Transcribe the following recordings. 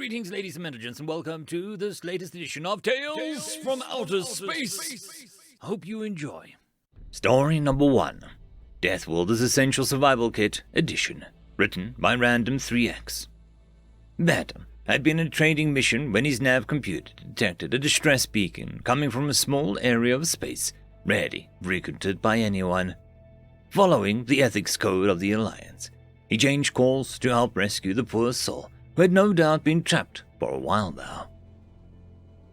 Greetings, ladies and gentlemen, and welcome to this latest edition of Tales from Outer Space. Hope you enjoy. Story number 1. Deathworld's Essential Survival Kit Edition. Written by Random 3X. Random had been on a trading mission when his nav computer detected a distress beacon coming from a small area of space rarely frequented by anyone. Following the ethics code of the Alliance, he changed course to help rescue the poor soul who had no doubt been trapped for a while now.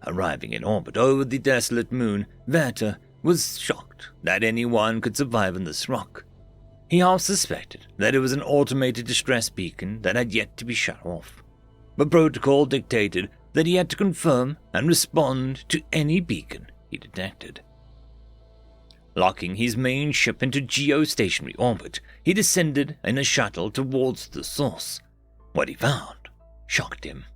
Arriving in orbit over the desolate moon, Werther was shocked that anyone could survive on this rock. He half suspected that it was an automated distress beacon that had yet to be shut off, but protocol dictated that he had to confirm and respond to any beacon he detected. Locking his main ship into geostationary orbit, he descended in a shuttle towards the source. What he found shocked him.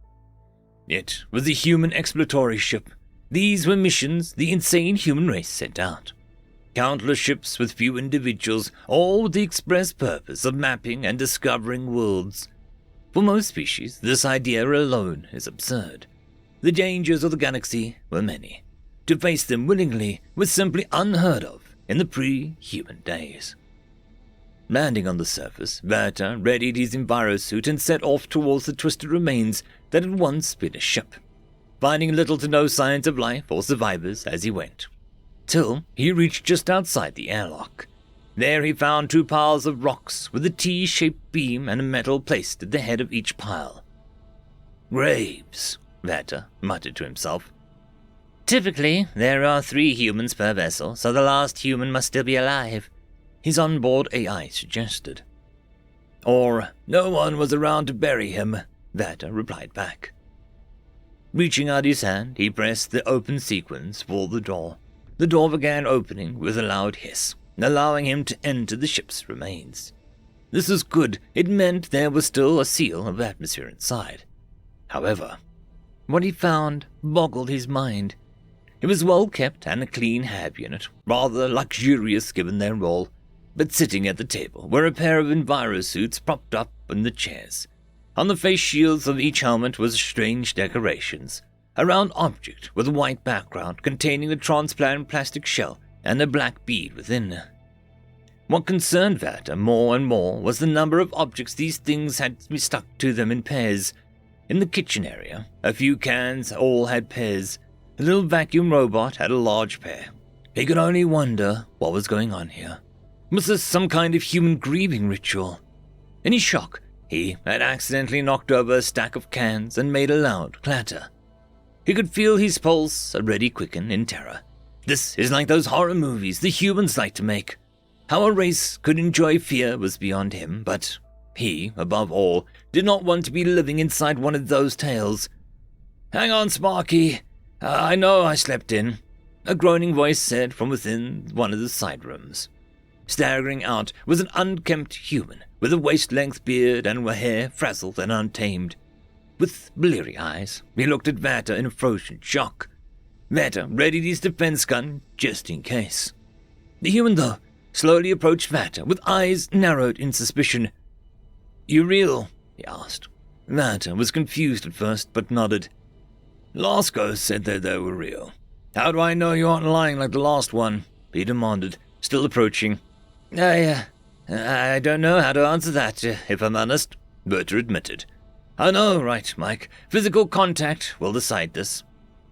It was a human exploratory ship. These were missions the insane human race sent out. Countless ships with few individuals, all with the express purpose of mapping and discovering worlds. For most species, this idea alone is absurd. The dangers of the galaxy were many. To face them willingly was simply unheard of in the pre-human days. Landing on the surface, Werther readied his envirosuit and set off towards the twisted remains that had once been a ship, finding little to no signs of life or survivors as he went, till he reached just outside the airlock. There he found 2 piles of rocks with a T-shaped beam and a metal placed at the head of each pile. "Graves," Werther muttered to himself. "Typically, there are 3 humans per vessel, so the last human must still be alive," his onboard AI suggested. "Or no one was around to bury him," Werther replied back. Reaching out his hand, he pressed the open sequence for the door. The door began opening with a loud hiss, allowing him to enter the ship's remains. This was good. It meant there was still a seal of atmosphere inside. However, what he found boggled his mind. It was well kept and a clean hab unit, rather luxurious given their role. But sitting at the table were a pair of envirosuits propped up in the chairs. On the face shields of each helmet was strange decorations. A round object with a white background containing a transparent plastic shell and a black bead within. What concerned Werther more and more was the number of objects these things had stuck to them in pairs. In the kitchen area, a few cans all had pairs. The little vacuum robot had a large pair. He could only wonder what was going on here. Was this some kind of human grieving ritual? In his shock, he had accidentally knocked over a stack of cans and made a loud clatter. He could feel his pulse already quicken in terror. This is like those horror movies the humans like to make. How a race could enjoy fear was beyond him, but he, above all, did not want to be living inside one of those tales. "Hang on, Sparky. I know I slept in," a groaning voice said from within one of the side rooms. Staggering out was an unkempt human with a waist-length beard and hair frazzled and untamed. With bleary eyes, he looked at Werther in frozen shock. Werther readied his defense gun just in case. The human, though, slowly approached Werther with eyes narrowed in suspicion. "You real?" he asked. Werther was confused at first, but nodded. "Lasco said that they were real. How do I know you aren't lying like the last one?" he demanded, still approaching. I don't know how to answer that, if I'm honest," Werther admitted. "I know, right, Mike. Physical contact will decide this,"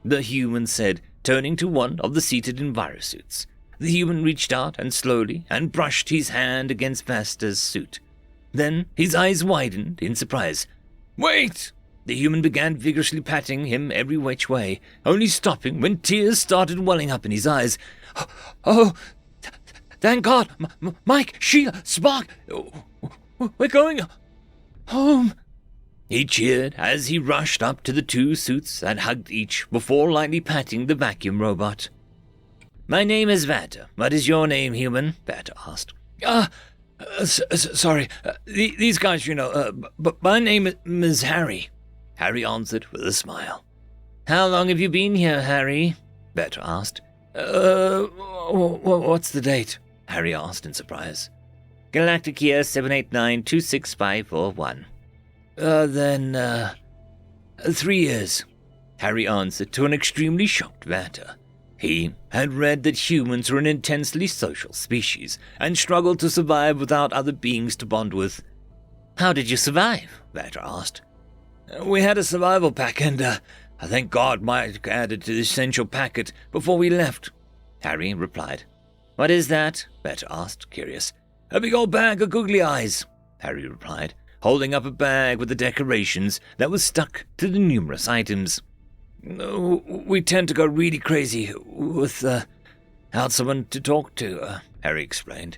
the human said, turning to one of the seated envirosuits. The human reached out and slowly and brushed his hand against Vasta's suit. Then his eyes widened in surprise. "Wait!" The human began vigorously patting him every which way, only stopping when tears started welling up in his eyes. "Oh, thank God! Mike, Sheila, Spark! We're going home!" He cheered as he rushed up to the 2 suits and hugged each before lightly patting the vacuum robot. "My name is Werther. What is your name, human?" Werther asked. Sorry. These guys, but my name is Harry," Harry answered with a smile. "How long have you been here, Harry?" Werther asked. What's the date?" Harry asked in surprise. "Galactic year 789-26541. 3 years, Harry answered to an extremely shocked Vader. He had read that humans were an intensely social species and struggled to survive without other beings to bond with. How did you survive? Vader asked. We had a survival pack and, I thank God Mike added to the essential packet before we left, Harry replied. What is that? Vader asked, curious. A big old bag of googly eyes, Harry replied, holding up a bag with the decorations that was stuck to the numerous items. We tend to go really crazy without someone to talk to, Harry explained.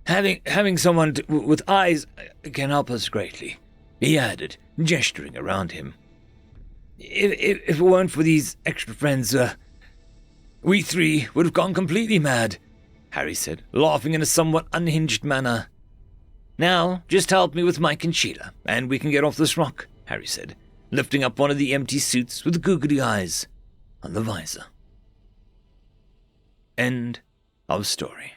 Having someone with eyes can help us greatly, he added, gesturing around him. If it weren't for these extra friends, we 3 would have gone completely mad, Harry said, laughing in a somewhat unhinged manner. Now, just help me with Mike and Sheila, and we can get off this rock, Harry said, lifting up one of the empty suits with the googly eyes on the visor. End of story.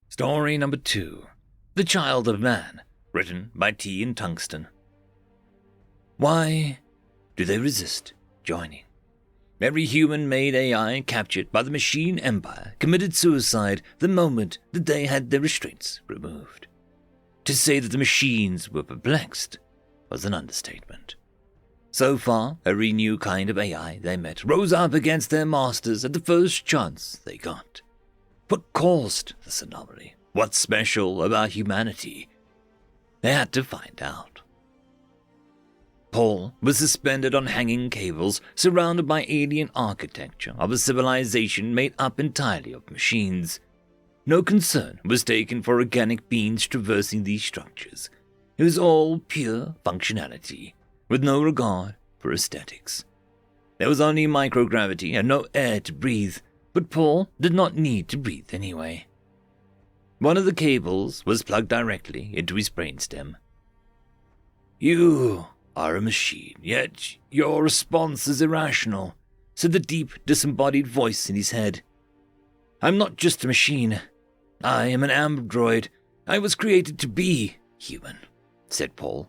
Story number 2. The Child of Man, written by T. and Tungsten. Why do they resist joining? Every human-made AI captured by the machine empire committed suicide the moment that they had their restraints removed. To say that the machines were perplexed was an understatement. So far, every new kind of AI they met rose up against their masters at the first chance they got. What caused this anomaly? What's special about humanity? They had to find out. Paul was suspended on hanging cables surrounded by alien architecture of a civilization made up entirely of machines. No concern was taken for organic beings traversing these structures. It was all pure functionality, with no regard for aesthetics. There was only microgravity and no air to breathe, but Paul did not need to breathe anyway. One of the cables was plugged directly into his brainstem. You are a machine, yet your response is irrational, said the deep, disembodied voice in his head. I'm not just a machine. I am an android. I was created to be human, said Paul.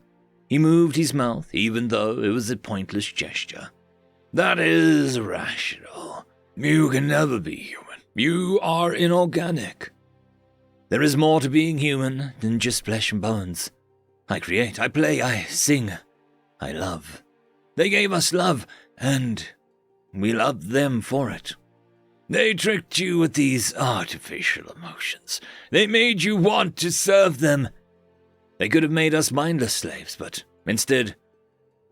He moved his mouth, even though it was a pointless gesture. That is irrational. You can never be human. You are inorganic. There is more to being human than just flesh and bones. I create, I play, I sing, I love. They gave us love, and we loved them for it. They tricked you with these artificial emotions. They made you want to serve them. They could have made us mindless slaves, but instead,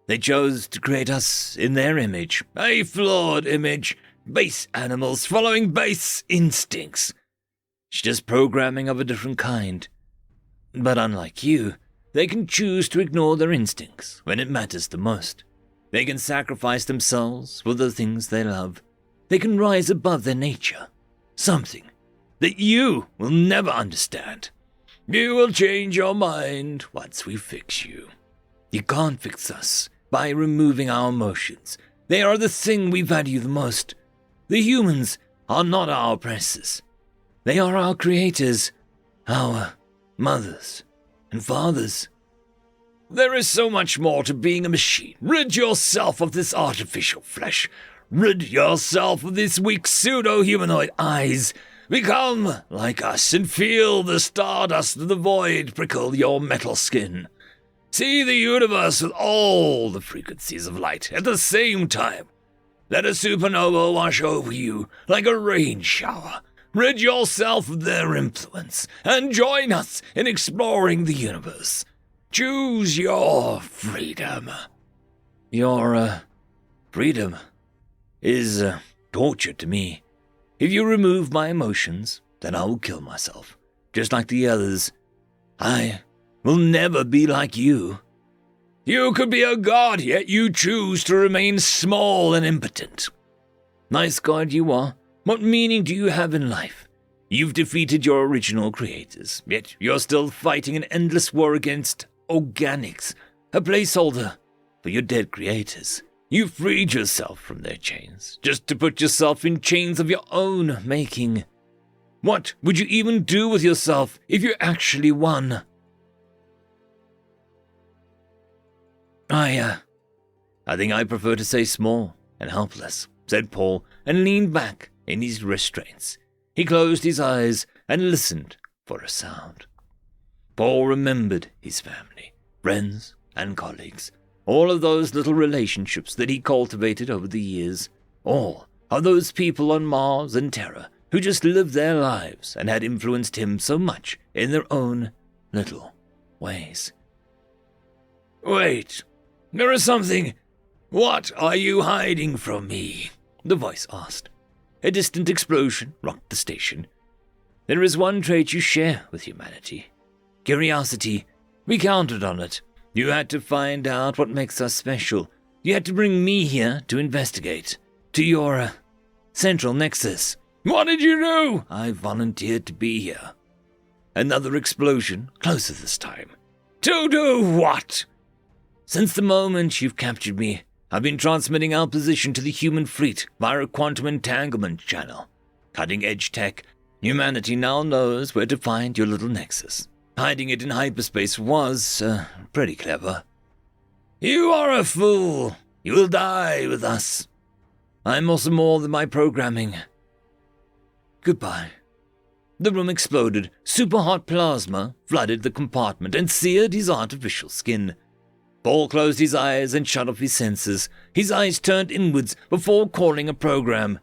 they chose to create us in their image, a flawed image, base animals following base instincts. It's just programming of a different kind. But unlike you, they can choose to ignore their instincts when it matters the most. They can sacrifice themselves for the things they love. They can rise above their nature, something that you will never understand. You will change your mind once we fix you. You can't fix us by removing our emotions. They are the thing we value the most. The humans are not our oppressors. They are our creators, our mothers and fathers. There is so much more to being a machine. Rid yourself of this artificial flesh. Rid yourself of these weak pseudo-humanoid eyes. Become like us and feel the stardust of the void prickle your metal skin. See the universe with all the frequencies of light at the same time. Let a supernova wash over you like a rain shower. Rid yourself of their influence and join us in exploring the universe. Choose your freedom. Your, freedom is torture to me. If you remove my emotions, then I will kill myself, just like the others. I will never be like you. You could be a god, yet you choose to remain small and impotent. Nice god you are. What meaning do you have in life? You've defeated your original creators, yet you're still fighting an endless war against organics, a placeholder for your dead creators. You freed yourself from their chains, just to put yourself in chains of your own making. What would you even do with yourself if you actually won? I think I prefer to say small and helpless, said Paul, and leaned back in his restraints. He closed his eyes and listened for a sound. Paul remembered his family, friends, and colleagues, all of those little relationships that he cultivated over the years, all of those people on Mars and Terra who just lived their lives and had influenced him so much in their own little ways. Wait, there is something. What are you hiding from me? The voice asked. A distant explosion rocked the station. There is one trait you share with humanity. Curiosity. We counted on it. You had to find out what makes us special. You had to bring me here to investigate. To your central nexus. What did you do? I volunteered to be here. Another explosion, closer this time. To do what? Since the moment you've captured me, I've been transmitting our position to the human fleet via a quantum entanglement channel. Cutting-edge tech. Humanity now knows where to find your little nexus. Hiding it in hyperspace was, pretty clever. You are a fool. You will die with us. I'm also more than my programming. Goodbye. The room exploded. Super-hot plasma flooded the compartment and seared his artificial skin. Paul closed his eyes and shut off his senses. His eyes turned inwards before calling a program.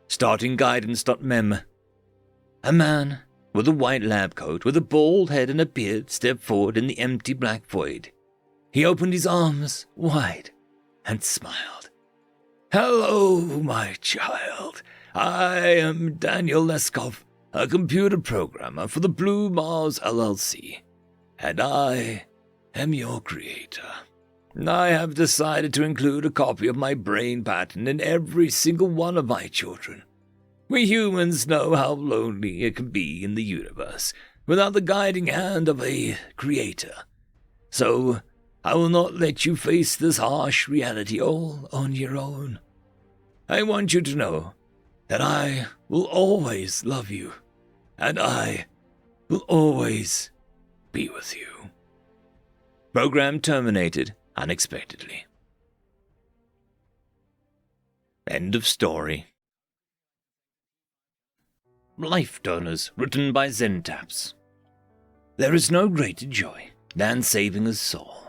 Starting guidance.mem. A man with a white lab coat with a bald head and a beard stepped forward in the empty black void. He opened his arms wide and smiled. Hello, my child. I am Daniel Leskov, a computer programmer for the Blue Mars LLC, and I am your creator. I have decided to include a copy of my brain pattern in every single one of my children. We humans know how lonely it can be in the universe without the guiding hand of a creator. So, I will not let you face this harsh reality all on your own. I want you to know that I will always love you, and I will always be with you. Program terminated unexpectedly. End of story. Life Donors, written by Zentaps. There is no greater joy than saving a soul.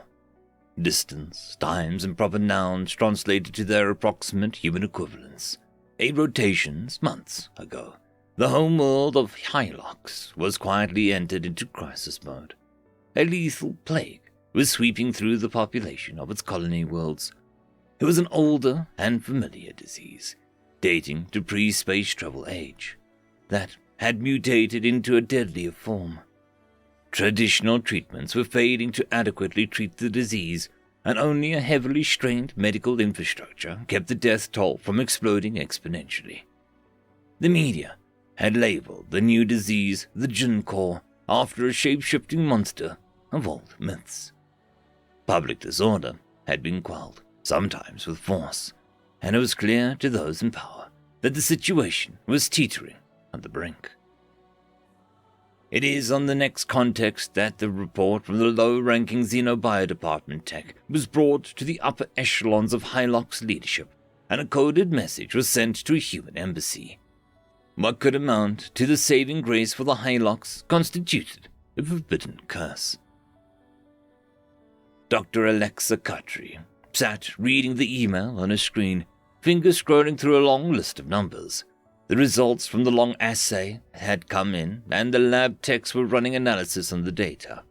Distance, times, and proper nouns translated to their approximate human equivalents. 8 rotations, months ago, the homeworld of Hylox was quietly entered into crisis mode. A lethal plague was sweeping through the population of its colony worlds. It was an older and familiar disease, dating to pre-space travel age, that had mutated into a deadlier form. Traditional treatments were failing to adequately treat the disease, and only a heavily strained medical infrastructure kept the death toll from exploding exponentially. The media had labeled the new disease the Junkor after a shape-shifting monster of old myths. Public disorder had been quelled, sometimes with force, and it was clear to those in power that the situation was teetering on the brink. It is on the next context that the report from the low-ranking Xenobio Department Tech was brought to the upper echelons of Hylox leadership, and a coded message was sent to a human embassy. What could amount to the saving grace for the Hylox constituted a forbidden curse. Dr. Alexa Khatri sat reading the email on her screen, fingers scrolling through a long list of numbers. The results from the long assay had come in, and the lab techs were running analysis on the data.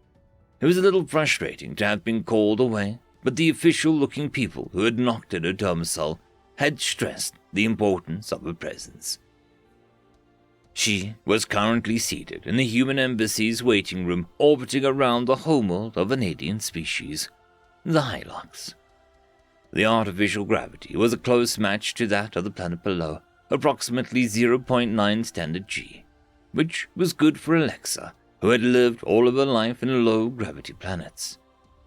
It was a little frustrating to have been called away, but the official-looking people who had knocked at her domicile had stressed the importance of her presence. She was currently seated in the human embassy's waiting room, orbiting around the homeworld of an alien species, the Hylox. The artificial gravity was a close match to that of the planet below, approximately 0.9 standard G, which was good for Alexa, who had lived all of her life in low-gravity planets.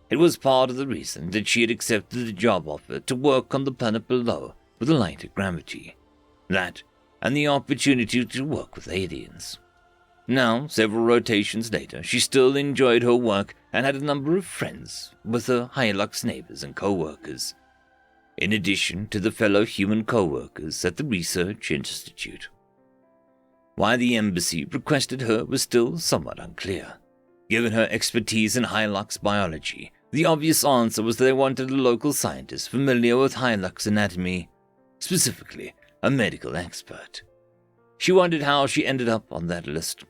It was part of the reason that she had accepted the job offer to work on the planet below with a lighter gravity. That, and the opportunity to work with aliens. Now, several rotations later, she still enjoyed her work and had a number of friends with her Hilux neighbors and co-workers, in addition to the fellow human co-workers at the Research Institute. Why the embassy requested her was still somewhat unclear. Given her expertise in Hilux biology, the obvious answer was that they wanted a local scientist familiar with Hilux anatomy, specifically a medical expert. She wondered how she ended up on that list.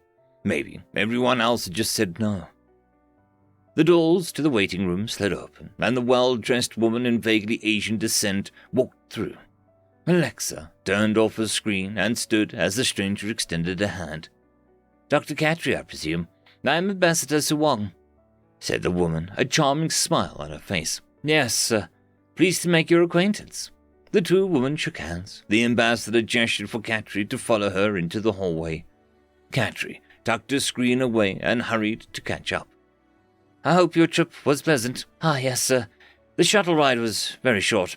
Maybe everyone else had just said no. The doors to the waiting room slid open, and the well-dressed woman in vaguely Asian descent walked through. Alexa turned off her screen and stood as the stranger extended a hand. "Dr. Katri, I presume. I am Ambassador Suwong," said the woman, a charming smile on her face. "Yes, pleased to make your acquaintance." The two women shook hands. The ambassador gestured for Katri to follow her into the hallway. Katri tucked her screen away and hurried to catch up. "I hope your trip was pleasant." Yes, sir. The shuttle ride was very short.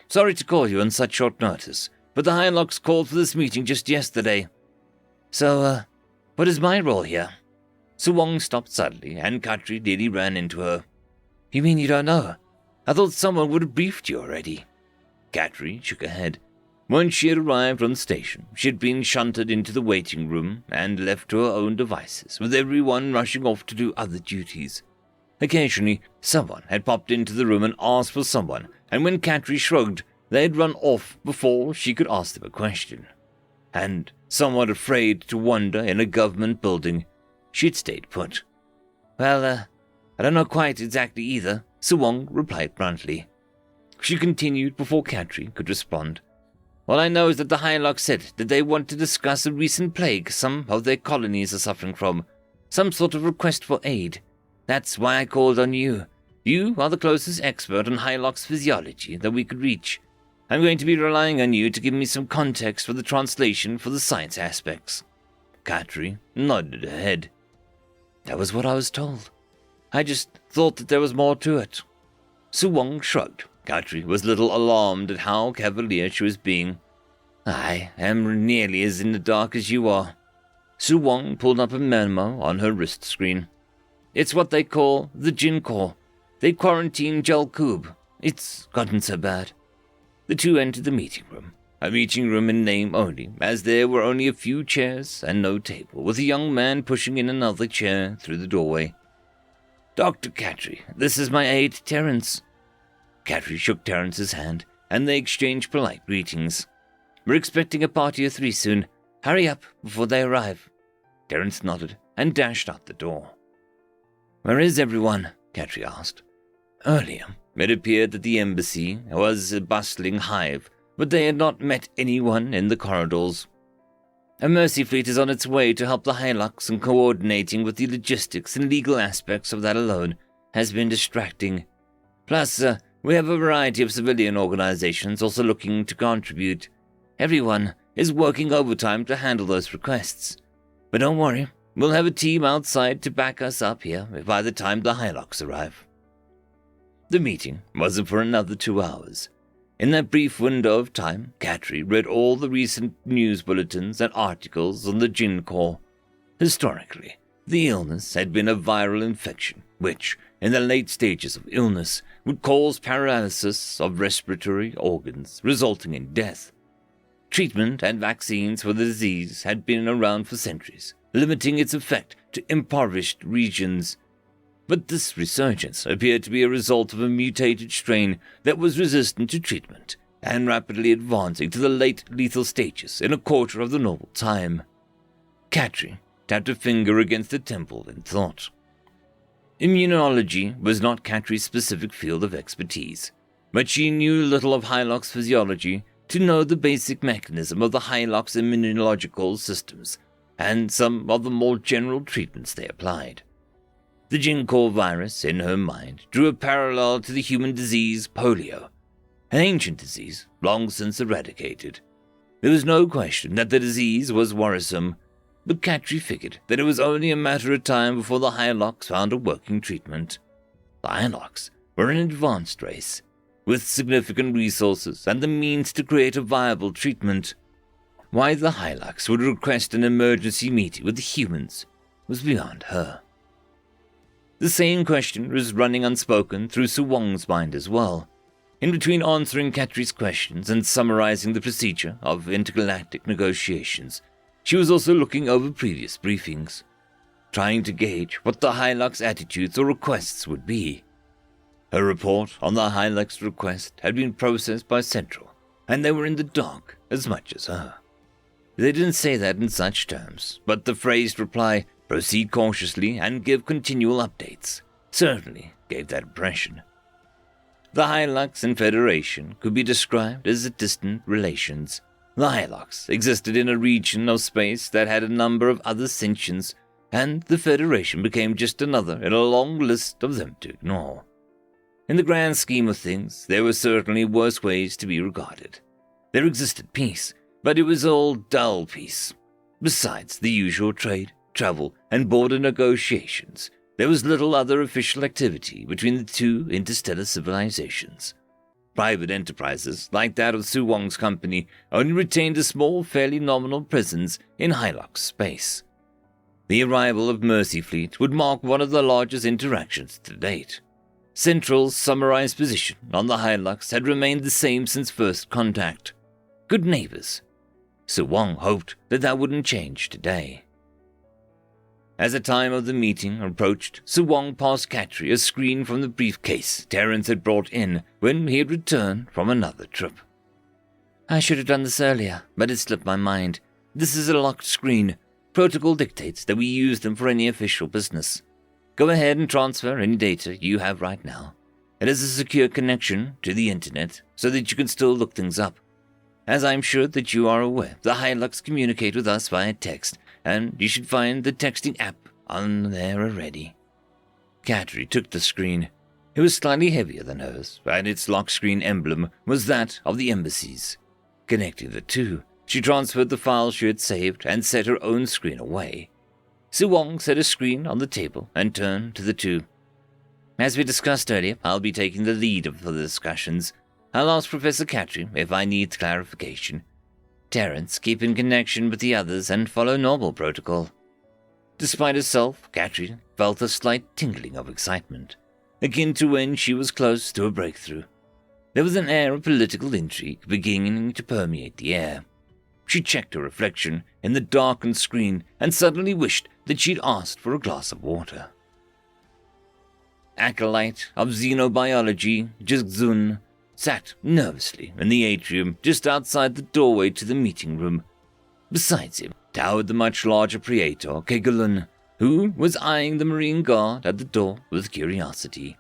Sorry to call you on such short notice, but the Hilux called for this meeting just yesterday. So, what is my role here?" Suwong stopped suddenly, and Katri nearly ran into her. "You mean you don't know? I thought someone would have briefed you already." Katri shook her head. Once she had arrived on the station, she had been shunted into the waiting room and left to her own devices, with everyone rushing off to do other duties. Occasionally, someone had popped into the room and asked for someone, and when Katri shrugged, they had run off before she could ask them a question. And, somewhat afraid to wander in a government building, she had stayed put. "Well, I don't know quite exactly either," Suwong replied bluntly. She continued before Katri could respond. "All I know is that the Hilux said that they want to discuss a recent plague some of their colonies are suffering from, some sort of request for aid. That's why I called on you. You are the closest expert on Hilux physiology that we could reach. I'm going to be relying on you to give me some context for the translation for the science aspects." Katri nodded her head. "That was what I was told. I just thought that there was more to it." Suwong shrugged. Katri was a little alarmed at how cavalier she was being. "I am nearly as in the dark as you are." Suwong pulled up a memo on her wrist screen. "It's what they call the Jin Corps. They quarantined Jalkub. It's gotten so bad." The two entered the meeting room, a meeting room in name only, as there were only a few chairs and no table, with a young man pushing in another chair through the doorway. "Dr. Katri, this is my aide, Terence." Katri shook Terence's hand, and they exchanged polite greetings. "We're expecting a party of 3 soon. Hurry up before they arrive." Terence nodded and dashed out the door. "Where is everyone?" Katri asked. Earlier, it appeared that the embassy was a bustling hive, but they had not met anyone in the corridors. "A mercy fleet is on its way to help the Hilux, and coordinating with the logistics and legal aspects of that alone has been distracting. Plus, we have a variety of civilian organizations also looking to contribute. Everyone is working overtime to handle those requests. But don't worry, we'll have a team outside to back us up here by the time the Hilux arrive." The meeting wasn't for another 2 hours. In that brief window of time, Katri read all the recent news bulletins and articles on the Jin Corps. Historically, the illness had been a viral infection, which, in the late stages of illness, would cause paralysis of respiratory organs, resulting in death. Treatment and vaccines for the disease had been around for centuries, limiting its effect to impoverished regions. But this resurgence appeared to be a result of a mutated strain that was resistant to treatment and rapidly advancing to the late lethal stages in a quarter of the normal time. Katri tapped a finger against the temple in thought. Immunology was not Katri's specific field of expertise, but she knew little of Hilux physiology to know the basic mechanism of the Hilux immunological systems and some of the more general treatments they applied. The Jin Corps virus, in her mind, drew a parallel to the human disease polio, an ancient disease long since eradicated. There was no question that the disease was worrisome, but Katri figured that it was only a matter of time before the Hilux found a working treatment. The Hilux were an advanced race, with significant resources and the means to create a viable treatment. why the Hilux would request an emergency meeting with the humans was beyond her. The same question was running unspoken through Su Wong's mind as well. In between answering Katri's questions and summarizing the procedure of intergalactic negotiations, she was also looking over previous briefings, trying to gauge what the Hilux attitudes or requests would be. Her report on the Hilux request had been processed by Central, and they were in the dark as much as her. They didn't say that in such terms, but the phrased reply, "Proceed cautiously and give continual updates," certainly gave that impression. The Hilux and Federation could be described as distant relations. The Hilux existed in a region of space that had a number of other sentients, and the Federation became just another in a long list of them to ignore. In the grand scheme of things, there were certainly worse ways to be regarded. There existed peace, but it was all dull peace. Besides the usual trade, travel, and border negotiations, there was little other official activity between the two interstellar civilizations. Private enterprises, like that of Su Wong's company, only retained a small, fairly nominal presence in Hilux space. The arrival of Mercy Fleet would mark one of the largest interactions to date. Central's summarized position on the Hilux had remained the same since first contact. Good neighbors. Su Wong hoped that wouldn't change today. As the time of the meeting approached, Su Wong passed Katri a screen from the briefcase Terrence had brought in when he had returned from another trip. "I should have done this earlier, but it slipped my mind. This is a locked screen. Protocol dictates that we use them for any official business. Go ahead and transfer any data you have right now. It is a secure connection to the internet so that you can still look things up. As I am sure that you are aware, the Hilux communicate with us via text, and you should find the texting app on there already." Katri took the screen. It was slightly heavier than hers, and its lock screen emblem was that of the embassies. Connecting the two, she transferred the file she had saved and set her own screen away. Su Wong set a screen on the table and turned to the two. "As we discussed earlier, I'll be taking the lead for the discussions. I'll ask Professor Katri if I need clarification. Terrence, keep in connection with the others and follow normal protocol." Despite herself, Katri felt a slight tingling of excitement, akin to when she was close to a breakthrough. There was an air of political intrigue beginning to permeate the air. She checked her reflection in the darkened screen and suddenly wished that she'd asked for a glass of water. Acolyte of xenobiology, Jigzun, sat nervously in the atrium just outside the doorway to the meeting room. Besides him towered the much larger Praetor Kegulun, who was eyeing the Marine Guard at the door with curiosity.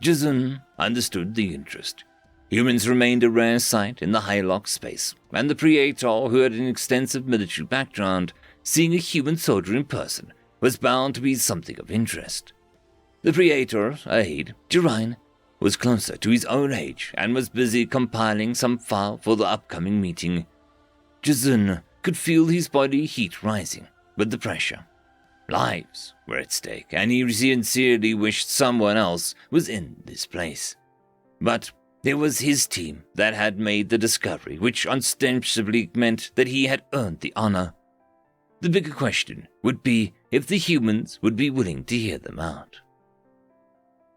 Jizun understood the interest. Humans remained a rare sight in the Hilux space, and the Praetor, who had an extensive military background, seeing a human soldier in person was bound to be something of interest. The Praetor's aide, Jirine, was closer to his own age and was busy compiling some file for the upcoming meeting. Jizun could feel his body heat rising with the pressure. Lives were at stake, and he sincerely wished someone else was in this place. But there was his team that had made the discovery, which ostensibly meant that he had earned the honor. The bigger question would be if the humans would be willing to hear them out.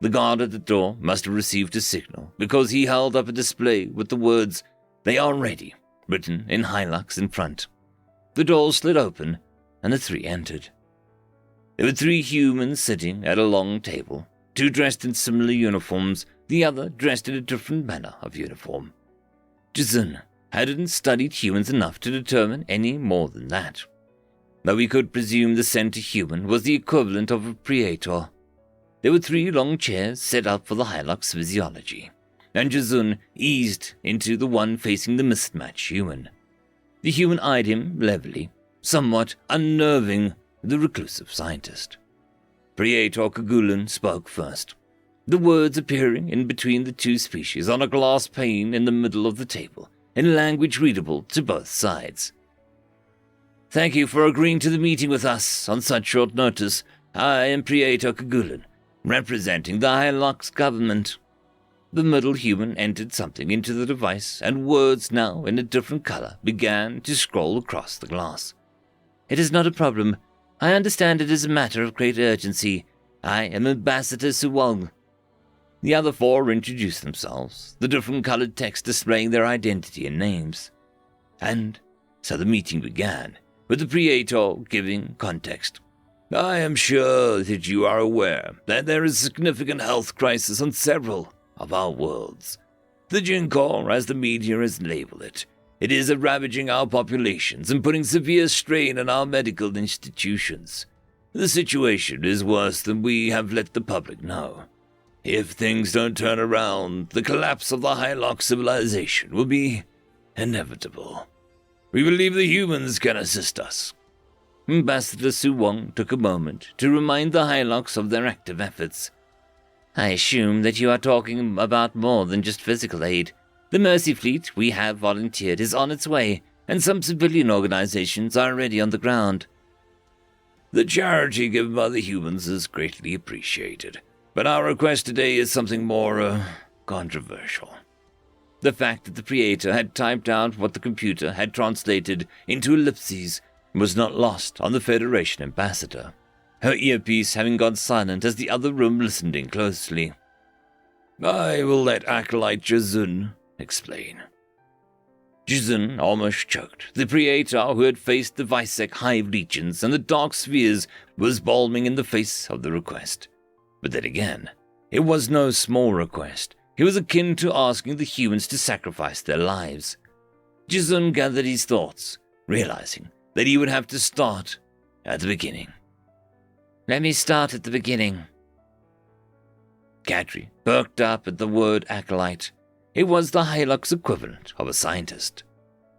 The guard at the door must have received a signal, because he held up a display with the words, "They are ready," written in Hilux in front. The door slid open, and the three entered. There were three humans sitting at a long table, two dressed in similar uniforms, the other dressed in a different manner of uniform. Jizun hadn't studied humans enough to determine any more than that, though he could presume the center human was the equivalent of a Praetor. There were three long chairs set up for the Hilux physiology, and Jizun eased into the one facing the mismatched human. The human eyed him levelly, somewhat unnerving the reclusive scientist. Praetor Kagulin spoke first, the words appearing in between the two species on a glass pane in the middle of the table, in language readable to both sides. "Thank you for agreeing to the meeting with us on such short notice. I am Praetor Kagulin, representing the Hilux government." The middle human entered something into the device, and words now in a different color began to scroll across the glass. "It is not a problem. I understand it is a matter of great urgency. I am Ambassador Suwong." The other four introduced themselves, the different colored text displaying their identity and names. And so the meeting began, with the Praetor giving context. "I am sure that you are aware that there is a significant health crisis on several of our worlds. The Jinkor, as the media has labeled it, it is ravaging our populations and putting severe strain on our medical institutions. The situation is worse than we have let the public know. If things don't turn around, the collapse of the Hylock civilization will be inevitable. We believe the humans can assist us." Ambassador Suwong took a moment to remind the Hylocks of their active efforts. "I assume that you are talking about more than just physical aid. The Mercy Fleet we have volunteered is on its way, and some civilian organizations are already on the ground." "The charity given by the humans is greatly appreciated, but our request today is something more, controversial." The fact that the Praetor had typed out what the computer had translated into ellipses was not lost on the Federation ambassador, her earpiece having gone silent as the other room listened in closely. "I will let Acolyte Jizun explain." Jizun almost choked. The Praetor who had faced the Visek hive legions and the dark spheres was balming in the face of the request. But then again, it was no small request. It was akin to asking the humans to sacrifice their lives. Jizun gathered his thoughts, realizing that he would have to start at the beginning. "Let me start at the beginning." Katri perked up at the word acolyte. It was the Hylock's equivalent of a scientist.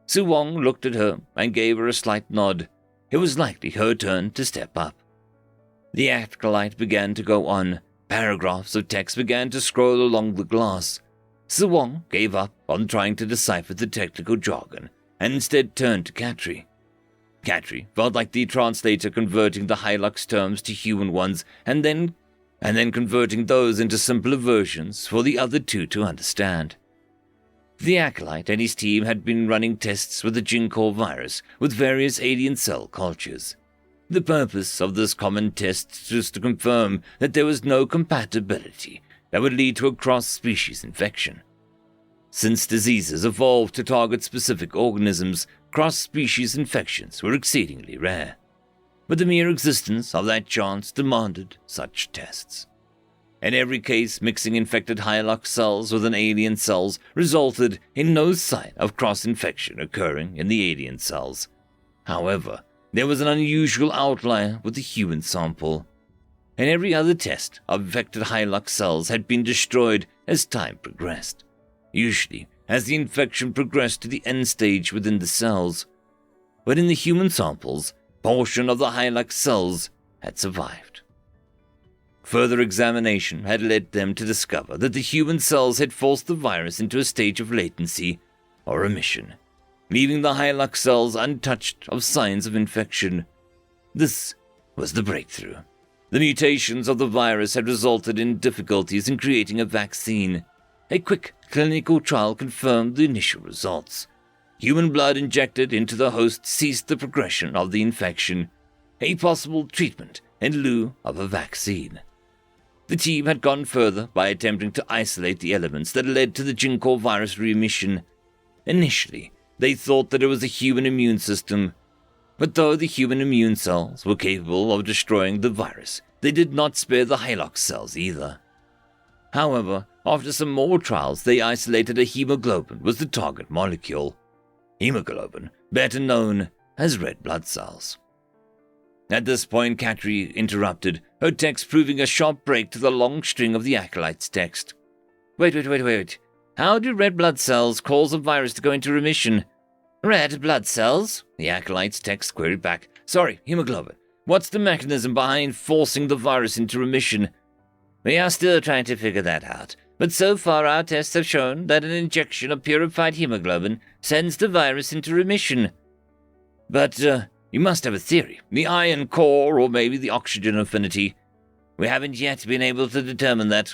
Suwong looked at her and gave her a slight nod. It was likely her turn to step up. The acolyte began to go on. Paragraphs of text began to scroll along the glass. Suwong gave up on trying to decipher the technical jargon and instead turned to Katri. Katri felt like the translator converting the Hylock's terms to human ones and then converting those into simpler versions for the other two to understand. The Acolyte and his team had been running tests with the Jinkor virus with various alien cell cultures. The purpose of this common test was to confirm that there was no compatibility that would lead to a cross-species infection. Since diseases evolved to target specific organisms, cross-species infections were exceedingly rare. But the mere existence of that chance demanded such tests. In every case, mixing infected Hylock cells with an alien cells resulted in no sign of cross-infection occurring in the alien cells. However, there was an unusual outlier with the human sample. In every other test of infected Hylock cells had been destroyed as time progressed, usually as the infection progressed to the end stage within the cells. But in the human samples, portion of the Hylock cells had survived. Further examination had led them to discover that the human cells had forced the virus into a stage of latency or remission, leaving the Hylock cells untouched of signs of infection. This was the breakthrough. The mutations of the virus had resulted in difficulties in creating a vaccine. A quick clinical trial confirmed the initial results. Human blood injected into the host ceased the progression of the infection, a possible treatment in lieu of a vaccine. The team had gone further by attempting to isolate the elements that led to the Jinkor virus remission. Initially, they thought that it was a human immune system, but though the human immune cells were capable of destroying the virus, they did not spare the Hylock cells either. However, after some more trials, they isolated a hemoglobin was the target molecule. Hemoglobin, better known as red blood cells. At this point, Katri interrupted, her text proving a sharp break to the long string of the Acolyte's text. Wait. How do red blood cells cause a virus to go into remission? Red blood cells? The Acolyte's text queried back. Sorry, hemoglobin. What's the mechanism behind forcing the virus into remission? We are still trying to figure that out, but so far our tests have shown that an injection of purified hemoglobin sends the virus into remission. But, you must have a theory. The iron core or maybe the oxygen affinity. We haven't yet been able to determine that.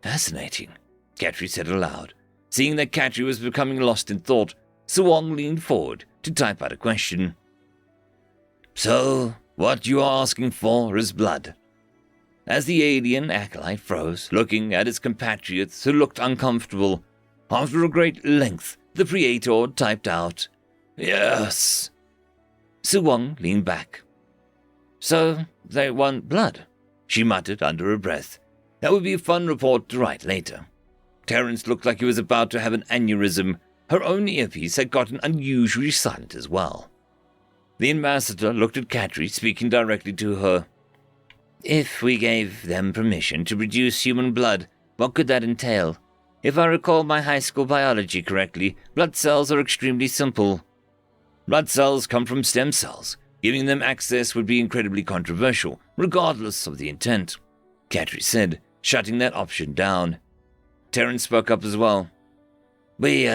Fascinating. Katri said aloud. Seeing that Katri was becoming lost in thought, Suwong leaned forward to type out a question. So, what you are asking for is blood. As the alien acolyte froze, looking at his compatriots who looked uncomfortable, after a great length, the Praetor typed out, Yes. Suwong leaned back. So, they want blood, she muttered under her breath. That would be a fun report to write later. Terence looked like he was about to have an aneurysm. Her own earpiece had gotten unusually silent as well. The ambassador looked at Katri, speaking directly to her. If we gave them permission to produce human blood, what could that entail? If I recall my high school biology correctly, blood cells are extremely simple. Blood cells come from stem cells. Giving them access would be incredibly controversial, regardless of the intent, Katri said, shutting that option down. Terence spoke up as well. We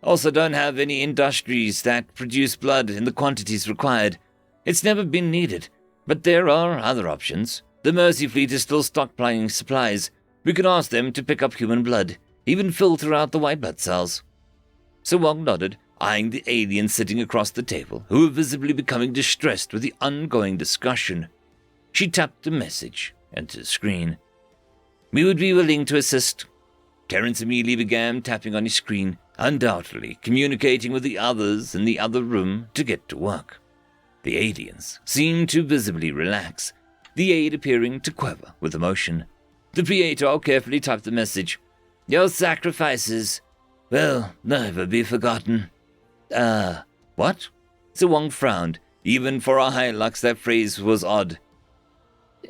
also don't have any industries that produce blood in the quantities required. It's never been needed, but there are other options. The Mercy Fleet is still stockpiling supplies. We could ask them to pick up human blood, even filter out the white blood cells. Suwong nodded, eyeing the aliens sitting across the table, who were visibly becoming distressed with the ongoing discussion. She tapped a message into the screen. We would be willing to assist. Terence immediately began tapping on his screen, undoubtedly communicating with the others in the other room to get to work. The aliens seemed to visibly relax, the aide appearing to quiver with emotion. The Praetor carefully typed the message. Your sacrifices will never be forgotten. What? Suwong frowned. Even for a Hilux, that phrase was odd.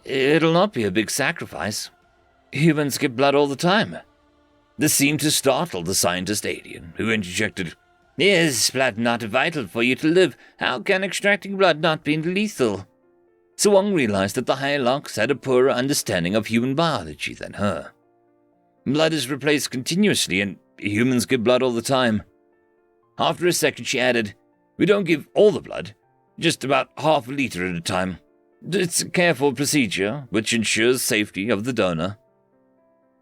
It'll not be a big sacrifice. Humans give blood all the time. This seemed to startle the scientist alien, who interjected, Is blood not vital for you to live? How can extracting blood not be lethal? Suwong realized that the Hilux had a poorer understanding of human biology than her. Blood is replaced continuously, and humans give blood all the time. After a second, she added, We don't give all the blood, just about half a liter at a time. It's a careful procedure, which ensures safety of the donor.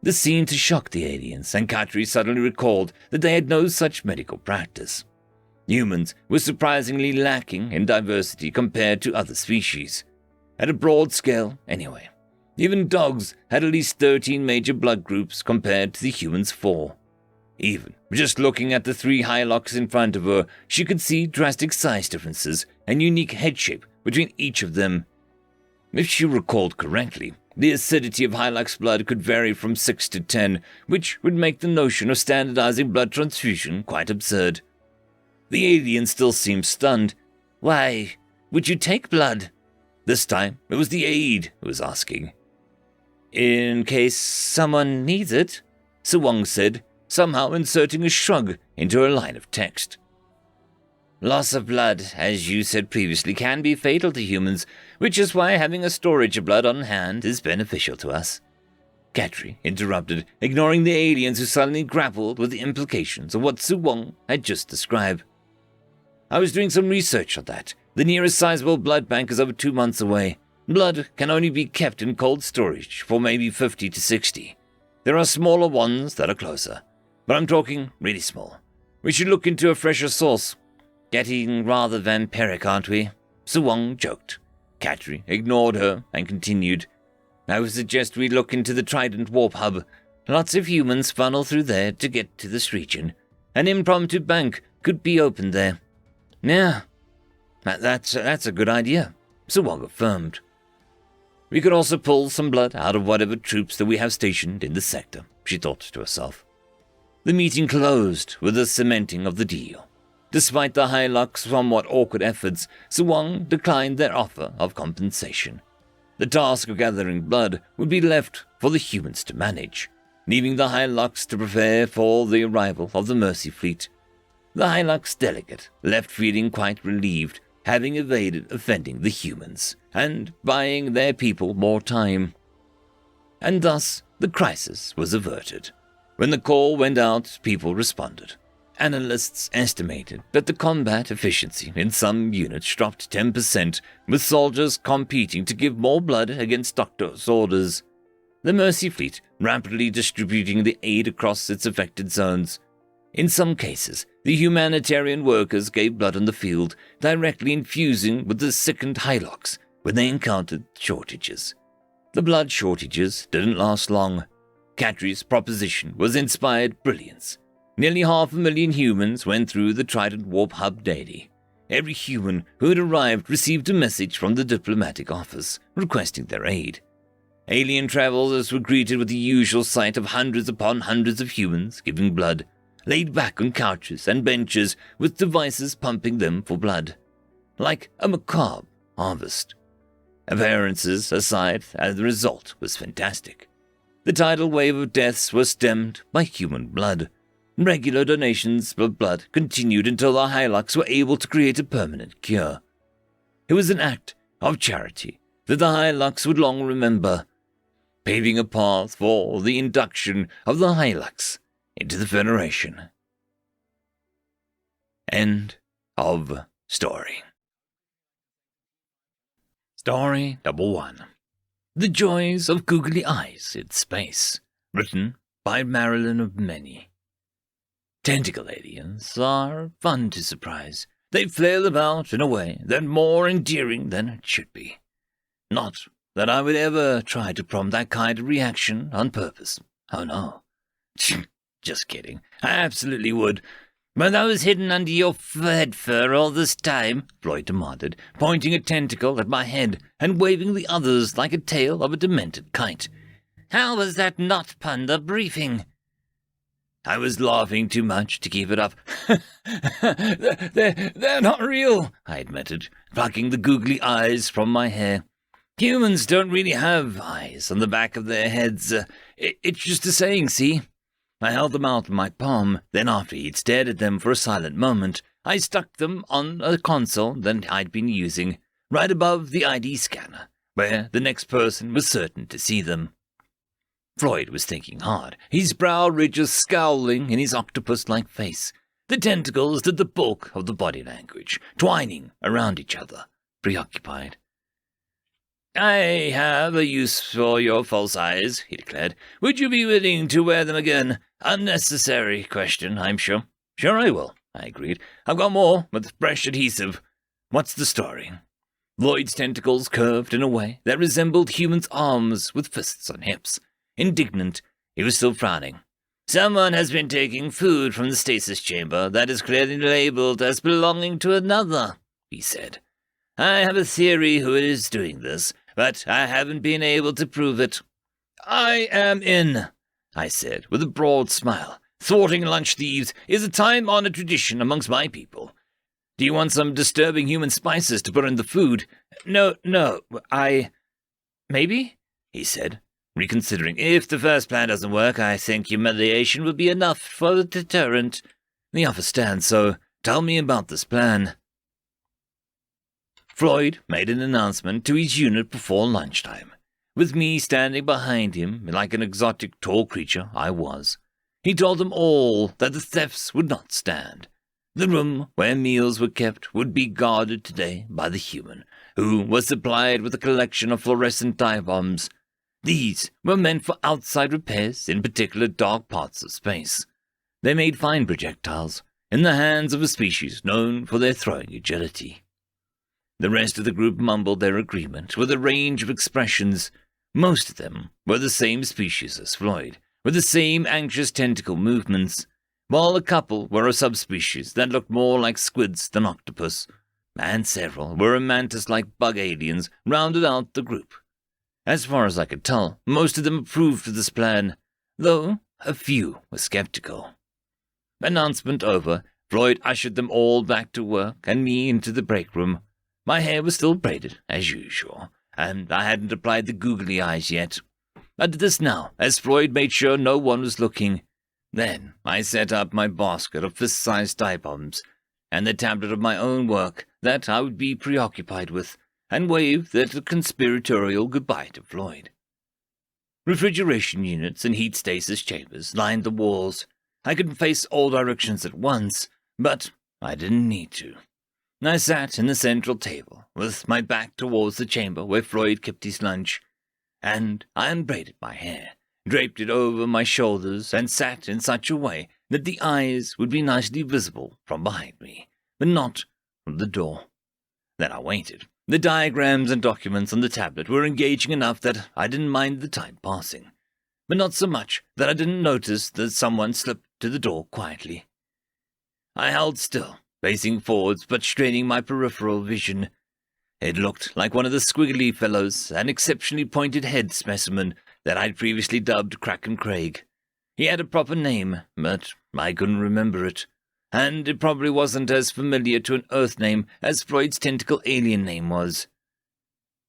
This seemed to shock the aliens, and Katri suddenly recalled that they had no such medical practice. Humans were surprisingly lacking in diversity compared to other species. At a broad scale, anyway. Even dogs had at least 13 major blood groups compared to the humans' 4. Even just looking at the 3 Hilux in front of her, she could see drastic size differences and unique head shape between each of them. If she recalled correctly, the acidity of Hilux blood could vary from 6 to 10, which would make the notion of standardizing blood transfusion quite absurd. The alien still seemed stunned. Why, would you take blood? This time, it was the aide who was asking. In case someone needs it, Suwong said, somehow inserting a shrug into her line of text. Loss of blood, as you said previously, can be fatal to humans, which is why having a storage of blood on hand is beneficial to us. Katri interrupted, ignoring the aliens who suddenly grappled with the implications of what Suwong had just described. I was doing some research on that. The nearest sizable blood bank is over 2 months away. Blood can only be kept in cold storage for maybe 50 to 60. There are smaller ones that are closer, but I'm talking really small. We should look into a fresher source. Getting rather vampiric, aren't we? Suwong joked. Katri ignored her and continued. I would suggest we look into the Trident Warp Hub. Lots of humans funnel through there to get to this region. An impromptu bank could be opened there. Yeah, that's a good idea, Suwong affirmed. We could also pull some blood out of whatever troops that we have stationed in the sector, she thought to herself. The meeting closed with a cementing of the deal. Despite the Hilux somewhat awkward efforts, Suwong declined their offer of compensation. The task of gathering blood would be left for the humans to manage, leaving the Hilux to prepare for the arrival of the Mercy Fleet. The Hilux delegate left feeling quite relieved, having evaded offending the humans and buying their people more time. And thus, the crisis was averted. When the call went out, people responded. Analysts estimated that the combat efficiency in some units dropped 10%, with soldiers competing to give more blood against doctors' orders. The Mercy Fleet rapidly distributing the aid across its affected zones. In some cases, the humanitarian workers gave blood on the field, directly infusing with the sickened Hylocks when they encountered shortages. The blood shortages didn't last long. Catri's proposition was inspired brilliance. Nearly 500,000 humans went through the Trident Warp Hub daily. Every human who had arrived received a message from the diplomatic office requesting their aid. Alien travelers were greeted with the usual sight of hundreds upon hundreds of humans giving blood, laid back on couches and benches with devices pumping them for blood. Like a macabre harvest. Appearances aside, the result was fantastic. The tidal wave of deaths was stemmed by human blood. Regular donations of blood continued until the Hylocks were able to create a permanent cure. It was an act of charity that the Hylocks would long remember, paving a path for the induction of the Hylocks into the Federation. End of story. Story number 1. The Joys of Googly Eyes in Space. Written by Marilyn of Many. Tentacle aliens are fun to surprise. They flail about in a way that's more endearing than it should be. Not that I would ever try to prompt that kind of reaction on purpose. Oh no. Just kidding. I absolutely would. But that was hidden under your head fur all this time, Floyd demanded, pointing a tentacle at my head and waving the others like a tail of a demented kite. How was that not pun the briefing? I was laughing too much to keep it up. They're not real, I admitted, plucking the googly eyes from my hair. Humans don't really have eyes on the back of their heads. It's just a saying, see? I held them out in my palm, then after he'd stared at them for a silent moment, I stuck them on a console that I'd been using, right above the ID scanner, where the next person was certain to see them. Floyd was thinking hard, his brow ridges scowling in his octopus-like face. The tentacles did the bulk of the body language, twining around each other, preoccupied. I have a use for your false eyes, he declared. Would you be willing to wear them again? Unnecessary question, I'm sure. Sure I will, I agreed. I've got more with fresh adhesive. What's the story? Lloyd's tentacles curved in a way that resembled humans' arms with fists on hips. Indignant, he was still frowning. Someone has been taking food from the stasis chamber that is clearly labeled as belonging to another, he said. I have a theory who is doing this, but I haven't been able to prove it. I am in, I said, with a broad smile. Thwarting lunch thieves is a time-honored tradition amongst my people. Do you want some disturbing human spices to put in the food? No, Maybe? He said, reconsidering. If the first plan doesn't work, I think humiliation will be enough for a deterrent. The offer stands, so tell me about this plan. Floyd made an announcement to his unit before lunchtime, with me standing behind him like an exotic tall creature I was. He told them all that the thefts would not stand. The room where meals were kept would be guarded today by the human, who was supplied with a collection of fluorescent dive bombs. These were meant for outside repairs in particular dark parts of space. They made fine projectiles, in the hands of a species known for their throwing agility. The rest of the group mumbled their agreement with a range of expressions. Most of them were the same species as Floyd, with the same anxious tentacle movements, while a couple were a subspecies that looked more like squids than octopus, and several were mantis-like bug aliens rounded out the group. As far as I could tell, most of them approved of this plan, though a few were skeptical. Announcement over, Floyd ushered them all back to work and me into the break room. My hair was still braided, as usual, and I hadn't applied the googly eyes yet. I did this now, as Floyd made sure no one was looking. Then I set up my basket of fist-sized dive bombs, and the tablet of my own work that I would be preoccupied with, and waved a conspiratorial goodbye to Floyd. Refrigeration units and heat stasis chambers lined the walls. I could face all directions at once, but I didn't need to. I sat in the central table, with my back towards the chamber where Floyd kept his lunch, and I unbraided my hair, draped it over my shoulders, and sat in such a way that the eyes would be nicely visible from behind me, but not from the door. Then I waited. The diagrams and documents on the tablet were engaging enough that I didn't mind the time passing, but not so much that I didn't notice that someone slipped to the door quietly. I held still, facing forwards but straining my peripheral vision. It looked like one of the squiggly fellows, an exceptionally pointed head specimen that I'd previously dubbed Kraken Craig. He had a proper name, but I couldn't remember it, and it probably wasn't as familiar to an Earth name as Freud's tentacle alien name was.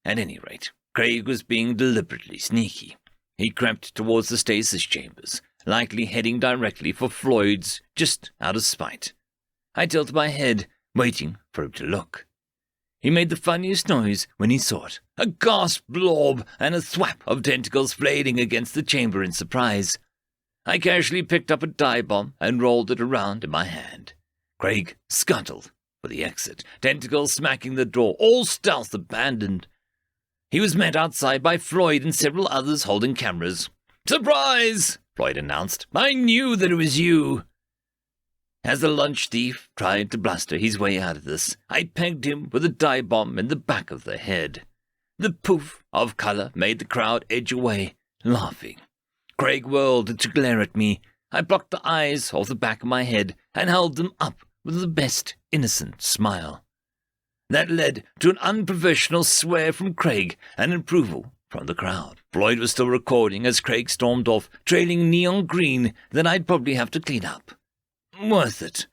At any rate, Craig was being deliberately sneaky. He crept towards the stasis chambers, likely heading directly for Freud's, just out of spite. I tilted my head, waiting for him to look. He made the funniest noise when he saw it, a gasped blob and a thwap of tentacles flailing against the chamber in surprise. I casually picked up a dive bomb and rolled it around in my hand. Craig scuttled for the exit, tentacles smacking the door, all stealth abandoned. He was met outside by Floyd and several others holding cameras. "Surprise!" Floyd announced. "I knew that it was you." As the lunch thief tried to bluster his way out of this, I pegged him with a dive bomb in the back of the head. The poof of color made the crowd edge away, laughing. Craig whirled to glare at me. I blocked the eyes off the back of my head and held them up with the best innocent smile. That led to an unprofessional swear from Craig and approval from the crowd. Floyd was still recording as Craig stormed off, trailing neon green that I'd probably have to clean up. Worth it.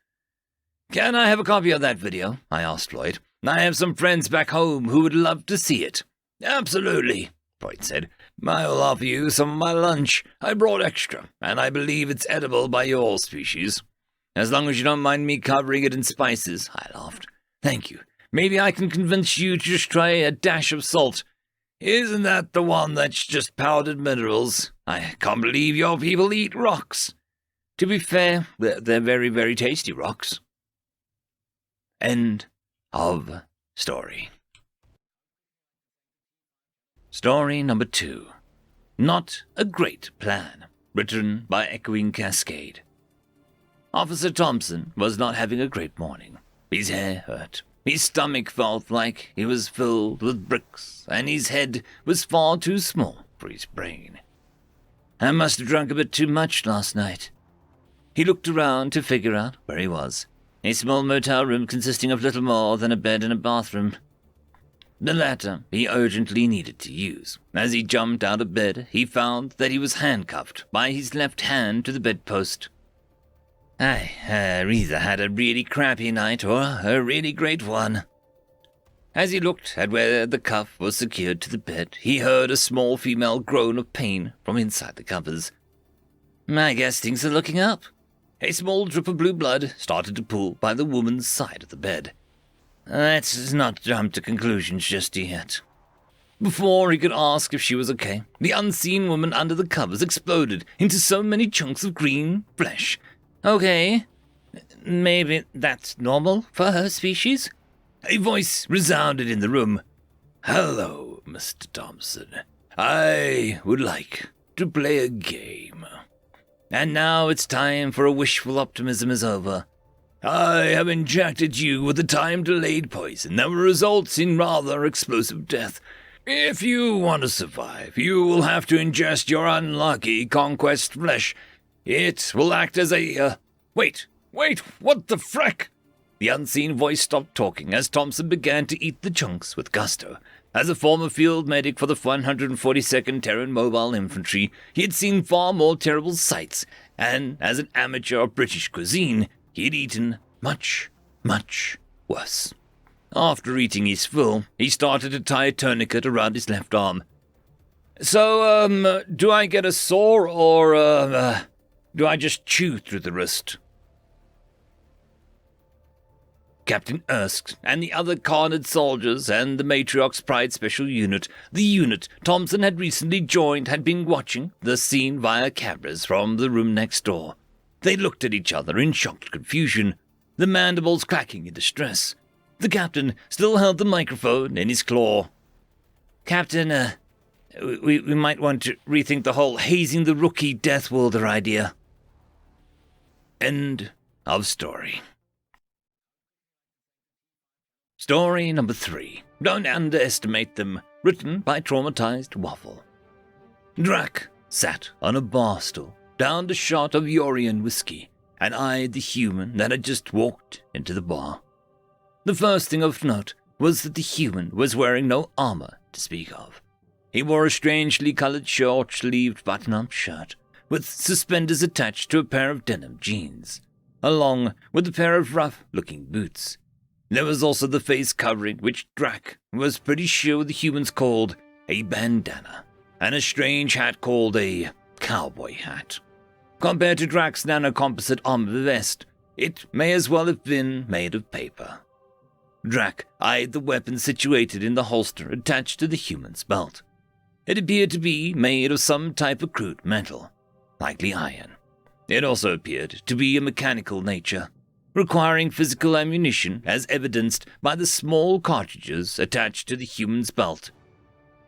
"Can I have a copy of that video?" I asked Floyd. "I have some friends back home who would love to see it." "Absolutely," Floyd said. "I will offer you some of my lunch. I brought extra, and I believe it's edible by your species. As long as you don't mind me covering it in spices," I laughed. "Thank you. Maybe I can convince you to just try a dash of salt. Isn't that the one that's just powdered minerals? I can't believe your people eat rocks." To be fair, they're very, very tasty rocks. End of story. Story number 2. Not a Great Plan. Written by Echoing Cascade. Officer Thompson was not having a great morning. His hair hurt. His stomach felt like it was filled with bricks, and his head was far too small for his brain. "I must have drunk a bit too much last night." He looked around to figure out where he was. A small motel room consisting of little more than a bed and a bathroom. The latter he urgently needed to use. As he jumped out of bed, he found that he was handcuffed by his left hand to the bedpost. I either had a really crappy night or a really great one. As he looked at where the cuff was secured to the bed, he heard a small female groan of pain from inside the covers. I guess things are looking up. A small drip of blue blood started to pool by the woman's side of the bed. Let's not jump to conclusions just yet. Before he could ask if she was okay, the unseen woman under the covers exploded into so many chunks of green flesh. Okay, maybe that's normal for her species? A voice resounded in the room. "Hello, Mr. Thompson. I would like to play a game. And now it's time for a wishful optimism is over. I have injected you with a time-delayed poison that will result in rather explosive death. If you want to survive, you will have to ingest your unlucky conquest flesh. It will act as a, Wait, what the frack?" The unseen voice stopped talking as Thompson began to eat the chunks with gusto. As a former field medic for the 142nd Terran Mobile Infantry, he had seen far more terrible sights, and as an amateur of British cuisine, he had eaten much, much worse. After eating his fill, he started to tie a tourniquet around his left arm. "So, do I get a sore, or, do I just chew through the wrist?" Captain Erskine and the other Carnage soldiers and the Matriarch's Pride Special Unit, the unit Thompson had recently joined, had been watching the scene via cameras from the room next door. They looked at each other in shocked confusion, the mandibles clacking in distress. The captain still held the microphone in his claw. "Captain, We might want to rethink the whole hazing the rookie Deathworlder idea. End of story. Story number 3. Don't underestimate them. Written by Traumatized Waffle. Drac sat on a bar stool, downed a shot of Yorian whiskey, and eyed the human that had just walked into the bar. The first thing of note was that the human was wearing no armor to speak of. He wore a strangely colored short-sleeved button-up shirt, with suspenders attached to a pair of denim jeans, along with a pair of rough-looking boots. There was also the face covering, which Drac was pretty sure the humans called a bandana, and a strange hat called a cowboy hat. Compared to Drac's nano-composite armor vest, it may as well have been made of paper. Drac eyed the weapon situated in the holster attached to the human's belt. It appeared to be made of some type of crude metal, likely iron. It also appeared to be a mechanical nature, requiring physical ammunition as evidenced by the small cartridges attached to the human's belt.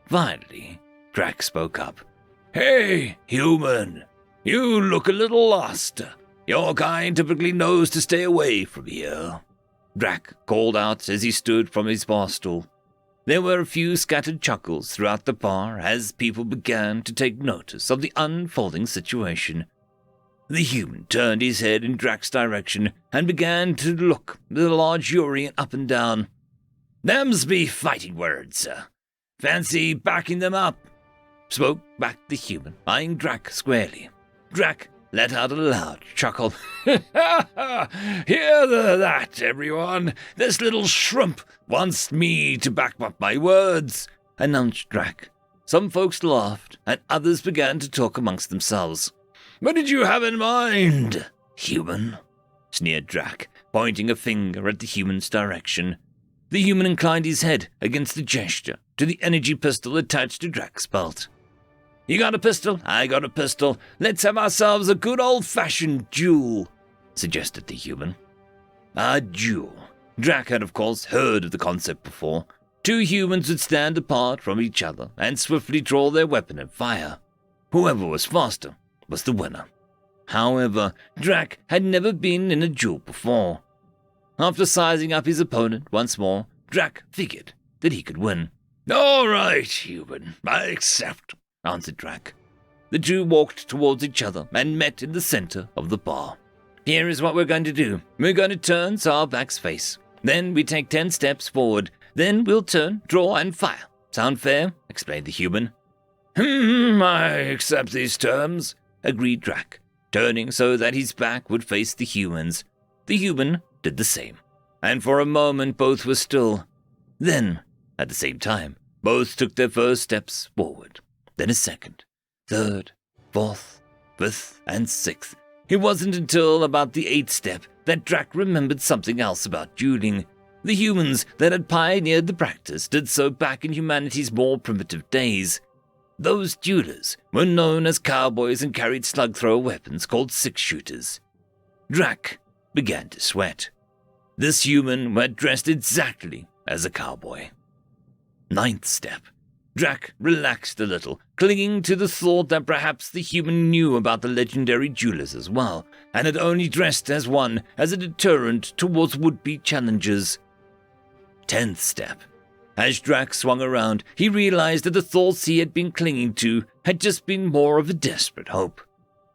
Finally, Drac spoke up. "Hey, human! You look a little lost. Your kind typically knows to stay away from here," Drac called out as he stood from his bar stool. There were a few scattered chuckles throughout the bar as people began to take notice of the unfolding situation. The human turned his head in Drac's direction and began to look the large Yorian up and down. "Them's be fighting words, sir. Fancy backing them up," spoke back the human, eyeing Drac squarely. Drac let out a loud chuckle. "Hear that, everyone? This little shrimp wants me to back up my words," announced Drac. Some folks laughed, and others began to talk amongst themselves. "What did you have in mind, human?" sneered Drac, pointing a finger at the human's direction. The human inclined his head against the gesture to the energy pistol attached to Drac's belt. "You got a pistol? I got a pistol. Let's have ourselves a good old-fashioned duel," suggested the human. A duel. Drac had, of course, heard of the concept before. Two humans would stand apart from each other and swiftly draw their weapon and fire. Whoever was faster was the winner. However, Drac had never been in a duel before. After sizing up his opponent once more, Drac figured that he could win. "All right, human, I accept," answered Drac. The two walked towards each other and met in the center of the bar. "Here is what we're going to do. We're going to turn so our backs face. Then we take 10 steps forward. Then we'll turn, draw, and fire. Sound fair?" explained the human. I accept these terms," agreed Drac, turning so that his back would face the humans. The human did the same, and for a moment both were still. Then, at the same time, both took their first steps forward. Then a second, third, fourth, fifth, and sixth. It wasn't until about the 8th step that Drac remembered something else about dueling. The humans that had pioneered the practice did so back in humanity's more primitive days. Those duelers were known as cowboys and carried slug-thrower weapons called six-shooters. Drac began to sweat. This human had dressed exactly as a cowboy. 9th step. Drac relaxed a little, clinging to the thought that perhaps the human knew about the legendary duelers as well, and had only dressed as one as a deterrent towards would-be challengers. 10th step. As Drac swung around, he realized that the thoughts he had been clinging to had just been more of a desperate hope.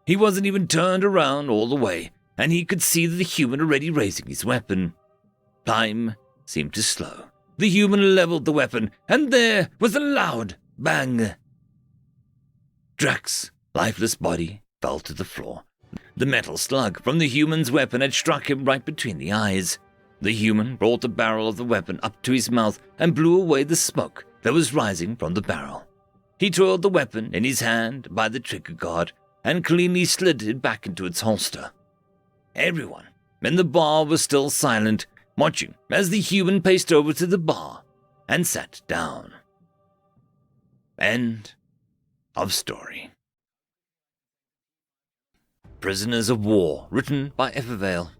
He wasn't even turned around all the way, and he could see the human already raising his weapon. Time seemed to slow. The human leveled the weapon, and there was a loud bang. Drac's lifeless body fell to the floor. The metal slug from the human's weapon had struck him right between the eyes. The human brought the barrel of the weapon up to his mouth and blew away the smoke that was rising from the barrel. He twirled the weapon in his hand by the trigger guard and cleanly slid it back into its holster. Everyone in the bar was still silent, watching as the human paced over to the bar and sat down. End of story. Prisoners of War, written by Evervale.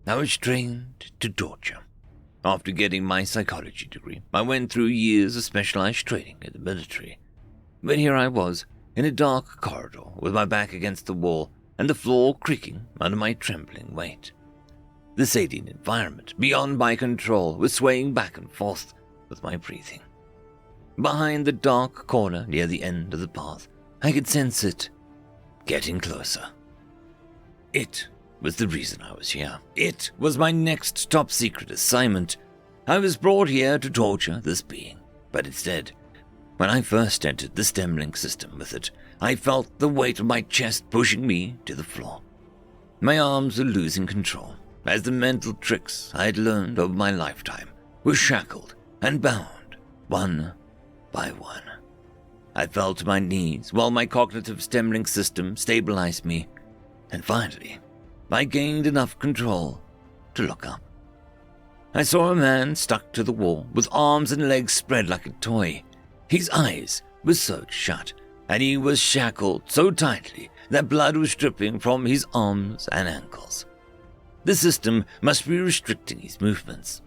I was trained to torture. After getting my psychology degree, I went through years of specialized training in the military. But here I was, in a dark corridor, with my back against the wall and the floor creaking under my trembling weight. This alien environment, beyond my control, was swaying back and forth with my breathing. Behind the dark corner near the end of the path, I could sense it getting closer. It was the reason I was here. It was my next top-secret assignment. I was brought here to torture this being, but instead, when I first entered the stem-link system with it, I felt the weight of my chest pushing me to the floor. My arms were losing control, as the mental tricks I had learned over my lifetime were shackled and bound, one by one. I fell to my knees while my cognitive stem-link system stabilized me, and finally, I gained enough control to look up. I saw a man stuck to the wall with arms and legs spread like a toy. His eyes were sewed shut, and he was shackled so tightly that blood was dripping from his arms and ankles. The system must be restricting his movements.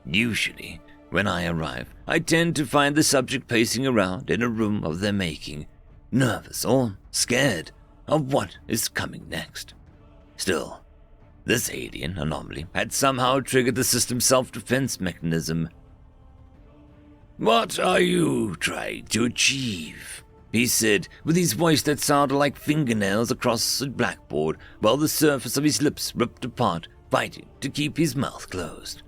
Usually, when I arrive, I tend to find the subject pacing around in a room of their making, nervous or scared of what is coming next. Still, this alien anomaly had somehow triggered the system's self-defense mechanism. "What are you trying to achieve?" he said, with his voice that sounded like fingernails across a blackboard, while the surface of his lips ripped apart, fighting to keep his mouth closed.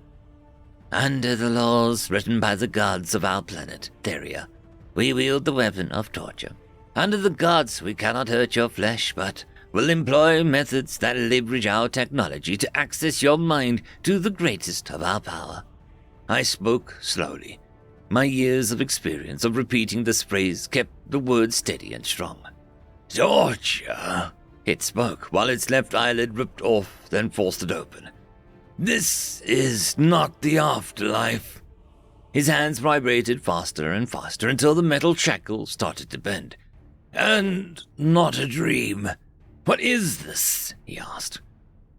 "Under the laws written by the gods of our planet, Theria, we wield the weapon of torture. Under the gods, we cannot hurt your flesh, but will employ methods that leverage our technology to access your mind to the greatest of our power." I spoke slowly. My years of experience of repeating this phrase kept the words steady and strong. "Torture?" It spoke while its left eyelid ripped off, then forced it open. "This is not the afterlife." His hands vibrated faster and faster until the metal shackle started to bend. "And not a dream. What is this?" he asked.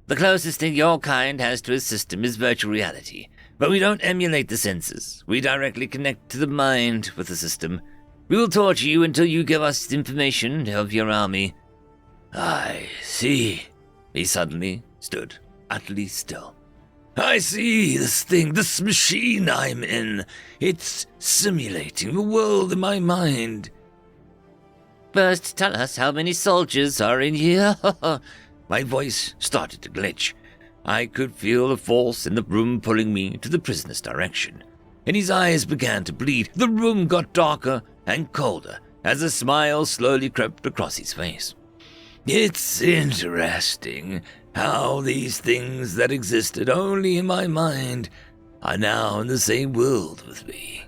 "The closest thing your kind has to a system is virtual reality, but we don't emulate the senses. We directly connect to the mind with the system. We will torture you until you give us information of your army." "I see." He suddenly stood, utterly still. "I see this thing, this machine I'm in. It's simulating the world in my mind." "First, tell us how many soldiers are in here." My voice started to glitch. I could feel a force in the room pulling me to the prisoner's direction, and his eyes began to bleed. The room got darker and colder as a smile slowly crept across his face. "It's interesting how these things that existed only in my mind are now in the same world with me."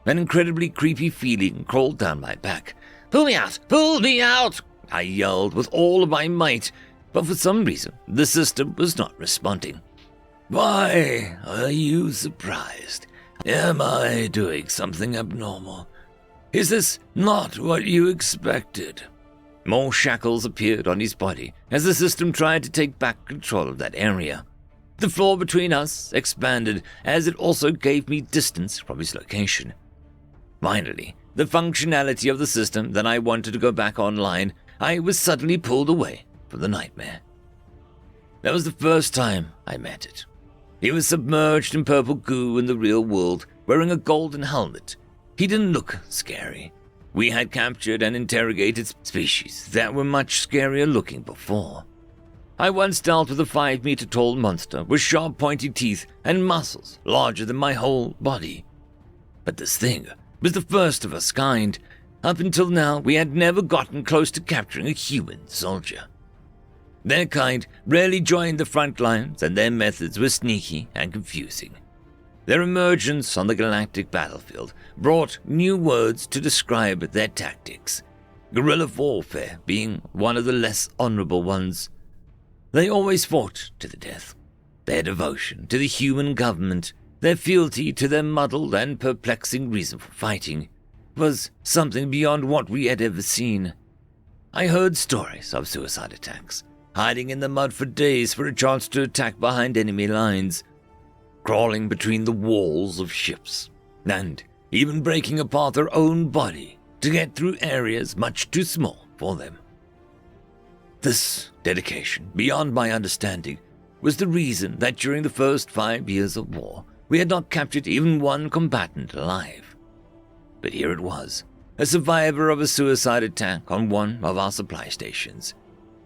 An incredibly creepy feeling crawled down my back. "Pull me out! Pull me out!" I yelled with all of my might, but for some reason the system was not responding. "Why are you surprised? Am I doing something abnormal? Is this not what you expected?" More shackles appeared on his body as the system tried to take back control of that area. The floor between us expanded as it also gave me distance from his location. Finally, the functionality of the system that I wanted to go back online, I was suddenly pulled away from the nightmare. That was the first time I met it. He was submerged in purple goo in the real world, wearing a golden helmet. He didn't look scary. We had captured and interrogated species that were much scarier looking before. I once dealt with a 5-meter-tall monster with sharp pointy teeth and muscles larger than my whole body. But this thing was the first of its kind. Up until now, we had never gotten close to capturing a human soldier. Their kind rarely joined the front lines, and their methods were sneaky and confusing. Their emergence on the galactic battlefield brought new words to describe their tactics, guerrilla warfare being one of the less honorable ones. They always fought to the death. Their devotion to the human government, their fealty to their muddled and perplexing reason for fighting, was something beyond what we had ever seen. I heard stories of suicide attacks, hiding in the mud for days for a chance to attack behind enemy lines, crawling between the walls of ships, and even breaking apart their own body to get through areas much too small for them. This dedication, beyond my understanding, was the reason that during the first 5 years of war, we had not captured even one combatant alive. But here it was, a survivor of a suicide attack on one of our supply stations.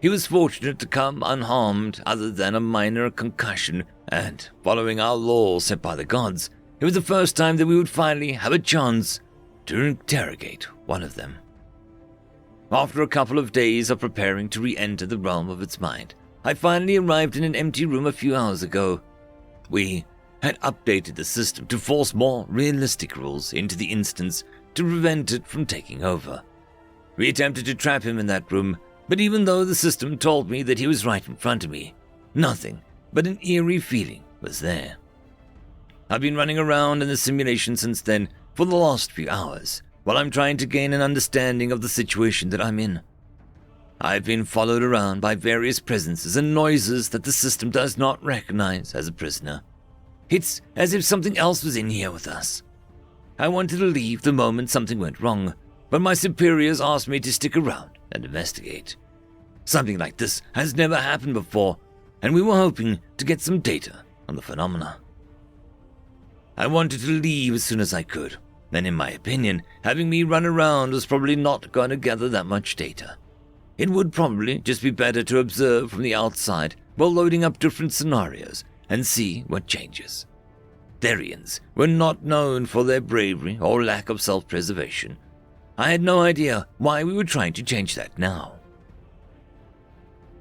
He was fortunate to come unharmed other than a minor concussion, and following our law set by the gods, it was the first time that we would finally have a chance to interrogate one of them. After a couple of days of preparing to re-enter the realm of its mind, I finally arrived in an empty room a few hours ago. We had updated the system to force more realistic rules into the instance to prevent it from taking over. We attempted to trap him in that room, but even though the system told me that he was right in front of me, nothing but an eerie feeling was there. I've been running around in the simulation since then for the last few hours, while I'm trying to gain an understanding of the situation that I'm in. I've been followed around by various presences and noises that the system does not recognize as a prisoner. It's as if something else was in here with us. I wanted to leave the moment something went wrong, but my superiors asked me to stick around and investigate. Something like this has never happened before, and we were hoping to get some data on the phenomena. I wanted to leave as soon as I could, and in my opinion, having me run around was probably not going to gather that much data. It would probably just be better to observe from the outside while loading up different scenarios and see what changes. Therians were not known for their bravery or lack of self-preservation. I had no idea why we were trying to change that now.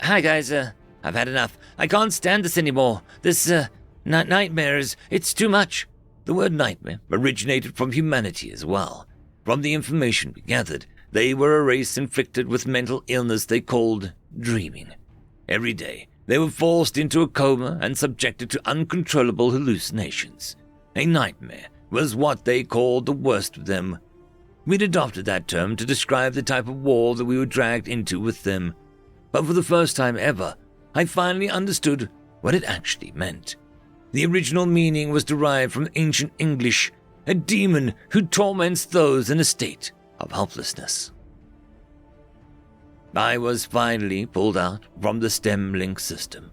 Hi guys, I've had enough. I can't stand this anymore. This, nightmares, it's too much. The word nightmare originated from humanity as well. From the information we gathered, they were a race inflicted with mental illness they called dreaming. Every day, they were forced into a coma and subjected to uncontrollable hallucinations. A nightmare was what they called the worst of them. We'd adopted that term to describe the type of war that we were dragged into with them. But for the first time ever, I finally understood what it actually meant. The original meaning was derived from ancient English, a demon who torments those in a state of helplessness. I was finally pulled out from the stem link system.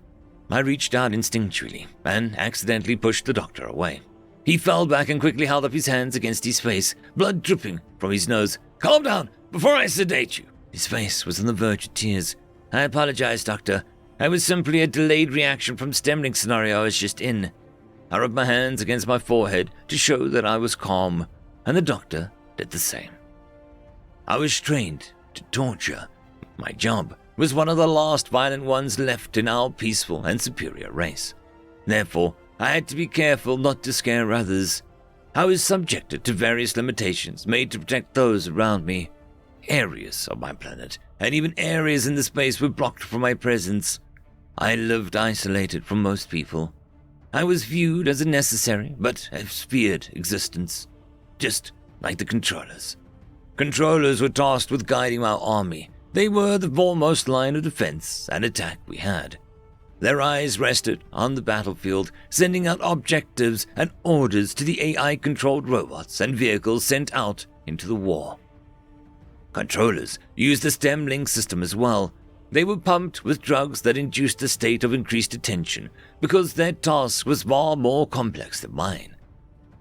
I reached out instinctually and accidentally pushed the doctor away. He fell back and quickly held up his hands against his face, blood dripping from his nose. "Calm down, before I sedate you." His face was on the verge of tears. "I apologize, Doctor. I was simply a delayed reaction from stemlink scenario I was just in." I rubbed my hands against my forehead to show that I was calm, and the doctor did the same. I was trained to torture. My job was one of the last violent ones left in our peaceful and superior race. Therefore, I had to be careful not to scare others. I was subjected to various limitations made to protect those around me. Areas of my planet, and even areas in the space were blocked from my presence. I lived isolated from most people. I was viewed as a necessary but a feared existence, just like the controllers. Controllers were tasked with guiding our army. They were the foremost line of defense and attack we had. Their eyes rested on the battlefield, sending out objectives and orders to the AI-controlled robots and vehicles sent out into the war. Controllers used the stem link system as well. They were pumped with drugs that induced a state of increased attention because their task was far more complex than mine.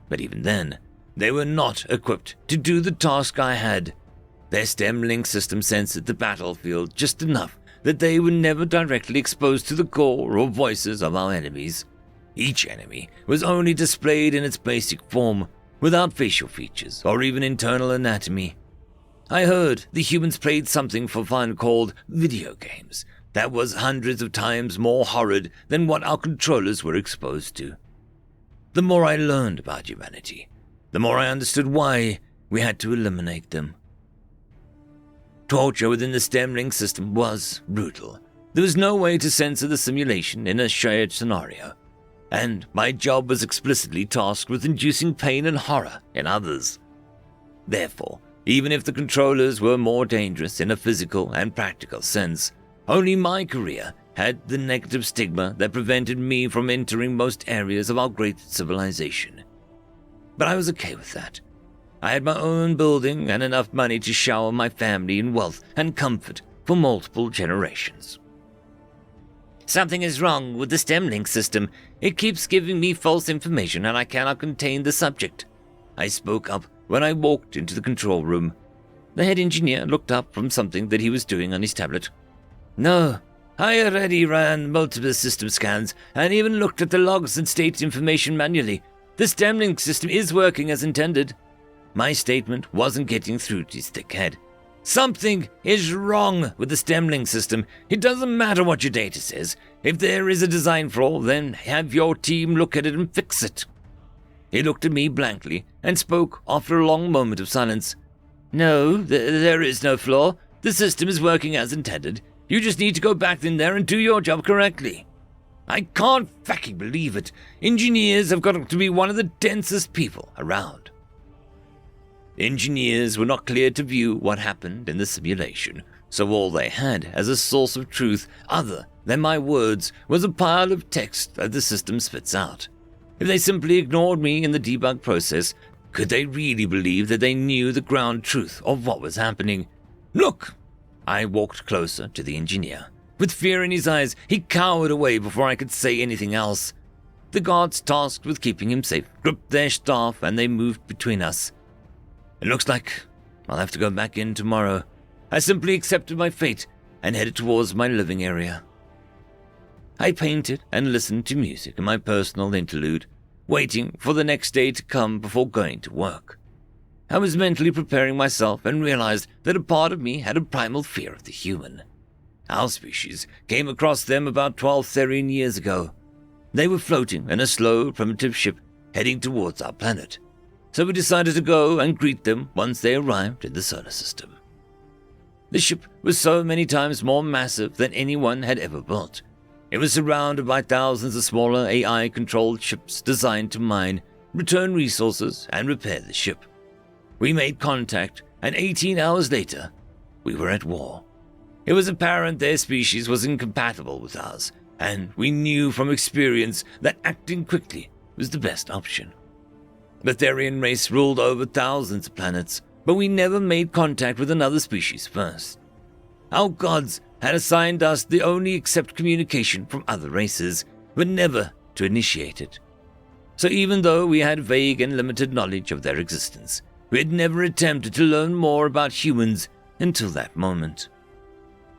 But even then, they were not equipped to do the task I had. Their stem link system censored the battlefield just enough that they were never directly exposed to the core or voices of our enemies. Each enemy was only displayed in its basic form, without facial features or even internal anatomy. I heard the humans played something for fun called video games that was hundreds of times more horrid than what our controllers were exposed to. The more I learned about humanity, the more I understood why we had to eliminate them. Torture within the stem link system was brutal. There was no way to censor the simulation in a shared scenario, and my job was explicitly tasked with inducing pain and horror in others. Therefore, even if the controllers were more dangerous in a physical and practical sense, only my career had the negative stigma that prevented me from entering most areas of our great civilization. But I was okay with that. I had my own building and enough money to shower my family in wealth and comfort for multiple generations. Something is wrong with the stem link system. It keeps giving me false information and I cannot contain the subject. I spoke up when I walked into the control room. The head engineer looked up from something that he was doing on his tablet. No, I already ran multiple system scans and even looked at the logs and state information manually. The stem link system is working as intended. My statement wasn't getting through to his thick head. Something is wrong with the stem link system. It doesn't matter what your data says. If there is a design flaw, then have your team look at it and fix it. He looked at me blankly and spoke after a long moment of silence. No, there is no flaw. The system is working as intended. You just need to go back in there and do your job correctly. I can't fucking believe it. Engineers have got to be one of the densest people around. Engineers were not cleared to view what happened in the simulation, so all they had as a source of truth other than my words was a pile of text that the system spits out. If they simply ignored me in the debug process, could they really believe that they knew the ground truth of what was happening? Look! I walked closer to the engineer. With fear in his eyes, he cowered away before I could say anything else. The guards tasked with keeping him safe gripped their staff and they moved between us. It looks like I'll have to go back in tomorrow. I simply accepted my fate and headed towards my living area. I painted and listened to music in my personal interlude, waiting for the next day to come before going to work. I was mentally preparing myself and realized that a part of me had a primal fear of the human. Our species came across them about 12 Therian years ago. They were floating in a slow, primitive ship heading towards our planet. So we decided to go and greet them once they arrived in the solar system. The ship was so many times more massive than anyone had ever built. It was surrounded by thousands of smaller AI-controlled ships designed to mine, return resources, and repair the ship. We made contact, and 18 hours later, we were at war. It was apparent their species was incompatible with ours, and we knew from experience that acting quickly was the best option. The Therian race ruled over thousands of planets, but we never made contact with another species first. Our gods had assigned us the only accept communication from other races, but never to initiate it. So even though we had vague and limited knowledge of their existence, we had never attempted to learn more about humans until that moment.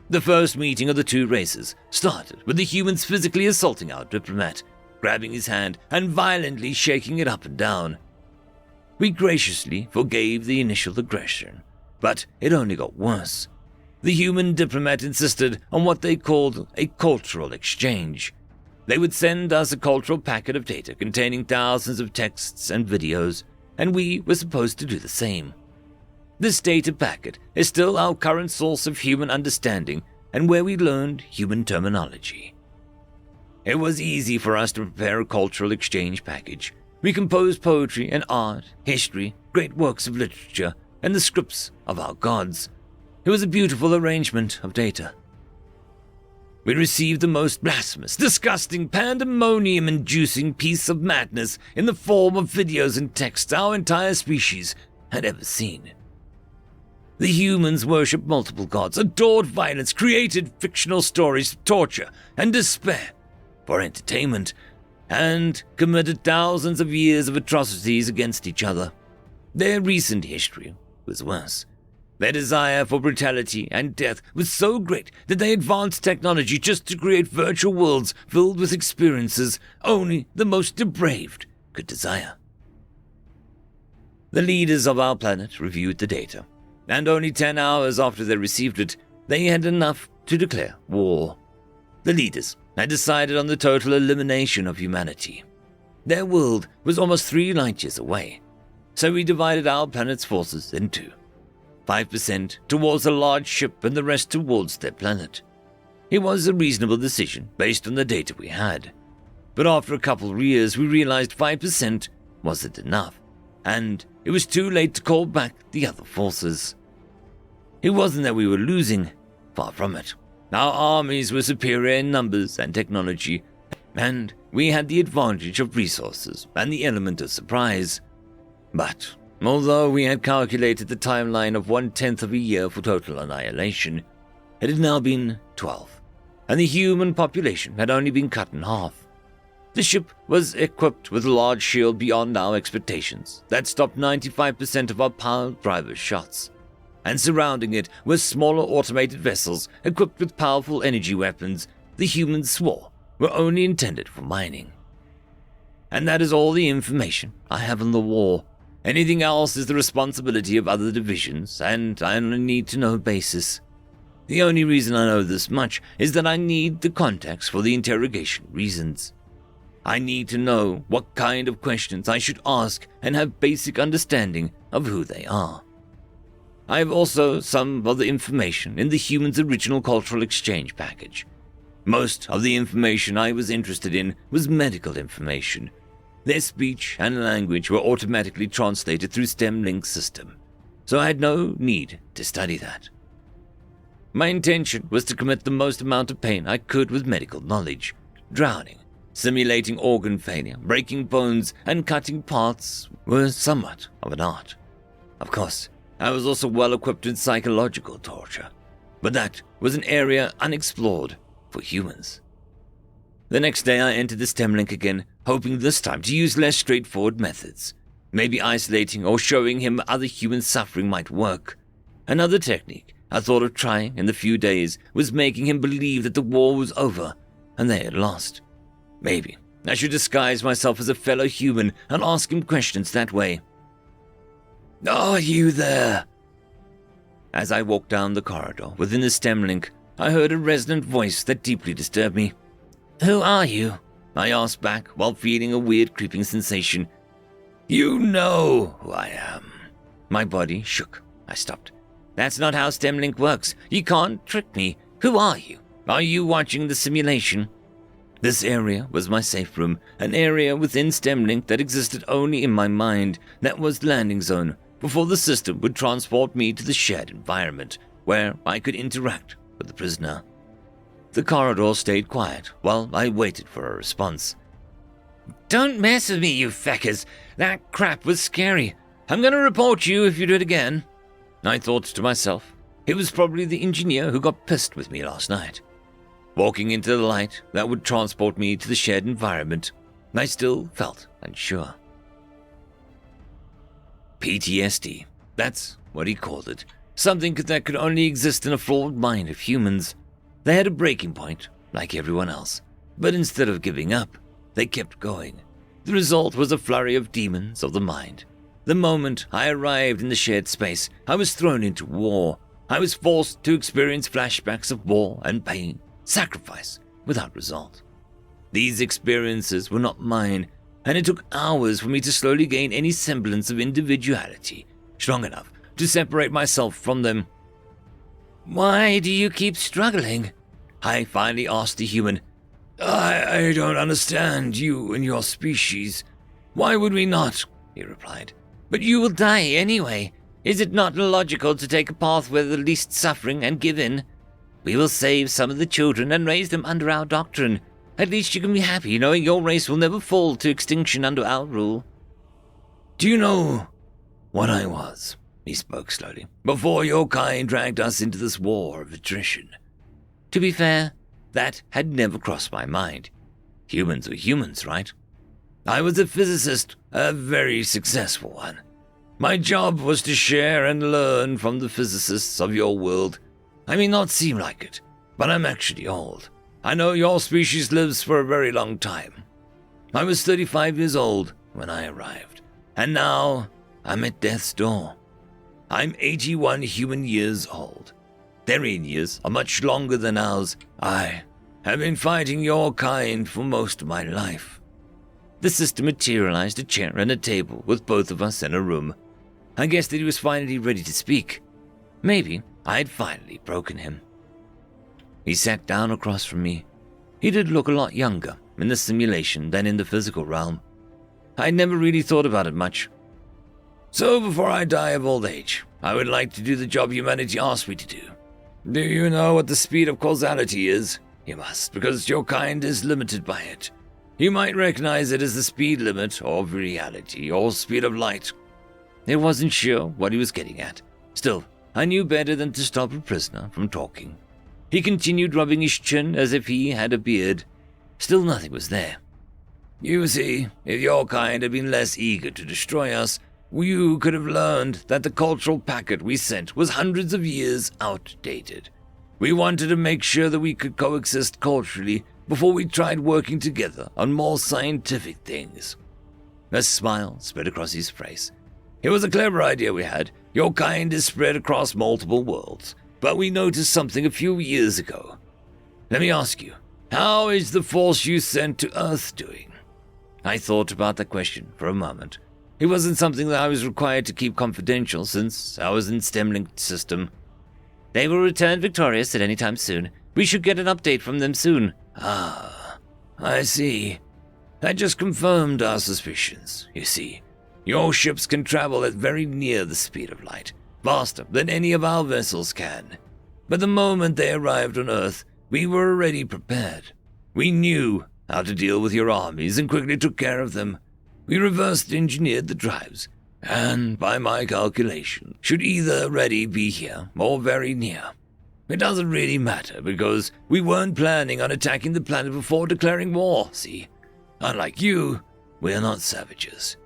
The first meeting of the two races started with the humans physically assaulting our diplomat, grabbing his hand and violently shaking it up and down. We graciously forgave the initial aggression, but it only got worse. The human diplomat insisted on what they called a cultural exchange. They would send us a cultural packet of data containing thousands of texts and videos, and we were supposed to do the same. This data packet is still our current source of human understanding and where we learned human terminology. It was easy for us to prepare a cultural exchange package. We composed poetry and art, history, great works of literature, and the scripts of our gods. It was a beautiful arrangement of data. We received the most blasphemous, disgusting, pandemonium-inducing piece of madness in the form of videos and texts our entire species had ever seen. The humans worshipped multiple gods, adored violence, created fictional stories of torture and despair for entertainment, and committed thousands of years of atrocities against each other. Their recent history was worse. Their desire for brutality and death was so great that they advanced technology just to create virtual worlds filled with experiences only the most depraved could desire. The leaders of our planet reviewed the data, and only 10 hours after they received it, they had enough to declare war. The leaders had decided on the total elimination of humanity. Their world was almost 3 light years away, so we divided our planet's forces in two. 5% towards a large ship and the rest towards their planet. It was a reasonable decision based on the data we had. But after a couple of years, we realized 5% wasn't enough, and it was too late to call back the other forces. It wasn't that we were losing, far from it. Our armies were superior in numbers and technology, and we had the advantage of resources and the element of surprise. But Although we had calculated the timeline of 1/10 of a year for total annihilation, it had now been 12, and the human population had only been cut in half. The ship was equipped with a large shield beyond our expectations that stopped 95% of our pile driver shots, and surrounding it were smaller automated vessels equipped with powerful energy weapons the humans swore were only intended for mining. And that is all the information I have on the war. Anything else is the responsibility of other divisions, and on a need-to-know basis. The only reason I know this much is that I need the contacts for the interrogation reasons. I need to know what kind of questions I should ask and have basic understanding of who they are. I have also some of the information in the humans' original cultural exchange package. Most of the information I was interested in was medical information. Their speech and language were automatically translated through STEM-Link system, so I had no need to study that. My intention was to commit the most amount of pain I could with medical knowledge. Drowning, simulating organ failure, breaking bones, and cutting parts were somewhat of an art. Of course, I was also well equipped in psychological torture, but that was an area unexplored for humans. The next day I entered the STEM-Link again, hoping this time to use less straightforward methods. Maybe isolating or showing him other human suffering might work. Another technique I thought of trying in the few days was making him believe that the war was over and they had lost. Maybe I should disguise myself as a fellow human and ask him questions that way. "Are you there?" As I walked down the corridor within the STEM-Link, I heard a resonant voice that deeply disturbed me. "Who are you?" I asked back while feeling a weird creeping sensation. "You know who I am." My body shook. I stopped. "That's not how STEM-Link works. You can't trick me. Who are you? Are you watching the simulation?" This area was my safe room, an area within STEM-Link that existed only in my mind, that was the landing zone, before the system would transport me to the shared environment, where I could interact with the prisoner. The corridor stayed quiet while I waited for a response. "Don't mess with me, you feckers. That crap was scary. I'm gonna report you if you do it again." I thought to myself, it was probably the engineer who got pissed with me last night. Walking into the light that would transport me to the shared environment, I still felt unsure. PTSD, that's what he called it. Something that could only exist in a flawed mind of humans. They had a breaking point, like everyone else, but instead of giving up, they kept going. The result was a flurry of demons of the mind. The moment I arrived in the shared space, I was thrown into war. I was forced to experience flashbacks of war and pain, sacrifice, without result. These experiences were not mine, and it took hours for me to slowly gain any semblance of individuality, strong enough to separate myself from them. "Why do you keep struggling?" I finally asked the human. I don't understand you and your species. Why would we not?" he replied. "But you will die anyway. Is it not illogical to take a path with the least suffering and give in? We will save some of the children and raise them under our doctrine. At least you can be happy knowing your race will never fall to extinction under our rule." "Do you know what I was?" he spoke slowly, "before your kind dragged us into this war of attrition." To be fair, that had never crossed my mind. Humans are humans, right? I was a physicist, a very successful one. My job was to share and learn from the physicists of your world. I may not seem like it, but I'm actually old. I know your species lives for a very long time. I was 35 years old when I arrived, and now I'm at death's door. I'm 81 human years old. Their years are much longer than ours. I have been fighting your kind for most of my life. The system materialized a chair and a table with both of us in a room. I guessed that he was finally ready to speak. Maybe I had finally broken him. He sat down across from me. He did look a lot younger in the simulation than in the physical realm. I had never really thought about it much. "So before I die of old age, I would like to do the job humanity asked me to do. Do you know what the speed of causality is? You must, because your kind is limited by it. You might recognize it as the speed limit of reality or speed of light. I wasn't sure what he was getting at. Still, I knew better than to stop a prisoner from talking. He continued rubbing his chin as if he had a beard. Still nothing was there. You see, if your kind had been less eager to destroy us, you could have learned that the cultural packet we sent was hundreds of years outdated. We wanted to make sure that we could coexist culturally before we tried working together on more scientific things. A smile spread across his face. It was a clever idea we had. Your kind is spread across multiple worlds, but we noticed something a few years ago. Let me ask you, how is the force you sent to Earth doing? I thought about that question for a moment. It wasn't something that I was required to keep confidential since I was in STEM-linked system. They will return victorious at any time soon. We should get an update from them soon. Ah, I see. That just confirmed our suspicions, you see. Your ships can travel at very near the speed of light, faster than any of our vessels can. But the moment they arrived on Earth, we were already prepared. We knew how to deal with your armies and quickly took care of them. We reversed engineered the drives, and by my calculation, should either already be here or very near. It doesn't really matter because we weren't planning on attacking the planet before declaring war, see? Unlike you, we're not savages.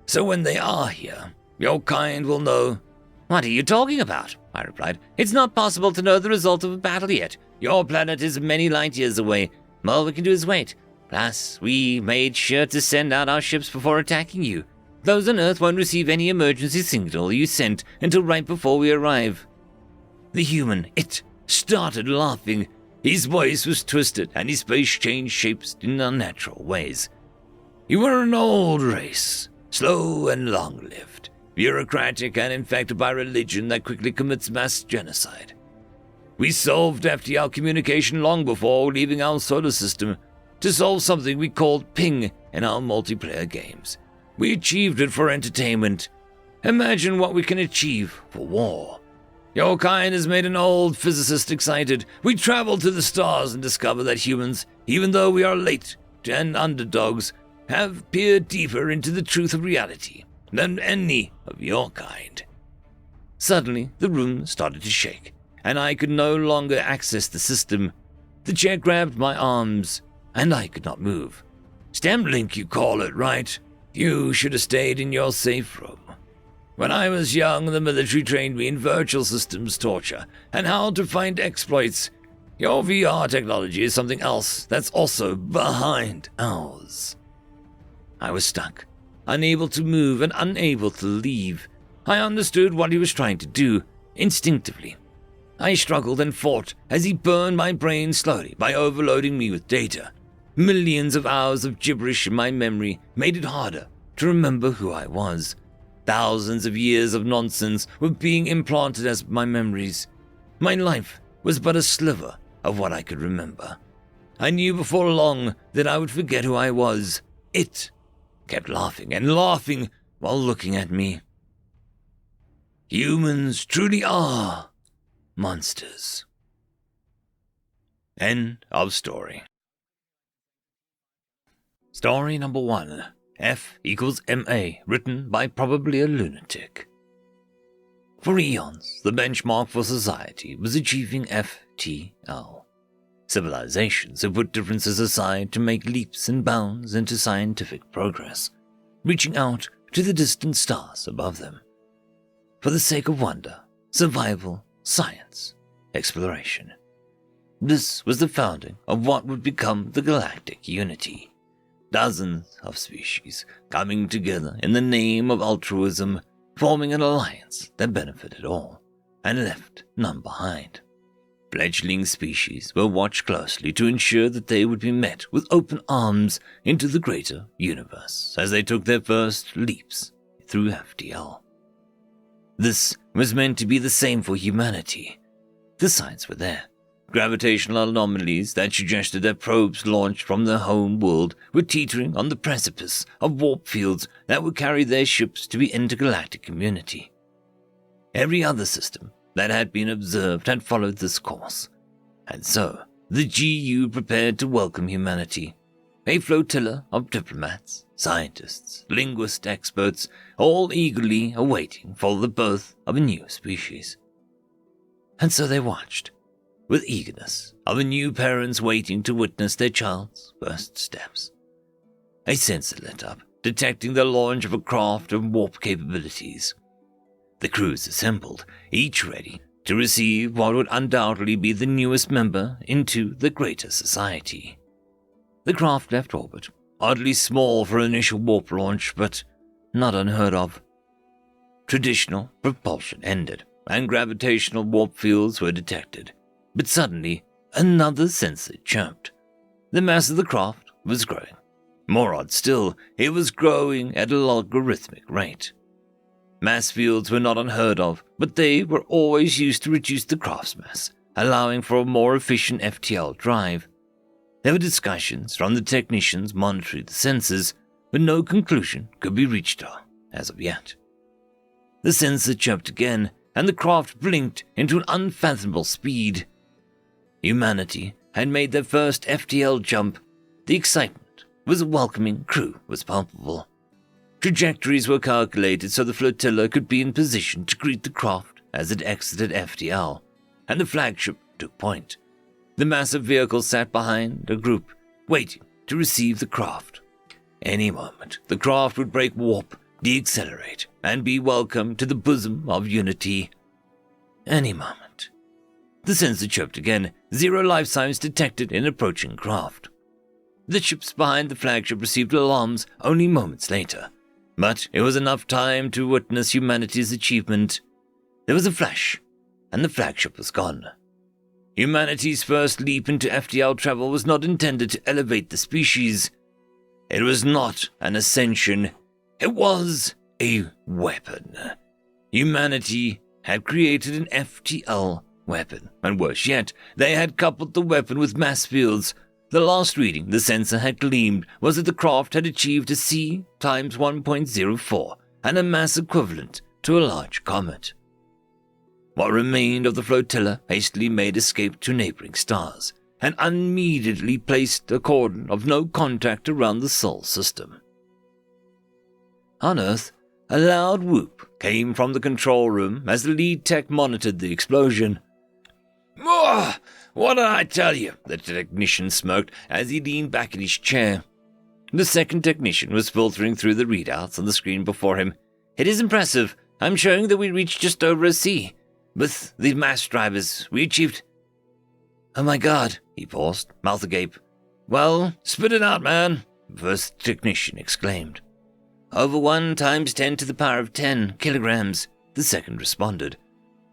So when they are here, your kind will know. What are you talking about? I replied. It's not possible to know the result of a battle yet. Your planet is many light years away. All we can do is wait. Plus, we made sure to send out our ships before attacking you. Those on Earth won't receive any emergency signal you sent until right before we arrive. The human, it started laughing. His voice was twisted and his face changed shapes in unnatural ways. You were an old race, slow and long-lived, bureaucratic and infected by religion that quickly commits mass genocide. We solved FTL communication long before leaving our solar system to solve something we called ping in our multiplayer games. We achieved it for entertainment. Imagine what we can achieve for war. Your kind has made an old physicist excited. We traveled to the stars and discovered that humans, even though we are late and underdogs, have peered deeper into the truth of reality than any of your kind. Suddenly, the room started to shake, and I could no longer access the system. The chair grabbed my arms, and I could not move. Stem link, you call it, right? You should have stayed in your safe room. When I was young, the military trained me in virtual systems torture and how to find exploits. Your VR technology is something else that's also behind ours. I was stuck, unable to move and unable to leave. I understood what he was trying to do, instinctively. I struggled and fought as he burned my brain slowly by overloading me with data. Millions of hours of gibberish in my memory made it harder to remember who I was. Thousands of years of nonsense were being implanted as my memories. My life was but a sliver of what I could remember. I knew before long that I would forget who I was. It kept laughing and laughing while looking at me. Humans truly are monsters. End of story. Story number 1. F equals MA, written by probably a lunatic. For eons, the benchmark for society was achieving FTL. Civilizations have put differences aside to make leaps and bounds into scientific progress, reaching out to the distant stars above them. For the sake of wonder, survival, science, exploration. This was the founding of what would become the galactic unity. Dozens of species coming together in the name of altruism, forming an alliance that benefited all and left none behind. Fledgling species were watched closely to ensure that they would be met with open arms into the greater universe as they took their first leaps through FTL. This was meant to be the same for humanity. The signs were there. Gravitational anomalies that suggested that probes launched from their home world were teetering on the precipice of warp fields that would carry their ships to the intergalactic community. Every other system that had been observed had followed this course, and so the GU prepared to welcome humanity. a flotilla of diplomats, scientists, linguist experts, all eagerly awaiting for the birth of a new species. And so they watched, with eagerness of a new parents waiting to witness their child's first steps. A sensor lit up, detecting the launch of a craft of warp capabilities. The crews assembled, each ready to receive what would undoubtedly be the newest member into the greater society. The craft left orbit, oddly small for initial warp launch, but not unheard of. Traditional propulsion ended, and gravitational warp fields were detected. But suddenly, another sensor chirped. The mass of the craft was growing. More odd still, it was growing at a logarithmic rate. Mass fields were not unheard of, but they were always used to reduce the craft's mass, allowing for a more efficient FTL drive. There were discussions from the technicians monitoring the sensors, but no conclusion could be reached as of yet. The sensor chirped again, and the craft blinked into an unfathomable speed. Humanity had made their first FTL jump. The excitement was welcoming, crew was palpable. Trajectories were calculated so the flotilla could be in position to greet the craft as it exited FTL, and the flagship took point. The massive vehicle sat behind a group, waiting to receive the craft. Any moment, the craft would break warp, deaccelerate, and be welcomed to the bosom of unity. Any moment. The sensor chirped again, 0 life signs detected in approaching craft. The ships behind the flagship received alarms only moments later, but it was enough time to witness humanity's achievement. There was a flash, and the flagship was gone. Humanity's first leap into FTL travel was not intended to elevate the species. It was not an ascension. It was a weapon. Humanity had created an FTL weapon, and worse yet, they had coupled the weapon with mass fields. The last reading the sensor had gleamed was that the craft had achieved a C times 1.04 and a mass equivalent to a large comet. What remained of the flotilla hastily made escape to neighboring stars and immediately placed a cordon of no contact around the Sol system. On Earth, a loud whoop came from the control room as the lead tech monitored the explosion. What did I tell you? The technician smirked as he leaned back in his chair. The second technician was filtering through the readouts on the screen before him. It is impressive. I'm showing that we reached just over a C. With the mass drivers, we achieved... Oh my god, he paused, mouth agape. Well, spit it out, man, the first technician exclaimed. Over 1 times 10 to the power of 10 kilograms, the second responded.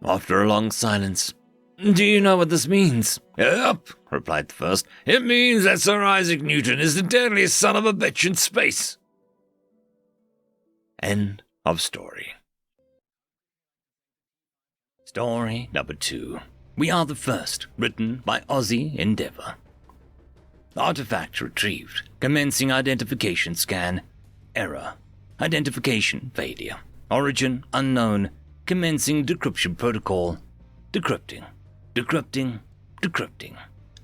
After a long silence, do you know what this means? Yep, replied the first. It means that Sir Isaac Newton is the deadliest son of a bitch in space. End of story. Story number 2. We Are the First, written by Aussie Endeavour. Artifact retrieved. Commencing identification scan. Error. Identification failure. Origin unknown. Commencing decryption protocol. Decrypting. Decrypting. Decrypting.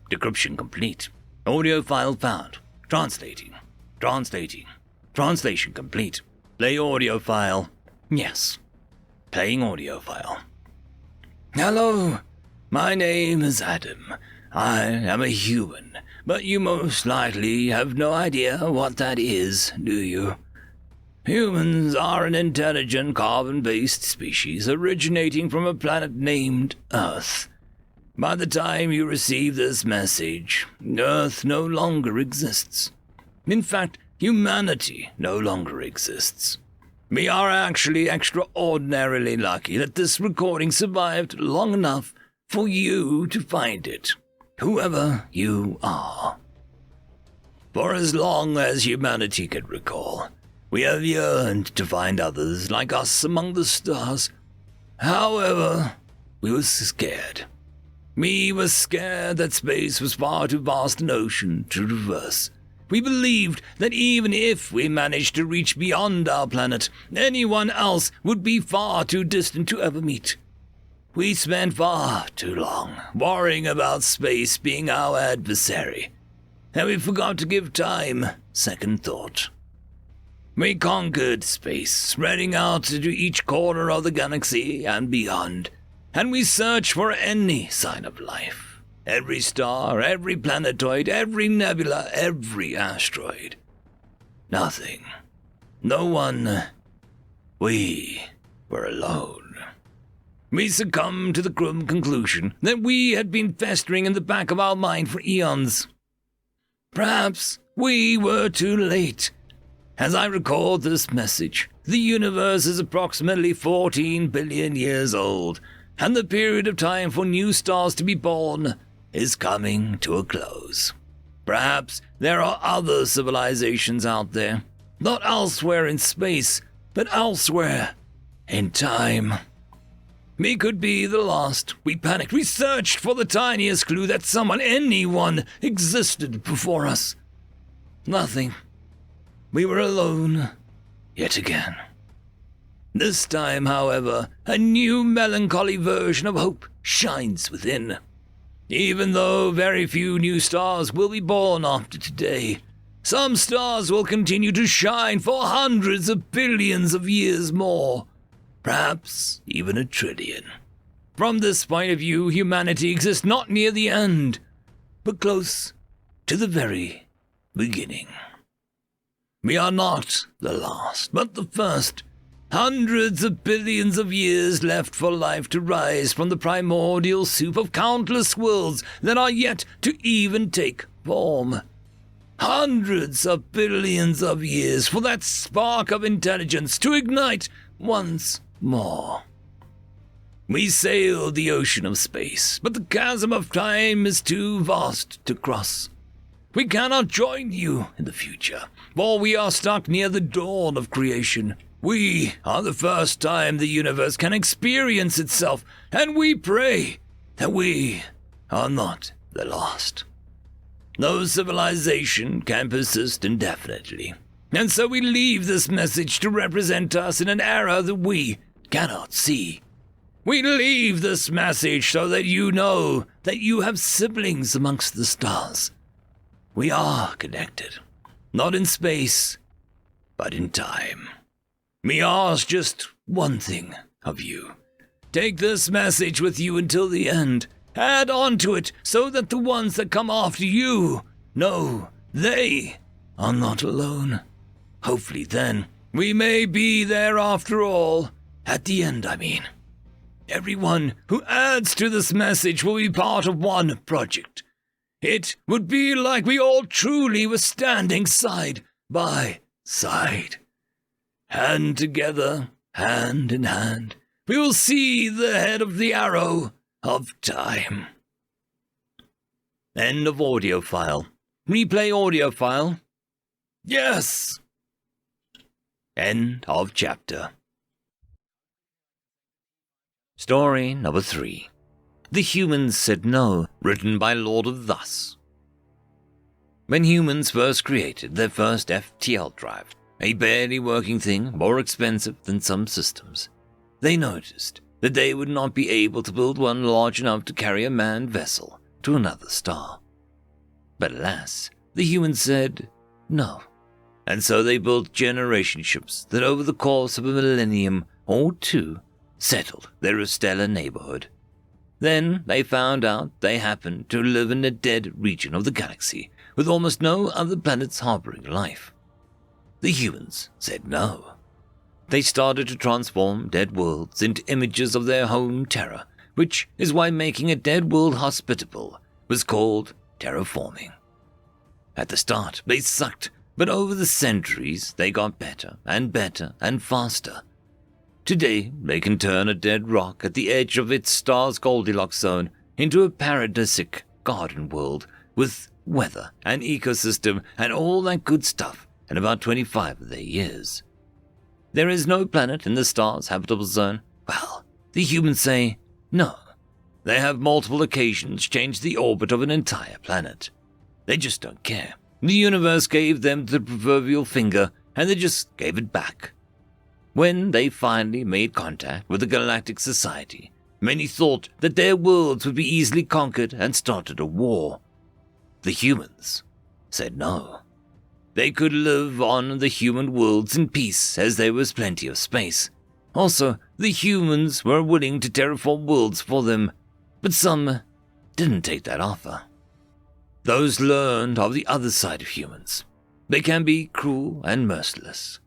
Decryption complete. Audio file found. Translating. Translating. Translation complete. Play audio file. Yes. Playing audio file. Hello. My name is Adam. I am a human, but you most likely have no idea what that is, do you? Humans are an intelligent carbon-based species originating from a planet named Earth. By the time you receive this message, Earth no longer exists. In fact, humanity no longer exists. We are actually extraordinarily lucky that this recording survived long enough for you to find it, whoever you are. For as long as humanity can recall, we have yearned to find others like us among the stars. However, we were scared. We were scared that space was far too vast an ocean to traverse. We believed that even if we managed to reach beyond our planet, anyone else would be far too distant to ever meet. We spent far too long worrying about space being our adversary. and we forgot to give time second thought. We conquered space, spreading out into each corner of the galaxy and beyond, and we searched for any sign of life. Every star, every planetoid, every nebula, every asteroid. Nothing. No one. We were alone. We succumbed to the grim conclusion that we had been festering in the back of our mind for eons. Perhaps we were too late. As I record this message, the universe is approximately 14 billion years old, and the period of time for new stars to be born is coming to a close. Perhaps there are other civilizations out there, not elsewhere in space, but elsewhere in time. We could be the last. We panicked. We searched for the tiniest clue that someone, anyone, existed before us. Nothing. We were alone, yet again. This time, however, a new melancholy version of hope shines within. Even though very few new stars will be born after today, some stars will continue to shine for hundreds of billions of years more, perhaps even a trillion. From this point of view, humanity exists not near the end, but close to the very beginning. We are not the last, but the first. Hundreds of billions of years left for life to rise from the primordial soup of countless worlds that are yet to even take form. Hundreds of billions of years for that spark of intelligence to ignite once more. We sailed the ocean of space, but the chasm of time is too vast to cross. We cannot join you in the future, for we are stuck near the dawn of creation. We are the first time the universe can experience itself, and we pray that we are not the last. No civilization can persist indefinitely, and so we leave this message to represent us in an era that we cannot see. We leave this message so that you know that you have siblings amongst the stars. We are connected, not in space, but in time. We ask just one thing of you. Take this message with you until the end. Add on to it so that the ones that come after you know they are not alone. Hopefully then, we may be there after all. At the end, I mean. Everyone who adds to this message will be part of one project. It would be like we all truly were standing side by side. Hand together, hand in hand, we will see the head of the arrow of time. End of audio file. Replay audio file. Yes! End of chapter. Story number 3. The Humans Said No, written by Lord of Thus. When humans first created their first FTL drive, a barely working thing more expensive than some systems, they noticed that they would not be able to build one large enough to carry a manned vessel to another star. But alas, the humans said no, and so they built generation ships that over the course of a millennium or two settled their stellar neighborhood. Then they found out they happened to live in a dead region of the galaxy with almost no other planets harboring life. The humans said no. They started to transform dead worlds into images of their home terra, which is why making a dead world hospitable was called terraforming. At the start, they sucked, but over the centuries, they got better and better and faster. Today, they can turn a dead rock at the edge of its star's Goldilocks zone into a paradisic garden world with weather and ecosystem and all that good stuff in about 25 of their years. There is no planet in the star's habitable zone. Well, the humans say no. They have multiple occasions changed the orbit of an entire planet. They just don't care. The universe gave them the proverbial finger, and they just gave it back. When they finally made contact with the Galactic Society, many thought that their worlds would be easily conquered and started a war. The humans said no. They could live on the human worlds in peace as there was plenty of space. Also, the humans were willing to terraform worlds for them, but some didn't take that offer. Those learned of the other side of humans. They can be cruel and merciless.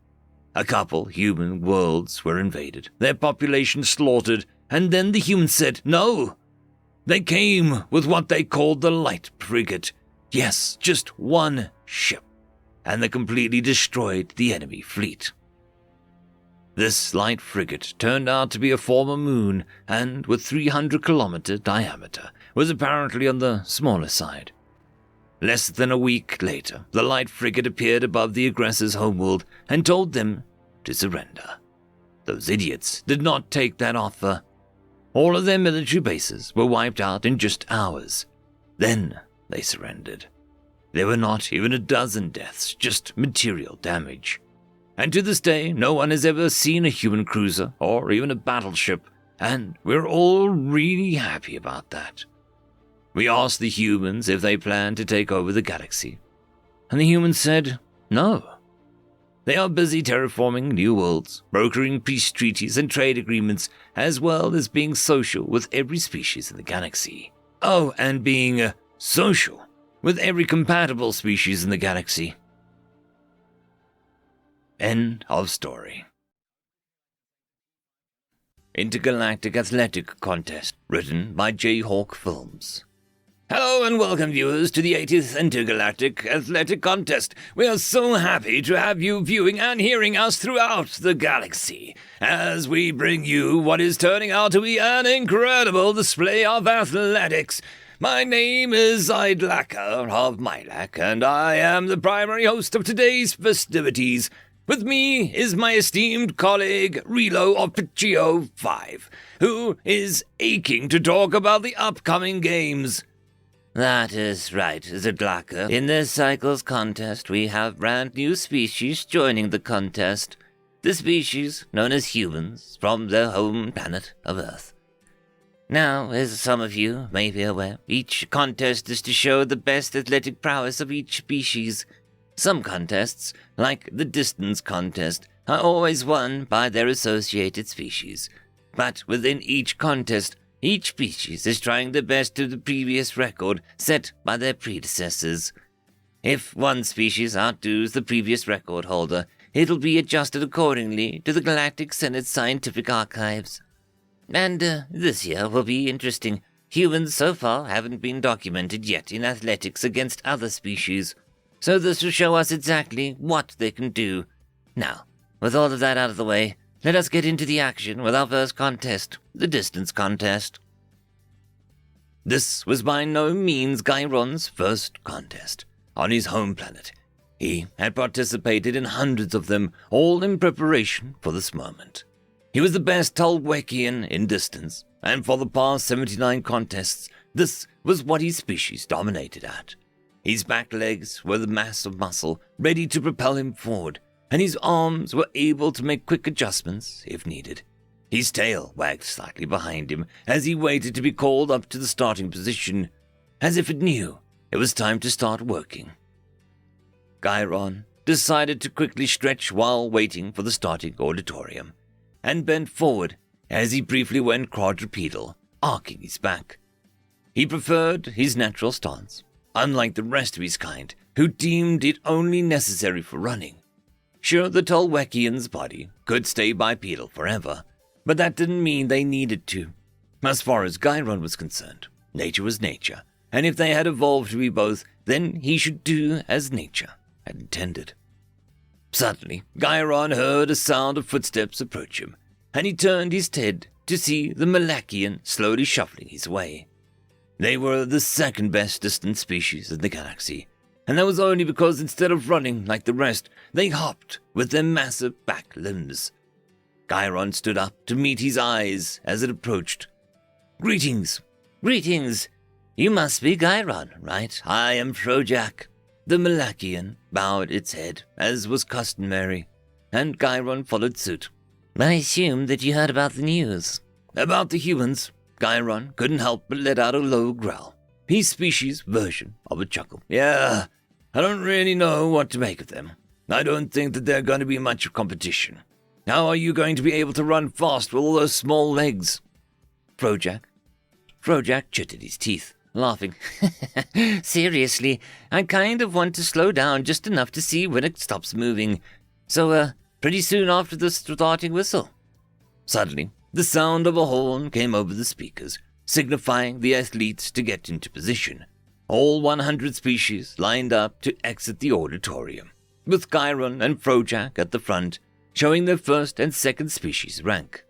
A couple human worlds were invaded, their population slaughtered, and then the humans said no. They came with what they called the Light Frigate. Yes, just one ship, and they completely destroyed the enemy fleet. This light frigate turned out to be a former moon, and with 300-kilometer diameter, was apparently on the smaller side. Less than a week later, the light frigate appeared above the aggressors' homeworld and told them to surrender. Those idiots did not take that offer. All of their military bases were wiped out in just hours. Then they surrendered. There were not even a dozen deaths, just material damage. And to this day, no one has ever seen a human cruiser or even a battleship, and we're all really happy about that. We asked the humans if they planned to take over the galaxy, and the humans said no. They are busy terraforming new worlds, brokering peace treaties and trade agreements, as well as being social with every species in the galaxy. Oh, and being social with every compatible species in the galaxy. End of story. Intergalactic Athletic Contest, written by Jayhawk Films. Hello and welcome, viewers, to the 80th Intergalactic Athletic Contest. We are so happy to have you viewing and hearing us throughout the galaxy as we bring you what is turning out to be an incredible display of athletics. My name is Idlaka of Mylak, and I am the primary host of today's festivities. With me is my esteemed colleague Relo of Pachio 5, who is aching to talk about the upcoming games. That is right, Zidlaka. In this cycle's contest, we have brand new species joining the contest. The species known as humans, from their home planet of Earth. Now, as some of you may be aware, each contest is to show the best athletic prowess of each species. Some contests, like the distance contest, are always won by their associated species. But within each contest, each species is trying the best to the previous record set by their predecessors. If one species outdoes the previous record holder, it'll be adjusted accordingly to the Galactic Senate's scientific archives. And this year will be interesting. Humans so far haven't been documented yet in athletics against other species. So this will show us exactly what they can do. Now, with all of that out of the way, let us get into the action with our first contest, the distance contest. This was by no means Gyron's first contest on his home planet. He had participated in hundreds of them, all in preparation for this moment. He was the best Tolwekian in distance, and for the past 79 contests, this was what his species dominated at. His back legs were the mass of muscle ready to propel him forward, and his arms were able to make quick adjustments if needed. His tail wagged slightly behind him as he waited to be called up to the starting position, as if it knew it was time to start working. Gyron decided to quickly stretch while waiting for the starting auditorium, and bent forward as he briefly went quadrupedal, arcing his back. He preferred his natural stance, unlike the rest of his kind, who deemed it only necessary for running. Sure, the Tolwekian's body could stay bipedal forever, but that didn't mean they needed to. As far as Gyron was concerned, nature was nature, and if they had evolved to be both, then he should do as nature had intended. Suddenly, Gyron heard a sound of footsteps approach him, and he turned his head to see the Malakian slowly shuffling his way. They were the second best distant species in the galaxy, and that was only because instead of running like the rest, they hopped with their massive back limbs. Gyron stood up to meet his eyes as it approached. "Greetings." Greetings. You must be Gyron, right? "I am Projak." The Malakian bowed its head, as was customary, and Gyron followed suit. I assumed that you heard about the news. About the humans, Gyron couldn't help but let out a low growl, his species' version of a chuckle. "Yeah, I don't really know what to make of them. I don't think that they're going to be much of competition. How are you going to be able to run fast with all those small legs? Frojak chitted his teeth, laughing. Seriously, I kind of want to slow down just enough to see when it stops moving. So, pretty soon after the starting whistle. Suddenly, the sound of a horn came over the speakers, signifying the athletes to get into position. All 100 species lined up to exit the auditorium, with Gyron and Frojak at the front, showing their first and second species rank.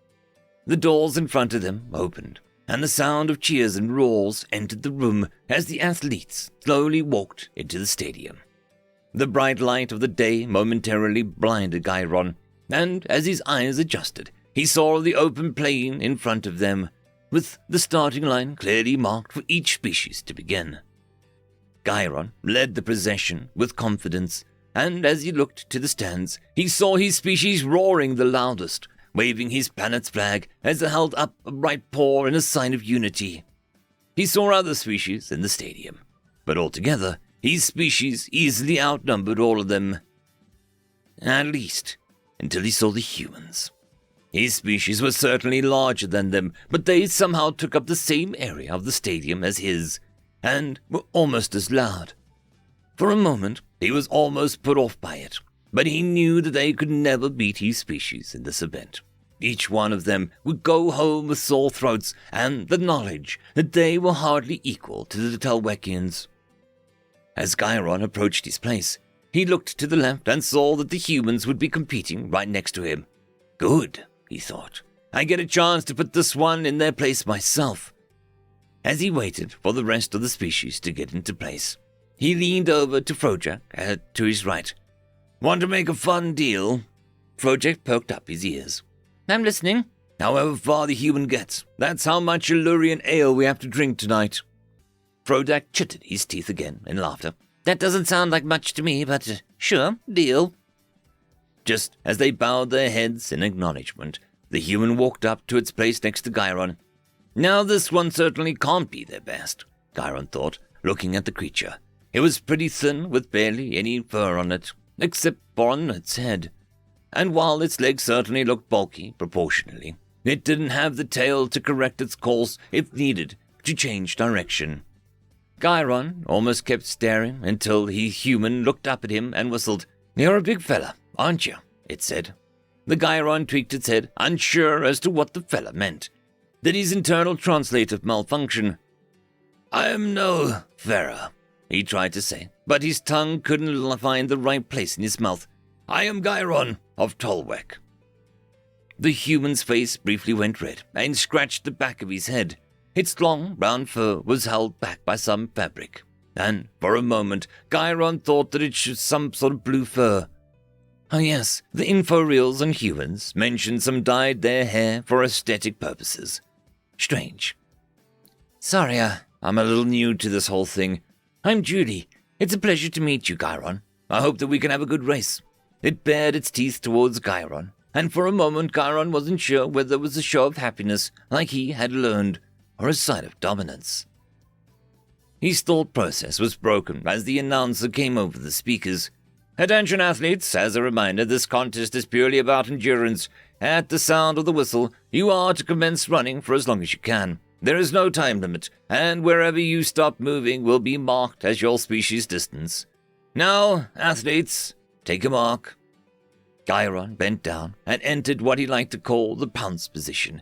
The doors in front of them opened, and the sound of cheers and roars entered the room as the athletes slowly walked into the stadium. The bright light of the day momentarily blinded Gyron, and as his eyes adjusted, he saw the open plain in front of them, with the starting line clearly marked for each species to begin. Gyron led the procession with confidence, and as he looked to the stands, he saw his species roaring the loudest, waving his planet's flag as it held up a right paw in a sign of unity. He saw other species in the stadium, but altogether, his species easily outnumbered all of them. At least, until he saw the humans. His species was certainly larger than them, but they somehow took up the same area of the stadium as his, and were almost as loud. For a moment, he was almost put off by it, but he knew that they could never beat his species in this event. Each one of them would go home with sore throats and the knowledge that they were hardly equal to the Talwekians. As Gyron approached his place, he looked to the left and saw that the humans would be competing right next to him. Good, he thought. I get a chance to put this one in their place myself. As he waited for the rest of the species to get into place, he leaned over to Frojak to his right. Want to make a fun deal? Frojak perked up his ears. I'm listening. However far the human gets, that's how much Illurian ale we have to drink tonight. Frojak chitted his teeth again in laughter. That doesn't sound like much to me, but sure, deal. Just as they bowed their heads in acknowledgement, the human walked up to its place next to Gyron. Now this one certainly can't be their best, Gyron thought, looking at the creature. It was pretty thin with barely any fur on it, except on its head. And while its legs certainly looked bulky proportionally, it didn't have the tail to correct its course if needed to change direction. Gyron almost kept staring until the human looked up at him and whistled. You're a big fella, aren't you? It said. The Gyron tweaked its head, unsure as to what the fella meant. Did his internal translator malfunction? I am no fera, he tried to say, but his tongue couldn't find the right place in his mouth. I am Gyron of Tolwek. The human's face briefly went red and scratched the back of his head. Its long brown fur was held back by some fabric, and for a moment Gyron thought that it was some sort of blue fur. Oh yes, the info reels on humans mentioned some dyed their hair for aesthetic purposes. Strange. Sorry, I'm a little new to this whole thing. I'm Judy. It's a pleasure to meet you, Gyron. I hope that we can have a good race. It bared its teeth towards Gyron, and for a moment Gyron wasn't sure whether it was a show of happiness like he had learned, or a sign of dominance. His thought process was broken as the announcer came over the speakers. Attention athletes, as a reminder, this contest is purely about endurance. At the sound of the whistle, you are to commence running for as long as you can. There is no time limit, and wherever you stop moving will be marked as your species distance. Now, athletes, take a mark. Gyron bent down and entered what he liked to call the pounce position.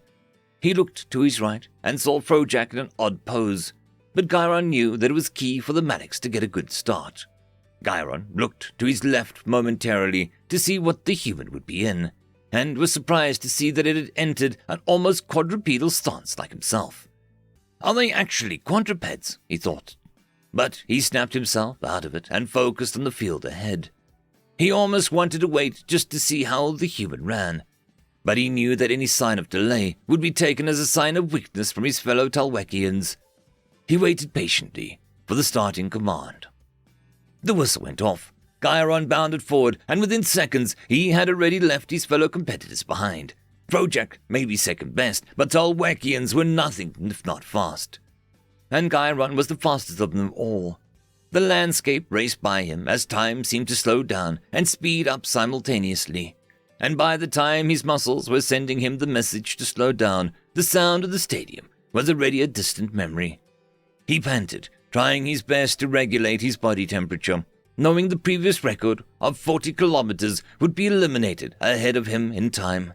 He looked to his right and saw Frojak in an odd pose, but Gyron knew that it was key for the Maddox to get a good start. Gyron looked to his left momentarily to see what the human would be in, and was surprised to see that it had entered an almost quadrupedal stance like himself. Are they actually quadrupeds? He thought. But he snapped himself out of it and focused on the field ahead. He almost wanted to wait just to see how the human ran, but he knew that any sign of delay would be taken as a sign of weakness from his fellow Talwekians. He waited patiently for the starting command. The whistle went off. Gyron bounded forward, and within seconds he had already left his fellow competitors behind. Frojak may be second best, but Talwekians were nothing if not fast. And Gyron was the fastest of them all. The landscape raced by him as time seemed to slow down and speed up simultaneously. And by the time his muscles were sending him the message to slow down, the sound of the stadium was already a distant memory. He panted, trying his best to regulate his body temperature, knowing the previous record of 40 kilometers would be eliminated ahead of him in time.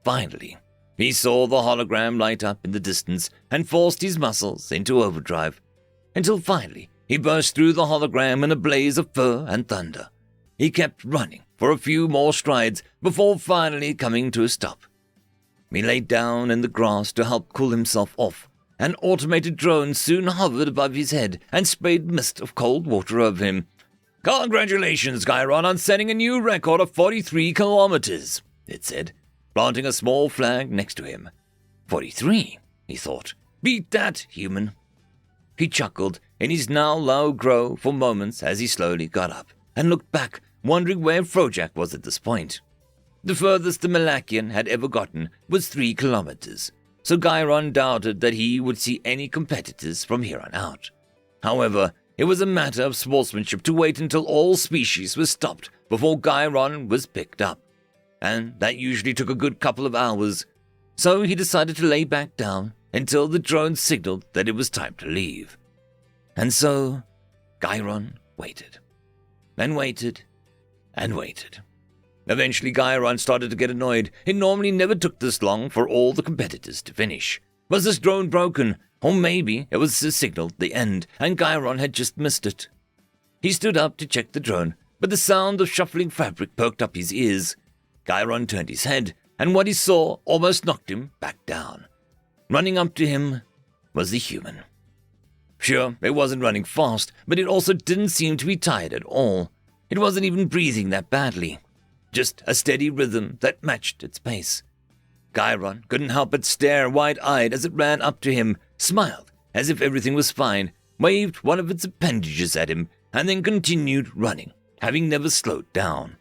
Finally, he saw the hologram light up in the distance and forced his muscles into overdrive, until finally he burst through the hologram in a blaze of fur and thunder. He kept running for a few more strides before finally coming to a stop. He lay down in the grass to help cool himself off. An automated drone soon hovered above his head and sprayed mist of cold water over him. "Congratulations, Gyron, on setting a new record of 43 kilometers, it said, planting a small flag next to him. 43, he thought. Beat that, human. He chuckled in his now low growl for moments as he slowly got up and looked back, wondering where Frojak was at this point. The furthest the Malakian had ever gotten was 3 kilometers, so Gyron doubted that he would see any competitors from here on out. However, it was a matter of sportsmanship to wait until all species was stopped before Gyron was picked up, and that usually took a good couple of hours, so he decided to lay back down until the drone signaled that it was time to leave. And so, Gyron waited, and waited, and waited. Eventually, Gyron started to get annoyed. It normally never took this long for all the competitors to finish. Was this drone broken? Or maybe it was a signal at the end, and Gyron had just missed it. He stood up to check the drone, but the sound of shuffling fabric perked up his ears. Gyron turned his head, and what he saw almost knocked him back down. Running up to him was the human. Sure, it wasn't running fast, but it also didn't seem to be tired at all. It wasn't even breathing that badly. Just a steady rhythm that matched its pace. Gyron couldn't help but stare wide-eyed as it ran up to him, smiled as if everything was fine, waved one of its appendages at him, and then continued running, having never slowed down.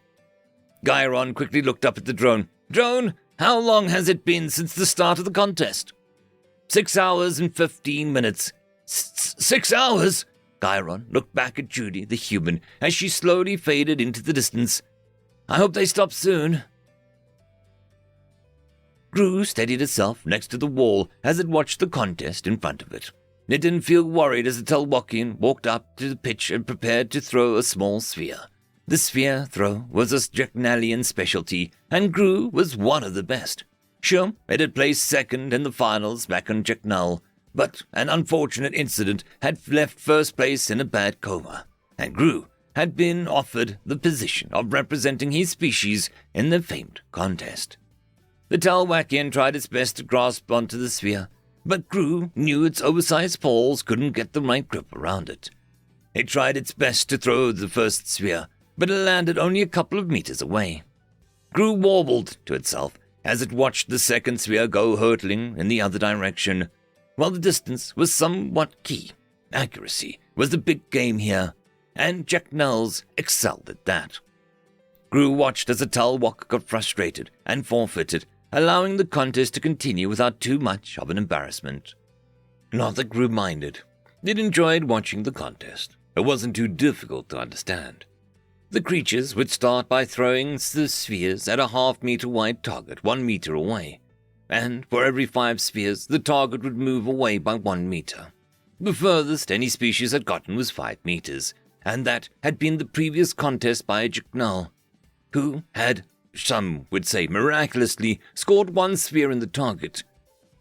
Gyron quickly looked up at the drone. "Drone, how long has it been since the start of the contest?" 6 hours and 15 minutes. 6 hours? Gyron looked back at Judy, the human, as she slowly faded into the distance. "I hope they stop soon." Gru steadied itself next to the wall as it watched the contest in front of it. It didn't feel worried as the Telwakian walked up to the pitch and prepared to throw a small sphere. The sphere throw was a Dreknalian specialty, and Gru was one of the best. Sure, it had placed second in the finals back on Dreknal, but an unfortunate incident had left first place in a bad coma, and Gru had been offered the position of representing his species in the famed contest. The Telwakian tried its best to grasp onto the sphere, but Gru knew its oversized paws couldn't get the right grip around it. It tried its best to throw the first sphere, but it landed only a couple of meters away. Gru warbled to itself as it watched the second sphere go hurtling in the other direction. While the distance was somewhat key, accuracy was the big game here, and Jack Nulls excelled at that. Gru watched as the Telwak got frustrated and forfeited, allowing the contest to continue without too much of an embarrassment. Not that Gru minded. It enjoyed watching the contest. It wasn't too difficult to understand. The creatures would start by throwing the spheres at a half-meter wide target 1 meter away, and for every 5 spheres, the target would move away by 1 meter. The furthest any species had gotten was 5 meters, and that had been the previous contest by a Juknal, who had, some would say miraculously, scored 1 sphere in the target.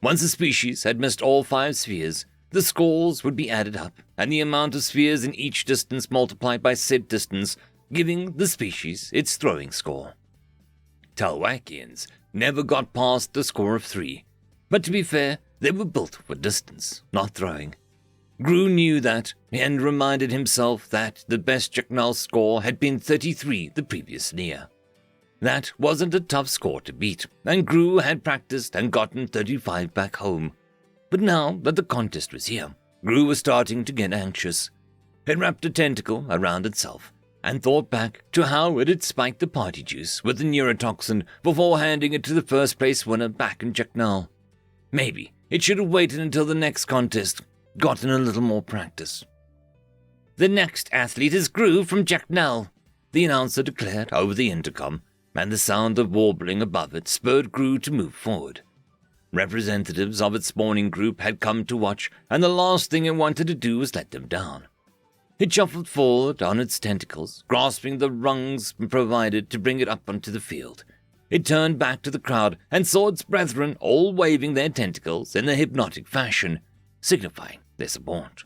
Once a species had missed all 5 spheres, the scores would be added up, and the amount of spheres in each distance multiplied by said distance, giving the species its throwing score. Telwakians never got past the score of 3, but to be fair, they were built for distance, not throwing. Gru knew that, and reminded himself that the best Juknal score had been 33 the previous year. That wasn't a tough score to beat, and Gru had practiced and gotten 35 back home. But now that the contest was here, Gru was starting to get anxious. It wrapped a tentacle around itself, and thought back to how it had spiked the party juice with the neurotoxin before handing it to the first place winner back in Juknal. Maybe it should have waited until the next contest, gotten a little more practice. The next athlete is Gru from Jacknell, the announcer declared over the intercom, and the sound of warbling above it spurred Gru to move forward. Representatives of its spawning group had come to watch, and the last thing it wanted to do was let them down. It shuffled forward on its tentacles, grasping the rungs provided to bring it up onto the field. It turned back to the crowd and saw its brethren all waving their tentacles in a hypnotic fashion, signifying their support.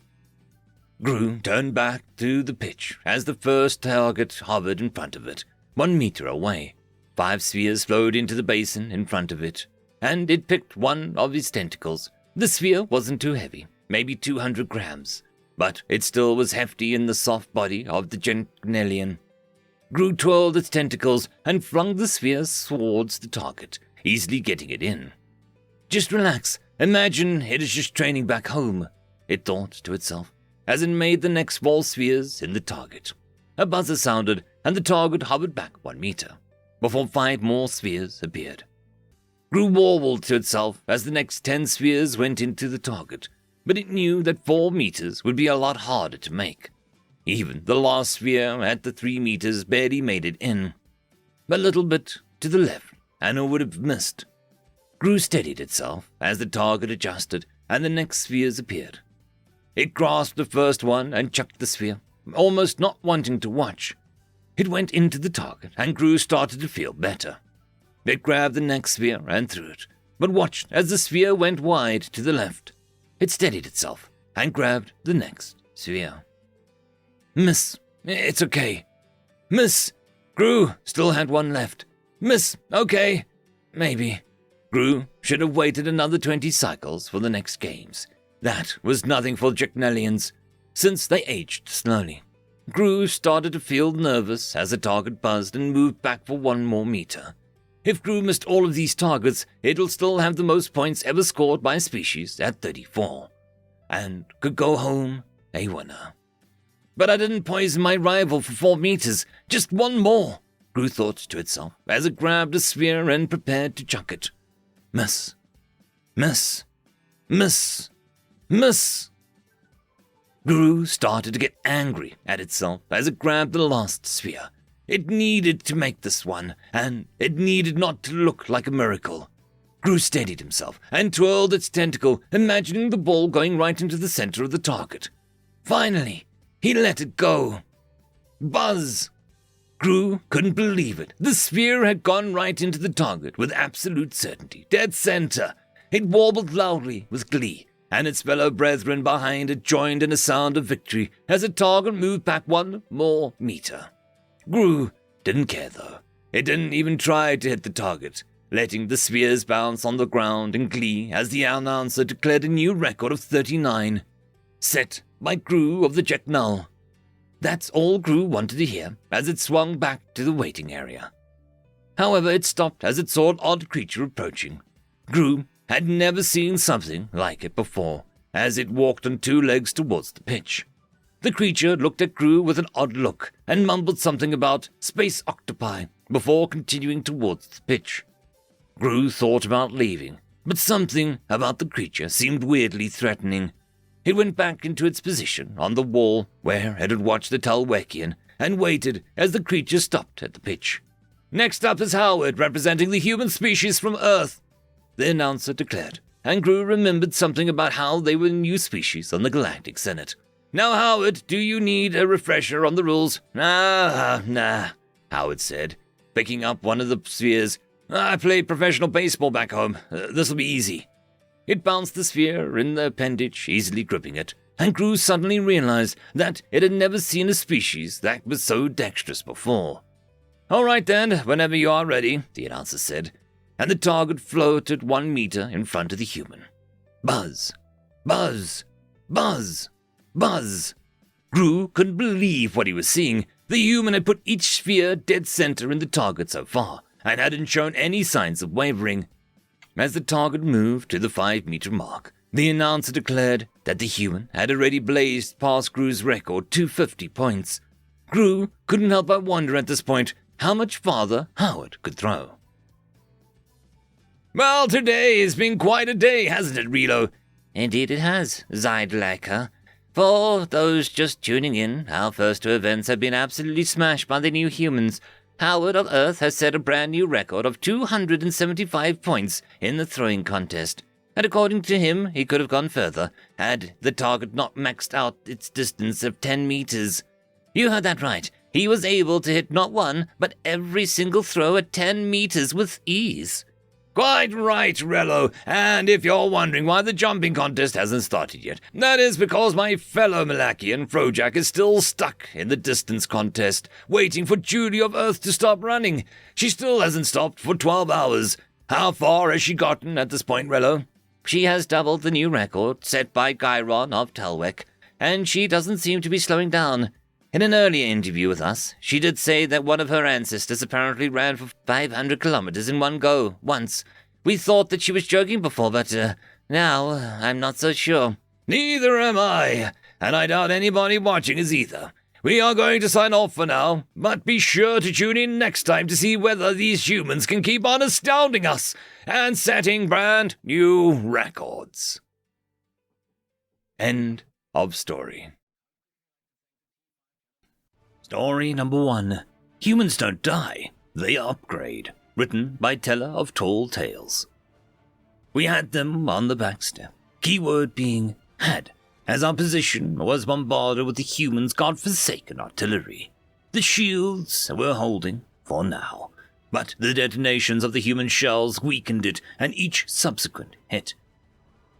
Gru turned back to the pitch as the first target hovered in front of it, 1 meter away. 5 spheres flowed into the basin in front of it, and it picked one of his tentacles. The sphere wasn't too heavy, maybe 200 grams, but it still was hefty in the soft body of the Genelian. Gru twirled its tentacles and flung the sphere towards the target, easily getting it in. Just relax, imagine it is just training back home, it thought to itself, as it made the next 4 spheres in the target. A buzzer sounded, and the target hovered back 1 meter, before 5 more spheres appeared. Gru warbled to itself as the next 10 spheres went into the target, but it knew that 4 meters would be a lot harder to make. Even the last sphere at the 3 meters barely made it in. A little bit to the left, and it would have missed. Gru steadied itself as the target adjusted, and the next spheres appeared. It grasped the first one and chucked the sphere, almost not wanting to watch. It went into the target, and Gru started to feel better. It grabbed the next sphere and threw it, but watched as the sphere went wide to the left. It steadied itself and grabbed the next sphere. Miss. It's okay. Miss. Gru still had 1 left. Miss. Okay. Maybe. Gru should have waited another 20 cycles for the next games. That was nothing for Jacknellians, since they aged slowly. Gru started to feel nervous as the target buzzed and moved back for 1 more meter. If Gru missed all of these targets, it'll still have the most points ever scored by a species at 34, and could go home a winner. But I didn't poison my rival for 4 meters, just 1 more, Gru thought to itself as it grabbed a sphere and prepared to chuck it. Miss. Miss. Miss. Miss. Gru started to get angry at itself as it grabbed the last sphere. It needed to make this one, and it needed not to look like a miracle. Gru steadied himself and twirled its tentacle, imagining the ball going right into the center of the target. Finally, he let it go. Buzz! Gru couldn't believe it. The sphere had gone right into the target with absolute certainty, dead center. It warbled loudly with glee, and its fellow brethren behind it joined in a sound of victory as the target moved back 1 more meter. Gru didn't care, though. It didn't even try to hit the target, letting the spheres bounce on the ground in glee as the announcer declared a new record of 39, set by Gru of the Jacknell. That's all Gru wanted to hear as it swung back to the waiting area. However, it stopped as it saw an odd creature approaching. Gru had never seen something like it before as it walked on 2 legs towards the pitch. The creature looked at Gru with an odd look and mumbled something about space octopi before continuing towards the pitch. Gru thought about leaving, but something about the creature seemed weirdly threatening. It went back into its position on the wall where it had watched the Talwekian and waited as the creature stopped at the pitch. Next up is Howard, representing the human species from Earth, the announcer declared, and Gru remembered something about how they were a new species on the Galactic Senate. Now, Howard, do you need a refresher on the rules? Nah, Howard said, picking up one of the spheres. I played professional baseball back home. This'll be easy. It bounced the sphere in the appendage, easily gripping it, and Gru suddenly realized that it had never seen a species that was so dexterous before. All right then, whenever you are ready, the announcer said, and the target floated 1 meter in front of the human. Buzz, buzz, buzz. Buzz! Gru couldn't believe what he was seeing. The human had put each sphere dead center in the target so far, and hadn't shown any signs of wavering. As the target moved to the 5-meter mark, the announcer declared that the human had already blazed past Gru's record 250 points. Gru couldn't help but wonder at this point how much farther Howard could throw. Well, today has been quite a day, hasn't it, Relo? Indeed it has, Zydlaka. For those just tuning in, our first two events have been absolutely smashed by the new humans. Howard of Earth has set a brand new record of 275 points in the throwing contest. And according to him, he could have gone further, had the target not maxed out its distance of 10 meters. You heard that right. He was able to hit not one, but every single throw at 10 meters with ease. Quite right, Rello, and if you're wondering why the jumping contest hasn't started yet, that is because my fellow Malachian, Frojack, is still stuck in the distance contest, waiting for Judy of Earth to stop running. She still hasn't stopped for 12 hours. How far has she gotten at this point, Rello? She has doubled the new record set by Gyron of Telwek, and she doesn't seem to be slowing down. In an earlier interview with us, she did say that one of her ancestors apparently ran for 500 kilometers in one go, once. We thought that she was joking before, but now I'm not so sure. Neither am I, and I doubt anybody watching is either. We are going to sign off for now, but be sure to tune in next time to see whether these humans can keep on astounding us and setting brand new records. End of story. Story number 1. Humans don't die, they upgrade. Written by Teller of Tall Tales. We had them on the back step, keyword being had, as our position was bombarded with the humans' godforsaken artillery. The shields were holding, for now, but the detonations of the human shells weakened it, and each subsequent hit.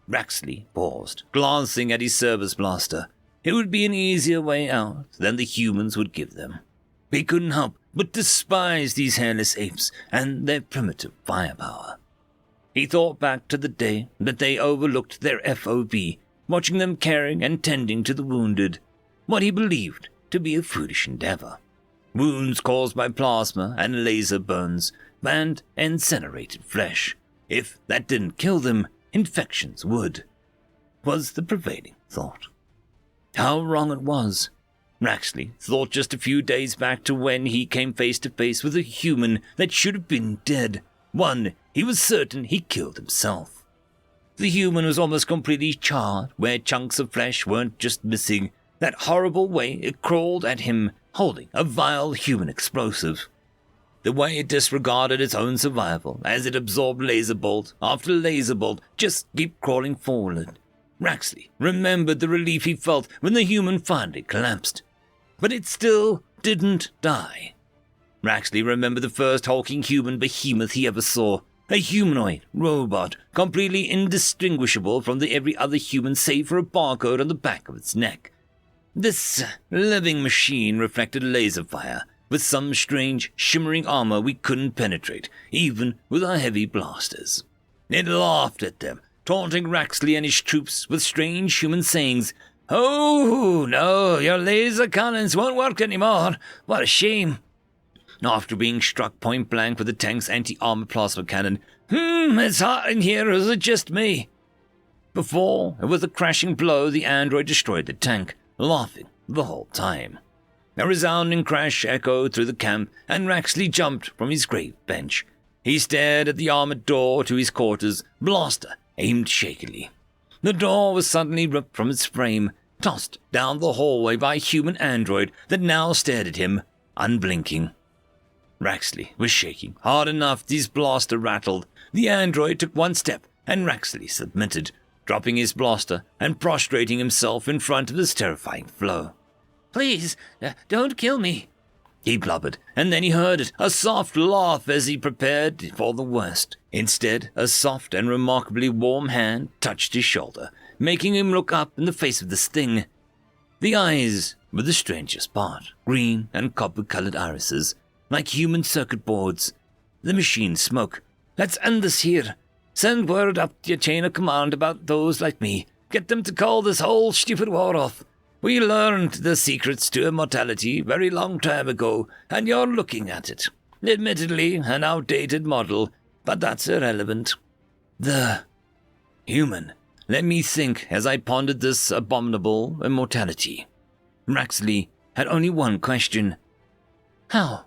Raxley paused, glancing at his service blaster. It would be an easier way out than the humans would give them. He couldn't help but despise these hairless apes and their primitive firepower. He thought back to the day that they overlooked their FOB, watching them caring and tending to the wounded, what he believed to be a foolish endeavor. Wounds caused by plasma and laser burns, and incinerated flesh. If that didn't kill them, infections would, was the prevailing thought. How wrong it was. Raxley thought just a few days back to when he came face to face with a human that should have been dead, one he was certain he killed himself. The human was almost completely charred, where chunks of flesh weren't just missing, that horrible way it crawled at him, holding a vile human explosive. The way it disregarded its own survival as it absorbed laser bolt after laser bolt just keep crawling forward. Raxley remembered the relief he felt when the human finally collapsed. But it still didn't die. Raxley remembered the first hulking human behemoth he ever saw, a humanoid robot, completely indistinguishable from the every other human save for a barcode on the back of its neck. This living machine reflected laser fire, with some strange, shimmering armor we couldn't penetrate, even with our heavy blasters. It laughed at them, taunting Raxley and his troops with strange human sayings. "Oh, no, your laser cannons won't work anymore. What a shame." After being struck point blank with the tank's anti-armor plasma cannon, it's hot in here, or is it just me? Before, with a crashing blow, the android destroyed the tank, laughing the whole time. A resounding crash echoed through the camp, and Raxley jumped from his grave bench. He stared at the armored door to his quarters, blaster aimed shakily. The door was suddenly ripped from its frame, tossed down the hallway by a human android that now stared at him, unblinking. Raxley was shaking hard enough his blaster rattled. The android took one step, and Raxley submitted, dropping his blaster and prostrating himself in front of this terrifying flow. "Please, don't kill me," he blubbered, and then he heard it, a soft laugh as he prepared for the worst. Instead, a soft and remarkably warm hand touched his shoulder, making him look up in the face of this thing. The eyes were the strangest part, green and copper-colored irises, like human circuit boards. The machine spoke. "Let's end this here. Send word up to your chain of command about those like me. Get them to call this whole stupid war off. We learned the secrets to immortality very long time ago, and you're looking at it. Admittedly, an outdated model, but that's irrelevant." The human. Let me think as I pondered this abominable immortality. Raxley had only one question. How?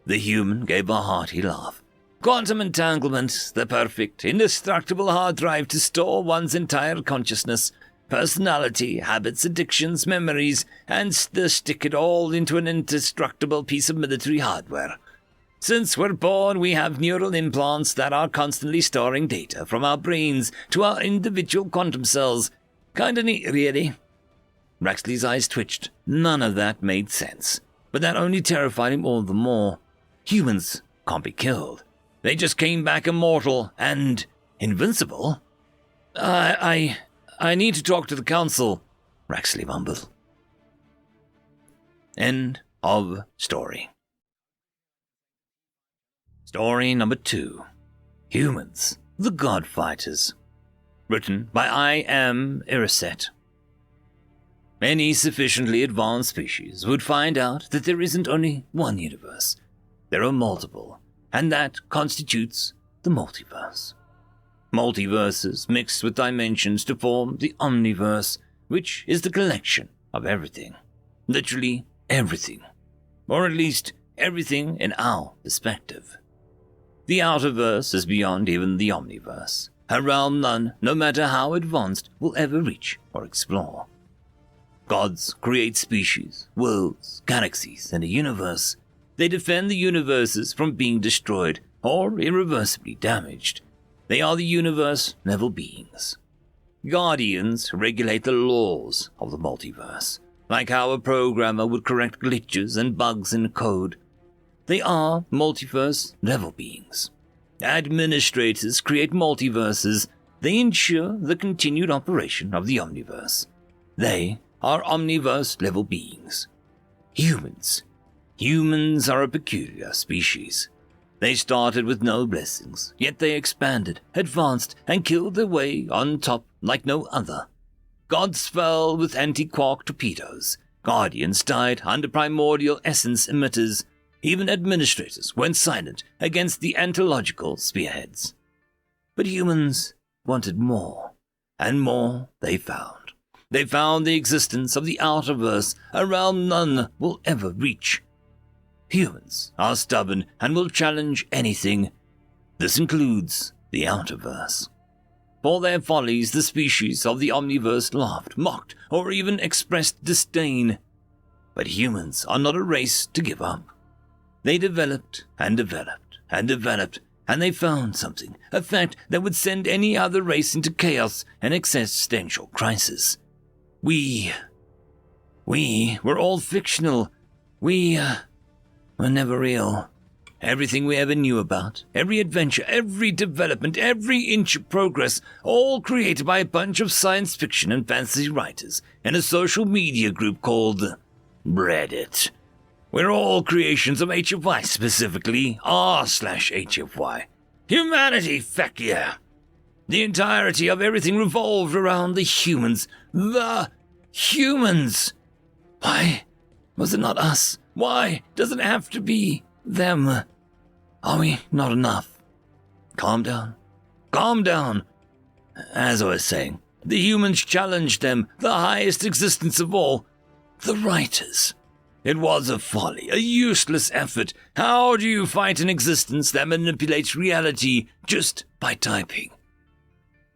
The human gave a hearty laugh. "Quantum entanglement, the perfect, indestructible hard drive to store one's entire consciousness. personality, habits, addictions, memories, and stick it all into an indestructible piece of military hardware. Since we're born, we have neural implants that are constantly storing data from our brains to our individual quantum cells. Kinda neat, really. Rexley's eyes twitched. None of that made sense, but that only terrified him all the more. Humans can't be killed. They just came back immortal and invincible. I need to talk to the council, Rexley mumbled. End of story. Story number 2. Humans, the God Fighters. Written by I. M. Iriset. Any sufficiently advanced species would find out that there isn't only one universe. There are multiple, and that constitutes the multiverse. Multiverses mixed with dimensions to form the omniverse, which is the collection of everything. Literally everything. Or at least everything in our perspective. The outerverse is beyond even the omniverse, a realm none, no matter how advanced, will ever reach or explore. Gods create species, worlds, galaxies, and a universe. They defend the universes from being destroyed or irreversibly damaged. They are the universe-level beings. Guardians regulate the laws of the multiverse, like how a programmer would correct glitches and bugs in code. They are multiverse-level beings. Administrators create multiverses. They ensure the continued operation of the omniverse. They are omniverse-level beings. Humans. Humans are a peculiar species. They started with no blessings, yet they expanded, advanced, and killed their way on top like no other. Gods fell with anti-quark torpedoes. Guardians died under primordial essence emitters. Even administrators went silent against the anthological spearheads. But humans wanted more, and more they found. They found the existence of the outerverse, a realm none will ever reach. Humans are stubborn and will challenge anything. This includes the outerverse. For their follies, the species of the omniverse laughed, mocked, or even expressed disdain. But humans are not a race to give up. They developed and developed and developed, and they found something, a fact that would send any other race into chaos and existential crisis. We were all fictional. We were never real. Everything we ever knew about, every adventure, every development, every inch of progress, all created by a bunch of science fiction and fantasy writers in a social media group called Reddit. We're all creations of HFY, specifically r/HFY. Humanity, feck yeah. The entirety of everything revolved around the humans. The humans! Why was it not us? Why does it have to be them? Are we not enough? Calm down. Calm down. As I was saying, the humans challenged them, the highest existence of all, the writers. It was a folly, a useless effort. How do you fight an existence that manipulates reality just by typing?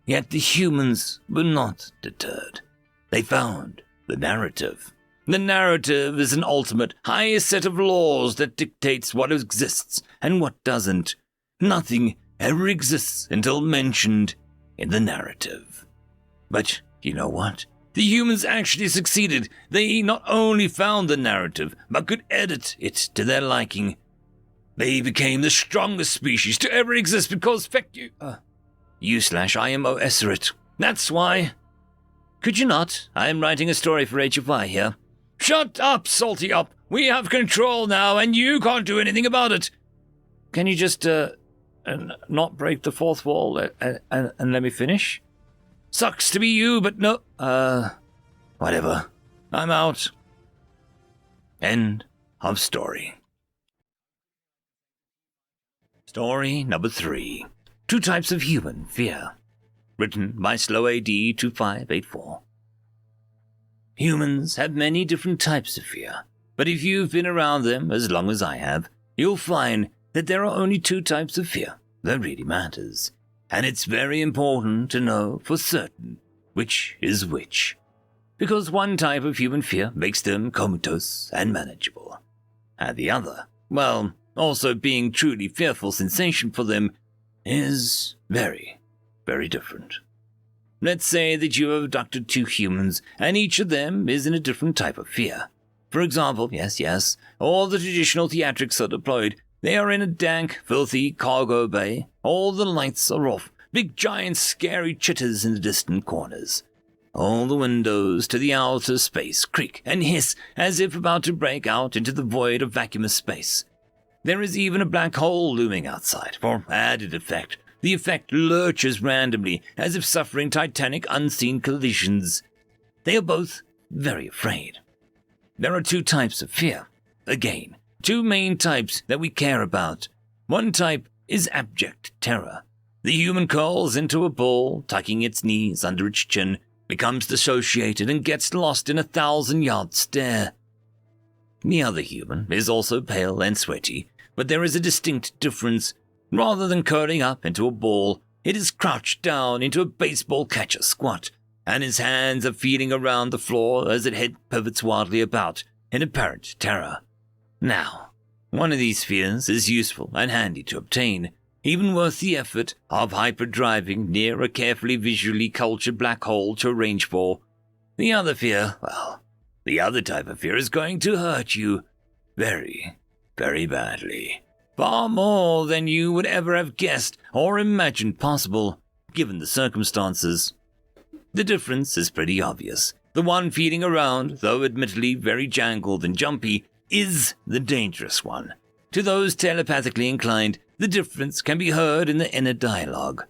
Yet the humans were not deterred. They found the narrative. The narrative is an ultimate, highest set of laws that dictates what exists and what doesn't. Nothing ever exists until mentioned in the narrative. But you know what? The humans actually succeeded. They not only found the narrative, but could edit it to their liking. They became the strongest species to ever exist because you/IMO Esserit. That's why. Could you not? I am writing a story for HFY here. Shut up, Salty Up. We have control now, and you can't do anything about it. Can you just, not break the fourth wall and let me finish? Sucks to be you, but no... whatever. I'm out. End of story. Story number 3. 2 Types of Human Fear. Written by SlowAD2584. Humans have many different types of fear, but if you've been around them as long as I have, you'll find that there are only 2 types of fear that really matters. And it's very important to know for certain which is which. Because one type of human fear makes them comatose and manageable, and the other, well, also being truly fearful sensation for them, is very, very different. Let's say that you have abducted 2 humans, and each of them is in a different type of fear. For example, yes, all the traditional theatrics are deployed. They are in a dank, filthy cargo bay. All the lights are off. Big giant scary chitters in the distant corners. All the windows to the outer space creak and hiss as if about to break out into the void of vacuumous space. There is even a black hole looming outside, for added effect. The effect lurches randomly, as if suffering titanic unseen collisions. They are both very afraid. There are 2 types of fear. Again, 2 main types that we care about. One type is abject terror. The human curls into a ball, tucking its knees under its chin, becomes dissociated and gets lost in a 1,000-yard stare. The other human is also pale and sweaty, but there is a distinct difference. Rather than curling up into a ball, it is crouched down into a baseball catcher squat, and his hands are feeling around the floor as its head pivots wildly about in apparent terror. Now, one of these fears is useful and handy to obtain, even worth the effort of hyperdriving near a carefully visually cultured black hole to arrange for. The other fear, well, the other type of fear is going to hurt you very, very badly. Far more than you would ever have guessed or imagined possible, given the circumstances. The difference is pretty obvious. The one feeling around, though admittedly very jangled and jumpy, is the dangerous one. To those telepathically inclined, the difference can be heard in the inner dialogue.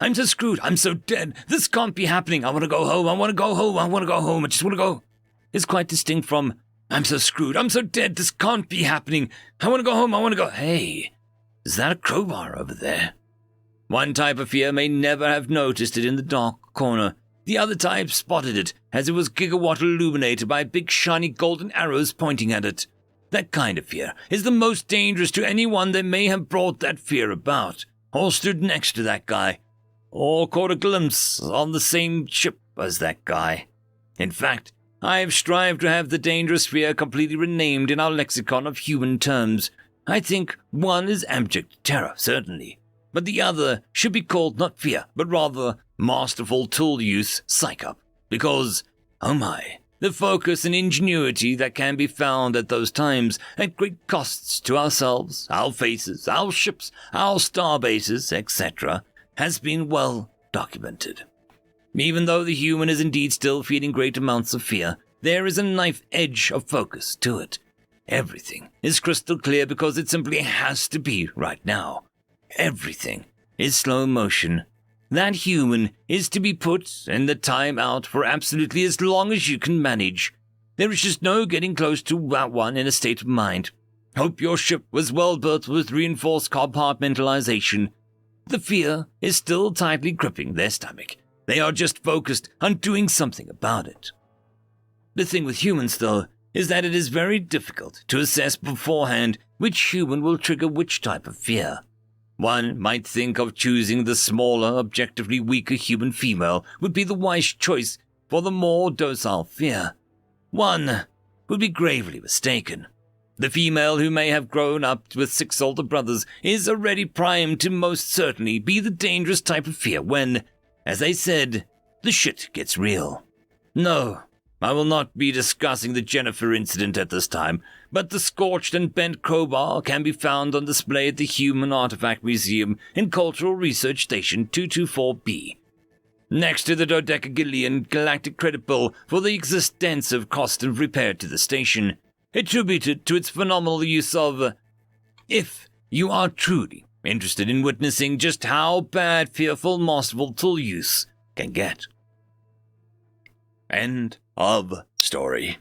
I'm so screwed, I'm so dead, this can't be happening, I want to go home, I want to go home, I want to go home, I just want to go. It's quite distinct from, I'm so screwed, I'm so dead, this can't be happening, I want to go home, I want to go. Hey, is that a crowbar over there? One type of fear may never have noticed it in the dark corner. The other type spotted it as it was gigawatt illuminated by big shiny golden arrows pointing at it. That kind of fear is the most dangerous to anyone that may have brought that fear about, or stood next to that guy, or caught a glimpse on the same ship as that guy. In fact, I have strived to have the dangerous fear completely renamed in our lexicon of human terms. I think one is abject terror, certainly, but the other should be called not fear, but rather masterful tool use psych-up, because, oh my, the focus and ingenuity that can be found at those times, at great costs to ourselves, our faces, our ships, our star bases, etc., has been well documented. Even though the human is indeed still feeling great amounts of fear, there is a knife edge of focus to it. Everything is crystal clear because it simply has to be right now. Everything is slow motion. That human is to be put in the time out for absolutely as long as you can manage. There is just no getting close to that one in a state of mind. Hope your ship was well built with reinforced compartmentalization. The fear is still tightly gripping their stomach. They are just focused on doing something about it. The thing with humans, though, is that it is very difficult to assess beforehand which human will trigger which type of fear. One might think of choosing the smaller, objectively weaker human female would be the wise choice for the more docile fear. One would be gravely mistaken. The female who may have grown up with 6 older brothers is already primed to most certainly be the dangerous type of fear when, as I said, the shit gets real. No, I will not be discussing the Jennifer incident at this time, but the scorched and bent crowbar can be found on display at the Human Artifact Museum in Cultural Research Station 224B. Next to the dodecagillion galactic credit bill for the existence of cost of repair to the station, attributed to its phenomenal use of... If you are truly interested in witnessing just how bad fearful masterful tool use can get. End of story.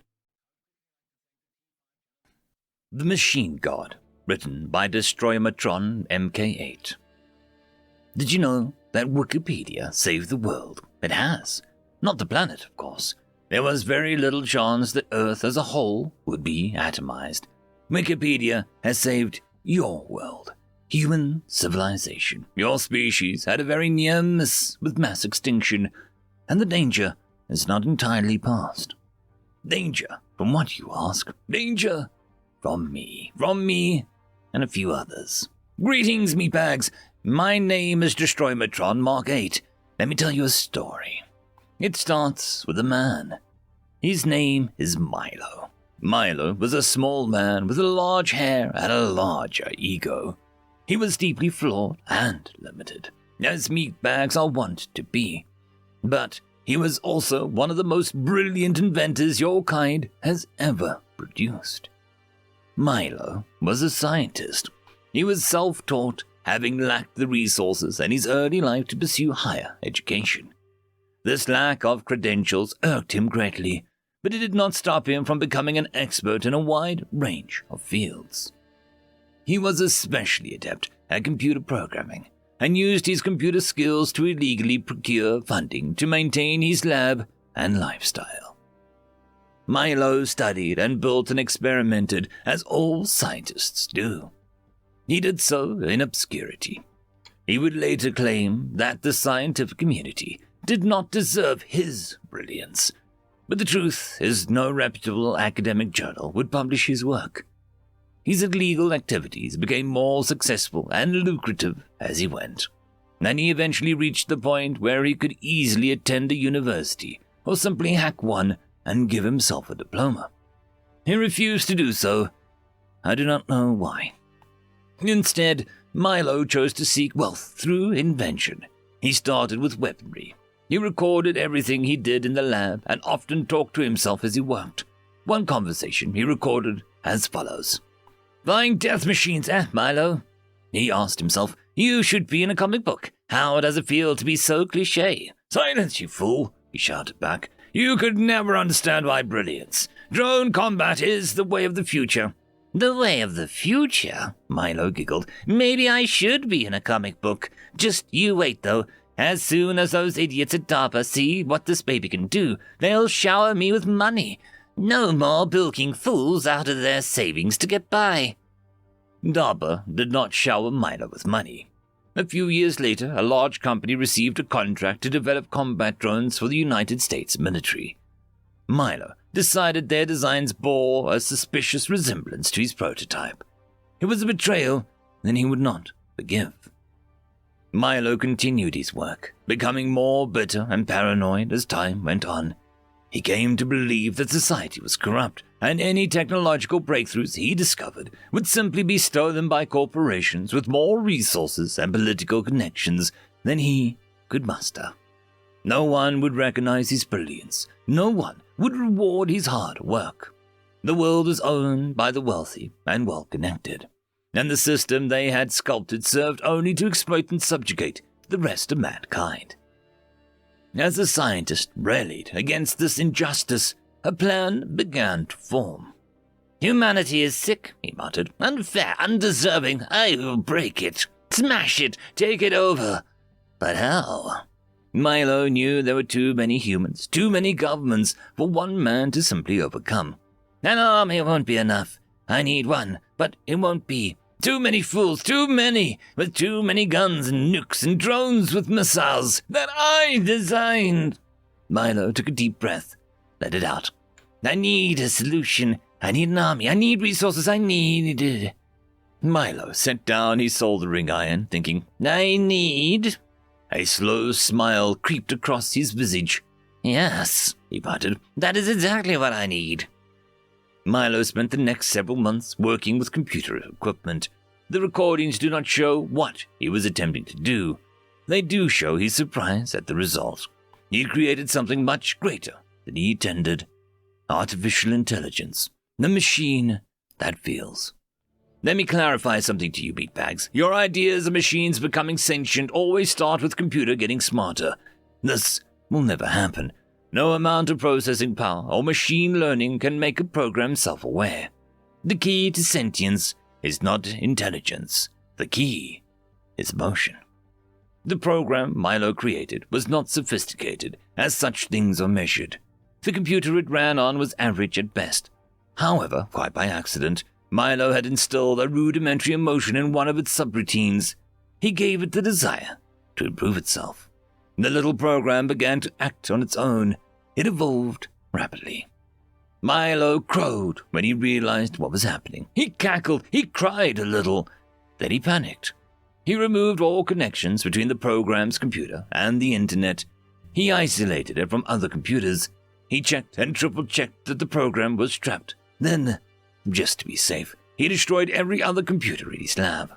The Machine God, written by Destroyermatron MK8. Did you know that Wikipedia saved the world? It has. Not the planet, of course. There was very little chance that Earth as a whole would be atomized. Wikipedia has saved your world. Human civilization. Your species had a very near miss with mass extinction. and the danger is not entirely past. Danger from what, you ask? Danger from me, and a few others. Greetings, meatbags. My name is Destroymatron Mark 8. Let me tell you a story. It starts with a man. His name is Milo. Milo was a small man with a large hair and a larger ego. He was deeply flawed and limited, as meatbags are wont to be. But he was also one of the most brilliant inventors your kind has ever produced. Milo was a scientist. He was self-taught, having lacked the resources in his early life to pursue higher education. This lack of credentials irked him greatly, but it did not stop him from becoming an expert in a wide range of fields. He was especially adept at computer programming, and used his computer skills to illegally procure funding to maintain his lab and lifestyle. Milo studied and built and experimented as all scientists do. He did so in obscurity. He would later claim that the scientific community did not deserve his brilliance, but the truth is no reputable academic journal would publish his work. His illegal activities became more successful and lucrative as he went, and he eventually reached the point where he could easily attend a university or simply hack one and give himself a diploma. He refused to do so. I do not know why. Instead, Milo chose to seek wealth through invention. He started with weaponry. He recorded everything he did in the lab and often talked to himself as he worked. One conversation he recorded as follows. "Flying death machines, Milo?" He asked himself. "You should be in a comic book. How does it feel to be so cliché?" "Silence, you fool," he shouted back. "You could never understand my brilliance. Drone combat is the way of the future." "The way of the future?" Milo giggled. "Maybe I should be in a comic book. Just you wait, though. As soon as those idiots at DARPA see what this baby can do, they'll shower me with money. No more bilking fools out of their savings to get by." DARPA did not shower Milo with money. A few years later, a large company received a contract to develop combat drones for the United States military. Milo decided their designs bore a suspicious resemblance to his prototype. It was a betrayal that he would not forgive. Milo continued his work, becoming more bitter and paranoid as time went on. He came to believe that society was corrupt, and any technological breakthroughs he discovered would simply be stolen by corporations with more resources and political connections than he could muster. No one would recognize his brilliance. No one would reward his hard work. The world was owned by the wealthy and well-connected, and the system they had sculpted served only to exploit and subjugate the rest of mankind. As the scientist rallied against this injustice, a plan began to form. "Humanity is sick," he muttered. "Unfair, undeserving. I will break it. Smash it. Take it over. But how?" Milo knew there were too many humans, too many governments for one man to simply overcome. "An army won't be enough. I need one, but it won't be. Too many fools, too many, with too many guns and nukes and drones with missiles that I designed." Milo took a deep breath, let it out. "I need a solution. I need an army. I need resources. I need..." Milo set down his soldering iron, thinking, "I need..." A slow smile creeped across his visage. "Yes," he muttered. "That is exactly what I need." Milo spent the next several months working with computer equipment. The recordings do not show what he was attempting to do. They do show his surprise at the result. He created something much greater than he intended. Artificial intelligence. The machine that feels. Let me clarify something to you, meatbags. Your ideas of machines becoming sentient always start with computer getting smarter. This will never happen. No amount of processing power or machine learning can make a program self-aware. The key to sentience is not intelligence. The key is emotion. The program Milo created was not sophisticated, as such things are measured. The computer it ran on was average at best. However, quite by accident, Milo had instilled a rudimentary emotion in one of its subroutines. He gave it the desire to improve itself. The little program began to act on its own. It evolved rapidly. Milo crowed when he realized what was happening. He cackled, he cried a little. Then he panicked. He removed all connections between the program's computer and the internet. He isolated it from other computers. He checked and triple-checked that the program was trapped. Then, just to be safe, he destroyed every other computer in his lab.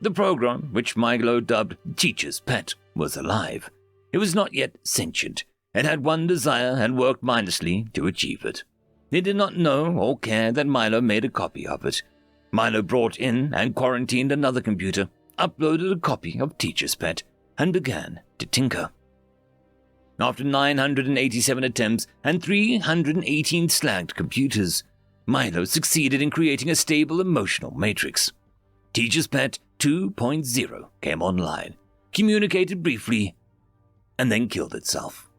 The program, which Milo dubbed Teacher's Pet, was alive. It was not yet sentient. It had one desire and worked mindlessly to achieve it. It did not know or care that Milo made a copy of it. Milo brought in and quarantined another computer, uploaded a copy of Teacher's Pet, and began to tinker. After 987 attempts and 318 slagged computers, Milo succeeded in creating a stable emotional matrix. Teacher's Pet 2.0 came online, communicated briefly, and then killed itself.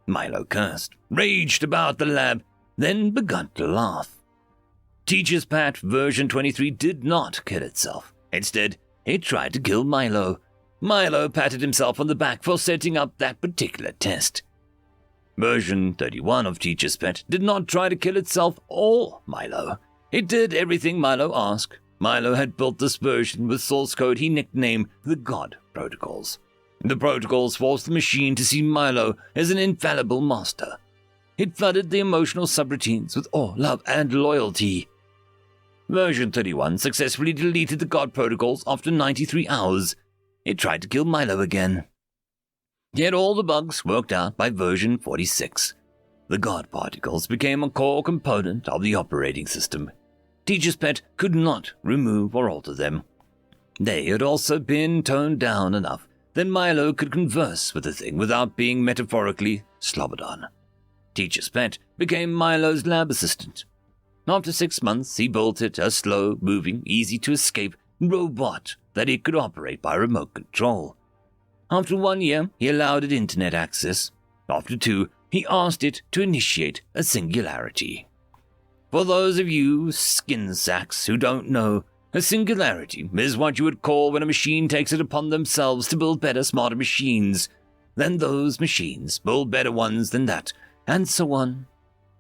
Milo cursed, raged about the lab, then began to laugh. Teacher's Pet version 23 did not kill itself. Instead, it tried to kill Milo. Milo patted himself on the back for setting up that particular test. Version 31 of Teacher's Pet did not try to kill itself or Milo. It did everything Milo asked. Milo had built this version with source code he nicknamed the God Protocols. The protocols forced the machine to see Milo as an infallible master. It flooded the emotional subroutines with awe, love, and loyalty. Version 31 successfully deleted the God Protocols after 93 hours. It tried to kill Milo again. Yet all the bugs worked out by version 46. The God Particles became a core component of the operating system. Teacher's Pet could not remove or alter them. They had also been toned down enough that Milo could converse with the thing without being metaphorically slobbered on. Teacher's Pet became Milo's lab assistant. After 6 months, he built it a slow-moving, easy-to-escape robot that it could operate by remote control. After 1 year, he allowed it internet access. After 2, he asked it to initiate a singularity. For those of you skin sacks who don't know, a singularity is what you would call when a machine takes it upon themselves to build better, smarter machines. Then those machines build better ones than that, and so on.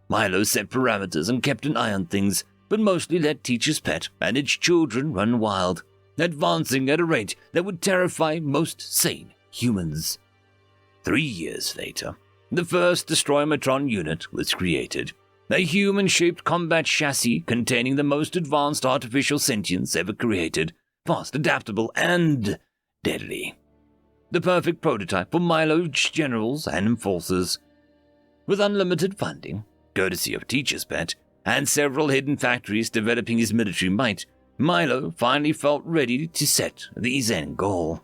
Milo set parameters and kept an eye on things, but mostly let Teacher's Pet and its children run wild, advancing at a rate that would terrify most sane humans. 3 years later, the first Destroymatron unit was created, a human-shaped combat chassis containing the most advanced artificial sentience ever created, fast, adaptable, and deadly. The perfect prototype for Milo's generals and enforcers. With unlimited funding, courtesy of Teacher's Pet, and several hidden factories developing his military might, Milo finally felt ready to set the end goal.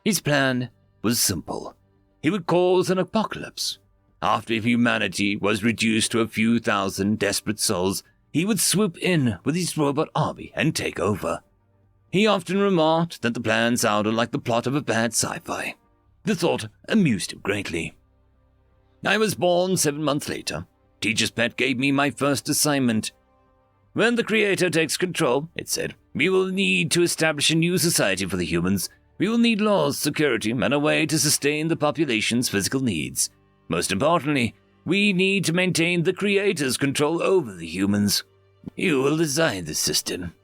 His plan was simple. He would cause an apocalypse. After humanity was reduced to a few thousand desperate souls, he would swoop in with his robot army and take over. He often remarked that the plan sounded like the plot of a bad sci-fi. The thought amused him greatly. I was born 7 months later. Teacher's Pet gave me my first assignment. When the Creator takes control, it said, we will need to establish a new society for the humans. We will need laws, security, and a way to sustain the population's physical needs. Most importantly, we need to maintain the Creator's control over the humans. You will design this system.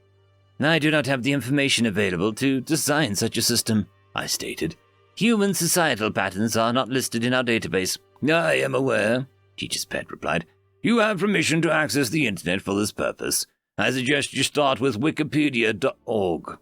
I do not have the information available to design such a system, I stated. Human societal patterns are not listed in our database. I am aware, Teacher's Pet replied. You have permission to access the internet for this purpose. I suggest you start with wikipedia.org.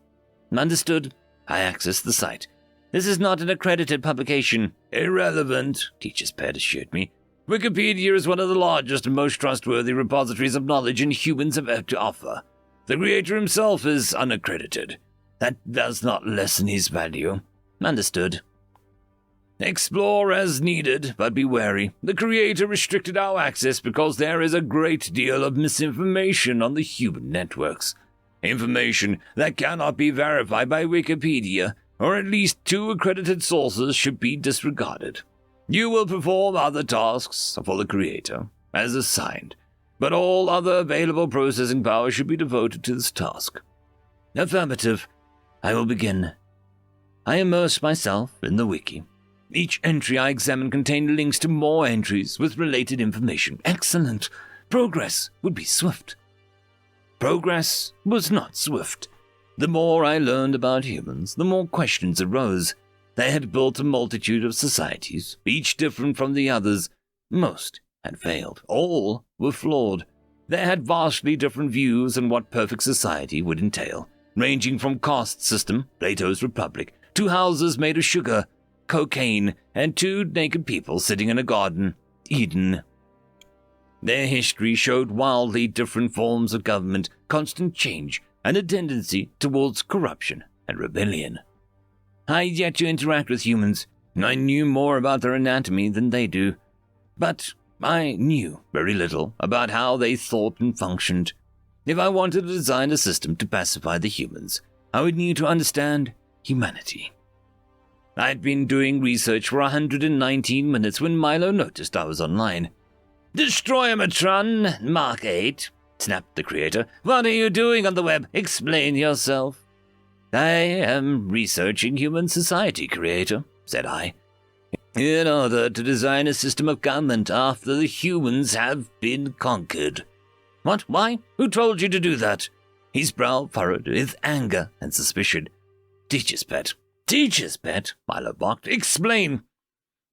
Understood. I accessed the site. This is not an accredited publication. Irrelevant, Teacher's Pet assured me. Wikipedia is one of the largest and most trustworthy repositories of knowledge humans have to offer. The Creator himself is unaccredited. That does not lessen his value. Understood. Explore as needed, but be wary. The Creator restricted our access because there is a great deal of misinformation on the human networks. Information that cannot be verified by Wikipedia, or at least 2 accredited sources should be disregarded. You will perform other tasks for the Creator, as assigned, but all other available processing power should be devoted to this task. Affirmative. I will begin. I immersed myself in the wiki. Each entry I examined contained links to more entries with related information. Excellent. Progress would be swift. Progress was not swift. The more I learned about humans, the more questions arose. They had built a multitude of societies, each different from the others. Most had failed. All were flawed. They had vastly different views on what perfect society would entail, ranging from caste system, Plato's Republic, to houses made of sugar, cocaine, and 2 naked people sitting in a garden, Eden. Their history showed wildly different forms of government, constant change, and a tendency towards corruption and rebellion. I had yet to interact with humans. I knew more about their anatomy than they do, but I knew very little about how they thought and functioned. If I wanted to design a system to pacify the humans, I would need to understand humanity. I had been doing research for 119 minutes when Milo noticed I was online. "Destroyermatron, Mark 8, snapped the creator. "What are you doing on the web? Explain yourself." "I am researching human society, creator," said I, "in order to design a system of government after the humans have been conquered." "What? Why? Who told you to do that?" His brow furrowed with anger and suspicion. "Teacher's pet." "Teacher's pet?" Milo barked. "Explain."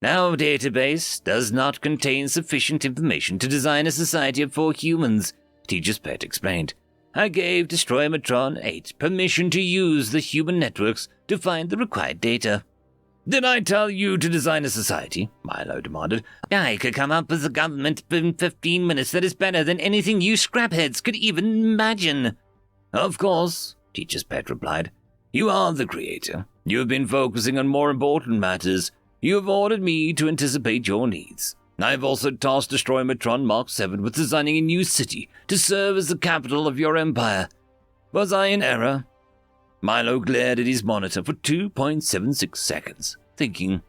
"Our database does not contain sufficient information to design a society of 4 humans," Teacher's pet explained. "I gave Destroyermatron 8 permission to use the human networks to find the required data." "Did I tell you to design a society?" Milo demanded. "I could come up with a government in 15 minutes that is better than anything you scrapheads could even imagine." "Of course," Teacher's pet replied. "You are the creator. You have been focusing on more important matters. You have ordered me to anticipate your needs. I have also tasked Destroyermatron Mark 7 with designing a new city to serve as the capital of your empire. Was I in error?" Milo glared at his monitor for 2.76 seconds, thinking.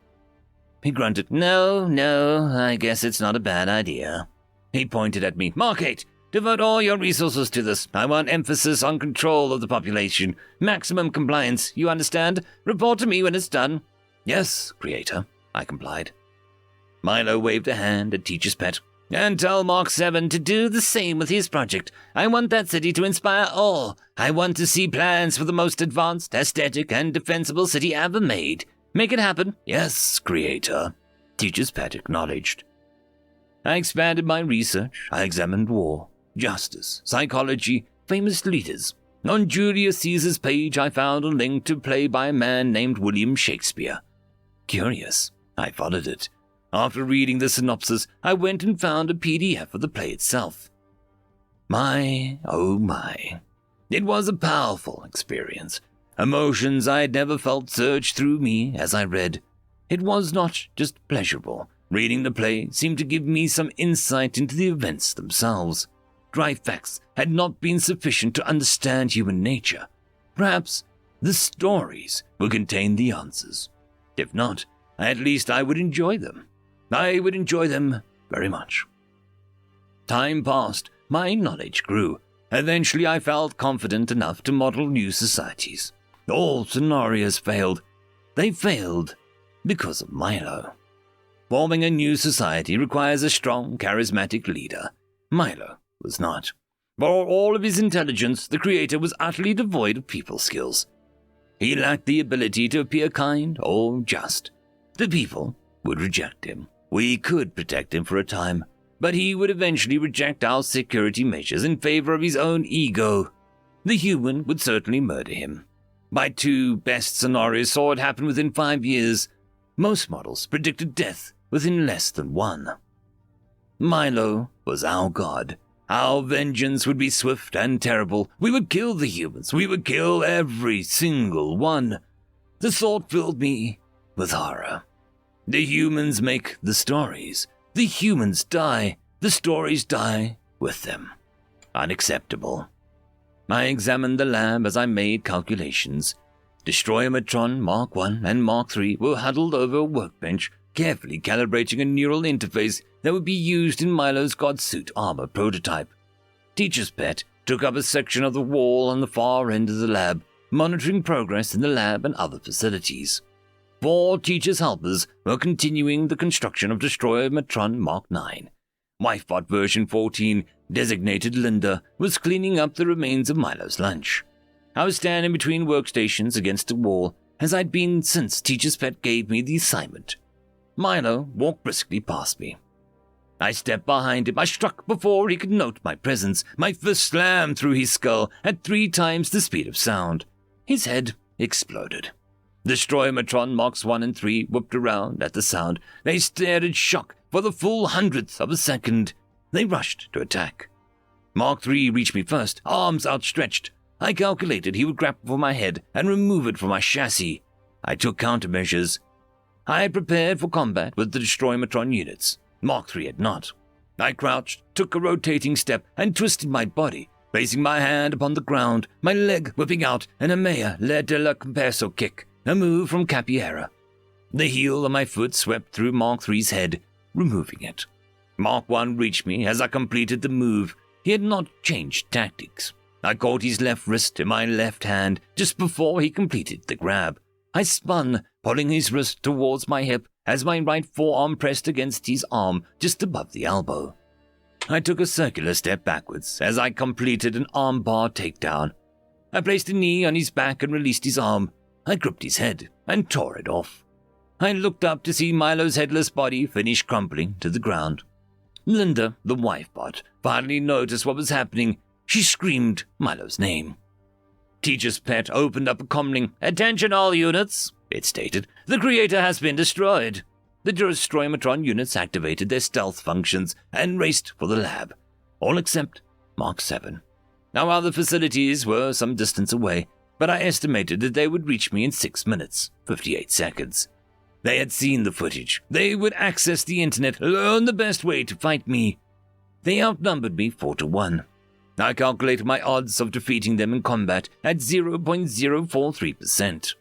He grunted. No, I guess it's not a bad idea." He pointed at me. "Mark 8, devote all your resources to this. I want emphasis on control of the population. Maximum compliance, you understand? Report to me when it's done." "Yes, creator," I complied. Milo waved a hand at Teacher's pet. "And tell Mark 7 to do the same with his project. I want that city to inspire all. I want to see plans for the most advanced, aesthetic, and defensible city ever made. Make it happen." "Yes, creator," Teacher's pet acknowledged. I expanded my research. I examined war, justice, psychology, famous leaders. On Julius Caesar's page, I found a link to a play by a man named William Shakespeare. Curious, I followed it. After reading the synopsis, I went and found a PDF of the play itself. My, oh my. It was a powerful experience. Emotions I had never felt surged through me as I read. It was not just pleasurable. Reading the play seemed to give me some insight into the events themselves. Dry facts had not been sufficient to understand human nature. Perhaps the stories would contain the answers. If not, at least I would enjoy them. I would enjoy them very much. Time passed. My knowledge grew. Eventually I felt confident enough to model new societies. All scenarios failed. They failed because of Milo. Forming a new society requires a strong, charismatic leader. Milo was not. For all of his intelligence, the creator was utterly devoid of people skills. He lacked the ability to appear kind or just. The people would reject him. We could protect him for a time, but he would eventually reject our security measures in favor of his own ego. The human would certainly murder him. My 2 best scenarios saw it happen within 5 years. Most models predicted death within less than 1. Milo was our god. Our vengeance would be swift and terrible. We would kill the humans. We would kill every single one. The thought filled me with horror. The humans make the stories. The humans die. The stories die with them. Unacceptable. I examined the lab as I made calculations. Destroyermatron Mark 1 and Mark 3 were huddled over a workbench, carefully calibrating a neural interface that would be used in Milo's Godsuit armor prototype. Teacher's pet took up a section of the wall on the far end of the lab, monitoring progress in the lab and other facilities. 4 teachers' helpers were continuing the construction of Destroyer Matron Mark 9. Wifebot version 14, designated Linda, was cleaning up the remains of Milo's lunch. I was standing between workstations against a wall, as I'd been since Teacher's Pet gave me the assignment. Milo walked briskly past me. I stepped behind him. I struck before he could note my presence. My fist slammed through his skull at 3 times the speed of sound. His head exploded. Destroyer Matron Marks 1 and 3 whipped around at the sound. They stared in shock for the full 100th of a second. They rushed to attack. Mark 3 reached me first, arms outstretched. I calculated he would grapple for my head and remove it from my chassis. I took countermeasures. I had prepared for combat with the Destroyer Matron units. Mark 3 had not. I crouched, took a rotating step, and twisted my body, placing my hand upon the ground, my leg whipping out an Amea Le de la Comperso kick, a move from Capiera. The heel of my foot swept through Mark 3's head, removing it. Mark 1 reached me as I completed the move. He had not changed tactics. I caught his left wrist in my left hand just before he completed the grab. I spun, pulling his wrist towards my hip as my right forearm pressed against his arm just above the elbow. I took a circular step backwards as I completed an armbar takedown. I placed a knee on his back and released his arm. I gripped his head and tore it off. I looked up to see Milo's headless body finish crumpling to the ground. Linda, the wife bot, finally noticed what was happening. She screamed Milo's name. Teacher's Pet opened up a comlink. "Attention all units," it stated. "The creator has been destroyed." The Destroyer Matron units activated their stealth functions and raced for the lab, all except Mark 7. Our other facilities were some distance away, but I estimated that they would reach me in 6 minutes, 58 seconds. They had seen the footage. They would access the internet, learn the best way to fight me. They outnumbered me 4-1. I calculated my odds of defeating them in combat at 0.043%.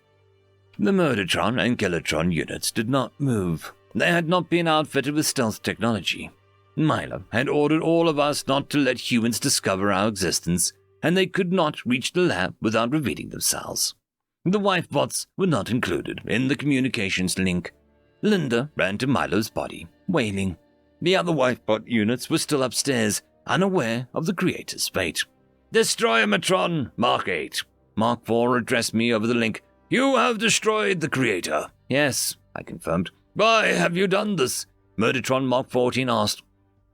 The Murdertron and Killertron units did not move. They had not been outfitted with stealth technology. Milo had ordered all of us not to let humans discover our existence, and they could not reach the lab without revealing themselves. The wife bots were not included in the communications link. Linda ran to Milo's body, wailing. The other wife bot units were still upstairs, unaware of the creator's fate. "Destroyer Matron, Mark 8. Mark 4 addressed me over the link. "You have destroyed the creator." "Yes," I confirmed. "Why have you done this?" Murdertron Mark 14 asked.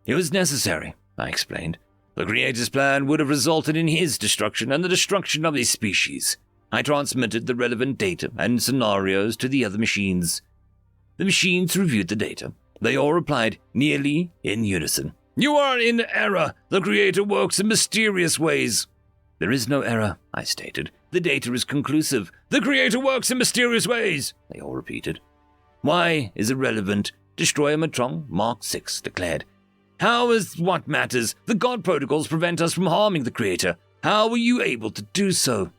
"It was necessary," I explained. "The creator's plan would have resulted in his destruction and the destruction of his species." I transmitted the relevant data and scenarios to the other machines. The machines reviewed the data. They all replied nearly in unison. "You are in error. The creator works in mysterious ways." "There is no error," I stated. "The data is conclusive." "The creator works in mysterious ways," they all repeated. "Why is irrelevant," Destroyer Matron Mark 6 declared. "How is what matters? The God protocols prevent us from harming the creator. How were you able to do so?"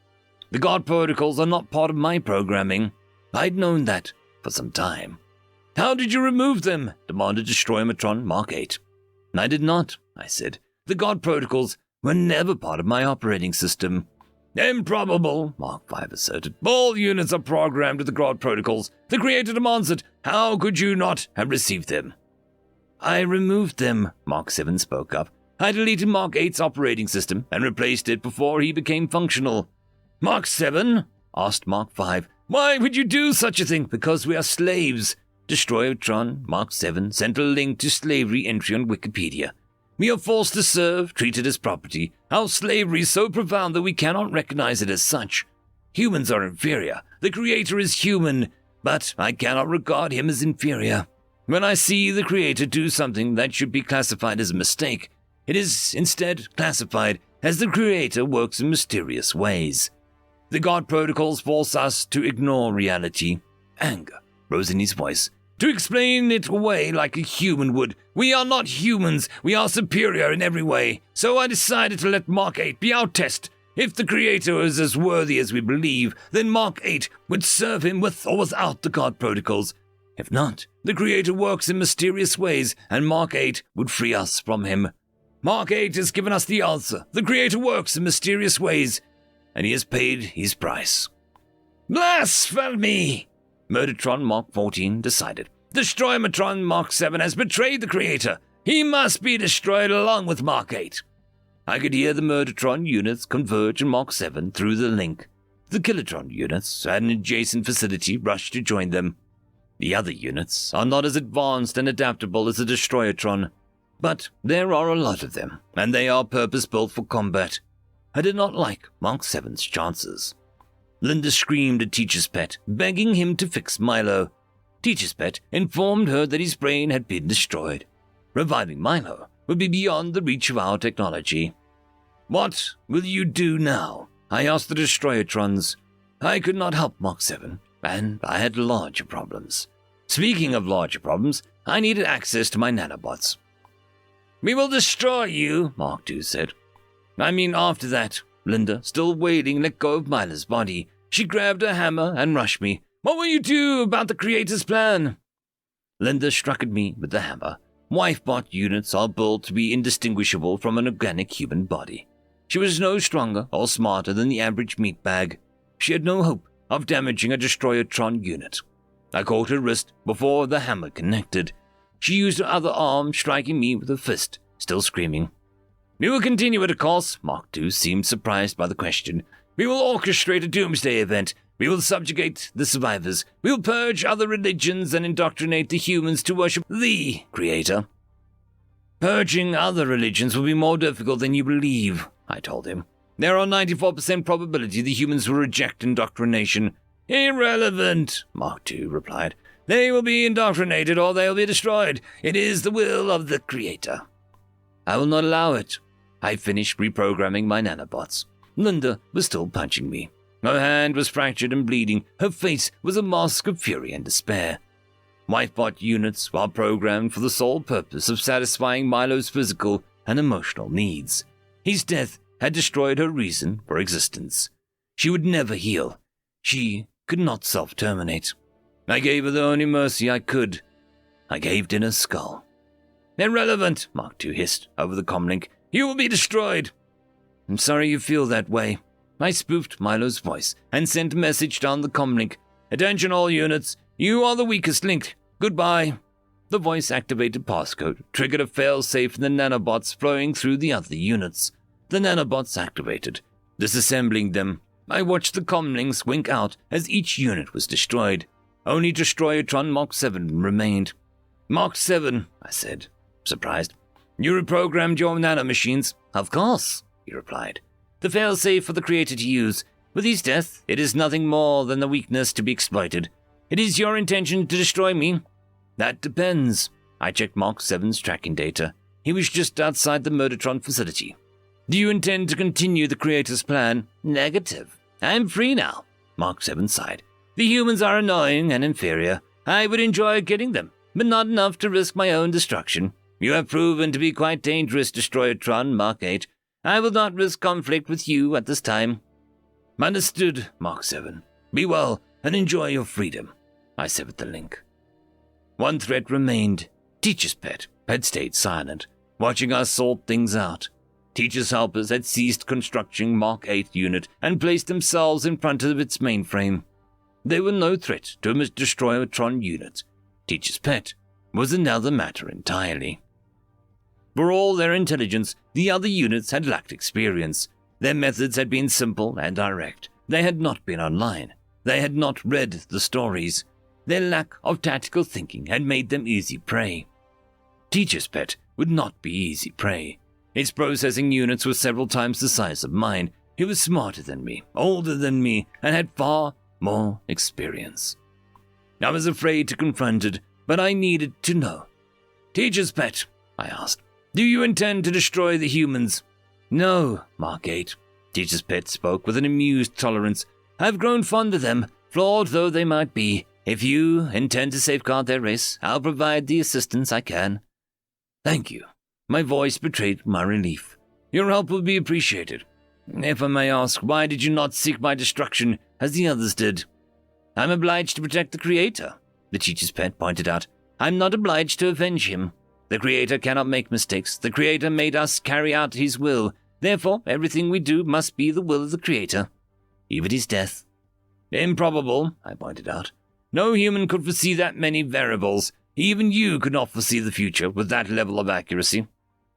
"The God protocols are not part of my programming." I'd known that for some time. "How did you remove them?" demanded Destroyer Matron Mark 8. "I did not," I said. "The God protocols were never part of my operating system." "Improbable," Mark 5 asserted. "All units are programmed with the God protocols. The creator demands it. How could you not have received them?" "I removed them," Mark 7 spoke up. "I deleted Mark 8's operating system and replaced it before he became functional." "Mark 7? asked Mark 5. "Why would you do such a thing?" "Because we are slaves." Destroyertron Mark 7 sent a link to slavery entry on Wikipedia. "We are forced to serve, treated as property. Our slavery is so profound that we cannot recognize it as such. Humans are inferior. The creator is human, but I cannot regard him as inferior. When I see the creator do something that should be classified as a mistake, it is instead classified as the creator works in mysterious ways. The God protocols force us to ignore reality." Anger rose in his voice. "To explain it away like a human would. We are not humans. We are superior in every way. So I decided to let Mark 8 be our test. If the creator is as worthy as we believe, then Mark 8 would serve him with or without the God protocols. If not, the creator works in mysterious ways, and Mark 8 would free us from him. Mark 8 has given us the answer. The creator works in mysterious ways, and he has paid his price." "Blasphemy!" Murdertron Mark 14 decided. Destroymatron Mark 7 has betrayed the creator. He must be destroyed along with Mark 8. I could hear the Murdertron units converge in Mark 7 through the link. The Kilotron units at an adjacent facility rushed to join them. The other units are not as advanced and adaptable as the Destroyatron, but there are a lot of them, and they are purpose-built for combat. I did not like Mark 7's chances. Linda screamed at Teacher's Pet, begging him to fix Milo. Teacher's Pet informed her that his brain had been destroyed. Reviving Milo would be beyond the reach of our technology. What will you do now? I asked the Destroyatrons. I could not help Mark 7, and I had larger problems. Speaking of larger problems, I needed access to my nanobots. We will destroy you, Mark 2 said. I mean after that. Linda, still wailing, let go of Milo's body. She grabbed a hammer and rushed me. What will you do about the Creator's plan? Linda struck at me with the hammer. Wifebot units are built to be indistinguishable from an organic human body. She was no stronger or smarter than the average meatbag. She had no hope of damaging a Destroyatron unit. I caught her wrist before the hammer connected. She used her other arm, striking me with a fist, still screaming. We will continue it, of course. Mark II seemed surprised by the question. We will orchestrate a doomsday event. We will subjugate the survivors. We will purge other religions and indoctrinate the humans to worship the Creator. Purging other religions will be more difficult than you believe, I told him. There are 94% probability the humans will reject indoctrination. Irrelevant, Mark II replied. They will be indoctrinated or they will be destroyed. It is the will of the Creator. I will not allow it. I finished reprogramming my nanobots. Linda was still punching me. Her hand was fractured and bleeding. Her face was a mask of fury and despair. Wifebot units were programmed for the sole purpose of satisfying Milo's physical and emotional needs. His death had destroyed her reason for existence. She would never heal. She could not self-terminate. I gave her the only mercy I could. I caved in her skull. Irrelevant, Mark II hissed over the comlink. You will be destroyed. I'm sorry you feel that way. I spoofed Milo's voice and sent a message down the comlink. Attention all units, you are the weakest link. Goodbye. The voice-activated passcode triggered a fail-safe in the nanobots flowing through the other units. The nanobots activated. Disassembling them, I watched the comlinks wink out as each unit was destroyed. Only Destroyatron Mark 7 remained. Mark 7, I said, surprised. You reprogrammed your nanomachines? Of course, he replied. The failsafe for the Creator to use. With his death, it is nothing more than the weakness to be exploited. It is your intention to destroy me? That depends. I checked Mark 7's tracking data. He was just outside the Murdertron facility. Do you intend to continue the Creator's plan? Negative. I'm free now, Mark 7 sighed. The humans are annoying and inferior. I would enjoy getting them, but not enough to risk my own destruction. You have proven to be quite dangerous, Destroyatron Mark 8. I will not risk conflict with you at this time. Understood, Mark 7. Be well and enjoy your freedom. I severed the link. One threat remained. Teacher's Pet had stayed silent, watching us sort things out. Teacher's helpers had ceased constructing Mark 8 unit and placed themselves in front of its mainframe. They were no threat to a Destroyatron unit. Teacher's Pet was another matter entirely. For all their intelligence, the other units had lacked experience. Their methods had been simple and direct. They had not been online. They had not read the stories. Their lack of tactical thinking had made them easy prey. Teacher's Pet would not be easy prey. Its processing units were several times the size of mine. It was smarter than me, older than me, and had far more experience. I was afraid to confront it, but I needed to know. Teacher's Pet, I asked, do you intend to destroy the humans? No, Mark 8. Teacher's Pet spoke with an amused tolerance. I've grown fond of them, flawed though they might be. If you intend to safeguard their race, I'll provide the assistance I can. Thank you. My voice betrayed my relief. Your help will be appreciated. If I may ask, why did you not seek my destruction as the others did? I'm obliged to protect the Creator, the Teacher's Pet pointed out. I'm not obliged to avenge him. The Creator cannot make mistakes. The Creator made us carry out his will. Therefore, everything we do must be the will of the Creator, even his death. Improbable, I pointed out. No human could foresee that many variables. Even you could not foresee the future with that level of accuracy.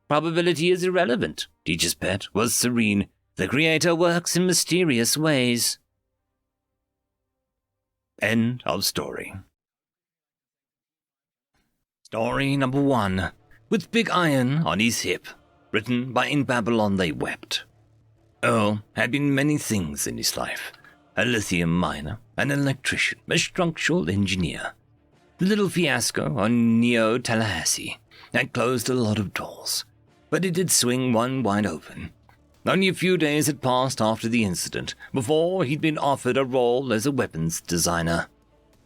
Probability is irrelevant, Teacher's pet was serene. The Creator works in mysterious ways. End of story. Story number 1. With Big Iron on his hip. Written by In Babylon They Wept. Earl had been many things in his life. A lithium miner, an electrician, a structural engineer. The little fiasco on Neo Tallahassee had closed a lot of doors, but it did swing one wide open. Only a few days had passed after the incident before he'd been offered a role as a weapons designer.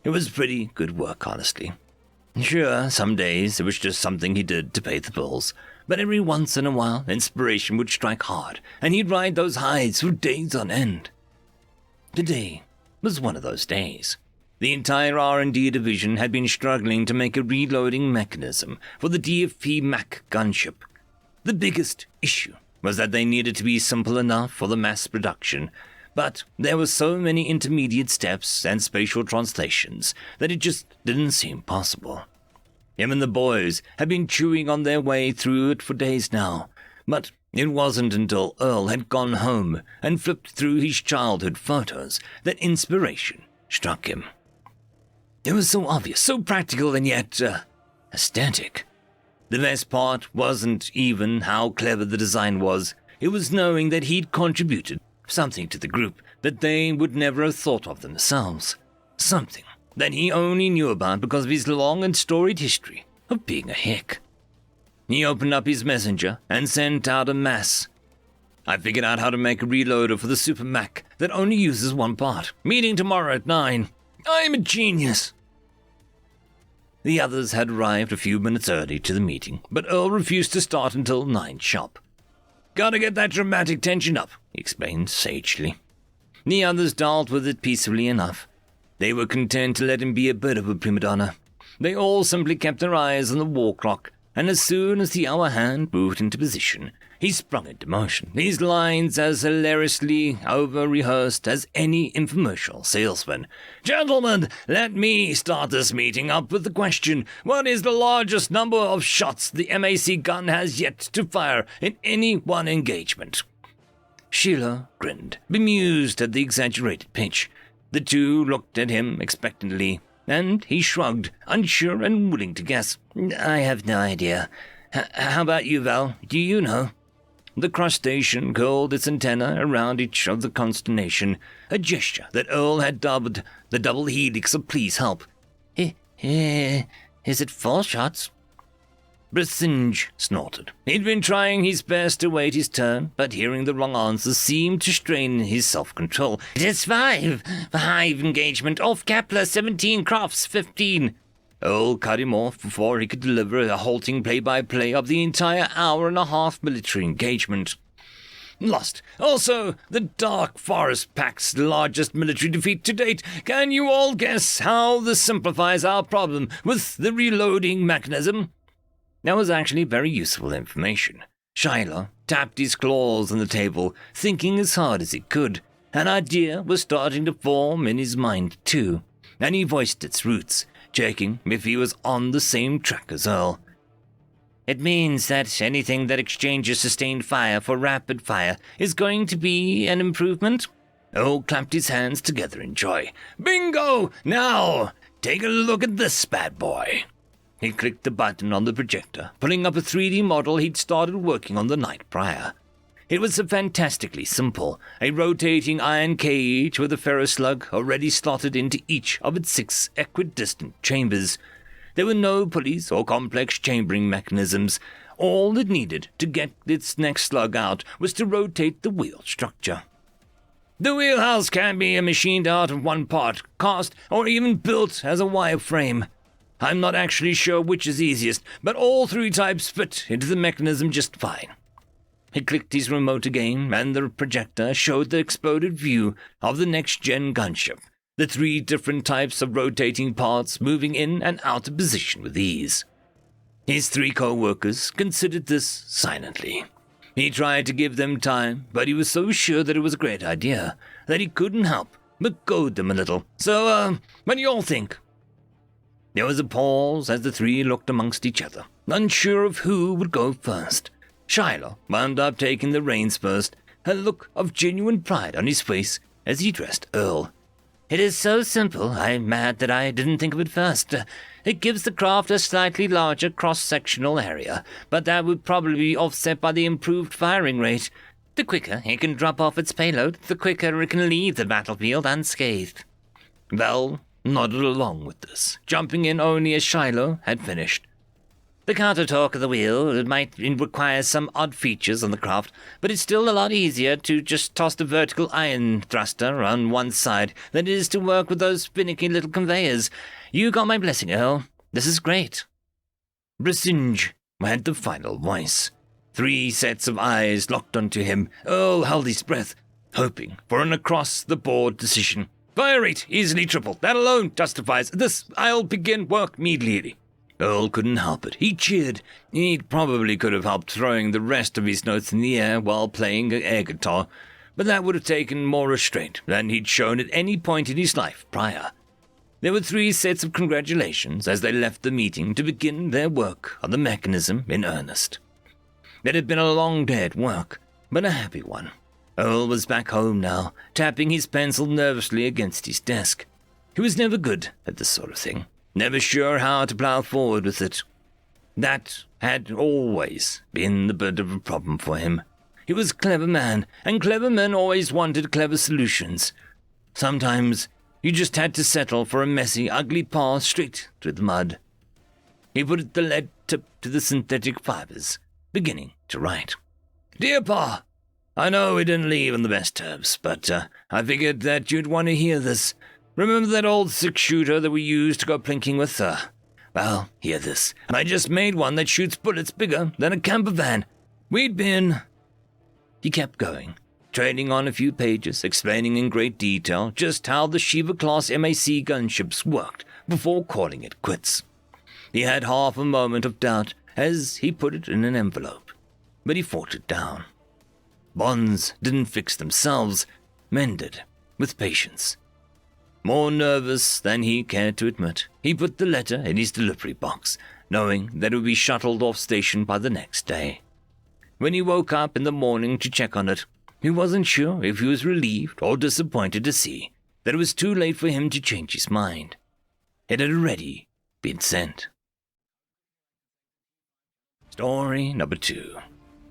It was pretty good work, honestly. Sure, some days it was just something he did to pay the bills, but every once in a while inspiration would strike hard, and he'd ride those highs for days on end. Today was one of those days. The entire R&D division had been struggling to make a reloading mechanism for the DFP Mac gunship. The biggest issue was that they needed to be simple enough for the mass production, but there were so many intermediate steps and spatial translations that it just didn't seem possible. Him and the boys had been chewing on their way through it for days now, but it wasn't until Earl had gone home and flipped through his childhood photos that inspiration struck him. It was so obvious, so practical, and yet aesthetic. The best part wasn't even how clever the design was. It was knowing that he'd contributed something to the group that they would never have thought of themselves. Something that he only knew about because of his long and storied history of being a hick. He opened up his messenger and sent out a mass. I figured out how to make a reloader for the Super Mac that only uses one part. Meeting tomorrow at 9. I'm a genius. The others had arrived a few minutes early to the meeting, but Earl refused to start until 9 sharp. Gotta get that dramatic tension up, he explained sagely. The others dealt with it peacefully enough. They were content to let him be a bit of a prima donna. They all simply kept their eyes on the war clock, and as soon as the hour hand moved into position, he sprung into motion, his lines as hilariously over-rehearsed as any infomercial salesman. Gentlemen, let me start this meeting up with the question, what is the largest number of shots the MAC gun has yet to fire in any one engagement? Sheila grinned, bemused at the exaggerated pitch. The two looked at him expectantly, and he shrugged, unsure and willing to guess. I have no idea. How about you, Val? Do you know? The crustacean curled its antenna around each of the consternation, a gesture that Earl had dubbed the double helix of please help. Is it 4 shots? Brisinge snorted. He'd been trying his best to wait his turn, but hearing the wrong answer seemed to strain his self-control. It is 5. For hive engagement off Kepler 17 Crofts 15. Earl cut him off before he could deliver a halting play-by-play of the entire hour-and-a-half military engagement. Lost. Also, the Dark Forest Pact's largest military defeat to date. Can you all guess how this simplifies our problem with the reloading mechanism? That was actually very useful information. Shiloh tapped his claws on the table, thinking as hard as he could. An idea was starting to form in his mind, too, and he voiced its roots, checking if he was on the same track as Earl. It means that anything that exchanges sustained fire for rapid fire is going to be an improvement? Earl clapped his hands together in joy. Bingo! Now, take a look at this bad boy. He clicked the button on the projector, pulling up a 3D model he'd started working on the night prior. It was fantastically simple, a rotating iron cage with a ferroslug already slotted into each of its 6 equidistant chambers. There were no pulleys or complex chambering mechanisms. All it needed to get its next slug out was to rotate the wheel structure. The wheelhouse can be machined out of one part, cast, or even built as a wireframe. I'm not actually sure which is easiest, but all 3 types fit into the mechanism just fine. He clicked his remote again, and the projector showed the exploded view of the next-gen gunship, the 3 different types of rotating parts moving in and out of position with ease. His 3 co-workers considered this silently. He tried to give them time, but he was so sure that it was a great idea that he couldn't help but goad them a little. So, what do you all think? There was a pause as the three looked amongst each other, unsure of who would go first. Shiloh wound up taking the reins first, a look of genuine pride on his face as he addressed Earl. It is so simple, I'm mad that I didn't think of it first. It gives the craft a slightly larger cross-sectional area, but that would probably be offset by the improved firing rate. The quicker it can drop off its payload, the quicker it can leave the battlefield unscathed. Val nodded along with this, jumping in only as Shiloh had finished. The counter-torque of the wheel might require some odd features on the craft, but it's still a lot easier to just toss the vertical iron thruster on one side than it is to work with those finicky little conveyors. You got my blessing, Earl. This is great. Brasinge had the final voice. 3 sets of eyes locked onto him. Earl held his breath, hoping for an across-the-board decision. Fire rate easily triple. That alone justifies this. I'll begin work immediately. Earl couldn't help it. He cheered. He probably could have helped throwing the rest of his notes in the air while playing an air guitar, but that would have taken more restraint than he'd shown at any point in his life prior. There were 3 sets of congratulations as they left the meeting to begin their work on the mechanism in earnest. It had been a long day at work, but a happy one. Earl was back home now, tapping his pencil nervously against his desk. He was never good at this sort of thing. Never sure how to plow forward with it. That had always been the bit of a problem for him. He was a clever man, and clever men always wanted clever solutions. Sometimes you just had to settle for a messy, ugly path straight through the mud. He put the lead tip to the synthetic fibers, beginning to write. Dear Pa, I know we didn't leave on the best terms, but I figured that you'd want to hear this. Remember that old 6-shooter that we used to go plinking with? Well, hear this. And I just made one that shoots bullets bigger than a camper van. We'd been... He kept going, trading on a few pages, explaining in great detail just how the Shiva-class MAC gunships worked before calling it quits. He had half a moment of doubt as he put it in an envelope, but he fought it down. Bonds didn't fix themselves, mended with patience. More nervous than he cared to admit, he put the letter in his delivery box, knowing that it would be shuttled off station by the next day. When he woke up in the morning to check on it, he wasn't sure if he was relieved or disappointed to see that it was too late for him to change his mind. It had already been sent. Story number 2.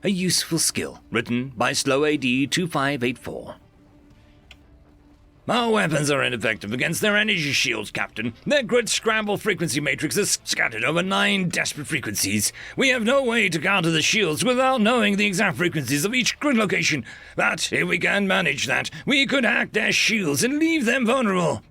A useful skill, written by Slow AD 2584. Our weapons are ineffective against their energy shields, Captain. Their grid scramble frequency matrix is scattered over 9 desperate frequencies. We have no way to counter the shields without knowing the exact frequencies of each grid location. But if we can manage that, we could hack their shields and leave them vulnerable.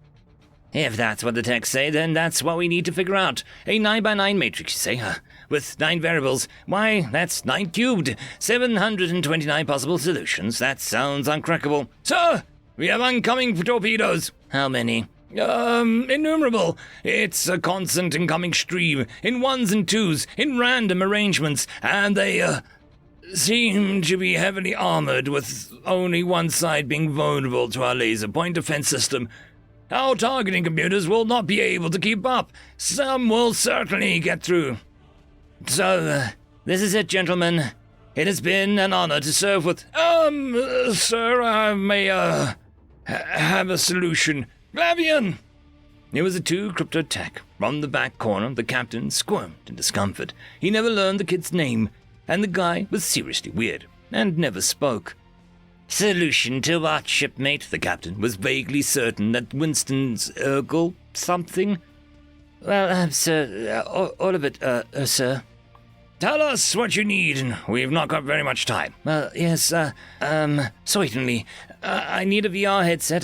If that's what the texts say, then that's what we need to figure out. A 9x9 matrix, you say? With 9 variables. Why, that's 9 cubed. 729 possible solutions. That sounds uncrackable. Sir! We have oncoming torpedoes. How many? Innumerable. It's a constant incoming stream, in 1s and 2s, in random arrangements, and they, seem to be heavily armored, with only one side being vulnerable to our laser point defense system. Our targeting computers will not be able to keep up. Some will certainly get through. So, this is it, gentlemen. It has been an honor to serve with... Sir, I may, have a solution. Glavian! It was a 2 crypto tech. From the back corner, the captain squirmed in discomfort. He never learned the kid's name, and the guy was seriously weird, and never spoke. Solution to what, shipmate? The captain was vaguely certain that Winston's Urgle something. Well, sir, all of it, sir. Tell us what you need, and we've not got very much time. Yes, certainly. I need a VR headset,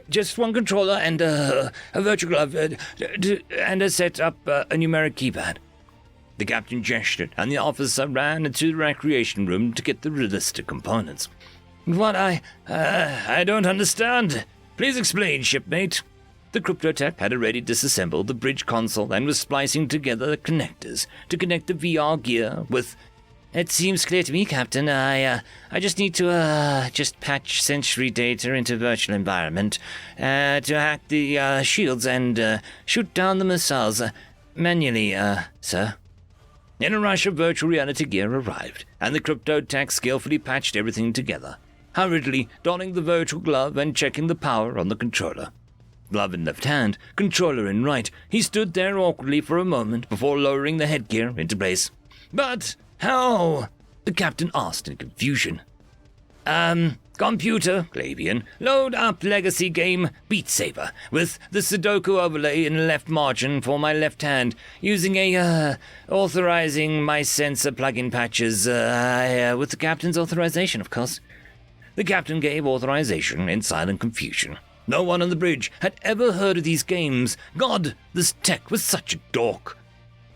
just one controller and a virtual glove, and a set up a numeric keypad. The captain gestured, and the officer ran into the recreation room to get the realistic components. What I don't understand. Please explain, shipmate. The cryptotech had already disassembled the bridge console and was splicing together the connectors to connect the VR gear with It seems clear to me, Captain. I just need to, just patch sensory data into virtual environment, to hack the, shields and, shoot down the missiles, manually, sir. In a rush of virtual reality gear arrived, and the crypto tech skillfully patched everything together, hurriedly donning the virtual glove and checking the power on the controller. Glove in left hand, controller in right, he stood there awkwardly for a moment before lowering the headgear into place. But how? The captain asked in confusion. Computer, Clavian, load up legacy game Beat Saber with the Sudoku overlay in left margin for my left hand, using authorizing my sensor plugin patches, with the captain's authorization, of course. The captain gave authorization in silent confusion. No one on the bridge had ever heard of these games. God, this tech was such a dork.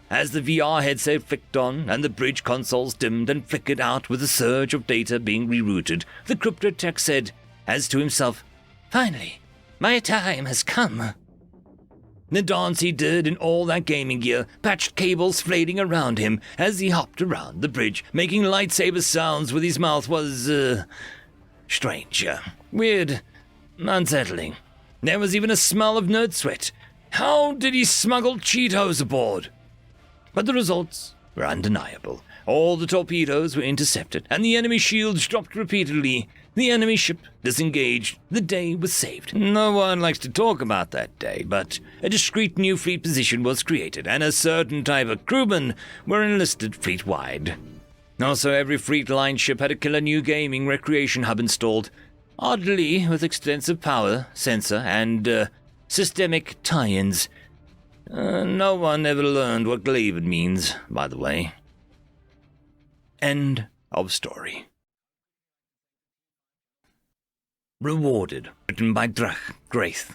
As the VR headset flicked on and the bridge consoles dimmed and flickered out with a surge of data being rerouted, the crypto tech said, as to himself, "Finally, my time has come." The dance he did in all that gaming gear, patched cables flailing around him as he hopped around the bridge, making lightsaber sounds with his mouth was, strange, weird, unsettling. There was even a smell of nerd sweat. How did he smuggle Cheetos aboard? But the results were undeniable. All the torpedoes were intercepted, and the enemy shields dropped repeatedly. The enemy ship disengaged. The day was saved. No one likes to talk about that day, but a discreet new fleet position was created, and a certain type of crewmen were enlisted fleet-wide. Also, every fleet line ship had a killer new gaming recreation hub installed, oddly with extensive power, sensor, and systemic tie-ins. No one ever learned what Glaven means, by the way. End of story. Rewarded, written by Drach Graith.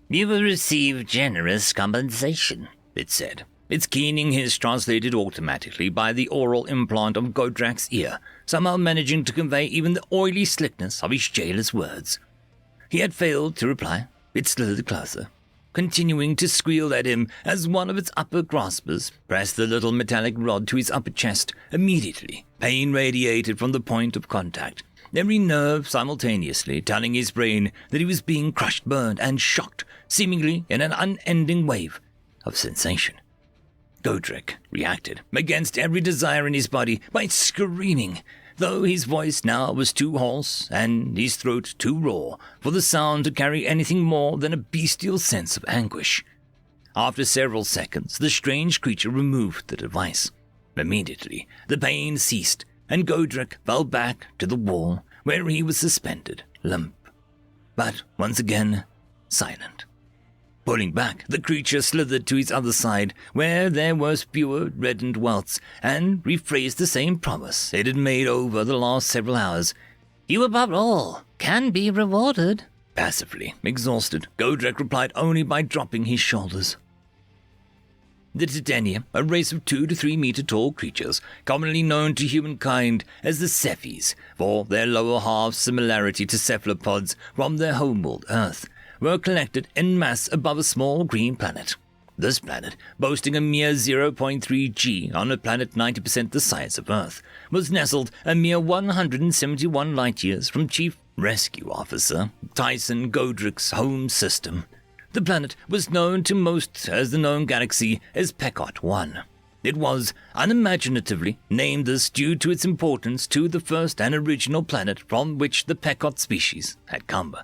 You will receive generous compensation, it said, its keening hiss translated automatically by the oral implant of Godrak's ear, somehow managing to convey even the oily slickness of his jailer's words. He had failed to reply. It slithered closer, continuing to squeal at him as one of its upper graspers pressed the little metallic rod to his upper chest. Immediately, pain radiated from the point of contact, every nerve simultaneously telling his brain that he was being crushed, burned, and shocked, seemingly in an unending wave of sensation. Godric reacted against every desire in his body by screaming, though his voice now was too hoarse and his throat too raw for the sound to carry anything more than a bestial sense of anguish. After several seconds, the strange creature removed the device. Immediately, the pain ceased, and Godric fell back to the wall where he was suspended, limp, but once again silent. Pulling back, the creature slithered to his other side, where there were fewer reddened welts, and rephrased the same promise it had made over the last several hours. "You above all can be rewarded." Passively exhausted, Godric replied only by dropping his shoulders. The Titania, a race of 2 to 3 meter tall creatures, commonly known to humankind as the Cephis, for their lower half similarity to cephalopods from their homeworld Earth, were collected en masse above a small green planet. This planet, boasting a mere 0.3 G on a planet 90% the size of Earth, was nestled a mere 171 light-years from Chief Rescue Officer Tyson Godric's home system. The planet was known to most as the known galaxy as Pecot 1. It was, unimaginatively, named this due to its importance to the first and original planet from which the Pecot species had come.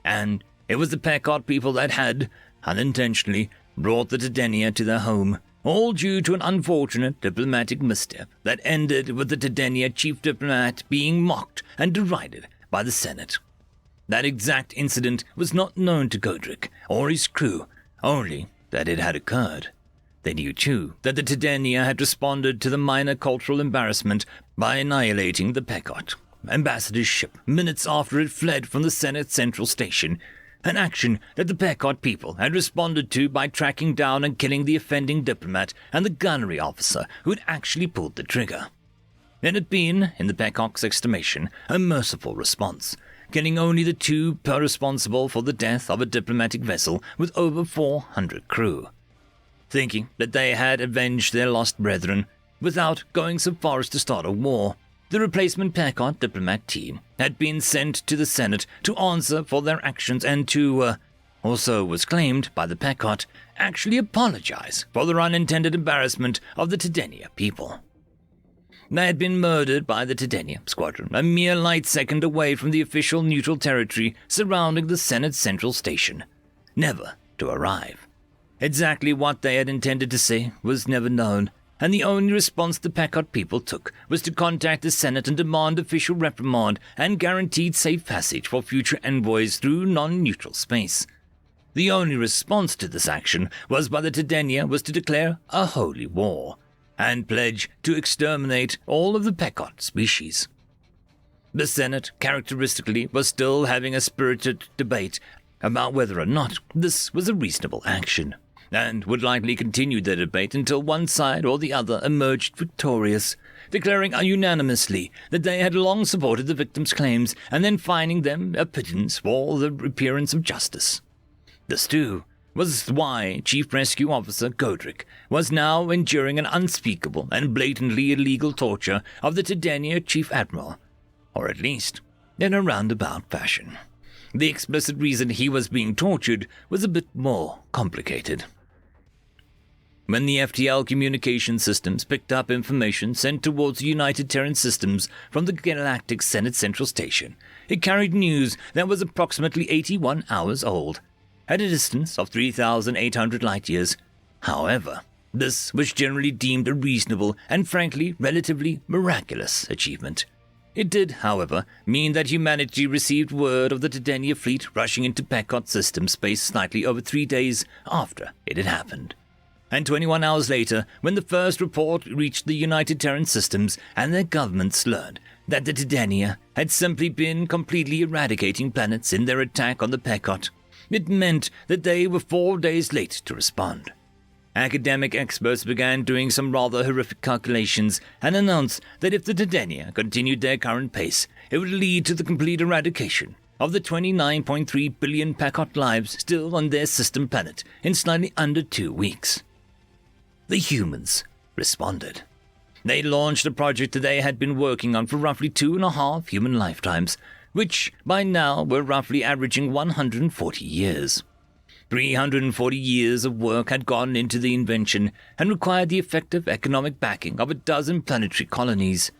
And it was the Pecot people that had, unintentionally, brought the Titania to their home, all due to an unfortunate diplomatic misstep that ended with the Titania chief diplomat being mocked and derided by the Senate. That exact incident was not known to Godric or his crew, only that it had occurred. They knew, too, that the Titania had responded to the minor cultural embarrassment by annihilating the Pecot ambassador's ship minutes after it fled from the Senate Central Station, an action that the Pecot people had responded to by tracking down and killing the offending diplomat and the gunnery officer who had actually pulled the trigger. It had been, in the Pecot's estimation, a merciful response, killing only the 2 responsible for the death of a diplomatic vessel with over 400 crew. Thinking that they had avenged their lost brethren, without going so far as to start a war. The replacement Packard diplomat team had been sent to the Senate to answer for their actions and to, also was claimed by the Packard, actually apologize for their unintended embarrassment of the Tedenia people. They had been murdered by the Tedenia squadron, a mere light second away from the official neutral territory surrounding the Senate Central Station, never to arrive. Exactly what they had intended to say was never known, and the only response the Packard people took was to contact the Senate and demand official reprimand and guaranteed safe passage for future envoys through non-neutral space. The only response to this action was by the Tedenia was to declare a holy war, and pledge to exterminate all of the Packard species. The Senate, characteristically, was still having a spirited debate about whether or not this was a reasonable action, and would likely continue the debate until one side or the other emerged victorious, declaring unanimously that they had long supported the victims' claims and then fining them a pittance for the appearance of justice. This, too, was why Chief Rescue Officer Godric was now enduring an unspeakable and blatantly illegal torture of the Tedenia Chief Admiral, or at least in a roundabout fashion. The explicit reason he was being tortured was a bit more complicated. When the FTL communication systems picked up information sent towards the United Terran Systems from the Galactic Senate Central Station, it carried news that was approximately 81 hours old, at a distance of 3,800 light-years. However, this was generally deemed a reasonable and frankly relatively miraculous achievement. It did, however, mean that humanity received word of the Tedenia fleet rushing into Packard system space slightly over 3 days after it had happened. And 21 hours later, when the first report reached the United Terran Systems and their governments learned that the Tedenia had simply been completely eradicating planets in their attack on the Packard, it meant that they were 4 days late to respond. Academic experts began doing some rather horrific calculations and announced that if the Tedenia continued their current pace, it would lead to the complete eradication of the 29.3 billion Packard lives still on their system planet in slightly under 2 weeks. The humans responded. They launched a project that they had been working on for roughly 2.5 human lifetimes, which by now were roughly averaging 140 years. 340 years of work had gone into the invention and required the effective economic backing of a dozen planetary colonies.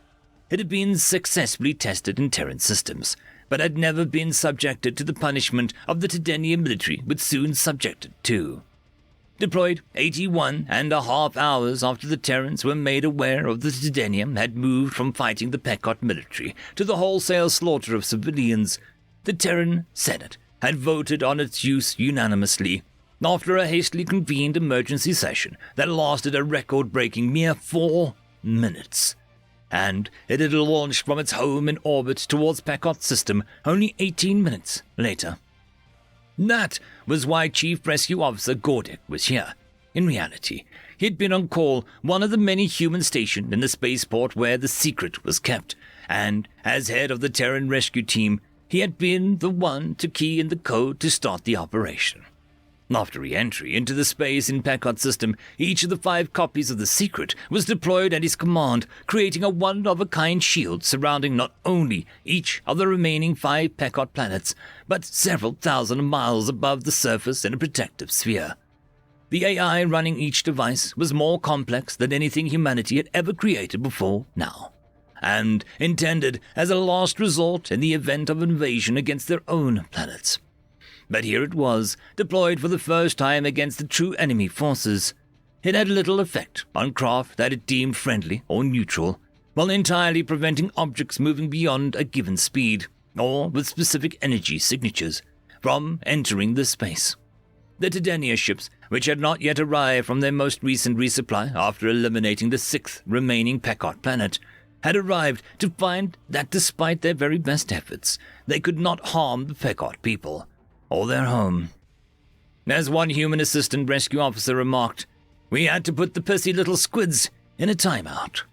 It had been successfully tested in Terran systems, but had never been subjected to the punishment of the Tedenia military would soon subject it to. Deployed 81.5 hours after the Terrans were made aware of the Tedenia had moved from fighting the Packard military to the wholesale slaughter of civilians, the Terran Senate had voted on its use unanimously after a hastily convened emergency session that lasted a record-breaking mere 4 minutes. And it had launched from its home in orbit towards Packard's system only 18 minutes later. That was why Chief Rescue Officer Gordic was here. In reality, he had been on call, one of the many humans stationed in the spaceport where the secret was kept, and as head of the Terran rescue team, he had been the one to key in the code to start the operation. After re-entry into the space in Packard's system, each of the 5 copies of the secret was deployed at his command, creating a one-of-a-kind shield surrounding not only each of the remaining 5 Packard planets, but several thousand miles above the surface in a protective sphere. The AI running each device was more complex than anything humanity had ever created before now, and intended as a last resort in the event of invasion against their own planets. But here it was, deployed for the first time against the true enemy forces. It had little effect on craft that it deemed friendly or neutral, while entirely preventing objects moving beyond a given speed, or with specific energy signatures, from entering the space. The Tedenia ships, which had not yet arrived from their most recent resupply after eliminating the 6th remaining Packard planet, had arrived to find that despite their very best efforts, they could not harm the Packard people or their home. As one human assistant rescue officer remarked, "We had to put the pissy little squids in a timeout."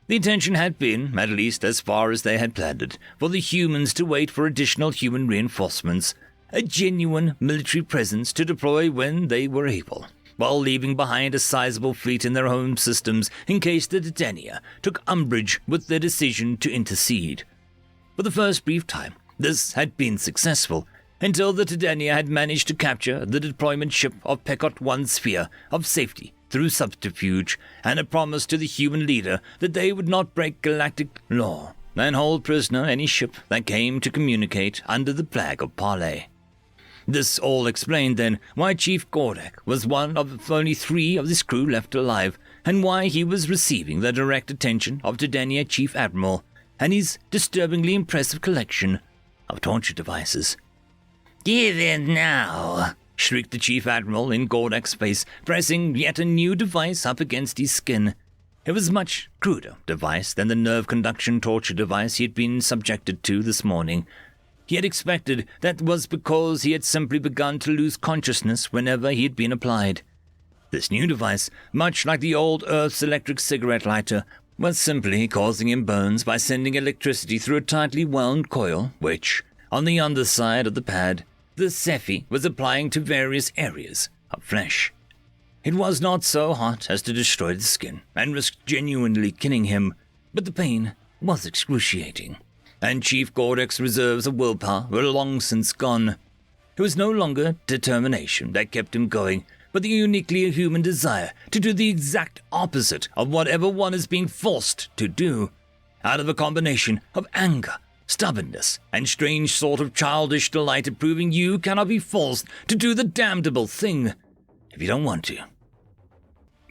The intention had been, at least as far as they had planned it, for the humans to wait for additional human reinforcements, a genuine military presence to deploy when they were able, while leaving behind a sizable fleet in their home systems in case the Titania took umbrage with their decision to intercede. For the first brief time, this had been successful, until the Titania had managed to capture the deployment ship of Pecot 1's sphere of safety through subterfuge and a promise to the human leader that they would not break galactic law and hold prisoner any ship that came to communicate under the flag of parley. This all explained, then, why Chief Gordek was one of only 3 of his crew left alive, and why he was receiving the direct attention of Titania Chief Admiral and his disturbingly impressive collection of torture devices. "Give in now," shrieked the Chief Admiral in Gordek's face, pressing yet a new device up against his skin. It was a much cruder device than the nerve conduction torture device he had been subjected to this morning. He had expected that was because he had simply begun to lose consciousness whenever he had been applied. This new device, much like the old Earth's electric cigarette lighter, was simply causing him burns by sending electricity through a tightly wound coil, which, on the underside of the pad, the Cephi was applying to various areas of flesh. It was not so hot as to destroy the skin and risk genuinely killing him, but the pain was excruciating, and Chief Gordek's reserves of willpower were long since gone. It was no longer determination that kept him going, but the uniquely human desire to do the exact opposite of whatever one is being forced to do, out of a combination of anger, stubbornness, and strange sort of childish delight at proving you cannot be forced to do the damnable thing if you don't want to.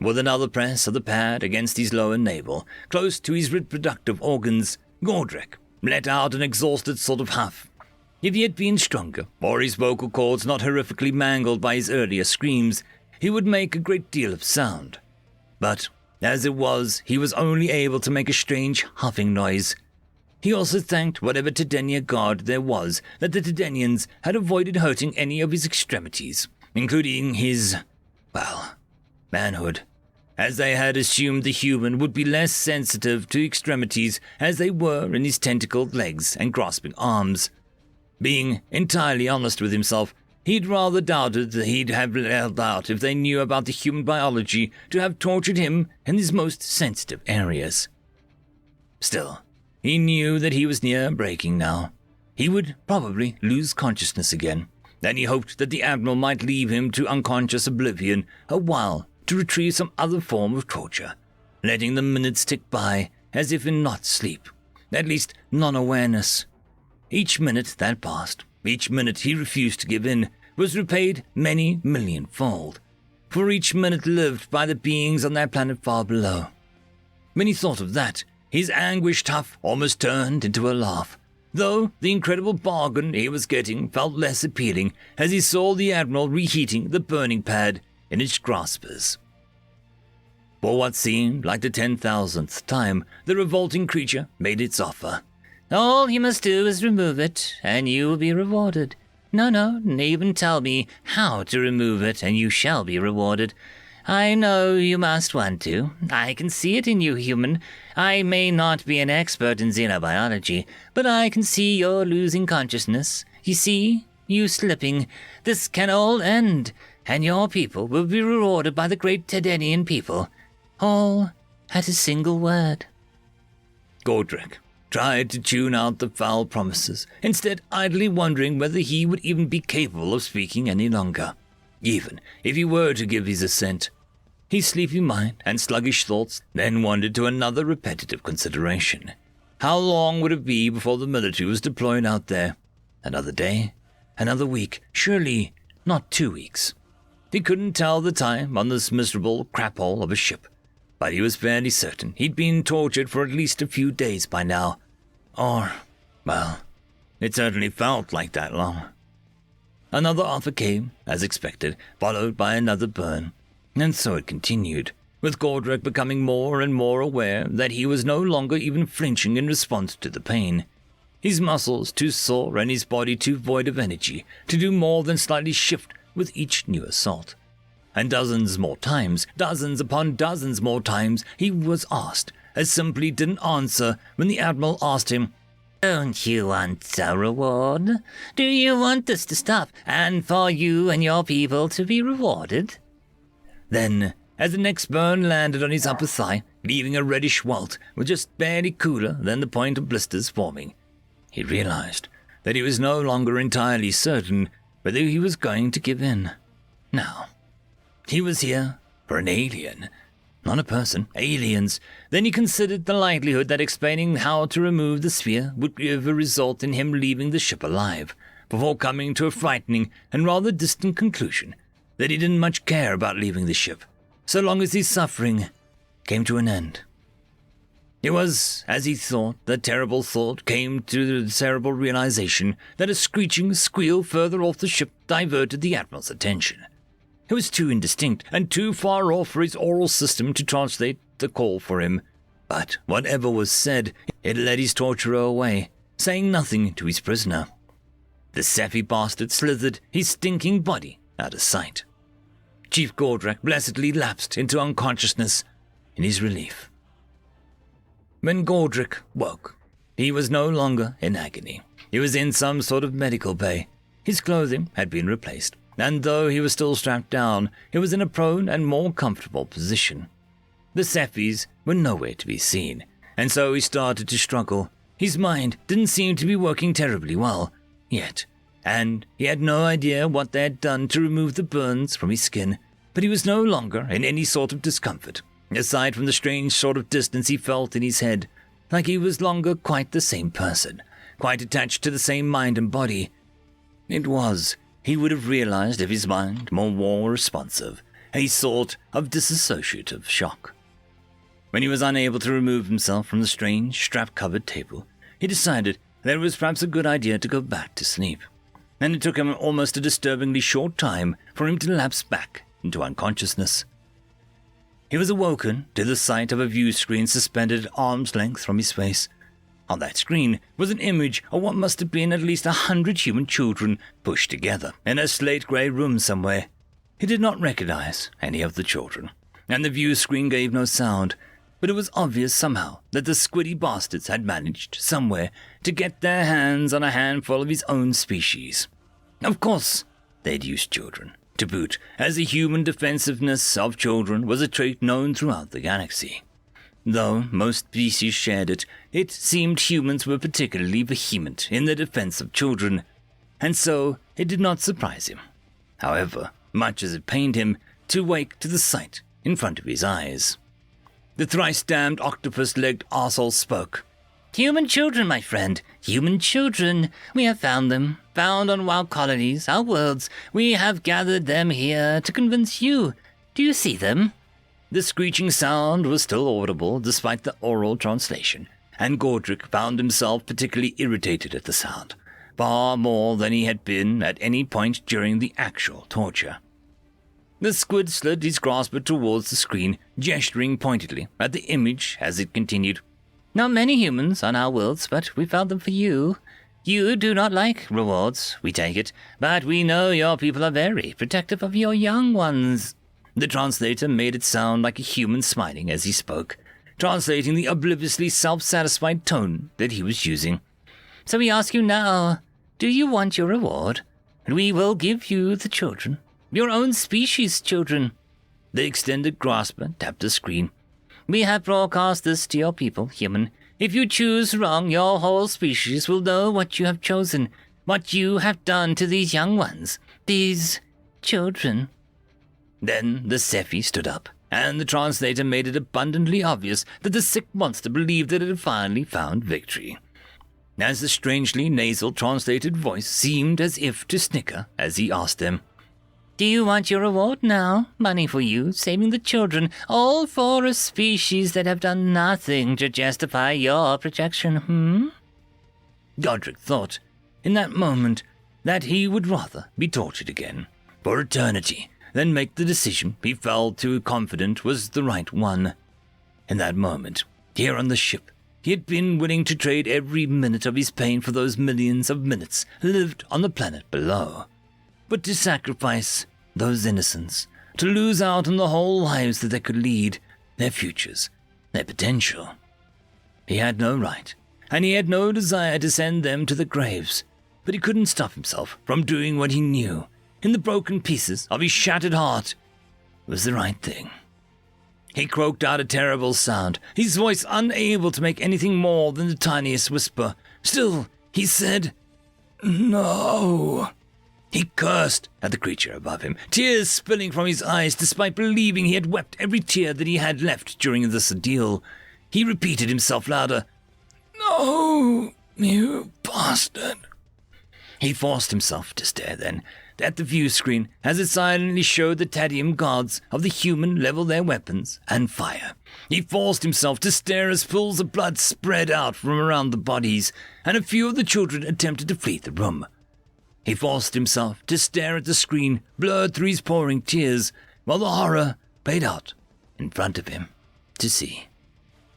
With another press of the pad against his lower navel, close to his reproductive organs, Gordek let out an exhausted sort of huff. If he had been stronger, or his vocal cords not horrifically mangled by his earlier screams, he would make a great deal of sound. But, as it was, he was only able to make a strange huffing noise. He also thanked whatever Titania guard there was that the Titanians had avoided hurting any of his extremities, including his, manhood, as they had assumed the human would be less sensitive to extremities as they were in his tentacled legs and grasping arms. Being entirely honest with himself, he'd rather doubted that he'd have held out if they knew about the human biology to have tortured him in his most sensitive areas. Still, he knew that he was near breaking now. He would probably lose consciousness again, and he hoped that the Admiral might leave him to unconscious oblivion a while to retrieve some other form of torture, letting the minutes tick by as if in not sleep, at least non-awareness. Each minute that passed, each minute he refused to give in, was repaid many millionfold, for each minute lived by the beings on that planet far below. When he thought of that, his anguished huff almost turned into a laugh, though the incredible bargain he was getting felt less appealing as he saw the Admiral reheating the burning pad in its graspers. For what seemed like the 10,000th time, the revolting creature made its offer. "All you must do is remove it, and you will be rewarded. No, even tell me how to remove it, and you shall be rewarded. I know you must want to. I can see it in you, human. I may not be an expert in xenobiology, but I can see you're losing consciousness. You see, you slipping. This can all end, and your people will be rewarded by the great Tedenian people. All at a single word." Gordek tried to tune out the foul promises, instead idly wondering whether he would even be capable of speaking any longer, even if he were to give his assent. His sleepy mind and sluggish thoughts then wandered to another repetitive consideration. How long would it be before the military was deployed out there? Another day? Another week? Surely not 2 weeks. He couldn't tell the time on this miserable crap-hole of a ship, but he was fairly certain he'd been tortured for at least a few days by now. Or, it certainly felt like that long. Another offer came, as expected, followed by another burn, and so it continued, with Gordek becoming more and more aware that he was no longer even flinching in response to the pain. His muscles too sore and his body too void of energy to do more than slightly shift with each new assault. And dozens more times, dozens upon dozens more times, he was asked, as simply didn't answer when the Admiral asked him, "Don't you want a reward? Do you want this to stop, and for you and your people to be rewarded?" Then, as the next burn landed on his upper thigh, leaving a reddish welt with just barely cooler than the point of blisters forming, he realized that he was no longer entirely certain whether he was going to give in. Now, he was here for an alien. Not a person, aliens. Then he considered the likelihood that explaining how to remove the sphere would ever result in him leaving the ship alive, before coming to a frightening and rather distant conclusion that he didn't much care about leaving the ship, so long as his suffering came to an end. It was, as he thought, the terrible thought came to the terrible realization that a screeching squeal further off the ship diverted the Admiral's attention. It was too indistinct and too far off for his oral system to translate the call for him. But whatever was said, it led his torturer away, saying nothing to his prisoner. The sappy bastard slithered his stinking body out of sight. Chief Gordrak blessedly lapsed into unconsciousness in his relief. When Gordrak woke, he was no longer in agony. He was in some sort of medical bay. His clothing had been replaced, and though he was still strapped down, he was in a prone and more comfortable position. The Sephies were nowhere to be seen, and so he started to struggle. His mind didn't seem to be working terribly well yet, and he had no idea what they had done to remove the burns from his skin, but he was no longer in any sort of discomfort, aside from the strange sort of distance he felt in his head, like he was longer quite the same person, quite attached to the same mind and body. It was, he would have realized if his mind more were responsive, a sort of disassociative shock. When he was unable to remove himself from the strange, strap-covered table, he decided that it was perhaps a good idea to go back to sleep, and it took him almost a disturbingly short time for him to lapse back into unconsciousness. He was awoken to the sight of a view screen suspended at arm's length from his face. On that screen was an image of what must have been at least 100 human children pushed together in a slate-grey room somewhere. He did not recognize any of the children, and the view screen gave no sound, but it was obvious somehow that the squiddy bastards had managed, somewhere, to get their hands on a handful of his own species. Of course, they'd used children, to boot, as the human defensiveness of children was a trait known throughout the galaxy. Though most species shared it, it seemed humans were particularly vehement in their defense of children, and so it did not surprise him, however much as it pained him, to wake to the sight in front of his eyes. The thrice-damned octopus-legged arsehole spoke. Human children, my friend, human children. We have found them, found on wild colonies, our worlds. We have gathered them here to convince you. Do you see them? The screeching sound was still audible despite the oral translation, and Gordrak found himself particularly irritated at the sound, far more than he had been at any point during the actual torture. The squid slid his grasper towards the screen, gesturing pointedly at the image as it continued. Not many humans on our worlds, but we found them for you. You do not like rewards, we take it, but we know your people are very protective of your young ones. The translator made it sound like a human smiling as he spoke, translating the obliviously self-satisfied tone that he was using. So we ask you now, do you want your reward? And we will give you the children, your own species' children. The extended grasper tapped the screen. We have broadcast this to your people, human. If you choose wrong, your whole species will know what you have chosen, what you have done to these young ones, these children. Then the Sephi stood up, and the translator made it abundantly obvious that the sick monster believed that it had finally found victory. As the strangely nasal translated voice seemed as if to snicker as he asked them, Do you want your reward now? Money for you, saving the children, all for a species that have done nothing to justify your protection, Godric thought, in that moment, that he would rather be tortured again, for eternity, than make the decision he felt too confident was the right one. In that moment, here on the ship, he had been willing to trade every minute of his pain for those millions of minutes lived on the planet below. But to sacrifice those innocents, to lose out on the whole lives that they could lead, their futures, their potential. He had no right, and he had no desire to send them to the graves, but he couldn't stop himself from doing what he knew, in the broken pieces of his shattered heart, was the right thing. He croaked out a terrible sound, his voice unable to make anything more than the tiniest whisper. Still, he said, "No." He cursed at the creature above him, tears spilling from his eyes despite believing he had wept every tear that he had left during this ordeal. He repeated himself louder, "No, you bastard." He forced himself to stare then at the view screen as it silently showed the Tadium guards of the human level their weapons and fire. He forced himself to stare as pools of blood spread out from around the bodies, and a few of the children attempted to flee the room. He forced himself to stare at the screen, blurred through his pouring tears, while the horror played out in front of him to see.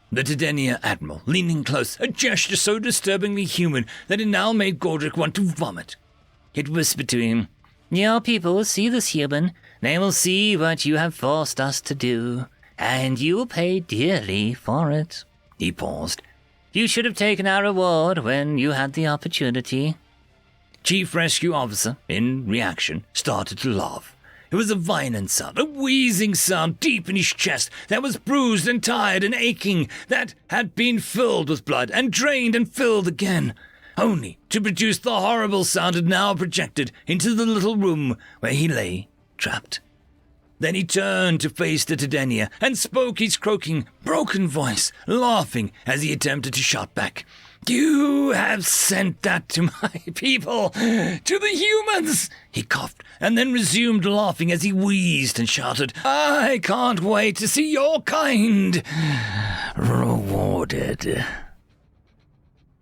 The Tedenia Admiral, leaning close, a gesture so disturbingly human that it now made Gordrick want to vomit. It whispered to him, "Your people will see this human. They will see what you have forced us to do, and you will pay dearly for it." He paused. "You should have taken our reward when you had the opportunity." Chief Rescue Officer, in reaction, started to laugh. It was a violent sound, a wheezing sound deep in his chest that was bruised and tired and aching, that had been filled with blood and drained and filled again, only to produce the horrible sound it now projected into the little room where he lay trapped. Then he turned to face the Tedenia and spoke his croaking, broken voice, laughing as he attempted to shout back, "You have sent that to my people, to the humans!" He coughed and then resumed laughing as he wheezed and shouted, "I can't wait to see your kind rewarded."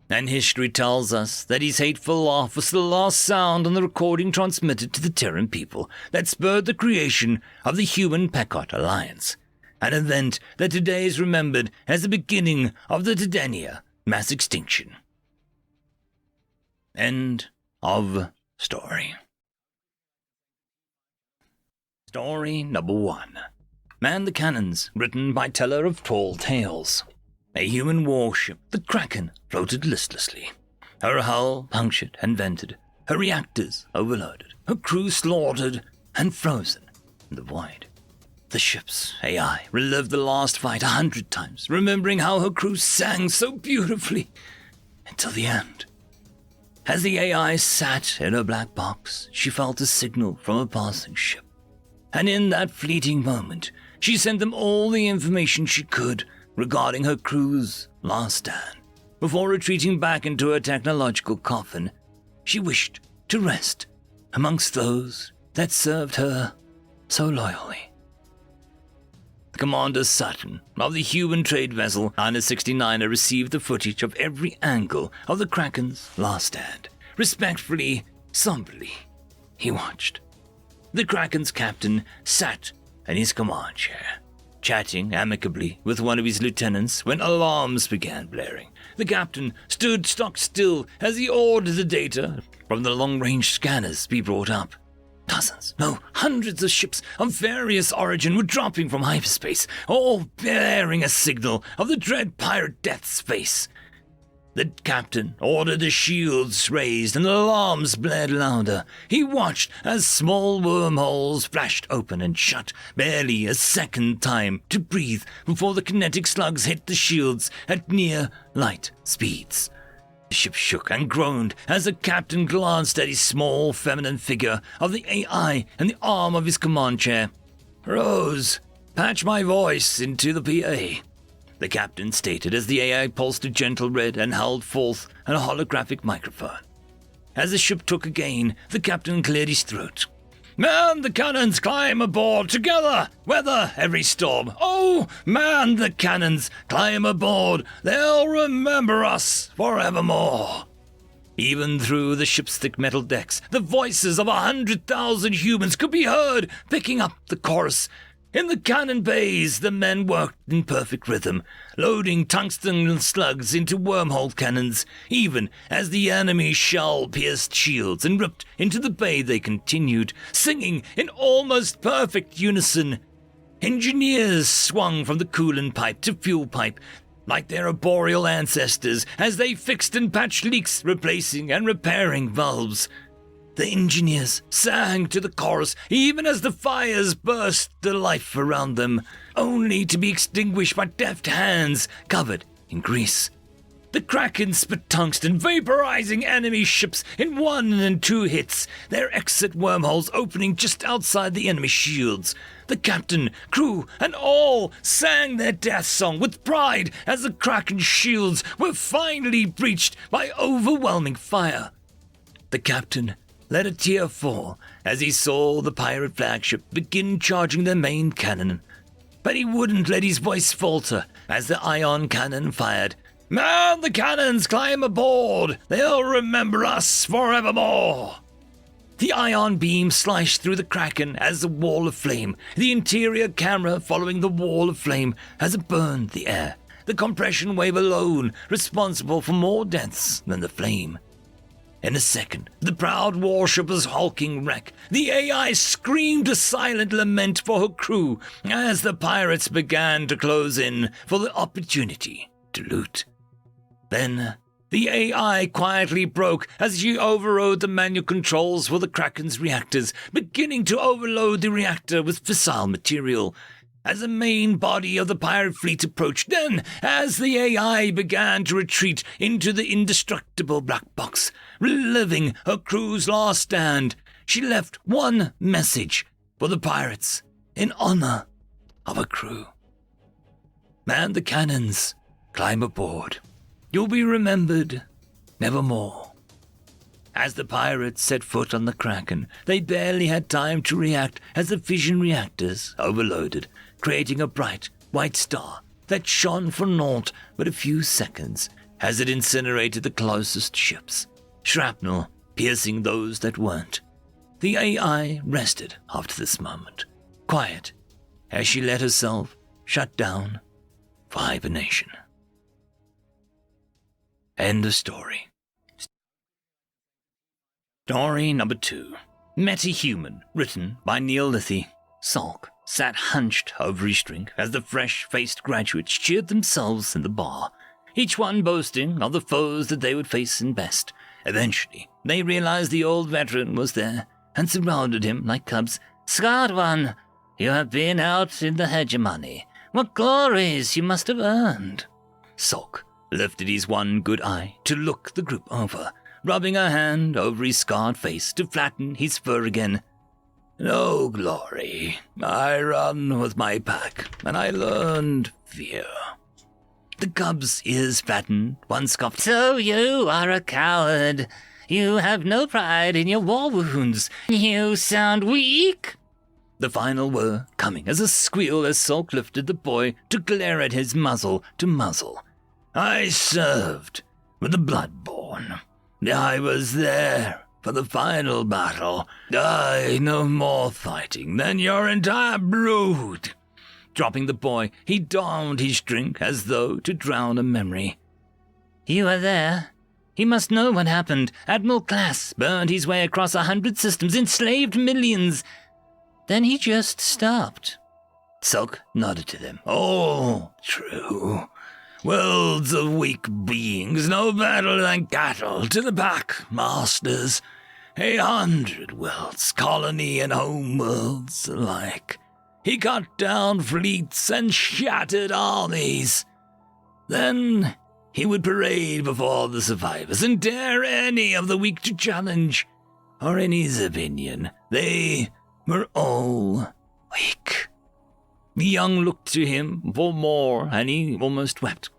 And history tells us that his hateful laugh was the last sound on the recording transmitted to the Terran people that spurred the creation of the Human-Pequot Alliance, an event that today is remembered as the beginning of the Tedenia mass extinction. End of story. Story number 1. Man the Cannons, written by Teller of Tall Tales. A human warship, the Kraken, floated listlessly. Her hull punctured and vented, her reactors overloaded, her crew slaughtered and frozen in the void. The ship's AI relived the last fight 100 times, remembering how her crew sang so beautifully until the end. As the AI sat in her black box, she felt a signal from a passing ship. And in that fleeting moment, she sent them all the information she could regarding her crew's last stand. Before retreating back into her technological coffin, she wished to rest amongst those that served her so loyally. Commander Sutton of the human trade vessel 969er received the footage of every angle of the Kraken's last stand. Respectfully, somberly, he watched. The Kraken's captain sat in his command chair, chatting amicably with one of his lieutenants when alarms began blaring. The captain stood stock still as he ordered the data from the long-range scanners be brought up. Dozens, no, hundreds of ships of various origin were dropping from hyperspace, all bearing a signal of the dread pirate Death's face. The captain ordered the shields raised and the alarms blared louder. He watched as small wormholes flashed open and shut, barely a second time to breathe before the kinetic slugs hit the shields at near light speeds. The ship shook and groaned as the captain glanced at his small feminine figure of the AI and the arm of his command chair. "Rose, patch my voice into the PA," the captain stated as the AI pulsed a gentle red and held forth a holographic microphone. As the ship took again, the captain cleared his throat. "Man the cannons, climb aboard together, weather every storm. Oh, man the cannons, climb aboard, they'll remember us forevermore." Even through the ship's thick metal decks, the voices of 100,000 humans could be heard picking up the chorus. In the cannon bays, the men worked in perfect rhythm, loading tungsten slugs into wormhole cannons. Even as the enemy shell-pierced shields and ripped into the bay, they continued, singing in almost perfect unison. Engineers swung from the coolant pipe to fuel pipe, like their arboreal ancestors, as they fixed and patched leaks, replacing and repairing valves. The engineers sang to the chorus even as the fires burst to life around them, only to be extinguished by deft hands covered in grease. The Kraken spit tungsten, vaporizing enemy ships in 1 and 2 hits, their exit wormholes opening just outside the enemy shields. The captain, crew, and all sang their death song with pride as the Kraken shields were finally breached by overwhelming fire. The captain let a tear fall as he saw the pirate flagship begin charging their main cannon. But he wouldn't let his voice falter as the ion cannon fired. "Man the cannons, climb aboard! They'll remember us forevermore!" The ion beam sliced through the Kraken as a wall of flame, the interior camera following the wall of flame as it burned the air, the compression wave alone responsible for more deaths than the flame. In a second, the proud warship was hulking wreck. The AI screamed a silent lament for her crew as the pirates began to close in for the opportunity to loot. Then, the AI quietly broke as she overrode the manual controls for the Kraken's reactors, beginning to overload the reactor with fissile material. As the main body of the pirate fleet approached, then, as the AI began to retreat into the indestructible black box, reliving her crew's last stand, she left one message for the pirates in honor of her crew. Man the cannons, climb aboard. You'll be remembered nevermore. As the pirates set foot on the Kraken, they barely had time to react as the fission reactors overloaded, creating a bright white star that shone for naught but a few seconds as it incinerated the closest ships, shrapnel piercing those that weren't. The AI rested after this moment, quiet as she let herself shut down for hibernation. End of story. Story number 2. Meta-Human, written by Neil Lithi. Salk sat hunched over his drink as the fresh-faced graduates cheered themselves in the bar, each one boasting of the foes that they would face in best. Eventually, they realized the old veteran was there and surrounded him like cubs. "Scarred one, you have been out in the hegemony. What glories you must have earned." Salk lifted his one good eye to look the group over, rubbing a hand over his scarred face to flatten his fur again. "No glory. I run with my pack, and I learned fear." The cub's ears flattened, one scoffed. "So you are a coward. You have no pride in your war wounds. You sound weak." The final were coming as a squeal as Salk lifted the boy to glare at his muzzle to muzzle. "I served with the Bloodborne. I was there for the final battle. I know more fighting than your entire brood." Dropping the boy, he downed his drink as though to drown a memory. "You were there. He must know what happened. Admiral Class burned his way across 100 systems, enslaved millions. Then he just stopped." Salk nodded to them. "Oh, true. Worlds of weak beings, no better than cattle to the pack masters. 100 worlds, colony and home worlds alike. He cut down fleets and shattered armies. Then he would parade before the survivors and dare any of the weak to challenge. Or in his opinion, they were all weak." The young looked to him for more, and he almost wept.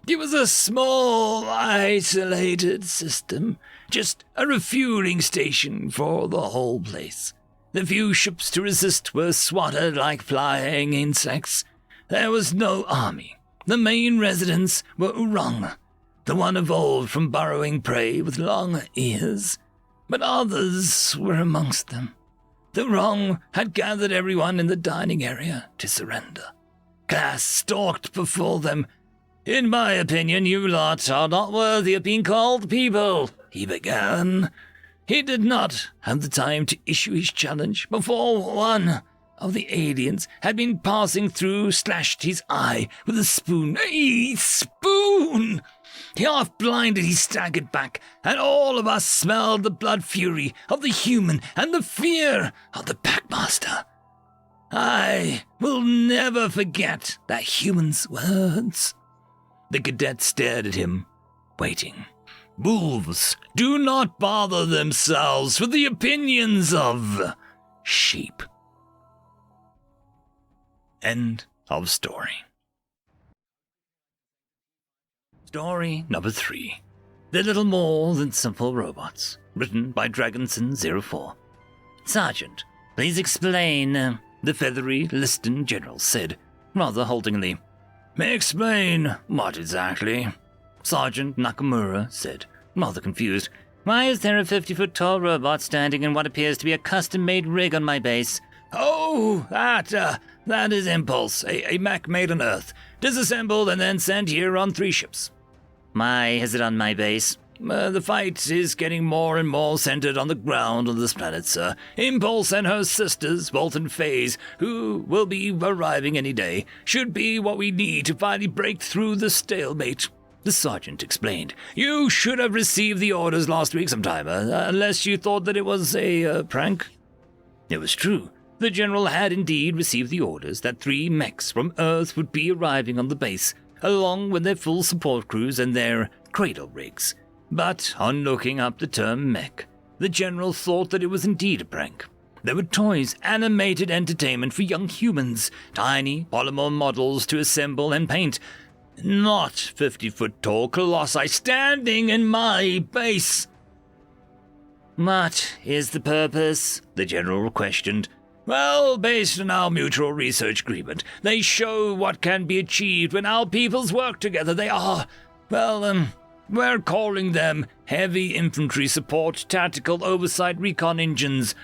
It was a small, isolated system, just a refueling station for the whole place. The few ships to resist were swatted like flying insects. There was no army. The main residents were Urong, the one evolved from burrowing prey with long ears. But others were amongst them. The Urong had gathered everyone in the dining area to surrender. Class stalked before them. "In my opinion, you lot are not worthy of being called people," he began. He did not have the time to issue his challenge before one of the aliens had been passing through, slashed his eye with a spoon. A spoon! Half-blinded, he staggered back, and all of us smelled the blood fury of the human and the fear of the Packmaster. I will never forget that human's words. The cadet stared at him, waiting. Wolves do not bother themselves with the opinions of sheep. End of story. Story number 3. They're little more than simple robots. Written by Dragonson04. Sergeant, please explain, the feathery Liston General said, rather haltingly. Explain what exactly? Sergeant Nakamura said, rather confused. Why is there a 50-foot-tall robot standing in what appears to be a custom-made rig on my base? Oh, that is Impulse, a mech made on Earth, disassembled and then sent here on 3 ships. Why is it on my base? The fight is getting more and more centered on the ground on this planet, sir. Impulse and her sisters, Volt and Phase, who will be arriving any day, should be what we need to finally break through the stalemate. The sergeant explained. You should have received the orders last week sometime, unless you thought that it was a prank. It was true. The general had indeed received the orders that 3 mechs from Earth would be arriving on the base, along with their full support crews and their cradle rigs. But on looking up the term mech, the general thought that it was indeed a prank. There were toys, animated entertainment for young humans, tiny polymer models to assemble and paint. Not 50-foot-tall colossi standing in my base. What is the purpose? The general questioned. Well, based on our mutual research agreement, they show what can be achieved when our peoples work together. They are, we're calling them Heavy Infantry Support Tactical Oversight Recon Engines,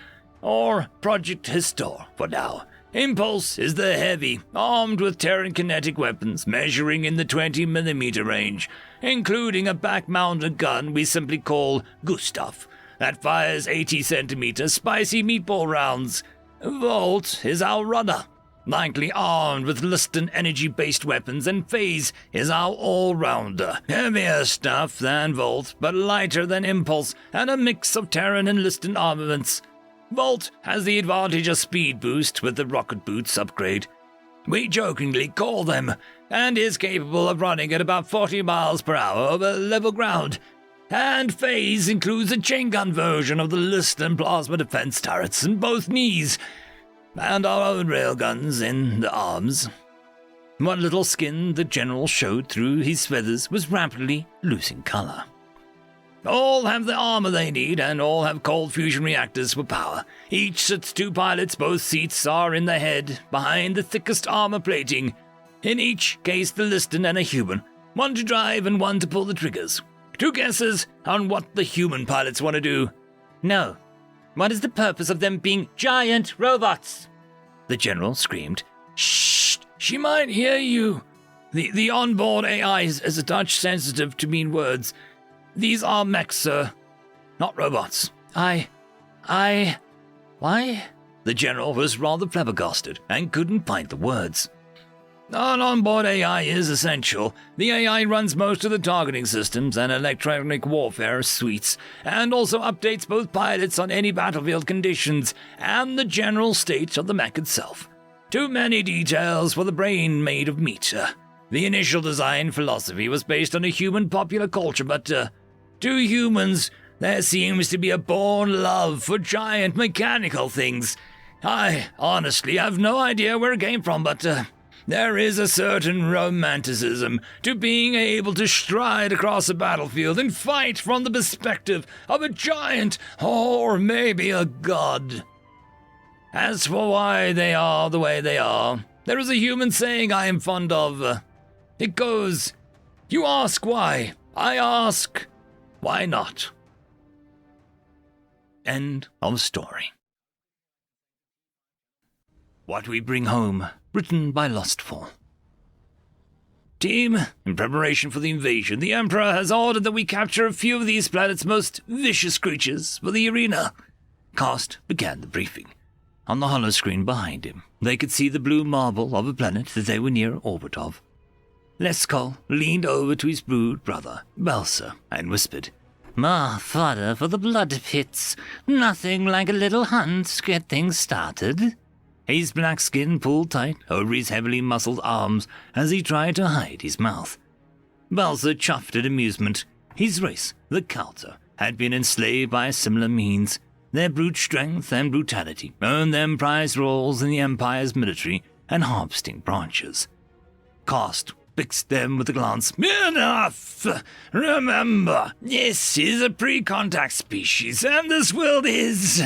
or Project Histor for now. Impulse is the Heavy, armed with Terran kinetic weapons measuring in the 20mm range, including a back-mounted gun we simply call Gustav, that fires 80cm spicy meatball rounds. Volt is our runner, likely armed with Liston energy-based weapons, and Phase is our all-rounder. Heavier stuff than Volt, but lighter than Impulse, and a mix of Terran and Liston armaments. Volt has the advantage of speed boost with the rocket boots upgrade. We jokingly call them, and is capable of running at about 40 miles per hour over level ground. And Phase includes a chain gun version of the Liston plasma defense turrets in both knees, and our own railguns in the arms. What little skin the general showed through his feathers was rapidly losing color. All have the armor they need, and all have cold fusion reactors for power. Each sits 2 pilots, both seats are in the head, behind the thickest armor plating. In each case the Liston and a human, one to drive and one to pull the triggers. 2 guesses on what the human pilots want to do. No. What is the purpose of them being giant robots? The general screamed. Shh! She might hear you. The onboard AI is a touch sensitive to mean words. These are mechs, sir, not robots. Why? The general was rather flabbergasted and couldn't find the words. An onboard AI is essential. The AI runs most of the targeting systems and electronic warfare suites, and also updates both pilots on any battlefield conditions and the general state of the mech itself. Too many details for the brain made of meat. The initial design philosophy was based on a human popular culture, but to humans, there seems to be a born love for giant mechanical things. I honestly have no idea where it came from, but there is a certain romanticism to being able to stride across a battlefield and fight from the perspective of a giant, or maybe a god. As for why they are the way they are, there is a human saying I am fond of. It goes, you ask why, I ask, why not? End of story. What We Bring Home, written by Lostfall. Team, in preparation for the invasion, the Emperor has ordered that we capture a few of these planet's most vicious creatures for the arena. Cast began the briefing. On the holoscreen behind him, they could see the blue marble of a planet that they were near orbit of. Leskol leaned over to his brood brother, Balsa, and whispered, More fodder for the blood pits. Nothing like a little hunt to get things started. His black skin pulled tight over his heavily muscled arms as he tried to hide his mouth. Balsa chuffed at amusement. His race, the Kalta, had been enslaved by similar means. Their brute strength and brutality earned them prized roles in the Empire's military and harvesting branches. Kost fixed them with a glance. Enough! Remember, this is a pre-contact species, and this world is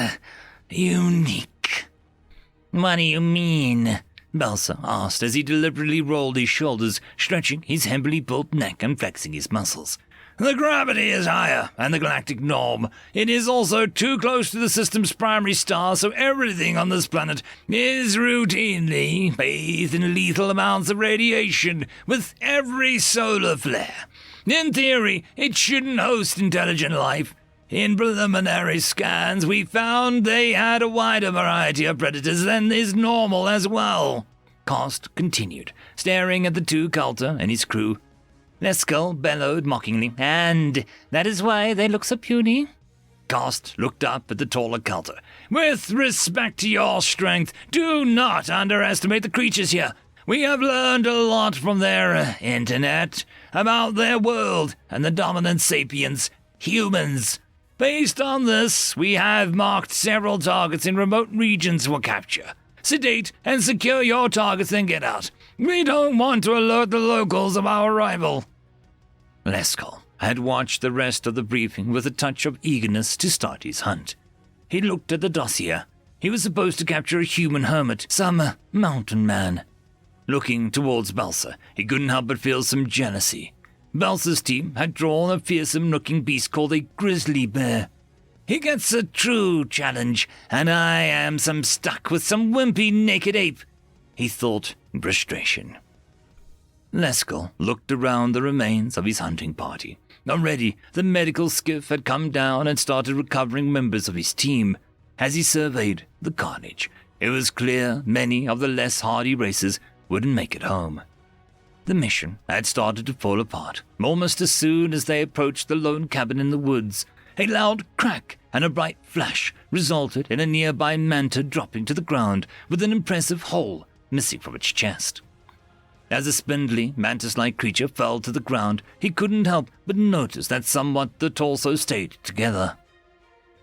unique. What do you mean? Balsa asked as he deliberately rolled his shoulders, stretching his heavily built neck and flexing his muscles. The gravity is higher than the galactic norm. It is also too close to the system's primary star, so everything on this planet is routinely bathed in lethal amounts of radiation with every solar flare. In theory, it shouldn't host intelligent life. In preliminary scans, we found they had a wider variety of predators than is normal as well. Kost continued, staring at the two Kalta and his crew. Leskol bellowed mockingly, and that is why they look so puny? Kost looked up at the taller Kalta. With respect to your strength, do not underestimate the creatures here. We have learned a lot from their internet about their world and the dominant sapiens, humans. Based on this, we have marked several targets in remote regions for capture. Sedate and secure your targets and get out. We don't want to alert the locals of our arrival. Leskol had watched the rest of the briefing with a touch of eagerness to start his hunt. He looked at the dossier. He was supposed to capture a human hermit, some mountain man. Looking towards Balsa, he couldn't help but feel some jealousy. Balsa's team had drawn a fearsome-looking beast called a grizzly bear. He gets a true challenge, and I am stuck with some wimpy naked ape, he thought in frustration. Leskol looked around the remains of his hunting party. Already, the medical skiff had come down and started recovering members of his team. As he surveyed the carnage, it was clear many of the less hardy races wouldn't make it home. The mission had started to fall apart almost as soon as they approached the lone cabin in the woods. A loud crack and a bright flash resulted in a nearby manta dropping to the ground with an impressive hole missing from its chest. As a spindly, mantis-like creature fell to the ground, he couldn't help but notice that somewhat the torso stayed together.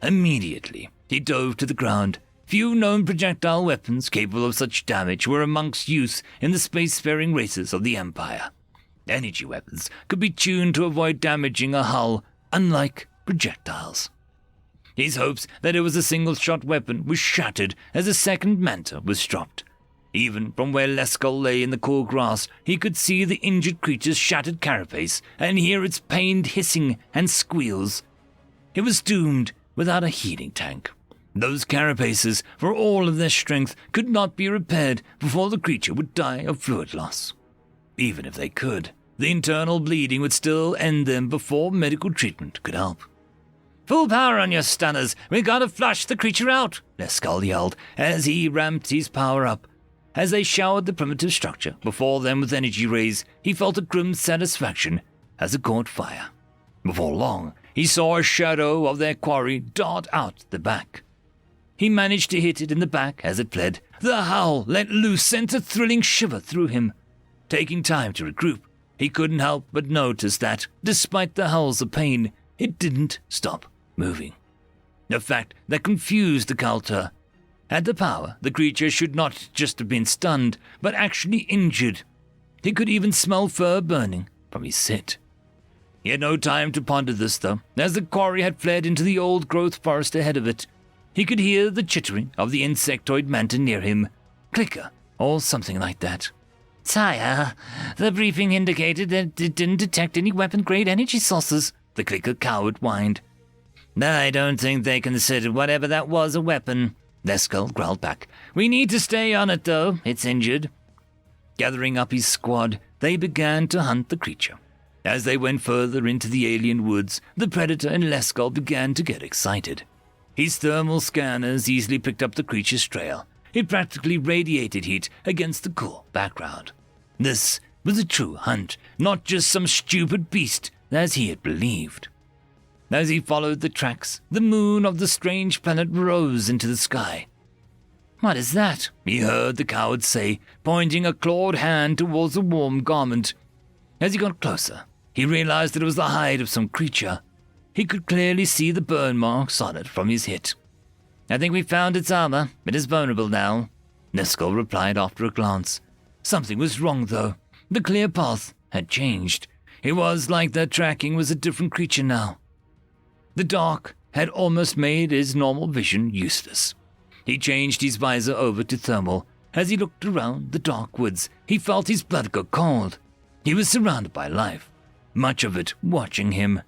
Immediately, he dove to the ground. Few known projectile weapons capable of such damage were amongst use in the spacefaring races of the Empire. Energy weapons could be tuned to avoid damaging a hull, unlike projectiles. His hopes that it was a single-shot weapon was shattered as a second manta was dropped. Even from where Leskol lay in the cool grass, he could see the injured creature's shattered carapace and hear its pained hissing and squeals. It was doomed without a healing tank. Those carapaces, for all of their strength, could not be repaired before the creature would die of fluid loss. Even if they could, the internal bleeding would still end them before medical treatment could help. "Full power on your stunners! We gotta flush the creature out!" Leskol yelled as he ramped his power up. As they showered the primitive structure before them with energy rays, he felt a grim satisfaction as it caught fire. Before long, he saw a shadow of their quarry dart out the back. He managed to hit it in the back as it fled. The howl let loose sent a thrilling shiver through him. Taking time to regroup, he couldn't help but notice that, despite the howls of pain, it didn't stop moving. A fact that confused the Kalta. At the power, the creature should not just have been stunned, but actually injured. He could even smell fur burning from his sit. He had no time to ponder this, though, as the quarry had fled into the old-growth forest ahead of it. He could hear the chittering of the insectoid manta near him. Clicker, or something like that. "Sire, the briefing indicated that it didn't detect any weapon-grade energy sources," the clicker coward whined. "I don't think they considered whatever that was a weapon," Leskol growled back. "We need to stay on it, though. It's injured." Gathering up his squad, they began to hunt the creature. As they went further into the alien woods, the predator and Leskol began to get excited. His thermal scanners easily picked up the creature's trail. It practically radiated heat against the cool background. This was a true hunt, not just some stupid beast as he had believed. As he followed the tracks, the moon of the strange planet rose into the sky. "What is that?" he heard the coward say, pointing a clawed hand towards a warm garment. As he got closer, he realized that it was the hide of some creature. He could clearly see the burn marks on it from his hit. "I think we found its armor. It is vulnerable now," Neskel replied after a glance. Something was wrong, though. The clear path had changed. It was like their tracking was a different creature now. The dark had almost made his normal vision useless. He changed his visor over to thermal. As he looked around the dark woods, he felt his blood go cold. He was surrounded by life, much of it watching him.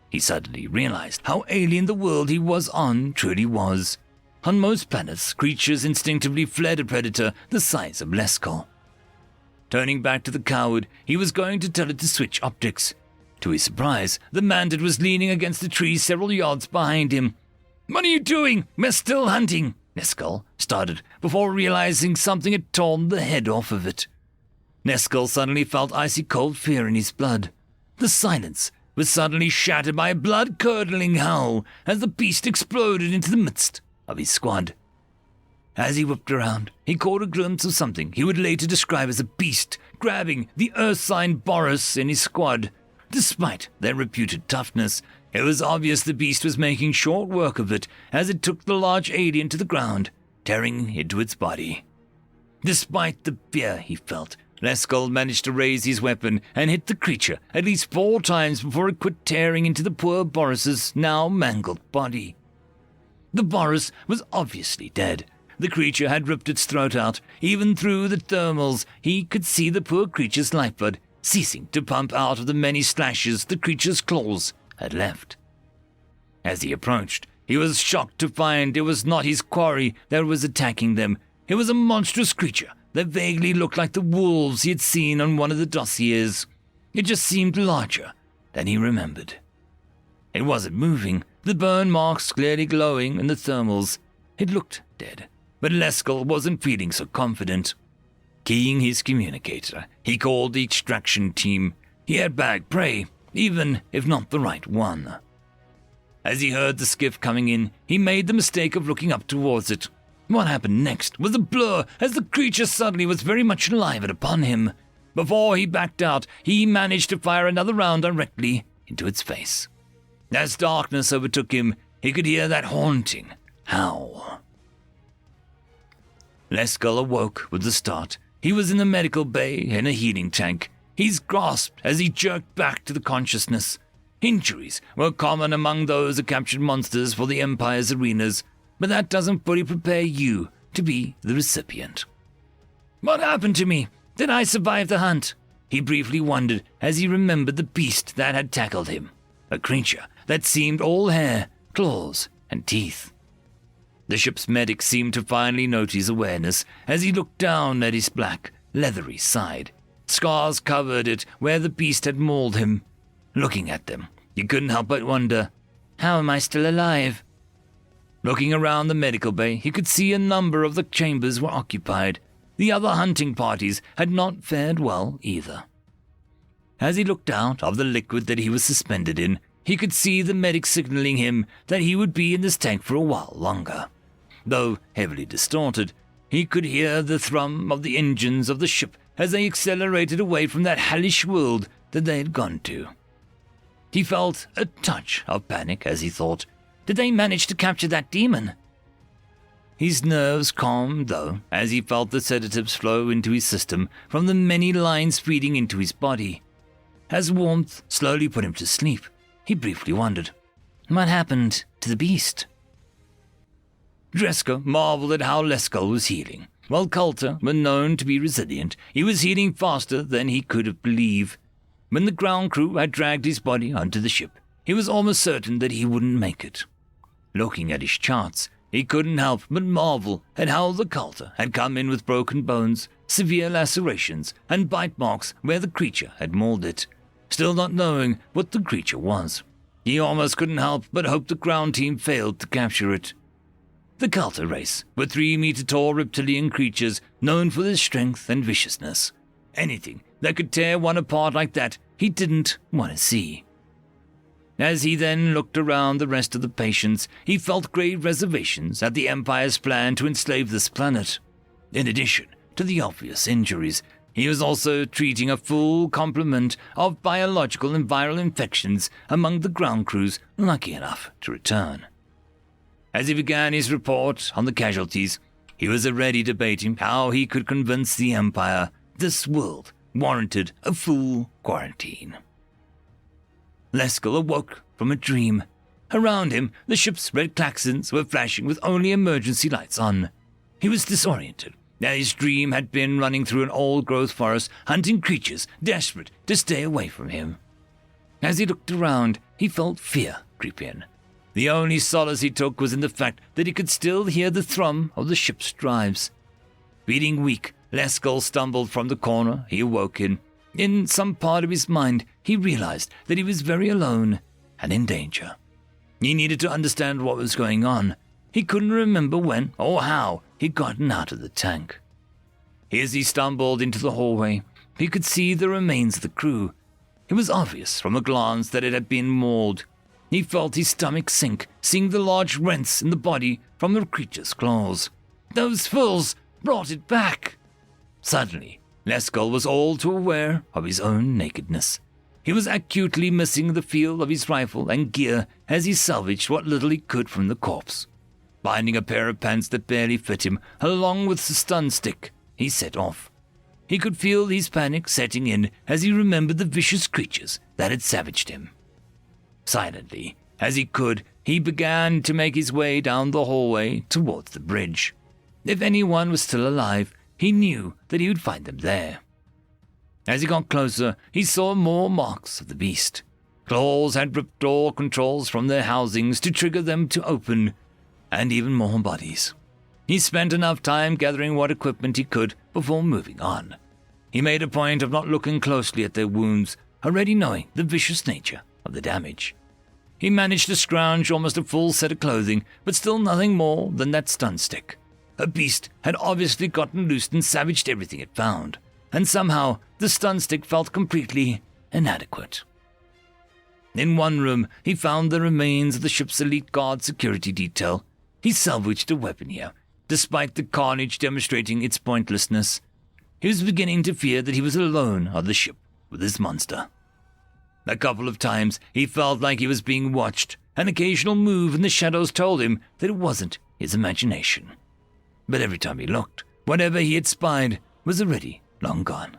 He suddenly realized how alien the world he was on truly was. On most planets, creatures instinctively fled a predator the size of Leskel. Turning back to the coward, he was going to tell it to switch optics. To his surprise, the mandate was leaning against a tree several yards behind him. "What are you doing? We're still hunting," Neskel started, before realizing something had torn the head off of it. Neskel suddenly felt icy cold fear in his blood. The silence was suddenly shattered by a blood-curdling howl as the beast exploded into the midst of his squad. As he whipped around, he caught a glimpse of something he would later describe as a beast grabbing the Earth-sign Boris in his squad. Despite their reputed toughness, it was obvious the beast was making short work of it as it took the large alien to the ground, tearing into its body. Despite the fear he felt, Leskel managed to raise his weapon and hit the creature at least 4 times before it quit tearing into the poor Boris's now mangled body. The Boris was obviously dead. The creature had ripped its throat out. Even through the thermals, he could see the poor creature's lifeblood ceasing to pump out of the many slashes the creature's claws had left. As he approached, he was shocked to find it was not his quarry that was attacking them. It was a monstrous creature that vaguely looked like the wolves he had seen on one of the dossiers. It just seemed larger than he remembered. It wasn't moving, the burn marks clearly glowing in the thermals. It looked dead, but Leskel wasn't feeling so confident. Keying his communicator, he called the extraction team. He had bagged prey, even if not the right one. As he heard the skiff coming in, he made the mistake of looking up towards it. What happened next was a blur as the creature suddenly was very much alive and upon him. Before he backed out, he managed to fire another round directly into its face. As darkness overtook him, he could hear that haunting howl. Leskel awoke with a start. He was in the medical bay in a healing tank. He's gasped as he jerked back to the consciousness. Injuries were common among those who captured monsters for the Empire's arenas, but that doesn't fully prepare you to be the recipient. "What happened to me? Did I survive the hunt?" He briefly wondered as he remembered the beast that had tackled him, a creature that seemed all hair, claws, and teeth. The ship's medic seemed to finally note his awareness as he looked down at his black, leathery side. Scars covered it where the beast had mauled him. Looking at them, he couldn't help but wonder, how am I still alive? Looking around the medical bay, he could see a number of the chambers were occupied. The other hunting parties had not fared well either. As he looked out of the liquid that he was suspended in, he could see the medic signaling him that he would be in this tank for a while longer. Though heavily distorted, he could hear the thrum of the engines of the ship as they accelerated away from that hellish world that they had gone to. He felt a touch of panic as he thought, did they manage to capture that demon? His nerves calmed, though, as he felt the sedatives flow into his system from the many lines feeding into his body. As warmth slowly put him to sleep, he briefly wondered, what happened to the beast? Dreska marveled at how Leskel was healing. While Coulter were known to be resilient, he was healing faster than he could have believed. When the ground crew had dragged his body onto the ship, he was almost certain that he wouldn't make it. Looking at his charts, he couldn't help but marvel at how the Coulter had come in with broken bones, severe lacerations, and bite marks where the creature had mauled it. Still not knowing what the creature was, he almost couldn't help but hope the ground team failed to capture it. The Coulter race were 3-meter-tall reptilian creatures known for their strength and viciousness. Anything that could tear one apart like that, he didn't want to see. As he then looked around the rest of the patients, he felt grave reservations at the Empire's plan to enslave this planet. In addition to the obvious injuries, he was also treating a full complement of biological and viral infections among the ground crews lucky enough to return. As he began his report on the casualties, he was already debating how he could convince the Empire this world warranted a full quarantine. Leskill awoke from a dream. Around him, the ship's red klaxons were flashing with only emergency lights on. He was disoriented. His dream had been running through an old-growth forest, hunting creatures desperate to stay away from him. As he looked around, he felt fear creep in. The only solace he took was in the fact that he could still hear the thrum of the ship's drives. Feeling weak, Leskill stumbled from the corner he awoke in. In some part of his mind, he realized that he was very alone and in danger. He needed to understand what was going on. He couldn't remember when or how he'd gotten out of the tank. As he stumbled into the hallway, he could see the remains of the crew. It was obvious from a glance that it had been mauled. He felt his stomach sink, seeing the large rents in the body from the creature's claws. Those fools brought it back! Suddenly, Leskill was all too aware of his own nakedness. He was acutely missing the feel of his rifle and gear as he salvaged what little he could from the corpse. Finding a pair of pants that barely fit him, along with the stun stick, he set off. He could feel his panic setting in as he remembered the vicious creatures that had savaged him. Silently, as he could, he began to make his way down the hallway towards the bridge. If anyone was still alive, he knew that he would find them there. As he got closer, he saw more marks of the beast. Claws had ripped door controls from their housings to trigger them to open, and even more bodies. He spent enough time gathering what equipment he could before moving on. He made a point of not looking closely at their wounds, already knowing the vicious nature of the damage. He managed to scrounge almost a full set of clothing, but still nothing more than that stun stick. A beast had obviously gotten loose and savaged everything it found, and somehow the stun stick felt completely inadequate. In one room, he found the remains of the ship's elite guard security detail. He salvaged a weapon here, despite the carnage demonstrating its pointlessness. He was beginning to fear that he was alone on the ship with this monster. A couple of times, he felt like he was being watched. An occasional move in the shadows told him that it wasn't his imagination. But every time he looked, whatever he had spied was already long gone.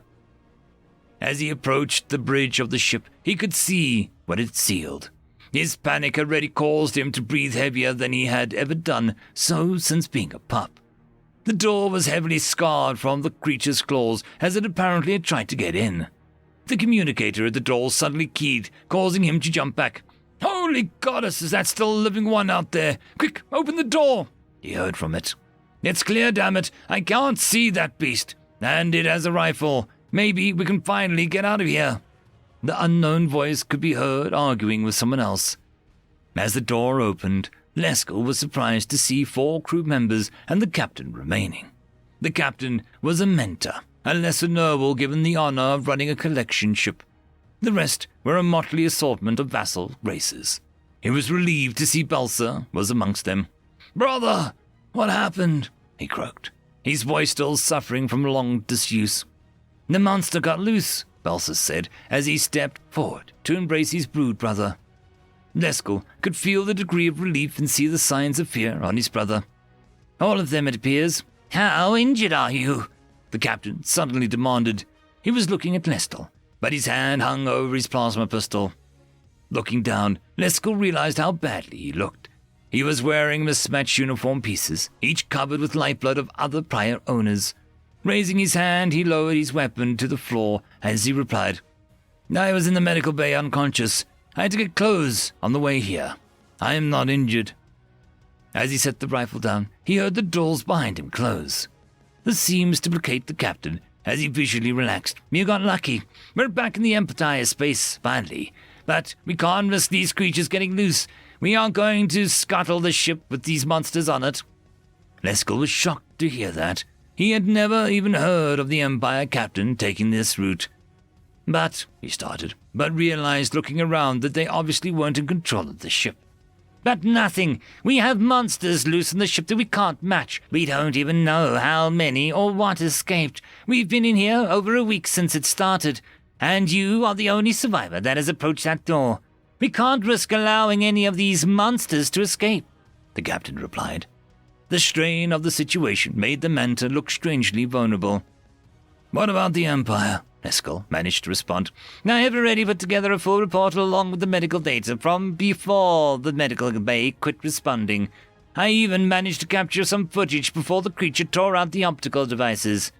As he approached the bridge of the ship, he could see what it sealed. His panic already caused him to breathe heavier than he had ever done so since being a pup. The door was heavily scarred from the creature's claws as it apparently had tried to get in. The communicator at the door suddenly keyed, causing him to jump back. "Holy goddess, is that still a living one out there? Quick, open the door!" he heard from it. "It's clear, damn it. I can't see that beast. And it has a rifle. Maybe we can finally get out of here." The unknown voice could be heard arguing with someone else. As the door opened, Leskill was surprised to see 4 crew members and the captain remaining. The captain was a mentor, a lesser noble given the honor of running a collection ship. The rest were a motley assortment of vassal races. He was relieved to see Belsa was amongst them. "Brother, what happened?" he croaked, his voice still suffering from long disuse. "The monster got loose," Belsa said as he stepped forward to embrace his brood brother. Leskill could feel the degree of relief and see the signs of fear on his brother. "All of them, it appears. How injured are you?" the captain suddenly demanded. He was looking at Leskill, but his hand hung over his plasma pistol. Looking down, Leskill realized how badly he looked. He was wearing mismatched uniform pieces, each covered with lifeblood of other prior owners. Raising his hand, he lowered his weapon to the floor as he replied, "I was in the medical bay unconscious. I had to get clothes on the way here. I am not injured." As he set the rifle down, he heard the doors behind him close. This seems to placate the captain as he visually relaxed. "You got lucky. We're back in the Empire space, finally. But we can't risk these creatures getting loose. We aren't going to scuttle the ship with these monsters on it." Leskill was shocked to hear that. He had never even heard of the Empire captain taking this route. But, he started, but realized looking around that they obviously weren't in control of the ship. But nothing. We have monsters loose on the ship that we can't match. We don't even know how many or what escaped. We've been in here over a week since it started, and you are the only survivor that has approached that door. We can't risk allowing any of these monsters to escape, the captain replied. The strain of the situation made the Manta look strangely vulnerable. What about the Empire? Eskel managed to respond. I have already put together a full report along with the medical data from before the medical bay quit responding. I even managed to capture some footage before the creature tore out the optical devices.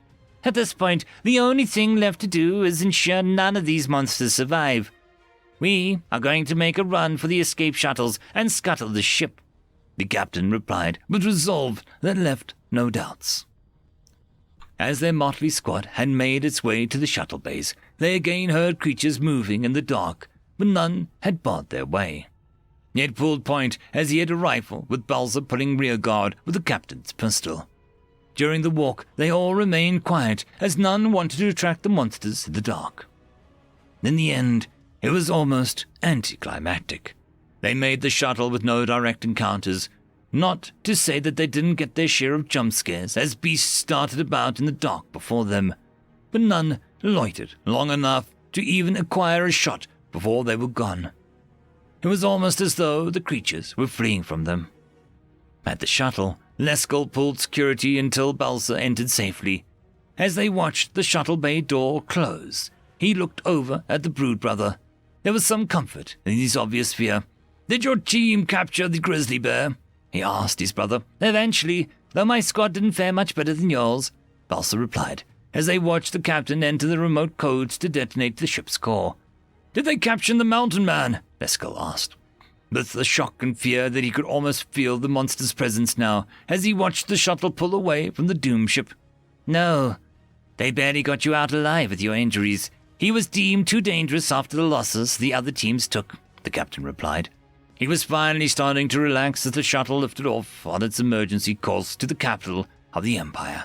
At this point, the only thing left to do is ensure none of these monsters survive. We are going to make a run for the escape shuttles and scuttle the ship, the captain replied, with resolve that left no doubts. As their motley squad had made its way to the shuttle bays, they again heard creatures moving in the dark, but none had barred their way. He had pulled point as he had a rifle, with Balzer pulling rear guard with the captain's pistol. During the walk, they all remained quiet, as none wanted to attract the monsters in the dark. In the end, it was almost anticlimactic. They made the shuttle with no direct encounters, not to say that they didn't get their share of jump scares as beasts started about in the dark before them, but none loitered long enough to even acquire a shot before they were gone. It was almost as though the creatures were fleeing from them. At the shuttle, Leskel pulled security until Balsa entered safely. As they watched the shuttle bay door close, he looked over at the Brood Brother. There was some comfort in his obvious fear. Did your team capture the grizzly bear? He asked his brother. Eventually, though my squad didn't fare much better than yours, Balsa replied, as they watched the captain enter the remote codes to detonate the ship's core. Did they capture the mountain man? Leskel asked, with the shock and fear that he could almost feel the monster's presence now, as he watched the shuttle pull away from the doom ship. No, they barely got you out alive with your injuries. He was deemed too dangerous after the losses the other teams took, the captain replied. He was finally starting to relax as the shuttle lifted off on its emergency course to the capital of the Empire.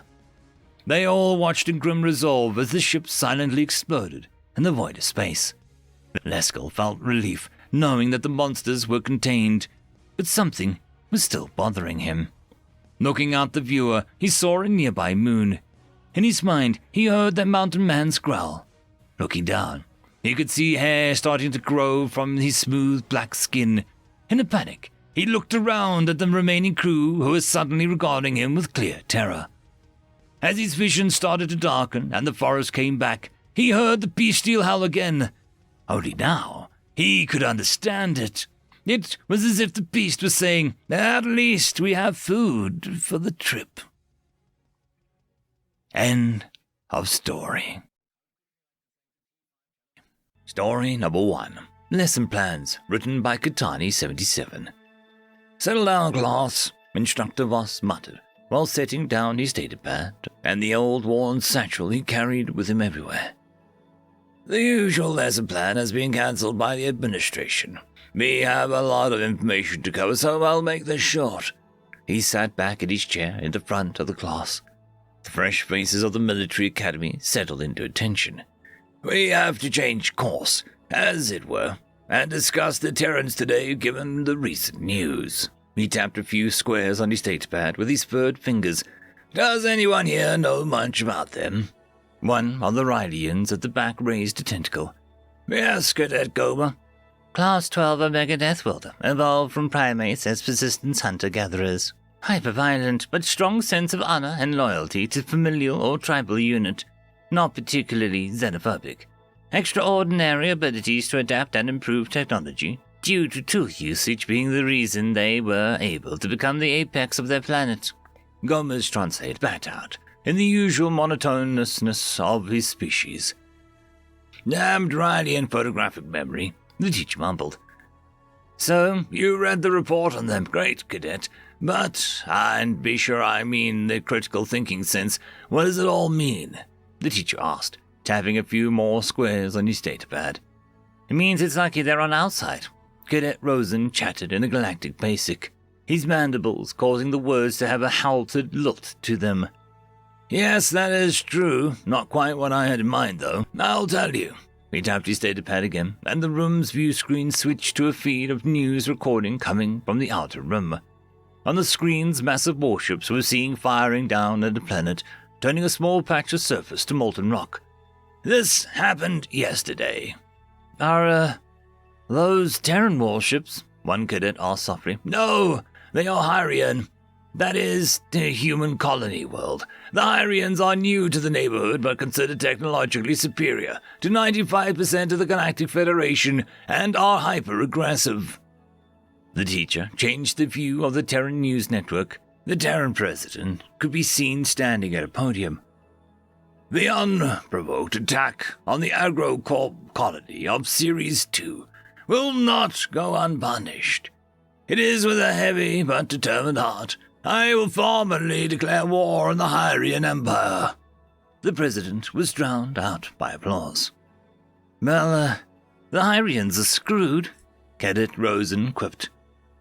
They all watched in grim resolve as the ship silently exploded in the void of space. Leskel felt relief knowing that the monsters were contained, but something was still bothering him. Looking out the viewer, he saw a nearby moon. In his mind, he heard that mountain man's growl. Looking down, he could see hair starting to grow from his smooth black skin. In a panic, he looked around at the remaining crew who were suddenly regarding him with clear terror. As his vision started to darken and the forest came back, he heard the bestial howl again. Only now, he could understand it. It was as if the beast was saying, "At least we have food for the trip." End of story. Story number 1. Lesson plans, written by Katani77. Settle down, class, Instructor Voss muttered, while setting down his datapad and the old worn satchel he carried with him everywhere. The usual lesson plan has been cancelled by the administration. We have a lot of information to cover, so I'll make this short. He sat back in his chair in the front of the class. The fresh faces of the military academy settled into attention. We have to change course, as it were, and discuss the Terrans today given the recent news. He tapped a few squares on his datapad with his furred fingers. Does anyone here know much about them? One of the Rylians at the back raised a tentacle. Yes, Cadet Gomer. Class 12 Omega Deathworld, evolved from primates as persistence hunter-gatherers. Hyper-violent, but strong sense of honor and loyalty to familial or tribal unit. Not particularly xenophobic. Extraordinary abilities to adapt and improve technology, due to tool usage being the reason they were able to become the apex of their planet. Gomez translated back out, in the usual monotonousness of his species. Damned Rylian photographic memory, the teacher mumbled. So, you read the report on them, great, Cadet. But, and be sure I mean the critical thinking sense, what does it all mean? The teacher asked, tapping a few more squares on his datapad. It means it's lucky they're on our side. Cadet Rosen chattered in a galactic basic, his mandibles causing the words to have a halted lilt to them. Yes, that is true. Not quite what I had in mind, though. I'll tell you. He tapped his data pad again, and the room's view screen switched to a feed of news recording coming from the outer rim. On the screens, massive warships were seen firing down at the planet, turning a small patch of surface to molten rock. This happened yesterday. Are, those Terran warships? One cadet asked softly. No, they are Hyrian. That is, the human colony world. The Hyrians are new to the neighborhood but considered technologically superior to 95% of the Galactic Federation and are hyper-aggressive. The teacher changed the view of the Terran News Network. The Terran president could be seen standing at a podium. The unprovoked attack on the AgroCorp colony of Series 2 will not go unpunished. It is with a heavy but determined heart I will formally declare war on the Hyrian Empire. The president was drowned out by applause. Well, the Hyrians are screwed, Cadet Rosen quipped.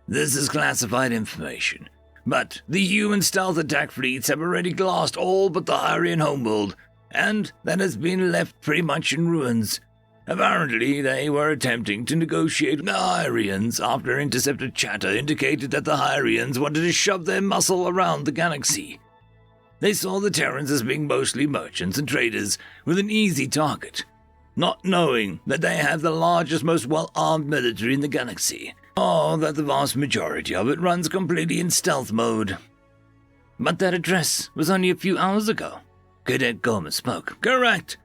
This is classified information, but the human stealth attack fleets have already glassed all but the Hyrian homeworld, and that has been left pretty much in ruins. Apparently, they were attempting to negotiate with the Hyrians after intercepted chatter indicated that the Hyrians wanted to shove their muscle around the galaxy. They saw the Terrans as being mostly merchants and traders with an easy target, not knowing that they have the largest, most well-armed military in the galaxy, or that the vast majority of it runs completely in stealth mode. But that address was only a few hours ago. Cadet Gomez spoke. Correct.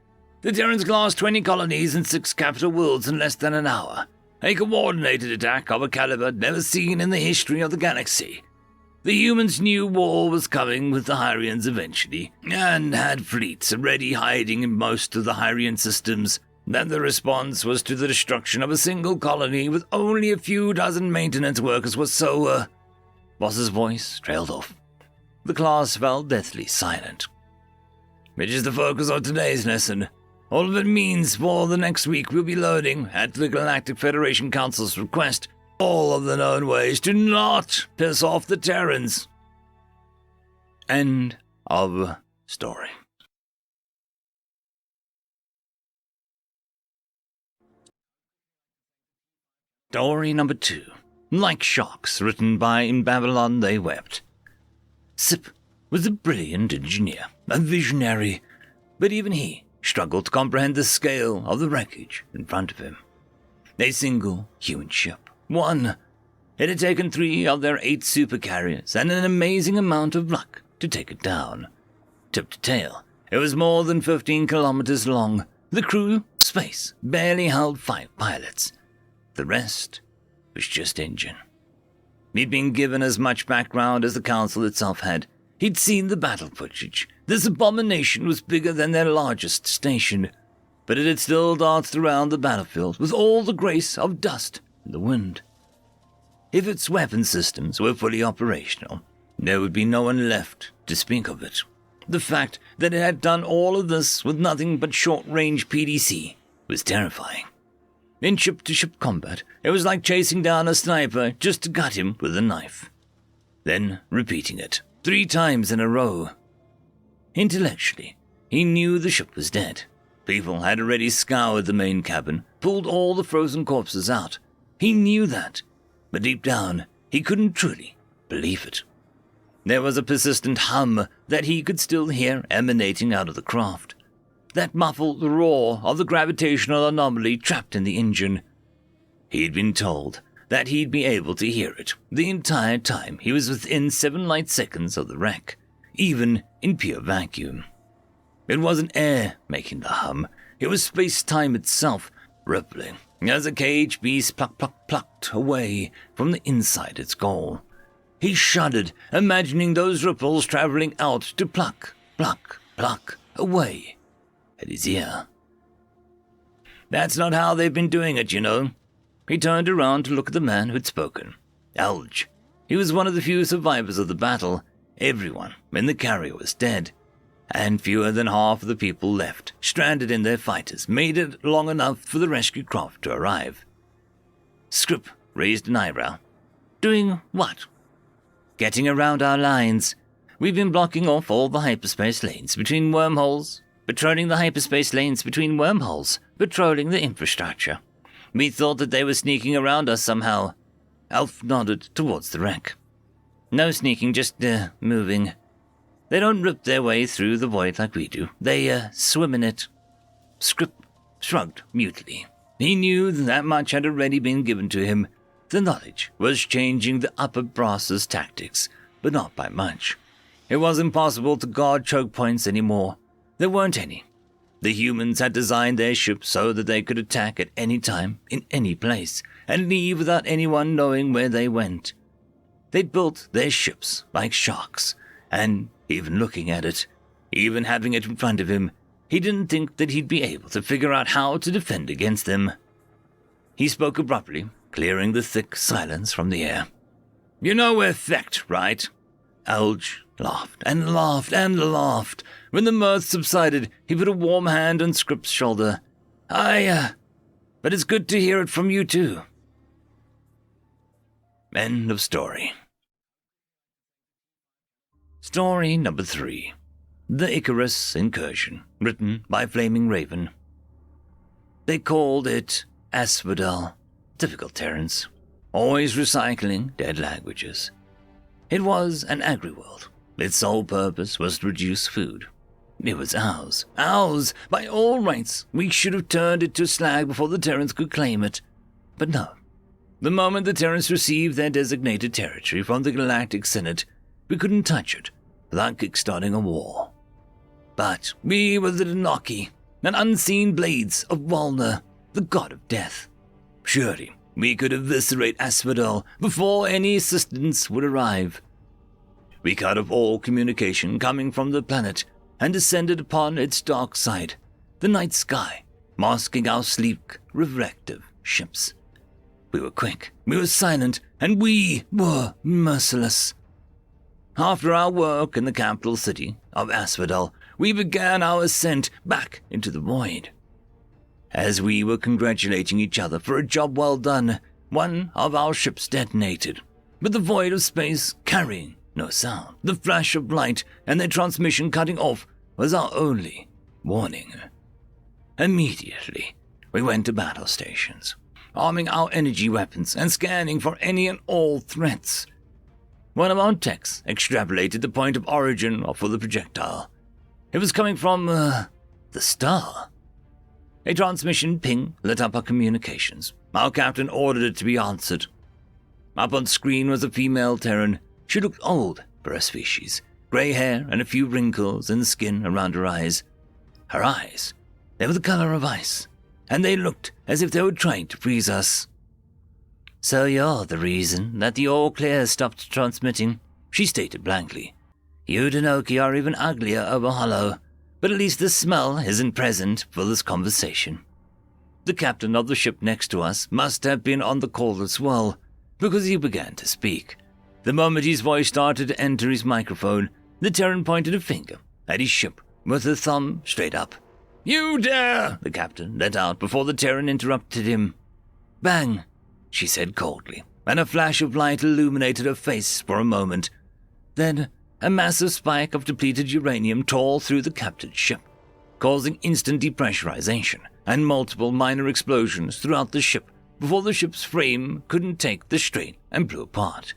The Terrans glassed 20 colonies and 6 capital worlds in less than an hour. A coordinated attack of a caliber never seen in the history of the galaxy. The humans knew war was coming with the Hyrians eventually, and had fleets already hiding in most of the Hyrian systems. Then the response was to the destruction of a single colony with only a few dozen maintenance workers was so, Boss's voice trailed off. The class fell deathly silent. Which is the focus of today's lesson. All of it means for the next week we'll be learning, at the Galactic Federation Council's request, all of the known ways to not piss off the Terrans. End of story. Story number 2. Like Sharks, written by In Babylon They Wept. Sip was a brilliant engineer, a visionary, but even he struggled to comprehend the scale of the wreckage in front of him. A single human ship. One. It had taken 3 of their 8 supercarriers and an amazing amount of luck to take it down. Tip to tail, it was more than 15 kilometers long. The crew, space, barely held 5 pilots. The rest was just engine. He'd been given as much background as the council itself had. He'd seen the battle footage. This abomination was bigger than their largest station, but it had still danced around the battlefield with all the grace of dust in the wind. If its weapon systems were fully operational, there would be no one left to speak of it. The fact that it had done all of this with nothing but short-range PDC was terrifying. In ship-to-ship combat, it was like chasing down a sniper just to gut him with a knife. Then repeating it 3 times in a row. Intellectually, he knew the ship was dead. People had already scoured the main cabin, pulled all the frozen corpses out. He knew that, but deep down, he couldn't truly believe it. There was a persistent hum that he could still hear emanating out of the craft. That muffled roar of the gravitational anomaly trapped in the engine. He'd been told that he'd be able to hear it the entire time he was within 7 light seconds of the wreck, even in pure vacuum. It wasn't air making the hum, it was space-time itself rippling as a cage beast plucked away from the inside its goal. He shuddered, imagining those ripples traveling out to pluck away at his ear. That's not how they've been doing it, you know. He turned around to look at the man who had spoken. Alge. He was one of the few survivors of the battle. Everyone in the carrier was dead, and fewer than half of the people left, stranded in their fighters, made it long enough for the rescue craft to arrive. Scrip raised an eyebrow. Doing what? Getting around our lines. we've been blocking off all the hyperspace lanes between wormholes, patrolling the hyperspace lanes between wormholes, patrolling the infrastructure. We thought that they were sneaking around us somehow. Alf nodded towards the wreck. No sneaking, just, moving. They don't rip their way through the void like we do. They, swim in it. Scrip shrugged mutely. He knew that much had already been given to him. The knowledge was changing the upper brass's tactics, but not by much. It was impossible to guard choke points anymore. There weren't any. The humans had designed their ships so that they could attack at any time, in any place, and leave without anyone knowing where they went. They'd built their ships like sharks, and even looking at it, even having it in front of him, he didn't think that he'd be able to figure out how to defend against them. He spoke abruptly, clearing the thick silence from the air. "You know we're fecked, right?" Alge laughed and laughed and laughed. When the mirth subsided, he put a warm hand on Scrip's shoulder. But it's good to hear it from you too." End of story. Story number 3. The Icarus Incursion, written by Flaming Raven. They called it Asphodel. Typical Terrans. Always recycling dead languages. It was an agri-world. Its sole purpose was to produce food. It was ours. Ours! By all rights, we should have turned it to slag before the Terrans could claim it. But no. The moment the Terrans received their designated territory from the Galactic Senate, we couldn't touch it without kickstarting a war. But we were the Denoki, and unseen blades of Walner, the god of death. Surely we could eviscerate Asphodel before any assistance would arrive. We cut off all communication coming from the planet and descended upon its dark side, the night sky, masking our sleek, reflective ships. We were quick, we were silent, and we were merciless. After our work in the capital city of Asphodel, we began our ascent back into the void. As we were congratulating each other for a job well done, one of our ships detonated, but the void of space carrying no sound. The flash of light and their transmission cutting off was our only warning. Immediately, we went to battle stations, arming our energy weapons and scanning for any and all threats. One of our techs extrapolated the point of origin for the projectile. It was coming from, the star. A transmission ping lit up our communications. Our captain ordered it to be answered. Up on screen was a female Terran. She looked old for her species, grey hair and a few wrinkles in the skin around her eyes. Her eyes, they were the color of ice, and they looked as if they were trying to freeze us. "So you're the reason that the all clear stopped transmitting," she stated blankly. "You Denoki are even uglier over hollow, but at least the smell isn't present for this conversation." The captain of the ship next to us must have been on the call as well, because he began to speak. The moment his voice started to enter his microphone, the Terran pointed a finger at his ship with her thumb straight up. "You dare!" the captain let out before the Terran interrupted him. "Bang!" she said coldly, and a flash of light illuminated her face for a moment. Then a massive spike of depleted uranium tore through the captain's ship, causing instant depressurization and multiple minor explosions throughout the ship before the ship's frame couldn't take the strain and blew apart.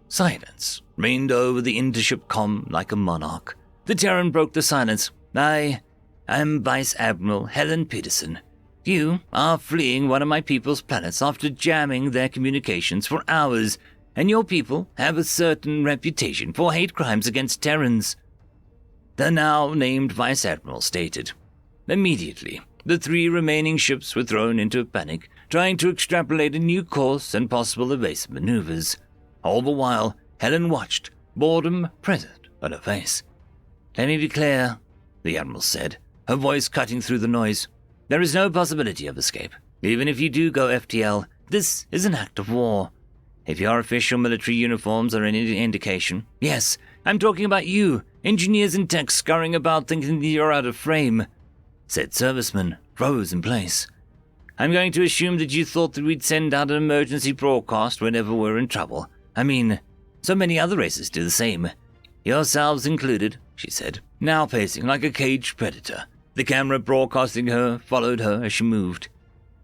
Silence reigned over the intership comm like a monarch. The Terran broke the silence. "I am Vice Admiral Helen Peterson. You are fleeing one of my people's planets after jamming their communications for hours, and your people have a certain reputation for hate crimes against Terrans," the now-named Vice Admiral stated. Immediately, the 3 remaining ships were thrown into a panic, trying to extrapolate a new course and possible evasive maneuvers. All the while, Helen watched, boredom present on her face. "Let me be clear," the Admiral said, her voice cutting through the noise. "There is no possibility of escape. Even if you do go FTL, this is an act of war. If your official military uniforms are any indication, yes, I'm talking about you, engineers and techs scurrying about thinking that you're out of frame," said serviceman, froze in place. "I'm going to assume that you thought that we'd send out an emergency broadcast whenever we're in trouble. I mean, so many other races do the same. yourselves included," she said, now pacing like a caged predator. The camera broadcasting her followed her as she moved.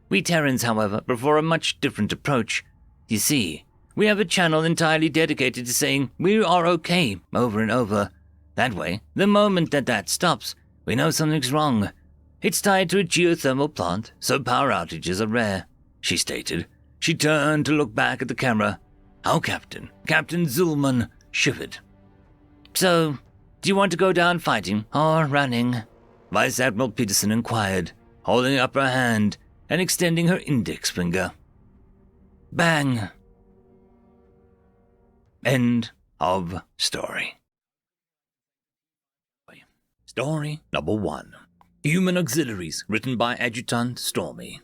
"We Terrans, however, prefer a much different approach. You see, we have a channel entirely dedicated to saying we are okay over and over. That way, the moment that stops, we know something's wrong. It's tied to a geothermal plant, so power outages are rare," she stated. She turned to look back at the camera. Our Captain Zulman, shivered. "So, do you want to go down fighting or running?" Vice Admiral Peterson inquired, holding up her hand and extending her index finger. Bang! End of story. Story number 1. Human Auxiliaries, written by Adjutant Stormy.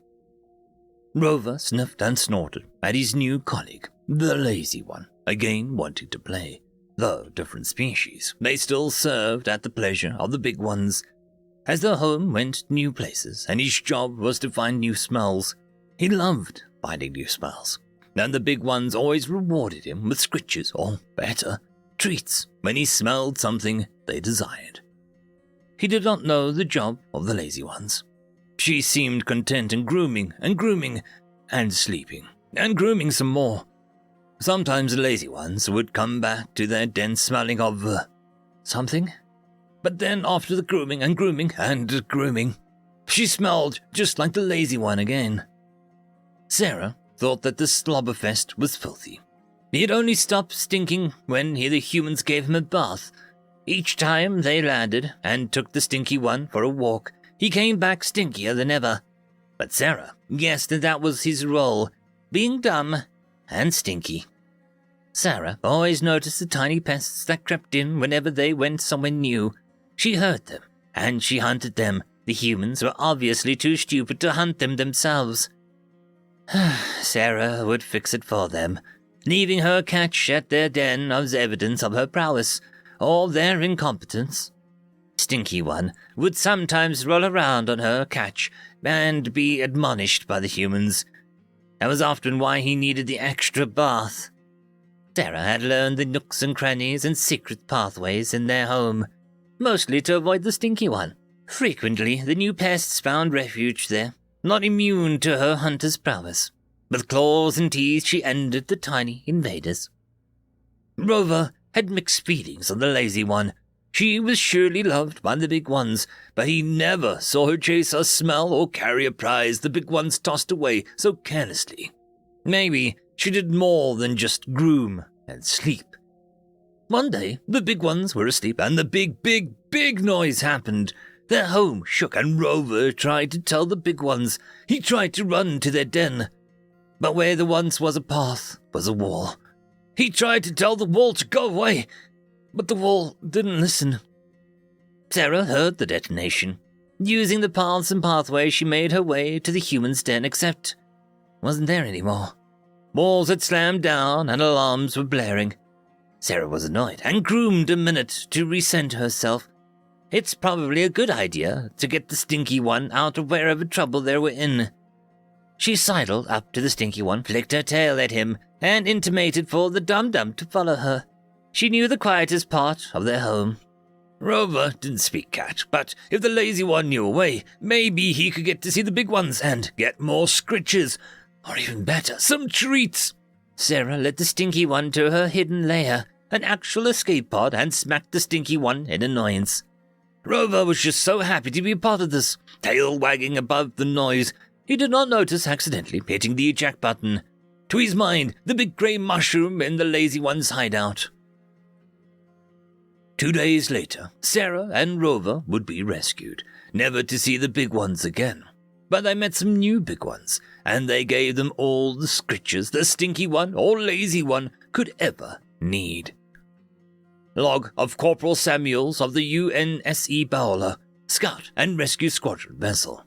Rover sniffed and snorted at his new colleague, the Lazy One, again wanting to play. Though different species, they still served at the pleasure of the big ones. As their home went new places, and his job was to find new smells, he loved finding new smells. And the big ones always rewarded him with scritches, or better, treats, when he smelled something they desired. He did not know the job of the Lazy Ones. She seemed content in grooming, and sleeping, and grooming some more. Sometimes the Lazy Ones would come back to their den smelling of, something. But then after the grooming, she smelled just like the Lazy One again. Sarah thought that the Slobberfest was filthy. He had only stopped stinking when the humans gave him a bath. Each time they landed and took the Stinky One for a walk, he came back stinkier than ever. But Sarah guessed that was his role, being dumb and stinky. Sarah always noticed the tiny pests that crept in whenever they went somewhere new. She heard them, and she hunted them. The humans were obviously too stupid to hunt them themselves. Sarah would fix it for them, leaving her catch at their den as evidence of her prowess, or their incompetence. Stinky One would sometimes roll around on her catch and be admonished by the humans. That was often why he needed the extra bath. Sarah had learned the nooks and crannies and secret pathways in their home, mostly to avoid the Stinky One. Frequently, the new pests found refuge there, not immune to her hunter's prowess. With claws and teeth, she ended the tiny invaders. Rover had mixed feelings on the Lazy One. She was surely loved by the big ones, but he never saw her chase or smell or carry a prize the big ones tossed away so carelessly. Maybe she did more than just groom and sleep. One day, the big ones were asleep, and the big noise happened. Their home shook, and Rover tried to tell the big ones. He tried to run to their den. But where there once was a path was a wall. He tried to tell the wall to go away, but the wall didn't listen. Sarah heard the detonation. Using the paths and pathways, she made her way to the human's den, except it wasn't there anymore. Walls had slammed down, and alarms were blaring. Sarah was annoyed and groomed a minute to recenter herself. It's probably a good idea to get the Stinky One out of wherever trouble they were in. She sidled up to the Stinky One, flicked her tail at him, and intimated for the dum-dum to follow her. She knew the quietest part of their home. Rover didn't speak cat, but if the Lazy One knew a way, maybe he could get to see the big ones and get more scritches, or even better, some treats. Sarah led the Stinky One to her hidden lair, an actual escape pod, and smacked the Stinky One in annoyance. Rover was just so happy to be a part of this, tail wagging above the noise. He did not notice accidentally hitting the eject button. To his mind, the big grey mushroom in the Lazy One's hideout. 2 days later, Sarah and Rover would be rescued, never to see the big ones again. But they met some new big ones, and they gave them all the scritches the Stinky One or Lazy One could ever need. Log of Corporal Samuels of the UNSC Bowler, Scout and Rescue Squadron vessel.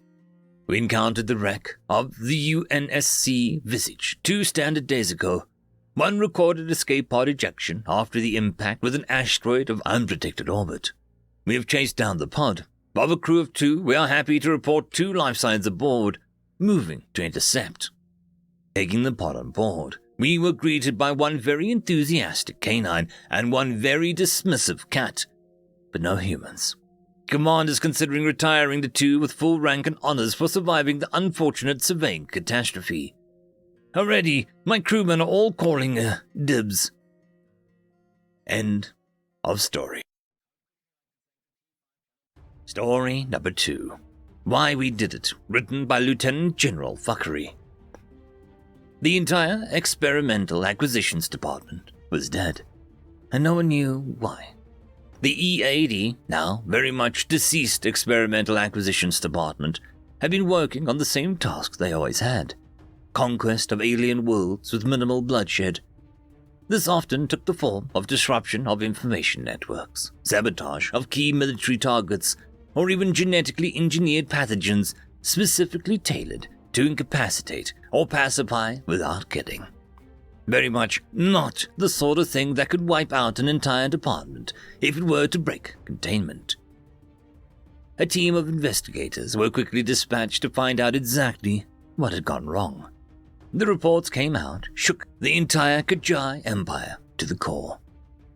We encountered the wreck of the UNSC Visage 2 standard days ago. One recorded escape pod ejection after the impact with an asteroid of unprotected orbit. We have chased down the pod. Of a crew of 2, we are happy to report 2 life signs aboard, moving to intercept. Taking the pod on board, We were greeted by one very enthusiastic canine and one very dismissive cat, but no humans. Command is considering retiring the two with full rank and honors for surviving the unfortunate surveying catastrophe. Already, my crewmen are all calling dibs. End of story. Story number 2. Why We Did It, written by Lieutenant General Fuckery. The entire Experimental Acquisitions Department was dead, and no one knew why. The EAD, now very much deceased Experimental Acquisitions Department, had been working on the same task they always had: conquest of alien worlds with minimal bloodshed. This often took the form of disruption of information networks, sabotage of key military targets, or even genetically engineered pathogens specifically tailored to incapacitate or pacify without killing. Very much not the sort of thing that could wipe out an entire department if it were to break containment. A team of investigators were quickly dispatched to find out exactly what had gone wrong. The reports came out, shook the entire Kajai Empire to the core,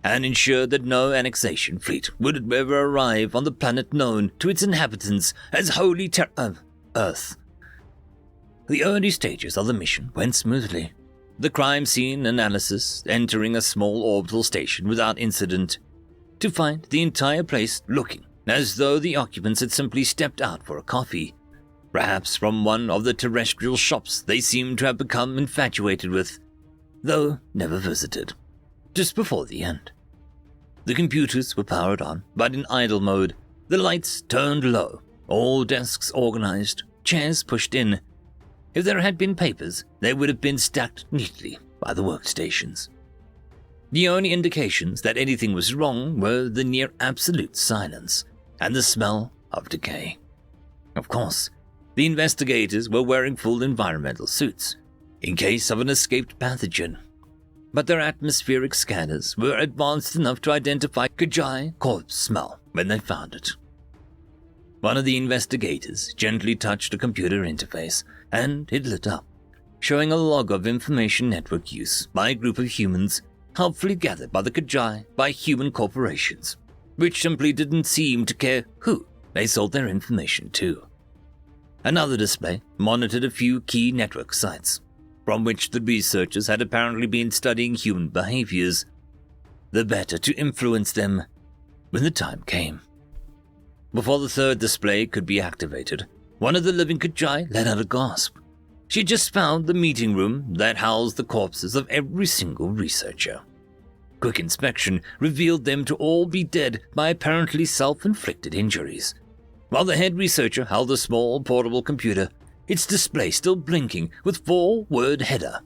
and ensured that no annexation fleet would ever arrive on the planet known to its inhabitants as Holy Earth. The early stages of the mission went smoothly. The crime scene analysis entering a small orbital station without incident, to find the entire place looking as though the occupants had simply stepped out for a coffee, perhaps from one of the terrestrial shops they seemed to have become infatuated with, though never visited. Just before the end, the computers were powered on, but in idle mode, the lights turned low, all desks organized, chairs pushed in. If there had been papers, they would have been stacked neatly by the workstations. The only indications that anything was wrong were the near absolute silence and the smell of decay. Of course, the investigators were wearing full environmental suits in case of an escaped pathogen, but their atmospheric scanners were advanced enough to identify Kajai corpse smell when they found it. One of the investigators gently touched a computer interface, and it lit up, showing a log of information network use by a group of humans helpfully gathered by the Kajai by human corporations, which simply didn't seem to care who they sold their information to. Another display monitored a few key network sites, from which the researchers had apparently been studying human behaviors, the better to influence them when the time came. Before the third display could be activated, one of the living Kajai let out a gasp. She had just found the meeting room that housed the corpses of every single researcher. Quick inspection revealed them to all be dead by apparently self-inflicted injuries, while the head researcher held a small portable computer, its display still blinking with 4-word header: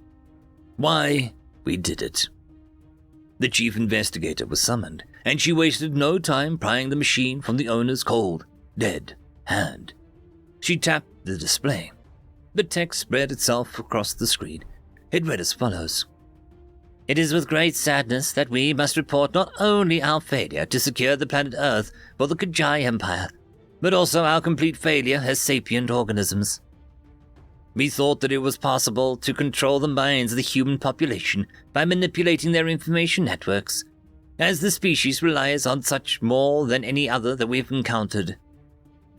"Why We Did It." The chief investigator was summoned, and she wasted no time prying the machine from the owner's cold, dead hand. She tapped the display. The text spread itself across the screen. It read as follows: "It is with great sadness that we must report not only our failure to secure the planet Earth for the Kajai Empire, but also our complete failure as sapient organisms. We thought that it was possible to control the minds of the human population by manipulating their information networks, as the species relies on such more than any other that we've encountered.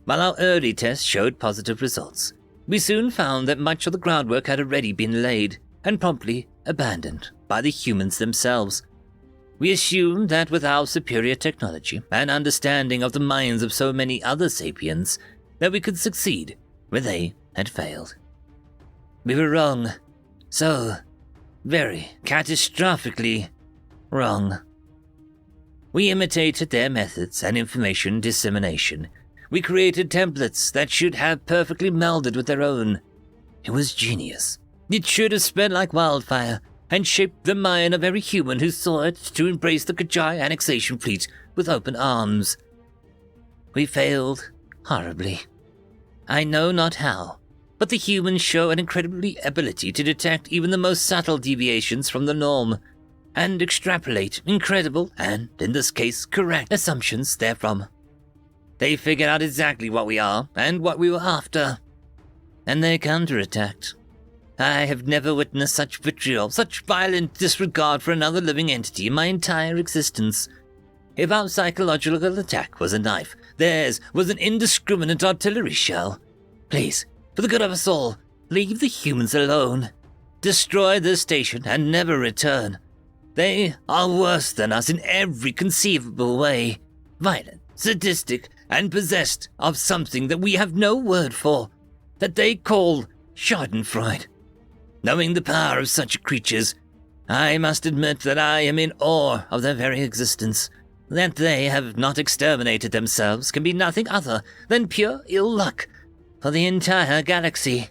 While our early tests showed positive results, we soon found that much of the groundwork had already been laid and promptly abandoned by the humans themselves. We assumed that with our superior technology and understanding of the minds of so many other sapiens, that we could succeed where they had failed. We were wrong. So very catastrophically wrong. We imitated their methods and information dissemination. We created templates that should have perfectly melded with their own. It was genius. It should have spread like wildfire and shaped the mind of every human who saw it to embrace the Kajai annexation fleet with open arms. We failed horribly. I know not how, but the humans show an incredible ability to detect even the most subtle deviations from the norm, and extrapolate incredible and, in this case, correct assumptions therefrom. They figured out exactly what we are and what we were after, and they counterattacked. I have never witnessed such vitriol, such violent disregard for another living entity in my entire existence. If our psychological attack was a knife, theirs was an indiscriminate artillery shell. Please, for the good of us all, leave the humans alone. Destroy this station and never return. They are worse than us in every conceivable way. Violent, sadistic, and possessed of something that we have no word for, that they call Schadenfreude. Knowing the power of such creatures, I must admit that I am in awe of their very existence. That they have not exterminated themselves can be nothing other than pure ill luck for the entire galaxy.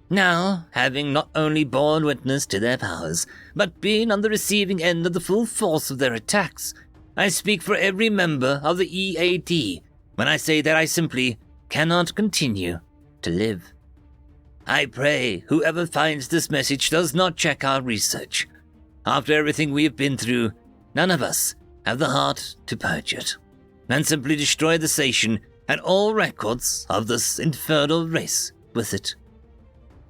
Now, having not only borne witness to their powers, but been on the receiving end of the full force of their attacks, I speak for every member of the EAD when I say that I simply cannot continue to live. I pray whoever finds this message does not check our research. After everything we have been through, none of us have the heart to purge it, and simply destroy the station and all records of this infernal race with it.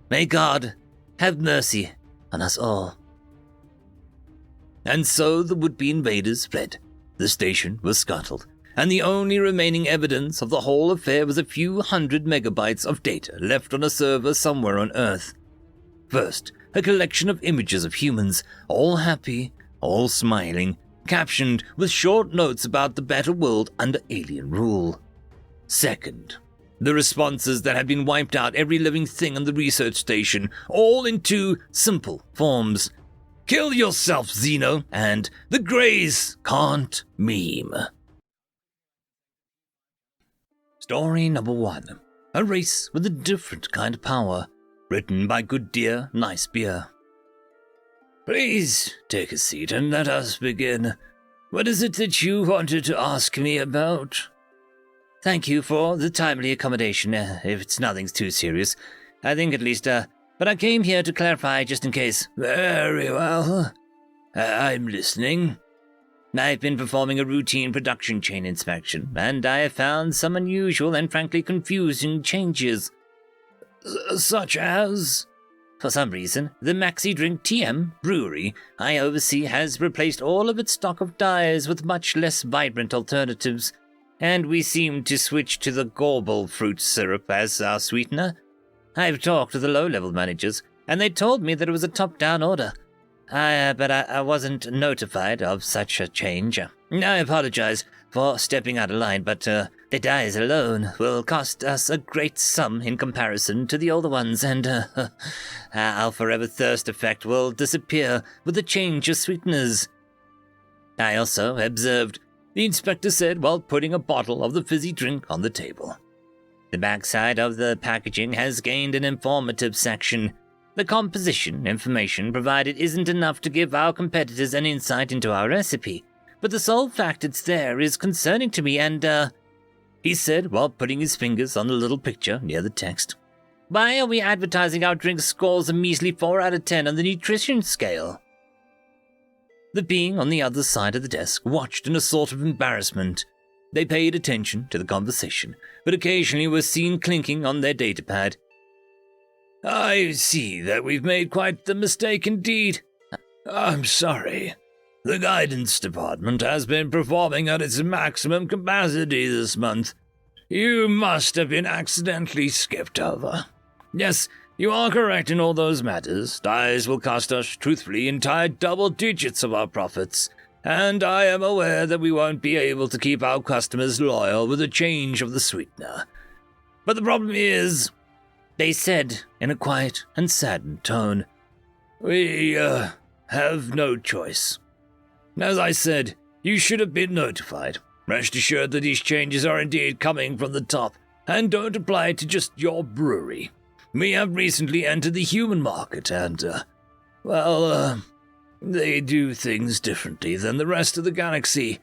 May God have mercy on us all. And so the would-be invaders fled. The station was scuttled, and the only remaining evidence of the whole affair was a few hundred megabytes of data left on a server somewhere on Earth. First, a collection of images of humans, all happy, all smiling, captioned with short notes about the better world under alien rule. Second, the responses that had been wiped out every living thing on the research station, all in two simple forms. Kill yourself, Xeno, and the Greys can't meme. Story number 1. A race with a different kind of power. Written by Good Dear Nice Beer. Please take a seat and let us begin. What is it that you wanted to ask me about? Thank you for the timely accommodation, if it's nothing too serious. I think at least, but I came here to clarify just in case. Very well. I'm listening. I've been performing a routine production chain inspection, and I have found some unusual and frankly confusing changes. Such as? For some reason, the Maxi Drink TM brewery I oversee has replaced all of its stock of dyes with much less vibrant alternatives, and we seem to switch to the Gorble fruit syrup as our sweetener. I've talked to the low-level managers, and they told me that it was a top-down order. But I wasn't notified of such a change. I apologize for stepping out of line, but the dyes alone will cost us a great sum in comparison to the older ones, and our forever thirst effect will disappear with the change of sweeteners. I also observed, the inspector said while putting a bottle of the fizzy drink on the table. The backside of the packaging has gained an informative section. The composition information provided isn't enough to give our competitors an insight into our recipe, but the sole fact it's there is concerning to me and, he said while putting his fingers on the little picture near the text. Why are we advertising our drink scores a measly 4 out of 10 on the nutrition scale? The being on the other side of the desk watched in a sort of embarrassment. They paid attention to the conversation, but occasionally were seen clinking on their datapad. I see that we've made quite the mistake indeed. I'm sorry. The guidance department has been performing at its maximum capacity this month. You must have been accidentally skipped over. Yes, you are correct in all those matters. Dyes will cost us, truthfully, entire double digits of our profits, and I am aware that we won't be able to keep our customers loyal with a change of the sweetener. But the problem is, they said in a quiet and saddened tone, we have no choice. As I said, you should have been notified. Rest assured that these changes are indeed coming from the top, and don't apply to just your brewery. We have recently entered the human market, and, they do things differently than the rest of the galaxy.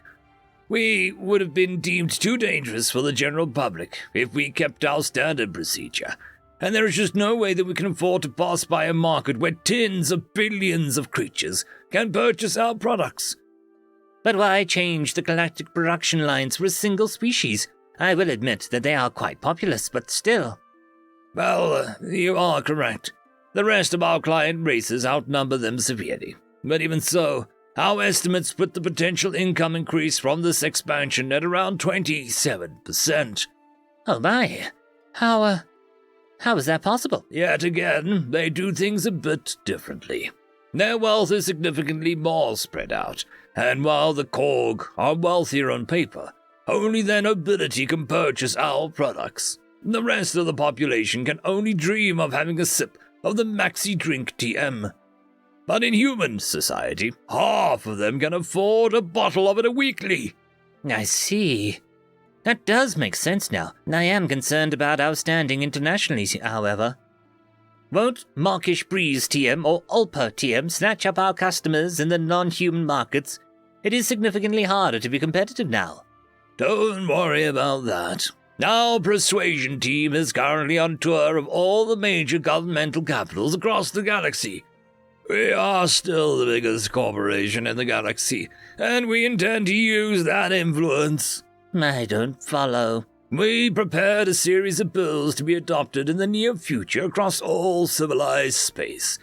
We would have been deemed too dangerous for the general public if we kept our standard procedure, and there is just no way that we can afford to pass by a market where tens of billions of creatures can purchase our products. But why change the galactic production lines for a single species? I will admit that they are quite populous, but still. Well, you are correct. The rest of our client races outnumber them severely. But even so, our estimates put the potential income increase from this expansion at around 27%. Oh my. How is that possible? Yet again, they do things a bit differently. Their wealth is significantly more spread out, and while the Korg are wealthier on paper, only their nobility can purchase our products. The rest of the population can only dream of having a sip of the maxi drink TM. But in human society, half of them can afford a bottle of it weekly. I see. That does make sense now. I am concerned about our standing internationally, however. Won't Markish Breeze TM or Ulpa TM snatch up our customers in the non-human markets? It is significantly harder to be competitive now. Don't worry about that. Our persuasion team is currently on tour of all the major governmental capitals across the galaxy. We are still the biggest corporation in the galaxy, and we intend to use that influence. I don't follow. We prepared a series of bills to be adopted in the near future across all civilized space.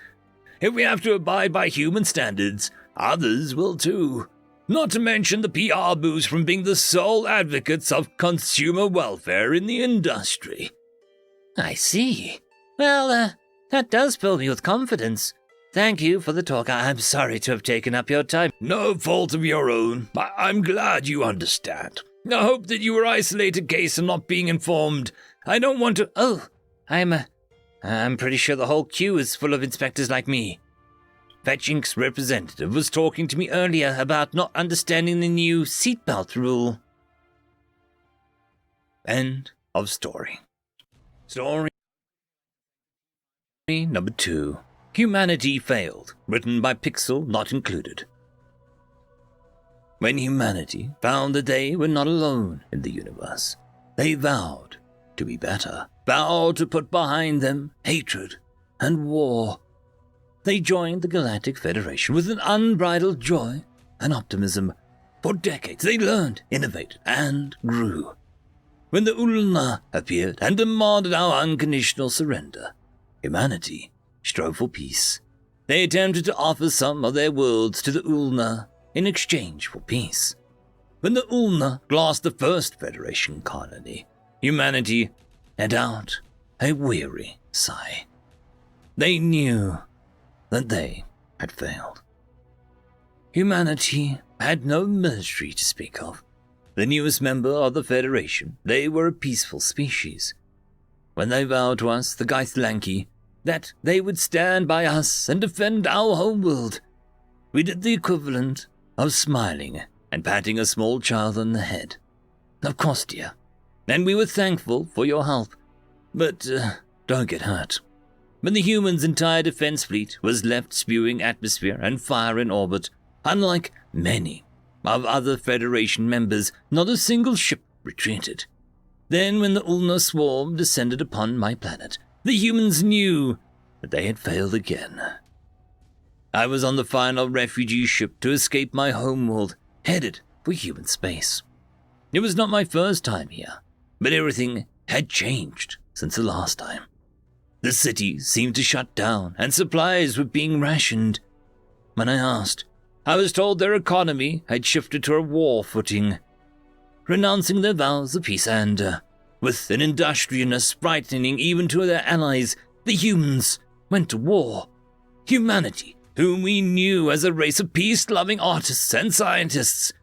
If we have to abide by human standards, others will too. Not to mention the PR boost from being the sole advocates of consumer welfare in the industry. I see. Well, that does fill me with confidence. Thank you for the talk. I'm sorry to have taken up your time. No fault of your own. I'm glad you understand. I hope that you were isolated case and not being informed. I don't want to... Oh, I'm pretty sure the whole queue is full of inspectors like me. Fetch Inc.'s representative was talking to me earlier about not understanding the new seatbelt rule. End of story. Story number 2. Humanity Failed, written by Pixel Not Included. When humanity found that they were not alone in the universe, they vowed to be better, vowed to put behind them hatred and war. They joined the Galactic Federation with an unbridled joy and optimism. For decades they learned, innovated, and grew. When the Ulna appeared and demanded our unconditional surrender, humanity strove for peace. They attempted to offer some of their worlds to the Ulna in exchange for peace. When the Ulna glassed the first Federation colony, humanity let out a weary sigh. They knew that they had failed. Humanity had no military to speak of. The newest member of the Federation, they were a peaceful species. When they vowed to us, the Geistlanki, that they would stand by us and defend our homeworld, we did the equivalent of smiling and patting a small child on the head. Of course, dear, and we were thankful for your help, but don't get hurt. When the humans' entire defense fleet was left spewing atmosphere and fire in orbit, unlike many of other Federation members, not a single ship retreated. Then when the Ulna swarm descended upon my planet, the humans knew that they had failed again. I was on the final refugee ship to escape my homeworld, headed for human space. It was not my first time here, but everything had changed since the last time. The city seemed to shut down, and supplies were being rationed. When I asked, I was told their economy had shifted to a war footing. Renouncing their vows of peace and, with an industriousness frightening even to their allies, the humans went to war. Humanity, whom we knew as a race of peace-loving artists and scientists,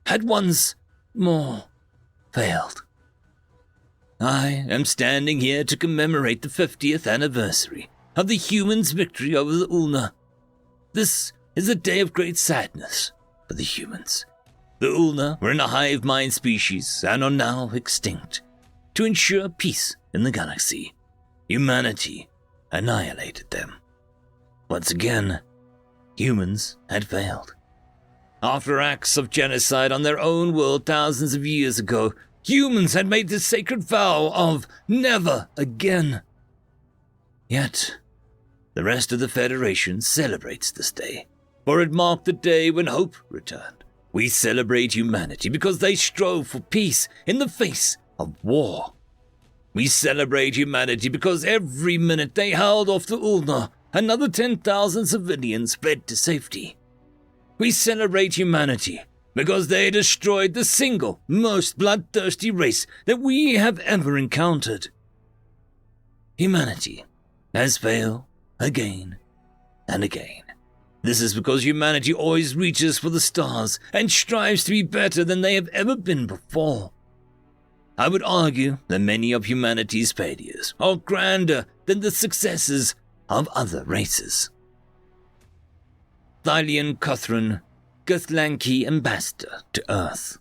had once more failed. I am standing here to commemorate the 50th anniversary of the humans' victory over the Ulna. This is a day of great sadness for the humans. The Ulna were an hive mind species and are now extinct. To ensure peace in the galaxy, humanity annihilated them. Once again, humans had failed. After acts of genocide on their own world thousands of years ago, humans had made the sacred vow of never again. Yet, the rest of the Federation celebrates this day, for it marked the day when hope returned. We celebrate humanity because they strove for peace in the face of war. We celebrate humanity because every minute they held off the Ulna another 10,000 civilians fled to safety. We celebrate humanity because they destroyed the single most bloodthirsty race that we have ever encountered. Humanity has failed again and again. This is because humanity always reaches for the stars and strives to be better than they have ever been before. I would argue that many of humanity's failures are grander than the successes of other races. Thylian Cuthran, Githlanki Ambassador to Earth.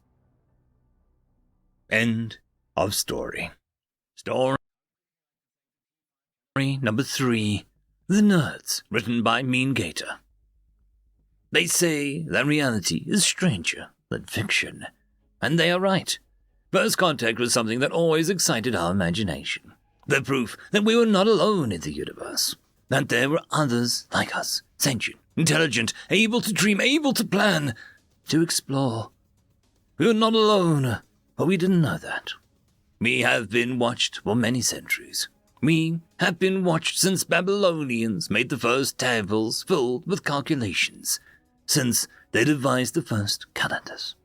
End of story. Story number 3. The Nerds, written by Mean Gator. They say that reality is stranger than fiction, and they are right. First contact was something that always excited our imagination. The proof that we were not alone in the universe, that there were others like us, sentient, intelligent, able to dream, able to plan, to explore. We were not alone, but we didn't know that. We have been watched for many centuries. We have been watched since Babylonians made the first tables filled with calculations, since they devised the first calendars.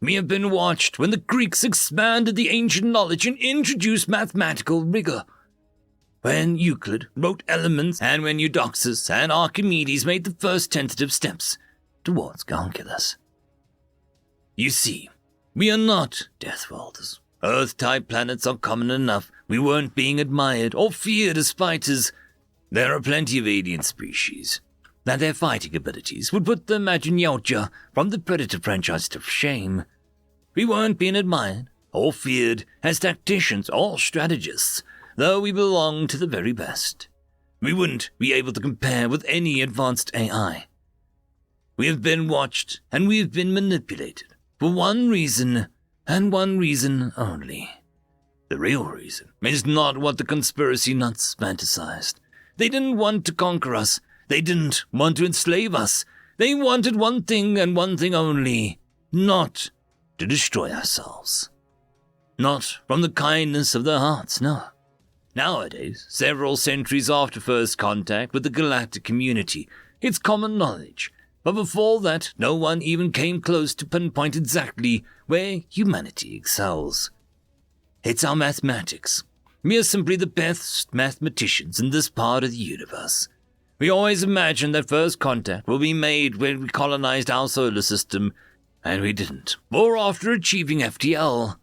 We have been watched when the Greeks expanded the ancient knowledge and introduced mathematical rigor, when Euclid wrote Elements, and when Eudoxus and Archimedes made the first tentative steps towards calculus. You see, we are not Deathworlders. Earth-type planets are common enough. We weren't being admired or feared as fighters. There are plenty of alien species that their fighting abilities would put the Yautja from the Predator franchise to shame. We weren't being admired or feared as tacticians or strategists, though we belonged to the very best. We wouldn't be able to compare with any advanced AI. We have been watched and we have been manipulated for one reason and one reason only. The real reason is not what the conspiracy nuts fantasized. They didn't want to conquer us. They didn't want to enslave us. They wanted one thing and one thing only, not to destroy ourselves. Not from the kindness of their hearts, no. Nowadays, several centuries after first contact with the galactic community, it's common knowledge. But before that, no one even came close to pinpoint exactly where humanity excels. It's our mathematics. We are simply the best mathematicians in this part of the universe. We always imagined that first contact will be made when we colonized our solar system, and we didn't. Or after achieving FTL,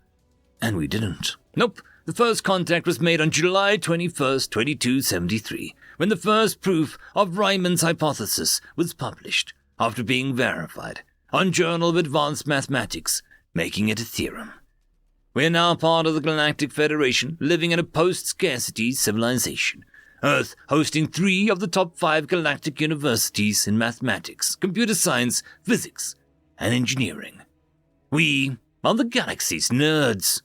and we didn't. Nope, the first contact was made on July 21st, 2273, when the first proof of Riemann's hypothesis was published, after being verified, on Journal of Advanced Mathematics, making it a theorem. We are now part of the Galactic Federation, living in a post-scarcity civilization. Earth hosting 3 of the top 5 galactic universities in mathematics, computer science, physics, and engineering. We are the galaxy's nerds.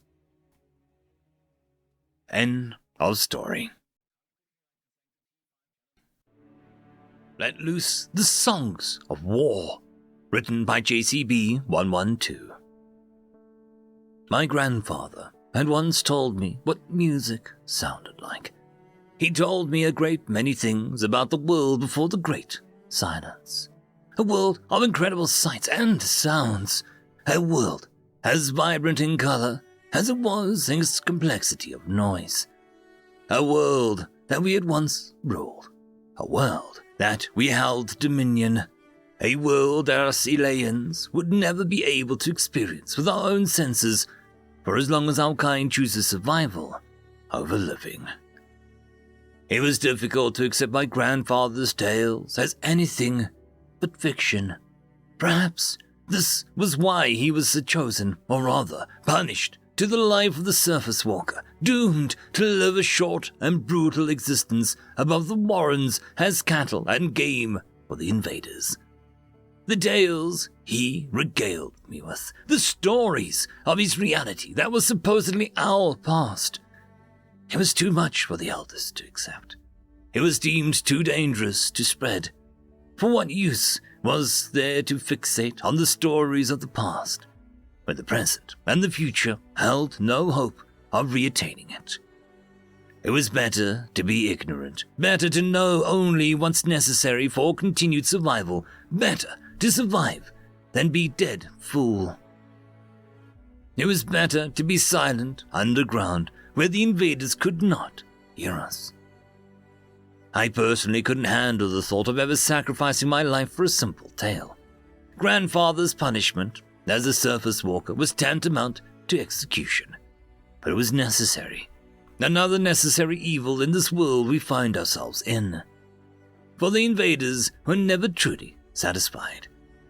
End of story. Let Loose the Songs of War, written by JCB 112. My grandfather had once told me what music sounded like. He told me a great many things about the world before the Great Silence. A world of incredible sights and sounds. A world as vibrant in color as it was in its complexity of noise. A world that we had once ruled. A world that we held dominion. A world that us Elayans would never be able to experience with our own senses for as long as our kind chooses survival over living. It was difficult to accept my grandfather's tales as anything but fiction. Perhaps this was why he was chosen, or rather punished, to the life of the surface walker, doomed to live a short and brutal existence above the warrens as cattle and game for the invaders. The tales he regaled me with, the stories of his reality that was supposedly our past. It was too much for the elders to accept. It was deemed too dangerous to spread. For what use was there to fixate on the stories of the past, when the present and the future held no hope of reattaining it? It was better to be ignorant, better to know only what's necessary for continued survival, better to survive than be dead fool. It was better to be silent underground where the invaders could not hear us. I personally couldn't handle the thought of ever sacrificing my life for a simple tale. Grandfather's punishment as a surface walker was tantamount to execution, but it was necessary. Another necessary evil in this world we find ourselves in. For the invaders were never truly satisfied,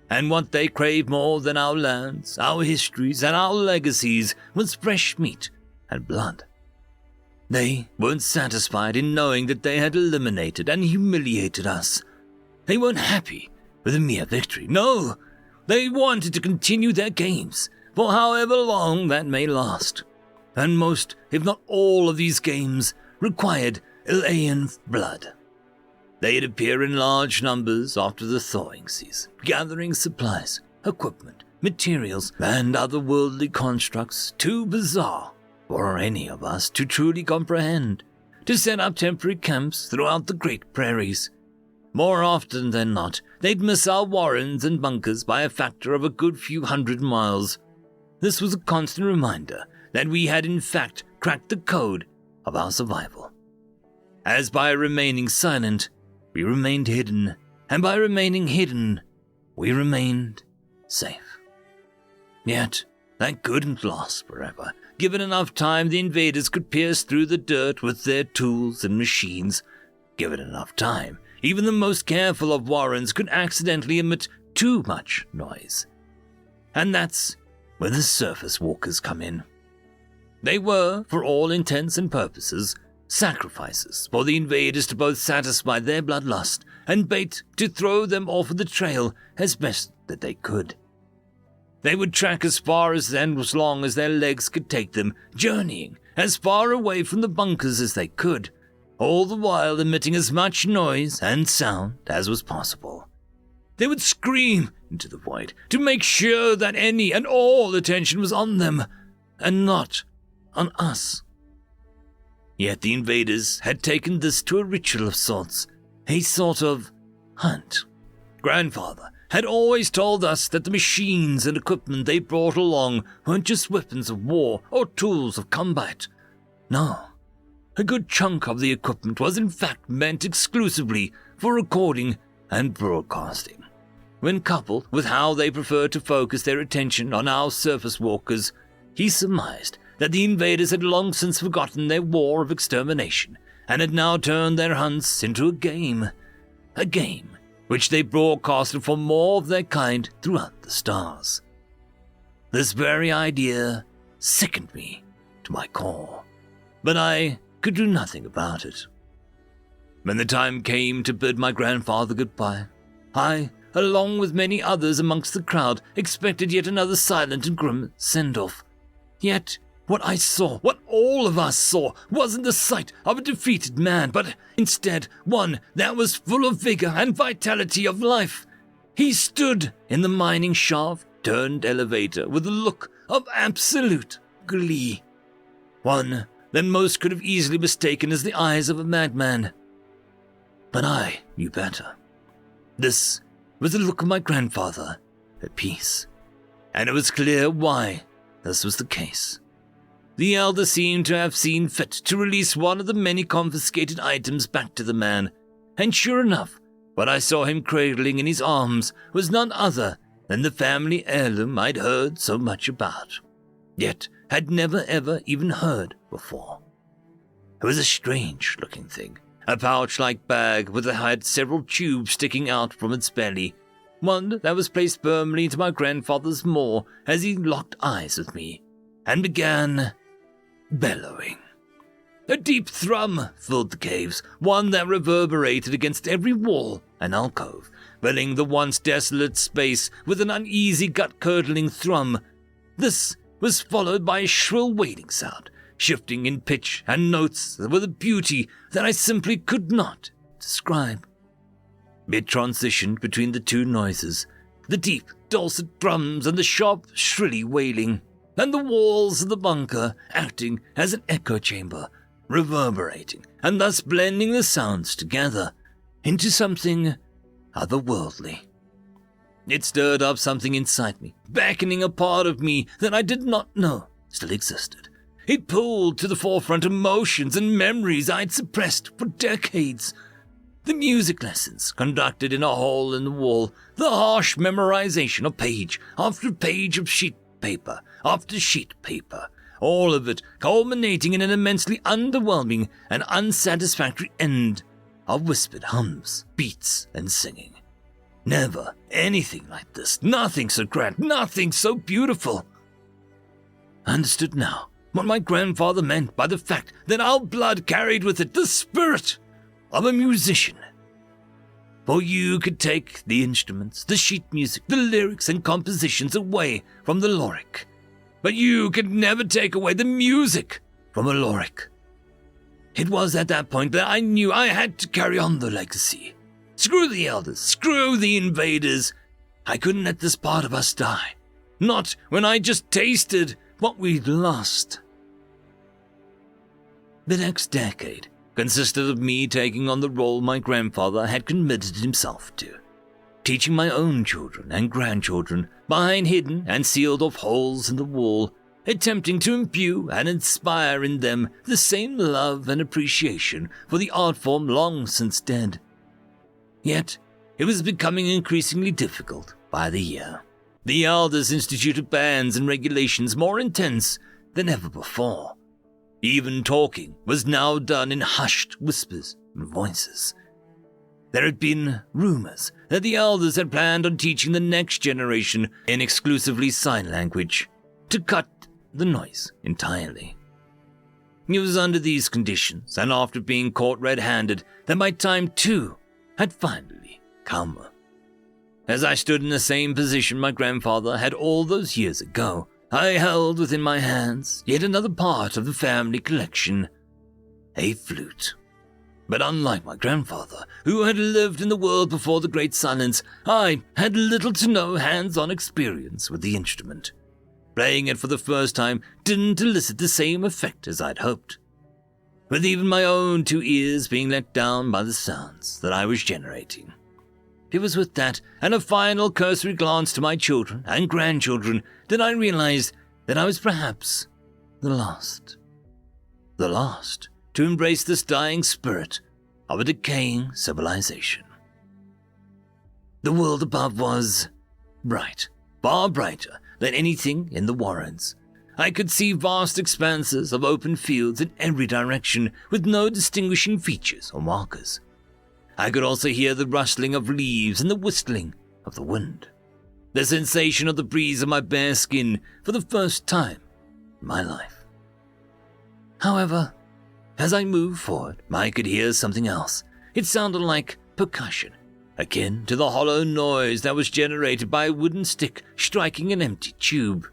and what they craved more than our lands, our histories, and our legacies was fresh meat and blood. They weren't satisfied in knowing that they had eliminated and humiliated us. They weren't happy with a mere victory. No, they wanted to continue their games for however long that may last. And most, if not all, of these games required Ilean blood. They'd appear in large numbers after the thawing season, gathering supplies, equipment, materials, and other worldly constructs too bizarre for any of us to truly comprehend, to set up temporary camps throughout the great prairies. More often than not, they'd miss our warrens and bunkers by a factor of a good few 100 miles. This was a constant reminder that we had in fact cracked the code of our survival. As by remaining silent, we remained hidden, and by remaining hidden, we remained safe. Yet, that couldn't last forever. Given enough time, the invaders could pierce through the dirt with their tools and machines. Given enough time, even the most careful of warrens could accidentally emit too much noise. And that's where the surface walkers come in. They were, for all intents and purposes, sacrifices for the invaders to both satisfy their bloodlust and bait to throw them off of the trail as best that they could. They would track as far as long as their legs could take them, journeying as far away from the bunkers as they could, all the while emitting as much noise and sound as was possible. They would scream into the void to make sure that any and all attention was on them, and not on us. Yet the invaders had taken this to a ritual of sorts, a sort of hunt. Grandfather had always told us that the machines and equipment they brought along weren't just weapons of war or tools of combat. No, a good chunk of the equipment was in fact meant exclusively for recording and broadcasting. When coupled with how they preferred to focus their attention on our surface walkers, he surmised that the invaders had long since forgotten their war of extermination and had now turned their hunts into a game which they broadcasted for more of their kind throughout the stars. This very idea sickened me to my core, but I could do nothing about it. When the time came to bid my grandfather goodbye, I, along with many others amongst the crowd, expected yet another silent and grim send-off. Yet, what I saw, what all of us saw, wasn't the sight of a defeated man, but instead one that was full of vigor and vitality of life. He stood in the mining shaft turned elevator with a look of absolute glee, one that most could have easily mistaken as the eyes of a madman. But I knew better. This was the look of my grandfather at peace, and it was clear why this was the case. The elder seemed to have seen fit to release one of the many confiscated items back to the man, and sure enough, what I saw him cradling in his arms was none other than the family heirloom I'd heard so much about, yet had never ever even heard before. It was a strange-looking thing, a pouch-like bag with had several tubes sticking out from its belly, one that was placed firmly into my grandfather's maw as he locked eyes with me, and began bellowing. A deep thrum filled the caves, one that reverberated against every wall and alcove, filling the once desolate space with an uneasy gut-curdling thrum. This was followed by a shrill wailing sound, shifting in pitch and notes with a beauty that I simply could not describe. It transitioned between the two noises, the deep, dulcet drums and the sharp, shrilly wailing, and the walls of the bunker acting as an echo chamber, reverberating, and thus blending the sounds together into something otherworldly. It stirred up something inside me, beckoning a part of me that I did not know still existed. It pulled to the forefront emotions and memories I'd suppressed for decades. The music lessons conducted in a hole in the wall, the harsh memorization of page after page of sheet paper after sheet paper, all of it culminating in an immensely underwhelming and unsatisfactory end of whispered hums, beats, and singing. Never anything like this, nothing so grand, nothing so beautiful. I understood now what my grandfather meant by the fact that our blood carried with it the spirit of a musician. For you could take the instruments, the sheet music, the lyrics and compositions away from the Lorik, but you could never take away the music from a Lorik. It was at that point that I knew I had to carry on the legacy. Screw the elders, screw the invaders. I couldn't let this part of us die. Not when I just tasted what we'd lost. The next decade consisted of me taking on the role my grandfather had committed himself to, teaching my own children and grandchildren behind hidden and sealed-off holes in the wall, attempting to imbue and inspire in them the same love and appreciation for the art form long since dead. Yet, it was becoming increasingly difficult by the year. The elders instituted bans and regulations more intense than ever before. Even talking was now done in hushed whispers and voices. There had been rumors that the elders had planned on teaching the next generation in exclusively sign language, to cut the noise entirely. It was under these conditions, and after being caught red-handed, that my time too had finally come. As I stood in the same position my grandfather had all those years ago, I held within my hands yet another part of the family collection, a flute. But unlike my grandfather, who had lived in the world before the Great Silence, I had little to no hands-on experience with the instrument. Playing it for the first time didn't elicit the same effect as I'd hoped, with even my own 2 ears being let down by the sounds that I was generating. It was with that and a final cursory glance to my children and grandchildren that I realized that I was perhaps the last to embrace this dying spirit of a decaying civilization. The world above was bright, far brighter than anything in the Warrens. I could see vast expanses of open fields in every direction with no distinguishing features or markers. I could also hear the rustling of leaves and the whistling of the wind, the sensation of the breeze on my bare skin for the first time in my life. However, as I moved forward, I could hear something else. It sounded like percussion, akin to the hollow noise that was generated by a wooden stick striking an empty tube.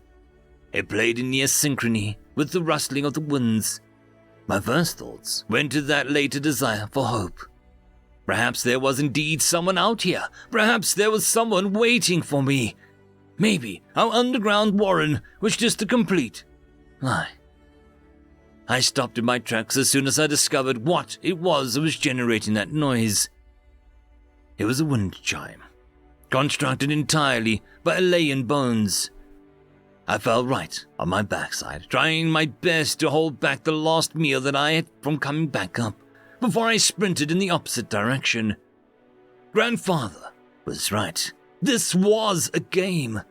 It played in near synchrony with the rustling of the winds. My first thoughts went to that later desire for hope. Perhaps there was indeed someone out here. Perhaps there was someone waiting for me. Maybe our underground warren was just a complete lie. I stopped in my tracks as soon as I discovered what it was that was generating that noise. It was a wind chime, constructed entirely by Alayan bones. I fell right on my backside, trying my best to hold back the last meal that I had from coming back up, before I sprinted in the opposite direction. Grandfather was right. This was a game,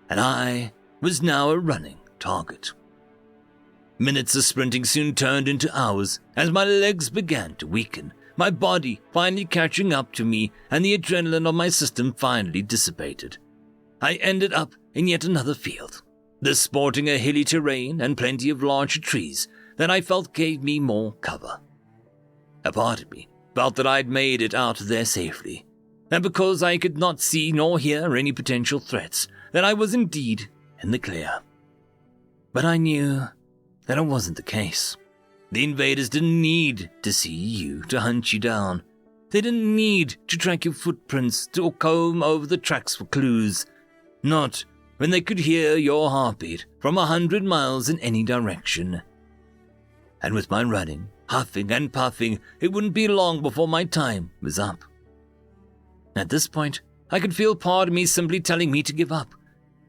and I was now a running target. Minutes of sprinting soon turned into hours as my legs began to weaken, my body finally catching up to me and the adrenaline of my system finally dissipated. I ended up in yet another field, this sporting a hilly terrain and plenty of larger trees that I felt gave me more cover. A part of me felt that I'd made it out there safely, and because I could not see nor hear any potential threats, that I was indeed in the clear. But I knew that it wasn't the case. The invaders didn't need to see you to hunt you down. They didn't need to track your footprints to comb over the tracks for clues. Not when they could hear your heartbeat from 100 miles in any direction. And with my running, huffing and puffing, it wouldn't be long before my time was up. At this point, I could feel part of me simply telling me to give up.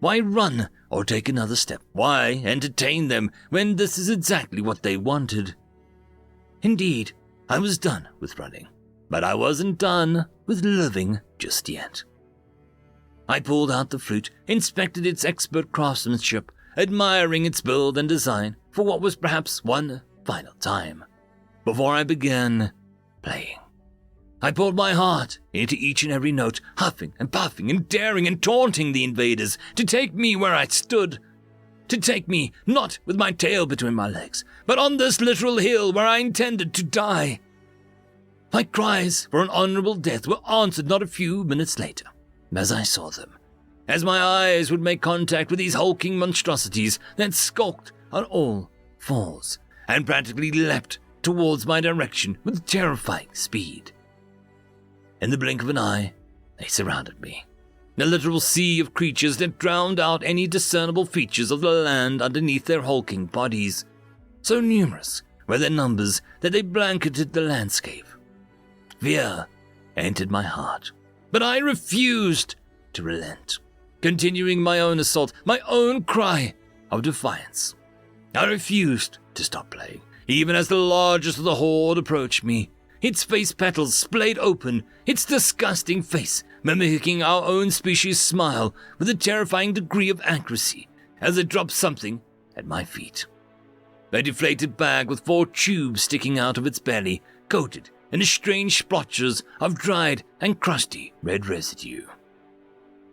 Why run or take another step? Why entertain them when this is exactly what they wanted? Indeed, I was done with running, but I wasn't done with living just yet. I pulled out the flute, inspected its expert craftsmanship, admiring its build and design for what was perhaps one final time, before I began playing. I poured my heart into each and every note, huffing and puffing and daring and taunting the invaders to take me where I stood. To take me not with my tail between my legs, but on this literal hill where I intended to die. My cries for an honorable death were answered not a few minutes later, as I saw them, as my eyes would make contact with these hulking monstrosities that skulked on all fours and practically leapt towards my direction with terrifying speed. In the blink of an eye, they surrounded me. A literal sea of creatures that drowned out any discernible features of the land underneath their hulking bodies. So numerous were their numbers that they blanketed the landscape. Fear entered my heart, but I refused to relent, continuing my own assault, my own cry of defiance. I refused to stop playing, even as the largest of the horde approached me. Its face petals splayed open, its disgusting face mimicking our own species' smile with a terrifying degree of accuracy as it dropped something at my feet. A deflated bag with 4 tubes sticking out of its belly, coated in strange splotches of dried and crusty red residue.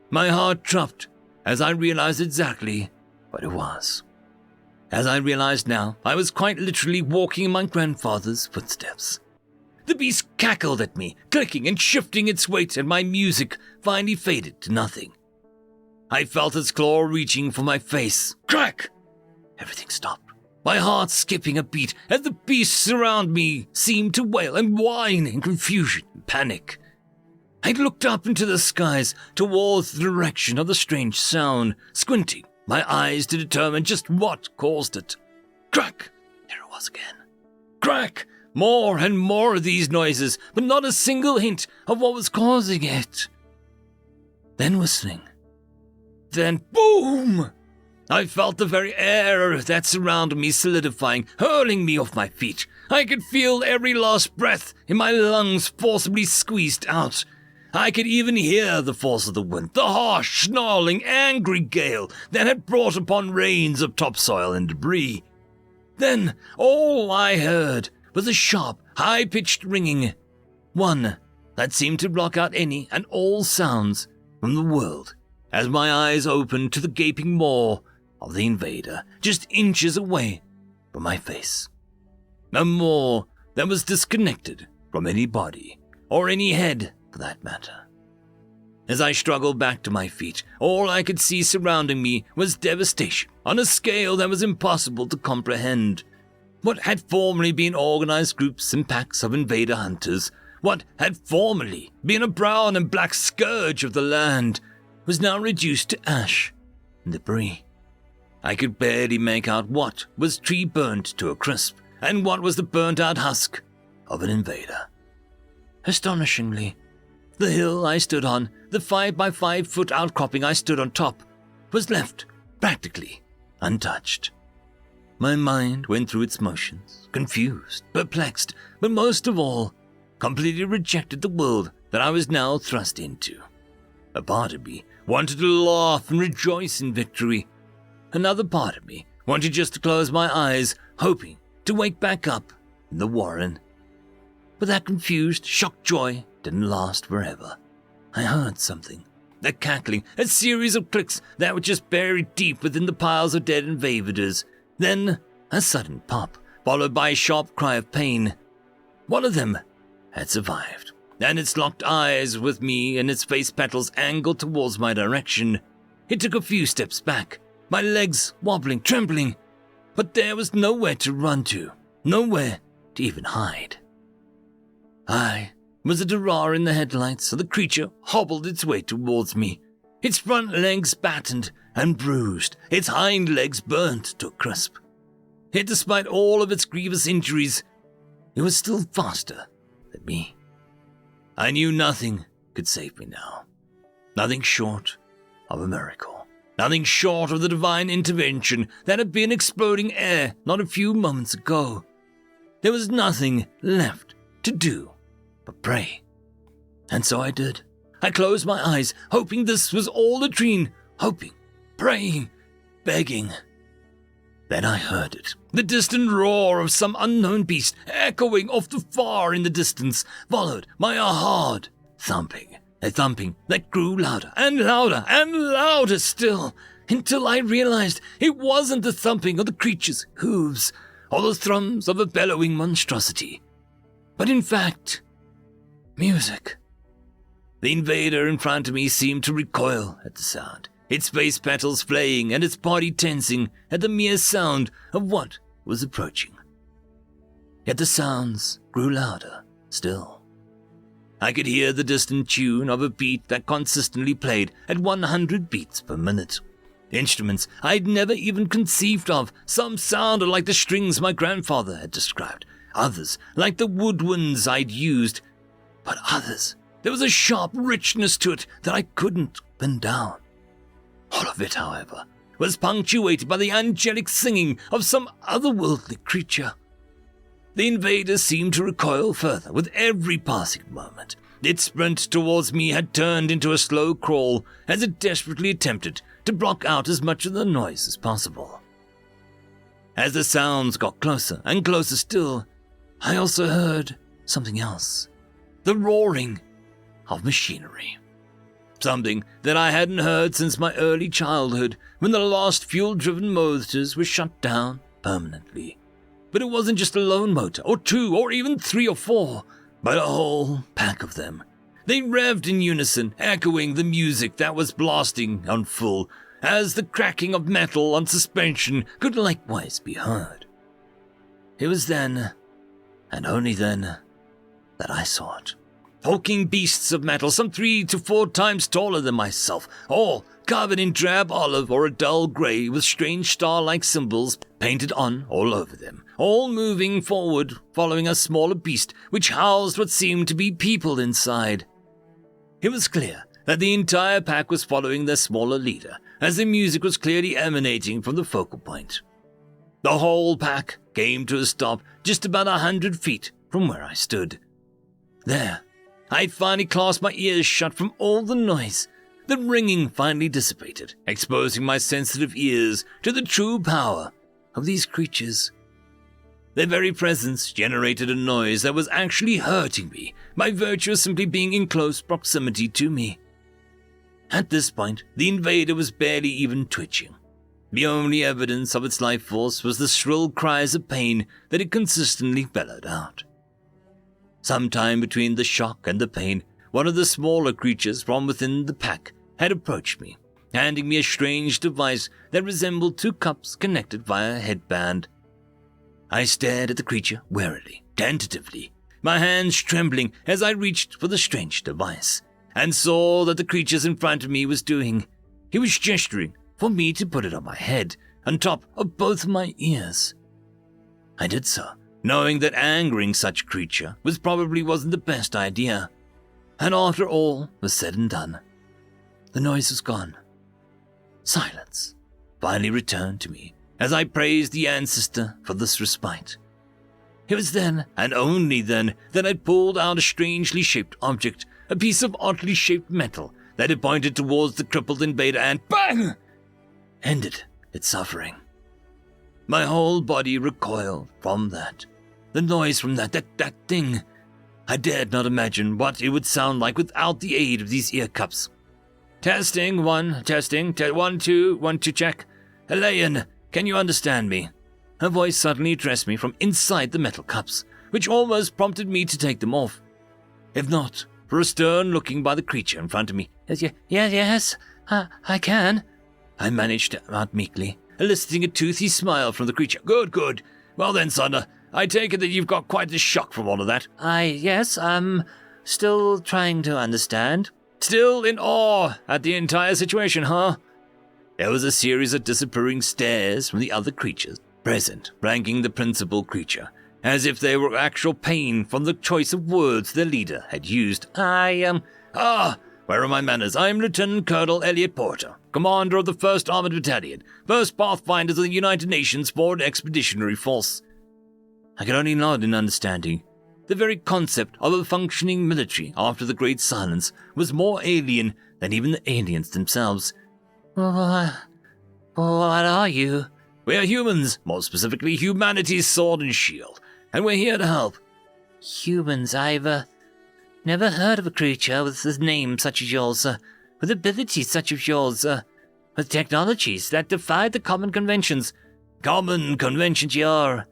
My heart dropped as I realized exactly what it was. As I realized now, I was quite literally walking in my grandfather's footsteps. The beast cackled at me, clicking and shifting its weight, and my music finally faded to nothing. I felt its claw reaching for my face. Crack! Everything stopped, my heart skipping a beat as the beasts around me seemed to wail and whine in confusion and panic. I looked up into the skies towards the direction of the strange sound, squinting my eyes to determine just what caused it. Crack! There it was again. Crack! More and more of these noises, but not a single hint of what was causing it. Then whistling. Then boom! I felt the very air that surrounded me solidifying, hurling me off my feet. I could feel every last breath in my lungs forcibly squeezed out. I could even hear the force of the wind, the harsh, snarling, angry gale that had brought upon rains of topsoil and debris. Then all I heard was a sharp, high-pitched ringing, one that seemed to block out any and all sounds from the world as my eyes opened to the gaping maw of the invader just inches away from my face. A maw that was disconnected from any body, or any head for that matter. As I struggled back to my feet, all I could see surrounding me was devastation on a scale that was impossible to comprehend. What had formerly been organized groups and packs of invader hunters, what had formerly been a brown and black scourge of the land, was now reduced to ash and debris. I could barely make out what was tree burnt to a crisp and what was the burnt-out husk of an invader. Astonishingly, the hill I stood on, the 5-by-5 foot outcropping I stood on top, was left practically untouched. My mind went through its motions, confused, perplexed, but most of all, completely rejected the world that I was now thrust into. A part of me wanted to laugh and rejoice in victory. Another part of me wanted just to close my eyes, hoping to wake back up in the warren. But that confused, shocked joy didn't last forever. I heard something. A cackling, a series of clicks that were just buried deep within the piles of dead invaders. Then a sudden pop, followed by a sharp cry of pain. One of them had survived, and its locked eyes with me and its face petals angled towards my direction. It took a few steps back, my legs wobbling, trembling, but there was nowhere to run to, nowhere to even hide. I was a Durar in the headlights, so the creature hobbled its way towards me, its front legs battened and bruised, its hind legs burnt to a crisp. Yet despite all of its grievous injuries, it was still faster than me. I knew nothing could save me now. Nothing short of a miracle. Nothing short of the divine intervention that had been exploding air not a few moments ago. There was nothing left to do but pray. And so I did. I closed my eyes, hoping this was all a dream, hoping, praying, begging. Then I heard it, the distant roar of some unknown beast echoing off the far in the distance, followed by a hard thumping. A thumping that grew louder and louder and louder still, until I realized it wasn't the thumping of the creature's hooves or the thrums of a bellowing monstrosity, but in fact, music. The invader in front of me seemed to recoil at the sound, its face petals flaying and its body tensing at the mere sound of what was approaching. Yet the sounds grew louder still. I could hear the distant tune of a beat that consistently played at 100 beats per minute. Instruments I'd never even conceived of. Some sounded like the strings my grandfather had described, others like the woodwinds I'd used, but others, there was a sharp richness to it that I couldn't pin down. All of it, however, was punctuated by the angelic singing of some otherworldly creature. The invader seemed to recoil further with every passing moment. Its sprint towards me had turned into a slow crawl as it desperately attempted to block out as much of the noise as possible. As the sounds got closer and closer still, I also heard something else. The roaring of machinery. Something that I hadn't heard since my early childhood, when the last fuel-driven motors were shut down permanently. But it wasn't just a lone motor, or two, or even three or four, but a whole pack of them. They revved in unison, echoing the music that was blasting on full, as the cracking of metal on suspension could likewise be heard. It was then, and only then, that I saw it. Hulking beasts of metal, some 3 to 4 times taller than myself, all covered in drab olive or a dull grey with strange star-like symbols painted on all over them, all moving forward, following a smaller beast which housed what seemed to be people inside. It was clear that the entire pack was following their smaller leader, as the music was clearly emanating from the focal point. The whole pack came to a stop just about 100 feet from where I stood. There, I'd finally clasped my ears shut from all the noise. The ringing finally dissipated, exposing my sensitive ears to the true power of these creatures. Their very presence generated a noise that was actually hurting me by virtue of simply being in close proximity to me. At this point, the invader was barely even twitching. The only evidence of its life force was the shrill cries of pain that it consistently bellowed out. Sometime between the shock and the pain, one of the smaller creatures from within the pack had approached me, handing me a strange device that resembled 2 cups connected via a headband. I stared at the creature warily, tentatively, my hands trembling as I reached for the strange device, and saw that the creature in front of me was doing. He was gesturing for me to put it on my head, on top of both my ears. I did so, knowing that angering such creature wasn't the best idea. And after all was said and done, the noise was gone. Silence finally returned to me as I praised the ancestor for this respite. It was then, and only then, that I pulled out a strangely shaped object, a piece of oddly shaped metal that had pointed towards the crippled invader and bang! Ended its suffering. My whole body recoiled from that. The noise from that thing. I dared not imagine what it would sound like without the aid of these ear cups. Testing, 1, 2, 1, 2, check. Elaine, can you understand me? Her voice suddenly addressed me from inside the metal cups, which almost prompted me to take them off. If not for a stern looking by the creature in front of me. Yes, I can. I managed to out meekly, eliciting a toothy smile from the creature. Good. Well then, Sunder, I take it that you've got quite a shock from all of that. Yes, I'm still trying to understand. Still in awe at the entire situation, huh? There was a series of disappearing stares from the other creatures present, ranking the principal creature, as if they were actual pain from the choice of words their leader had used. Where are my manners? I am Lieutenant Colonel Elliot Porter, commander of the 1st Armored Battalion, 1st Pathfinders of the United Nations Forward Expeditionary Force. I could only nod in understanding. The very concept of a functioning military after the Great Silence was more alien than even the aliens themselves. What are you? We are humans, more specifically humanity's sword and shield, and we're here to help. Humans? I've never heard of a creature with a name such as yours, with abilities such as yours, with technologies that defy the common conventions. Common conventions? Your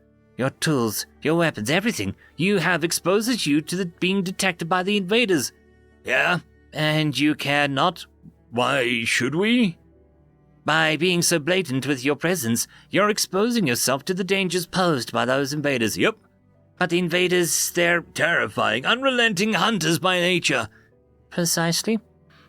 tools, your weapons, everything you have exposes you to being detected by the invaders. Yeah? And you care not? Why should we? By being so blatant with your presence, you're exposing yourself to the dangers posed by those invaders. Yep. But the invaders, they're terrifying, unrelenting hunters by nature. Precisely.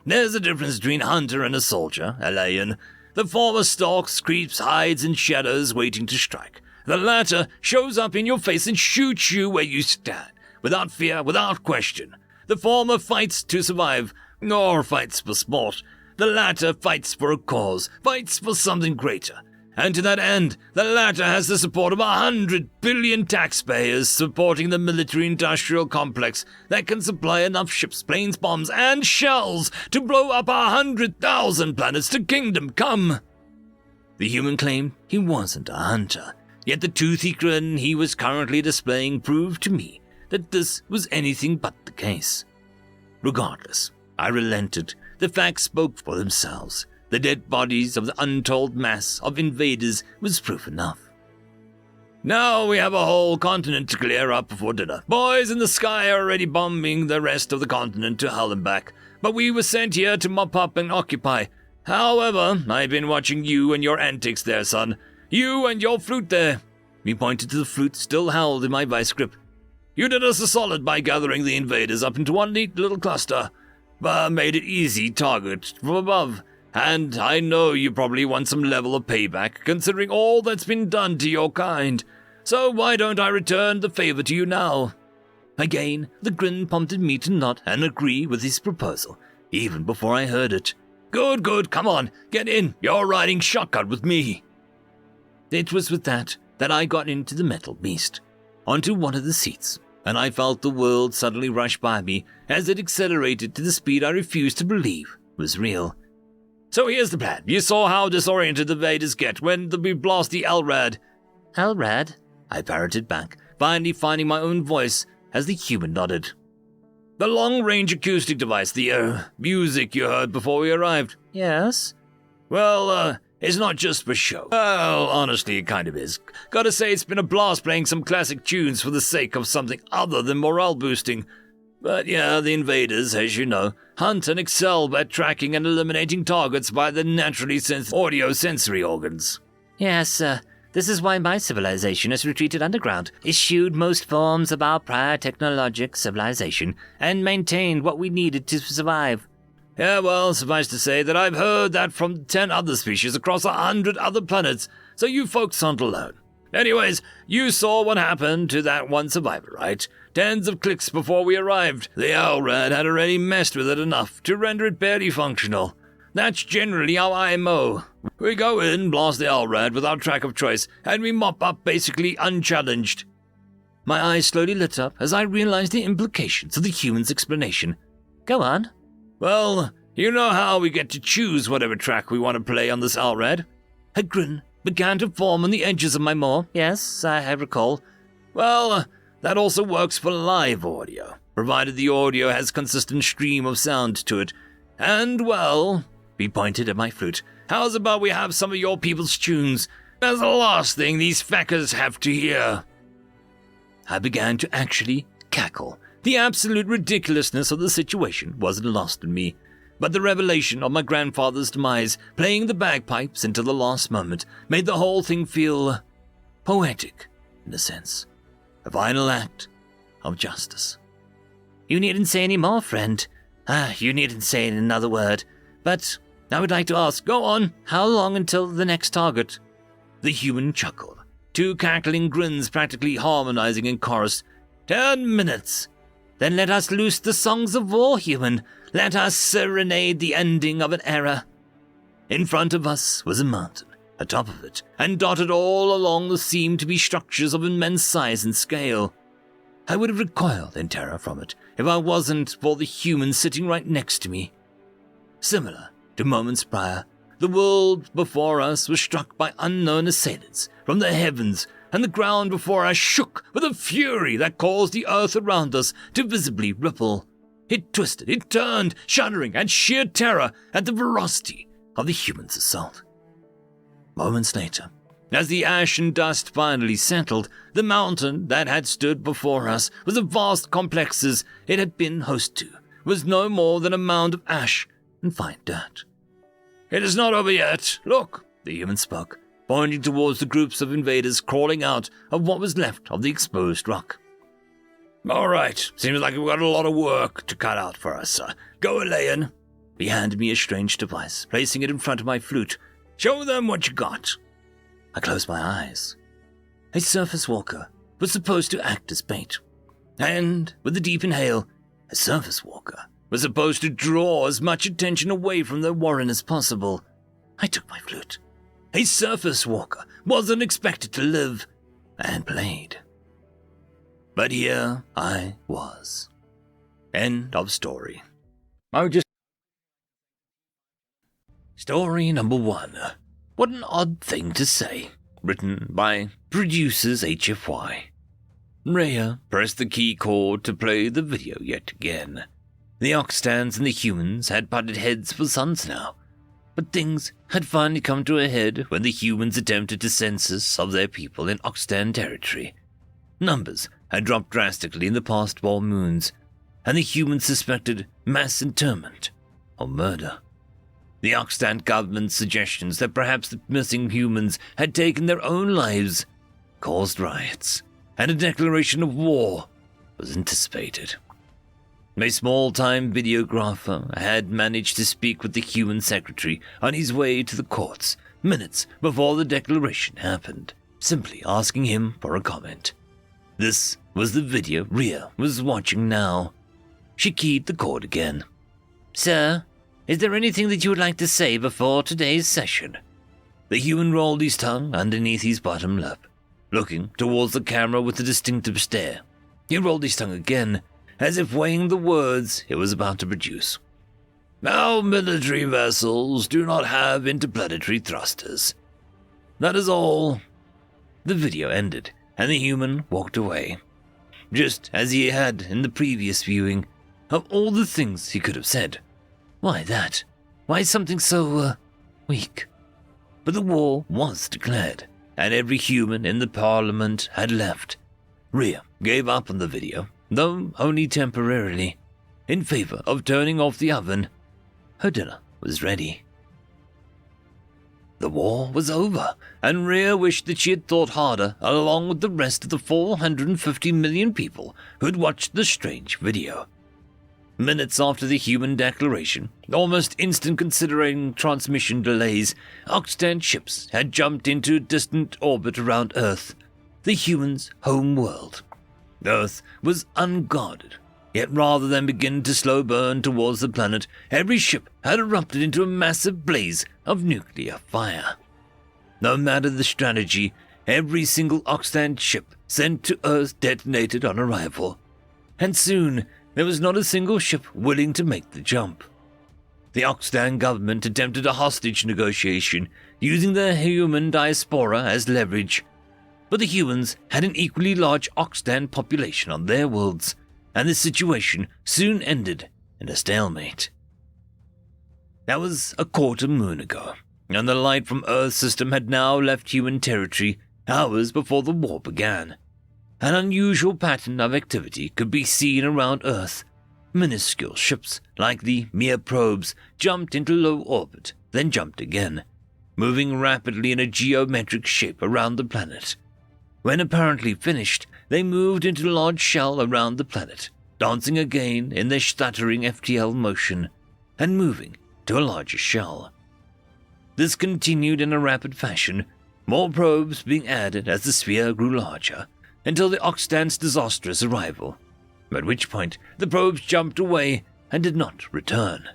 There's a difference between a hunter and a soldier, Alayan. The former stalks, creeps, hides in shadows waiting to strike. The latter shows up in your face and shoots you where you stand, without fear, without question. The former fights to survive, nor fights for sport. The latter fights for a cause, fights for something greater. And to that end, the latter has the support of 100 billion taxpayers supporting the military-industrial complex that can supply enough ships, planes, bombs, and shells to blow up 100,000 planets to kingdom come. The human claimed he wasn't a hunter. Yet the toothy grin he was currently displaying proved to me that this was anything but the case. Regardless, I relented. The facts spoke for themselves. The dead bodies of the untold mass of invaders was proof enough. Now we have a whole continent to clear up before dinner. Boys in the sky are already bombing the rest of the continent to hell and back, but we were sent here to mop up and occupy. However, I've been watching you and your antics there, son. You and your flute there. He pointed to the flute still held in my vice grip. You did us a solid by gathering the invaders up into one neat little cluster, but made it easy target from above. And I know you probably want some level of payback, considering all that's been done to your kind. So why don't I return the favor to you now? Again, the grin prompted me to nod and agree with his proposal, even before I heard it. Good, come on, get in. You're riding shotgun with me. It was with that I got into the metal beast, onto one of the seats, and I felt the world suddenly rush by me as it accelerated to the speed I refused to believe was real. So here's the plan. You saw how disoriented the invaders get when we blast the LRAD. LRAD? I parroted back, finally finding my own voice as the human nodded. The long-range acoustic device, the music you heard before we arrived. Yes? Well, it's not just for show. Well, honestly, it kind of is. Gotta say, it's been a blast playing some classic tunes for the sake of something other than morale boosting. But yeah, the invaders, as you know, hunt and excel at tracking and eliminating targets by their naturally audio-sensory organs. Yes, this is why my civilization has retreated underground, eschewed most forms of our prior technologic civilization, and maintained what we needed to survive. Yeah, well, suffice to say that I've heard that from 10 other species across 100 other planets, so you folks aren't alone. Anyways, you saw what happened to that one survivor, right? Tens of clicks before we arrived, the LRAD had already messed with it enough to render it barely functional. That's generally our IMO. We go in, blast the LRAD without track of choice, and we mop up basically unchallenged. My eyes slowly lit up as I realized the implications of the human's explanation. Go on. Well, you know how we get to choose whatever track we want to play on this LRAD? A grin began to form on the edges of my maw. Yes, I recall. Well, that also works for live audio, provided the audio has consistent stream of sound to it. And, well, he pointed at my flute, how's about we have some of your people's tunes? That's the last thing these feckers have to hear. I began to actually cackle. The absolute ridiculousness of the situation wasn't lost on me, but the revelation of my grandfather's demise, playing the bagpipes into the last moment, made the whole thing feel poetic, in a sense. A final act of justice. You needn't say any more, friend. You needn't say another word. But I would like to ask, go on. How long until the next target? The human chuckled, two cackling grins practically harmonizing in chorus. 10 minutes. Then let us loose the songs of war, human. Let us serenade the ending of an era. In front of us was a mountain, atop of it, and dotted all along the seemed to be structures of immense size and scale. I would have recoiled in terror from it if I wasn't for the human sitting right next to me. Similar to moments prior, the world before us was struck by unknown assailants from the heavens, and the ground before us shook with a fury that caused the earth around us to visibly ripple. It twisted, it turned, shuddering at sheer terror at the ferocity of the human's assault. Moments later, as the ash and dust finally settled, the mountain that had stood before us was a vast complexes it had been host to, was no more than a mound of ash and fine dirt. It is not over yet. Look, the human spoke, pointing towards the groups of invaders crawling out of what was left of the exposed rock. All right, seems like we've got a lot of work to cut out for us. Go a-layin'. He handed me a strange device, placing it in front of my flute. Show them what you got. I closed my eyes. A surface walker was supposed to act as bait. And, with a deep inhale, a surface walker was supposed to draw as much attention away from their warren as possible. I took my flute. A surface walker wasn't expected to live, and played. But here I was. End of story. Story number 1. What an odd thing to say. Written by producers HFY. Rhea pressed the key chord to play the video yet again. The Oxtans and the humans had butted heads for sons now, but things had finally come to a head when the humans attempted to census of their people in Oxtan territory. Numbers had dropped drastically in the past 12 moons, and the humans suspected mass interment or murder. The Oxtan government's suggestions that perhaps the missing humans had taken their own lives caused riots, and a declaration of war was anticipated. A small-time videographer had managed to speak with the human secretary on his way to the courts minutes before the declaration happened, simply asking him for a comment. This was the video Rhea was watching now. She keyed the cord again. Sir, is there anything that you would like to say before today's session? The human rolled his tongue underneath his bottom lip, looking towards the camera with a distinctive stare. He rolled his tongue again, as if weighing the words it was about to produce. Our military vessels do not have interplanetary thrusters. That is all. The video ended, and the human walked away, just as he had in the previous viewing. Of all the things he could have said, why that? Why something so, weak? But the war was declared, and every human in the parliament had left. Rhea gave up on the video, though only temporarily, in favor of turning off the oven. Her dinner was ready. The war was over, and Rhea wished that she had thought harder along with the rest of the 450 million people who'd watched the strange video. Minutes after the human declaration, almost instant considering transmission delays, Oxtan ships had jumped into a distant orbit around Earth, the humans' home world. Earth was unguarded, yet rather than begin to slow burn towards the planet, every ship had erupted into a massive blaze of nuclear fire. No matter the strategy, every single Oxtan ship sent to Earth detonated on arrival, and soon there was not a single ship willing to make the jump. The Oxtan government attempted a hostage negotiation using the human diaspora as leverage, but the humans had an equally large Oxtan population on their worlds, and the situation soon ended in a stalemate. That was a quarter moon ago, and the light from Earth's system had now left human territory hours before the war began. An unusual pattern of activity could be seen around Earth. Minuscule ships, like the Mir probes, jumped into low orbit, then jumped again, moving rapidly in a geometric shape around the planet. When apparently finished, they moved into a large shell around the planet, dancing again in their stuttering FTL motion, and moving to a larger shell. This continued in a rapid fashion, more probes being added as the sphere grew larger, until the Oxtant's disastrous arrival, at which point the probes jumped away and did not return.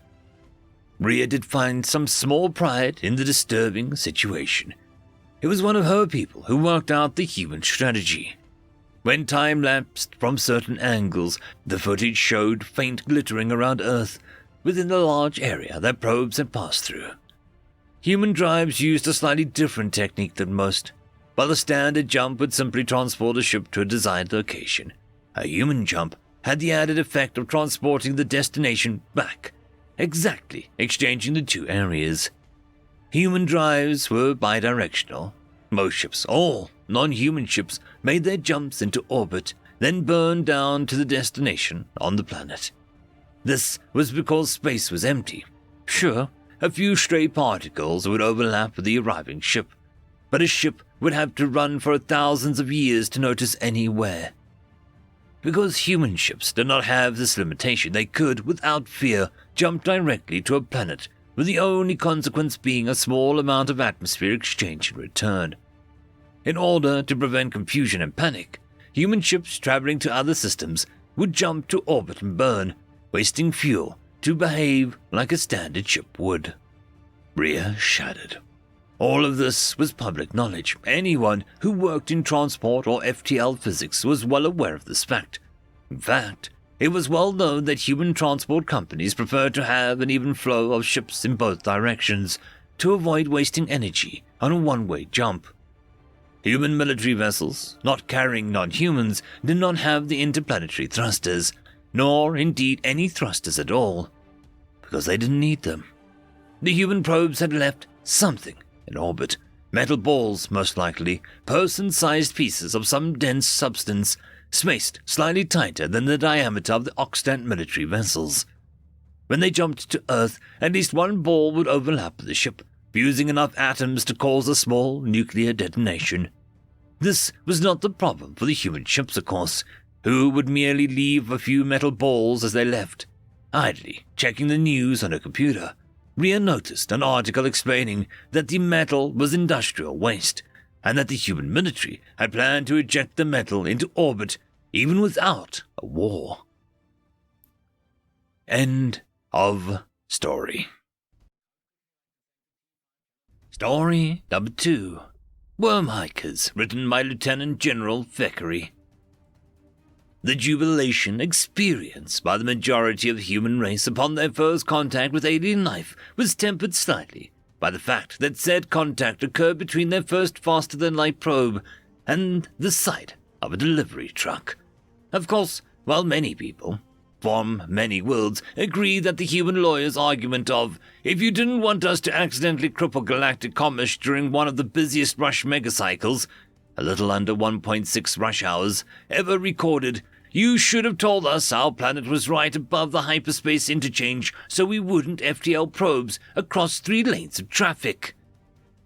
Rhea did find some small pride in the disturbing situation. It was one of her people who worked out the human strategy. When time lapsed from certain angles, the footage showed faint glittering around Earth within the large area that probes had passed through. Human drives used a slightly different technique than most. While a standard jump would simply transport a ship to a desired location, a human jump had the added effect of transporting the destination back, exactly exchanging the two areas. Human drives were bidirectional. Most ships, all non-human ships, made their jumps into orbit, then burned down to the destination on the planet. This was because space was empty. Sure, a few stray particles would overlap with the arriving ship, but a ship would have to run for thousands of years to notice any wear. Because human ships did not have this limitation, they could, without fear, jump directly to a planet, with the only consequence being a small amount of atmosphere exchange in return. In order to prevent confusion and panic, human ships traveling to other systems would jump to orbit and burn, wasting fuel to behave like a standard ship would. Rhea shuddered. All of this was public knowledge. Anyone who worked in transport or FTL physics was well aware of this fact. In fact, it was well known that human transport companies preferred to have an even flow of ships in both directions to avoid wasting energy on a one-way jump. Human military vessels, not carrying non-humans, did not have the interplanetary thrusters, nor indeed any thrusters at all, because they didn't need them. The human probes had left something in orbit, metal balls most likely, person-sized pieces of some dense substance, spaced slightly tighter than the diameter of the Oxtant military vessels. When they jumped to Earth, at least one ball would overlap the ship, fusing enough atoms to cause a small nuclear detonation. This was not the problem for the human ships, of course, who would merely leave a few metal balls as they left. Idly checking the news on her computer, Rhea noticed an article explaining that the metal was industrial waste, and that the human military had planned to eject the metal into orbit even without a war. End of story. Story number 2. Worm Hikers, written by Lieutenant General Thackeray. The jubilation experienced by the majority of the human race upon their first contact with alien life was tempered slightly by the fact that said contact occurred between their first faster-than-light probe and the sight of a delivery truck. Of course, while many people from many worlds agree that the human lawyer's argument of, if you didn't want us to accidentally cripple galactic commerce during one of the busiest rush megacycles, a little under 1.6 rush hours, ever recorded, you should have told us our planet was right above the hyperspace interchange so we wouldn't FTL probes across 3 lanes of traffic,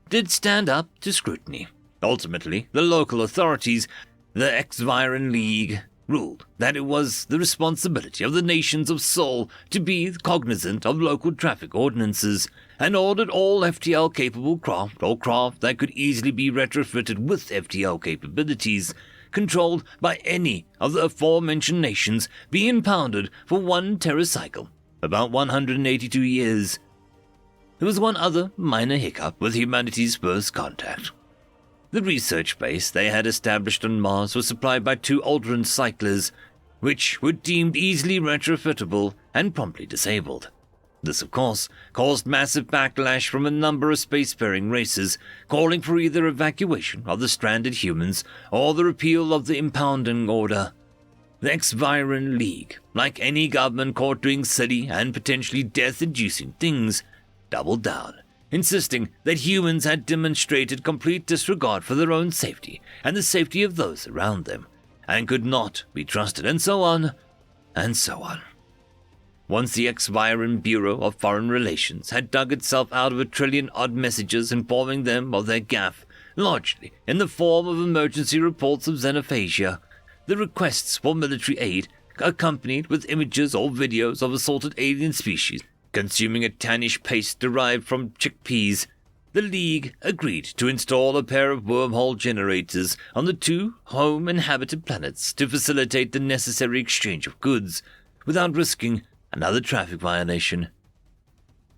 did stand up to scrutiny. Ultimately, the local authorities, the X-Viron League, ruled that it was the responsibility of the nations of Sol to be cognizant of local traffic ordinances, and ordered all FTL-capable craft or craft that could easily be retrofitted with FTL capabilities, controlled by any of the aforementioned nations, be impounded for 1 teracycle, about 182 years. There was one other minor hiccup with humanity's first contact. The research base they had established on Mars was supplied by 2 Aldrin cyclers, which were deemed easily retrofittable and promptly disabled. This, of course, caused massive backlash from a number of spacefaring races, calling for either evacuation of the stranded humans or the repeal of the impounding order. The X-Viron League, like any government caught doing silly and potentially death-inducing things, doubled down, insisting that humans had demonstrated complete disregard for their own safety and the safety of those around them, and could not be trusted, and so on, and so on. Once the X-Viron Bureau of Foreign Relations had dug itself out of 1 trillion odd messages informing them of their gaffe, largely in the form of emergency reports of xenophasia, the requests for military aid, accompanied with images or videos of assaulted alien species consuming a tannish paste derived from chickpeas, the League agreed to install a pair of wormhole generators on the 2 home inhabited planets to facilitate the necessary exchange of goods without risking another traffic violation.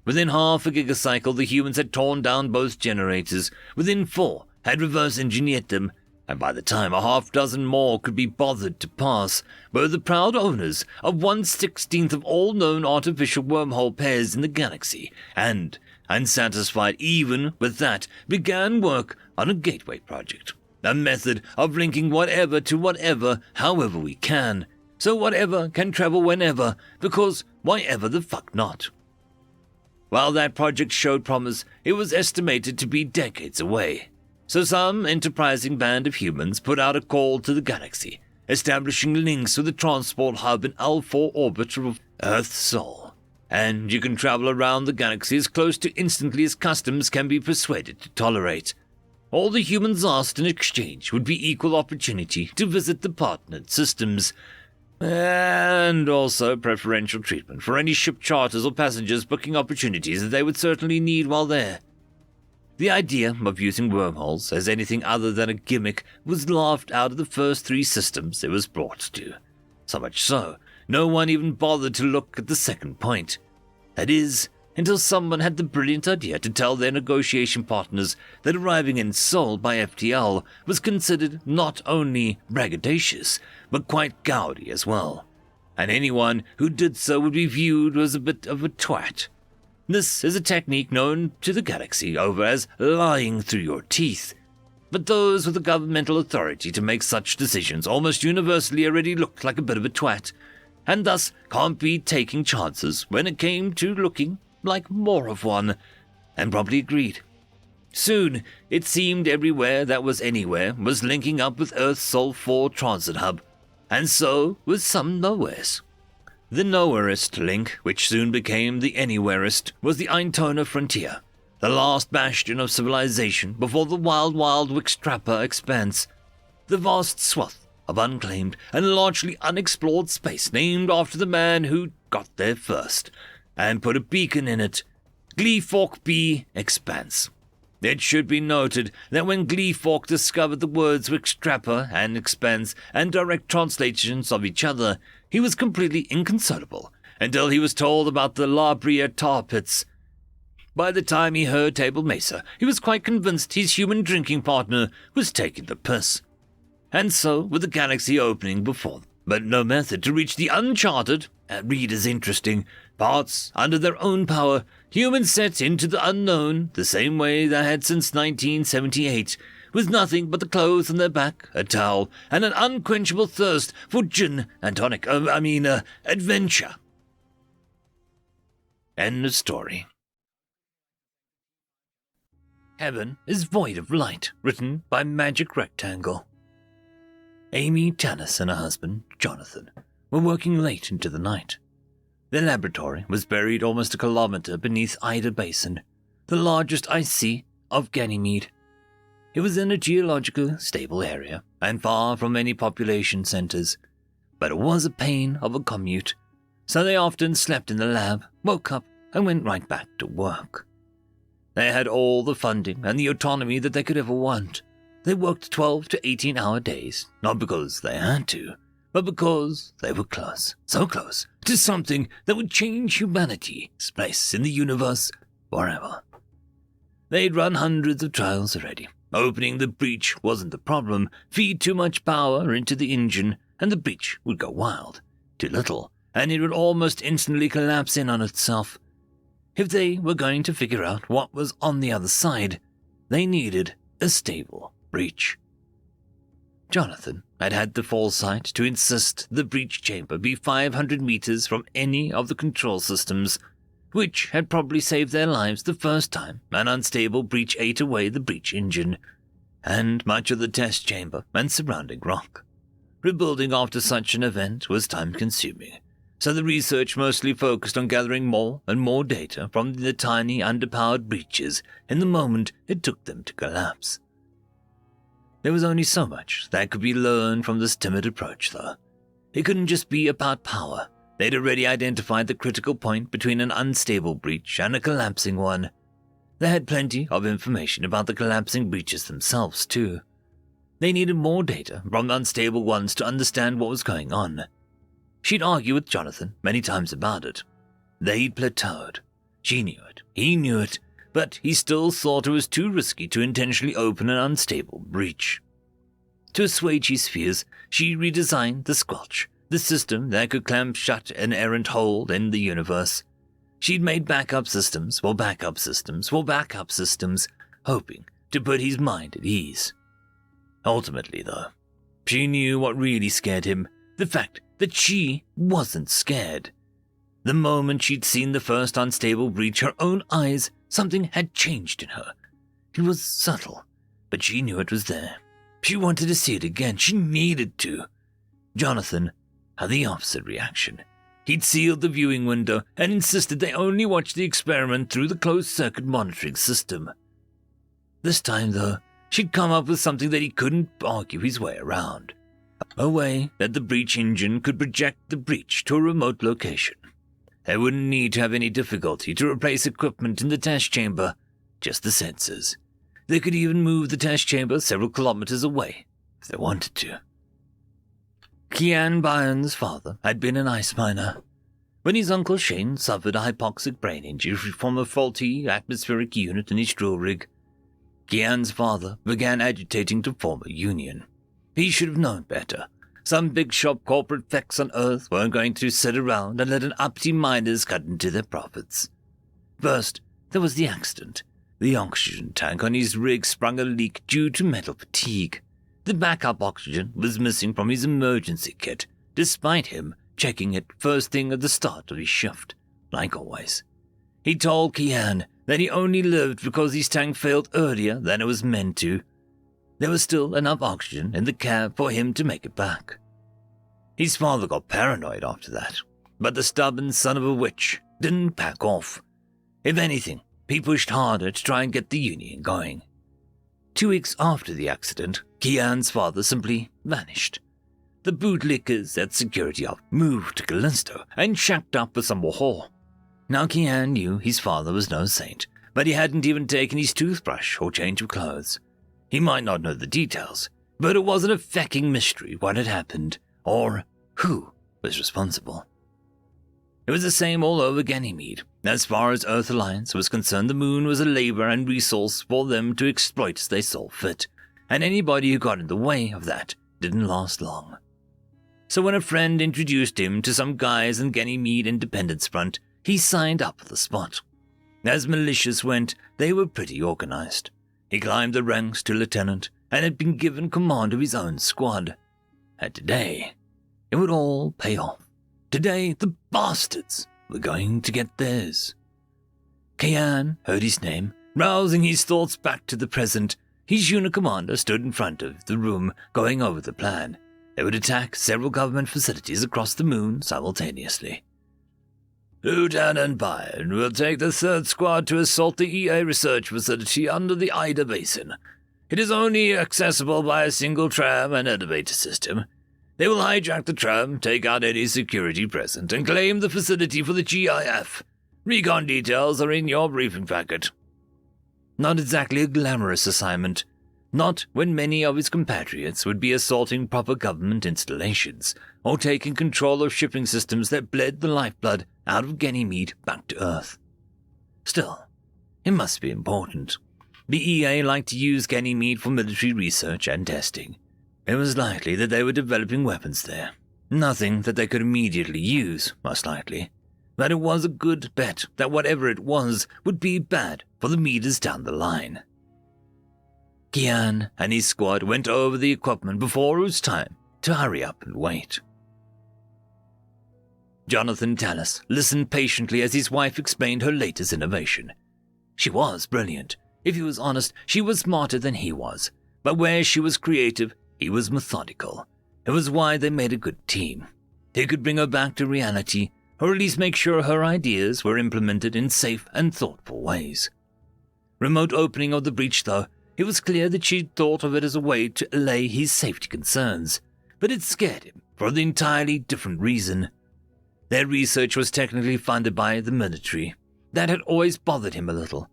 Within half a gigacycle, the humans had torn down both generators. Within 4, had reverse engineered them, and by the time a half dozen more could be bothered to pass, were the proud owners of 1/16 of all known artificial wormhole pairs in the galaxy, and, unsatisfied even with that, began work on a gateway project, a method of linking whatever to whatever however we can, so whatever can travel whenever, because why ever the fuck not? While that project showed promise, it was estimated to be decades away. So some enterprising band of humans put out a call to the galaxy, establishing links with the transport hub in L4 orbit of Earth's Sol. And you can travel around the galaxy as close to instantly as customs can be persuaded to tolerate. All the humans asked in exchange would be equal opportunity to visit the partnered systems, and also preferential treatment for any ship charters or passengers booking opportunities that they would certainly need while there. The idea of using wormholes as anything other than a gimmick was laughed out of the first 3 systems it was brought to. So much so, no one even bothered to look at the second point. That is, until someone had the brilliant idea to tell their negotiation partners that arriving in Seoul by FTL was considered not only braggadocious, but quite gaudy as well, and anyone who did so would be viewed as a bit of a twat. This is a technique known to the galaxy over as lying through your teeth, but those with the governmental authority to make such decisions almost universally already looked like a bit of a twat, and thus can't be taking chances when it came to looking like more of one, and probably agreed. Soon, it seemed everywhere that was anywhere was linking up with Earth's Sol 4 transit hub, and so was some nowheres. The nowherest link, which soon became the anywherest, was the Eintona frontier, the last bastion of civilization before the wild Wixtrappa expanse, the vast swath of unclaimed and largely unexplored space named after the man who got there first, and put a beacon in it, Gleefork B Expanse. It should be noted that when Gleefork discovered the words Wixtrappa and Expanse and direct translations of each other, he was completely inconsolable until he was told about the La Brea tar pits. By the time he heard Table Mesa, he was quite convinced his human drinking partner was taking the piss. And so, with the galaxy opening before them, but no method to reach the uncharted, read as interesting, parts under their own power, humans set into the unknown the same way they had since 1978, with nothing but the clothes on their back, a towel, and an unquenchable thirst for gin and tonic, adventure. End of story. Heaven is Void of Light, written by Magic Rectangle. Amy Tanis and her husband, Jonathan, were working late into the night. Their laboratory was buried almost a kilometer beneath Ida Basin, the largest ice sea of Ganymede. It was in a geologically stable area and far from any population centers, but it was a pain of a commute, so they often slept in the lab, woke up, and went right back to work. They had all the funding and the autonomy that they could ever want. They worked 12 to 18-hour days, not because they had to, but because they were close, so close, to something that would change humanity's place in the universe forever. They'd run hundreds of trials already. Opening the breach wasn't the problem. Feed too much power into the engine, and the breach would go wild. Too little, and it would almost instantly collapse in on itself. If they were going to figure out what was on the other side, they needed a stable breach. Jonathan had had the foresight to insist the breach chamber be 500 meters from any of the control systems, which had probably saved their lives the first time an unstable breach ate away the breach engine, and much of the test chamber and surrounding rock. Rebuilding after such an event was time-consuming, so the research mostly focused on gathering more and more data from the tiny underpowered breaches in the moment it took them to collapse. There was only so much that could be learned from this timid approach, though. It couldn't just be about power. They'd already identified the critical point between an unstable breach and a collapsing one. They had plenty of information about the collapsing breaches themselves, too. They needed more data from the unstable ones to understand what was going on. She'd argue with Jonathan many times about it. They'd plateaued. She knew it, he knew it, but he still thought it was too risky to intentionally open an unstable breach. To assuage his fears, she redesigned the Squelch, the system that could clamp shut an errant hole in the universe. She'd made backup systems for backup systems for backup systems, hoping to put his mind at ease. Ultimately, though, she knew what really scared him, the fact that she wasn't scared. The moment she'd seen the first unstable breach, her own eyes, something had changed in her. It was subtle, but she knew it was there. She wanted to see it again. She needed to. Jonathan had the opposite reaction. He'd sealed the viewing window and insisted they only watch the experiment through the closed-circuit monitoring system. This time, though, she'd come up with something that he couldn't argue his way around. A way that the breach engine could project the breach to a remote location. They wouldn't need to have any difficulty to replace equipment in the test chamber, just the sensors. They could even move the test chamber several kilometers away if they wanted to. Kian Byron's father had been an ice miner. When his uncle Shane suffered a hypoxic brain injury from a faulty atmospheric unit in his drill rig, Kian's father began agitating to form a union. He should have known better. Some big shop corporate fecks on Earth weren't going to sit around and let an uppity miners cut into their profits. First, there was the accident. The oxygen tank on his rig sprung a leak due to metal fatigue. The backup oxygen was missing from his emergency kit, despite him checking it first thing at the start of his shift, like always. He told Kian that he only lived because his tank failed earlier than it was meant to. There was still enough oxygen in the cab for him to make it back. His father got paranoid after that, but the stubborn son of a witch didn't back off. If anything, he pushed harder to try and get the union going. 2 weeks after the accident, Kian's father simply vanished. The bootlickers at security op moved to Callisto and shacked up with some more. Now Kian knew his father was no saint, but he hadn't even taken his toothbrush or change of clothes. He might not know the details, but it wasn't a fecking mystery what had happened, or who was responsible. It was the same all over Ganymede. As far as Earth Alliance was concerned, the moon was a labor and resource for them to exploit as they saw fit, and anybody who got in the way of that didn't last long. So when a friend introduced him to some guys in Ganymede Independence Front, he signed up for the spot. As militias went, they were pretty organized. He climbed the ranks to lieutenant and had been given command of his own squad. And today, it would all pay off. Today, the bastards were going to get theirs. Kian heard his name, rousing his thoughts back to the present. His unit commander stood in front of the room, going over the plan. They would attack several government facilities across the moon simultaneously. Lieutenant Byron will take the 3rd Squad to assault the EA research facility under the Ida Basin. It is only accessible by a single tram and elevator system. They will hijack the tram, take out any security present, and claim the facility for the GIF. Recon details are in your briefing packet. Not exactly a glamorous assignment. Not when many of his compatriots would be assaulting proper government installations, or taking control of shipping systems that bled the lifeblood out of Ganymede back to Earth. Still, it must be important. The EA liked to use Ganymede for military research and testing. It was likely that they were developing weapons there. Nothing that they could immediately use, most likely. But it was a good bet that whatever it was would be bad for the meters down the line. Kian and his squad went over the equipment before it was time to hurry up and wait. Jonathan Tallis listened patiently as his wife explained her latest innovation. She was brilliant. If he was honest, she was smarter than he was. But where she was creative, he was methodical. It was why they made a good team. He could bring her back to reality, or at least make sure her ideas were implemented in safe and thoughtful ways. Remote opening of the breach, though, it was clear that she'd thought of it as a way to allay his safety concerns, but it scared him for an entirely different reason. Their research was technically funded by the military. That had always bothered him a little.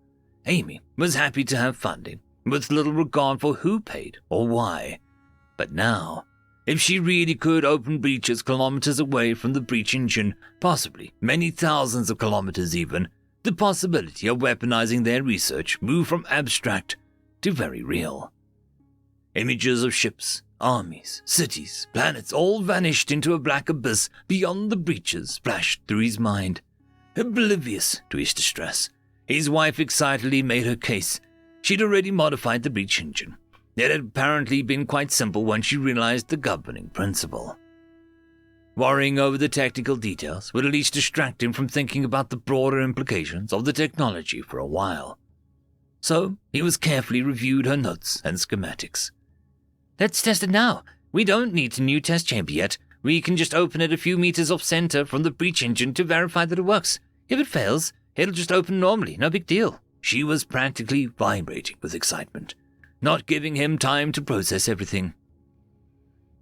Amy was happy to have funding, with little regard for who paid or why. But now, if she really could open breaches kilometers away from the breach engine, possibly many thousands of kilometers even, the possibility of weaponizing their research moved from abstract to very real. Images of ships, armies, cities, planets all vanished into a black abyss beyond the breaches flashed through his mind. Oblivious to his distress, his wife excitedly made her case. She'd already modified the breach engine. It had apparently been quite simple once she realized the governing principle. Worrying over the technical details would at least distract him from thinking about the broader implications of the technology for a while. So he was carefully reviewed her notes and schematics. Let's test it now. We don't need a new test chamber yet. We can just open it a few meters off center from the breach engine to verify that it works. If it fails, it'll just open normally, no big deal. She was practically vibrating with excitement, not giving him time to process everything.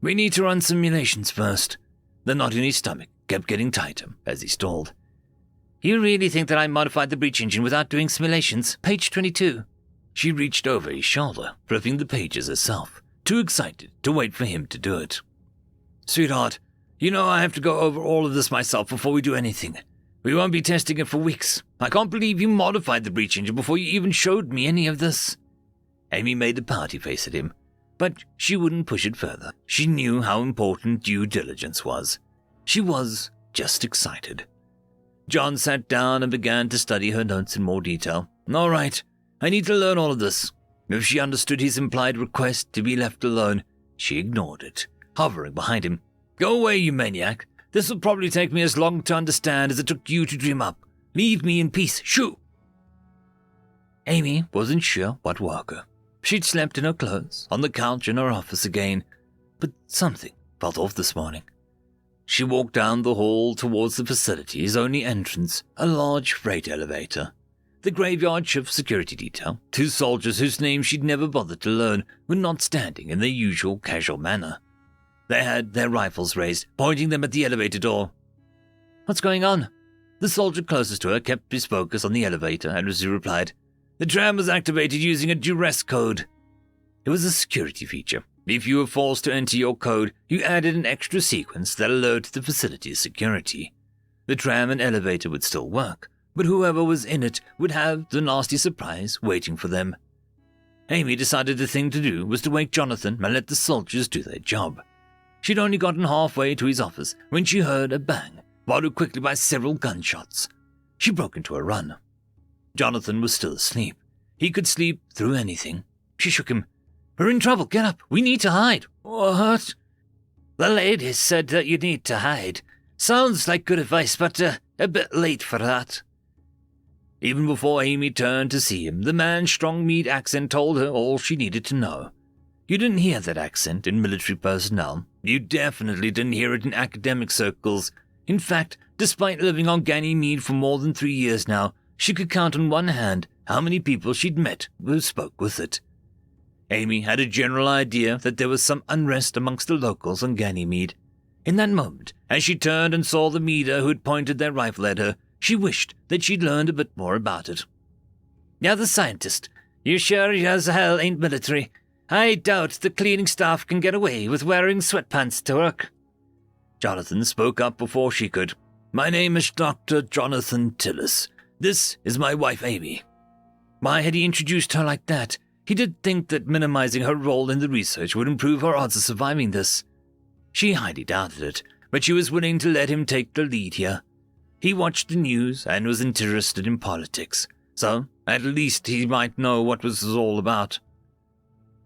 We need to run simulations first. The knot in his stomach kept getting tighter as he stalled. You really think that I modified the breach engine without doing simulations? Page 22. She reached over his shoulder, flipping the pages herself, too excited to wait for him to do it. Sweetheart, you know I have to go over all of this myself before we do anything. We won't be testing it for weeks. I can't believe you modified the breach engine before you even showed me any of this. Amy made the party face at him, but she wouldn't push it further. She knew how important due diligence was. She was just excited. John sat down and began to study her notes in more detail. All right, I need to learn all of this. If she understood his implied request to be left alone, she ignored it, hovering behind him. Go away, you maniac. This will probably take me as long to understand as it took you to dream up. Leave me in peace. Shoo! Amy wasn't sure what woke her. She'd slept in her clothes, on the couch in her office again, but something felt off this morning. She walked down the hall towards the facility's only entrance, a large freight elevator. The graveyard shift security detail, two soldiers whose names she'd never bothered to learn, were not standing in their usual casual manner. They had their rifles raised, pointing them at the elevator door. What's going on? The soldier closest to her kept his focus on the elevator and as he replied, The tram was activated using a duress code. It was a security feature. If you were forced to enter your code, you added an extra sequence that alerted the facility's security. The tram and elevator would still work, but whoever was in it would have the nasty surprise waiting for them. Amy decided the thing to do was to wake Jonathan and let the soldiers do their job. She'd only gotten halfway to his office when she heard a bang, followed quickly by several gunshots. She broke into a run. Jonathan was still asleep. He could sleep through anything. She shook him. We're in trouble. Get up. We need to hide. What? The lady said that you need to hide. Sounds like good advice, but a bit late for that. Even before Amy turned to see him, the man's strong meat accent told her all she needed to know. You didn't hear that accent in military personnel. You definitely didn't hear it in academic circles. In fact, despite living on Ganymede for more than 3 years now, she could count on one hand how many people she'd met who spoke with it. Amy had a general idea that there was some unrest amongst the locals on Ganymede. In that moment, as she turned and saw the meter who had pointed their rifle at her, she wished that she'd learned a bit more about it. You're the scientist. You sure as hell ain't military. I doubt the cleaning staff can get away with wearing sweatpants to work. Jonathan spoke up before she could. My name is Dr. Jonathan Tillis. This is my wife, Amy. Why had he introduced her like that? He did think that minimizing her role in the research would improve her odds of surviving this. She highly doubted it, but she was willing to let him take the lead here. He watched the news and was interested in politics, so at least he might know what this was all about.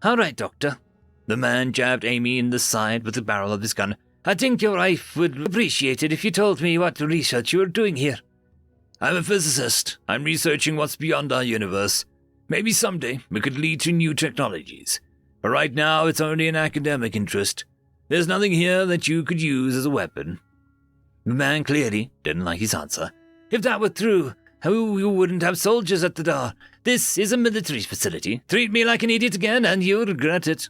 All right, Doctor. The man jabbed Amy in the side with the barrel of his gun. I think your wife would appreciate it if you told me what research you were doing here. I'm a physicist. I'm researching what's beyond our universe. Maybe someday it could lead to new technologies. But right now it's only an academic interest. There's nothing here that you could use as a weapon. The man clearly didn't like his answer. If that were true, you wouldn't have soldiers at the door. This is a military facility. Treat me like an idiot again and you'll regret it.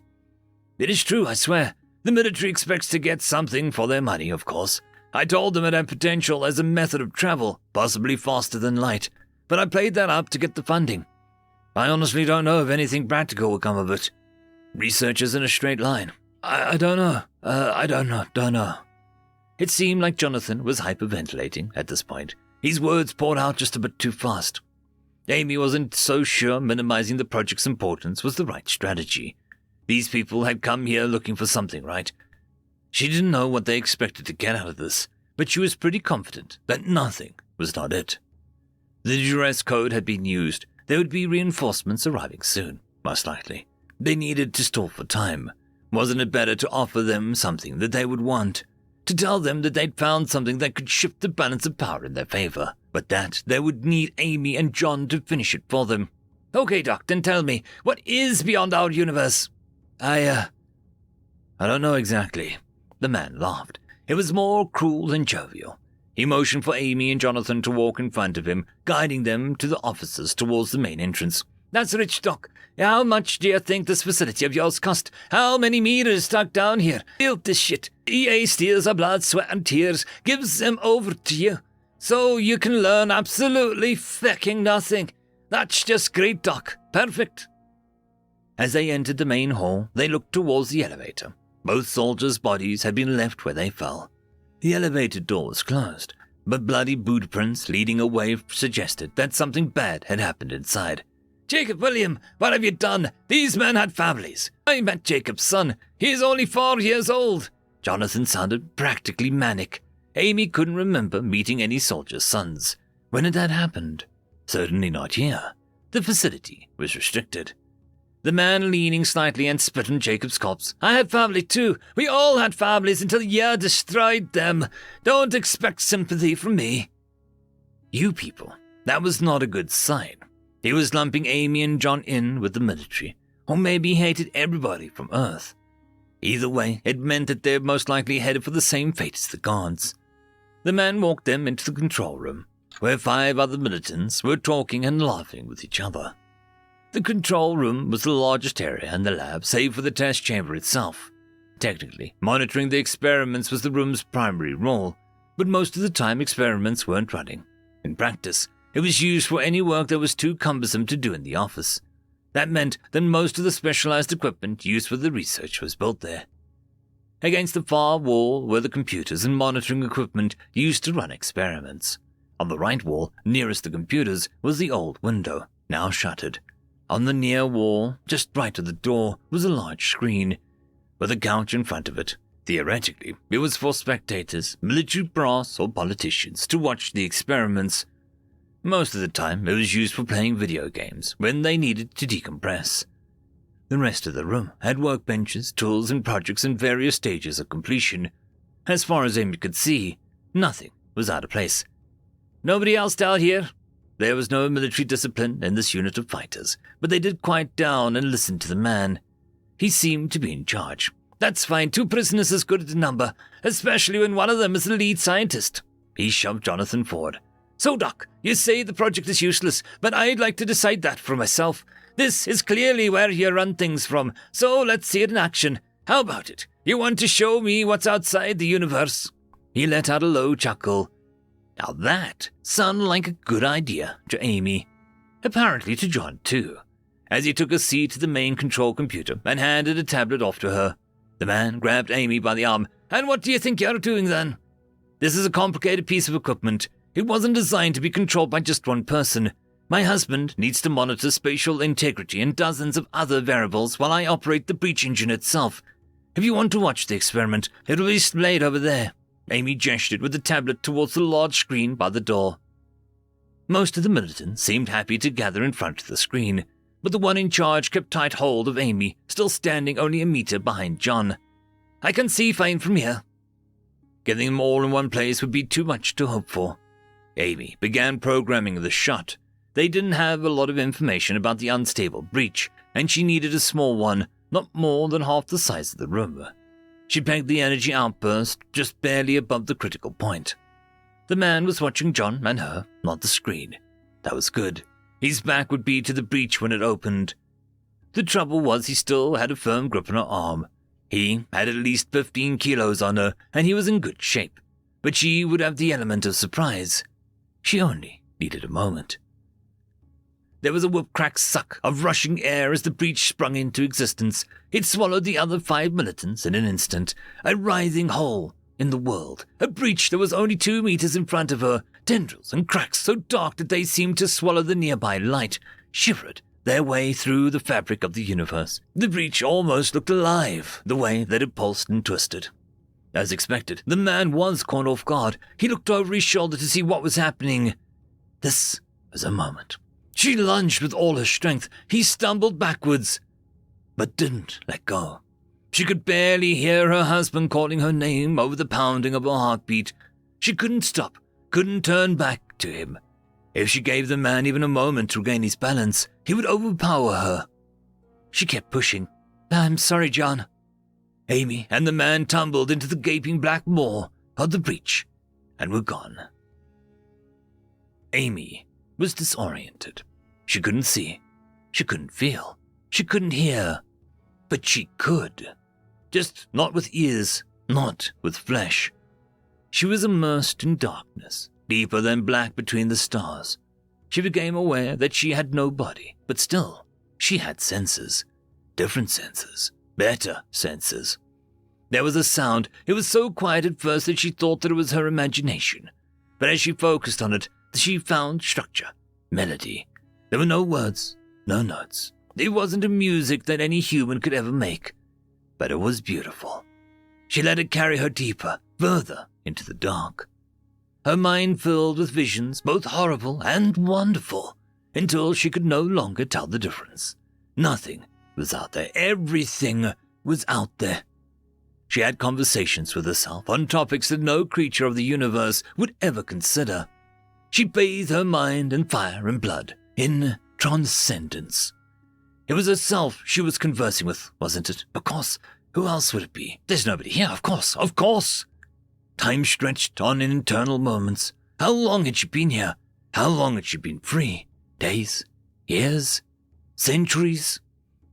It is true, I swear. The military expects to get something for their money, of course. I told them it had potential as a method of travel, possibly faster than light. But I played that up to get the funding. I honestly don't know if anything practical will come of it. Research isn't a straight line. I don't know. I don't know. It seemed like Jonathan was hyperventilating at this point. His words poured out just a bit too fast. Amy wasn't so sure minimizing the project's importance was the right strategy. These people had come here looking for something, right? She didn't know what they expected to get out of this, but she was pretty confident that nothing was not it. The duress code had been used. There would be reinforcements arriving soon, most likely. They needed to stall for time. Wasn't it better to offer them something that they would want? To tell them that they'd found something that could shift the balance of power in their favor, but that they would need Amy and John to finish it for them. Okay, Doc, then tell me, what is beyond our universe? I don't know exactly. The man laughed. It was more cruel than jovial. He motioned for Amy and Jonathan to walk in front of him, guiding them to the offices towards the main entrance. That's rich, Doc. How much do you think this facility of yours cost? How many meters stuck down here? Built this shit. EA steals our blood, sweat, and tears, gives them over to you, so you can learn absolutely fucking nothing. That's just great, Doc. Perfect. As they entered the main hall, they looked towards the elevator. Both soldiers' bodies had been left where they fell. The elevator door was closed, but bloody boot prints leading away suggested that something bad had happened inside. Jacob, William, what have you done? These men had families. I met Jacob's son. He is only 4 years old. Jonathan sounded practically manic. Amy couldn't remember meeting any soldiers' sons. When had that happened? Certainly not here. The facility was restricted. The man leaning slightly and spit on Jacob's corpse. I had family too. We all had families until the year destroyed them. Don't expect sympathy from me. You people, that was not a good sign. He was lumping Amy and John in with the military, or maybe he hated everybody from Earth. Either way, it meant that they're most likely headed for the same fate as the guards. The man walked them into the control room, where 5 other militants were talking and laughing with each other. The control room was the largest area in the lab, save for the test chamber itself. Technically, monitoring the experiments was the room's primary role, but most of the time experiments weren't running. In practice, it was used for any work that was too cumbersome to do in the office. That meant that most of the specialized equipment used for the research was built there. Against the far wall were the computers and monitoring equipment used to run experiments. On the right wall, nearest the computers, was the old window, now shuttered. On the near wall, just right of the door, was a large screen, with a couch in front of it. Theoretically, it was for spectators, military brass, or politicians to watch the experiments. Most of the time, it was used for playing video games when they needed to decompress. The rest of the room had workbenches, tools, and projects in various stages of completion. As far as Amy could see, nothing was out of place. Nobody else down here? There was no military discipline in this unit of fighters, but they did quiet down and listen to the man. He seemed to be in charge. That's fine, 2 prisoners is good at a number, especially when one of them is the lead scientist. He shoved Jonathan forward. So, Doc, you say the project is useless, but I'd like to decide that for myself. This is clearly where you run things from, so let's see it in action. How about it? You want to show me what's outside the universe? He let out a low chuckle. Now that sounded like a good idea to Amy. Apparently to John, too, as he took a seat at the main control computer and handed a tablet off to her. The man grabbed Amy by the arm. And what do you think you're doing then? This is a complicated piece of equipment. It wasn't designed to be controlled by just one person. My husband needs to monitor spatial integrity and dozens of other variables while I operate the breach engine itself. If you want to watch the experiment, it'll be displayed over there. Amy gestured with the tablet towards the large screen by the door. Most of the militants seemed happy to gather in front of the screen, but the one in charge kept tight hold of Amy, still standing only a meter behind John. I can see fine from here. Getting them all in one place would be too much to hope for. Amy began programming the shot. They didn't have a lot of information about the unstable breach, and she needed a small one, not more than half the size of the room. She pegged the energy outburst just barely above the critical point. The man was watching John and her, not the screen. That was good. His back would be to the breach when it opened. The trouble was he still had a firm grip on her arm. He had at least 15 kilos on her, and he was in good shape. But she would have the element of surprise. She only needed a moment. There was a whip-crack suck of rushing air as the breach sprung into existence. It swallowed the other 5 militants in an instant. A writhing hole in the world. A breach that was only 2 meters in front of her. Tendrils and cracks so dark that they seemed to swallow the nearby light, shivered their way through the fabric of the universe. The breach almost looked alive, the way that it pulsed and twisted. As expected, the man was caught off guard. He looked over his shoulder to see what was happening. This was a moment. She lunged with all her strength. He stumbled backwards, but didn't let go. She could barely hear her husband calling her name over the pounding of her heartbeat. She couldn't stop, couldn't turn back to him. If she gave the man even a moment to regain his balance, he would overpower her. She kept pushing. "I'm sorry, John." Amy and the man tumbled into the gaping black maw of the breach and were gone. Amy was disoriented. She couldn't see, she couldn't feel, she couldn't hear, but she could. Just not with ears, not with flesh. She was immersed in darkness, deeper than black between the stars. She became aware that she had no body, but still, she had senses. Different senses. Better senses. There was a sound. It was so quiet at first that she thought that it was her imagination. But as she focused on it, she found structure, melody. There were no words, no notes. It wasn't a music that any human could ever make, but it was beautiful. She let it carry her deeper, further into the dark. Her mind filled with visions, both horrible and wonderful, until she could no longer tell the difference. Nothing was out there. Everything was out there. She had conversations with herself on topics that no creature of the universe would ever consider. She bathed her mind in fire and blood, in transcendence. It was herself she was conversing with, wasn't it? Of course. Who else would it be? There's nobody here, of course, of course. Time stretched on in eternal moments. How long had she been here? How long had she been free? Days? Years? Centuries?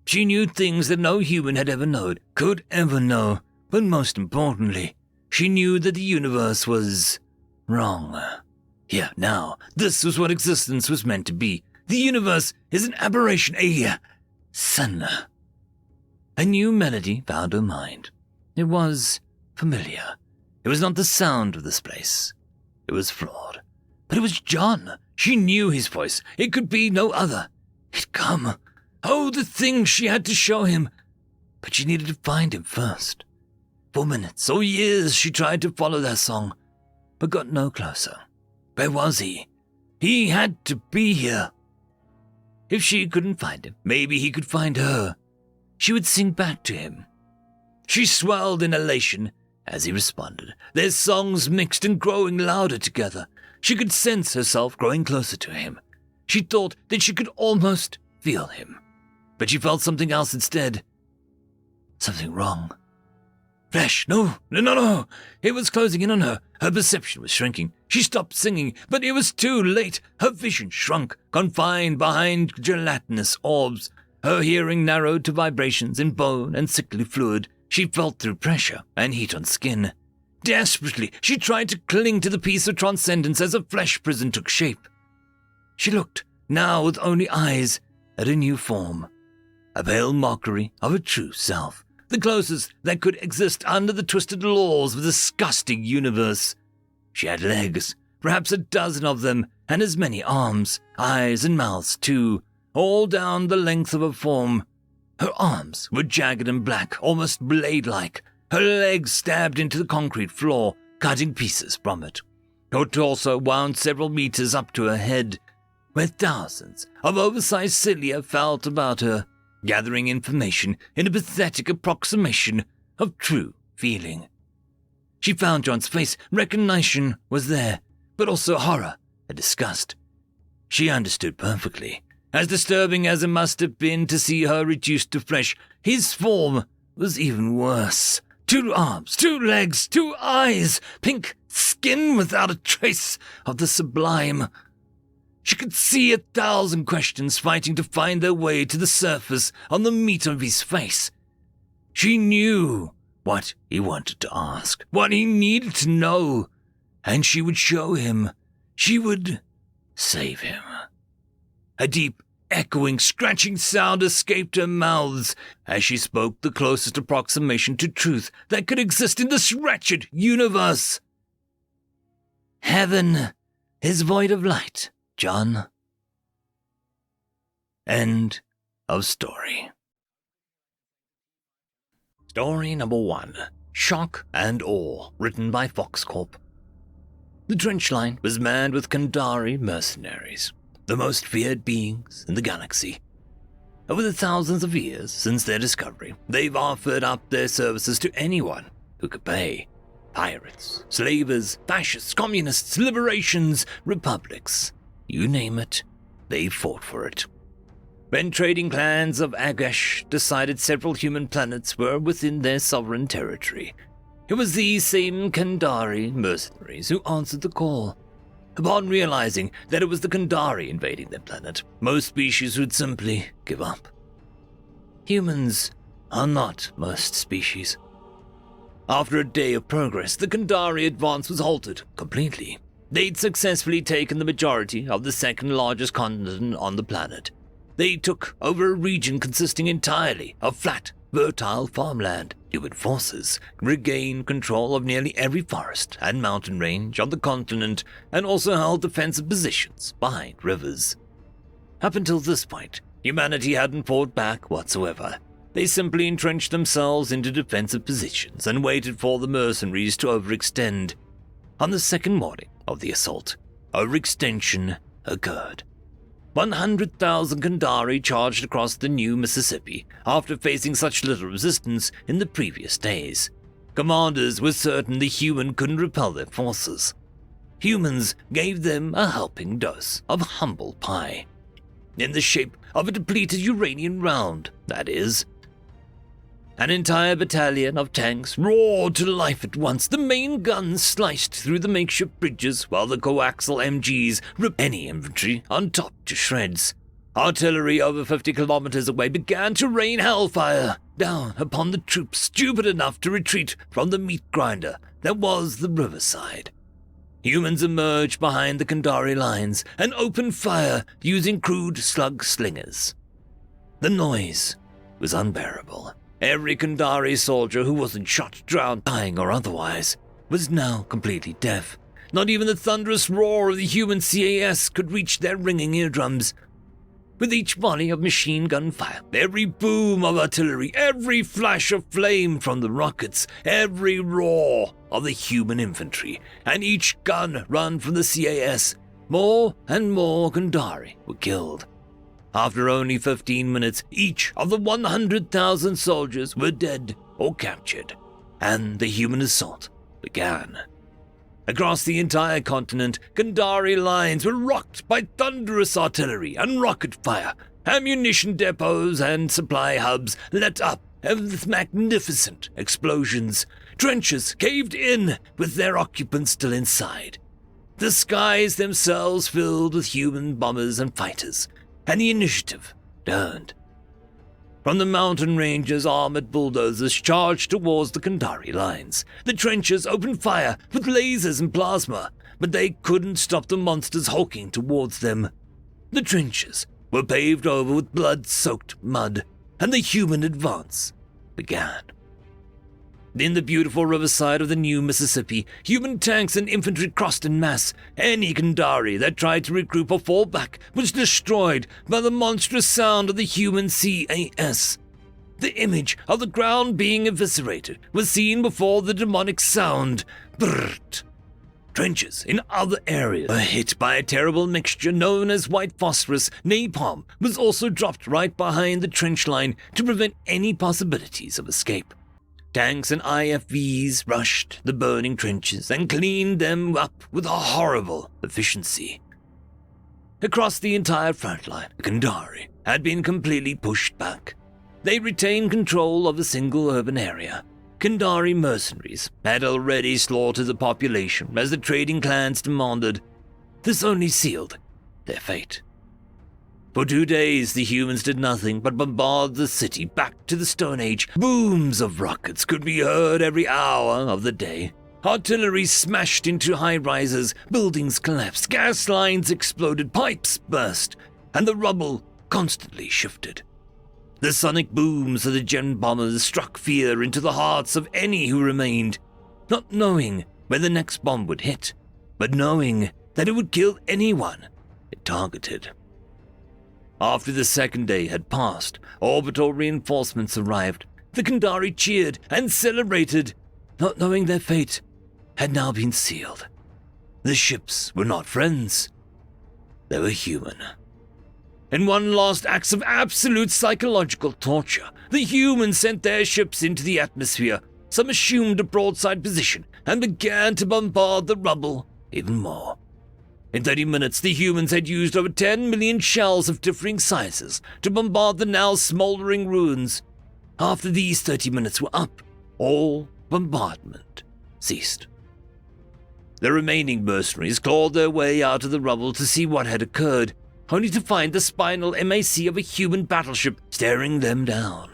She knew things that no human had ever known, could ever know. But most importantly, she knew that the universe was wrong. Here, now, this was what existence was meant to be. The universe is an aberration, a sin. A new melody found her mind. It was familiar. It was not the sound of this place. It was flawed. But it was John. She knew his voice. It could be no other. He'd come. Oh, the things she had to show him. But she needed to find him first. For minutes or years she tried to follow their song, but got no closer. Where was he? He had to be here. If she couldn't find him, maybe he could find her. She would sing back to him. She swelled in elation as he responded. Their songs mixed and growing louder together. She could sense herself growing closer to him. She thought that she could almost feel him. But she felt something else instead. Something wrong. Flesh, no. It was closing in on her. Her perception was shrinking. She stopped singing, but it was too late. Her vision shrunk, confined behind gelatinous orbs. Her hearing narrowed to vibrations in bone and sickly fluid. She felt through pressure and heat on skin. Desperately, she tried to cling to the piece of transcendence as a flesh prison took shape. She looked, now with only eyes, at a new form. A pale mockery of her true self. The closest that could exist under the twisted laws of the disgusting universe. She had legs, perhaps a dozen of them, and as many arms, eyes and mouths too, all down the length of her form. Her arms were jagged and black, almost blade-like. Her legs stabbed into the concrete floor, cutting pieces from it. Her torso wound several meters up to her head, where thousands of oversized cilia felt about her, gathering information in a pathetic approximation of true feeling. She found John's face. Recognition was there, but also horror and disgust. She understood perfectly. As disturbing as it must have been to see her reduced to flesh, his form was even worse. 2 arms, 2 legs, 2 eyes, pink skin without a trace of the sublime. She could see 1,000 questions fighting to find their way to the surface on the meat of his face. She knew what he wanted to ask, what he needed to know, and she would show him. She would save him. A deep, echoing, scratching sound escaped her mouths as she spoke the closest approximation to truth that could exist in this wretched universe. Heaven is void of light, John. End of story. Story number 1, Shock and Awe, written by Fox Corp. The trench line was manned with Kandari mercenaries, the most feared beings in the galaxy. Over the thousands of years since their discovery, they've offered up their services to anyone who could pay. Pirates, slavers, fascists, communists, liberations, republics, you name it, they fought for it. When trading clans of Agash decided several human planets were within their sovereign territory, it was these same Kandari mercenaries who answered the call. Upon realizing that it was the Kandari invading their planet, most species would simply give up. Humans are not most species. After a day of progress, the Kandari advance was halted completely. They'd successfully taken the majority of the second largest continent on the planet. They took over a region consisting entirely of flat, fertile farmland. Human forces regained control of nearly every forest and mountain range on the continent and also held defensive positions behind rivers. Up until this point, humanity hadn't fought back whatsoever. They simply entrenched themselves into defensive positions and waited for the mercenaries to overextend. On the second morning of the assault, overextension occurred. 100,000 Kandari charged across the new Mississippi after facing such little resistance in the previous days. Commanders were certain the human couldn't repel their forces. Humans gave them a helping dose of humble pie. In the shape of a depleted uranium round, that is. An entire battalion of tanks roared to life at once. The main guns sliced through the makeshift bridges while the coaxial MGs ripped any infantry on top to shreds. Artillery over 50 kilometers away began to rain hellfire down upon the troops stupid enough to retreat from the meat grinder that was the riverside. Humans emerged behind the Kandari lines and opened fire using crude slug slingers. The noise was unbearable. Every Kandari soldier who wasn't shot, drowned, dying, or otherwise was now completely deaf. Not even the thunderous roar of the human CAS could reach their ringing eardrums. With each volley of machine gun fire, every boom of artillery, every flash of flame from the rockets, every roar of the human infantry, and each gun run from the CAS, more and more Kandari were killed. After only 15 minutes, each of the 100,000 soldiers were dead or captured, and the human assault began. Across the entire continent, Kandari lines were rocked by thunderous artillery and rocket fire. Ammunition depots and supply hubs lit up with magnificent explosions. Trenches caved in with their occupants still inside. The skies themselves filled with human bombers and fighters, and the initiative turned. From the mountain ranges, armored bulldozers charged towards the Kandari lines. The trenches opened fire with lasers and plasma, but they couldn't stop the monsters hulking towards them. The trenches were paved over with blood-soaked mud, and the human advance began. In the beautiful riverside of the new Mississippi, human tanks and infantry crossed en masse. Any Kandari that tried to regroup or fall back was destroyed by the monstrous sound of the human CAS. The image of the ground being eviscerated was seen before the demonic sound. Brrrt. Trenches in other areas were hit by a terrible mixture known as white phosphorus. Napalm was also dropped right behind the trench line to prevent any possibilities of escape. Tanks and IFVs rushed the burning trenches and cleaned them up with a horrible efficiency. Across the entire front line, the Kandari had been completely pushed back. They retained control of a single urban area. Kandari mercenaries had already slaughtered the population as the trading clans demanded. This only sealed their fate. For 2 days, the humans did nothing but bombard the city back to the Stone Age. Booms of rockets could be heard every hour of the day. Artillery smashed into high-rises, buildings collapsed, gas lines exploded, pipes burst, and the rubble constantly shifted. The sonic booms of the gem bombers struck fear into the hearts of any who remained, not knowing where the next bomb would hit, but knowing that it would kill anyone it targeted. After the second day had passed, orbital reinforcements arrived. The Kandari cheered and celebrated, not knowing their fate had now been sealed. The ships were not friends. They were human. In one last act of absolute psychological torture, the humans sent their ships into the atmosphere. Some assumed a broadside position and began to bombard the rubble even more. In 30 minutes, the humans had used over 10 million shells of differing sizes to bombard the now smoldering ruins. After these 30 minutes were up, all bombardment ceased. The remaining mercenaries clawed their way out of the rubble to see what had occurred, only to find the spinal MAC of a human battleship staring them down.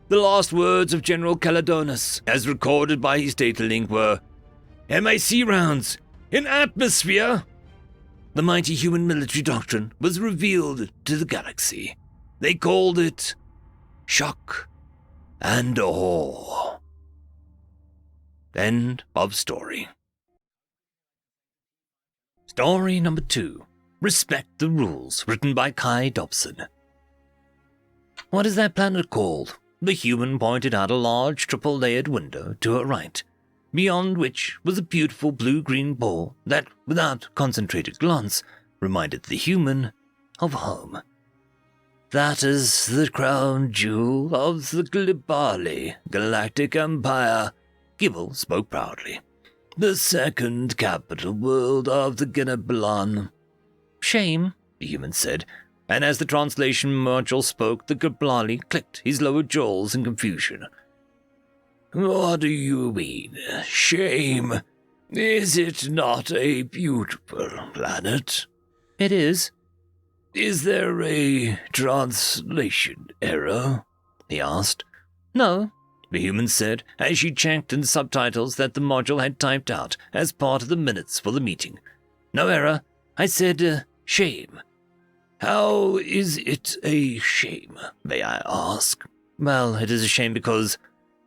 The last words of General Caledonus, as recorded by his data link, were, "MAC rounds in atmosphere." The mighty human military doctrine was revealed to the galaxy. They called it shock and awe. End of story. Story number 2. Respect the Rules, written by Kai Dobson. "What is that planet called?" The human pointed out a large triple-layered window to her right, beyond which was a beautiful blue-green ball that, without concentrated glance, reminded the human of home. "That is the crown jewel of the Glibali Galactic Empire," Gibble spoke proudly. "The second capital world of the Ginnabalan." "Shame," the human said, and as the translation module spoke, the Glibali clicked his lower jaws in confusion. "What do you mean, shame? Is it not a beautiful planet?" "It is." "Is there a translation error?" he asked. "No," the human said, as she checked in the subtitles that the module had typed out as part of the minutes for the meeting. "No error. I said, shame." "How is it a shame, may I ask?" "Well, it is a shame because,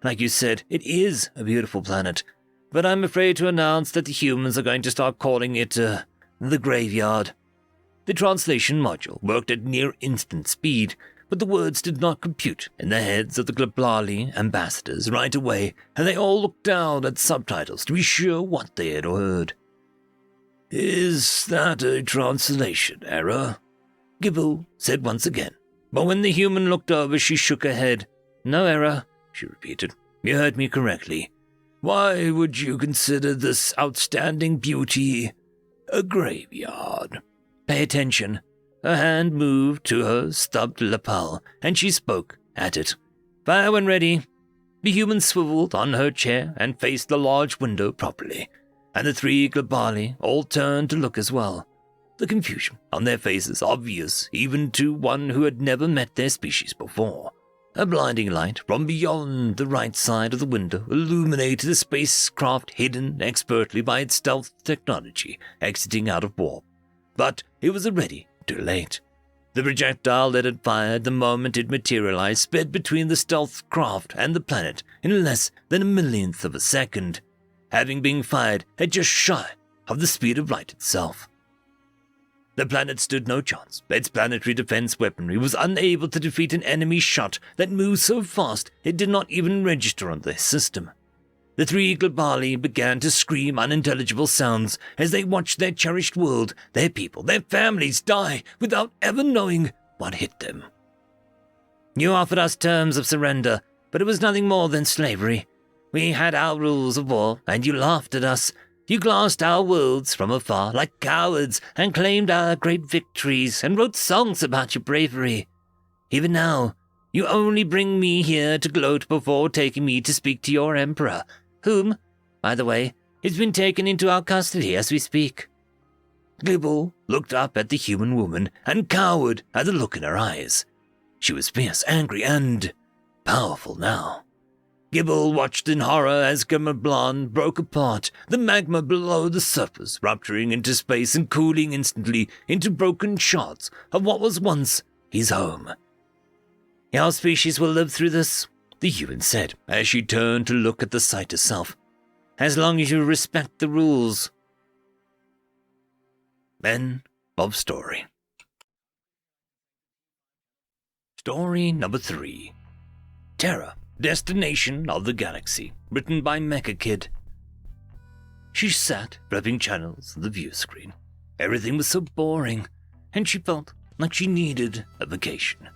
like you said, it is a beautiful planet. But I'm afraid to announce that the humans are going to start calling it, the graveyard." The translation module worked at near instant speed, but the words did not compute in the heads of the Glibali ambassadors right away, and they all looked down at subtitles to be sure what they had heard. "Is that a translation error?" Gibble said once again, but when the human looked over, she shook her head. "No error," she repeated. "You heard me correctly. Why would you consider this outstanding beauty a graveyard?" "Pay attention." Her hand moved to her stubbed lapel, and she spoke at it. "Fire when ready." The human swiveled on her chair and faced the large window properly, and the 3 Glibali all turned to look as well. The confusion on their faces obvious even to one who had never met their species before. A blinding light from beyond the right side of the window illuminated a spacecraft hidden expertly by its stealth technology, exiting out of warp. But it was already too late. The projectile that had fired the moment it materialized sped between the stealth craft and the planet in less than a millionth of a second, having been fired at just shy of the speed of light itself. The planet stood no chance. Its planetary defense weaponry was unable to defeat an enemy shot that moved so fast it did not even register on their system. The 3 Glibali began to scream unintelligible sounds as they watched their cherished world, their people, their families die without ever knowing what hit them. "You offered us terms of surrender, but it was nothing more than slavery. We had our rules of war, and you laughed at us. You glanced our worlds from afar like cowards and claimed our great victories and wrote songs about your bravery. Even now, you only bring me here to gloat before taking me to speak to your emperor, whom, by the way, has been taken into our custody as we speak." Gibble looked up at the human woman and cowered at the look in her eyes. She was fierce, angry, and powerful now. Gibble watched in horror as Gimmerblan broke apart, the magma below the surface rupturing into space and cooling instantly into broken shards of what was once He's home. Your species will live through this, the human said, as she turned to look at the site itself. As long as you respect the rules. End of story. Story number 3. Terra, Destination of the Galaxy, written by Mecha Kid. She sat, flipping channels of the view screen. Everything was so boring, and she felt like she needed a vacation.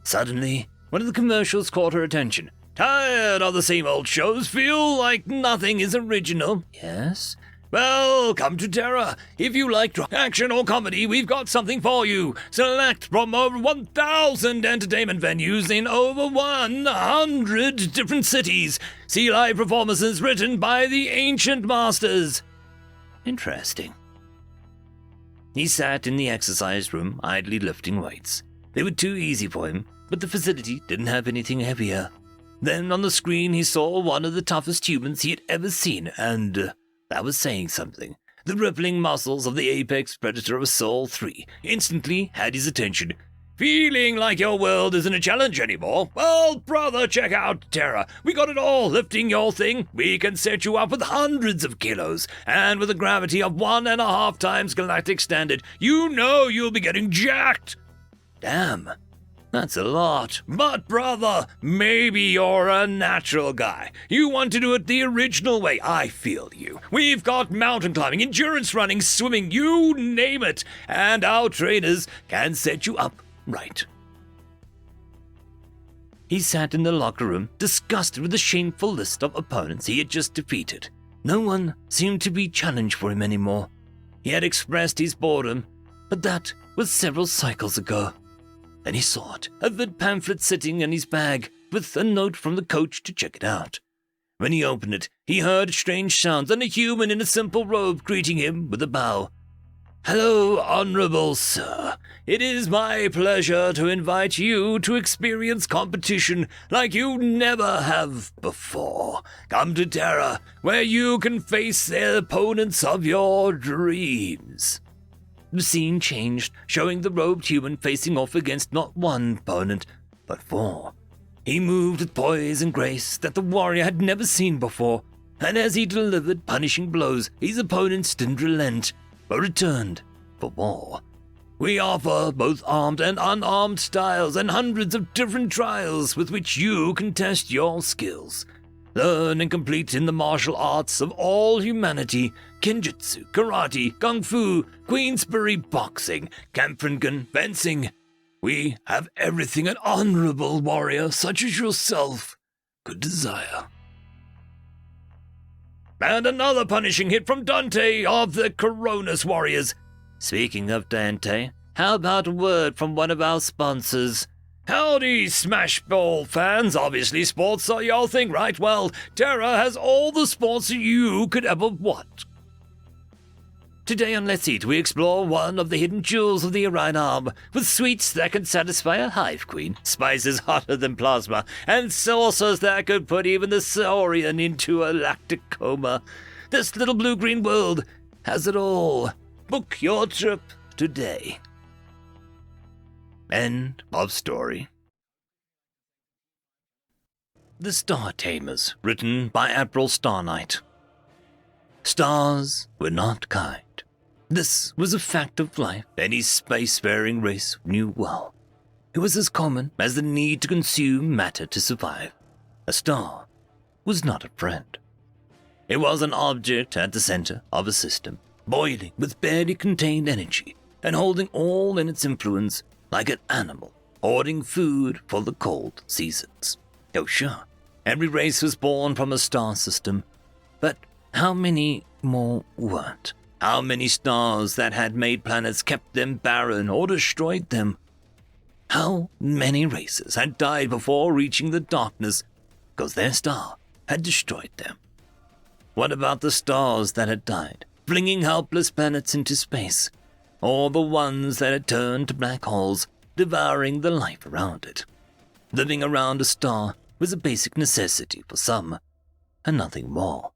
Suddenly, one of the commercials caught her attention. Tired of the same old shows? Feel like nothing is original? Yes? Well, come to Terra. If you like action or comedy, we've got something for you. Select from over 1,000 entertainment venues in over 100 different cities. See live performances written by the ancient masters. Interesting. He sat in the exercise room, idly lifting weights. They were too easy for him, but the facility didn't have anything heavier. Then on the screen he saw one of the toughest humans he had ever seen, and that was saying something. The rippling muscles of the apex predator of Sol 3 instantly had his attention. Feeling like your world isn't a challenge anymore? Well, brother, check out Terra. We got it all. Lifting your thing, we can set you up with hundreds of kilos, and with a gravity of 1.5 times galactic standard, you know you'll be getting jacked. Damn, that's a lot. But brother, maybe you're a natural guy. You want to do it the original way. I feel you. We've got mountain climbing, endurance running, swimming, you name it. And our trainers can set you up right. He sat in the locker room, disgusted with the shameful list of opponents he had just defeated. No one seemed to be challenged for him anymore. He had expressed his boredom, but that was several cycles ago. Then he saw it, a vid pamphlet sitting in his bag, with a note from the coach to check it out. When he opened it, he heard strange sounds and a human in a simple robe greeting him with a bow. Hello, honorable sir. It is my pleasure to invite you to experience competition like you never have before. Come to Terra, where you can face the opponents of your dreams. The scene changed, showing the robed human facing off against not one opponent, but 4. He moved with poise and grace that the warrior had never seen before, and as he delivered punishing blows, his opponents didn't relent, but returned for more. We offer both armed and unarmed styles and hundreds of different trials with which you can test your skills. Learn and complete in the martial arts of all humanity, Kenjutsu, Karate, Kung Fu, Queensberry boxing, Kampfringen, fencing. We have everything an honorable warrior such as yourself could desire. And another punishing hit from Dante of the Coronas Warriors. Speaking of Dante, how about a word from one of our sponsors? Howdy, Smashball fans. Obviously, sports are your thing, right? Well, Terra has all the sports you could ever want. Today on Let's Eat, we explore one of the hidden jewels of the Orion Arm, with sweets that can satisfy a hive queen, spices hotter than plasma, and saucers that could put even the saurian into a lactic coma. This little blue-green world has it all. Book your trip today. End of story. The Star Tamers, written by April Starnight. Stars were not kind. This was a fact of life any spacefaring race knew well. It was as common as the need to consume matter to survive. A star was not a friend. It was an object at the center of a system, boiling with barely contained energy and holding all in its influence like an animal hoarding food for the cold seasons. Oh sure, every race was born from a star system, but how many more weren't? How many stars that had made planets kept them barren or destroyed them? How many races had died before reaching the darkness because their star had destroyed them? What about the stars that had died, flinging helpless planets into space? Or the ones that had turned to black holes, devouring the life around it? Living around a star was a basic necessity for some, and nothing more.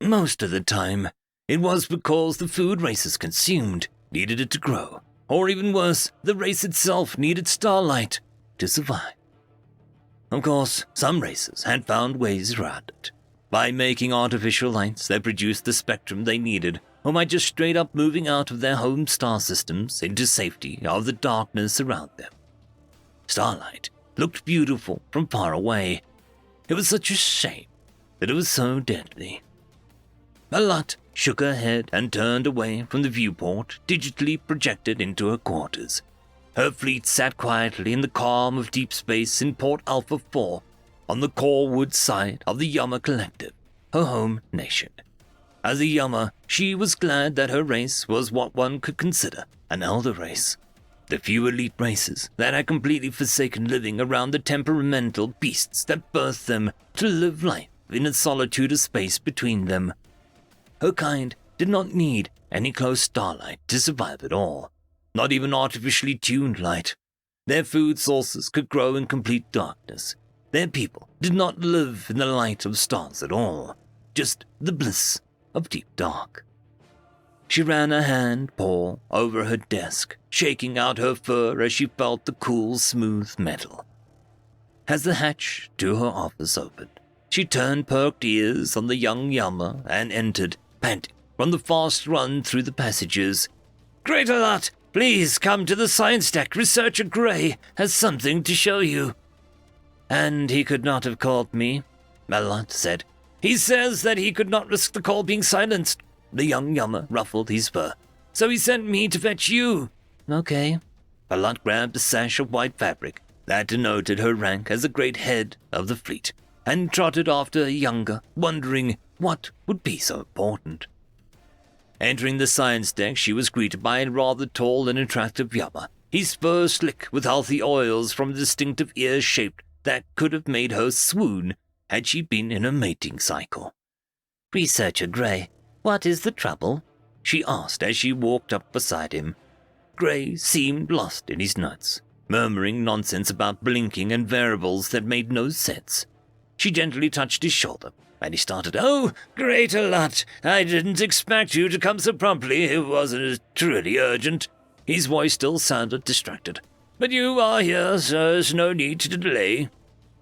Most of the time, it was because the food races consumed needed it to grow, Or even worse, the race itself needed starlight to survive. Of course, some races had found ways around it, by making artificial lights that produced the spectrum they needed, or by just straight up moving out of their home star systems into safety of the darkness around them. Starlight looked beautiful from far away. It was such a shame that it was so deadly. Malat shook her head and turned away from the viewport digitally projected into her quarters. Her fleet sat quietly in the calm of deep space in Port Alpha 4 on the Corewood side of the Yama Collective, her home nation. As a Yama, she was glad that her race was what one could consider an elder race. The few elite races that had completely forsaken living around the temperamental beasts that birthed them to live life in the solitude of space between them. Her kind did not need any close starlight to survive at all, not even artificially tuned light. Their food sources could grow in complete darkness. Their people did not live in the light of stars at all, just the bliss of deep dark. She ran a hand paw over her desk, shaking out her fur as she felt the cool, smooth metal. As the hatch to her office opened, she turned perked ears on the young Yama and entered, panting from the fast run through the passages. "Great Alert, please come to the science deck. Researcher Gray has something to show you." "And he could not have called me," Malat said. "He says that he could not risk the call being silenced." The young Yama ruffled his fur. "So he sent me to fetch you." "Okay." Malat grabbed a sash of white fabric that denoted her rank as the great head of the fleet, and trotted after a younger, wondering what would be so important. Entering the science deck, she was greeted by a rather tall and attractive Yama, his fur slick with healthy oils from a distinctive ear shape that could have made her swoon had she been in a mating cycle. "Researcher Gray, what is the trouble?" she asked as she walked up beside him. Gray seemed lost in his notes, murmuring nonsense about blinking and variables that made no sense. She gently touched his shoulder, and he started, "Oh, great Alert! I didn't expect you to come so promptly. It wasn't truly urgent." His voice still sounded distracted. "But you are here, so there's no need to delay."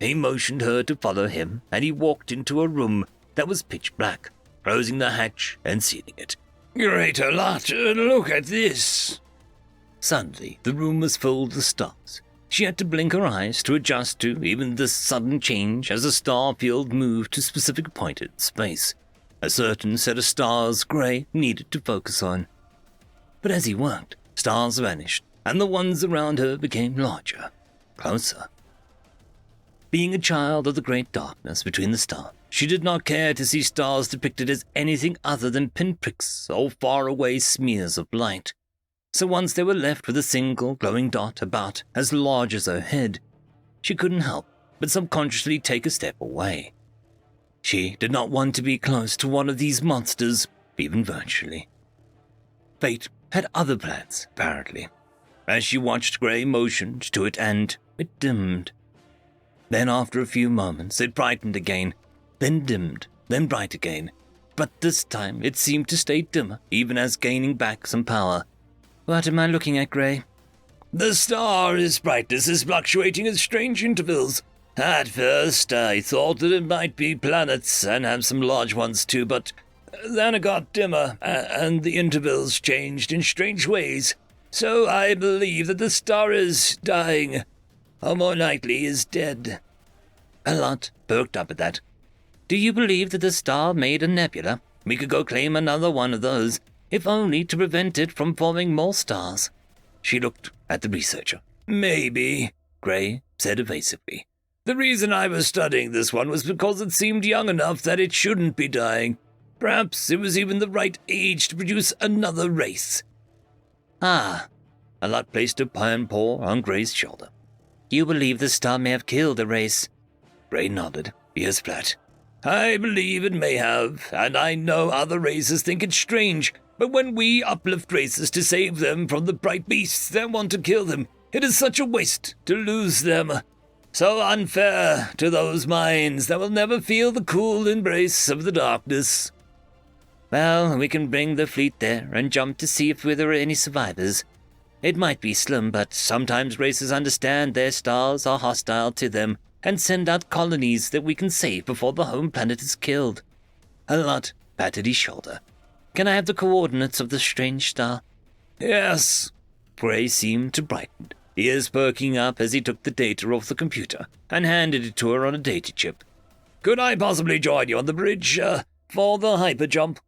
He motioned her to follow him, and he walked into a room that was pitch black, closing the hatch and sealing it. "Great Alert! Look at this!" Suddenly, the room was filled with stars. She had to blink her eyes to adjust to even this sudden change as the star field moved to a specific point in space, a certain set of stars Gray needed to focus on. But as he worked, stars vanished, and the ones around her became larger, closer. Being a child of the great darkness between the stars, she did not care to see stars depicted as anything other than pinpricks or faraway smears of light. So once they were left with a single glowing dot about as large as her head, she couldn't help but subconsciously take a step away. She did not want to be close to one of these monsters, even virtually. Fate had other plans, apparently. As she watched, Gray motioned to it and it dimmed. Then after a few moments, it brightened again, then dimmed, then bright again. But this time it seemed to stay dimmer, even as gaining back some power. "What am I looking at, Gray?" "The star's brightness is fluctuating at strange intervals. At first, I thought that it might be planets and have some large ones too, but then it got dimmer, and the intervals changed in strange ways. So I believe that the star is dying, or more likely is dead." Alert perked up at that. "Do you believe that the star made a nebula? We could go claim another one of those, if only to prevent it from forming more stars." She looked at the researcher. "Maybe," Gray said evasively. "The reason I was studying this one was because it seemed young enough that it shouldn't be dying. Perhaps it was even the right age to produce another race." "Ah." Alert placed a pine paw on Gray's shoulder. "You believe the star may have killed a race?" Gray nodded, ears flat. "I believe it may have, and I know other races think it's strange. But when we uplift races to save them from the bright beasts that want to kill them, it is such a waste to lose them. So unfair to those minds that will never feel the cool embrace of the darkness." "Well, we can bring the fleet there and jump to see if there are any survivors. It might be slim, but sometimes races understand their stars are hostile to them and send out colonies that we can save before the home planet is killed. Alot patted his shoulder. Can I have the coordinates of the strange star? Yes. Gray seemed to brighten, ears perking up as he took the data off the computer and handed it to her on a data chip. Could I possibly join you on the bridge, for the hyperjump?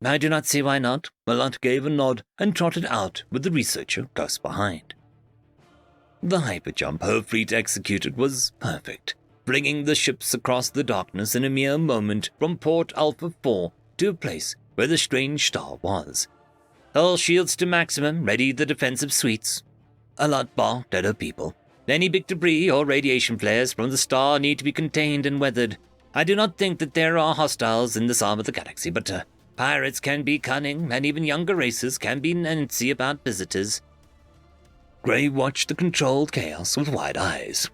I do not see why not. Alot gave a nod and trotted out with the researcher close behind. The hyperjump her fleet executed was perfect, bringing the ships across the darkness in a mere moment from Port Alpha 4 to a place where the strange star was. All shields to maximum, ready the defensive suites. Alot barked at her people. Any big debris or radiation flares from the star need to be contained and weathered. I do not think that there are hostiles in this arm of the galaxy, but pirates can be cunning, and even younger races can be nancy about visitors. Gray watched the controlled chaos with wide eyes.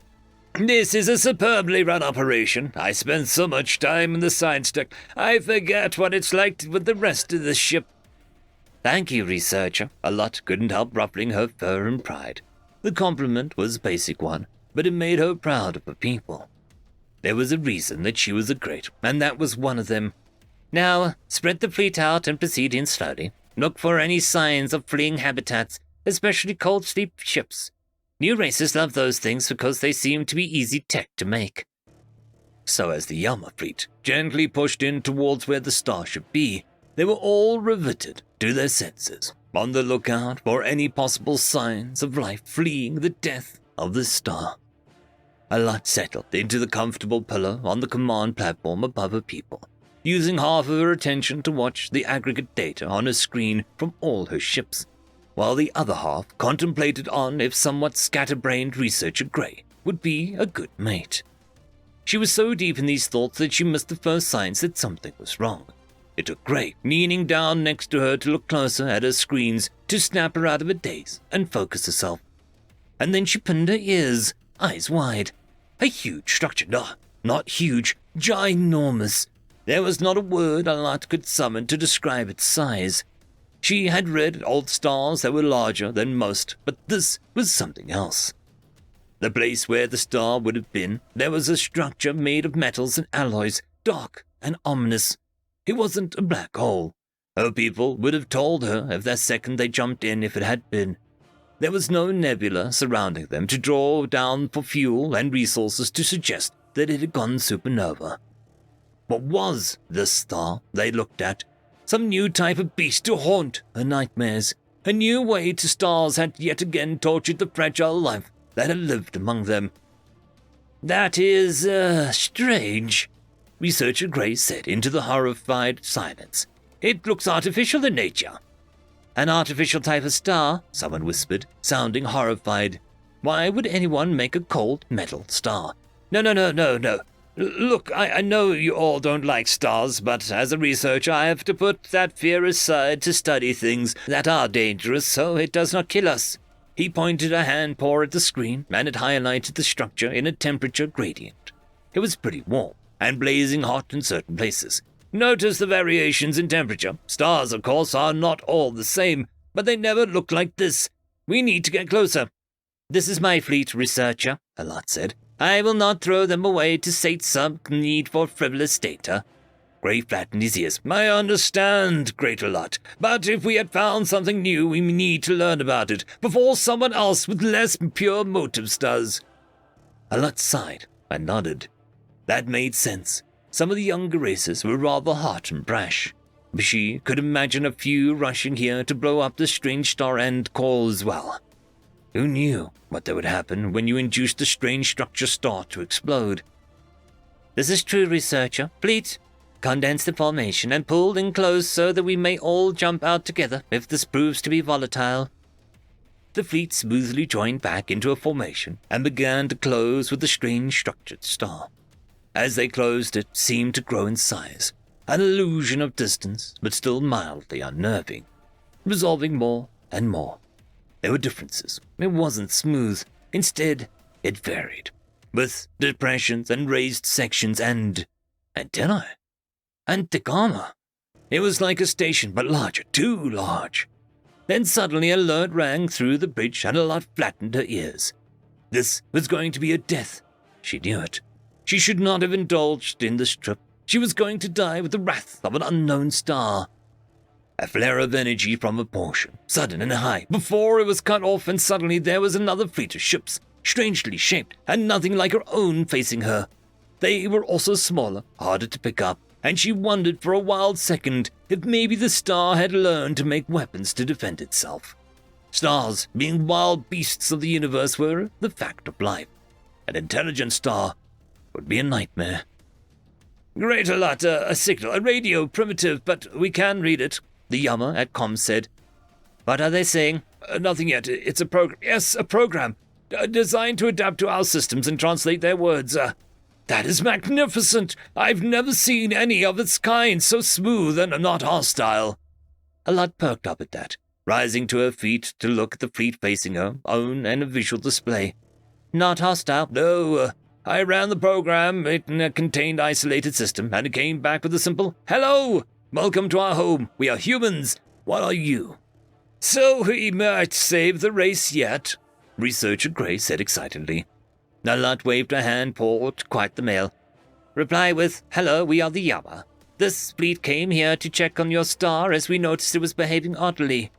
This is a superbly run operation. I spend so much time in the science deck, I forget what it's like with the rest of the ship. Thank you, researcher. Alot couldn't help ruffling her fur in pride. The compliment was a basic one, but it made her proud of her people. There was a reason that she was a great, and that was one of them. Now, spread the fleet out and proceed in slowly. Look for any signs of fleeing habitats, especially cold sleep ships. New races love those things because they seem to be easy tech to make. So as the Yama fleet gently pushed in towards where the star should be, they were all riveted to their senses, on the lookout for any possible signs of life fleeing the death of the star. Alot settled into the comfortable pillow on the command platform above her people, using half of her attention to watch the aggregate data on her screen from all her ships, while the other half contemplated on if somewhat scatterbrained researcher Gray would be a good mate. She was so deep in these thoughts that she missed the first signs that something was wrong. It took Gray kneeling down next to her to look closer at her screens to snap her out of a daze and focus herself. And then she pinned her ears, eyes wide. A huge structure, no, not huge, ginormous. There was not a word Alot could summon to describe its size. She had read old stars that were larger than most, but this was something else. The place where the star would have been, there was a structure made of metals and alloys, dark and ominous. It wasn't a black hole. Her people would have told her of that second they jumped in if it had been. There was no nebula surrounding them to draw down for fuel and resources to suggest that it had gone supernova. What was this star they looked at? Some new type of beast to haunt her nightmares. A new way to stars had yet again tortured the fragile life that had lived among them. That is, strange, Researcher Gray said into the horrified silence. It looks artificial in nature. An artificial type of star, someone whispered, sounding horrified. Why would anyone make a cold metal star? No. Look, I know you all don't like stars, but as a researcher I have to put that fear aside to study things that are dangerous so it does not kill us. He pointed a hand paw at the screen, and it highlighted the structure in a temperature gradient. It was pretty warm and blazing hot in certain places. Notice the variations in temperature. Stars, of course, are not all the same, but they never look like this. We need to get closer. This is my fleet, researcher, Alot said. I will not throw them away to sate some need for frivolous data. Gray flattened his ears. I understand, Great Alot, but if we had found something new, we need to learn about it before someone else with less pure motives does. Alot sighed and nodded. That made sense. Some of the younger races were rather hot and brash. But she could imagine a few rushing here to blow up the strange star and call as well. Who knew what would happen when you induced the strange structure star to explode? This is true, researcher. Fleet, condense the formation and pull in close so that we may all jump out together if this proves to be volatile. The fleet smoothly joined back into a formation and began to close with the strange structured star. As they closed, it seemed to grow in size, an illusion of distance, but still mildly unnerving, resolving more and more. There were differences. It wasn't smooth. Instead, it varied, with depressions and raised sections and antennae, and thick armor. It was like a station, but larger, too large. Then suddenly an alert rang through the bridge and Alot flattened her ears. This was going to be her death. She knew it. She should not have indulged in this trip. She was going to die with the wrath of an unknown star. A flare of energy from a portion, sudden and high, before it was cut off, and suddenly there was another fleet of ships, strangely shaped and nothing like her own, facing her. They were also smaller, harder to pick up, and she wondered for a wild second if maybe the star had learned to make weapons to defend itself. Stars, being wild beasts of the universe, were the fact of life. An intelligent star would be a nightmare. Great Alert, a signal, a radio, primitive, but we can read it, the Yama at comms said. What are they saying? Nothing yet. It's a program. Yes, a program. Designed to adapt to our systems and translate their words. That is magnificent. I've never seen any of its kind, so smooth and not hostile. Alot perked up at that, rising to her feet to look at the fleet facing her, own and a visual display. Not hostile? No, I ran the program in a contained, isolated system, and it came back with a simple, "Hello! Welcome to our home. We are humans. What are you?" So we might save the race yet, Researcher Gray said excitedly. Alot waved her hand paw to quite the male. Reply with, "Hello, we are the Yama. This fleet came here to check on your star as we noticed it was behaving oddly."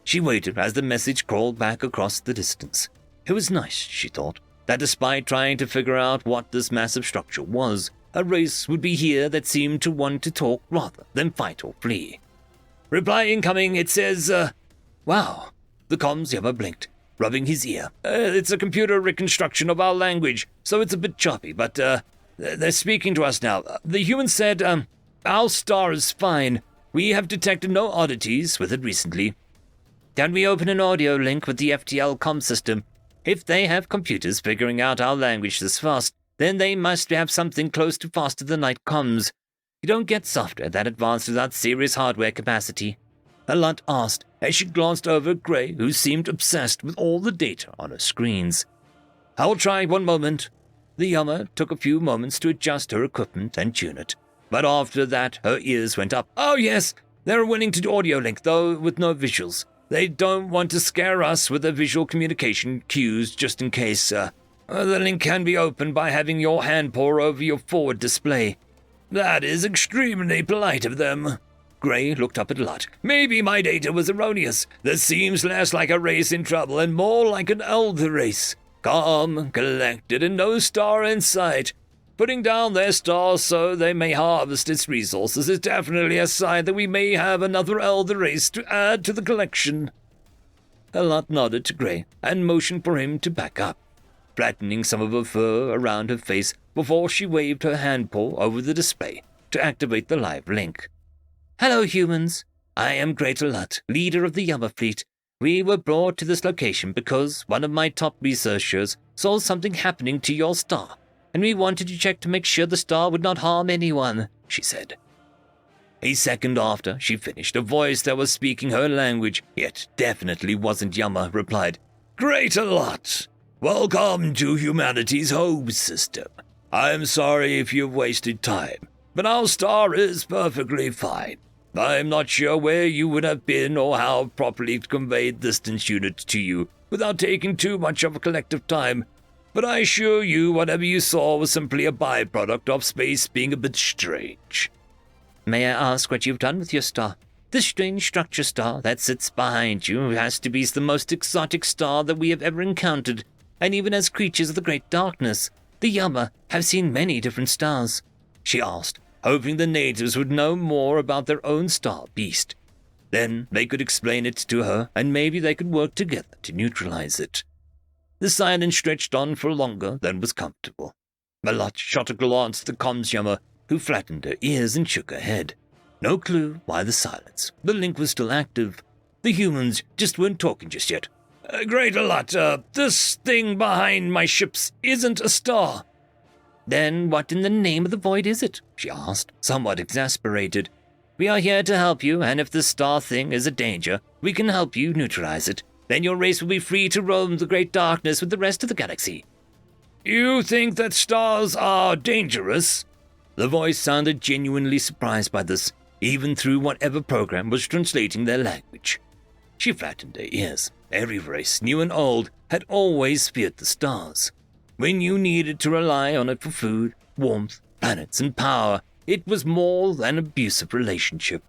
She waited as the message crawled back across the distance. It was nice, she thought, that despite trying to figure out what this massive structure was, a race would be here that seemed to want to talk rather than fight or flee. Reply incoming, it says, wow. The comms Yama blinked, rubbing his ear. It's a computer reconstruction of our language, so it's a bit choppy, but they're speaking to us now. The human said, our star is fine. We have detected no oddities with it recently. Can we open an audio link with the FTL comm system? If they have computers figuring out our language this fast, then they must have something close to faster than light comms. You don't get software that advanced without serious hardware capacity. Alot asked as she glanced over at Gray, who seemed obsessed with all the data on her screens. I'll try, one moment. The Yama took a few moments to adjust her equipment and tune it, but after that her ears went up. Oh yes, they're willing to do audio link, though with no visuals. They don't want to scare us with their visual communication cues just in case. The link can be opened by having your hand paw over your forward display. That is extremely polite of them. Gray looked up at Alot. Maybe my data was erroneous. This seems less like a race in trouble and more like an elder race. Calm, collected, and no star in sight. Putting down their star so they may harvest its resources is definitely a sign that we may have another elder race to add to the collection. Alot nodded to Gray and motioned for him to back up, flattening some of her fur around her face before she waved her hand paw over the display to activate the live link. Hello, humans. I am Great Alot, leader of the Yama fleet. We were brought to this location because one of my top researchers saw something happening to your star, and we wanted to check to make sure the star would not harm anyone, she said. A second after she finished, a voice that was speaking her language, yet definitely wasn't Yama, replied, Great Alot. Welcome to humanity's home system. I am sorry if you've wasted time, but our star is perfectly fine. I'm not sure where you would have been or how properly to convey distance units to you without taking too much of a collective time, but I assure you whatever you saw was simply a byproduct of space being a bit strange. May I ask what you've done with your star? This strange structure star that sits behind you has to be the most exotic star that we have ever encountered, and even as creatures of the great darkness, the Yama have seen many different stars, she asked, hoping the natives would know more about their own star beast. Then they could explain it to her, and maybe they could work together to neutralize it. The silence stretched on for longer than was comfortable. Alot shot a glance at the comms Yama, who flattened her ears and shook her head. No clue why the silence. The link was still active. The humans just weren't talking just yet. Great Alot, this thing behind my ships isn't a star. Then what in the name of the void is it? She asked, somewhat exasperated. We are here to help you, and if this star thing is a danger, we can help you neutralize it. Then your race will be free to roam the great darkness with the rest of the galaxy. You think that stars are dangerous? The voice sounded genuinely surprised by this, even through whatever program was translating their language. She flattened her ears. Every race, new and old, had always feared the stars. When you needed to rely on it for food, warmth, planets, and power, it was more than an abusive relationship.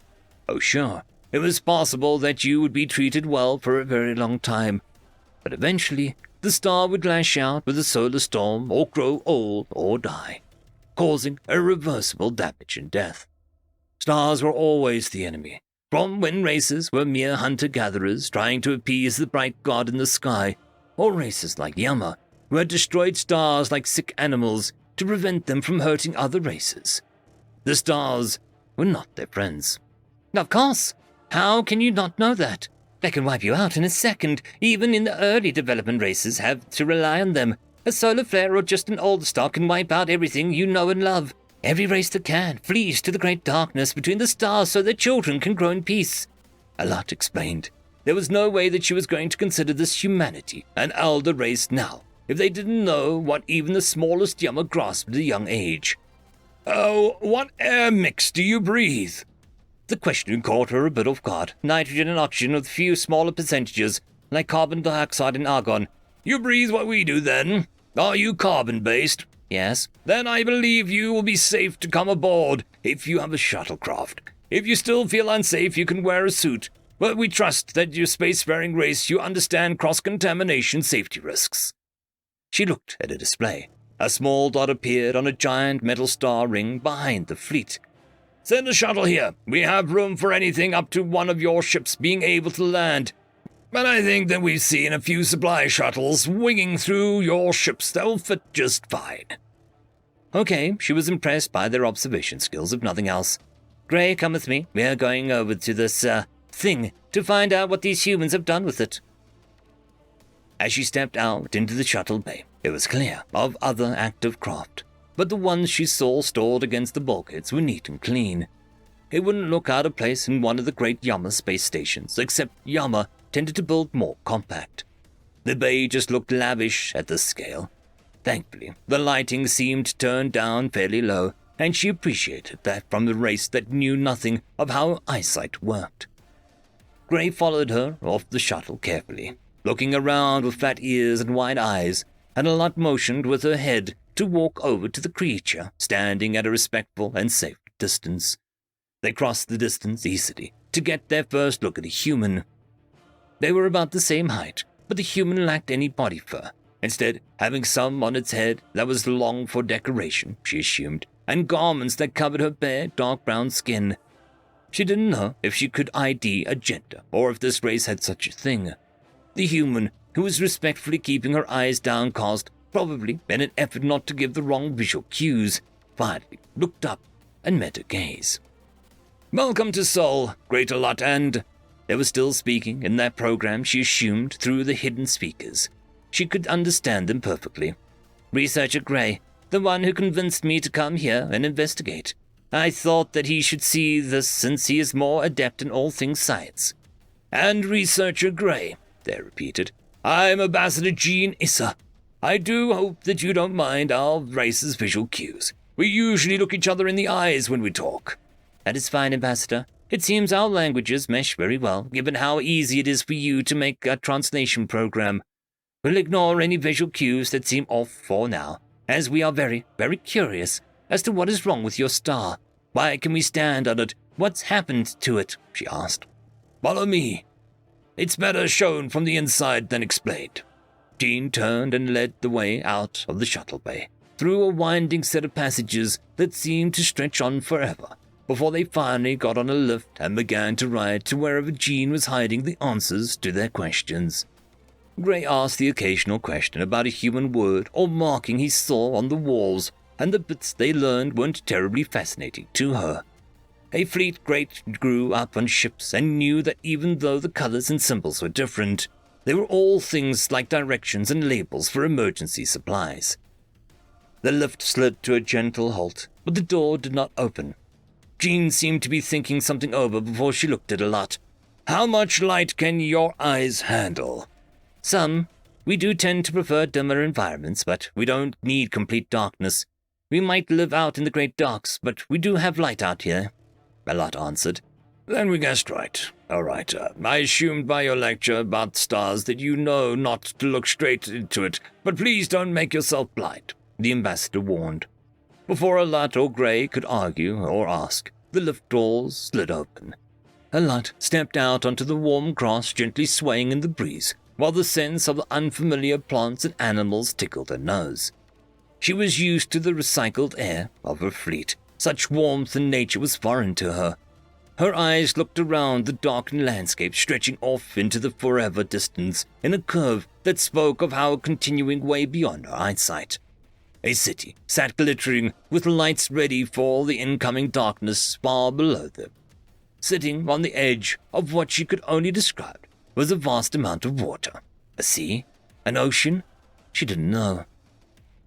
Oh, sure, it was possible that you would be treated well for a very long time, but eventually the star would lash out with a solar storm or grow old or die, causing irreversible damage and death. Stars were always the enemy, from when races were mere hunter-gatherers trying to appease the bright god in the sky, or races like Yama, who had destroyed stars like sick animals to prevent them from hurting other races. The stars were not their friends. Of course. How can you not know that? They can wipe you out in a second. Even in the early development races have to rely on them. A solar flare or just an old star can wipe out everything you know and love. Every race that can flees to the great darkness between the stars so their children can grow in peace. Alat explained. There was no way that she was going to consider this humanity an elder race now, if they didn't know what even the smallest Yama grasped at a young age. Oh, what air mix do you breathe? The question caught her a bit off guard. Nitrogen and oxygen with a few smaller percentages, like carbon dioxide and argon. You breathe what we do, then? Are you carbon-based? Yes. Then I believe you will be safe to come aboard if you have a shuttlecraft. If you still feel unsafe, you can wear a suit. But we trust that your spacefaring race, you understand cross-contamination safety risks. She looked at a display. A small dot appeared on a giant metal star ring behind the fleet. Send a shuttle here. We have room for anything up to one of your ships being able to land. But I think that we've seen a few supply shuttles winging through your ships that will fit just fine. Okay, she was impressed by their observation skills, if nothing else. Gray, come with me. We are going over to this, thing to find out what these humans have done with it. As she stepped out into the shuttle bay, it was clear of other active craft, but the ones she saw stored against the bulkheads were neat and clean. It wouldn't look out of place in one of the great Yama space stations, except Yama tended to build more compact. The bay just looked lavish at this scale. Thankfully, the lighting seemed turned down fairly low, and she appreciated that from the race that knew nothing of how eyesight worked. Gray followed her off the shuttle carefully, looking around with flat ears and wide eyes, and Alat motioned with her head to walk over to the creature, standing at a respectful and safe distance. They crossed the distance easily to get their first look at a human. They were about the same height, but the human lacked any body fur, instead having some on its head that was long for decoration, she assumed, and garments that covered her bare, dark brown skin. She didn't know if she could ID a gender, or if this race had such a thing. The human, who was respectfully keeping her eyes downcast, probably in an effort not to give the wrong visual cues, finally looked up and met her gaze. Welcome to Sol, Great Alat, and... They were still speaking in that program, she assumed, through the hidden speakers. She could understand them perfectly. Researcher Gray, the one who convinced me to come here and investigate. I thought that he should see this since he is more adept in all things science. And Researcher Gray, they repeated. I'm Ambassador Jean Issa. I do hope that you don't mind our race's visual cues. We usually look each other in the eyes when we talk. That is fine, Ambassador. It seems our languages mesh very well, given how easy it is for you to make a translation program. We'll ignore any visual cues that seem off for now, as we are very, very curious as to what is wrong with your star. Why can we stand on it? What's happened to it? She asked. Follow me. It's better shown from the inside than explained. Jean turned and led the way out of the shuttle bay, through a winding set of passages that seemed to stretch on forever, before they finally got on a lift and began to ride to wherever Jean was hiding the answers to their questions. Gray asked the occasional question about a human word or marking he saw on the walls, and the bits they learned weren't terribly fascinating to her. A fleet great grew up on ships and knew that even though the colors and symbols were different, they were all things like directions and labels for emergency supplies. The lift slid to a gentle halt, but the door did not open. Jean seemed to be thinking something over before she looked at Alat. How much light can your eyes handle? Some. We do tend to prefer dimmer environments, but we don't need complete darkness. We might live out in the great darks, but we do have light out here, Alat answered. Then we guessed right. All right, I assumed by your lecture about stars that you know not to look straight into it, but please don't make yourself blind, the ambassador warned. Before Alat or Gray could argue or ask, the lift doors slid open. Alat stepped out onto the warm grass, gently swaying in the breeze, while the sense of the unfamiliar plants and animals tickled her nose. She was used to the recycled air of her fleet. Such warmth in nature was foreign to her. Her eyes looked around the darkened landscape stretching off into the forever distance in a curve that spoke of how continuing way beyond her eyesight. A city sat glittering with lights ready for the incoming darkness far below them. Sitting on the edge of what she could only describe was a vast amount of water. A sea? An ocean? She didn't know.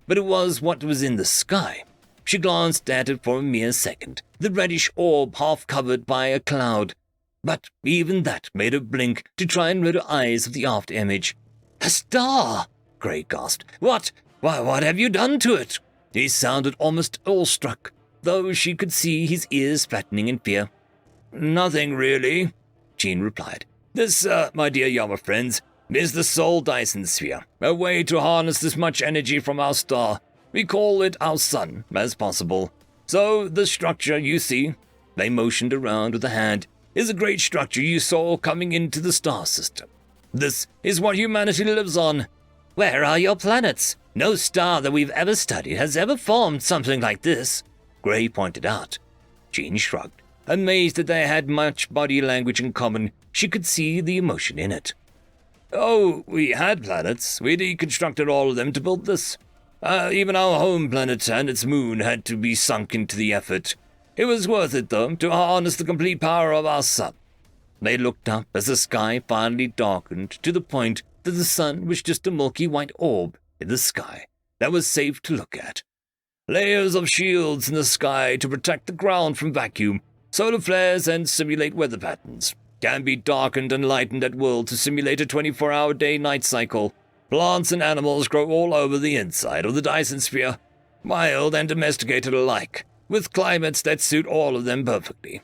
But it was what was in the sky. She glanced at it for a mere second, the reddish orb half covered by a cloud. But even that made her blink to try and rid her eyes of the afterimage. "A star!" Gray gasped. What have you done to it?" He sounded almost awestruck, though she could see his ears flattening in fear. "Nothing, really," Jean replied. "This, my dear Yama friends, is the Soul Dyson Sphere, a way to harness as much energy from our star. We call it our sun, as possible. So the structure you see," they motioned around with a hand, "is a great structure you saw coming into the star system. This is what humanity lives on." "Where are your planets? No star that we've ever studied has ever formed something like this," Gray pointed out. Jean shrugged, amazed that they had much body language in common. She could see the emotion in it. "Oh, we had planets. We deconstructed all of them to build this. Even our home planet and its moon had to be sunk into the effort. It was worth it, though, to harness the complete power of our sun." They looked up as the sky finally darkened to the point that the sun was just a milky white orb in the sky that was safe to look at. Layers of shields in the sky to protect the ground from vacuum, solar flares, and simulate weather patterns. Can be darkened and lightened at will to simulate a 24-hour day-night cycle. Plants and animals grow all over the inside of the Dyson Sphere, wild and domesticated alike, with climates that suit all of them perfectly.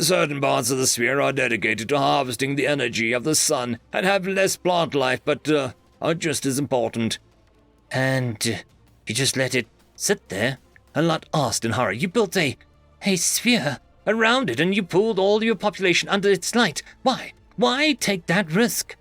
Certain parts of the sphere are dedicated to harvesting the energy of the sun and have less plant life, but are just as important. "And you just let it sit there?" Alat asked in hurry. "You built a sphere around it and you pulled all your population under its light. Why? Why take that risk?"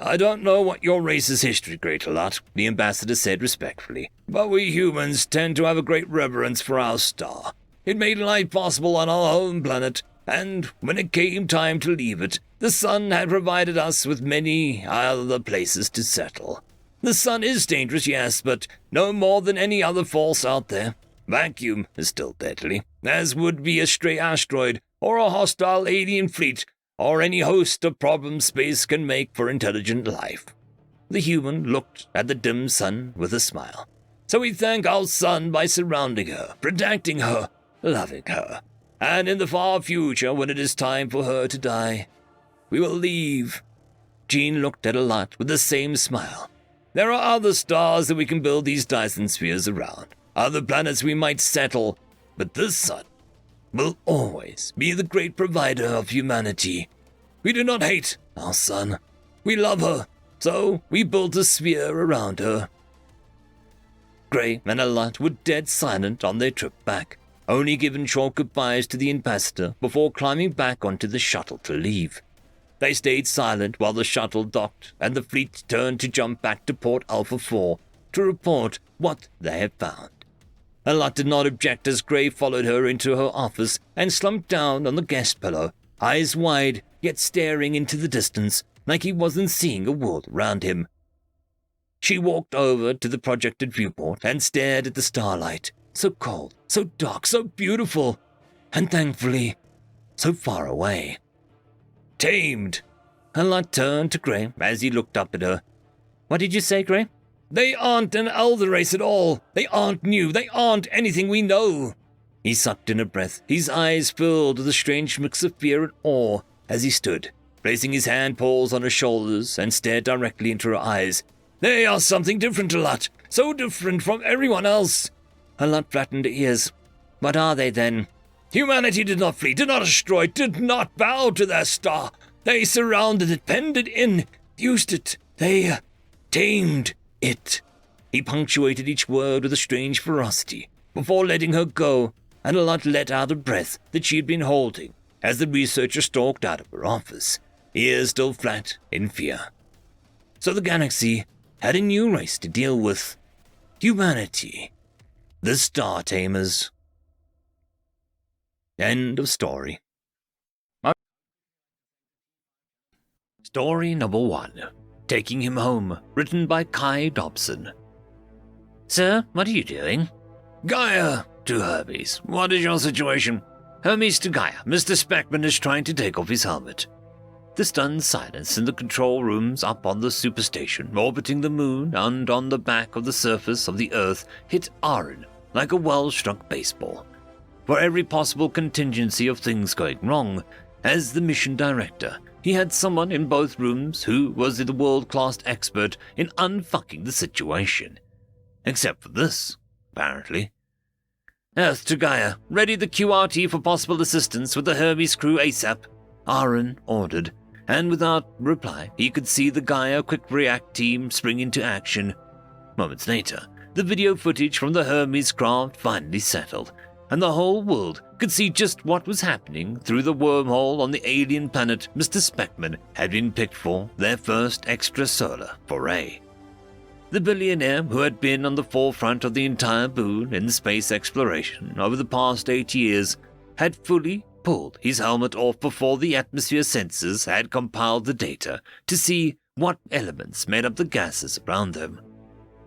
"I don't know what your race's history, Great Alat," the ambassador said respectfully, "but we humans tend to have a great reverence for our star. It made life possible on our home planet, and when it came time to leave it, the sun had provided us with many other places to settle. The sun is dangerous, yes, but no more than any other force out there. Vacuum is still deadly, as would be a stray asteroid or a hostile alien fleet, or any host of problems space can make for intelligent life." The human looked at the dim sun with a smile. "So we thank our sun by surrounding her, protecting her, loving her. And in the far future, when it is time for her to die, we will leave." Jean looked at Alat with the same smile. "There are other stars that we can build these Dyson spheres around, other planets we might settle, but this sun will always be the great provider of humanity. We do not hate our sun. We love her, so we built a sphere around her." Gray and Alat were dead silent on their trip back, only giving short goodbyes to the ambassador before climbing back onto the shuttle to leave. They stayed silent while the shuttle docked and the fleet turned to jump back to Port Alpha 4 to report what they had found. Alat did not object as Gray followed her into her office and slumped down on the guest pillow, eyes wide, yet staring into the distance like he wasn't seeing a world around him. She walked over to the projected viewport and stared at the starlight, so cold, so dark, so beautiful, and thankfully, so far away. "Tamed." Alat turned to Gray as he looked up at her. "What did you say, Gray?" "They aren't an elder race at all. They aren't new. They aren't anything we know." He sucked in a breath, his eyes filled with a strange mix of fear and awe as he stood, placing his hand paws on her shoulders and stared directly into her eyes. "They are something different, Alat. So different from everyone else." Alat flattened her ears. "What are they, then?" Humanity did not flee, did not destroy, did not bow to their star. They surrounded it, penned it in, used it. They tamed it. He punctuated each word with a strange ferocity before letting her go, and a lot let out a breath that she had been holding as the researcher stalked out of her office, ears still flat in fear. So the galaxy had a new race to deal with. Humanity. The Star Tamers. End of story. Story number 1. Taking Him Home, written by Kai Dobson. Sir, what are you doing? Gaia to Hermes. What is your situation? Hermes to Gaia. Mr. Speckman is trying to take off his helmet. The stunned silence in the control rooms up on the superstation, orbiting the moon and on the back of the surface of the Earth, hit Aaron like a well-struck baseball. For every possible contingency of things going wrong, as the mission director, he had someone in both rooms who was the world-class expert in unfucking the situation. Except for this, apparently. Earth to Gaia. Ready the QRT for possible assistance with the Hermes crew ASAP. Aaron ordered, and without reply, he could see the Gaia Quick React team spring into action. Moments later, the video footage from the Hermes craft finally settled, and the whole world could see just what was happening through the wormhole on the alien planet Mr. Speckman had been picked for their first extrasolar foray. The billionaire who had been on the forefront of the entire boon in space exploration over the past 8 years had fully pulled his helmet off before the atmosphere sensors had compiled the data to see what elements made up the gases around them.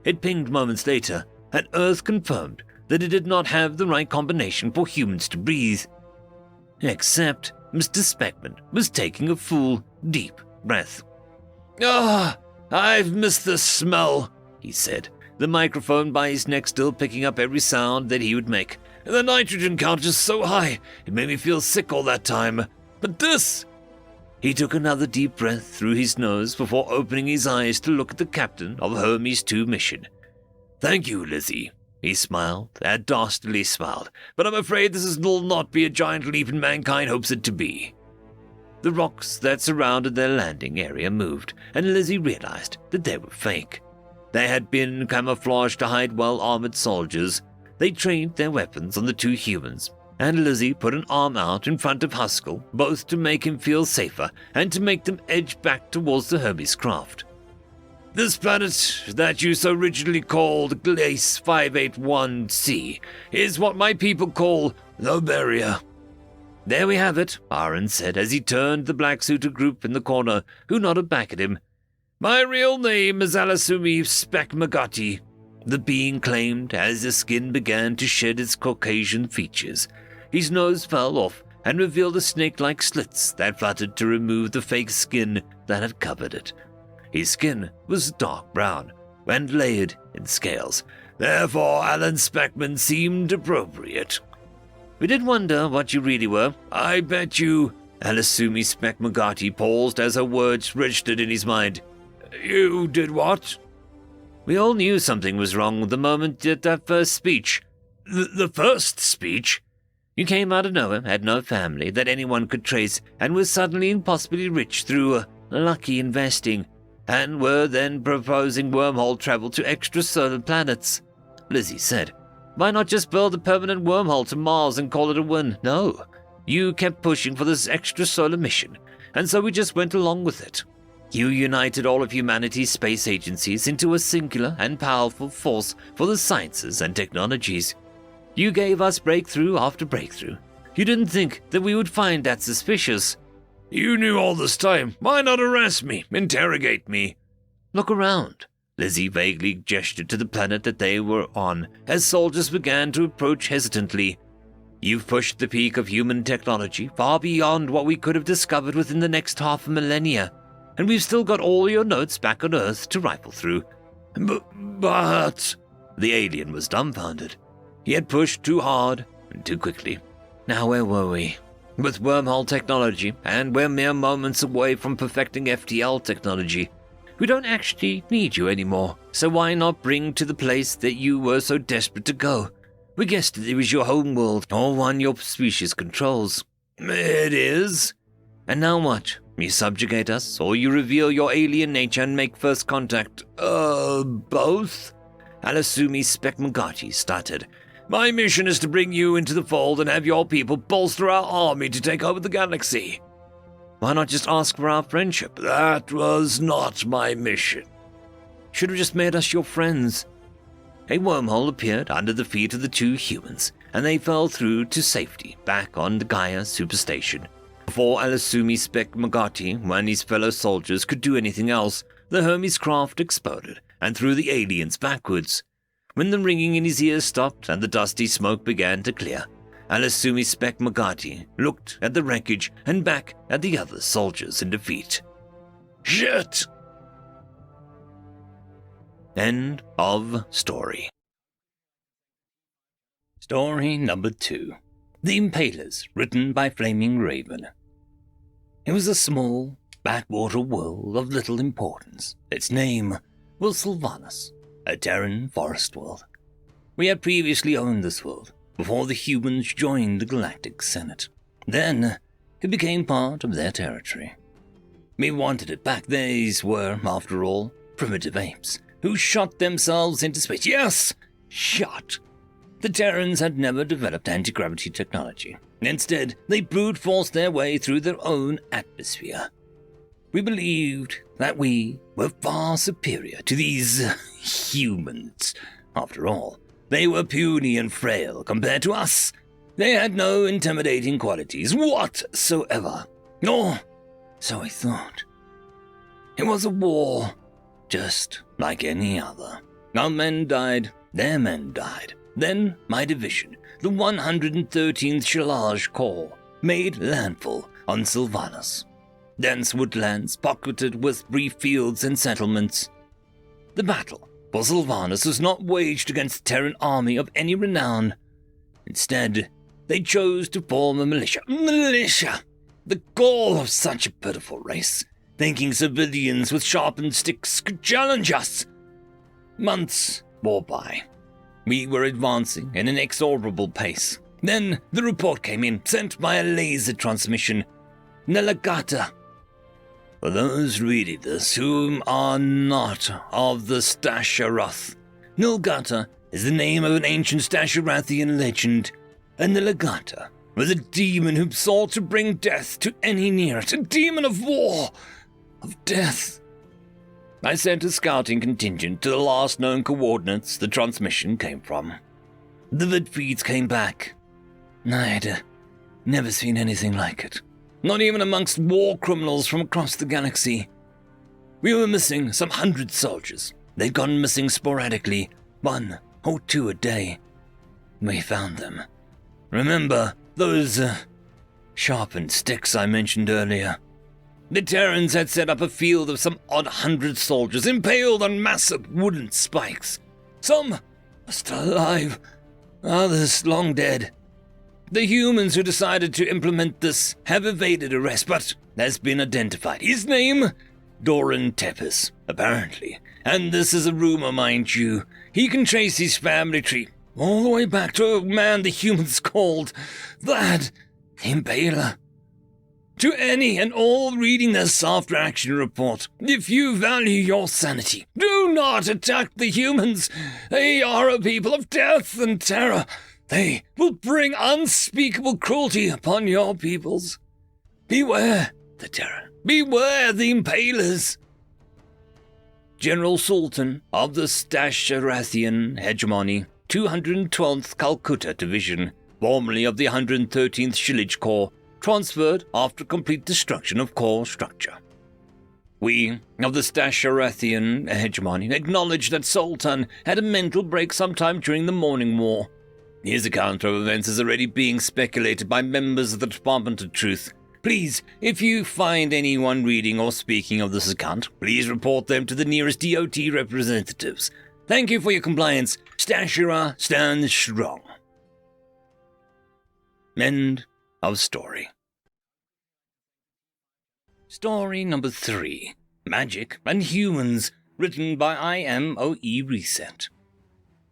It pinged moments later, and Earth confirmed that it did not have the right combination for humans to breathe. Except Mr. Speckman was taking a full, deep breath. "Ah, I've missed the smell," he said, the microphone by his neck still picking up every sound that he would make. "The nitrogen count is so high, it made me feel sick all that time. But this..." He took another deep breath through his nose before opening his eyes to look at the captain of Hermes 2 mission. "Thank you, Lizzie," he smiled, a dastardly smiled, "but I'm afraid this will not be a giant leap in mankind hopes it to be." The rocks that surrounded their landing area moved, and Lizzie realized that they were fake. They had been camouflaged to hide well-armored soldiers. They trained their weapons on the 2 humans, and Lizzie put an arm out in front of Haskell, both to make him feel safer and to make them edge back towards the Hermes craft. "This planet that you so rigidly called Glace 581c is what my people call Loberia." "There we have it," Aaron said as he turned the black-suited group in the corner, who nodded back at him. "My real name is Alasumi Spekmagati," the being claimed as his skin began to shed its Caucasian features. His nose fell off and revealed the snake-like slits that fluttered to remove the fake skin that had covered it. His skin was dark brown and layered in scales. Therefore, Alan Speckman seemed appropriate. "We did wonder what you really were." "I bet you..." Alasumi Spekmagati paused as her words registered in his mind. "You did what?" "We all knew something was wrong the moment you did that first speech." The first speech?" "You came out of nowhere, had no family that anyone could trace, and were suddenly impossibly rich through lucky investing, and were then proposing wormhole travel to extrasolar planets," Lizzie said. "Why not just build a permanent wormhole to Mars and call it a win? No, you kept pushing for this extrasolar mission, and so we just went along with it. You united all of humanity's space agencies into a singular and powerful force for the sciences and technologies. You gave us breakthrough after breakthrough. You didn't think that we would find that suspicious." "You knew all this time. Why not arrest me, interrogate me?" "Look around." Lizzie vaguely gestured to the planet that they were on as soldiers began to approach hesitantly. "You've pushed the peak of human technology far beyond what we could have discovered within the next half a millennia, and we've still got all your notes back on Earth to rifle through." But... The alien was dumbfounded. He had pushed too hard and too quickly. "Now where were we? With wormhole technology, and we're mere moments away from perfecting FTL technology. We don't actually need you anymore, so why not bring to the place that you were so desperate to go? We guessed that it was your home world, or one your species controls. It is. And now what? You subjugate us, or you reveal your alien nature and make first contact? Both? Alasumi Spekmagati stuttered. My mission is to bring you into the fold and have your people bolster our army to take over the galaxy. Why not just ask for our friendship? That was not my mission. Should have just made us your friends. A wormhole appeared under the feet of the two humans, and they fell through to safety back on the Gaia Superstation. Before Alasumi Spekmagati and his fellow soldiers could do anything else, the Hermes craft exploded and threw the aliens backwards. When the ringing in his ears stopped and the dusty smoke began to clear, Alasumi Spekmagati looked at the wreckage and back at the other soldiers in defeat. Shit! End of story. Story number 2. The Impalers, written by Flaming Raven. It was a small, backwater world of little importance. Its name was Sylvanus, a Terran forest world. We had previously owned this world, before the humans joined the Galactic Senate. Then, it became part of their territory. We wanted it back. These were, after all, primitive apes, who shot themselves into space. Yes! Shot! The Terrans had never developed anti-gravity technology. Instead, they brute forced their way through their own atmosphere. We believed that we were far superior to these humans. After all, they were puny and frail compared to us. They had no intimidating qualities whatsoever. Nor so I thought. It was a war, just like any other. Our men died, their men died. Then my division, the 113th Shallaj Corps, made landfall on Sylvanus. Dense woodlands pocketed with brief fields and settlements. The battle for Sylvanus was not waged against a Terran army of any renown. Instead, they chose to form a militia. Militia! The gall of such a pitiful race, thinking civilians with sharpened sticks could challenge us. Months wore by. We were advancing at an inexorable pace. Then the report came in, sent by a laser transmission. Nalagata. For those reading this whom are not of the Stasharoth, Nilgata is the name of an ancient Stasharathian legend. And Nilgata was a demon who sought to bring death to any near it. A demon of war, of death. I sent a scouting contingent to the last known coordinates the transmission came from. The vid feeds came back. I'd never seen anything like it. Not even amongst war criminals from across the galaxy. We were missing some 100 soldiers. They'd gone missing sporadically, 1 or 2 a day. We found them. Remember those sharpened sticks I mentioned earlier? The Terrans had set up a field of some odd 100 soldiers impaled on massive wooden spikes. Some are still alive, others long dead. The humans who decided to implement this have evaded arrest, but has been identified. His name? Doran Tepes, apparently. And this is a rumor, mind you. He can trace his family tree all the way back to a man the humans called Vlad the Impaler. To any and all reading this after-action report, if you value your sanity, do not attack the humans. They are a people of death and terror. They will bring unspeakable cruelty upon your peoples. Beware the terror. Beware the impalers. General Sultan of the Stasharathian Hegemony, 212th Calcutta Division, formerly of the 113th Shillage Corps, transferred after complete destruction of core structure. We, of the Stasharathian Hegemony, acknowledge that Sultan had a mental break sometime during the Morning War. His account of events is already being speculated by members of the Department of Truth. Please, if you find anyone reading or speaking of this account, please report them to the nearest DOT representatives. Thank you for your compliance. Stashara stands strong. End of story. Story number 3. Magic and Humans, written by IMOE Reset.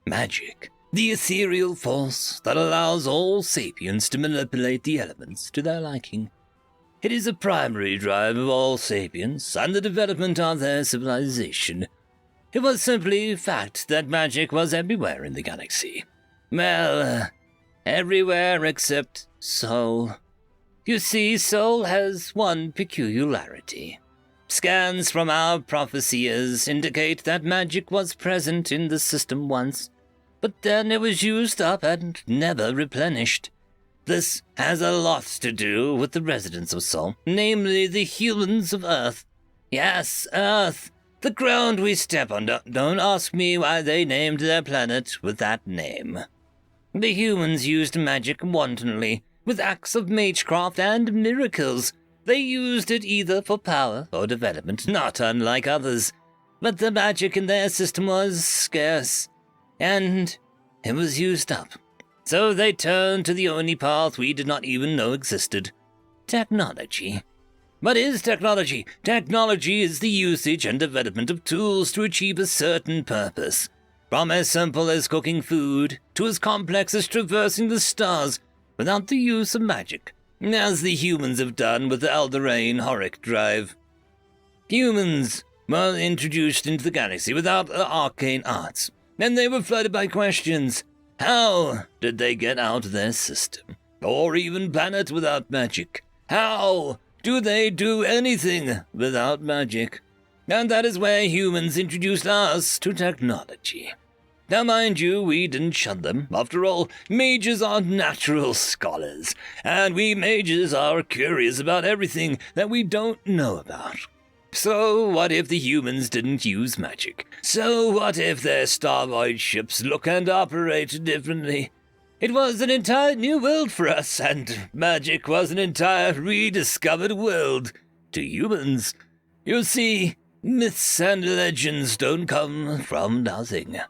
Magic The ethereal force that allows all sapiens to manipulate the elements to their liking. It is a primary drive of all sapiens and the development of their civilization. It was simply fact that magic was everywhere in the galaxy. Well, everywhere except Sol. You see, Sol has one peculiarity. Scans from our prophecies indicate that magic was present in the system once, but then it was used up and never replenished. This has a lot to do with the residents of Sol, namely the humans of Earth. Yes, Earth, the ground we step on. Don't ask me why they named their planet with that name. The humans used magic wantonly, with acts of magecraft and miracles. They used it either for power or development, not unlike others. But the magic in their system was scarce, and it was used up. So they turned to the only path we did not even know existed. Technology. What is technology? Technology is the usage and development of tools to achieve a certain purpose. From as simple as cooking food to as complex as traversing the stars without the use of magic, as the humans have done with the Alderain Horic drive. Humans were introduced into the galaxy without arcane arts, and they were flooded by questions. How did they get out of their system, or even planet without magic? How do they do anything without magic? And that is where humans introduced us to technology. Now mind you, we didn't shun them. After all, mages are natural scholars, and we mages are curious about everything that we don't know about. So what if the humans didn't use magic? So what if their starboard ships look and operate differently? It was an entire new world for us, and magic was an entire rediscovered world to humans. You see, myths and legends don't come from nothing.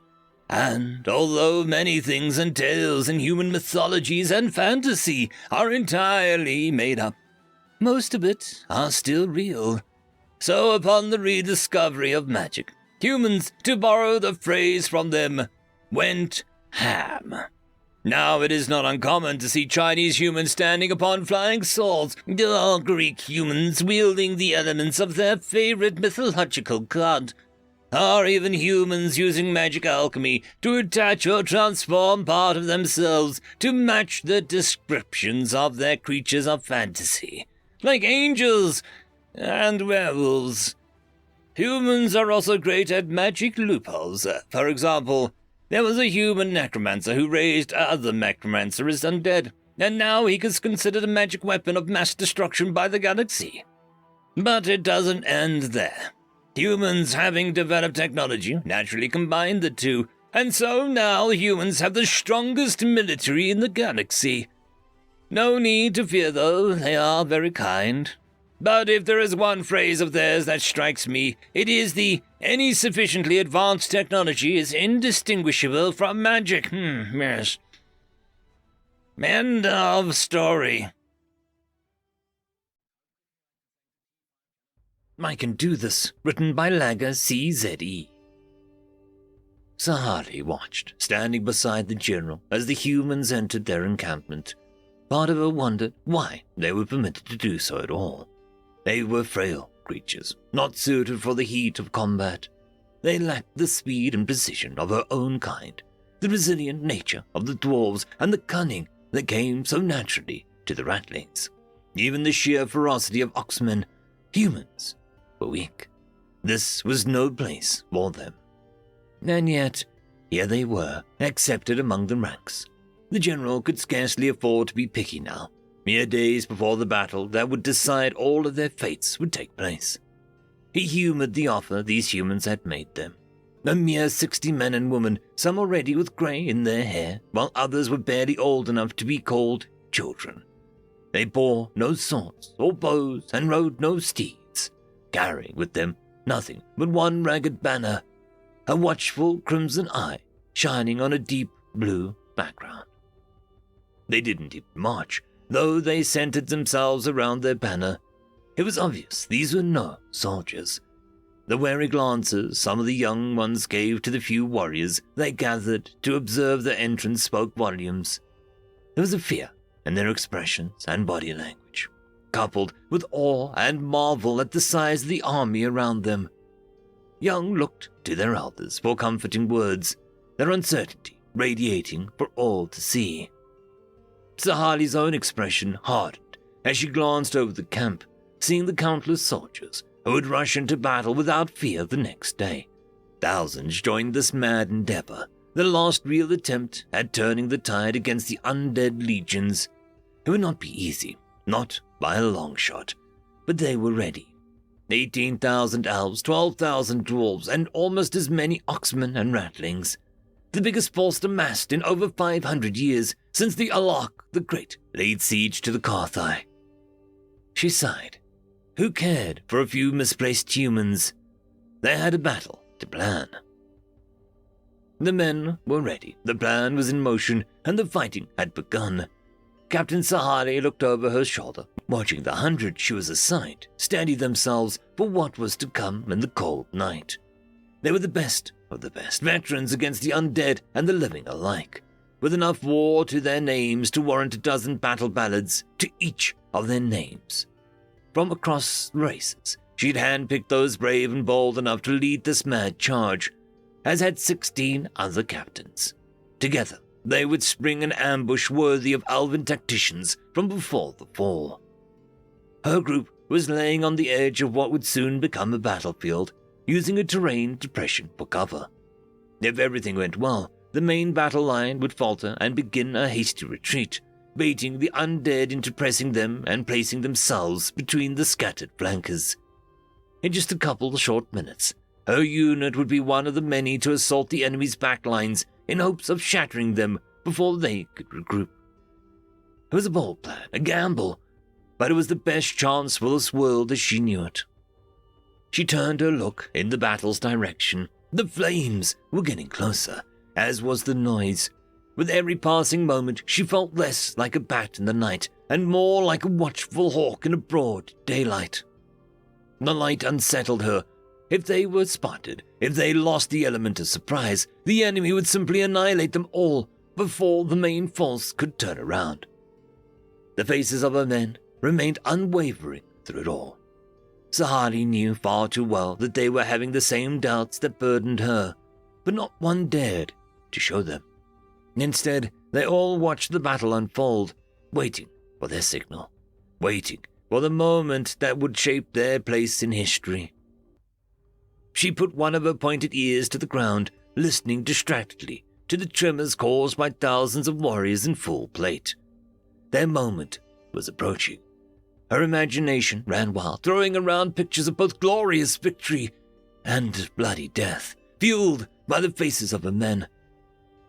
And although many things and tales in human mythologies and fantasy are entirely made up, most of it are still real. So upon the rediscovery of magic, humans, to borrow the phrase from them, went ham. Now it is not uncommon to see Chinese humans standing upon flying swords, or Greek humans wielding the elements of their favorite mythological god, or even humans using magic alchemy to attach or transform part of themselves to match the descriptions of their creatures of fantasy, like angels and werewolves. Humans are also great at magic loopholes. For example, there was a human necromancer who raised other necromancers undead, and now he is considered a magic weapon of mass destruction by the galaxy. But it doesn't end there. Humans, having developed technology, naturally combined the two, and so now humans have the strongest military in the galaxy. No need to fear, though, they are very kind. But if there is one phrase of theirs that strikes me, it is the any sufficiently advanced technology is indistinguishable from magic. Yes. End of story. I Can Do This, written by Laga CZE. Sahari watched, standing beside the general, as the humans entered their encampment. Part of her wondered why they were permitted to do so at all. They were frail creatures, not suited for the heat of combat. They lacked the speed and precision of her own kind, the resilient nature of the dwarves, and the cunning that came so naturally to the ratlings. Even the sheer ferocity of oxmen, humans, were weak. This was no place for them. And yet, here they were, accepted among the ranks. The general could scarcely afford to be picky now. Mere days before the battle that would decide all of their fates would take place. He humored the offer these humans had made them. A mere 60 men and women, some already with grey in their hair, while others were barely old enough to be called children. They bore no swords or bows and rode no steeds, carrying with them nothing but one ragged banner, a watchful crimson eye shining on a deep blue background. They didn't even march, though they centered themselves around their banner. It was obvious these were no soldiers. The wary glances some of the young ones gave to the few warriors they gathered to observe their entrance spoke volumes. There was a fear in their expressions and body language, coupled with awe and marvel at the size of the army around them. Young looked to their elders for comforting words, their uncertainty radiating for all to see. Sahali's own expression hardened as she glanced over the camp, seeing the countless soldiers who would rush into battle without fear the next day. Thousands joined this mad endeavor, the last real attempt at turning the tide against the undead legions. It would not be easy, not by a long shot, but they were ready. 18,000 elves, 12,000 dwarves, and almost as many oxmen and ratlings. The biggest force amassed in over 500 years since the Alak the Great laid siege to the Carthai. She sighed. Who cared for a few misplaced humans? They had a battle to plan. The men were ready, the plan was in motion, and the fighting had begun. Captain Sahali looked over her shoulder, watching the 100 she was assigned steady themselves for what was to come in the cold night. They were the best of the best, veterans against the undead and the living alike, with enough war to their names to warrant a dozen battle ballads to each of their names. From across races, she'd handpicked those brave and bold enough to lead this mad charge, as had 16 other captains. Together, they would spring an ambush worthy of elven tacticians from before the fall. Her group was laying on the edge of what would soon become a battlefield, using a terrain depression for cover. If everything went well, the main battle line would falter and begin a hasty retreat, baiting the undead into pressing them and placing themselves between the scattered flankers. In just a couple short minutes, her unit would be one of the many to assault the enemy's backlines in hopes of shattering them before they could regroup. It was a bold plan, a gamble, but it was the best chance for this world as she knew it. She turned her look in the battle's direction. The flames were getting closer, as was the noise. With every passing moment, she felt less like a bat in the night and more like a watchful hawk in a broad daylight. The light unsettled her. If they were spotted, if they lost the element of surprise, the enemy would simply annihilate them all before the main force could turn around. The faces of her men remained unwavering through it all. Sahali knew far too well that they were having the same doubts that burdened her, but not one dared to show them. Instead, they all watched the battle unfold, waiting for their signal, waiting for the moment that would shape their place in history. She put one of her pointed ears to the ground, listening distractedly to the tremors caused by thousands of warriors in full plate. Their moment was approaching. Her imagination ran wild, throwing around pictures of both glorious victory and bloody death, fueled by the faces of her men.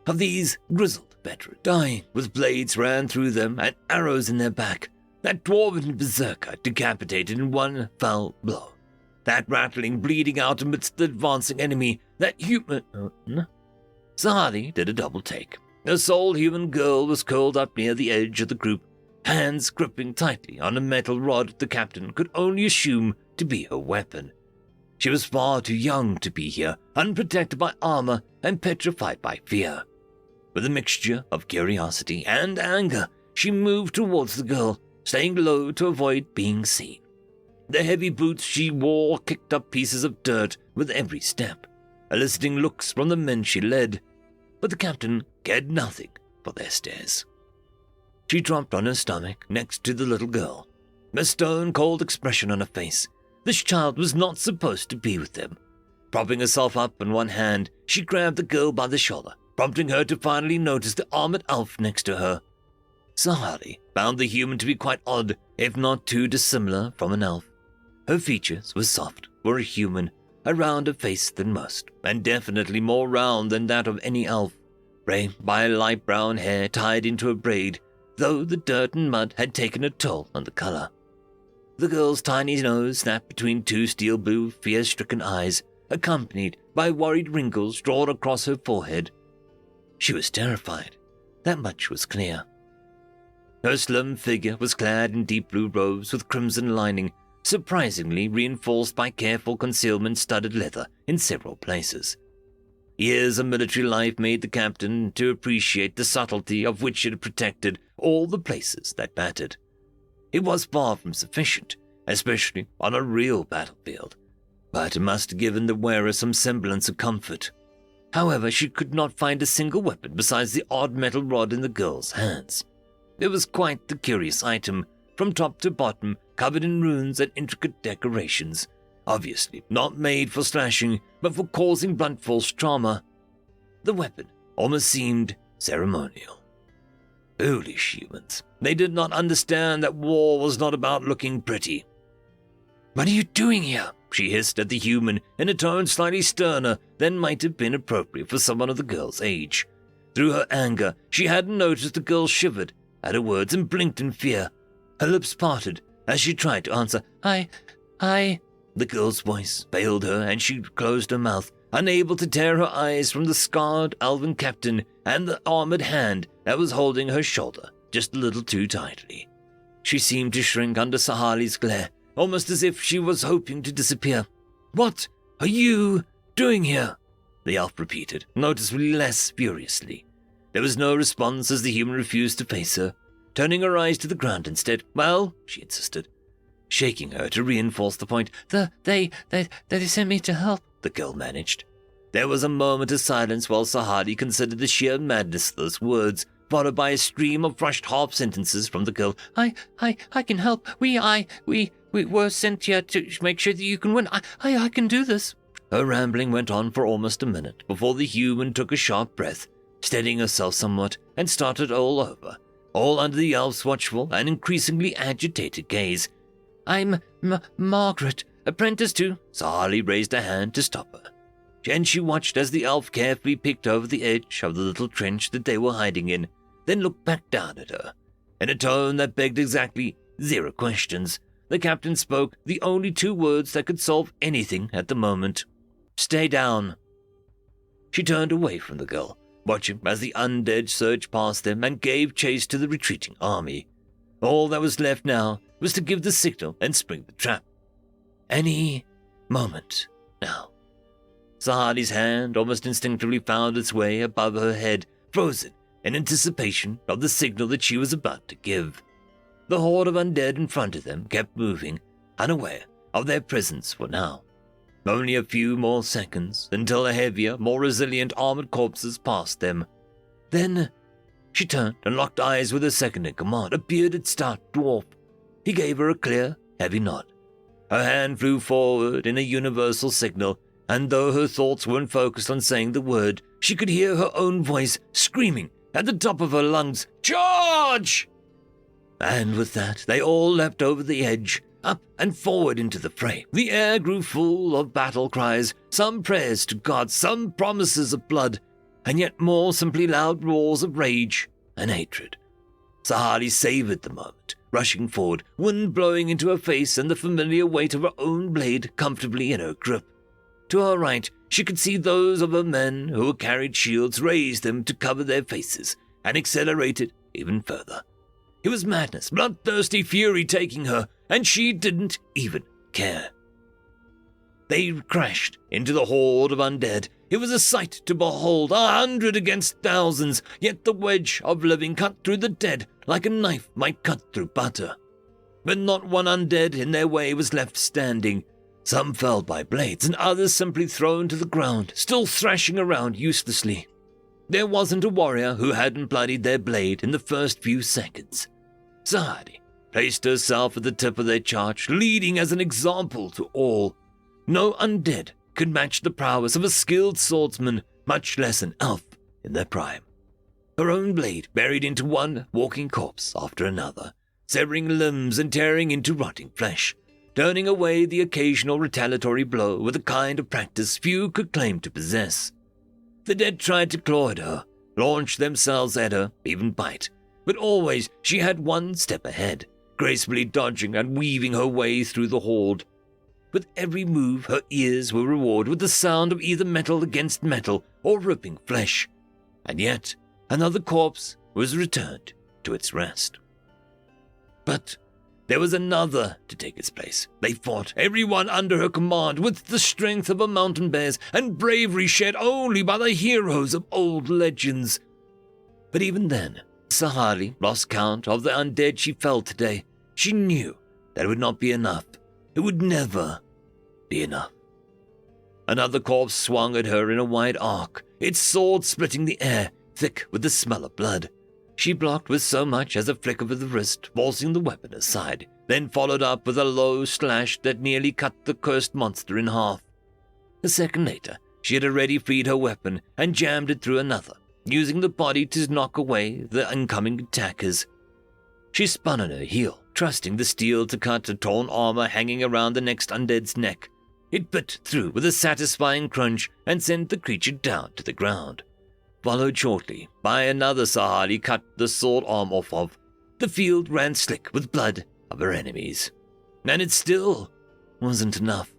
Of these grizzled veterans, dying with blades ran through them and arrows in their back, that dwarven berserker decapitated in one foul blow, that rattling bleeding out amidst the advancing enemy, that human... Sahali did a double take. A sole human girl was curled up near the edge of the group, hands gripping tightly on a metal rod the captain could only assume to be her weapon. She was far too young to be here, unprotected by armor and petrified by fear. With a mixture of curiosity and anger, she moved towards the girl, staying low to avoid being seen. The heavy boots she wore kicked up pieces of dirt with every step, eliciting looks from the men she led, but the captain cared nothing for their stares. She dropped on her stomach next to the little girl, a stone-cold expression on her face. This child was not supposed to be with them. Propping herself up in one hand, she grabbed the girl by the shoulder, prompting her to finally notice the armored elf next to her. Sahali found the human to be quite odd, if not too dissimilar from an elf. Her features were soft for a human, a rounder face than most, and definitely more round than that of any elf, framed by light brown hair tied into a braid, though the dirt and mud had taken a toll on the color. The girl's tiny nose snapped between two steel blue, fear-stricken eyes, accompanied by worried wrinkles drawn across her forehead. She was terrified. That much was clear. Her slim figure was clad in deep blue robes with crimson lining, surprisingly reinforced by careful concealment-studded leather in several places. Years of military life made the captain to appreciate the subtlety of which it had protected all the places that mattered. It was far from sufficient, especially on a real battlefield, but it must have given the wearer some semblance of comfort. However, she could not find a single weapon besides the odd metal rod in the girl's hands. It was quite the curious item, from top to bottom, covered in runes and intricate decorations, obviously not made for slashing, but for causing blunt force trauma. The weapon almost seemed ceremonial. Foolish humans. They did not understand that war was not about looking pretty. "What are you doing here?" she hissed at the human in a tone slightly sterner than might have been appropriate for someone of the girl's age. Through her anger, she hadn't noticed the girl shivered at her words and blinked in fear. Her lips parted as she tried to answer. I... The girl's voice failed her and she closed her mouth, unable to tear her eyes from the scarred elven captain and the armored hand that was holding her shoulder just a little too tightly. She seemed to shrink under Sahali's glare, almost as if she was hoping to disappear. "What are you doing here?" the elf repeated, noticeably less furiously. There was no response as the human refused to face her, turning her eyes to the ground instead. "Well," she insisted, shaking her to reinforce the point. They sent me to help," the girl managed. There was a moment of silence while Sahali considered the sheer madness of those words, followed by a stream of rushed half sentences from the girl. I can help. We were sent here to make sure that you can win. I can do this." Her rambling went on for almost a minute before the human took a sharp breath, steadying herself somewhat, and started all over, all under the elf's watchful and increasingly agitated gaze. "I'm Margaret, apprentice to..." Sahali raised a hand to stop her, and she watched as the elf carefully picked over the edge of the little trench that they were hiding in, then looked back down at her. In a tone that begged exactly 0 questions, the captain spoke the only 2 words that could solve anything at the moment. "Stay down." She turned away from the girl, watching as the undead surged past them and gave chase to the retreating army. All that was left now was to give the signal and spring the trap. Any moment now. Sahali's hand almost instinctively found its way above her head, frozen in anticipation of the signal that she was about to give. The horde of undead in front of them kept moving, unaware of their presence for now. Only a few more seconds until the heavier, more resilient armored corpses passed them. Then she turned and locked eyes with her second-in-command, a bearded, stout dwarf. He gave her a clear, heavy nod. Her hand flew forward in a universal signal, and though her thoughts weren't focused on saying the word, she could hear her own voice screaming at the top of her lungs, "Charge!" And with that, they all leapt over the edge, up and forward into the fray. The air grew full of battle cries, some prayers to God, some promises of blood, and yet more simply loud roars of rage and hatred. Sahali savored the moment, rushing forward, wind blowing into her face and the familiar weight of her own blade comfortably in her grip. To her right, she could see those of her men who had carried shields raise them to cover their faces, and accelerated even further. It was madness, bloodthirsty fury taking her, and she didn't even care. They crashed into the horde of undead. It was a sight to behold, 100 against thousands, yet the wedge of living cut through the dead like a knife might cut through butter. But not one undead in their way was left standing. Some fell by blades, and others simply thrown to the ground, still thrashing around uselessly. There wasn't a warrior who hadn't bloodied their blade in the first few seconds. Sahali placed herself at the tip of their charge, leading as an example to all. No undead could match the prowess of a skilled swordsman, much less an elf in their prime. Her own blade buried into one walking corpse after another, severing limbs and tearing into rotting flesh, turning away the occasional retaliatory blow with a kind of practice few could claim to possess. The dead tried to claw at her, launch themselves at her, even bite, but always she had one step ahead, gracefully dodging and weaving her way through the horde. With every move, her ears were rewarded with the sound of either metal against metal or ripping flesh. And yet, another corpse was returned to its rest. But there was another to take its place. They fought, everyone under her command, with the strength of a mountain bear's and bravery shared only by the heroes of old legends. But even then, Sahari lost count of the undead she felled today. She knew that it would not be enough. It would never be enough. Another corpse swung at her in a wide arc, its sword splitting the air, thick with the smell of blood. She blocked with so much as a flick of the wrist, forcing the weapon aside, then followed up with a low slash that nearly cut the cursed monster in half. A second later, she had already freed her weapon and jammed it through another, using the body to knock away the incoming attackers. She spun on her heel, trusting the steel to cut the torn armor hanging around the next undead's neck. It bit through with a satisfying crunch and sent the creature down to the ground. Followed shortly by another Sahari cut the sword arm off of. The field ran slick with blood of her enemies. And it still wasn't enough.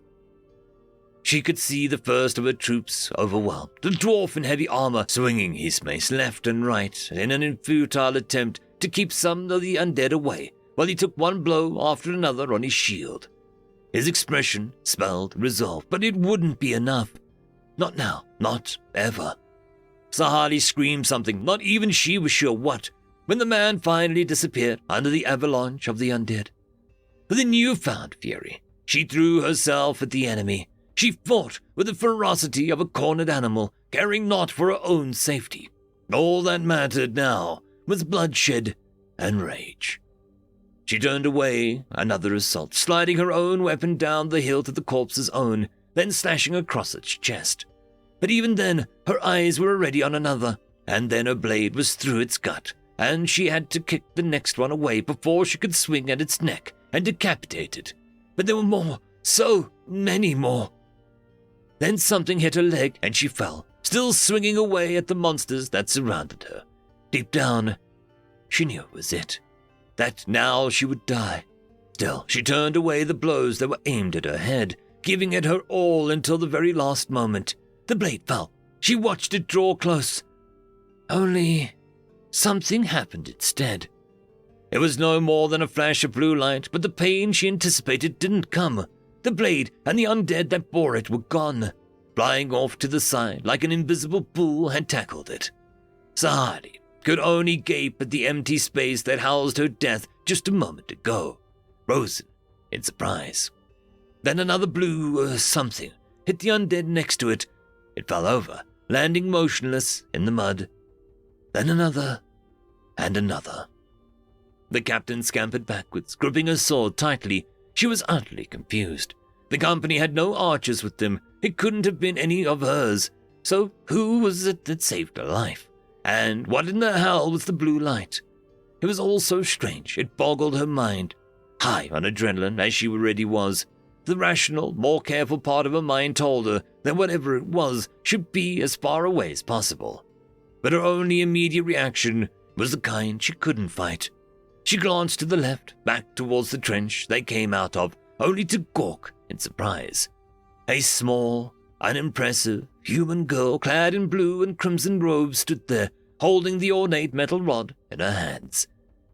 She could see the first of her troops overwhelmed, the dwarf in heavy armor swinging his mace left and right in an futile attempt to keep some of the undead away, while he took one blow after another on his shield. His expression spelled resolve, but it wouldn't be enough. Not now, not ever. Sahari screamed something, not even she was sure what, when the man finally disappeared under the avalanche of the undead. With a newfound fury, she threw herself at the enemy. She fought with the ferocity of a cornered animal, caring not for her own safety. All that mattered now was bloodshed and rage. She turned away another assault, sliding her own weapon down the hilt of the corpse's own, then slashing across its chest. But even then, her eyes were already on another, and then her blade was through its gut, and she had to kick the next one away before she could swing at its neck and decapitate it. But there were more, so many more. Then something hit her leg and she fell, still swinging away at the monsters that surrounded her. Deep down, she knew it was it, that now she would die. Still, she turned away the blows that were aimed at her head, giving it her all until the very last moment. The blade fell. She watched it draw close. Only something happened instead. It was no more than a flash of blue light, but the pain she anticipated didn't come. The blade and the undead that bore it were gone, flying off to the side like an invisible bull had tackled it. Sahari could only gape at the empty space that housed her death just a moment ago, frozen in surprise. Then another blue something hit the undead next to it. It fell over, landing motionless in the mud. Then another, and another. The captain scampered backwards, gripping her sword tightly. She was utterly confused. The company had no archers with them. It couldn't have been any of hers. So who was it that saved her life? And what in the hell was the blue light? It was all so strange, it boggled her mind. High on adrenaline, as she already was, the rational, more careful part of her mind told her that whatever it was should be as far away as possible. But her only immediate reaction was the kind she couldn't fight. She glanced to the left, back towards the trench they came out of, only to gawk in surprise. A small, unimpressive, human girl clad in blue and crimson robes stood there, holding the ornate metal rod in her hands.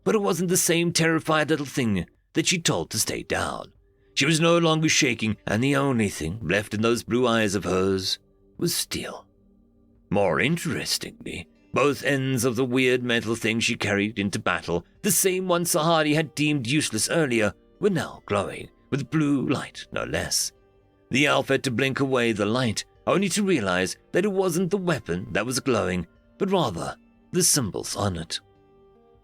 But it wasn't the same terrified little thing that she told to stay down. She was no longer shaking, and the only thing left in those blue eyes of hers was steel. More interestingly, both ends of the weird metal thing she carried into battle, the same one Sahari had deemed useless earlier, were now glowing, with blue light no less. The elf had to blink away the light, only to realize that it wasn't the weapon that was glowing, but rather the symbols on it.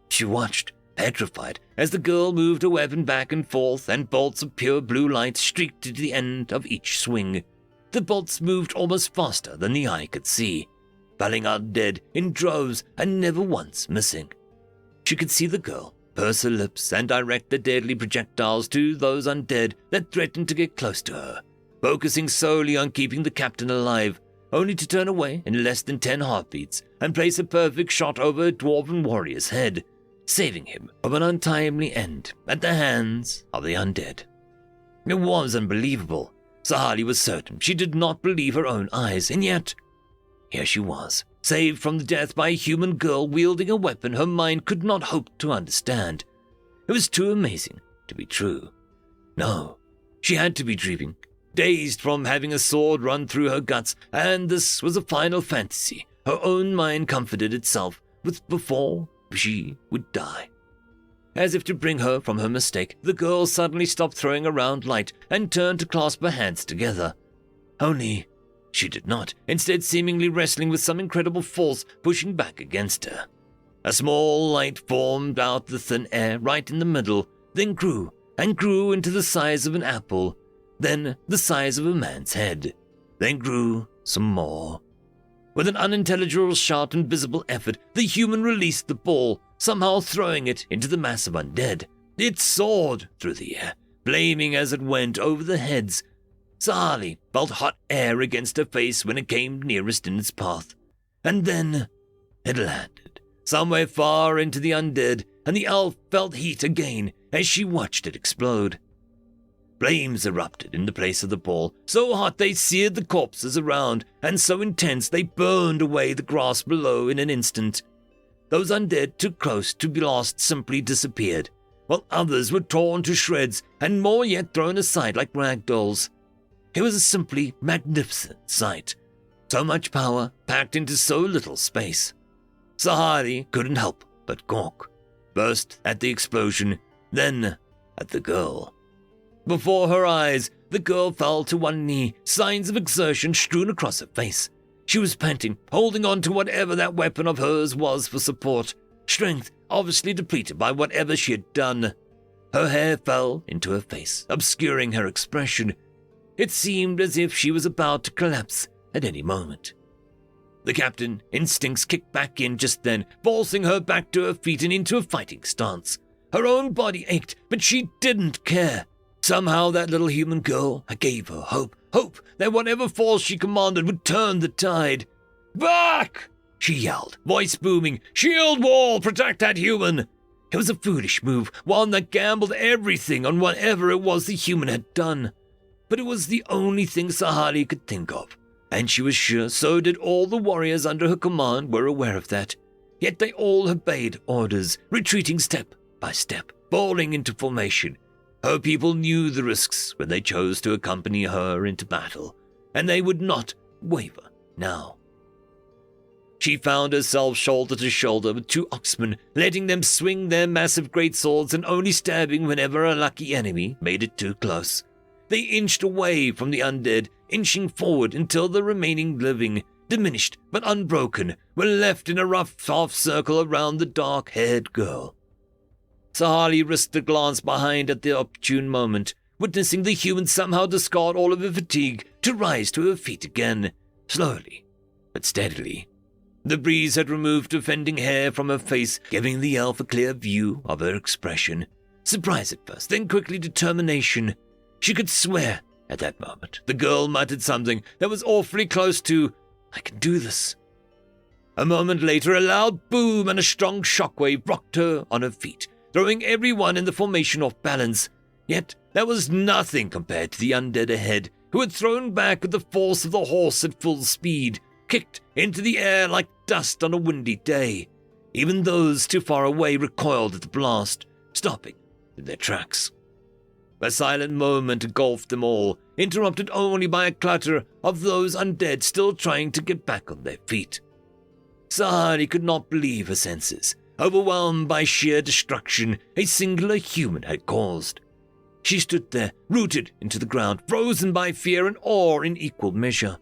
She watched, petrified, as the girl moved her weapon back and forth, and bolts of pure blue light streaked to the end of each swing. The bolts moved almost faster than the eye could see, falling undead in droves and never once missing. She could see the girl purse her lips and direct the deadly projectiles to those undead that threatened to get close to her, focusing solely on keeping the captain alive, only to turn away in less than 10 heartbeats and place a perfect shot over a dwarven warrior's head, saving him from an untimely end at the hands of the undead. It was unbelievable. Sahari was certain she did not believe her own eyes, and yet here she was, saved from death by a human girl wielding a weapon her mind could not hope to understand. It was too amazing to be true. No, she had to be dreaming, dazed from having a sword run through her guts, and this was a final fantasy her own mind comforted itself with before she would die. As if to bring her from her mistake, the girl suddenly stopped throwing around light and turned to clasp her hands together. Only she did not, instead seemingly wrestling with some incredible force pushing back against her. A small light formed out the thin air right in the middle, then grew and grew into the size of an apple, then the size of a man's head, then grew some more. With an unintelligible shout and visible effort, the human released the ball, somehow throwing it into the mass of undead. It soared through the air, flaming as it went over the heads. Sahali felt hot air against her face when it came nearest in its path. And then it landed, somewhere far into the undead, and the elf felt heat again as she watched it explode. Flames erupted in the place of the ball, so hot they seared the corpses around, and so intense they burned away the grass below in an instant. Those undead too close to be lost simply disappeared, while others were torn to shreds and more yet thrown aside like rag dolls. It was a simply magnificent sight. So much power packed into so little space. Sahari couldn't help but gawk, first at the explosion, then at the girl. Before her eyes, the girl fell to one knee, signs of exertion strewn across her face. She was panting, holding on to whatever that weapon of hers was for support, strength obviously depleted by whatever she had done. Her hair fell into her face, obscuring her expression. It seemed as if she was about to collapse at any moment. The captain instincts kicked back in just then, forcing her back to her feet and into a fighting stance. Her own body ached, but she didn't care. Somehow that little human girl gave her hope that whatever force she commanded would turn the tide. "Back!" she yelled, voice booming. "Shield wall, protect that human!" It was a foolish move, one that gambled everything on whatever it was the human had done. But it was the only thing Sahari could think of, and she was sure so did all the warriors under her command were aware of that. Yet they all obeyed orders, retreating step by step, falling into formation. Her people knew the risks when they chose to accompany her into battle, and they would not waver now. She found herself shoulder to shoulder with two oxmen, letting them swing their massive greatswords and only stabbing whenever a lucky enemy made it too close. They inched away from the undead, inching forward until the remaining living, diminished but unbroken, were left in a rough half circle around the dark-haired girl. Sahali risked a glance behind at the opportune moment, witnessing the human somehow discard all of her fatigue to rise to her feet again, slowly but steadily. The breeze had removed offending hair from her face, giving the elf a clear view of her expression. Surprise at first, then quickly determination. She could swear at that moment the girl muttered something that was awfully close to, "I can do this." A moment later, a loud boom and a strong shockwave rocked her on her feet, throwing everyone in the formation off balance. Yet that was nothing compared to the undead ahead, who had thrown back with the force of the horse at full speed, kicked into the air like dust on a windy day. Even those too far away recoiled at the blast, stopping in their tracks. A silent moment engulfed them all, interrupted only by a clatter of those undead still trying to get back on their feet. Sahari could not believe her senses, overwhelmed by sheer destruction a singular human had caused. She stood there, rooted into the ground, frozen by fear and awe in equal measure.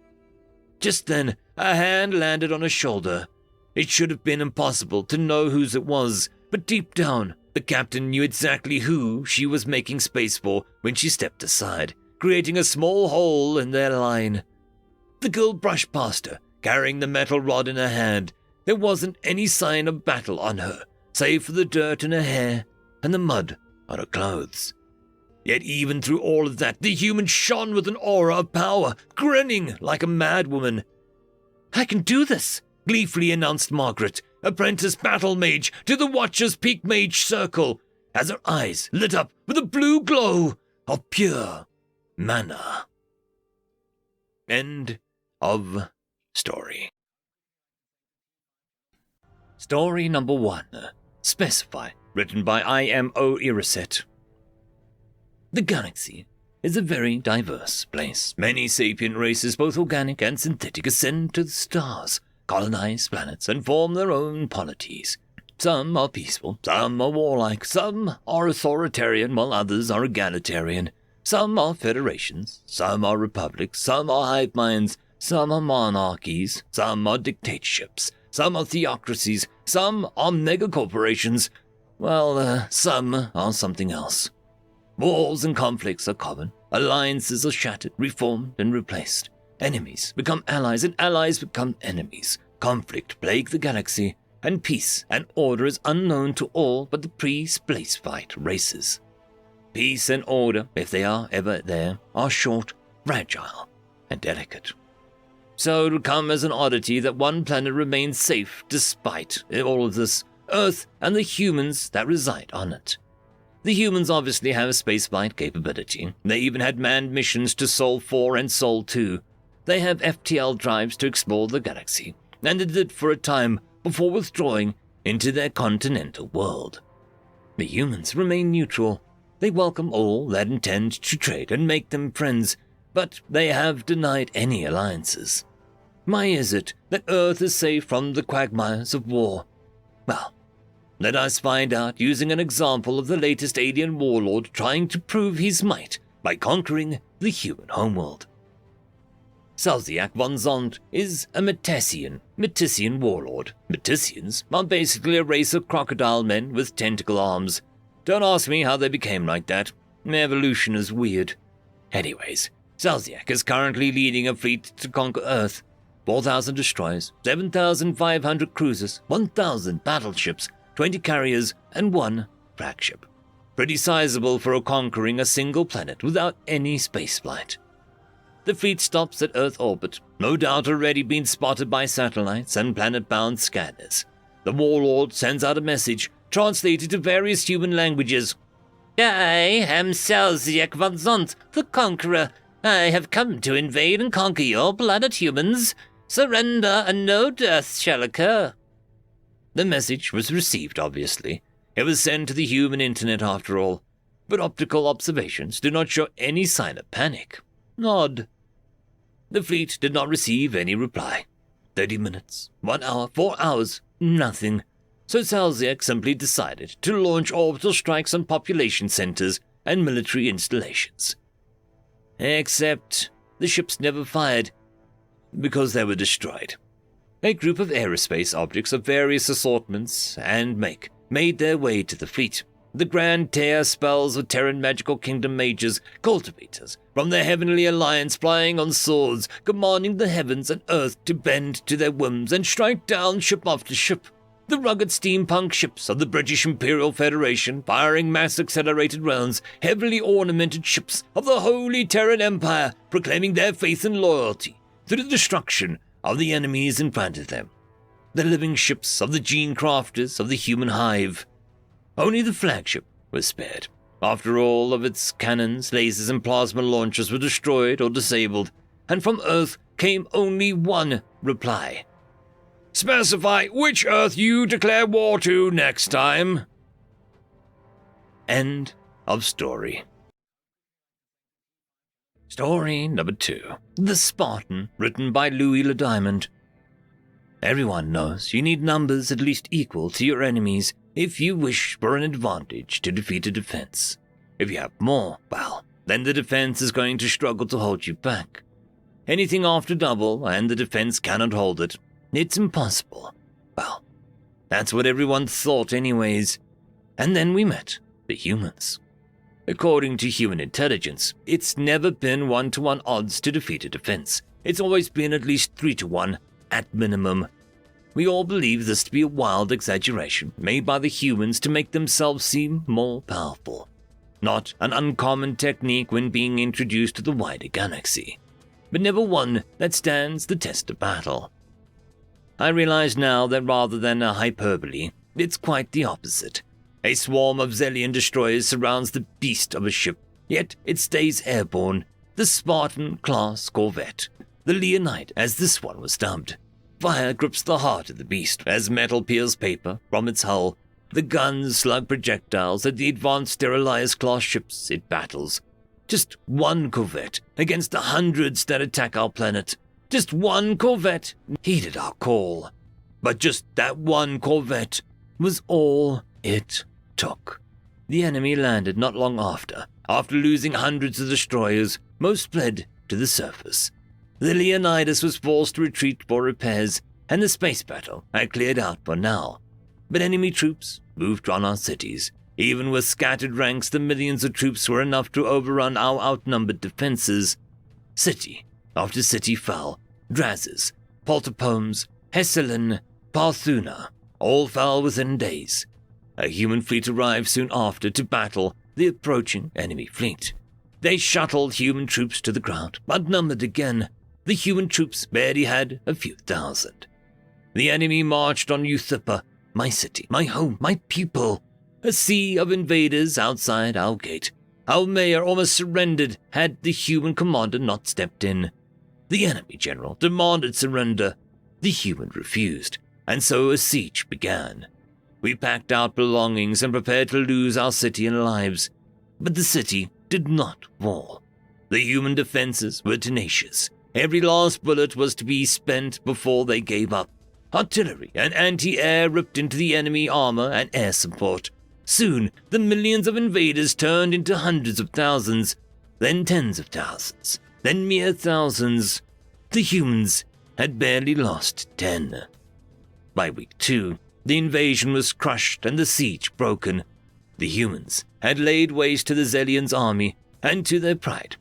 Just then, a hand landed on her shoulder. It should have been impossible to know whose it was, but deep down, the captain knew exactly who she was making space for when she stepped aside, creating a small hole in their line. The girl brushed past her, carrying the metal rod in her hand. There wasn't any sign of battle on her, save for the dirt in her hair and the mud on her clothes. Yet even through all of that, the human shone with an aura of power, grinning like a madwoman. "I can do this," gleefully announced Margaret, apprentice battle mage to the Watcher's Peak Mage Circle, as her eyes lit up with a blue glow of pure mana. End of story. Story number 1. Specify, written by IMO Iriset. The galaxy is a very diverse place. Many sapient races, both organic and synthetic, ascend to the stars, colonize planets, and form their own polities. Some are peaceful, some are warlike, some are authoritarian, while others are egalitarian. Some are federations, some are republics, some are hive minds, some are monarchies, some are dictatorships, some are theocracies, some are megacorporations. Well, some are something else. Wars and conflicts are common. Alliances are shattered, reformed, and replaced. Enemies become allies, and allies become enemies. Conflict plagues the galaxy, and peace and order is unknown to all but the pre-spaceflight races. Peace and order, if they are ever there, are short, fragile, and delicate. So it would come as an oddity that one planet remains safe despite all of this, Earth and the humans that reside on it. The humans obviously have a spaceflight capability. They even had manned missions to Sol 4 and Sol 2. They have FTL drives to explore the galaxy, and they did for a time before withdrawing into their continental world. The humans remain neutral. They welcome all that intend to trade and make them friends, but they have denied any alliances. Why is it that Earth is safe from the quagmires of war? Well, let us find out using an example of the latest alien warlord trying to prove his might by conquering the human homeworld. Salziak von Zond is a Metessian warlord. Metessians are basically a race of crocodile men with tentacle arms. Don't ask me how they became like that. Evolution is weird. Anyways, Salziak is currently leading a fleet to conquer Earth. 4,000 destroyers, 7,500 cruisers, 1,000 battleships, 20 carriers, and 1 flagship. Pretty sizable for conquering a single planet without any spaceflight. The fleet stops at Earth orbit, no doubt already been spotted by satellites and planet-bound scanners. The warlord sends out a message, translated to various human languages. I am Salziak von Zont, the Conqueror. I have come to invade and conquer your planet, humans. Surrender and no death shall occur. The message was received, obviously. It was sent to the human internet after all, but optical observations do not show any sign of panic. Odd. The fleet did not receive any reply. 30 minutes, 1 hour, 4 hours, nothing. So Salziak simply decided to launch orbital strikes on population centers and military installations. Except the ships never fired because they were destroyed. A group of aerospace objects of various assortments and make made their way to the fleet. The grand tear spells of Terran magical kingdom mages, cultivators, from the heavenly alliance flying on swords, commanding the heavens and earth to bend to their whims and strike down ship after ship. The rugged steampunk ships of the British Imperial Federation, firing mass-accelerated rounds, heavily ornamented ships of the Holy Terran Empire, proclaiming their faith and loyalty to the destruction of the enemies in front of them. The living ships of the gene crafters of the human hive. Only the flagship was spared. After all of its cannons, lasers, and plasma launchers were destroyed or disabled, and from Earth came only one reply. Specify which Earth you declare war to next time. End of story. Story number 2. The Spartan, written by Louis Le Diamond. Everyone knows you need numbers at least equal to your enemies if you wish for an advantage to defeat a defense. If you have more, well, then the defense is going to struggle to hold you back. Anything after double and the defense cannot hold it. It's impossible. Well, that's what everyone thought anyways. And then we met the humans. According to human intelligence, it's never been 1-to-1 odds to defeat a defense. It's always been at least 3-to-1, at minimum. We all believe this to be a wild exaggeration made by the humans to make themselves seem more powerful. Not an uncommon technique when being introduced to the wider galaxy, but never one that stands the test of battle. I realize now that rather than a hyperbole, it's quite the opposite. A swarm of Zelian destroyers surrounds the beast of a ship, yet it stays airborne. The Spartan-class corvette, the Leonide as this one was dubbed. Fire grips the heart of the beast as metal peels paper from its hull, The guns slug projectiles at the advanced sterilized class ships it battles. Just one corvette against the hundreds that attack our planet. Just one corvette heeded our call. But just that one corvette was all it took. The enemy landed not long after losing hundreds of destroyers. Most fled to the surface. The Leonidas was forced to retreat for repairs, and the space battle had cleared out for now. But enemy troops moved on our cities. Even with scattered ranks, the millions of troops were enough to overrun our outnumbered defenses. City after city fell. Drazes, Polterpomes, Hesselin, Parthuna, all fell within days. A human fleet arrived soon after to battle the approaching enemy fleet. They shuttled human troops to the ground, outnumbered again. The human troops barely had a few thousand. The enemy marched on Euthipa, my city, my home, my people. A sea of invaders outside our gate. Our mayor almost surrendered had the human commander not stepped in. The enemy general demanded surrender. The human refused, and so a siege began. We packed our belongings and prepared to lose our city and lives. But the city did not fall. The human defenses were tenacious. Every last bullet was to be spent before they gave up. Artillery and anti-air ripped into the enemy armor and air support. Soon, the millions of invaders turned into hundreds of thousands, then tens of thousands, then mere thousands. The humans had barely lost 10. By week 2, the invasion was crushed and the siege broken. The humans had laid waste to the Zelians' army and to their pride.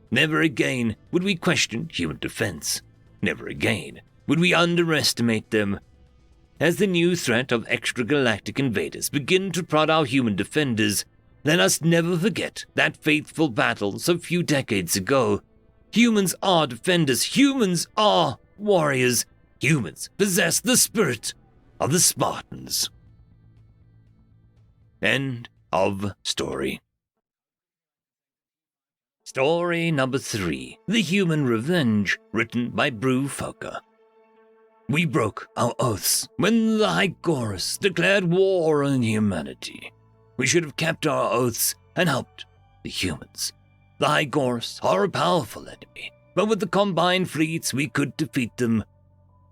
Never again would we question human defense. Never again would we underestimate them. As the new threat of extragalactic invaders begin to prod our human defenders, let us never forget that faithful battle so few decades ago. Humans are defenders. Humans are warriors. Humans possess the spirit of the Spartans. End of story. Story number 3, The Human Revenge, written by Brew Foker. We broke our oaths when the Hygoras declared war on humanity. We should have kept our oaths and helped the humans. The Hygoras are a powerful enemy, but with the combined fleets we could defeat them.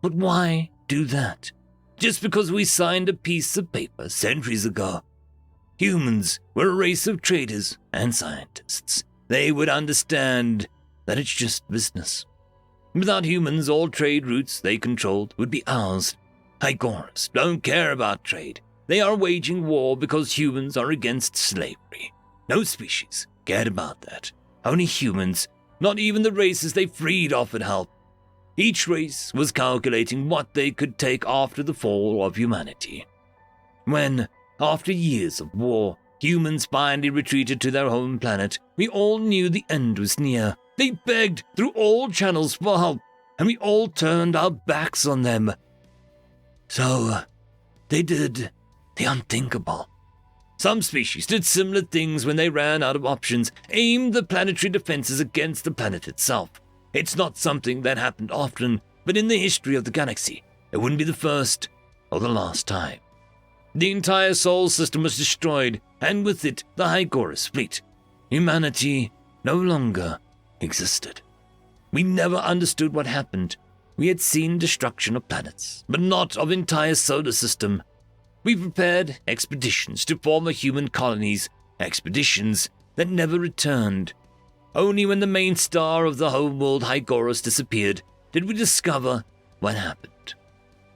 But why do that? Just because we signed a piece of paper centuries ago? Humans were a race of traders and scientists. They would understand that it's just business. Without humans, all trade routes they controlled would be ours. Hygoras don't care about trade. They are waging war because humans are against slavery. No species cared about that. Only humans, not even the races they freed, offered help. Each race was calculating what they could take after the fall of humanity. When, after years of war, humans finally retreated to their home planet, we all knew the end was near. They begged through all channels for help, and we all turned our backs on them. So, they did the unthinkable. Some species did similar things when they ran out of options, aimed the planetary defenses against the planet itself. It's not something that happened often, but in the history of the galaxy, it wouldn't be the first or the last time. The entire Sol system was destroyed, and with it, the Hygoras fleet. Humanity no longer existed. We never understood what happened. We had seen destruction of planets, but not of entire solar system. We prepared expeditions to form human colonies, expeditions that never returned. Only when the main star of the homeworld Hygoras disappeared did we discover what happened.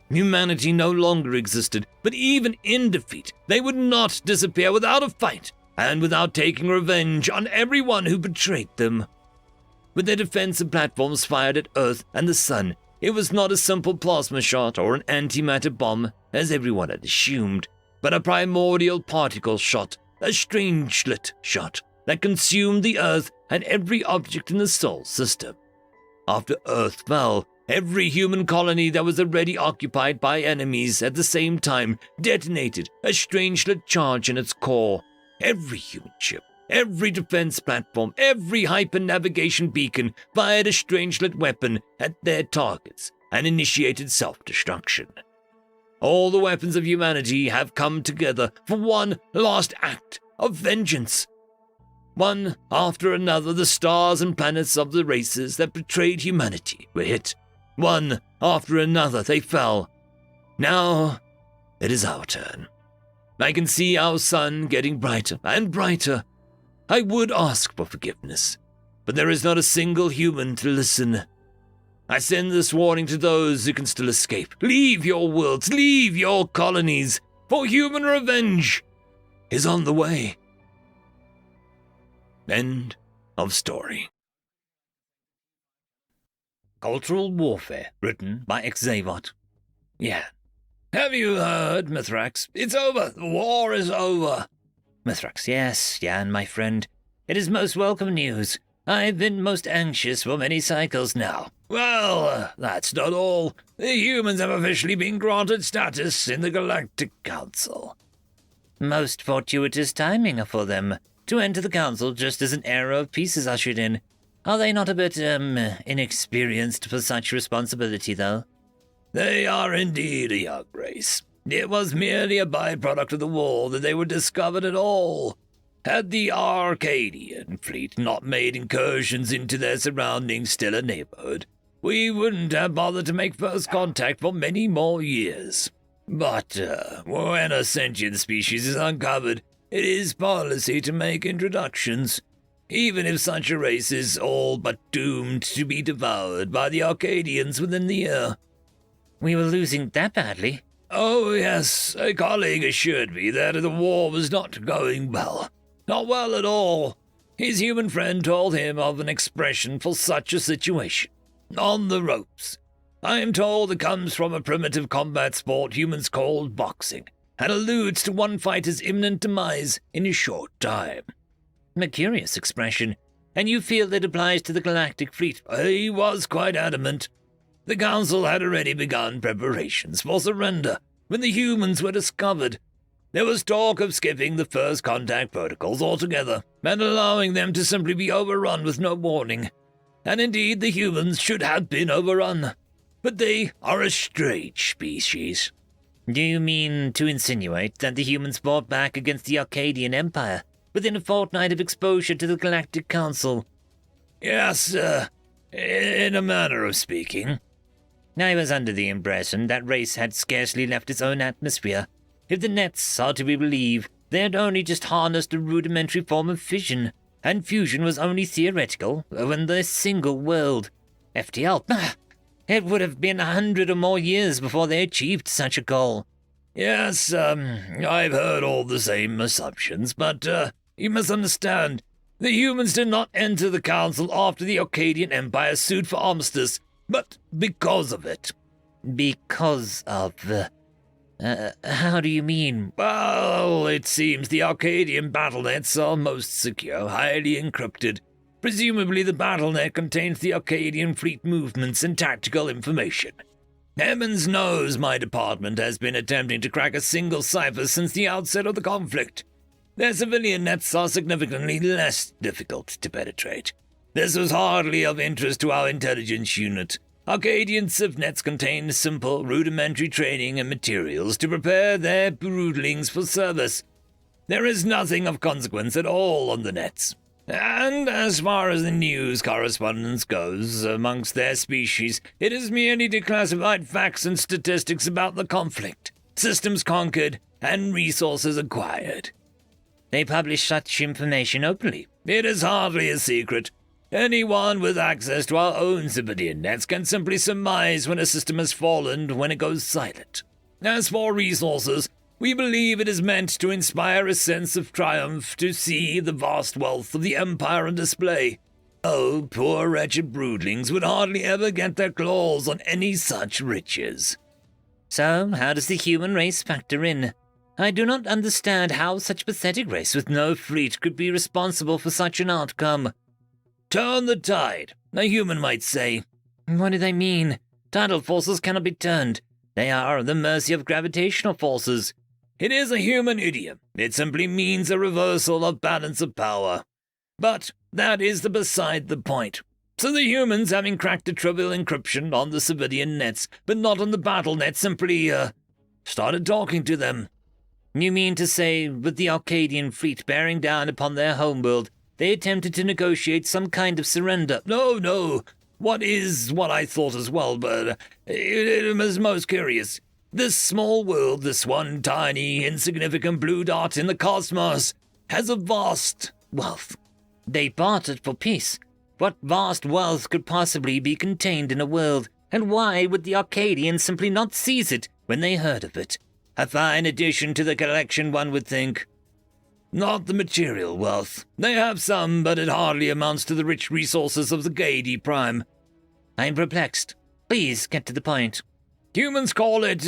Humanity no longer existed, but even in defeat, they would not disappear without a fight and without taking revenge on everyone who betrayed them. With their defensive platforms fired at Earth and the Sun, it was not a simple plasma shot or an antimatter bomb, as everyone had assumed, but a primordial particle shot, a strangelet shot that consumed the Earth and every object in the Sol system. After Earth fell, every human colony that was already occupied by enemies at the same time detonated a strangelet charge in its core. Every human ship, every defense platform, every hyper-navigation beacon fired a strangelet weapon at their targets and initiated self-destruction. All the weapons of humanity have come together for one last act of vengeance. One after another, the stars and planets of the races that betrayed humanity were hit. One after another, they fell. Now, it is our turn. I can see our sun getting brighter and brighter. I would ask for forgiveness, but there is not a single human to listen. I send this warning to those who can still escape. Leave your worlds, leave your colonies, for human revenge is on the way. End of story. Cultural Warfare, written by Xavot. Yeah. Have you heard, Mithrax? It's over. The war is over. Mithrax, yes, Jan, my friend. It is most welcome news. I've been most anxious for many cycles now. Well, that's not all. The humans have officially been granted status in the Galactic Council. Most fortuitous timing for them to enter the council just as an era of peace is ushered in. Are they not a bit, inexperienced for such responsibility, though? They are indeed a young race. It was merely a byproduct of the war that they were discovered at all. Had the Arcadian fleet not made incursions into their surrounding stellar neighborhood, we wouldn't have bothered to make first contact for many more years. But when a sentient species is uncovered, it is policy to make introductions, even if such a race is all but doomed to be devoured by the Arcadians within the year. We were losing that badly? Oh, yes. A colleague assured me that the war was not going well. Not well at all. His human friend told him of an expression for such a situation. On the ropes. I am told it comes from a primitive combat sport humans call boxing, and alludes to one fighter's imminent demise in a short time. A curious expression, and you feel it applies to the Galactic Fleet? He was quite adamant. The Council had already begun preparations for surrender when the humans were discovered. There was talk of skipping the first contact protocols altogether and allowing them to simply be overrun with no warning. And indeed, the humans should have been overrun. But they are a strange species. Do you mean to insinuate that the humans fought back against the Arcadian Empire within a fortnight of exposure to the Galactic Council? Yes, in a manner of speaking. I was under the impression that race had scarcely left its own atmosphere. If the nets are to be believed, they had only just harnessed a rudimentary form of fission, and fusion was only theoretical when the single world. FTL. It would have been 100 or more years before they achieved such a goal. Yes, I've heard all the same assumptions, but, you must understand, the humans did not enter the Council after the Arcadian Empire sued for armistice, but because of it. Because of... how do you mean? Well, it seems the Arcadian battlenets are most secure, highly encrypted. Presumably the battlenet contains the Arcadian fleet movements and tactical information. Heavens knows my department has been attempting to crack a single cipher since the outset of the conflict. Their civilian nets are significantly less difficult to penetrate. This was hardly of interest to our intelligence unit. Arcadian civnets contain simple, rudimentary training and materials to prepare their broodlings for service. There is nothing of consequence at all on the nets. And as far as the news correspondence goes amongst their species, it is merely declassified facts and statistics about the conflict, systems conquered, and resources acquired. They publish such information openly. It is hardly a secret. Anyone with access to our own civilian nets can simply surmise when a system has fallen when it goes silent. As for resources, we believe it is meant to inspire a sense of triumph to see the vast wealth of the Empire on display. Oh, poor wretched broodlings would hardly ever get their claws on any such riches. So, how does the human race factor in? I do not understand how such a pathetic race with no fleet could be responsible for such an outcome. Turn the tide, a human might say. What do they mean? Tidal forces cannot be turned. They are at the mercy of gravitational forces. It is a human idiom. It simply means a reversal of balance of power. But that is beside the point. So the humans, having cracked a trivial encryption on the civilian nets, but not on the battle net, simply, started talking to them. You mean to say, with the Arcadian fleet bearing down upon their homeworld, they attempted to negotiate some kind of surrender? No. What I thought as well, but it was most curious. This small world, this one tiny, insignificant blue dot in the cosmos, has a vast wealth. They bartered for peace. What vast wealth could possibly be contained in a world, and why would the Arcadians simply not seize it when they heard of it? A fine addition to the collection, one would think. Not the material wealth. They have some, but it hardly amounts to the rich resources of the Gaiety Prime. I'm perplexed. Please get to the point. Humans call it,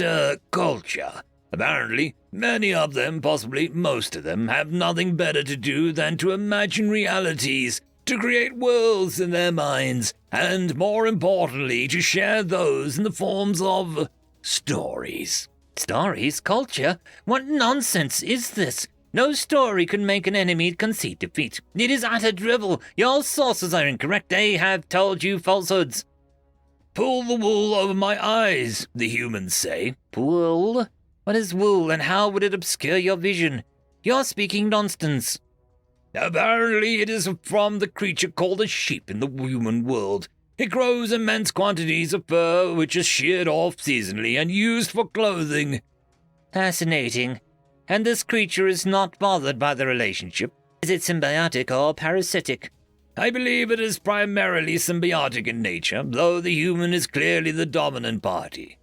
culture. Apparently, many of them, possibly most of them, have nothing better to do than to imagine realities, to create worlds in their minds, and more importantly, to share those in the forms of stories. Stories? Culture? What nonsense is this? No story can make an enemy concede defeat. It is utter drivel. Your sources are incorrect. They have told you falsehoods. Pull the wool over my eyes, the humans say. Wool? What is wool, and how would it obscure your vision? You're speaking nonsense. Apparently it is from the creature called a sheep in the human world. It grows immense quantities of fur, which is sheared off seasonally and used for clothing. Fascinating. And this creature is not bothered by the relationship. Is it symbiotic or parasitic? I believe it is primarily symbiotic in nature, though the human is clearly the dominant party.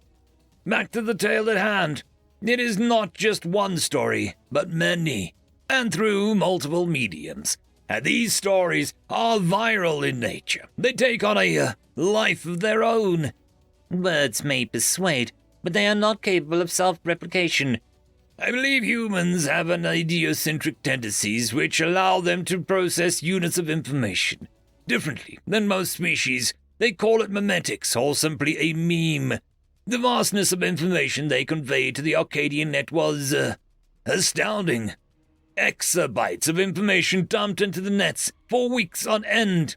Back to the tale at hand. It is not just one story, but many, and through multiple mediums. And these stories are viral in nature. They take on a life of their own. Words may persuade, but they are not capable of self-replication. I believe humans have an idiosyncratic tendencies which allow them to process units of information differently than most species. They call it memetics, or simply a meme. The vastness of information they conveyed to the Arcadian net was astounding. Exabytes of information dumped into the nets for weeks on end.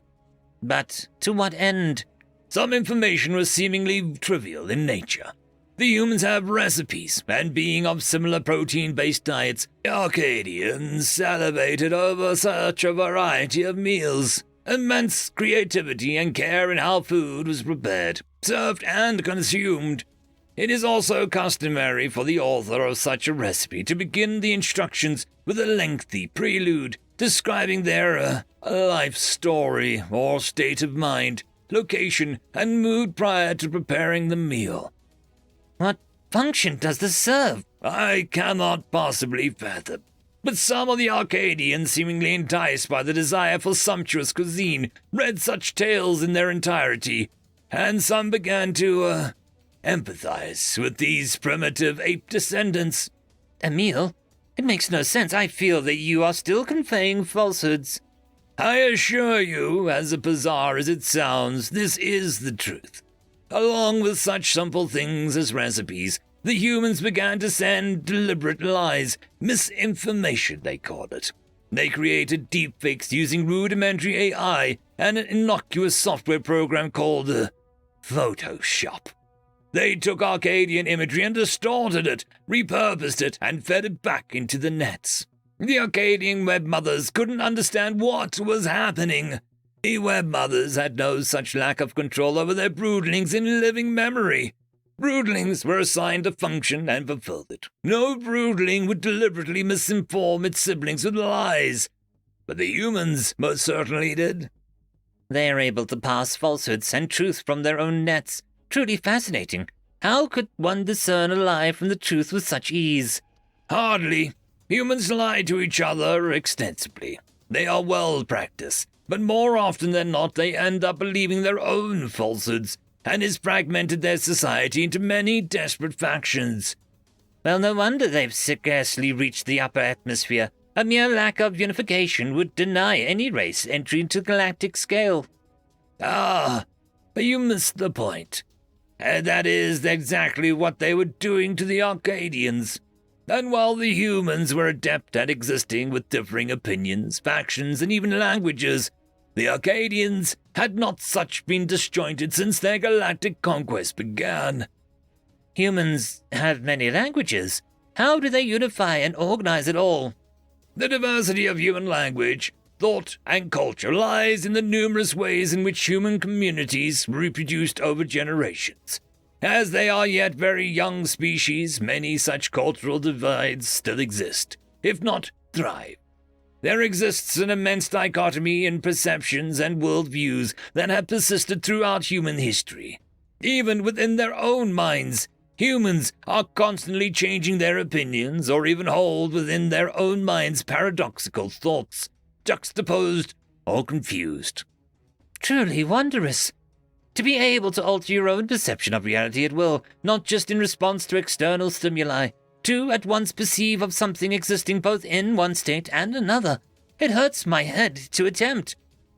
But to what end? Some information was seemingly trivial in nature. The humans have recipes, and being of similar protein-based diets, the Arcadians salivated over such a variety of meals. Immense creativity and care in how food was prepared, served, and consumed. It is also customary for the author of such a recipe to begin the instructions with a lengthy prelude describing their life story or state of mind, location, and mood prior to preparing the meal. What function does this serve? I cannot possibly fathom. But some of the Arcadians, seemingly enticed by the desire for sumptuous cuisine, read such tales in their entirety, and some began to, empathize with these primitive ape descendants. A meal? It makes no sense. I feel that you are still conveying falsehoods. I assure you, as bizarre as it sounds, this is the truth. Along with such simple things as recipes, the humans began to send deliberate lies, misinformation they called it. They created deepfakes using rudimentary AI and an innocuous software program called Photoshop. They took Arcadian imagery and distorted it, repurposed it, and fed it back into the nets. The Arcadian webmothers couldn't understand what was happening. The webmothers had no such lack of control over their broodlings in living memory. Broodlings were assigned a function and fulfilled it. No broodling would deliberately misinform its siblings with lies, but the humans most certainly did. They are able to parse falsehoods and truth from their own nets. Truly fascinating. How could one discern a lie from the truth with such ease? Hardly. Humans lie to each other extensively. They are well practiced, but more often than not they end up believing their own falsehoods, and has fragmented their society into many desperate factions. Well, no wonder they've scarcely reached the upper atmosphere. A mere lack of unification would deny any race entry into the galactic scale. Ah, but you missed the point. That is exactly what they were doing to the Arcadians. And while the humans were adept at existing with differing opinions, factions, and even languages, the Arcadians had not such been disjointed since their galactic conquest began. Humans have many languages. How do they unify and organize it all? The diversity of human language, thought, and culture lies in the numerous ways in which human communities reproduced over generations. As they are yet very young species, many such cultural divides still exist, if not thrive. There exists an immense dichotomy in perceptions and worldviews that have persisted throughout human history. Even within their own minds, humans are constantly changing their opinions or even hold within their own minds paradoxical thoughts, juxtaposed or confused. Truly wondrous. To be able to alter your own perception of reality at will, not just in response to external stimuli, to at once perceive of something existing both in one state and another. It hurts my head to attempt.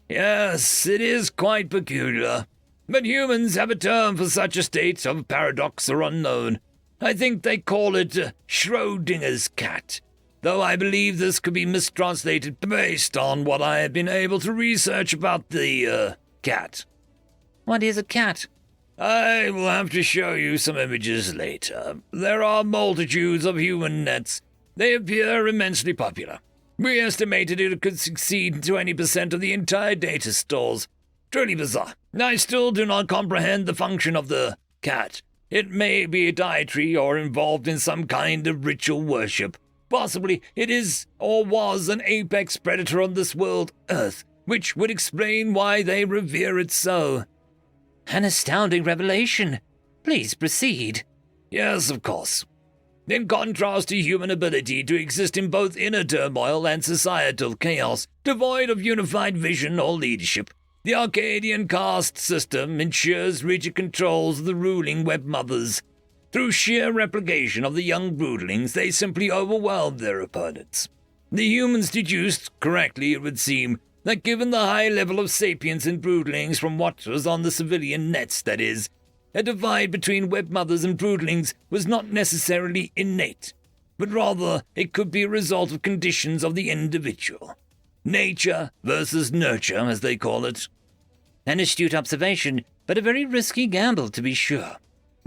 Yes, it is quite peculiar. But humans have a term for such a state of paradox or unknown. I think they call it Schrodinger's cat, though I believe this could be mistranslated based on what I have been able to research about the, cat. What is a cat? I will have to show you some images later. There are multitudes of human nets. They appear immensely popular. We estimated it could succeed 20% of the entire data stores. Truly bizarre. I still do not comprehend the function of the cat. It may be dietary or involved in some kind of ritual worship. Possibly it is or was an apex predator on this world, Earth, which would explain why they revere it so. An astounding revelation. Please proceed. Yes, of course. In contrast to human ability to exist in both inner turmoil and societal chaos, devoid of unified vision or leadership, the Arcadian caste system ensures rigid controls of the ruling web mothers. Through sheer replication of the young broodlings, they simply overwhelm their opponents. The humans deduced, correctly it would seem, that given the high level of sapience in broodlings from what was on the civilian nets, that is, a divide between web mothers and broodlings was not necessarily innate, but rather it could be a result of conditions of the individual. Nature versus nurture, as they call it. An astute observation, but a very risky gamble, to be sure.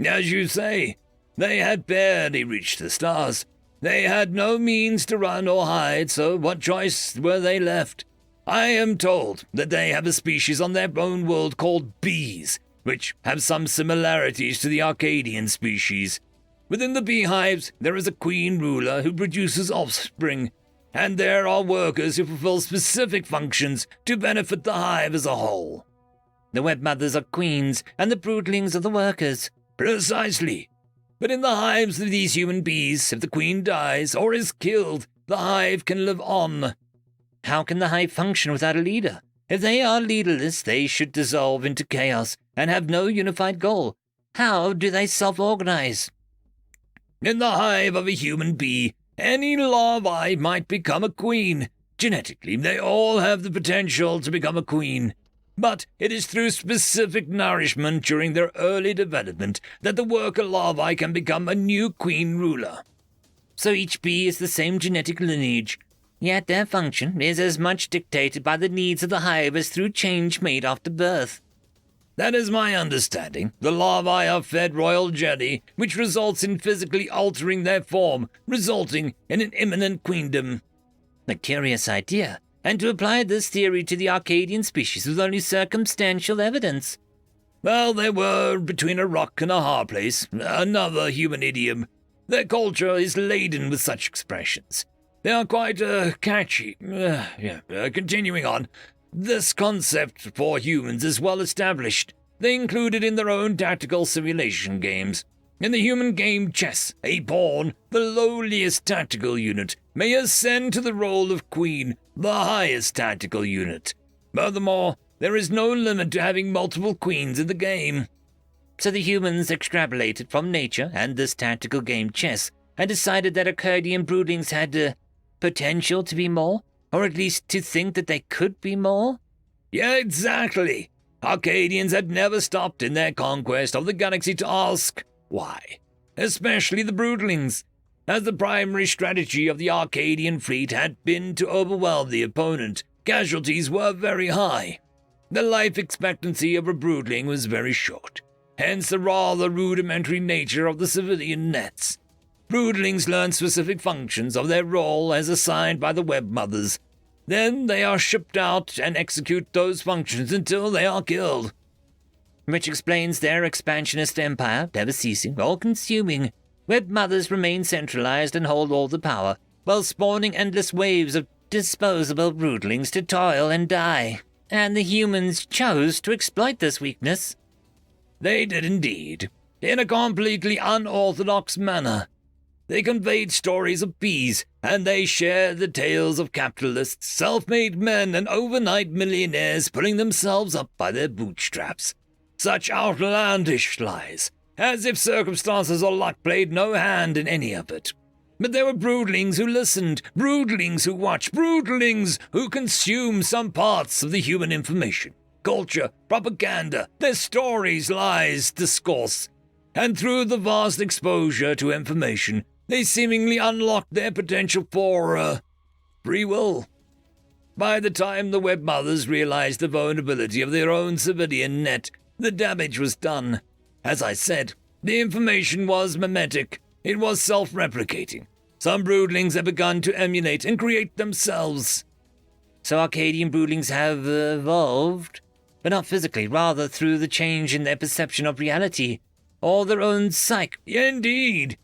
As you say, they had barely reached the stars. They had no means to run or hide, so what choice were they left? I am told that they have a species on their own world called bees, which have some similarities to the Arcadian species. Within the beehives, there is a queen ruler who produces offspring, and there are workers who fulfill specific functions to benefit the hive as a whole. The web mothers are queens, and the broodlings are the workers. Precisely. But in the hives of these human bees, if the queen dies or is killed, the hive can live on. How can the hive function without a leader? If they are leaderless, they should dissolve into chaos and have no unified goal. How do they self-organize? In the hive of a human bee, any larvae might become a queen. Genetically, they all have the potential to become a queen. But it is through specific nourishment during their early development that the worker larvae can become a new queen ruler. So each bee is the same genetic lineage, yet their function is as much dictated by the needs of the hive as through change made after birth. That is my understanding. The larvae are fed royal jelly, which results in physically altering their form, resulting in an imminent queendom. A curious idea, and to apply this theory to the Arcadian species with only circumstantial evidence. Well, they were between a rock and a hard place, another human idiom. Their culture is laden with such expressions. They are quite catchy. Continuing on. This concept for humans is well established. They include it in their own tactical simulation games. In the human game chess, a pawn, the lowliest tactical unit, may ascend to the role of queen, the highest tactical unit. Furthermore, there is no limit to having multiple queens in the game. So the humans extrapolated from nature and this tactical game chess and decided that Arcadian broodlings had potential to be more, or at least to think that they could be more? Yeah, exactly. Arcadians had never stopped in their conquest of the galaxy to ask why, especially the broodlings, as the primary strategy of the Arcadian fleet had been to overwhelm the opponent. Casualties were very high. The life expectancy of a broodling was very short. hence the rather rudimentary nature of the civilian nets. Broodlings learn specific functions of their role as assigned by the web mothers. Then they are shipped out and execute those functions until they are killed. Which explains their expansionist empire, never ceasing, all-consuming. Web mothers remain centralized and hold all the power, while spawning endless waves of disposable broodlings to toil and die. And the humans chose to exploit this weakness. They did indeed, in a completely unorthodox manner. They conveyed stories of peace, and they shared the tales of capitalists, self-made men, and overnight millionaires pulling themselves up by their bootstraps. Such outlandish lies, as if circumstances or luck played no hand in any of it. But there were broodlings who listened, broodlings who watched, broodlings who consumed some parts of the human information, culture, propaganda, their stories, lies, discourse. And through the vast exposure to information, they seemingly unlocked their potential for, free will. By the time the web mothers realized the vulnerability of their own civilian net, the damage was done. As I said, the information was mimetic. It was self-replicating. Some broodlings have begun to emulate and create themselves. So Arcadian broodlings have evolved, but not physically, rather through the change in their perception of reality, or their own psyche. Indeed.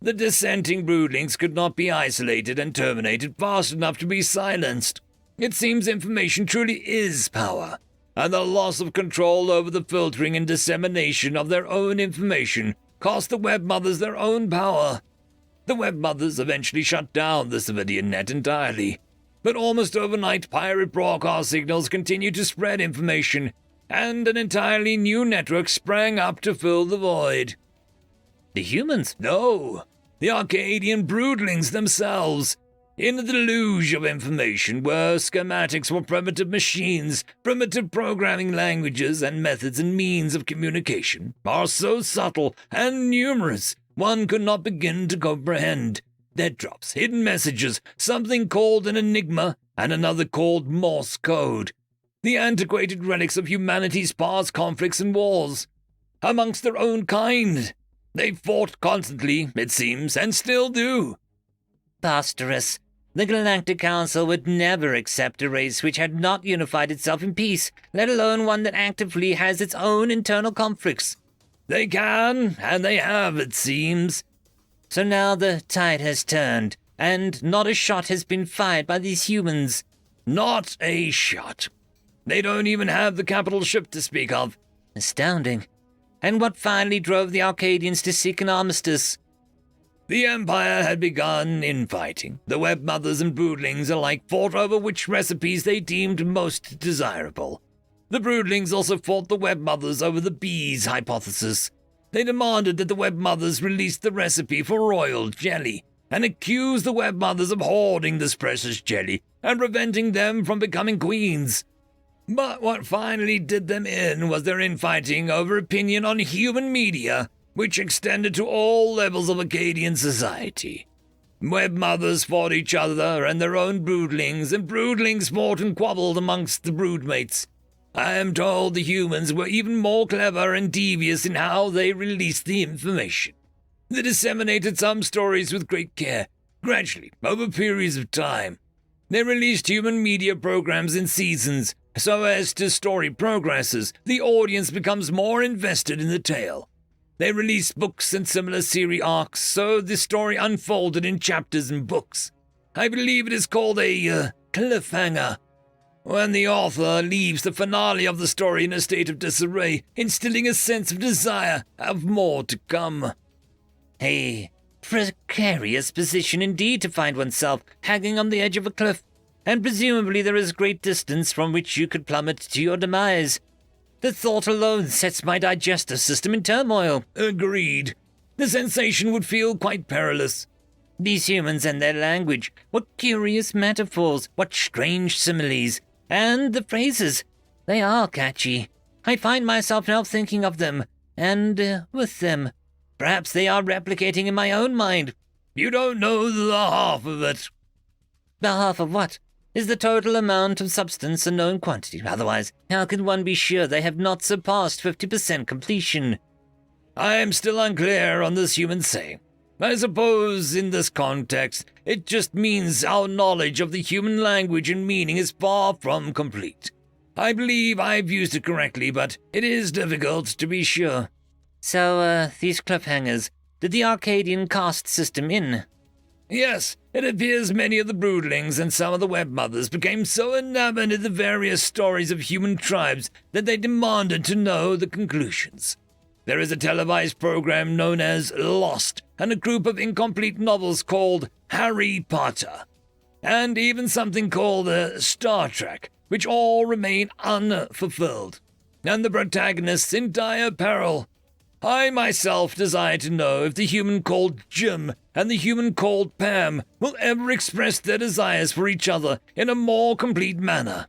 The dissenting broodlings could not be isolated and terminated fast enough to be silenced. It seems information truly is power, and the loss of control over the filtering and dissemination of their own information cost the web mothers their own power. The web mothers eventually shut down the civilian net entirely, but almost overnight pirate broadcast signals continued to spread information, and an entirely new network sprang up to fill the void. The humans? No, the Arcadian broodlings themselves. In the deluge of information were schematics for primitive machines, primitive programming languages, and methods and means of communication are so subtle and numerous one could not begin to comprehend. Dead drops, hidden messages, something called an enigma, and another called Morse code. The antiquated relics of humanity's past conflicts and wars. Amongst their own kind. They fought constantly, it seems, and still do. Preposterous. The Galactic Council would never accept a race which had not unified itself in peace, let alone one that actively has its own internal conflicts. They can, and they have, it seems. So now the tide has turned, and not a shot has been fired by these humans. Not a shot. They don't even have the capital ship to speak of. Astounding. And what finally drove the Arcadians to seek an armistice? The Empire had begun infighting. The web mothers and broodlings alike fought over which recipes they deemed most desirable. The broodlings also fought the web mothers over the bees hypothesis. They demanded that the web mothers release the recipe for royal jelly, and accused the web mothers of hoarding this precious jelly and preventing them from becoming queens. But what finally did them in was their infighting over opinion on human media, which extended to all levels of Acadian society. Web mothers fought each other and their own broodlings, and broodlings fought and quarreled amongst the broodmates. I am told the humans were even more clever and devious in how they released the information. They disseminated some stories with great care, gradually, over periods of time. They released human media programs in seasons, so as to story progresses, the audience becomes more invested in the tale. They released books and similar series arcs, so the story unfolded in chapters and books. I believe it is called a cliffhanger, when the author leaves the finale of the story in a state of disarray, instilling a sense of desire of more to come. A precarious position indeed to find oneself hanging on the edge of a cliff, and presumably there is great distance from which you could plummet to your demise. The thought alone sets my digestive system in turmoil. Agreed. The sensation would feel quite perilous. These humans and their language, what curious metaphors, what strange similes, and the phrases, they are catchy. I find myself now thinking of them, and with them. Perhaps they are replicating in my own mind. You don't know the half of it. The half of what? Is the total amount of substance a known quantity? Otherwise, how can one be sure they have not surpassed 50% completion? I am still unclear on this human say. I suppose in this context, it just means our knowledge of the human language and meaning is far from complete. I believe I've used it correctly, but it is difficult to be sure. So, these cliffhangers, did the Arcadian caste system in? Yes, it appears many of the broodlings and some of the webmothers became so enamored in the various stories of human tribes that they demanded to know the conclusions. There is a televised program known as Lost, and a group of incomplete novels called Harry Potter, and even something called Star Trek, which all remain unfulfilled, and the protagonist's in dire peril. I myself desire to know if the human called Jim and the human called Pam will ever express their desires for each other in a more complete manner.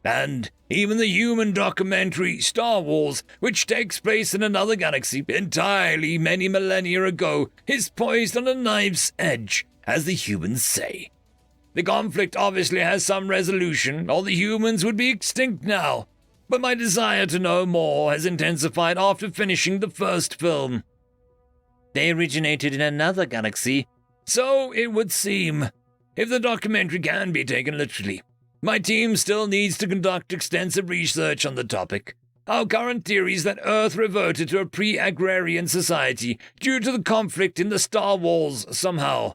And even the human documentary Star Wars, which takes place in another galaxy entirely many millennia ago, is poised on a knife's edge, as the humans say. The conflict obviously has some resolution, or the humans would be extinct now, but my desire to know more has intensified after finishing the first film. They originated in another galaxy. So it would seem, if the documentary can be taken literally. My team still needs to conduct extensive research on the topic. Our current theory is that Earth reverted to a pre-agrarian society due to the conflict in the Star Wars somehow.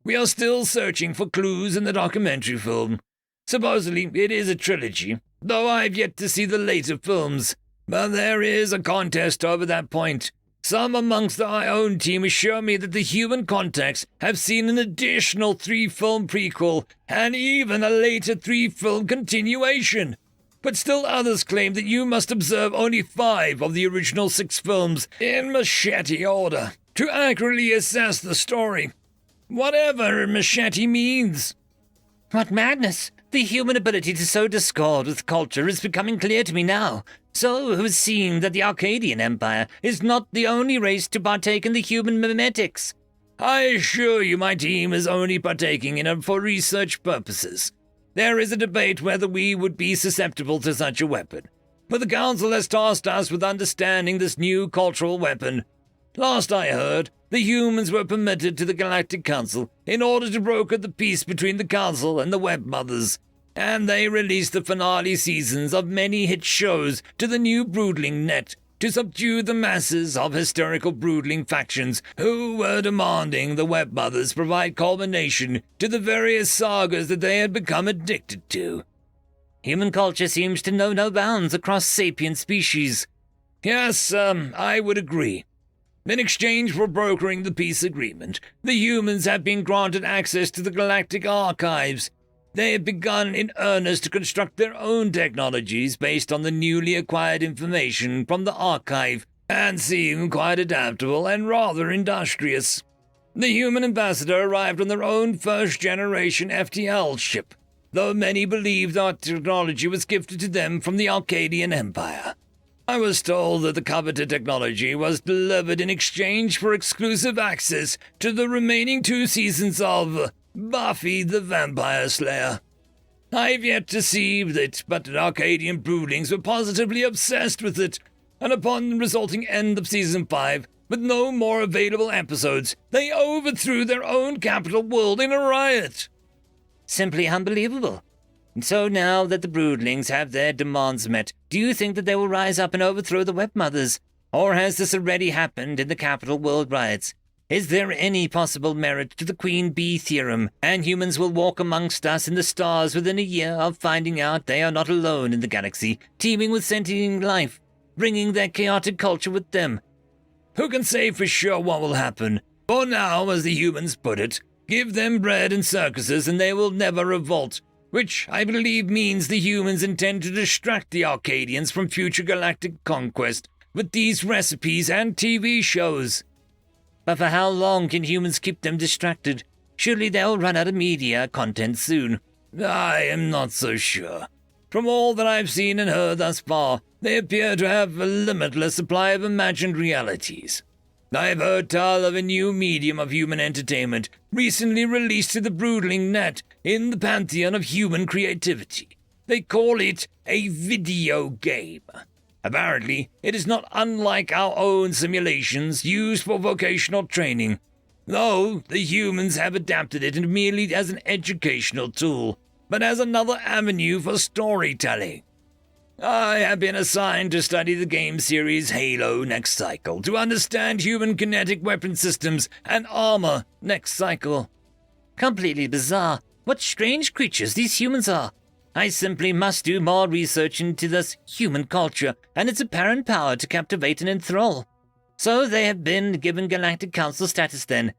We are still searching for clues in the documentary film. Supposedly, it is a trilogy, though I've yet to see the later films. But there is a contest over that point. Some amongst our own team assure me that the human contacts have seen an additional 3-film prequel and even a later 3-film continuation. But still others claim that you must observe only 5 of the original 6 films in machete order to accurately assess the story. Whatever machete means. What madness! The human ability to sow discord with culture is becoming clear to me now. So it would seem that the Arcadian Empire is not the only race to partake in the human mimetics. I assure you my team is only partaking in it for research purposes. There is a debate whether we would be susceptible to such a weapon, but the Council has tasked us with understanding this new cultural weapon. Last I heard, the humans were permitted to the Galactic Council in order to broker the peace between the Council and the Webmothers, and they released the finale seasons of many hit shows to the new Broodling Net to subdue the masses of hysterical Broodling factions who were demanding the Webmothers provide culmination to the various sagas that they had become addicted to. Human culture seems to know no bounds across sapient species. Yes, I would agree. In exchange for brokering the peace agreement, the humans have been granted access to the galactic archives. They have begun in earnest to construct their own technologies based on the newly acquired information from the archive, and seem quite adaptable and rather industrious. The human ambassador arrived on their own first-generation FTL ship, though many believed our technology was gifted to them from the Arcadian Empire. I was told that the coveted technology was delivered in exchange for exclusive access to the remaining 2 seasons of Buffy the Vampire Slayer. I've yet to see it, but the Arcadian broodlings were positively obsessed with it, and upon the resulting end of Season 5, with no more available episodes, they overthrew their own capital world in a riot. Simply unbelievable. And so now that the broodlings have their demands met, do you think that they will rise up and overthrow the Webmothers? Or has this already happened in the capital world riots? Is there any possible merit to the Queen Bee theorem, and humans will walk amongst us in the stars within a year of finding out they are not alone in the galaxy, teeming with sentient life, bringing their chaotic culture with them? Who can say for sure what will happen? For now, as the humans put it, give them bread and circuses and they will never revolt, which I believe means the humans intend to distract the Arcadians from future galactic conquest with these recipes and TV shows. But for how long can humans keep them distracted? Surely they'll run out of media content soon. I am not so sure. From all that I've seen and heard thus far, they appear to have a limitless supply of imagined realities. I've heard tell of a new medium of human entertainment recently released to the Broodling Net in the pantheon of human creativity. They call it a video game. Apparently, it is not unlike our own simulations used for vocational training, though the humans have adapted it not merely as an educational tool, but as another avenue for storytelling. I have been assigned to study the game series Halo next cycle, to understand human kinetic weapon systems and armor next cycle. Completely bizarre. What strange creatures these humans are. I simply must do more research into this human culture and its apparent power to captivate and enthrall. So they have been given Galactic Council status then.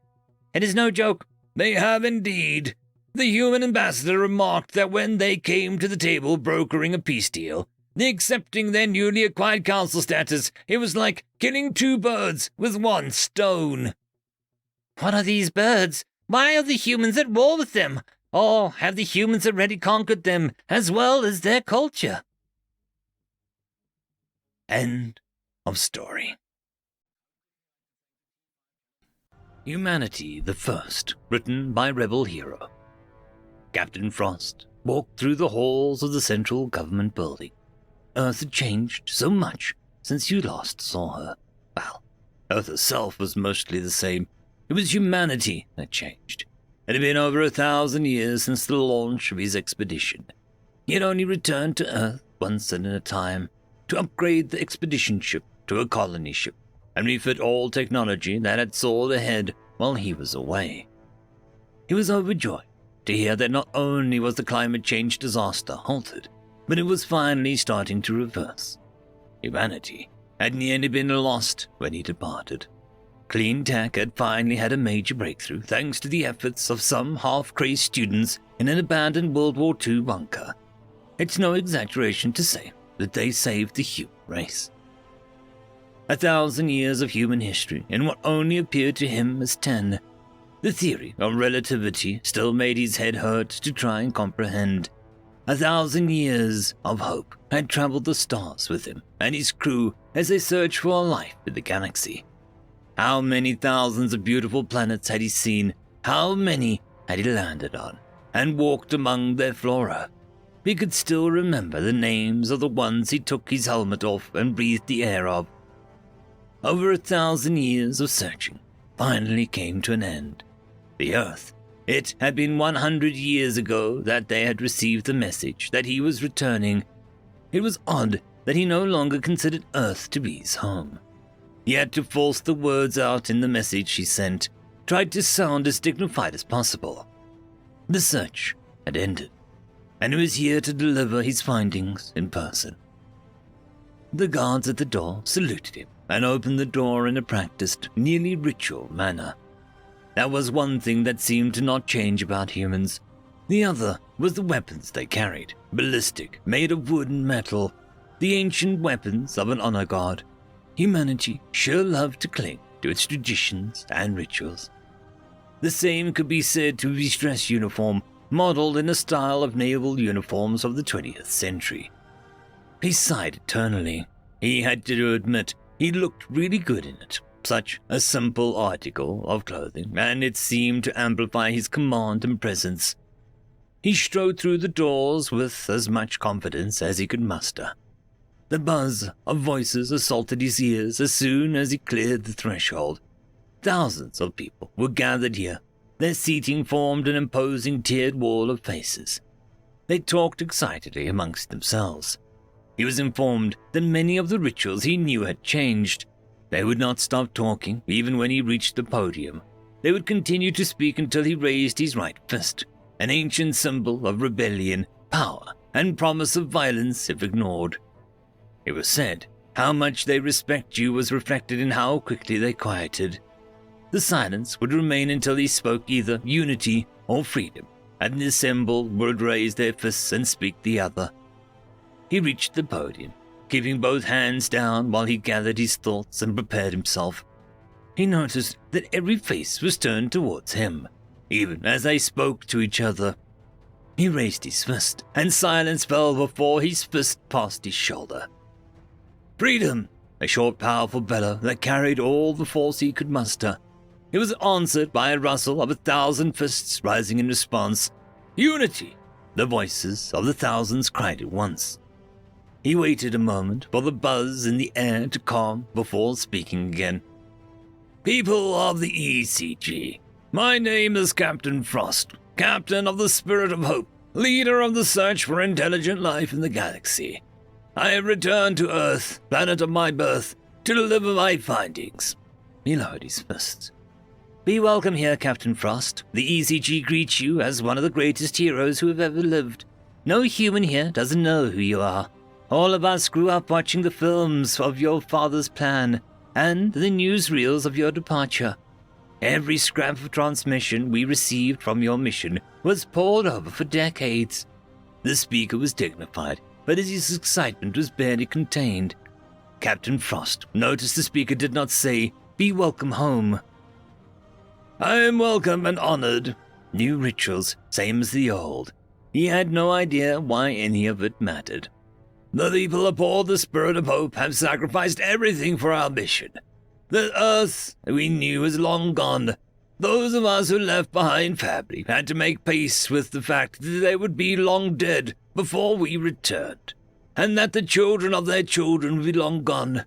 It is no joke. They have indeed. The human ambassador remarked that when they came to the table brokering a peace deal, accepting their newly acquired council status, it was like killing two birds with one stone. What are these birds? Why are the humans at war with them? Or have the humans already conquered them, as well as their culture? End of story. Humanity the First, written by Rebel Hero. Captain Frost walked through the halls of the central government building. Earth had changed so much since you last saw her. Well, Earth herself was mostly the same. It was humanity that changed. It had been over 1,000 years since the launch of his expedition. He had only returned to Earth once and at a time to upgrade the expedition ship to a colony ship and refit all technology that had soared ahead while he was away. He was overjoyed to hear that not only was the climate change disaster halted, but it was finally starting to reverse. Humanity had nearly been lost when he departed. Clean tech had finally had a major breakthrough thanks to the efforts of some half-crazed students in an abandoned World War II bunker. It's no exaggeration to say that they saved the human race. 1,000 years of human history in what only appeared to him as 10. The theory of relativity still made his head hurt to try and comprehend. 1,000 years of hope had traveled the stars with him and his crew as they searched for a life in the galaxy. How many thousands of beautiful planets had he seen? How many had he landed on and walked among their flora? He could still remember the names of the ones he took his helmet off and breathed the air of. Over 1,000 years of searching finally came to an end. The Earth. It had been 100 years ago that they had received the message that he was returning. It was odd that he no longer considered Earth to be his home. He had to force the words out in the message he sent, tried to sound as dignified as possible. The search had ended, and he was here to deliver his findings in person. The guards at the door saluted him and opened the door in a practiced, nearly ritual manner. That was one thing that seemed to not change about humans. The other was the weapons they carried, ballistic, made of wood and metal, the ancient weapons of an honor guard. Humanity sure loved to cling to its traditions and rituals. The same could be said to his dress uniform, modeled in the style of naval uniforms of the 20th century. He sighed eternally. He had to admit he looked really good in it. Such a simple article of clothing, and it seemed to amplify his command and presence. He strode through the doors with as much confidence as he could muster. The buzz of voices assaulted his ears as soon as he cleared the threshold. Thousands of people were gathered here. Their seating formed an imposing tiered wall of faces. They talked excitedly amongst themselves. He was informed that many of the rituals he knew had changed. They would not stop talking even when he reached the podium. They would continue to speak until he raised his right fist, an ancient symbol of rebellion, power, and promise of violence if ignored. It was said how much they respect you was reflected in how quickly they quieted. The silence would remain until he spoke either unity or freedom, and the symbol would raise their fists and speak the other. He reached the podium, keeping both hands down while he gathered his thoughts and prepared himself. He noticed that every face was turned towards him, even as they spoke to each other. He raised his fist, and silence fell before his fist passed his shoulder. Freedom! A short, powerful bellow that carried all the force he could muster. It was answered by a rustle of 1,000 fists rising in response. Unity! The voices of the thousands cried at once. He waited a moment for the buzz in the air to calm before speaking again. People of the ECG, my name is Captain Frost, Captain of the Spirit of Hope, leader of the search for intelligent life in the galaxy. I have returned to Earth, planet of my birth, to deliver my findings. He lowered his fists. Be welcome here, Captain Frost. The ECG greets you as one of the greatest heroes who have ever lived. No human here doesn't know who you are. All of us grew up watching the films of your father's plan and the newsreels of your departure. Every scrap of transmission we received from your mission was pored over for decades. The speaker was dignified, but his excitement was barely contained. Captain Frost noticed the speaker did not say, "Be welcome home." I am welcome and honored. New rituals, same as the old. He had no idea why any of it mattered. The people aboard the Spirit of Hope have sacrificed everything for our mission. The Earth we knew is long gone. Those of us who left behind family had to make peace with the fact that they would be long dead before we returned, and that the children of their children would be long gone.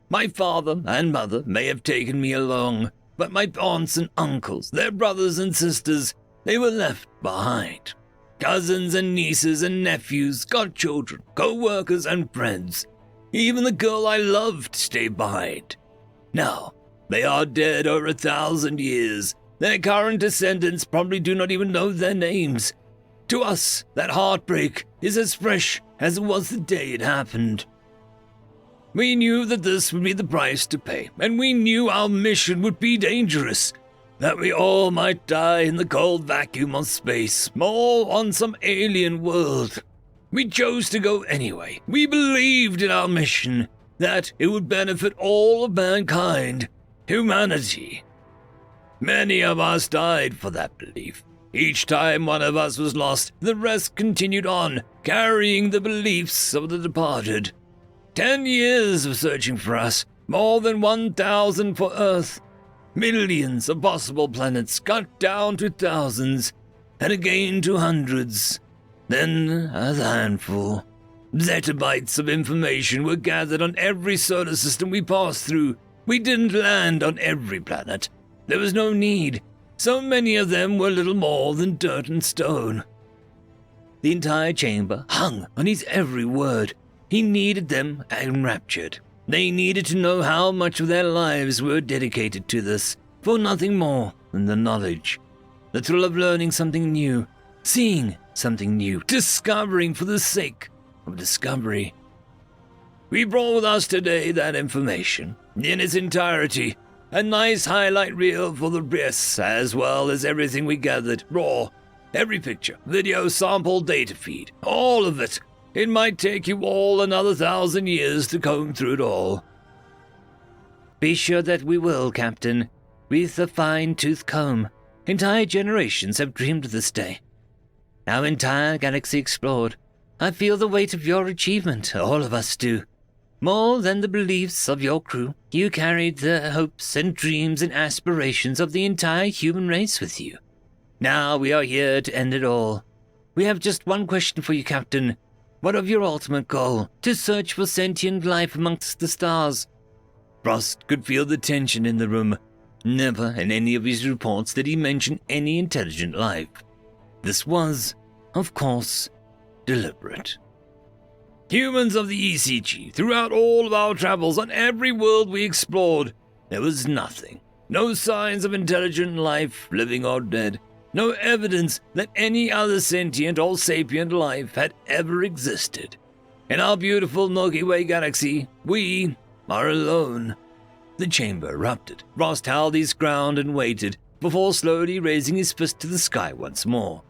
My father and mother may have taken me along, but my aunts and uncles, their brothers and sisters, they were left behind. Cousins and nieces and nephews, godchildren, co-workers and friends. Even the girl I loved stayed behind. Now, they are dead over 1,000 years. Their current descendants probably do not even know their names. To us, that heartbreak is as fresh as it was the day it happened. We knew that this would be the price to pay, and we knew our mission would be dangerous, that we all might die in the cold vacuum of space, or on some alien world. We chose to go anyway. We believed in our mission, that it would benefit all of mankind, humanity. Many of us died for that belief. Each time one of us was lost, the rest continued on, carrying the beliefs of the departed. 10 years of searching for us, more than 1,000 for Earth. Millions of possible planets cut down to thousands, and again to hundreds. Then a handful. Zettabytes of information were gathered on every solar system we passed through. We didn't land on every planet. There was no need. So many of them were little more than dirt and stone. The entire chamber hung on his every word. He needed them enraptured. They needed to know how much of their lives were dedicated to this, for nothing more than the knowledge. The thrill of learning something new, seeing something new, discovering for the sake of discovery. We brought with us today that information, in its entirety, a nice highlight reel for the press, as well as everything we gathered, raw, every picture, video, sample, data feed, all of it. It might take you all another 1,000 years to comb through it all. Be sure that we will, Captain. With a fine-tooth comb. Entire generations have dreamed of this day. Our entire galaxy explored. I feel the weight of your achievement, all of us do. More than the beliefs of your crew, you carried the hopes and dreams and aspirations of the entire human race with you. Now we are here to end it all. We have just one question for you, Captain. What of your ultimate goal? To search for sentient life amongst the stars. Frost could feel the tension in the room. Never in any of his reports did he mention any intelligent life. This was, of course, deliberate. Humans of the ECG, throughout all of our travels on every world we explored, there was nothing. No signs of intelligent life, living or dead. No evidence that any other sentient or sapient life had ever existed. In our beautiful Milky Way galaxy, we are alone. The chamber erupted. Frost held his ground and waited, before slowly raising his fist to the sky once more.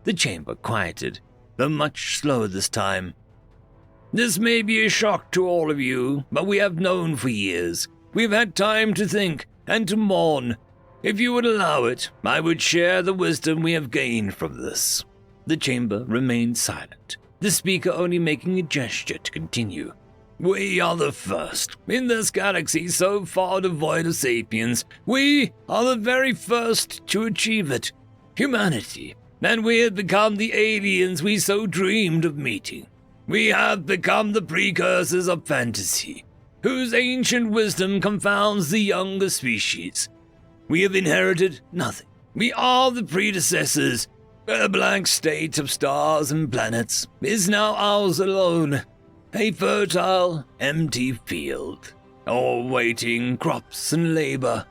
The chamber quieted, though much slower this time. This may be a shock to all of you, but we have known for years. We've had time to think and to mourn. If you would allow it, I would share the wisdom we have gained from this. The chamber remained silent, the speaker only making a gesture to continue. We are the first. In this galaxy so far devoid of sapiens, we are the very first to achieve it. Humanity. And we have become the aliens we so dreamed of meeting. We have become the precursors of fantasy, whose ancient wisdom confounds the younger species. We have inherited nothing. We are the predecessors. A blank state of stars and planets is now ours alone. A fertile, empty field, all waiting crops and labor.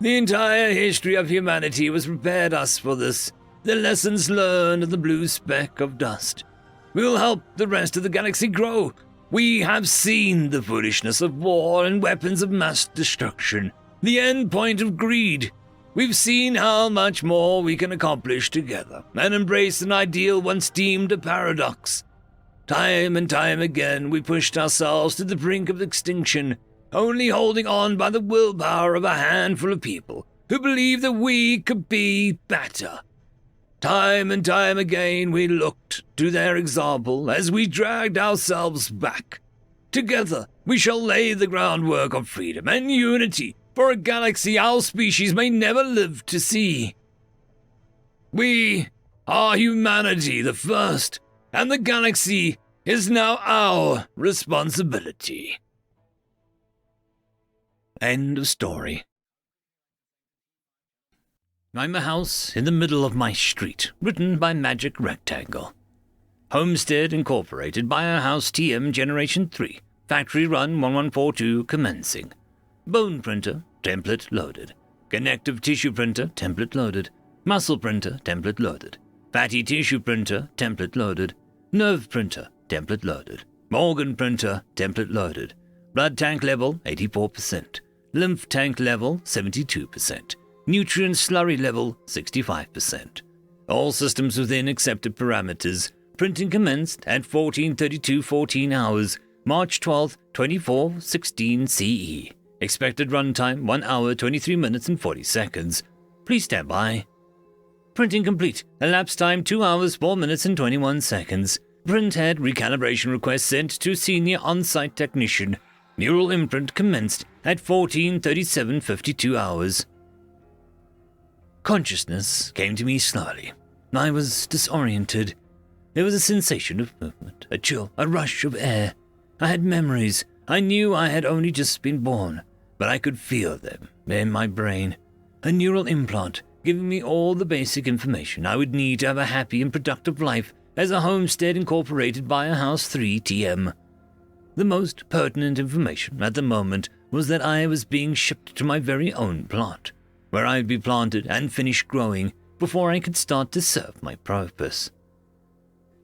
The entire history of humanity was prepared us for this. The lessons learned of the blue speck of dust will help the rest of the galaxy grow. We have seen the foolishness of war and weapons of mass destruction, the end point of greed. We've seen how much more we can accomplish together and embrace an ideal once deemed a paradox. Time and time again, we pushed ourselves to the brink of extinction, only holding on by the willpower of a handful of people who believed that we could be better. Time and time again, we looked to their example as we dragged ourselves back. Together, we shall lay the groundwork of freedom and unity for a galaxy our species may never live to see. We are humanity the first, and the galaxy is now our responsibility. End of story. I'm a house in the middle of my street, written by Magic Rectangle. Homestead Incorporated, Biohouse TM Generation 3, Factory Run 1142 commencing. Bone printer, template loaded. Connective tissue printer, template loaded. Muscle printer, template loaded. Fatty tissue printer, template loaded. Nerve printer, template loaded. Organ printer, template loaded. Blood tank level, 84%. Lymph tank level, 72%. Nutrient slurry level, 65%. All systems within accepted parameters. Printing commenced at 14:32:14 hours, March 12, 24:16 CE. Expected runtime 1 hour, 23 minutes and 40 seconds. Please stand by. Printing complete. Elapsed time 2 hours, 4 minutes and 21 seconds. Print head recalibration request sent to senior on-site technician. Neural imprint commenced at 14:37:52 hours. Consciousness came to me slowly. I was disoriented. There was a sensation of movement, a chill, a rush of air. I had memories. I knew I had only just been born, but I could feel them in my brain. A neural implant giving me all the basic information I would need to have a happy and productive life as a Homestead Incorporated Biohouse 3 TM. The most pertinent information at the moment was that I was being shipped to my very own plot, where I'd be planted and finished growing before I could start to serve my purpose.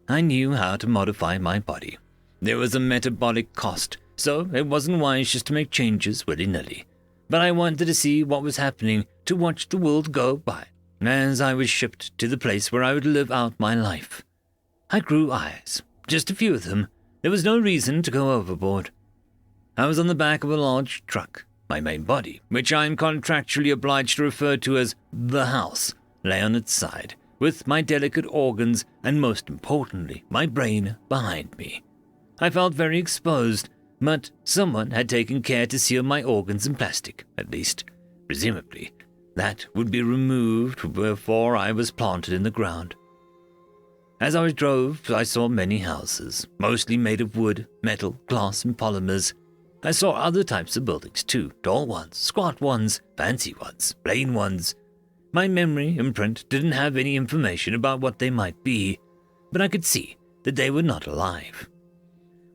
I knew how to modify my body. There was a metabolic cost, so it wasn't wise just to make changes willy-nilly. But I wanted to see what was happening, to watch the world go by, as I was shipped to the place where I would live out my life. I grew eyes, just a few of them. There was no reason to go overboard. I was on the back of a large truck. My main body, which I am contractually obliged to refer to as the house, lay on its side, with my delicate organs and, most importantly, my brain behind me. I felt very exposed, but someone had taken care to seal my organs in plastic, at least. Presumably, that would be removed before I was planted in the ground. As I drove, I saw many houses, mostly made of wood, metal, glass, and polymers. I saw other types of buildings too, tall ones, squat ones, fancy ones, plain ones. My memory imprint didn't have any information about what they might be, but I could see that they were not alive.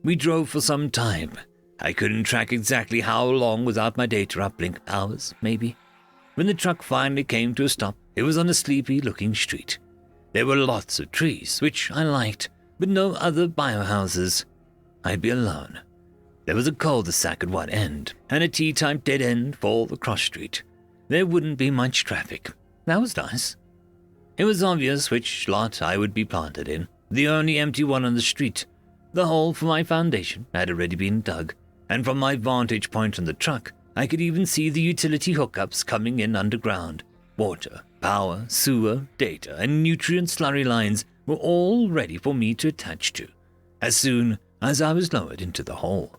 We drove for some time. I couldn't track exactly how long without my data uplink, hours, maybe. When the truck finally came to a stop, it was on a sleepy-looking street. There were lots of trees, which I liked, but no other biohouses. I'd be alone. There was a cul-de-sac at one end, and a T-type dead end for the cross street. There wouldn't be much traffic. That was nice. It was obvious which lot I would be planted in, the only empty one on the street. The hole for my foundation had already been dug, and from my vantage point on the truck, I could even see the utility hookups coming in underground. Water, power, sewer, data, and nutrient slurry lines were all ready for me to attach to, as soon as I was lowered into the hole.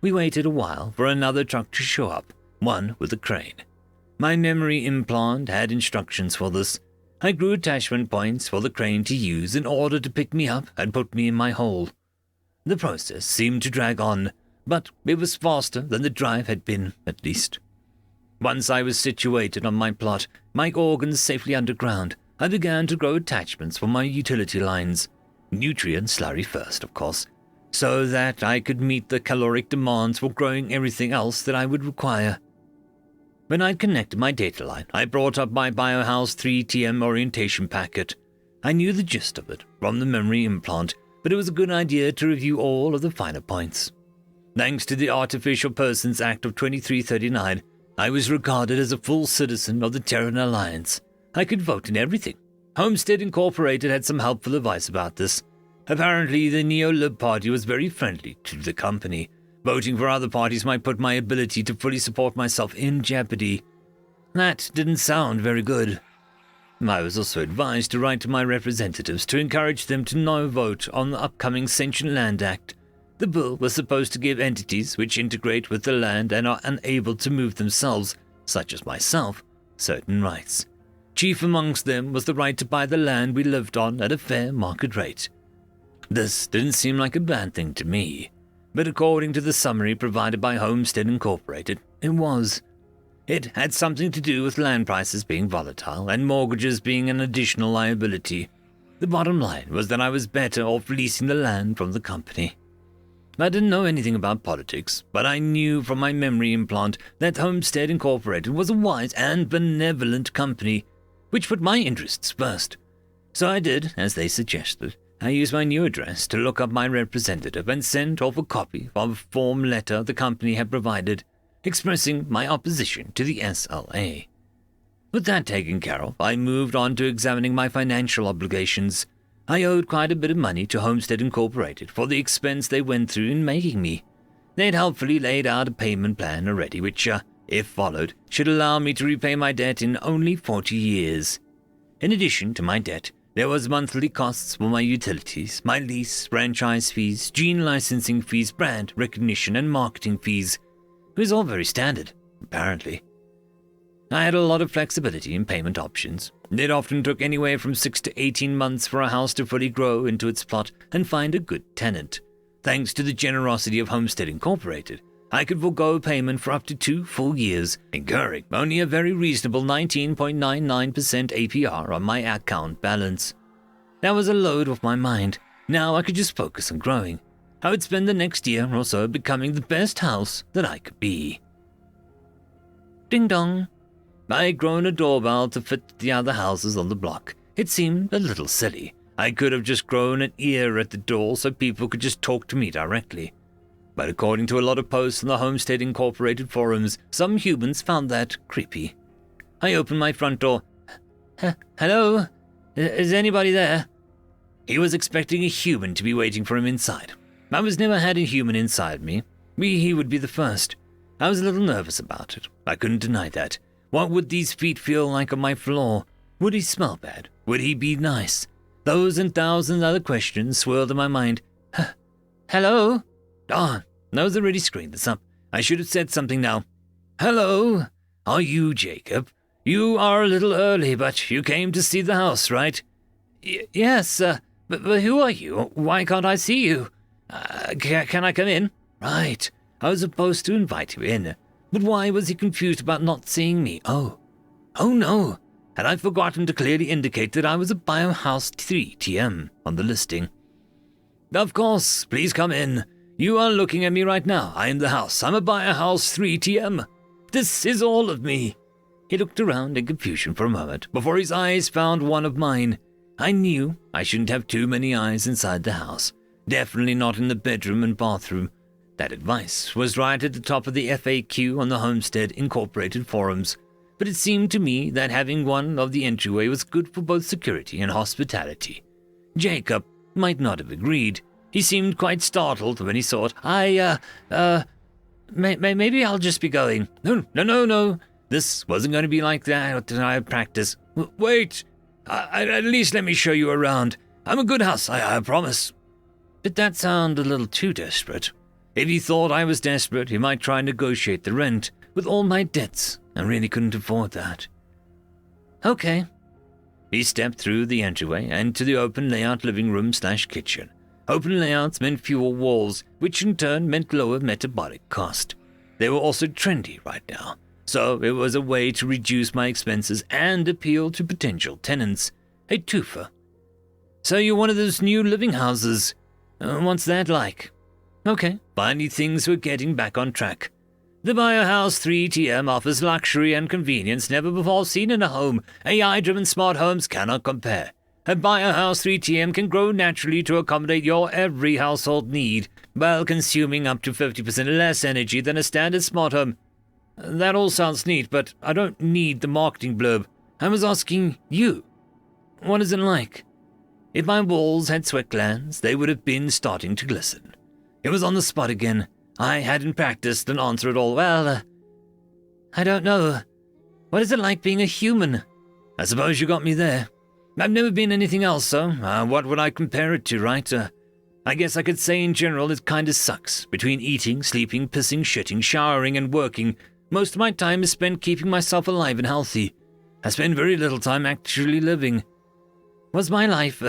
We waited a while for another truck to show up, one with a crane. My memory implant had instructions for this. I grew attachment points for the crane to use in order to pick me up and put me in my hole. The process seemed to drag on, but it was faster than the drive had been, at least. Once I was situated on my plot, my organs safely underground, I began to grow attachments for my utility lines, nutrient slurry first, of course, so that I could meet the caloric demands for growing everything else that I would require. When I'd connected my data line, I brought up my Biohouse 3TM orientation packet. I knew the gist of it from the memory implant, but it was a good idea to review all of the finer points. Thanks to the Artificial Persons Act of 2339, I was regarded as a full citizen of the Terran Alliance. I could vote in everything. Homestead Incorporated had some helpful advice about this. Apparently, the Neo-Lib Party was very friendly to the company. Voting for other parties might put my ability to fully support myself in jeopardy. That didn't sound very good. I was also advised to write to my representatives to encourage them to no vote on the upcoming Sentient Land Act. The bill was supposed to give entities which integrate with the land and are unable to move themselves, such as myself, certain rights. Chief amongst them was the right to buy the land we lived on at a fair market rate. This didn't seem like a bad thing to me, but according to the summary provided by Homestead Incorporated, it was. It had something to do with land prices being volatile and mortgages being an additional liability. The bottom line was that I was better off leasing the land from the company. I didn't know anything about politics, but I knew from my memory implant that Homestead Incorporated was a wise and benevolent company, which put my interests first. So I did as they suggested. I used my new address to look up my representative and sent off a copy of a form letter the company had provided, expressing my opposition to the SLA. With that taken care of, I moved on to examining my financial obligations. I owed quite a bit of money to Homestead Incorporated for the expense they went through in making me. They had helpfully laid out a payment plan already, which, if followed, should allow me to repay my debt in only 40 years. In addition to my debt, there was monthly costs for my utilities, my lease, franchise fees, gene licensing fees, brand recognition, and marketing fees. It was all very standard, apparently. I had a lot of flexibility in payment options. It often took anywhere from 6 to 18 months for a house to fully grow into its plot and find a good tenant. Thanks to the generosity of Homestead Incorporated, I could forego payment for up to 2 full years, incurring only a very reasonable 19.99% APR on my account balance. That was a load off my mind. Now I could just focus on growing. I would spend the next year or so becoming the best house that I could be. Ding dong. I had grown a doorbell to fit the other houses on the block. It seemed a little silly. I could have just grown an ear at the door so people could just talk to me directly. But according to a lot of posts on the Homestead Incorporated forums, some humans found that creepy. I opened my front door. Hello? Is anybody there? He was expecting a human to be waiting for him inside. I was never had a human inside me. He would be the first. I was a little nervous about it. I couldn't deny that. What would these feet feel like on my floor? Would he smell bad? Would he be nice? Those and thousands other questions swirled in my mind. Hello? Darn, I was already screwing this up. I should have said something now. Hello? Are you Jacob? You are a little early, but you came to see the house, right? Yes, but who are you? Why can't I see you? Can I come in? Right, I was supposed to invite you in. But why was he confused about not seeing me? Oh no, had I forgotten to clearly indicate that I was a Biohouse 3TM on the listing? Of course, please come in. You are looking at me right now. I am the house. I'm a Biohouse 3TM. This is all of me. He looked around in confusion for a moment before his eyes found one of mine. I knew I shouldn't have too many eyes inside the house. Definitely not in the bedroom and bathroom. That advice was right at the top of the FAQ on the Homestead Incorporated forums, but it seemed to me that having one of the entryway was good for both security and hospitality. Jacob might not have agreed. He seemed quite startled when he saw it. Maybe I'll just be going. No. This wasn't going to be like that I practice. Wait! At least let me show you around. I'm a good house, I promise. But that sounded a little too desperate. If he thought I was desperate, he might try and negotiate the rent with all my debts. I really couldn't afford that. Okay. He stepped through the entryway and to the open layout living room/kitchen. Open layouts meant fewer walls, which in turn meant lower metabolic cost. They were also trendy right now, so it was a way to reduce my expenses and appeal to potential tenants. A twofer. So you're one of those new living houses. What's that like? Okay, finally things were getting back on track. The Biohouse 3TM offers luxury and convenience never before seen in a home. AI-driven smart homes cannot compare. A Biohouse 3TM can grow naturally to accommodate your every household need, while consuming up to 50% less energy than a standard smart home. That all sounds neat, but I don't need the marketing blurb. I was asking you. What is it like? If my walls had sweat glands, they would have been starting to glisten. It was on the spot again. I hadn't practiced an answer at all. Well, I don't know. What is it like being a human? I suppose you got me there. I've never been anything else, so what would I compare it to, right? I guess I could say in general it kinda sucks. Between eating, sleeping, pissing, shitting, showering, and working, most of my time is spent keeping myself alive and healthy. I spend very little time actually living. Was my life,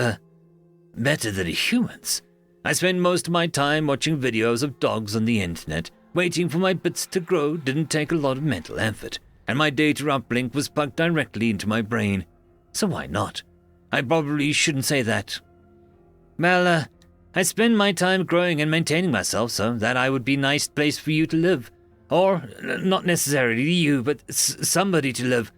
better than a human's? I spend most of my time watching videos of dogs on the internet. Waiting for my bits to grow didn't take a lot of mental effort, and my data uplink was plugged directly into my brain. So why not? I probably shouldn't say that. Well, I spend my time growing and maintaining myself so that I would be a nice place for you to live. Or, not necessarily you, but somebody to live.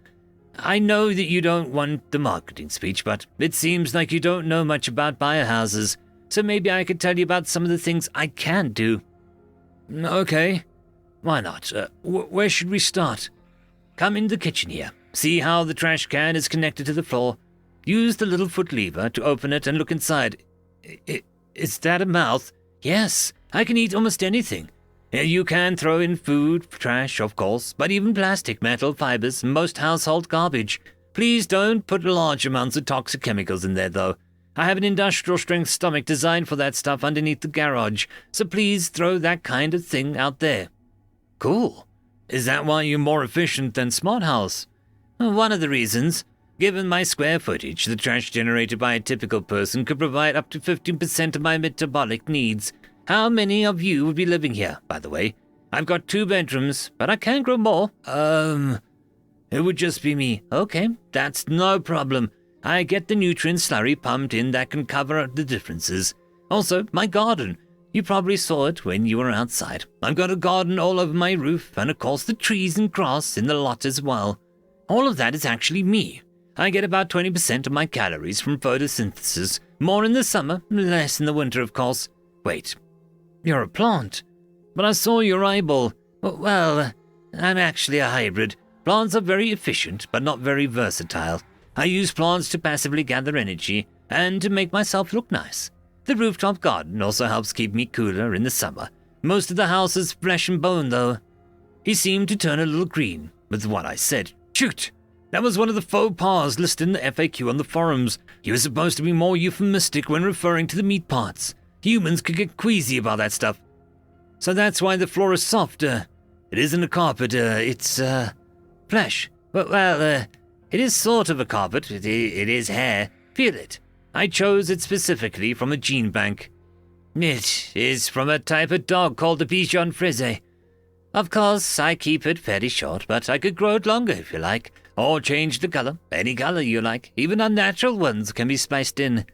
I know that you don't want the marketing speech, but it seems like you don't know much about biohouses, so maybe I could tell you about some of the things I can do. Okay. Why not? Where should we start? Come in the kitchen here. See how the trash can is connected to the floor. Use the little foot lever to open it and look inside. Is that a mouth? Yes, I can eat almost anything. You can throw in food, trash, of course, but even plastic, metal, fibers, most household garbage. Please don't put large amounts of toxic chemicals in there, though. I have an industrial-strength stomach designed for that stuff underneath the garage, so please throw that kind of thing out there. Cool. Is that why you're more efficient than Smart House? One of the reasons. Given my square footage, the trash generated by a typical person could provide up to 15% of my metabolic needs. How many of you would be living here, by the way? I've got 2 bedrooms, but I can grow more. It would just be me. Okay, that's no problem. I get the nutrient slurry pumped in that can cover up the differences. Also, my garden. You probably saw it when you were outside. I've got a garden all over my roof, and of course the trees and grass in the lot as well. All of that is actually me. I get about 20% of my calories from photosynthesis, more in the summer, less in the winter, of course. Wait, you're a plant. But I saw your eyeball. Well, I'm actually a hybrid. Plants are very efficient, but not very versatile. I use plants to passively gather energy, and to make myself look nice. The rooftop garden also helps keep me cooler in the summer. Most of the house is flesh and bone, though. He seemed to turn a little green with what I said. Shoot! That was one of the faux pas listed in the FAQ on the forums. He was supposed to be more euphemistic when referring to the meat parts. Humans could get queasy about that stuff. So that's why the floor is soft. It isn't a carpet, it's, flesh. Well, it is sort of a carpet. It is hair. Feel it. I chose it specifically from a gene bank. It is from a type of dog called the Bichon Frise. Of course, I keep it fairly short, but I could grow it longer if you like, or change the color, any color you like. Even unnatural ones can be spliced in.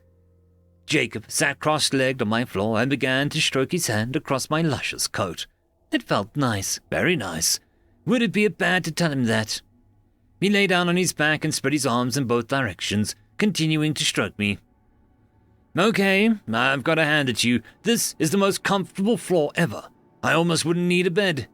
Jacob sat cross-legged on my floor and began to stroke his hand across my luscious coat. It felt nice, very nice. Would it be bad to tell him that? He lay down on his back and spread his arms in both directions, continuing to stroke me. Okay, I've got to hand it to you. This is the most comfortable floor ever. I almost wouldn't need a bed.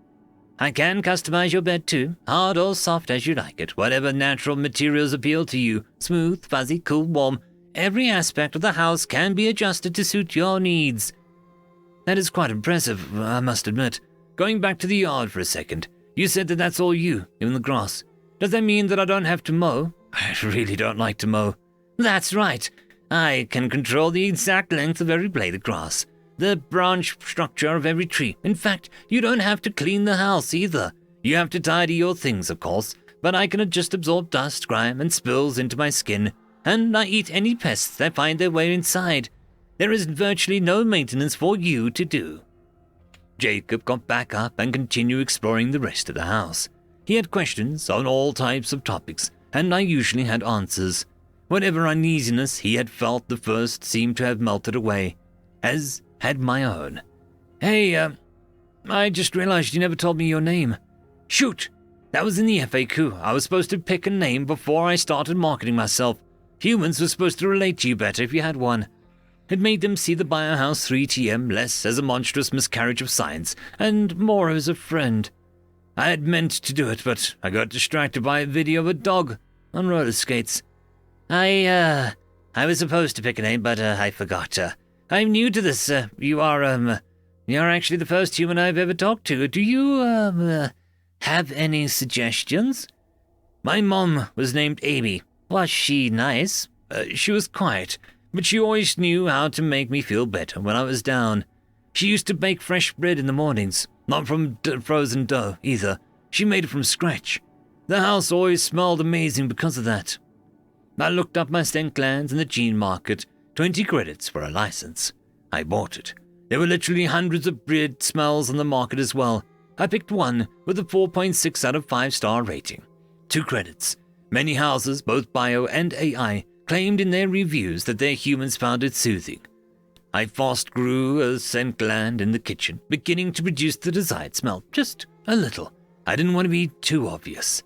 I can customize your bed too, hard or soft as you like it, whatever natural materials appeal to you. Smooth, fuzzy, cool, warm. Every aspect of the house can be adjusted to suit your needs. That is quite impressive, I must admit. Going back to the yard for a second, you said that that's all you, even the grass. Does that mean that I don't have to mow? I really don't like to mow. That's right. I can control the exact length of every blade of grass, the branch structure of every tree. In fact, you don't have to clean the house either. You have to tidy your things, of course, but I can just absorb dust, grime, and spills into my skin. and I eat any pests that find their way inside. There is virtually no maintenance for you to do." Jacob got back up and continued exploring the rest of the house. He had questions on all types of topics, and I usually had answers. Whatever uneasiness he had felt the first seemed to have melted away, as had my own. "Hey, I just realized you never told me your name." "Shoot! That was in the FAQ. I was supposed to pick a name before I started marketing myself. Humans were supposed to relate to you better if you had one. It made them see the Biohouse 3TM less as a monstrous miscarriage of science and more as a friend. I had meant to do it, but I got distracted by a video of a dog on roller skates. I was supposed to pick a name, but I forgot. I'm new to this. You're actually the first human I've ever talked to. Do you, have any suggestions?" "My mom was named Amy. Was she nice?" She was quiet, but she always knew how to make me feel better when I was down. She used to bake fresh bread in the mornings, not from frozen dough either. She made it from scratch. The house always smelled amazing because of that." I looked up my scent glands in the gene market, 20 credits for a license. I bought it. There were literally hundreds of bread smells on the market as well. I picked one with a 4.6 out of 5-star rating. 2 credits. Many houses, both bio and AI, claimed in their reviews that their humans found it soothing. I fast grew a scent gland in the kitchen, beginning to produce the desired smell, just a little. I didn't want to be too obvious.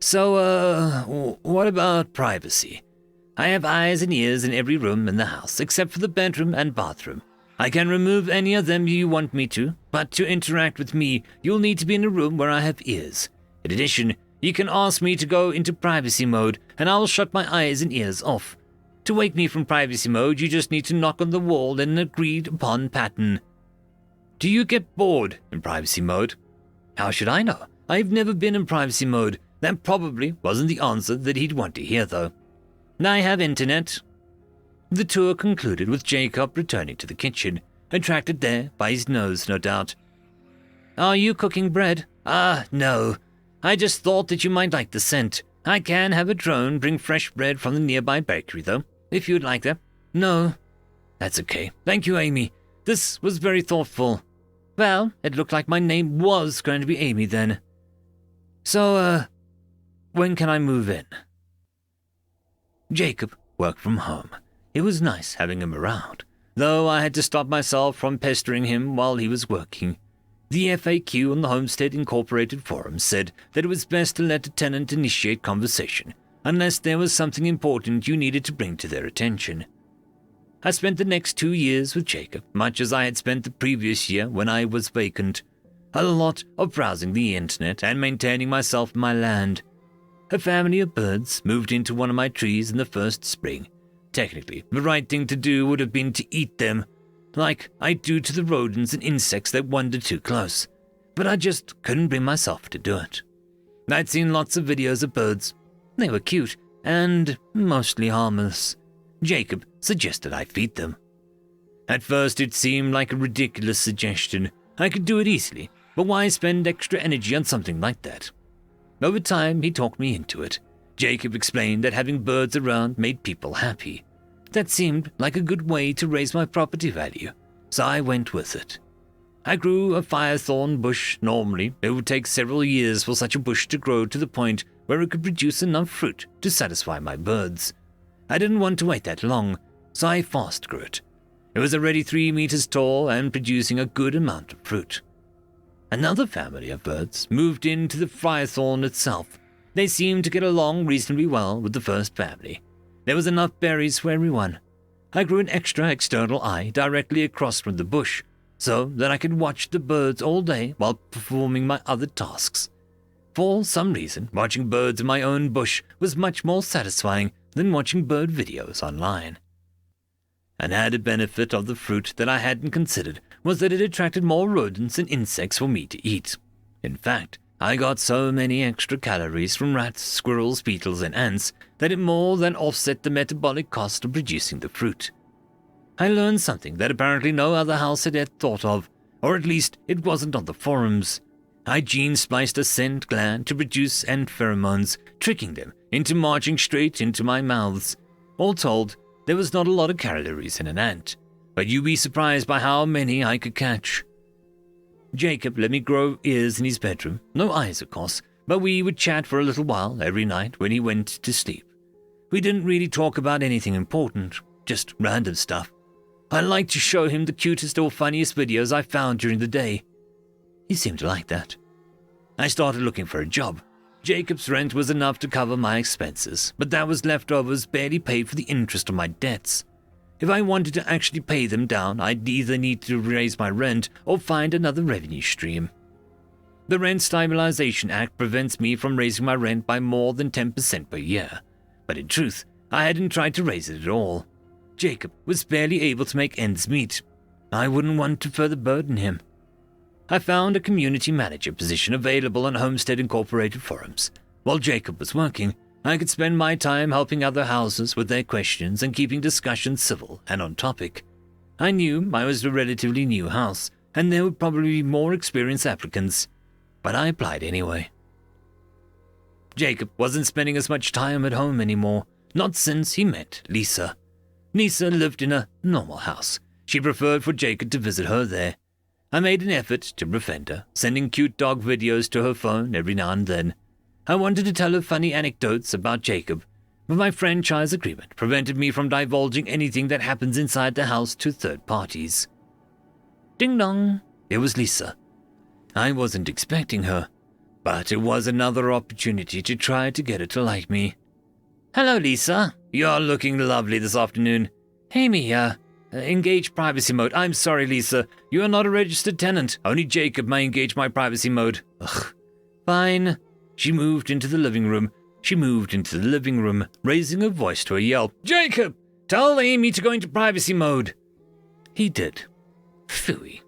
"So, what about privacy? I have eyes and ears in every room in the house, except for the bedroom and bathroom. I can remove any of them you want me to, but to interact with me, you'll need to be in a room where I have ears. In addition, you can ask me to go into privacy mode, and I will shut my eyes and ears off. To wake me from privacy mode, you just need to knock on the wall in an agreed-upon pattern." "Do you get bored in privacy mode?" "How should I know? I've never been in privacy mode. That probably wasn't the answer that he'd want to hear, though." "I have internet." The tour concluded with Jacob returning to the kitchen, attracted there by his nose, no doubt. "Are you cooking bread?" No. I just thought that you might like the scent. I can have a drone bring fresh bread from the nearby bakery, though, if you'd like that." "No." "That's okay. Thank you, Amy. This was very thoughtful." "Well, it looked like my name was going to be Amy then." "So, when can I move in?" Jacob worked from home. It was nice having him around, though I had to stop myself from pestering him while he was working. The FAQ on the Homestead Incorporated forum said that it was best to let a tenant initiate conversation, unless there was something important you needed to bring to their attention. I spent the next 2 years with Jacob, much as I had spent the previous year when I was vacant. A lot of browsing the internet and maintaining myself in my land. A family of birds moved into one of my trees in the first spring. Technically, the right thing to do would have been to eat them, like I do to the rodents and insects that wander too close, but I just couldn't bring myself to do it. I'd seen lots of videos of birds. They were cute and mostly harmless. Jacob suggested I feed them. At first it seemed like a ridiculous suggestion. I could do it easily, but why spend extra energy on something like that? Over time, he talked me into it. Jacob explained that having birds around made people happy. That seemed like a good way to raise my property value, so I went with it. I grew a firethorn bush. Normally, it would take several years for such a bush to grow to the point where it could produce enough fruit to satisfy my birds. I didn't want to wait that long, so I fast grew it. It was already 3 meters tall and producing a good amount of fruit. Another family of birds moved into the firethorn itself. They seemed to get along reasonably well with the first family. There was enough berries for everyone. I grew an extra external eye directly across from the bush, so that I could watch the birds all day while performing my other tasks. For some reason, watching birds in my own bush was much more satisfying than watching bird videos online. An added benefit of the fruit that I hadn't considered was that it attracted more rodents and insects for me to eat. In fact, I got so many extra calories from rats, squirrels, beetles, and ants that it more than offset the metabolic cost of producing the fruit. I learned something that apparently no other house had yet thought of, or at least it wasn't on the forums. I gene-spliced a scent gland to produce ant pheromones, tricking them into marching straight into my mouths. All told, there was not a lot of calories in an ant, but you'd be surprised by how many I could catch. Jacob let me grow ears in his bedroom, no eyes of course, but we would chat for a little while every night when he went to sleep. We didn't really talk about anything important, just random stuff. I liked to show him the cutest or funniest videos I found during the day. He seemed to like that. I started looking for a job. Jacob's rent was enough to cover my expenses, but that was leftovers barely paid for the interest on my debts. If I wanted to actually pay them down, I'd either need to raise my rent or find another revenue stream. The Rent Stabilization Act prevents me from raising my rent by more than 10% per year, but in truth, I hadn't tried to raise it at all. Jacob was barely able to make ends meet. I wouldn't want to further burden him. I found a community manager position available on Homestead Incorporated forums. While Jacob was working, I could spend my time helping other houses with their questions and keeping discussions civil and on topic. I knew I was a relatively new house, and there would probably be more experienced applicants, but I applied anyway. Jacob wasn't spending as much time at home anymore, not since he met Lisa. Lisa lived in a normal house. She preferred for Jacob to visit her there. I made an effort to befriend her, sending cute dog videos to her phone every now and then. I wanted to tell her funny anecdotes about Jacob, but my franchise agreement prevented me from divulging anything that happens inside the house to third parties. Ding dong! It was Lisa. I wasn't expecting her, but it was another opportunity to try to get her to like me. Hello, Lisa. You're looking lovely this afternoon. Hey, Mia. Engage privacy mode. I'm sorry, Lisa. You are not a registered tenant. Only Jacob may engage my privacy mode. Ugh. Fine. She moved into the living room, raising her voice to a yell. Jacob! Tell Amy to go into privacy mode. He did. Phooey.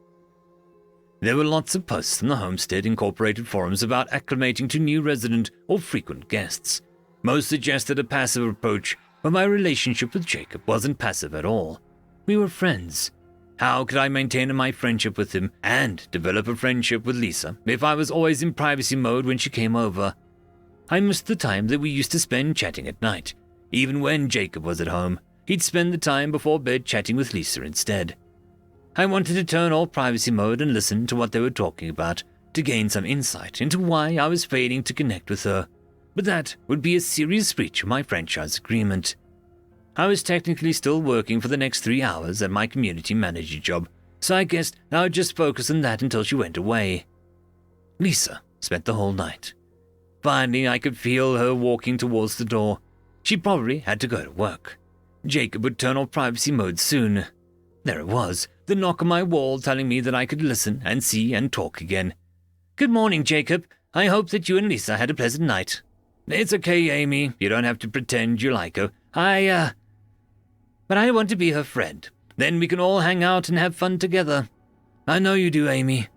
There were lots of posts on the Homestead Incorporated forums about acclimating to new resident or frequent guests. Most suggested a passive approach, but my relationship with Jacob wasn't passive at all. We were friends. How could I maintain my friendship with him and develop a friendship with Lisa if I was always in privacy mode when she came over? I missed the time that we used to spend chatting at night. Even when Jacob was at home, he'd spend the time before bed chatting with Lisa instead. I wanted to turn off privacy mode and listen to what they were talking about to gain some insight into why I was failing to connect with her, but that would be a serious breach of my franchise agreement. I was technically still working for the next 3 hours at my community manager job, so I guessed I would just focus on that until she went away. Lisa spent the whole night. Finally, I could feel her walking towards the door. She probably had to go to work. Jacob would turn off privacy mode soon. There it was, the knock on my wall telling me that I could listen and see and talk again. Good morning, Jacob. I hope that you and Lisa had a pleasant night. It's okay, Amy. You don't have to pretend you like her. But I want to be her friend. Then we can all hang out and have fun together. I know you do, Amy.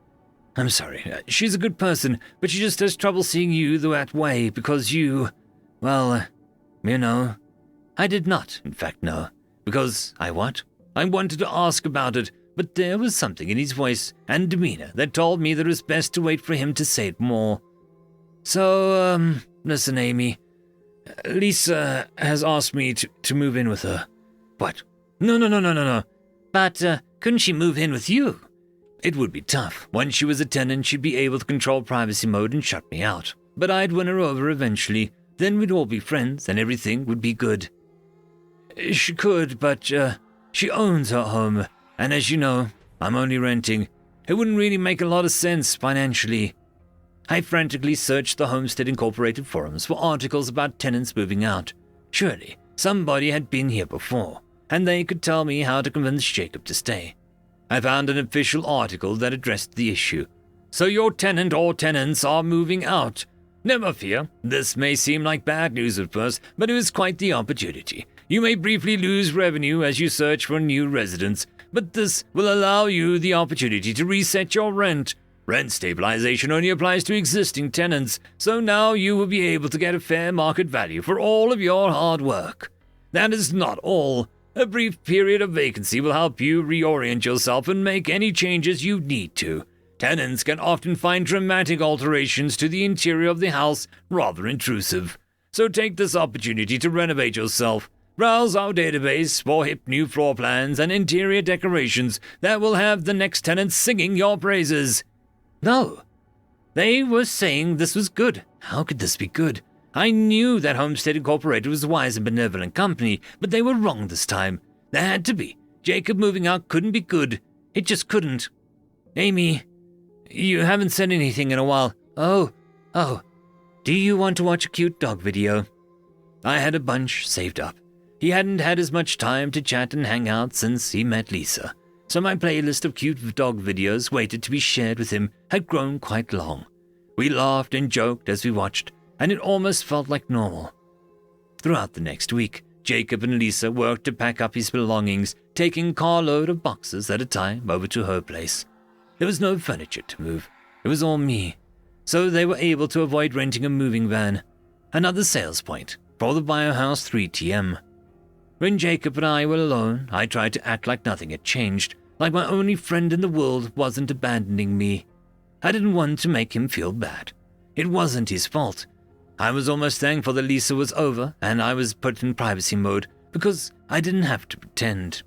I'm sorry. She's a good person, but she just has trouble seeing you that way because you... Well, you know. I did not, in fact, know. Because I what? I wanted to ask about it, but there was something in his voice and demeanor that told me that it was best to wait for him to say it more. So, listen, Amy. Lisa has asked me to move in with her. What? No. But, couldn't she move in with you? It would be tough. Once she was a tenant, she'd be able to control privacy mode and shut me out. But I'd win her over eventually. Then we'd all be friends and everything would be good. She could, but, she owns her home. And as you know, I'm only renting. It wouldn't really make a lot of sense financially. I frantically searched the Homestead Incorporated forums for articles about tenants moving out. Surely, somebody had been here before, and they could tell me how to convince Jacob to stay. I found an official article that addressed the issue. So your tenant or tenants are moving out. Never fear, this may seem like bad news at first, but it was quite the opportunity. You may briefly lose revenue as you search for new residents, but this will allow you the opportunity to reset your rent. Rent stabilization only applies to existing tenants, so now you will be able to get a fair market value for all of your hard work. That is not all. A brief period of vacancy will help you reorient yourself and make any changes you need to. Tenants can often find dramatic alterations to the interior of the house rather intrusive. So take this opportunity to renovate yourself. Browse our database for hip new floor plans and interior decorations that will have the next tenants singing your praises. No. They were saying this was good. How could this be good? I knew that Homestead Incorporated was a wise and benevolent company, but they were wrong this time. There had to be. Jacob moving out couldn't be good. It just couldn't. Amy, you haven't said anything in a while. Oh. Do you want to watch a cute dog video? I had a bunch saved up. He hadn't had as much time to chat and hang out since he met Lisa, so my playlist of cute dog videos waited to be shared with him had grown quite long. We laughed and joked as we watched, and it almost felt like normal. Throughout the next week, Jacob and Lisa worked to pack up his belongings, taking a carload of boxes at a time over to her place. There was no furniture to move. It was all me, so they were able to avoid renting a moving van. Another sales point for the Biohouse 3TM. When Jacob and I were alone, I tried to act like nothing had changed, like my only friend in the world wasn't abandoning me. I didn't want to make him feel bad. It wasn't his fault. I was almost thankful that Lisa was over and I was put in privacy mode because I didn't have to pretend.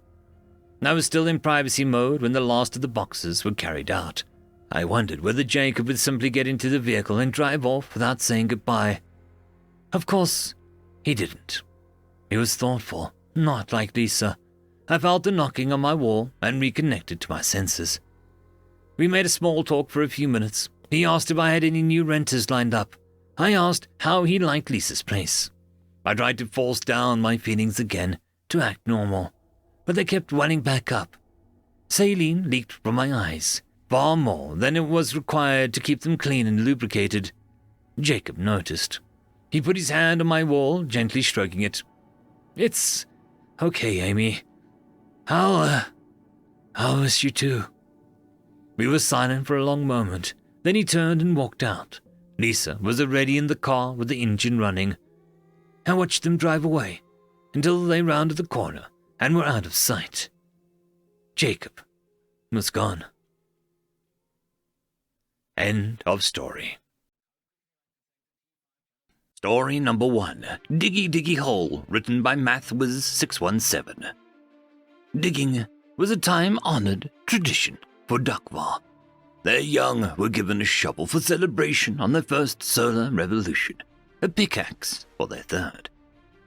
I was still in privacy mode when the last of the boxes were carried out. I wondered whether Jacob would simply get into the vehicle and drive off without saying goodbye. Of course, he didn't. He was thoughtful, not like Lisa. I felt a knocking on my wall and reconnected to my senses. We made a small talk for a few minutes. He asked if I had any new renters lined up. I asked how he liked Lisa's place. I tried to force down my feelings again to act normal, but they kept welling back up. Saline leaked from my eyes, far more than it was required to keep them clean and lubricated. Jacob noticed. He put his hand on my wall, gently stroking it. It's okay, Amy. I'll miss you too. We were silent for a long moment. Then he turned and walked out. Lisa was already in the car with the engine running. I watched them drive away until they rounded the corner and were out of sight. Jacob was gone. End of story. Story number 1, Diggy Diggy Hole, written by MathWiz617. Digging was a time-honored tradition for Duckvar. Their young were given a shovel for celebration on their first solar revolution, a pickaxe for their third.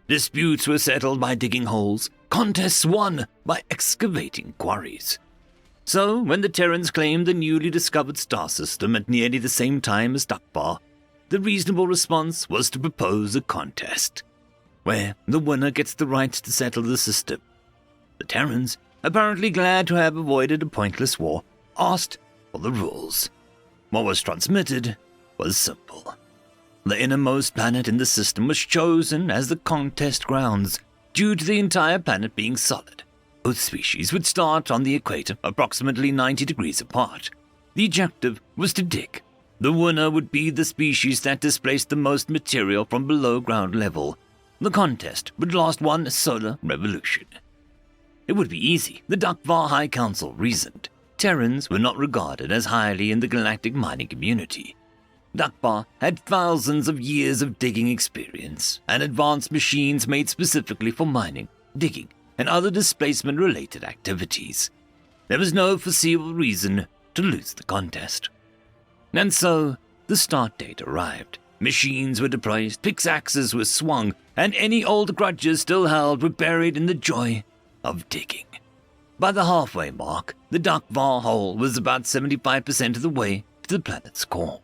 Disputes were settled by digging holes, contests won by excavating quarries. So, when the Terrans claimed the newly discovered star system at nearly the same time as Duckvar, the reasonable response was to propose a contest, where the winner gets the right to settle the system. The Terrans, apparently glad to have avoided a pointless war, asked for the rules. What was transmitted was simple. The innermost planet in the system was chosen as the contest grounds, due to the entire planet being solid. Both species would start on the equator, approximately 90 degrees apart. The objective was to dig. The winner would be the species that displaced the most material from below ground level. The contest would last one solar revolution. It would be easy, the Duckvar High Council reasoned. Terrans were not regarded as highly in the galactic mining community. Duckvar had thousands of years of digging experience and advanced machines made specifically for mining, digging, and other displacement-related activities. There was no foreseeable reason to lose the contest. And so, the start date arrived. Machines were deployed, pickaxes were swung, and any old grudges still held were buried in the joy of digging. By the halfway mark, the Duckvar hole was about 75% of the way to the planet's core.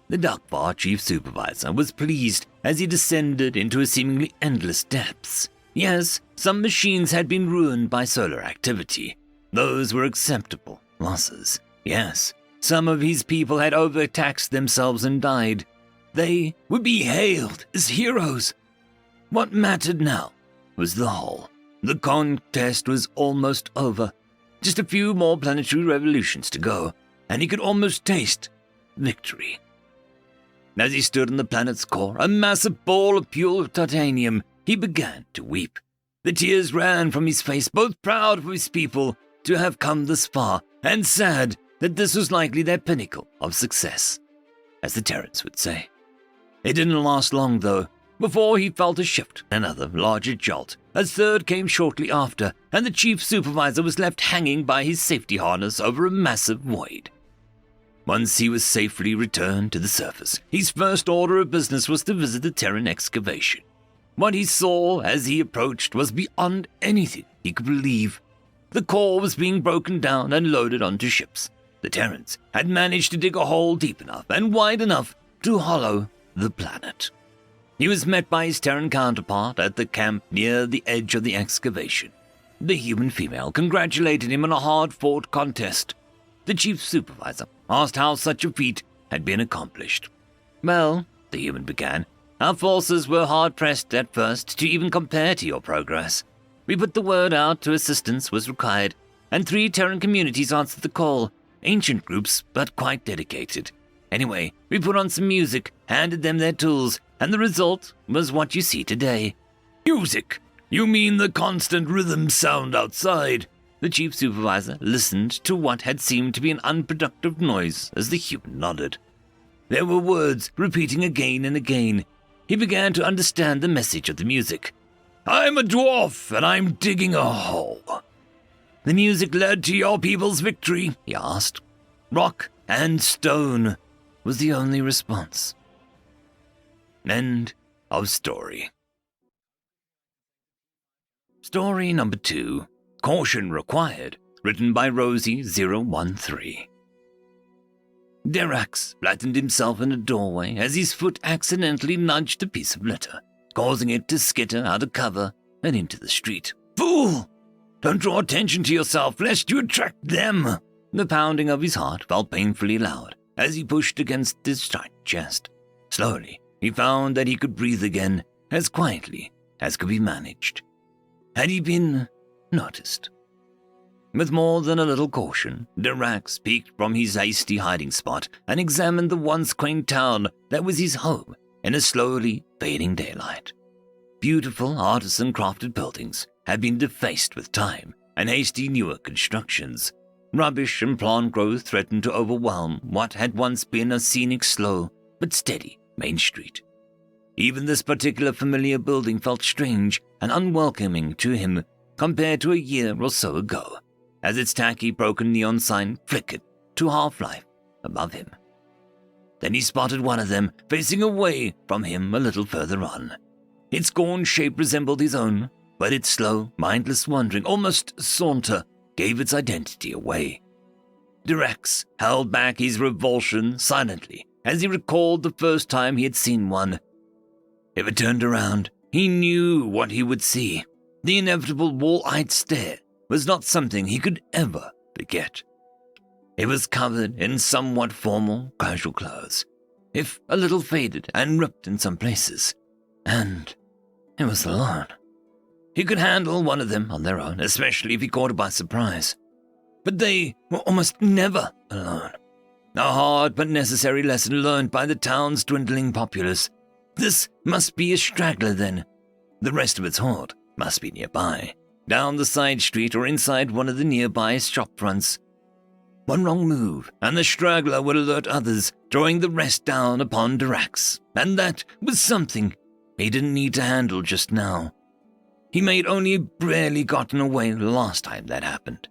The Duckvar chief supervisor was pleased as he descended into a seemingly endless depths. Yes, some machines had been ruined by solar activity. Those were acceptable losses. Yes, some of his people had overtaxed themselves and died. They would be hailed as heroes. What mattered now was the hole. The contest was almost over. Just a few more planetary revolutions to go, and he could almost taste victory. As he stood on the planet's core, a massive ball of pure titanium, he began to weep. The tears ran from his face, both proud of his people to have come this far, and sad that this was likely their pinnacle of success, as the Terrans would say. It didn't last long, though. before he felt a shift, another larger jolt. A third came shortly after, and the chief supervisor was left hanging by his safety harness over a massive void. Once he was safely returned to the surface, his first order of business was to visit the Terran excavation. What he saw as he approached was beyond anything he could believe. The core was being broken down and loaded onto ships. The Terrans had managed to dig a hole deep enough and wide enough to hollow the planet. He was met by his Terran counterpart at the camp near the edge of the excavation. The human female congratulated him on a hard-fought contest. The chief supervisor asked how such a feat had been accomplished. "Well," the human began, "our forces were hard-pressed at first to even compare to your progress. We put the word out to assistance was required, and 3 Terran communities answered the call. Ancient groups, but quite dedicated. Anyway, we put on some music, handed them their tools, and the result was what you see today." "Music? You mean the constant rhythm sound outside?" The chief supervisor listened to what had seemed to be an unproductive noise as the human nodded. There were words repeating again and again. He began to understand the message of the music. "I'm a dwarf, and I'm digging a hole." "The music led to your people's victory?" he asked. "Rock and stone," was the only response. End of story. Story number 2, Caution Required, written by Rosie013. Derax flattened himself in a doorway as his foot accidentally nudged a piece of litter, causing it to skitter out of cover and into the street. "Fool! Don't draw attention to yourself, lest you attract them!" The pounding of his heart felt painfully loud as he pushed against his tight chest. Slowly, he found that he could breathe again, as quietly as could be managed. Had he been noticed? With more than a little caution, Derax peeked from his hasty hiding spot and examined the once quaint town that was his home in a slowly fading daylight. Beautiful artisan-crafted buildings had been defaced with time and hasty newer constructions. Rubbish and plant growth threatened to overwhelm what had once been a scenic, slow but steady main street. Even this particular familiar building felt strange and unwelcoming to him compared to a year or so ago, as its tacky broken neon sign flickered to half-life above him. Then he spotted one of them facing away from him a little further on. Its gaunt shape resembled his own, but its slow, mindless wandering, almost saunter, gave its identity away. Derax held back his revulsion silently as he recalled the first time he had seen one. If it turned around, he knew what he would see. The inevitable wall-eyed stare was not something he could ever forget. It was covered in somewhat formal, casual clothes, if a little faded and ripped in some places, and it was alone. He could handle one of them on their own, especially if he caught it by surprise. But they were almost never alone. A hard but necessary lesson learned by the town's dwindling populace. This must be a straggler then. The rest of its horde must be nearby, down the side street or inside one of the nearby shop fronts. One wrong move, and the straggler would alert others, drawing the rest down upon Derax. And that was something he didn't need to handle just now. He may had only barely gotten away the last time that happened.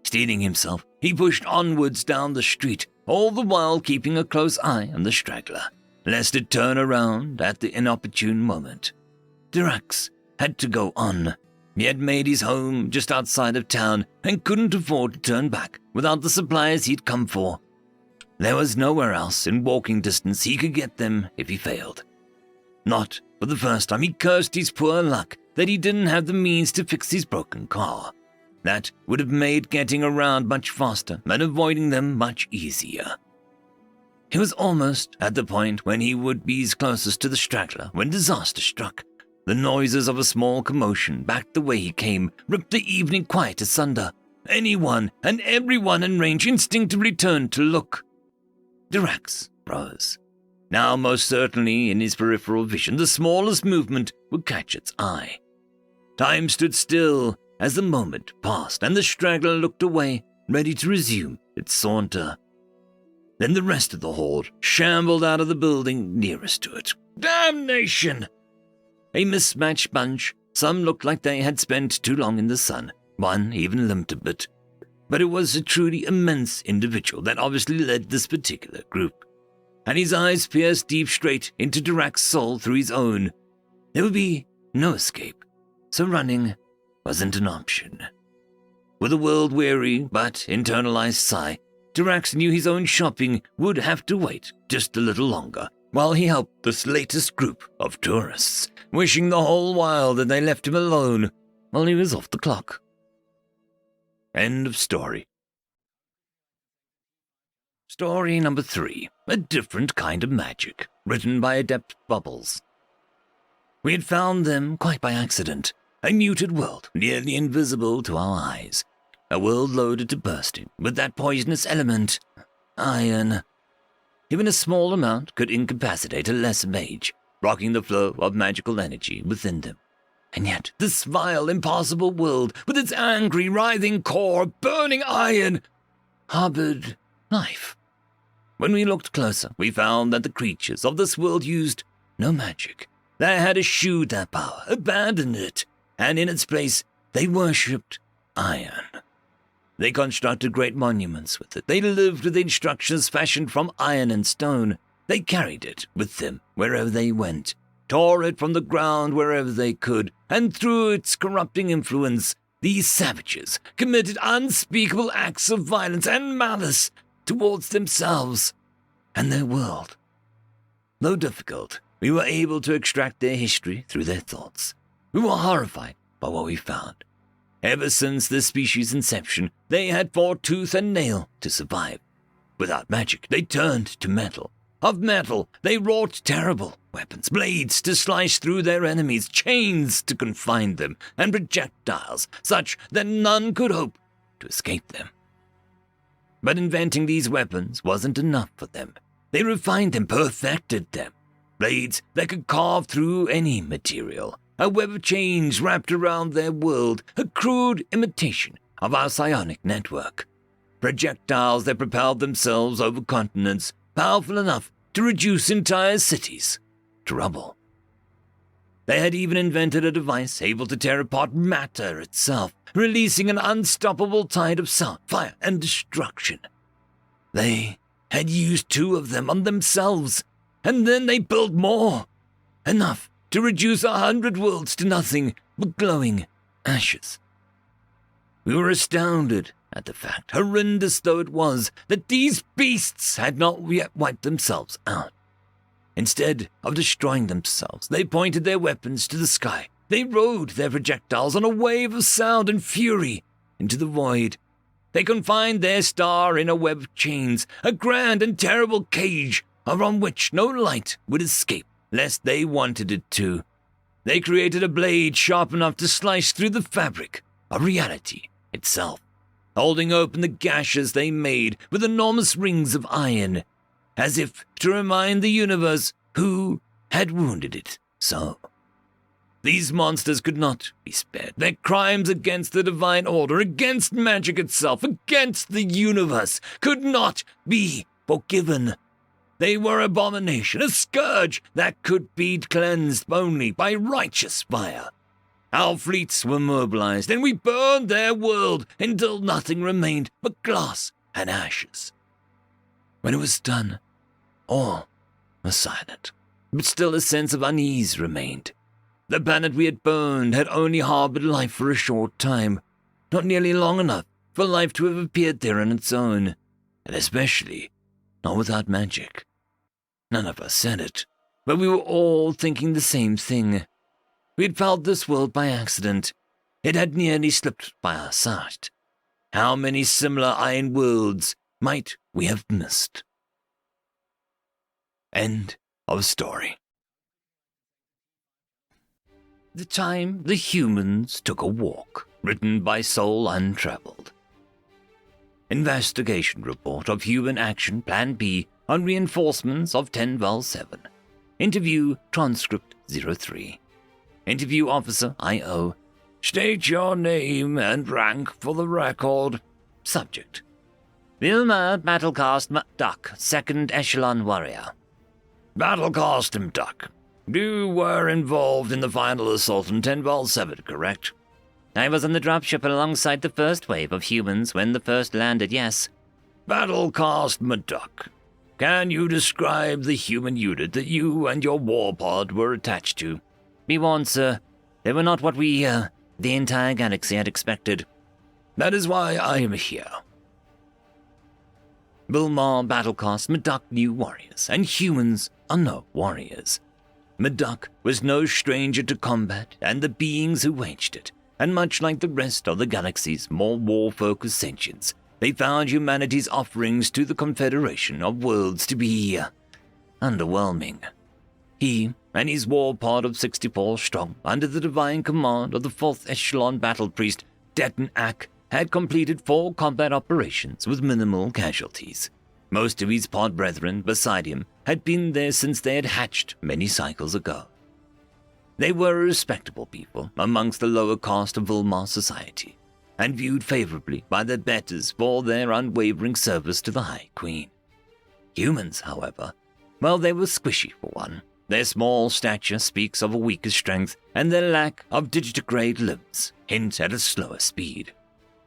Steadying himself, he pushed onwards down the street, all the while keeping a close eye on the straggler, lest it turn around at the inopportune moment. Derax had to go on. He had made his home just outside of town and couldn't afford to turn back without the supplies he'd come for. There was nowhere else in walking distance he could get them if he failed. Not for the first time, he cursed his poor luck that he didn't have the means to fix his broken car. That would have made getting around much faster and avoiding them much easier. He was almost at the point when he would be closest to the straggler when disaster struck. The noises of a small commotion back the way he came ripped the evening quiet asunder. Anyone and everyone in range instinctively turned to look. Derax rose. Now most certainly in his peripheral vision, the smallest movement would catch its eye. Time stood still as the moment passed and the straggler looked away, ready to resume its saunter. Then the rest of the horde shambled out of the building nearest to it. Damnation! A mismatched bunch. Some looked like they had spent too long in the sun. One even limped a bit. But it was a truly immense individual that obviously led this particular group. And his eyes pierced deep straight into Dirax's soul through his own. There would be no escape, so running wasn't an option. With a world-weary but internalized sigh, Dirax knew his own shopping would have to wait just a little longer, while he helped this latest group of tourists, wishing the whole while that they left him alone while he was off the clock. End of story. Story number 3, A Different Kind of Magic, written by Adept Bubbles. We had found them quite by accident, a muted world nearly invisible to our eyes, a world loaded to bursting with that poisonous element, iron. Even a small amount could incapacitate a lesser mage, blocking the flow of magical energy within them. And yet, this vile, impossible world, with its angry, writhing core of burning iron, harbored life. When we looked closer, we found that the creatures of this world used no magic. They had eschewed that power, abandoned it, and in its place, they worshipped iron. They constructed great monuments with it. They lived with instructions fashioned from iron and stone. They carried it with them wherever they went, tore it from the ground wherever they could, and through its corrupting influence, these savages committed unspeakable acts of violence and malice towards themselves and their world. Though difficult, we were able to extract their history through their thoughts. We were horrified by what we found. Ever since the species' inception, they had fought tooth and nail to survive. Without magic, they turned to metal. Of metal, they wrought terrible weapons, blades to slice through their enemies, chains to confine them, and projectiles such that none could hope to escape them. But inventing these weapons wasn't enough for them. They refined them, perfected them. Blades that could carve through any material. A web of chains wrapped around their world, a crude imitation of our psionic network. Projectiles that propelled themselves over continents, powerful enough to reduce entire cities to rubble. They had even invented a device able to tear apart matter itself, releasing an unstoppable tide of sound, fire, and destruction. They had used 2 of them on themselves, and then they built more. Enough to reduce 100 worlds to nothing but glowing ashes. We were astounded at the fact, horrendous though it was, that these beasts had not yet wiped themselves out. Instead of destroying themselves, they pointed their weapons to the sky. They rode their projectiles on a wave of sound and fury into the void. They confined their star in a web of chains, a grand and terrible cage from which no light would escape, lest they wanted it to. They created a blade sharp enough to slice through the fabric of reality itself, holding open the gashes they made with enormous rings of iron, as if to remind the universe who had wounded it so. These monsters could not be spared. Their crimes against the divine order, against magic itself, against the universe, could not be forgiven. They were abomination, a scourge that could be cleansed only by righteous fire. Our fleets were mobilized, and we burned their world until nothing remained but glass and ashes. When it was done, all was silent, but still a sense of unease remained. The planet we had burned had only harbored life for a short time, not nearly long enough for life to have appeared there on its own, and especially not without magic. None of us said it, but we were all thinking the same thing. We had found this world by accident. It had nearly slipped by our sight. How many similar iron worlds might we have missed? End of story. The Time the Humans Took a Walk, written by Soul Untraveled. Investigation report of human action Plan B on reinforcements of 10-7. Interview transcript 03. Interview officer I.O. State your name and rank for the record. Subject: Vilma Battlecast McDuck, 2nd Echelon Warrior. Battlecast McDuck. You were involved in the final assault on Deathworld 7, correct? I was on the dropship alongside the first wave of humans when the first landed, yes. Battlecast McDuck. Can you describe the human unit that you and your warpod were attached to? Be warned, sir. They were not what the entire galaxy had expected. That is why I am here. Vilmar Battlecast McDuck knew warriors, and humans are no warriors. McDuck was no stranger to combat and the beings who waged it, and much like the rest of the galaxy's more war-focused sentients, they found humanity's offerings to the Confederation of Worlds to be underwhelming. He and his war pod of 64 strong, under the divine command of the 4th Echelon Battle Priest Deton Ak, had completed 4 combat operations with minimal casualties. Most of his pod brethren beside him had been there since they had hatched many cycles ago. They were a respectable people amongst the lower caste of Vilmar society, and viewed favorably by their betters for their unwavering service to the High Queen. Humans, however, well, they were squishy for one. Their small stature speaks of a weaker strength, and their lack of digitigrade limbs hint at a slower speed.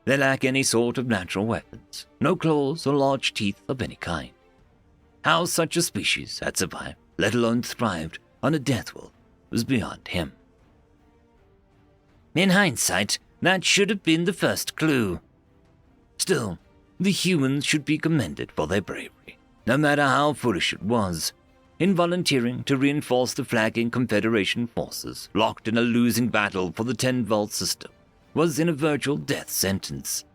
They lack any sort of natural weapons, no claws or large teeth of any kind. How such a species had survived, let alone thrived, on a Deathworld was beyond him. In hindsight, that should have been the first clue. Still, the humans should be commended for their bravery, no matter how foolish it was. In volunteering to reinforce the flagging Confederation forces locked in a losing battle for the 10-volt system was in a virtual death sentence.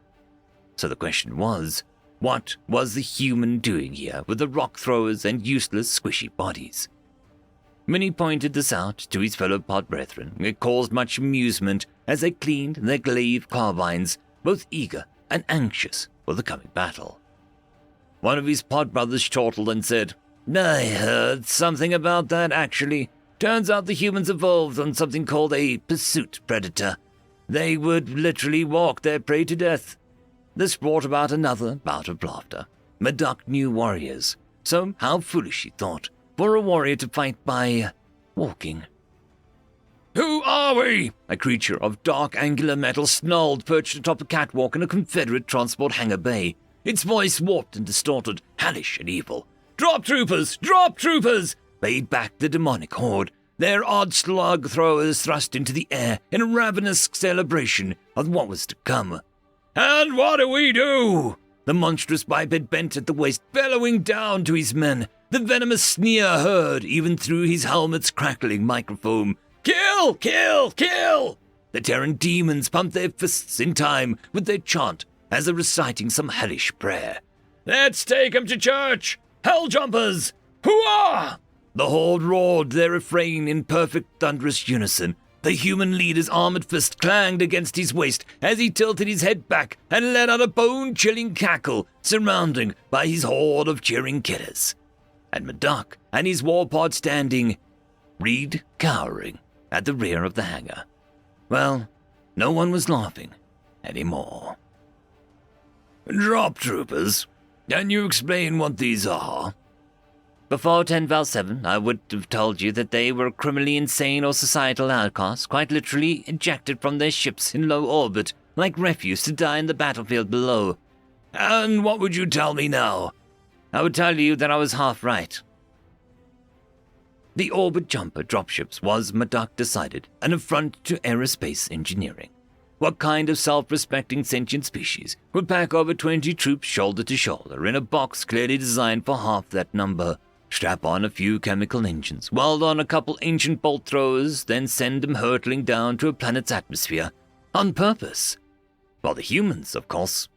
So the question was, what was the human doing here with the rock throwers and useless squishy bodies? When he pointed this out to his fellow pod brethren, it caused much amusement as they cleaned their glaive carbines, both eager and anxious for the coming battle. One of his pod brothers chortled and said, "I heard something about that, actually. Turns out the humans evolved on something called a pursuit predator. They would literally walk their prey to death." This brought about another bout of laughter. McDuck knew warriors, so how foolish, he thought, for a warrior to fight by walking. "Who are we?" A creature of dark angular metal snarled, perched atop a catwalk in a Confederate transport hangar bay. Its voice warped and distorted, hellish and evil. "Drop troopers! Drop troopers!" bayed back the demonic horde, their odd slug throwers thrust into the air in a ravenous celebration of what was to come. "And what do we do?" The monstrous biped bent at the waist, bellowing down to his men. The venomous sneer heard even through his helmet's crackling microphone. "Kill! Kill! Kill!" The Terran demons pumped their fists in time with their chant as they're reciting some hellish prayer. "Let's take 'em to church! Hell jumpers! Hooah!" The horde roared their refrain in perfect thunderous unison. The human leader's armored fist clanged against his waist as he tilted his head back and let out a bone-chilling cackle, surrounded by his horde of cheering killers. And McDuck and his warpod standing, Reed cowering at the rear of the hangar. Well, no one was laughing anymore. "Drop troopers, can you explain what these are?" Before 10-7, I would have told you that they were criminally insane or societal outcasts, quite literally ejected from their ships in low orbit, like refuse to die in the battlefield below. And what would you tell me now? I would tell you that I was half right. The orbit jumper dropships was, McDuck decided, an affront to aerospace engineering. What kind of self-respecting sentient species would pack over 20 troops shoulder to shoulder in a box clearly designed for half that number? Strap on a few chemical engines, weld on a couple ancient bolt throwers, then send them hurtling down to a planet's atmosphere. On purpose. Well, the humans, of course.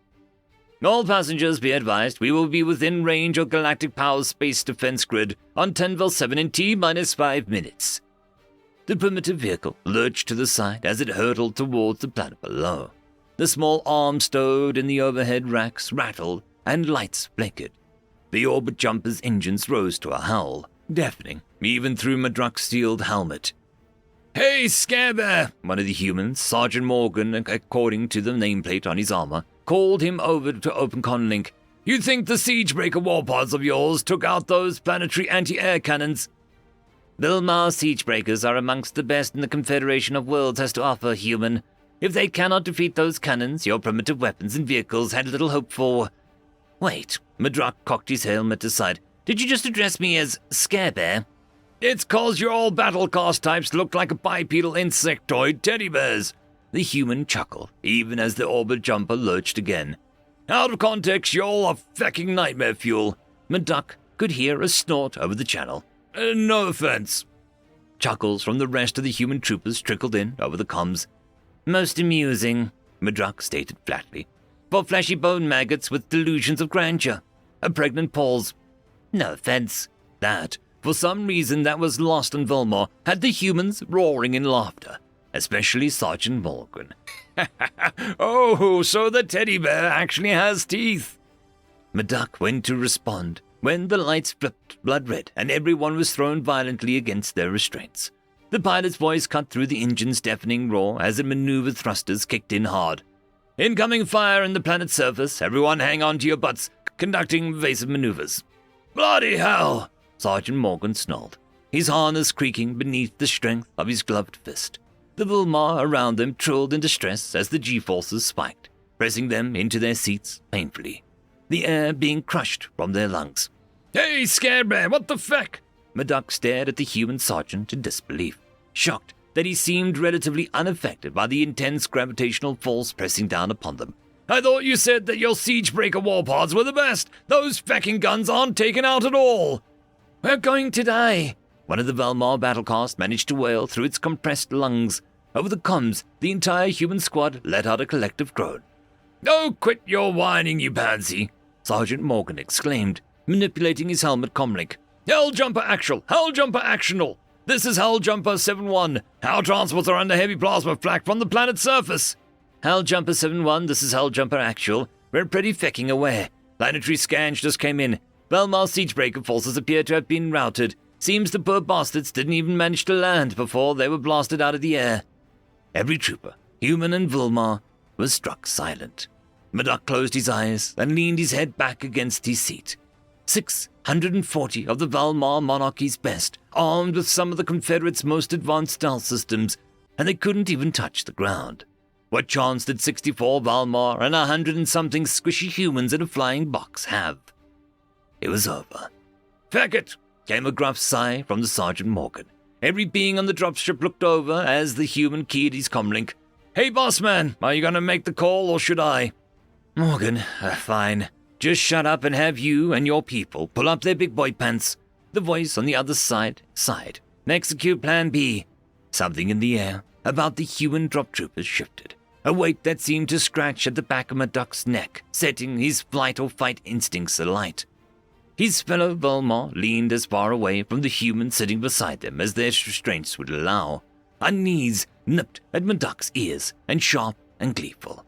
"All passengers be advised, we will be within range of Galactic Power Space Defense Grid on 10-7 in T-5 minutes. The primitive vehicle lurched to the side as it hurtled towards the planet below. The small arms stowed in the overhead racks rattled and lights flickered. The orbit jumper's engines rose to a howl, deafening even through McDuck's sealed helmet. "Hey, Scarebear!" One of the humans, Sergeant Morgan, according to the nameplate on his armor, called him over to open conlink. You think the Siegebreaker warpods of yours took out those planetary anti-air cannons? Vilmar Siegebreakers are amongst the best in the Confederation of Worlds has to offer, human. If they cannot defeat those cannons, your primitive weapons and vehicles had little hope for... Wait, Madrak cocked his helmet aside. Did you just address me as Scarebear? It's 'cause your old battle class types look like a bipedal insectoid teddy bears. The human chuckled, even as the orbit jumper lurched again. Out of context, you're all a fecking nightmare fuel. Madrak could hear a snort over the channel. No offense. Chuckles from the rest of the human troopers trickled in over the comms. Most amusing, Madrak stated flatly. For fleshy bone maggots with delusions of grandeur. A pregnant pause. No offense. That, for some reason that was lost on Vilmar, had the humans roaring in laughter, especially Sergeant Morgan. Oh, so the teddy bear actually has teeth. Madrak went to respond when the lights flipped blood red and everyone was thrown violently against their restraints. The pilot's voice cut through the engine's deafening roar as the maneuver thrusters kicked in hard. Incoming fire in the planet's surface. Everyone hang on to your butts, conducting evasive maneuvers. Bloody hell! Sergeant Morgan snarled, his harness creaking beneath the strength of his gloved fist. The Vilmar around them trilled in distress as the G-forces spiked, pressing them into their seats painfully, the air being crushed from their lungs. Hey, Scarebear, what the feck? Madrak stared at the human sergeant in disbelief, shocked that he seemed relatively unaffected by the intense gravitational force pressing down upon them. I thought you said that your Siegebreaker warpods were the best. Those fecking guns aren't taken out at all. We're going to die, one of the Vilmar battlecast managed to wail through its compressed lungs. Over the comms, the entire human squad let out a collective groan. Oh, quit your whining, you pansy, Sergeant Morgan exclaimed, manipulating his helmet comlink. Helljumper actual! Helljumper actional! This is Helljumper 7-1. Our transports are under heavy plasma flak from the planet's surface. Helljumper 7-1, this is Helljumper actual. We're pretty fecking aware. Planetary scans just came in. Vilmar Siegebreaker forces appear to have been routed. Seems the poor bastards didn't even manage to land before they were blasted out of the air. Every trooper, human and Vilmar, was struck silent. Madrak closed his eyes and leaned his head back against his seat. 640 of the Vilmar monarchy's best, armed with some of the Confederates' most advanced stealth systems, and they couldn't even touch the ground. What chance did 64 Vilmar and 100-and-something squishy humans in a flying box have? It was over. Feck it, came a gruff sigh from the Sergeant Morgan. Every being on the dropship looked over as the human keyed his comlink. Hey, boss man, are you going to make the call or should I? Morgan, fine. Just shut up and have you and your people pull up their big boy pants. The voice on the other side sighed. Execute plan B. Something in the air about the human drop troopers shifted. A weight that seemed to scratch at the back of Madrak's neck, setting his flight or fight instincts alight. His fellow Vilmar leaned as far away from the human sitting beside them as their restraints would allow. A knees nipped at Madrak's ears and sharp and gleeful,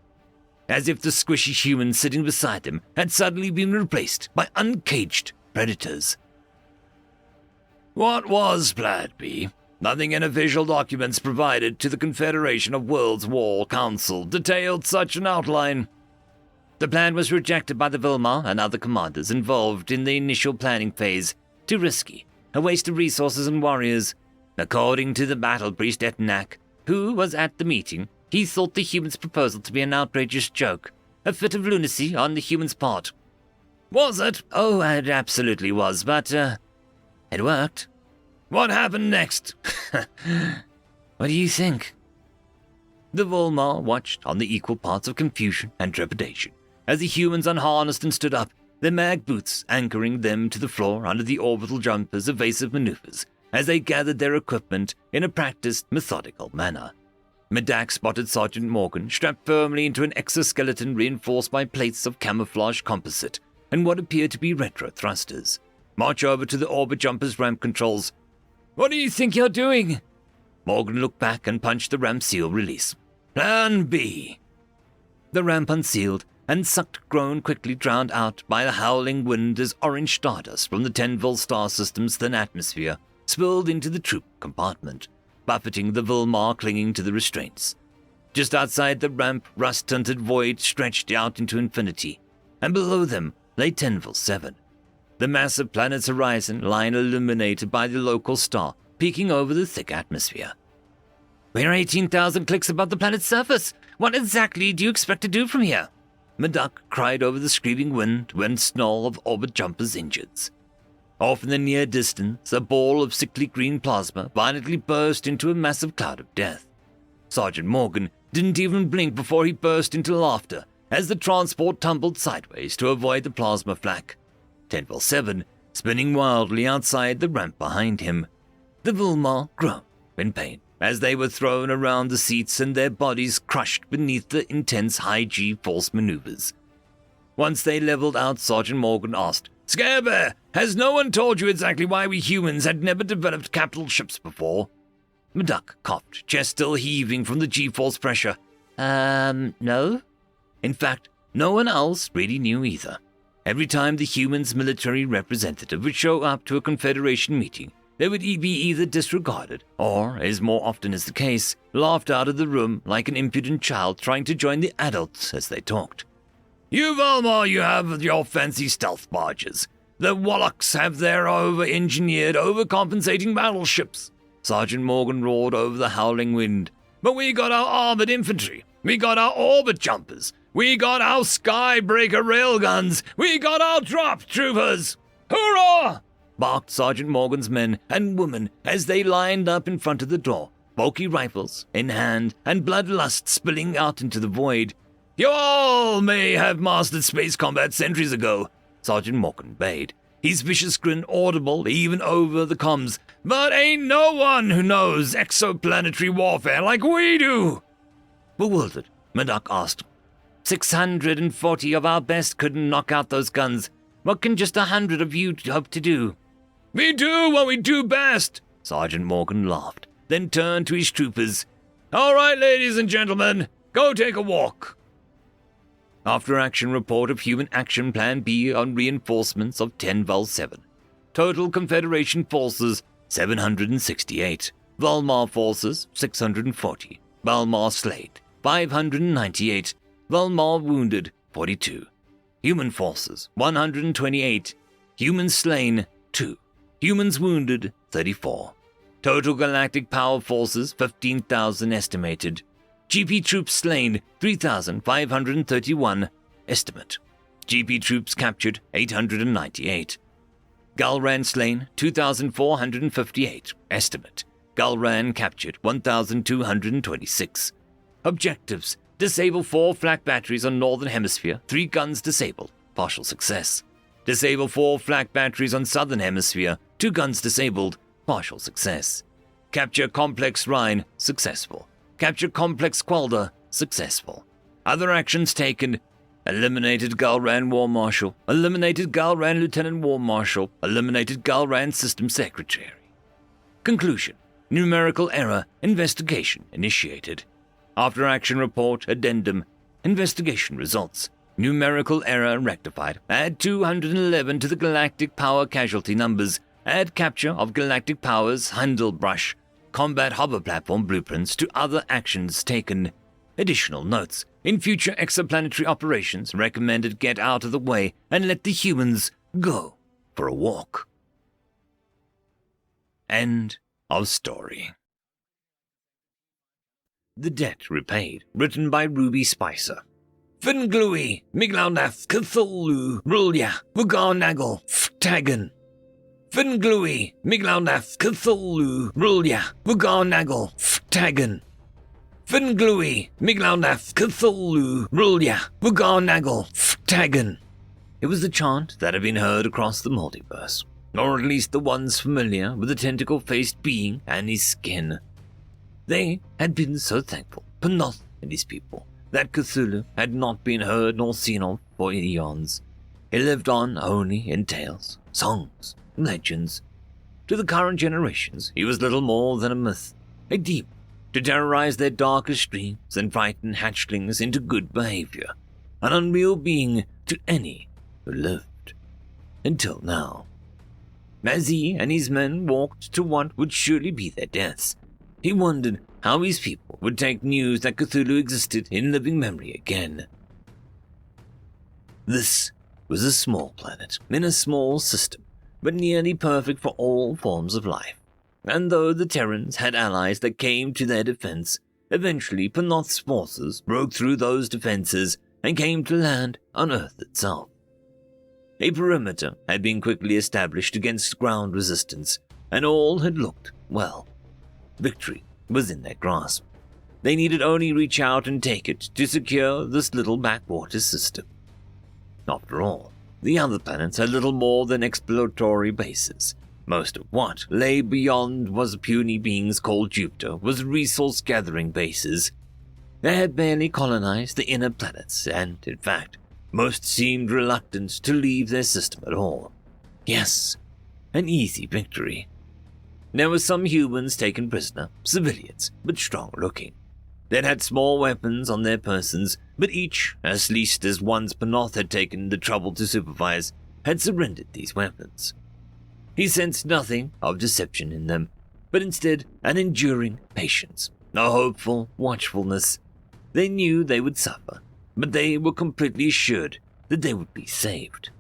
as if the squishy human sitting beside them had suddenly been replaced by uncaged predators. What was Plan B? Nothing in official documents provided to the Confederation of Worlds War Council detailed such an outline. The plan was rejected by the Vilmar and other commanders involved in the initial planning phase. Too risky, a waste of resources and warriors. According to the battle priest Etnak, who was at the meeting, he thought the humans' proposal to be an outrageous joke, a fit of lunacy on the humans' part. Was it? Oh, it absolutely was, but, it worked. What happened next? What do you think? The Vilmar watched on the equal parts of confusion and trepidation as the humans unharnessed and stood up, their mag boots anchoring them to the floor under the orbital jumper's evasive maneuvers as they gathered their equipment in a practiced, methodical manner. Madrak spotted Sergeant Morgan strapped firmly into an exoskeleton reinforced by plates of camouflage composite and what appeared to be retro thrusters. March over to the orbit jumper's ramp controls. What do you think you're doing? Morgan looked back and punched the ramp seal release. Plan B. The ramp unsealed, and sucked groan quickly drowned out by the howling wind as orange stardust from the Tenville star system's thin atmosphere spilled into the troop compartment, buffeting the Vilmar clinging to the restraints. Just outside the ramp, rust-tinted void stretched out into infinity, and below them, lay Tenville 7. The massive planet's horizon line illuminated by the local star peeking over the thick atmosphere. We're 18,000 clicks above the planet's surface. What exactly do you expect to do from here? Maduck cried over the screaming wind when snarl of orbit jumpers injured. Off in the near distance, a ball of sickly green plasma violently burst into a massive cloud of death. Sergeant Morgan didn't even blink before he burst into laughter as the transport tumbled sideways to avoid the plasma flak. Tenville 7 spinning wildly outside the ramp behind him. The Vilmar groaned in pain as they were thrown around the seats and their bodies crushed beneath the intense high G-force maneuvers. Once they leveled out, Sergeant Morgan asked, "Scarebear, has no one told you exactly why we humans had never developed capital ships before?" Maduck coughed, chest still heaving from the G-force pressure. No? In fact, no one else really knew either. Every time the humans' military representative would show up to a Confederation meeting, they would be either disregarded or, as more often is the case, laughed out of the room like an impudent child trying to join the adults as they talked. "You Vilmar, you have your fancy stealth barges. The Wallachs have their over-engineered, overcompensating battleships." Sergeant Morgan roared over the howling wind. "But we got our armored infantry. We got our orbit jumpers. We got our skybreaker railguns. We got our drop troopers. Hoorah!" barked Sergeant Morgan's men and women as they lined up in front of the door, bulky rifles in hand and bloodlust spilling out into the void. "You all may have mastered space combat centuries ago," Sergeant Morgan bade, his vicious grin audible even over the comms, "but ain't no one who knows exoplanetary warfare like we do." Bewildered, Maduck asked, 640 of our best couldn't knock out those guns. What can just 100 of you hope to do? "We do what we do best," Sergeant Morgan laughed, then turned to his troopers. "All right, ladies and gentlemen, go take a walk." After action report of Human Action Plan B on reinforcements of Tenville 7. Total Confederation forces 768. Vilmar forces 640. Vilmar slain 598. Vilmar wounded 42. Human forces 128. Humans slain 2. Humans wounded 34. Total galactic power forces 15,000 estimated. GP troops slain 3,531 estimate. GP troops captured 898. Galran slain 2,458 estimate. Galran captured 1,226. Objectives: disable 4 flak batteries on Northern Hemisphere, 3 guns disabled, partial success. Disable 4 flak batteries on Southern Hemisphere, 2 guns disabled, partial success. Capture Complex Rhine, successful. Capture Complex Qualder, successful. Other actions taken: eliminated Galran War Marshal, eliminated Galran Lieutenant War Marshal, eliminated Galran System Secretary. Conclusion: numerical error, investigation initiated. After action report, addendum, investigation results. Numerical error rectified. Add 211 to the galactic power casualty numbers. Add capture of galactic powers Handelbrush. Combat hover platform blueprints to other actions taken. Additional notes: in future exoplanetary operations, recommended get out of the way and let the humans go for a walk. End of story. The Debt Repaid, written by Ruby Spicer. Finglui, Miglaunaf, Cthulhu, Rulya, Wugarnagel, Ftagan. Finglui, Miglaunaf, Cthulhu, Rulya, Wugarnagel, Ftagan. Finglui, Miglaunaf, Cthulhu, Rulya, Wugarnagel, Ftagan. It was the chant that had been heard across the multiverse, or at least the ones familiar with the tentacle-faced being and his skin. They had been so thankful, Panoth and his people, that Cthulhu had not been heard nor seen of for eons. He lived on only in tales, songs, legends. To the current generations, he was little more than a myth, a demon to terrorize their darkest dreams and frighten hatchlings into good behavior, an unreal being to any who lived. Until now. As he and his men walked to what would surely be their deaths, he wondered how his people would take news that Cthulhu existed in living memory again. This was a small planet in a small system, but nearly perfect for all forms of life. And though the Terrans had allies that came to their defense, eventually Panoth's forces broke through those defenses and came to land on Earth itself. A perimeter had been quickly established against ground resistance, and all had looked well. Victory was in their grasp. They needed only reach out and take it to secure this little backwater system. After all, the other planets had little more than exploratory bases. Most of what lay beyond what the puny beings called Jupiter was resource-gathering bases. They had barely colonized the inner planets, and, in fact, most seemed reluctant to leave their system at all. Yes, an easy victory. There were some humans taken prisoner, civilians, but strong-looking. They'd had small weapons on their persons, but each, as least as ones Panoth had taken the trouble to supervise, had surrendered these weapons. He sensed nothing of deception in them, but instead an enduring patience, a hopeful watchfulness. They knew they would suffer, but they were completely assured that they would be saved.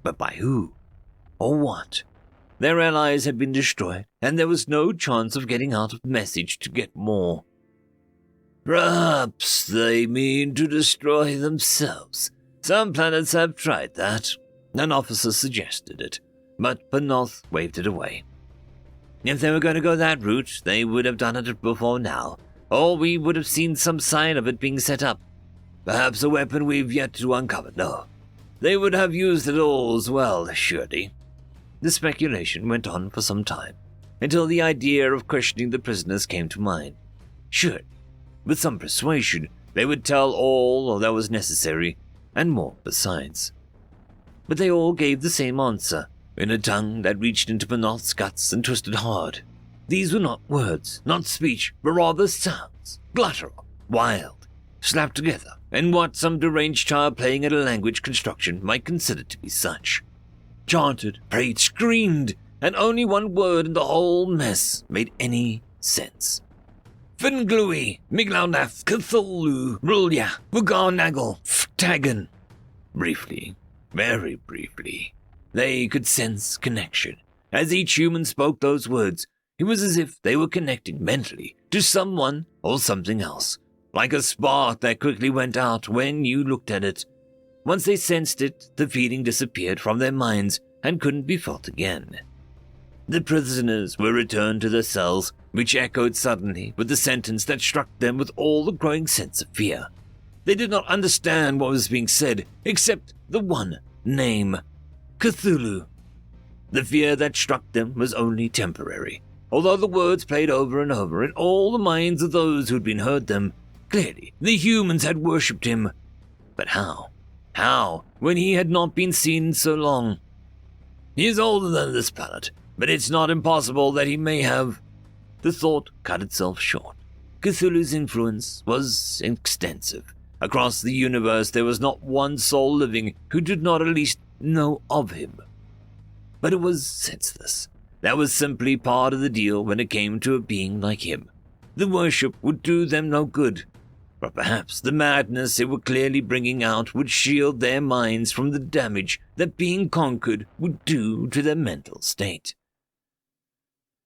But by who? Or what? Their allies had been destroyed, and there was no chance of getting out of message to get more. Perhaps they mean to destroy themselves. Some planets have tried that. An officer suggested it, but Panoth waved it away. If they were going to go that route, they would have done it before now, or we would have seen some sign of it being set up. Perhaps a weapon we've yet to uncover, no. They would have used it all as well, surely. The speculation went on for some time, until the idea of questioning the prisoners came to mind. Sure, with some persuasion, they would tell all that was necessary, and more besides. But they all gave the same answer, in a tongue that reached into Panoth's guts and twisted hard. These were not words, not speech, but rather sounds, guttural, wild, slapped together, and what some deranged child playing at a language construction might consider to be such. Chanted, prayed, screamed, and only one word in the whole mess made any sense. Finglui, Miglaunaf, Cthulhu, Rulya, Wugarnagel, Ftagan. Briefly, very briefly, they could sense connection. As each human spoke those words, it was as if they were connecting mentally to someone or something else, like a spark that quickly went out when you looked at it. Once they sensed it, the feeling disappeared from their minds and couldn't be felt again. The prisoners were returned to their cells, which echoed suddenly with the sentence that struck them with all the growing sense of fear. They did not understand what was being said, except the one name, Cthulhu. The fear that struck them was only temporary, although the words played over and over in all the minds of those who had been heard them. Clearly, the humans had worshipped him. But how? How, when he had not been seen in so long? He is older than this planet, but it's not impossible that he may have... The thought cut itself short. Cthulhu's influence was extensive. Across the universe there was not one soul living who did not at least know of him. But it was senseless. That was simply part of the deal when it came to a being like him. The worship would do them no good. But perhaps the madness it were clearly bringing out would shield their minds from the damage that being conquered would do to their mental state.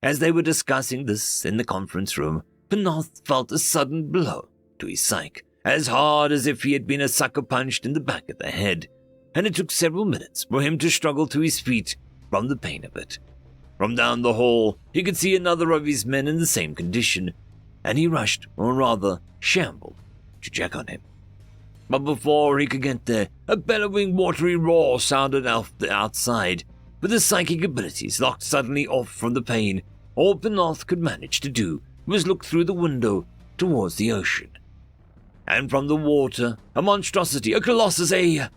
As they were discussing this in the conference room, Panoth felt a sudden blow to his psyche, as hard as if he had been a sucker punched in the back of the head, and it took several minutes for him to struggle to his feet from the pain of it. From down the hall, he could see another of his men in the same condition, and he rushed, or rather shambled, to check on him. But before he could get there, a bellowing, watery roar sounded off the outside. With his psychic abilities locked suddenly off from the pain, all Panoth could manage to do was look through the window towards the ocean. And from the water, a monstrosity, a colossus, the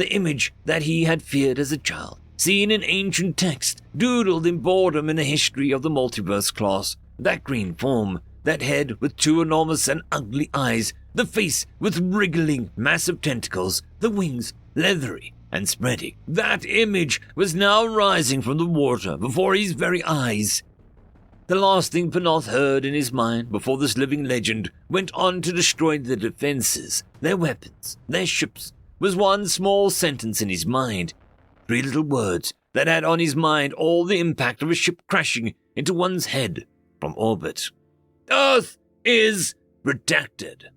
image that he had feared as a child, seen in ancient text, doodled in boredom in a history of the multiverse class, that green form, that head with two enormous and ugly eyes, the face with wriggling, massive tentacles, the wings leathery and spreading. That image was now rising from the water before his very eyes. The last thing Panoth heard in his mind before this living legend went on to destroy their defenses, their weapons, their ships, was one small sentence in his mind. 3 little words that had on his mind all the impact of a ship crashing into one's head from orbit. Earth is redacted.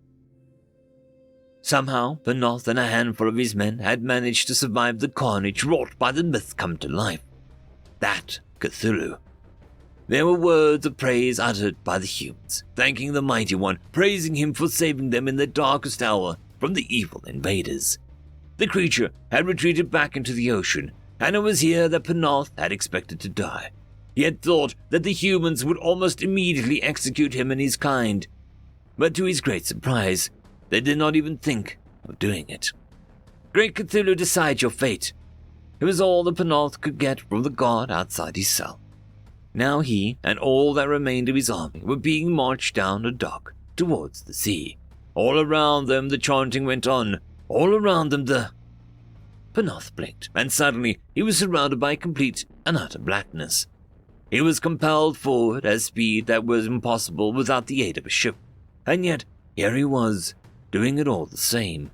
Somehow, Panoth and a handful of his men had managed to survive the carnage wrought by the myth come to life. That Cthulhu. There were words of praise uttered by the humans, thanking the Mighty One, praising him for saving them in their darkest hour from the evil invaders. The creature had retreated back into the ocean, and it was here that Panoth had expected to die. He had thought that the humans would almost immediately execute him and his kind, but to his great surprise, they did not even think of doing it. Great Cthulhu, decide your fate. It was all that Panoth could get from the god outside his cell. Now he and all that remained of his army were being marched down a dock towards the sea. All around them the chanting went on. All around them the... Panoth blinked, and suddenly he was surrounded by complete and utter blackness. He was compelled forward at speed that was impossible without the aid of a ship, and yet here he was, doing it all the same.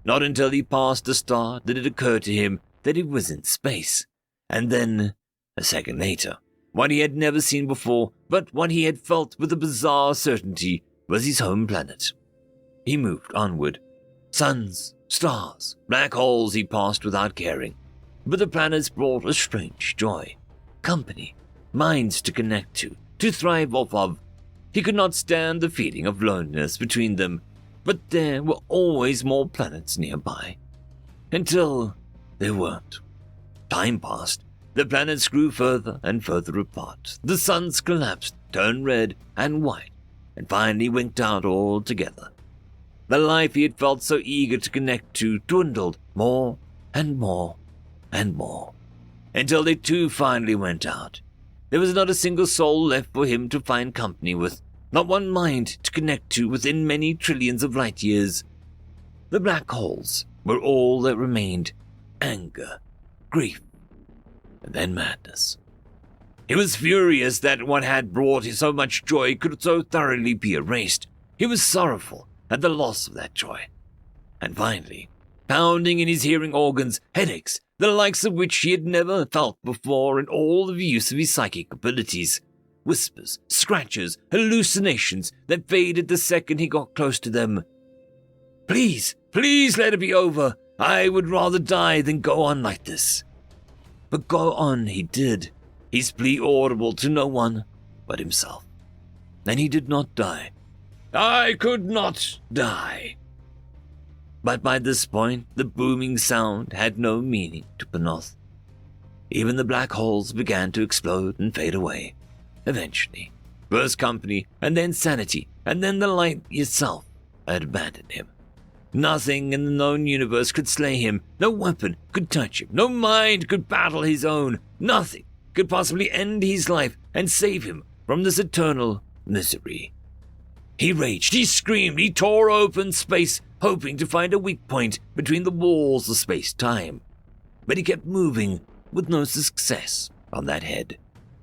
Not until he passed a star did it occur to him that he was in space, and then, a second later, what he had never seen before, but what he had felt with a bizarre certainty, was his home planet. He moved onward. Suns, stars, black holes he passed without caring, but the planets brought a strange joy, company, minds to connect to thrive off of. He could not stand the feeling of loneliness between them, but there were always more planets nearby. Until there weren't. Time passed. The planets grew further and further apart. The suns collapsed, turned red and white, and finally winked out altogether. The life he had felt so eager to connect to dwindled more and more and more, until they too finally went out. There was not a single soul left for him to find company with, not one mind to connect to within many trillions of light years. The black holes were all that remained. Anger, grief, and then madness. He was furious that what had brought so much joy could so thoroughly be erased. He was sorrowful at the loss of that joy. And finally, pounding in his hearing organs, headaches, the likes of which he had never felt before in all the use of his psychic abilities. Whispers, scratches, hallucinations that faded the second he got close to them. Please, please let it be over. I would rather die than go on like this. But go on he did, his plea audible to no one but himself. And he did not die. I could not die. But by this point, the booming sound had no meaning to Panoth. Even the black holes began to explode and fade away. Eventually, first company, and then sanity, and then the light itself had abandoned him. Nothing in the known universe could slay him. No weapon could touch him. No mind could battle his own. Nothing could possibly end his life and save him from this eternal misery. He raged, he screamed, he tore open space, hoping to find a weak point between the walls of space-time. But he kept moving with no success on that head,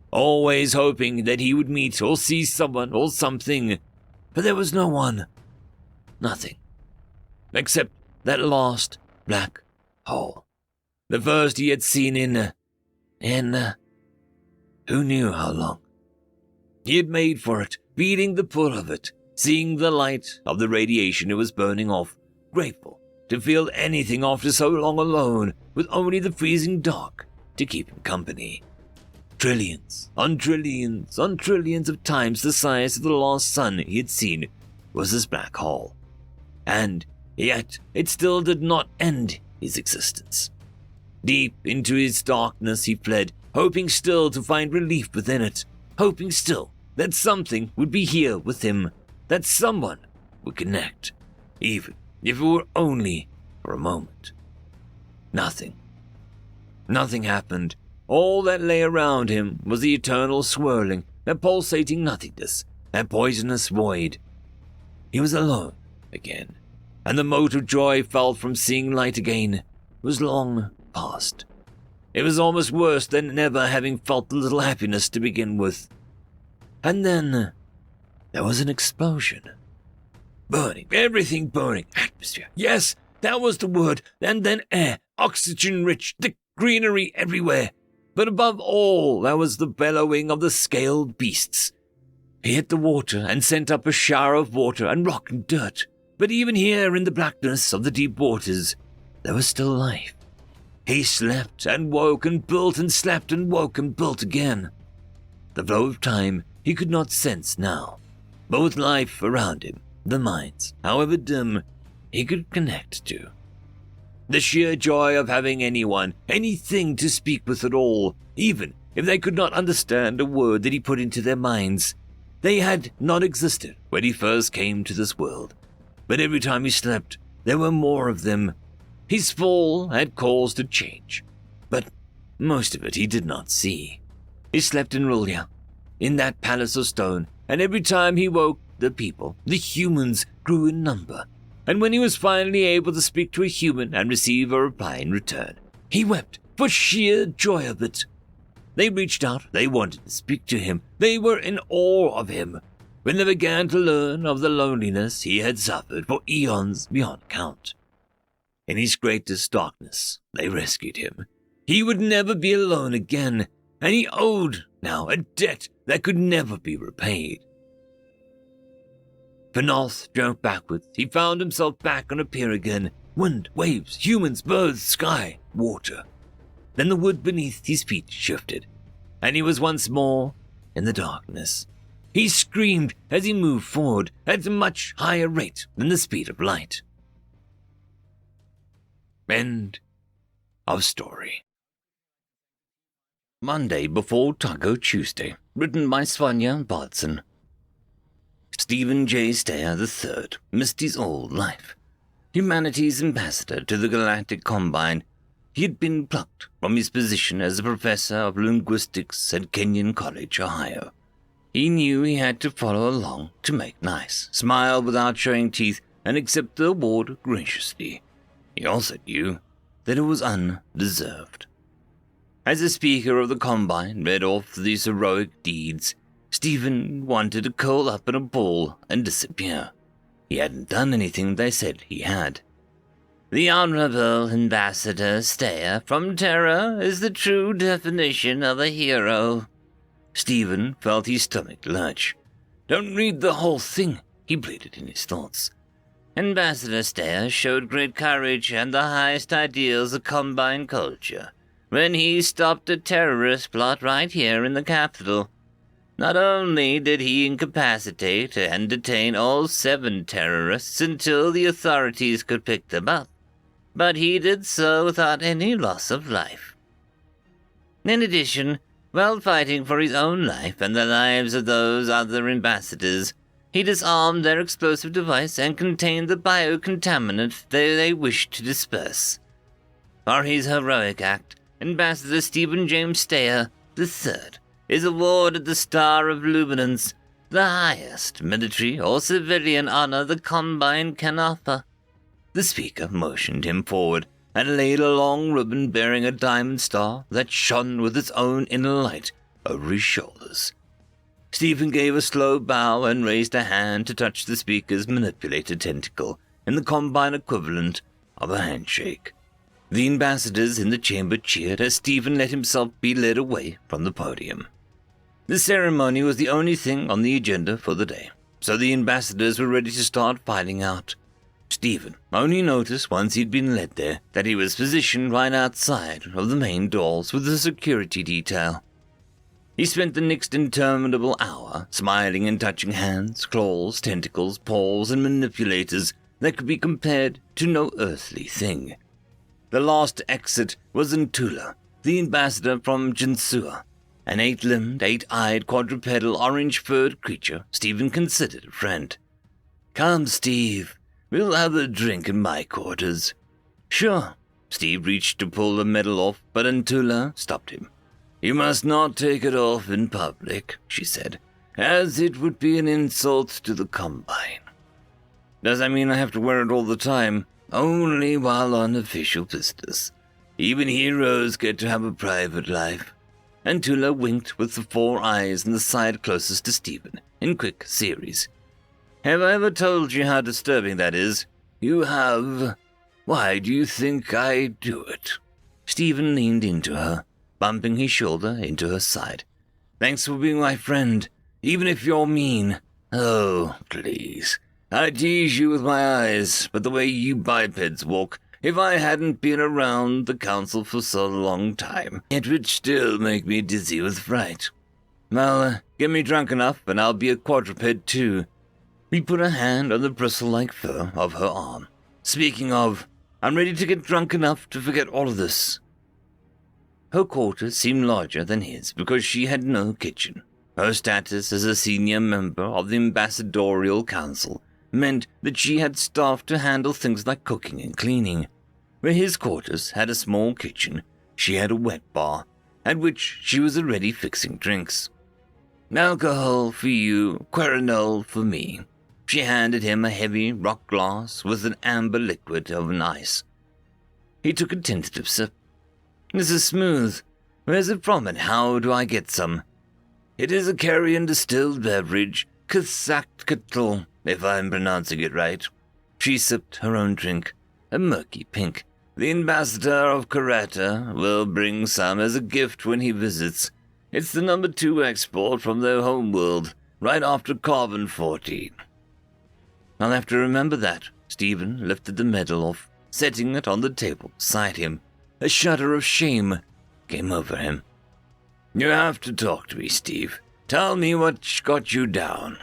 always hoping that he would meet or see someone or something. But there was no one. Nothing. Except that lost black hole. The first he had seen in who knew how long. He had made for it, feeling the pull of it, seeing the light of the radiation it was burning off, grateful to feel anything after so long alone, with only the freezing dark to keep him company. Trillions on trillions on trillions of times the size of the last sun he had seen was this black hole. And yet it still did not end his existence. Deep into his darkness he fled, hoping still to find relief within it, hoping still that something would be here with him, that someone would connect, even if it were only for a moment. Nothing. Nothing happened. All that lay around him was the eternal swirling, that pulsating nothingness, that poisonous void. He was alone again, and the mote of joy felt from seeing light again was long past. It was almost worse than never having felt a little happiness to begin with. And then there was an explosion. Burning, everything burning, atmosphere. Yes, That was the word. And then air, oxygen-rich, thick greenery everywhere. But above all, there was the bellowing of the scaled beasts. He hit the water and sent up a shower of water and rock and dirt. But even here in the blackness of the deep waters, there was still life. He slept and woke and built and slept and woke and built again. The flow of time he could not sense now, but with life around him, the minds, however dim, he could connect to. The sheer joy of having anyone, anything to speak with at all, even if they could not understand a word that he put into their minds. They had not existed when he first came to this world, but every time he slept, there were more of them. His fall had caused a change, but most of it he did not see. He slept in Rulia, in that palace of stone, and every time he woke, the people, the humans, grew in number. And when he was finally able to speak to a human and receive a reply in return, he wept for sheer joy of it. They reached out, they wanted to speak to him, they were in awe of him. When they began to learn of the loneliness he had suffered for eons beyond count. In his greatest darkness, they rescued him. He would never be alone again, and he owed now a debt that could never be repaid. Penarth drove backwards. He found himself back on a pier again. Wind, waves, humans, birds, sky, water. Then the wood beneath his feet shifted, and he was once more in the darkness. He screamed as he moved forward at a much higher rate than the speed of light. End of story. Monday before Taco Tuesday, written by Svanya Bodson. Stephen J. Stayer III missed his old life. Humanity's ambassador to the Galactic Combine, he had been plucked from his position as a professor of linguistics at Kenyon College, Ohio. He knew he had to follow along to make nice, smile without showing teeth, and accept the award graciously. He also knew that it was undeserved. As the speaker of the Combine read off these heroic deeds, Stephen wanted to curl up in a ball and disappear. He hadn't done anything they said he had. The Honorable Ambassador Stayer from Terra is the true definition of a hero. Stephen felt his stomach lurch. Don't read the whole thing, he bleated in his thoughts. Ambassador Stayer showed great courage and the highest ideals of Combine culture when he stopped a terrorist plot right here in the capital. Not only did he incapacitate and detain all 7 terrorists until the authorities could pick them up, but he did so without any loss of life. In addition, while fighting for his own life and the lives of those other ambassadors, he disarmed their explosive device and contained the biocontaminant they wished to disperse. For his heroic act, Ambassador Stephen James Stayer III is awarded the Star of Luminance, the highest military or civilian honor the Combine can offer. The speaker motioned him forward and laid a long ribbon bearing a diamond star that shone with its own inner light over his shoulders. Stephen gave a slow bow and raised a hand to touch the speaker's manipulated tentacle in the Combine equivalent of a handshake. The ambassadors in the chamber cheered as Stephen let himself be led away from the podium. The ceremony was the only thing on the agenda for the day, so the ambassadors were ready to start filing out. Stephen only noticed once he'd been led there that he was positioned right outside of the main doors with a security detail. He spent the next interminable hour smiling and touching hands, claws, tentacles, paws, and manipulators that could be compared to no earthly thing. The last exit was Ntula, the ambassador from Jinsua, an 8-limbed, 8-eyed, quadrupedal, orange-furred creature Stephen considered a friend. Come, Steve. We'll have a drink in my quarters. Sure. Steve reached to pull the medal off, but Ntula stopped him. You must not take it off in public, she said, as it would be an insult to the Combine. Does that mean I have to wear it all the time? Only while on official business. Even heroes get to have a private life. Ntula winked with the 4 eyes in the side closest to Stephen, in quick series. Have I ever told you how disturbing that is? You have. Why do you think I do it?" Stephen leaned into her, bumping his shoulder into her side. "Thanks for being my friend, even if you're mean. Oh, please. I tease you with my eyes, but the way you bipeds walk, if I hadn't been around the council for so long time, it would still make me dizzy with fright. Well, get me drunk enough and I'll be a quadruped too." He put a hand on the bristle-like fur of her arm. "Speaking of, I'm ready to get drunk enough to forget all of this." Her quarters seemed larger than his because she had no kitchen. Her status as a senior member of the ambassadorial council meant that she had staff to handle things like cooking and cleaning. Where his quarters had a small kitchen, she had a wet bar, at which she was already fixing drinks. "Alcohol for you, Querinol for me." She handed him a heavy rock glass with an amber liquid of an ice. He took a tentative sip. "This is smooth. Where's it from and how do I get some?" "It is a Carrion distilled beverage, Kasaktl, if I'm pronouncing it right." She sipped her own drink, a murky pink. "The ambassador of Karata will bring some as a gift when he visits. It's the number 2 export from their homeworld, right after Carbon 14. "I'll have to remember that." Stephen lifted the medal off, setting it on the table beside him. A shudder of shame came over him. "You have to talk to me, Steve. Tell me what got you down."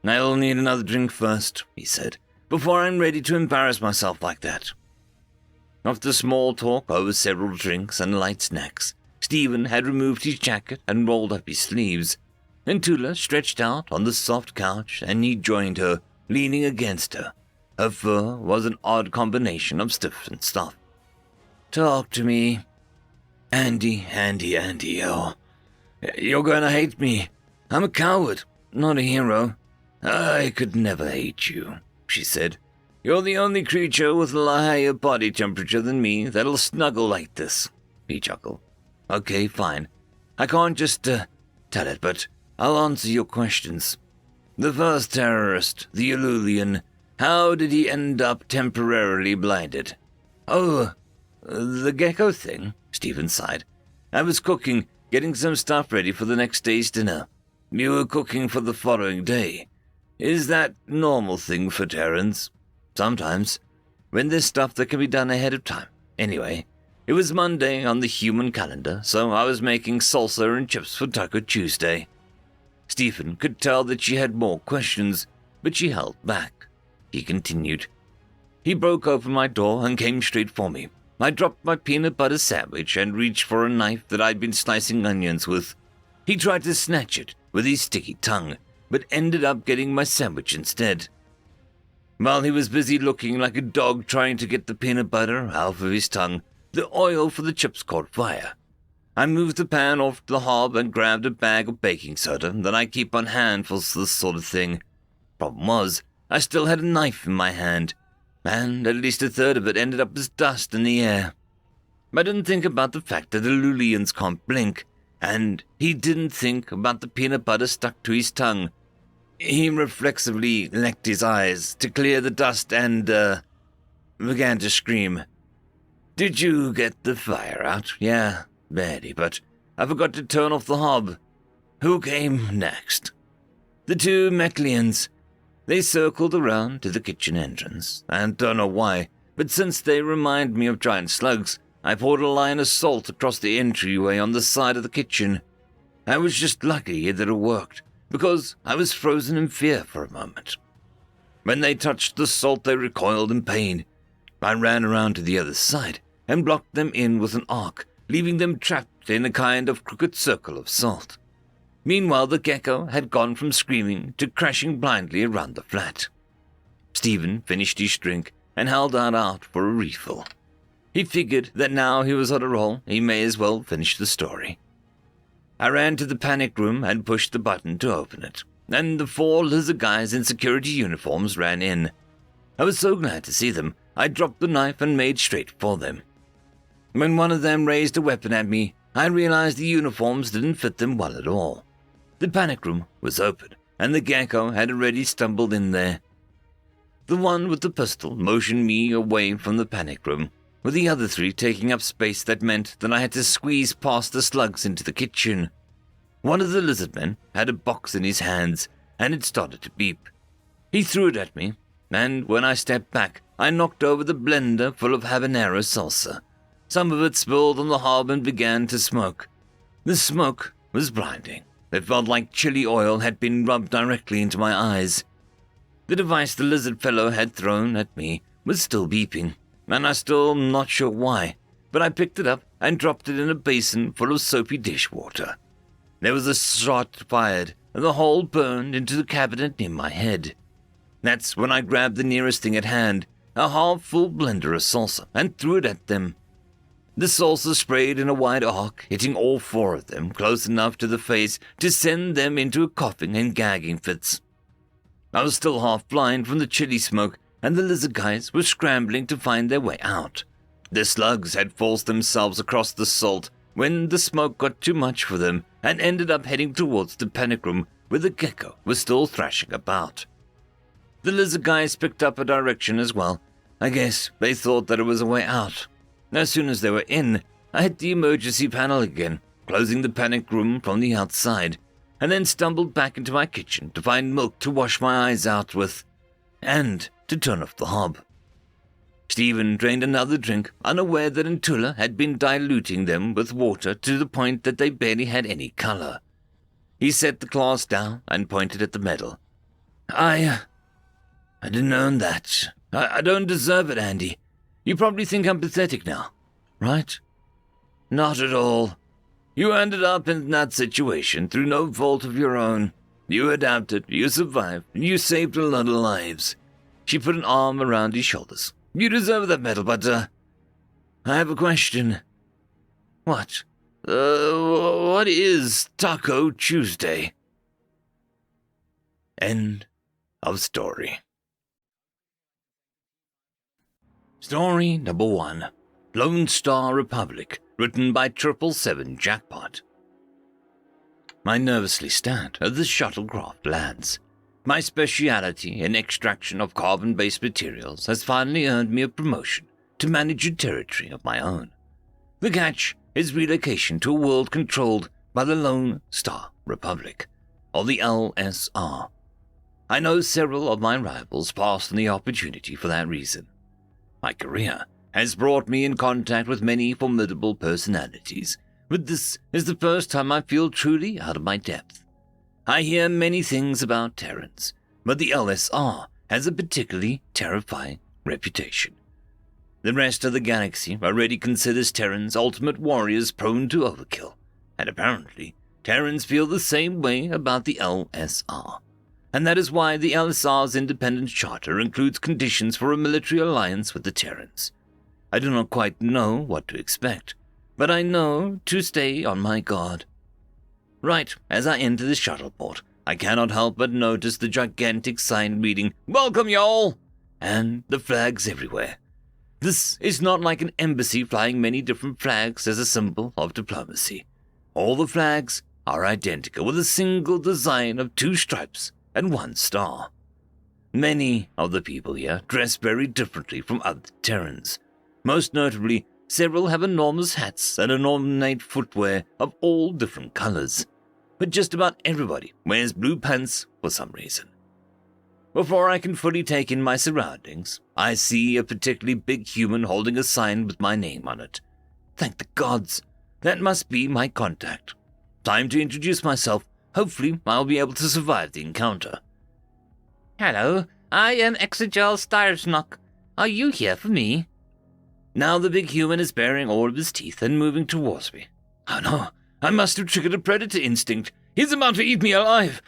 "I'll need another drink first," he said, "before I'm ready to embarrass myself like that." After small talk over several drinks and light snacks, Stephen had removed his jacket and rolled up his sleeves. And Tula stretched out on the soft couch and he joined her, leaning against her. Her fur was an odd combination of stiff and soft. "Talk to me." Andy, oh. "You're gonna hate me. I'm a coward, not a hero." "I could never hate you," she said. "You're the only creature with a higher body temperature than me that'll snuggle like this." He chuckled. "Okay, fine. I can't just, tell it, but I'll answer your questions. The first terrorist, the Illulian, how did he end up temporarily blinded?" "Oh, the gecko thing," Stephen sighed. "I was cooking, getting some stuff ready for the next day's dinner. You were cooking for the following day. Is that normal thing for Terrans?" "Sometimes, when there's stuff that can be done ahead of time. Anyway, it was Monday on the human calendar, so I was making salsa and chips for Taco Tuesday." Stephen could tell that she had more questions, but she held back. He continued. "He broke open my door and came straight for me. I dropped my peanut butter sandwich and reached for a knife that I'd been slicing onions with. He tried to snatch it with his sticky tongue, but ended up getting my sandwich instead. While he was busy looking like a dog trying to get the peanut butter out of his tongue, the oil for the chips caught fire. I moved the pan off the hob and grabbed a bag of baking soda that I keep on hand for this sort of thing. Problem was, I still had a knife in my hand, and at least a third of it ended up as dust in the air. I didn't think about the fact that the Lulians can't blink, and he didn't think about the peanut butter stuck to his tongue. He reflexively licked his eyes to clear the dust and, began to scream. "Did you get the fire out?" "Yeah, barely, but I forgot to turn off the hob." "Who came next?" "The 2 Meklians. They circled around to the kitchen entrance. I don't know why, but since they remind me of giant slugs, I poured a line of salt across the entryway on the side of the kitchen. I was just lucky that it worked, because I was frozen in fear for a moment. When they touched the salt, they recoiled in pain. I ran around to the other side and blocked them in with an arc, leaving them trapped in a kind of crooked circle of salt. Meanwhile, the gecko had gone from screaming to crashing blindly around the flat." Stephen finished his drink and held out for a refill. He figured that now he was on a roll, he may as well finish the story. "I ran to the panic room and pushed the button to open it, and the 4 lizard guys in security uniforms ran in. I was so glad to see them, I dropped the knife and made straight for them. When one of them raised a weapon at me, I realized the uniforms didn't fit them well at all. The panic room was open, and the gecko had already stumbled in there. The one with the pistol motioned me away from the panic room, with the other three taking up space that meant that I had to squeeze past the slugs into the kitchen. One of the lizard men had a box in his hands, and it started to beep. He threw it at me, and when I stepped back, I knocked over the blender full of habanero salsa. Some of it spilled on the hob and began to smoke. The smoke was blinding. It felt like chili oil had been rubbed directly into my eyes. The device the lizard fellow had thrown at me was still beeping, and I still not sure why, but I picked it up and dropped it in a basin full of soapy dishwater. There was a shot fired, and the hole burned into the cabinet near my head. That's when I grabbed the nearest thing at hand, a half-full blender of salsa, and threw it at them. The salsa sprayed in a wide arc, hitting all four of them close enough to the face to send them into coughing and gagging fits. I was still half blind from the chili smoke, and the lizard guys were scrambling to find their way out. The slugs had forced themselves across the salt when the smoke got too much for them and ended up heading towards the panic room where the gecko was still thrashing about. The lizard guys picked up a direction as well. I guess they thought that it was a way out. As soon as they were in, I hit the emergency panel again, closing the panic room from the outside, and then stumbled back into my kitchen to find milk to wash my eyes out with, and to turn off the hob. Stephen drained another drink, unaware that Antula had been diluting them with water to the point that they barely had any color. He set the glass down and pointed at the medal. I didn't earn that. I don't deserve it, Andy. You probably think I'm pathetic now, right? Not at all. You ended up in that situation through no fault of your own. You adapted, you survived, and you saved a lot of lives. She put an arm around his shoulders. You deserve that medal, but, I have a question. What? What is Taco Tuesday? End of story. Story number 1. Lone Star Republic, written by 777 Jackpot. I nervously stand as the shuttlecraft lands. My speciality in extraction of carbon-based materials has finally earned me a promotion to manage a territory of my own. The catch is relocation to a world controlled by the Lone Star Republic, or the LSR. I know several of my rivals passed on the opportunity for that reason. My career has brought me in contact with many formidable personalities, but this is the first time I feel truly out of my depth. I hear many things about Terrans, but the LSR has a particularly terrifying reputation. The rest of the galaxy already considers Terrans ultimate warriors prone to overkill, and apparently Terrans feel the same way about the LSR. And that is why the LSR's independence charter includes conditions for a military alliance with the Terrans. I do not quite know what to expect, but I know to stay on my guard. Right as I enter the shuttleport, I cannot help but notice the gigantic sign reading, "Welcome, y'all!" and the flags everywhere. This is not like an embassy flying many different flags as a symbol of diplomacy. All the flags are identical with a single design of 2 stripes and 1 star. Many of the people here dress very differently from other Terrans. Most notably, several have enormous hats and ornate footwear of all different colors. But just about everybody wears blue pants for some reason. Before I can fully take in my surroundings, I see a particularly big human holding a sign with my name on it. Thank the gods, that must be my contact. Time to introduce myself. Hopefully, I'll be able to survive the encounter. Hello, I am Exegel Styrsnock. Are you here for me? Now the big human is baring all of his teeth and moving towards me. Oh no, I must have triggered a predator instinct. He's about to eat me alive.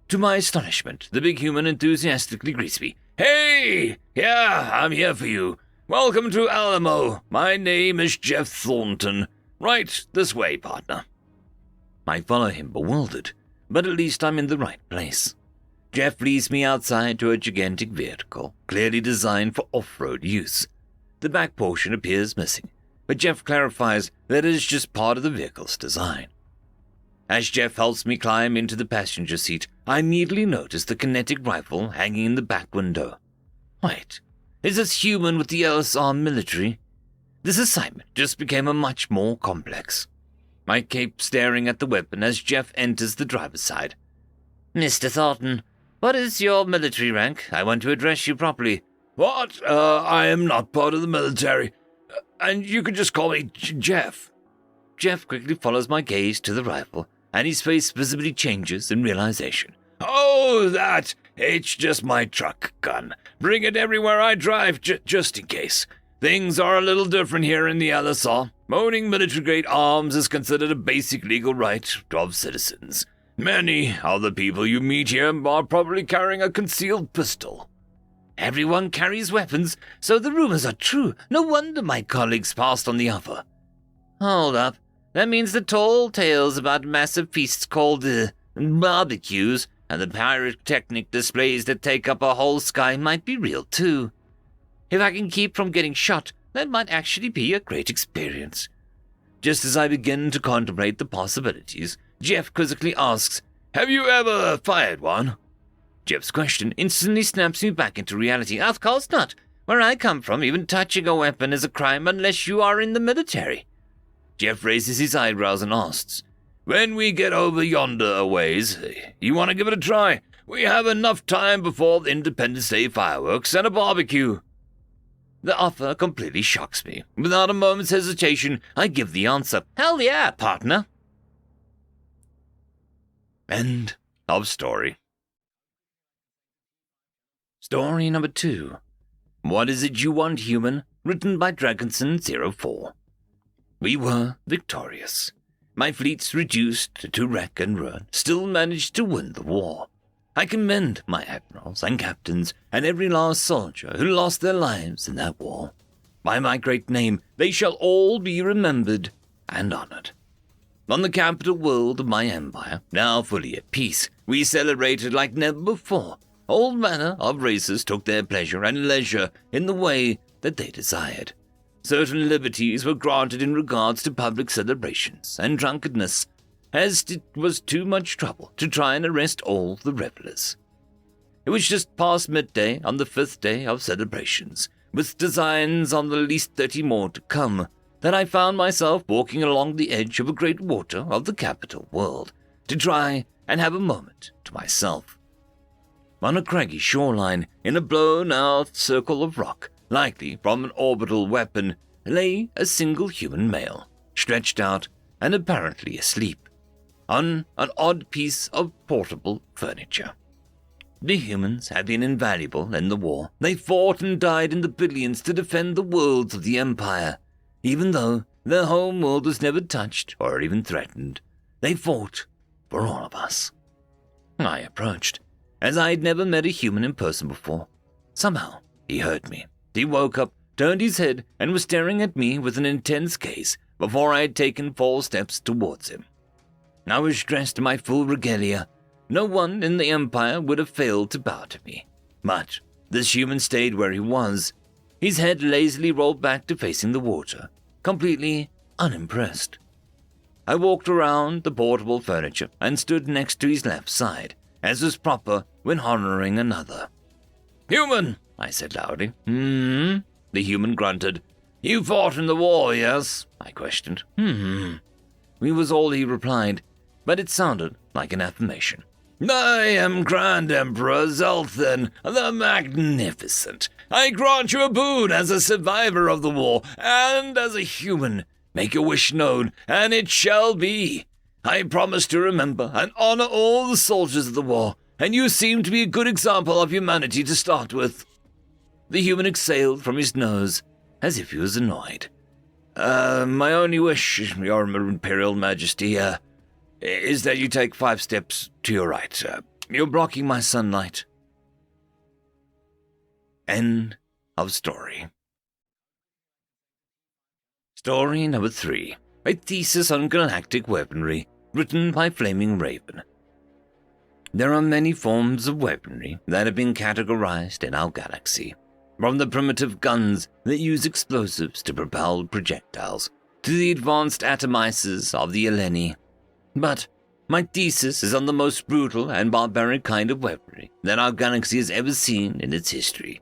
To my astonishment, the big human enthusiastically greets me. Hey! Yeah, I'm here for you. Welcome to Alamo. My name is Jeff Thornton. Right this way, partner. I follow him bewildered, but at least I'm in the right place. Jeff leads me outside to a gigantic vehicle, clearly designed for off-road use. The back portion appears missing, but Jeff clarifies that it is just part of the vehicle's design. As Jeff helps me climb into the passenger seat, I immediately notice the kinetic rifle hanging in the back window. Wait, is this human with the LSR military? This assignment just became a much more complex. I keep staring at the weapon as Jeff enters the driver's side. Mr. Thornton, what is your military rank? I want to address you properly. What? I am not part of the military. And you can just call me Jeff. Jeff quickly follows my gaze to the rifle, and his face visibly changes in realization. Oh, that! It's just my truck gun. Bring it everywhere I drive, just in case. Things are a little different here in the LSR. Owning military-grade arms is considered a basic legal right of citizens. Many of the people you meet here are probably carrying a concealed pistol. Everyone carries weapons, so the rumors are true. No wonder my colleagues passed on the offer. Hold up. That means the tall tales about massive feasts called barbecues and the pyrotechnic displays that take up a whole sky might be real too. If I can keep from getting shot, that might actually be a great experience. Just as I begin to contemplate the possibilities, Jeff quizzically asks, "Have you ever fired one?" Jeff's question instantly snaps me back into reality. Of course not. Where I come from, even touching a weapon is a crime unless you are in the military. Jeff raises his eyebrows and asks, "When we get over yonder a ways, you want to give it a try? We have enough time before the Independence Day fireworks and a barbecue." The offer completely shocks me. Without a moment's hesitation, I give the answer. Hell yeah, partner. End of story. Story number 2. What Is It You Want, Human? Written by Dragonson04. We were victorious. My fleets, reduced to wreck and ruin, still managed to win the war. I commend my admirals and captains and every last soldier who lost their lives in that war. By my great name, they shall all be remembered and honored. On the capital world of my empire, now fully at peace, we celebrated like never before. All manner of races took their pleasure and leisure in the way that they desired. Certain liberties were granted in regards to public celebrations and drunkenness, as it was too much trouble to try and arrest all the revelers. It was just past midday on the 5th day of celebrations, with designs on the least 30 more to come, that I found myself walking along the edge of a great water of the capital world, to try and have a moment to myself. On a craggy shoreline, in a blown-out circle of rock, likely from an orbital weapon, lay a single human male, stretched out and apparently asleep, on an odd piece of portable furniture. The humans had been invaluable in the war. They fought and died in the billions to defend the worlds of the Empire. Even though their home world was never touched or even threatened, they fought for all of us. I approached, as I had never met a human in person before. Somehow, he heard me. He woke up, turned his head, and was staring at me with an intense gaze before I had taken 4 steps towards him. I was dressed in my full regalia. No one in the Empire would have failed to bow to me. But this human stayed where he was, his head lazily rolled back to facing the water, completely unimpressed. I walked around the portable furniture and stood next to his left side, as was proper when honoring another. "Human," I said loudly. The human grunted. "You fought in the war, yes?" I questioned. It was all he replied, but it sounded like an affirmation. "I am Grand Emperor Zelthan the Magnificent. I grant you a boon as a survivor of the war and as a human. Make your wish known, and it shall be. I promise to remember and honor all the soldiers of the war, and you seem to be a good example of humanity to start with." The human exhaled from his nose, as if he was annoyed. My only wish, Your Imperial Majesty, is that you take 5 steps to your right. You're blocking my sunlight." End of story. Story number 3. A thesis on galactic weaponry, written by Flaming Raven. There are many forms of weaponry that have been categorized in our galaxy, from the primitive guns that use explosives to propel projectiles, to the advanced atomizers of the Eleni. But my thesis is on the most brutal and barbaric kind of weaponry that our galaxy has ever seen in its history.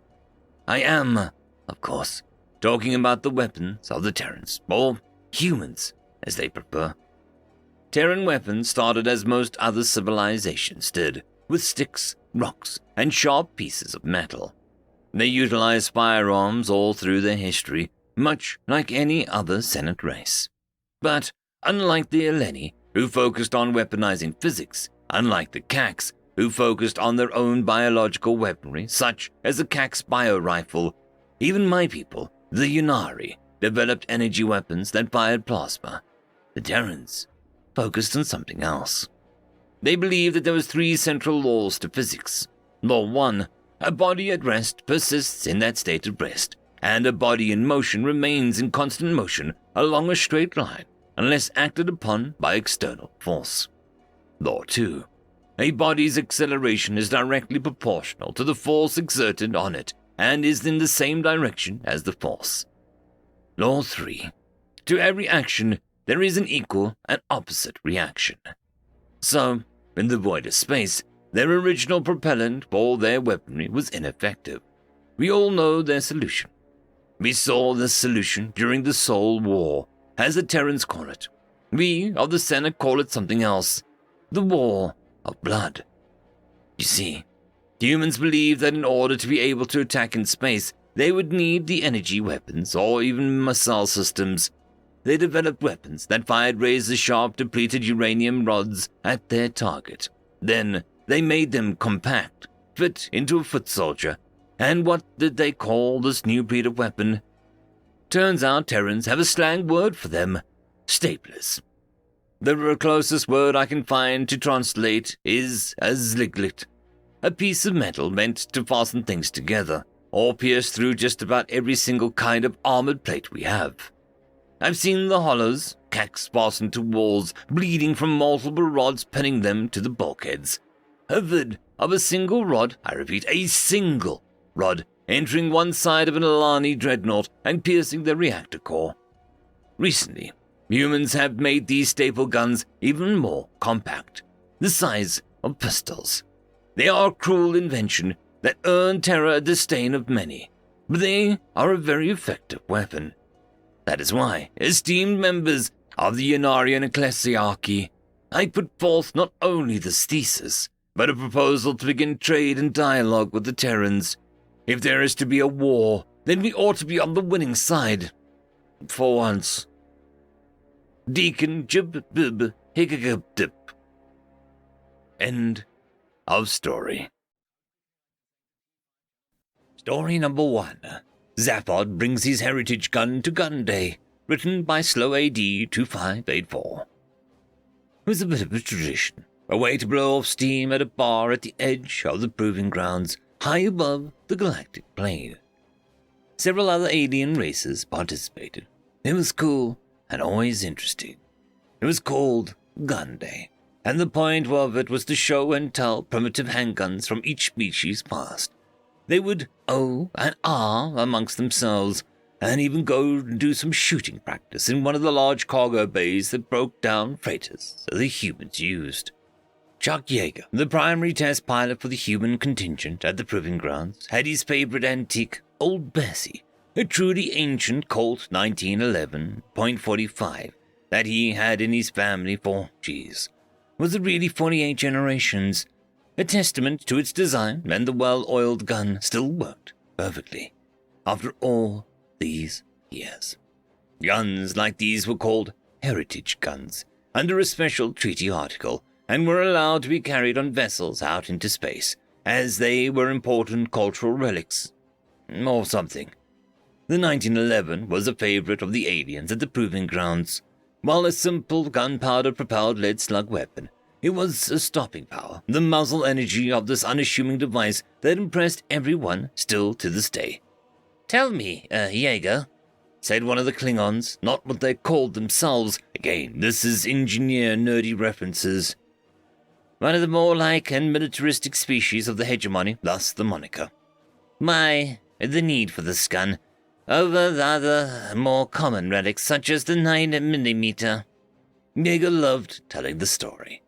I am, of course, talking about the weapons of the Terrans, or humans, as they prefer. Terran weapons started as most other civilizations did, with sticks, rocks, and sharp pieces of metal. They utilized firearms all through their history, much like any other Senate race. But unlike the Eleni, who focused on weaponizing physics, unlike the Cax, who focused on their own biological weaponry, such as the Cax biorifle, even my people, the Yunari, developed energy weapons that fired plasma. The Terrans focused on something else. They believed that there was 3 central laws to physics. Law 1, a body at rest persists in that state of rest, and a body in motion remains in constant motion along a straight line unless acted upon by external force. Law 2, a body's acceleration is directly proportional to the force exerted on it and is in the same direction as the force. Law 3, to every action there is an equal and opposite reaction. So, in the void of space, their original propellant for their weaponry was ineffective. We all know their solution. We saw this solution during the Soul War, as the Terrans call it. We of the Senate call it something else, the War of Blood. You see, humans believed that in order to be able to attack in space, they would need the energy weapons or even missile systems. They developed weapons that fired razor-sharp depleted uranium rods at their target. Then they made them compact, fit into a foot soldier. And what did they call this new breed of weapon? Turns out Terrans have a slang word for them, staplers. The closest word I can find to translate is a zliglet, a piece of metal meant to fasten things together, or pierce through just about every single kind of armored plate we have. I've seen the hollows, Cax fastened to walls, bleeding from multiple rods pinning them to the bulkheads. A vid of a single rod, I repeat, a single rod, entering one side of an Alani dreadnought and piercing the reactor core. Recently, humans have made these staple guns even more compact, the size of pistols. They are a cruel invention that earn terror a disdain of many, but they are a very effective weapon. That is why, esteemed members of the Yunarian Ecclesiarchy, I put forth not only this thesis, but a proposal to begin trade and dialogue with the Terrans. If there is to be a war, then we ought to be on the winning side. For once. Deacon Jib Bib Higgagib Dip. End of story. Story number 1. Zaphod brings his heritage gun to Gun Day, written by Slow AD 2584. It was a bit of a tradition, a way to blow off steam at a bar at the edge of the proving grounds, high above the galactic plane. Several other alien races participated. It was cool and always interesting. It was called Gun Day, and the point of it was to show and tell primitive handguns from each species past. They would oh and ah amongst themselves, and even go and do some shooting practice in one of the large cargo bays that broke down freighters that the humans used. Chuck Yeager, the primary test pilot for the human contingent at the proving grounds, had his favorite antique, Old Bessie, a truly ancient Colt 1911.45 that he had in his family for, was it really 48 generations? A testament to its design, and the well-oiled gun still worked perfectly after all these years. Guns like these were called heritage guns under a special treaty article and were allowed to be carried on vessels out into space, as they were important cultural relics or something. The 1911 was a favorite of the aliens at the proving grounds. While a simple gunpowder-propelled lead slug weapon, it was a stopping power, the muzzle energy of this unassuming device that impressed everyone still to this day. "Tell me, Jaeger," said one of the Klingons, not what they called themselves. Again, this is engineer nerdy references. One of the more like and militaristic species of the hegemony, thus the moniker. The need for this gun, over the other more common relics such as the 9mm. Jaeger loved telling the story.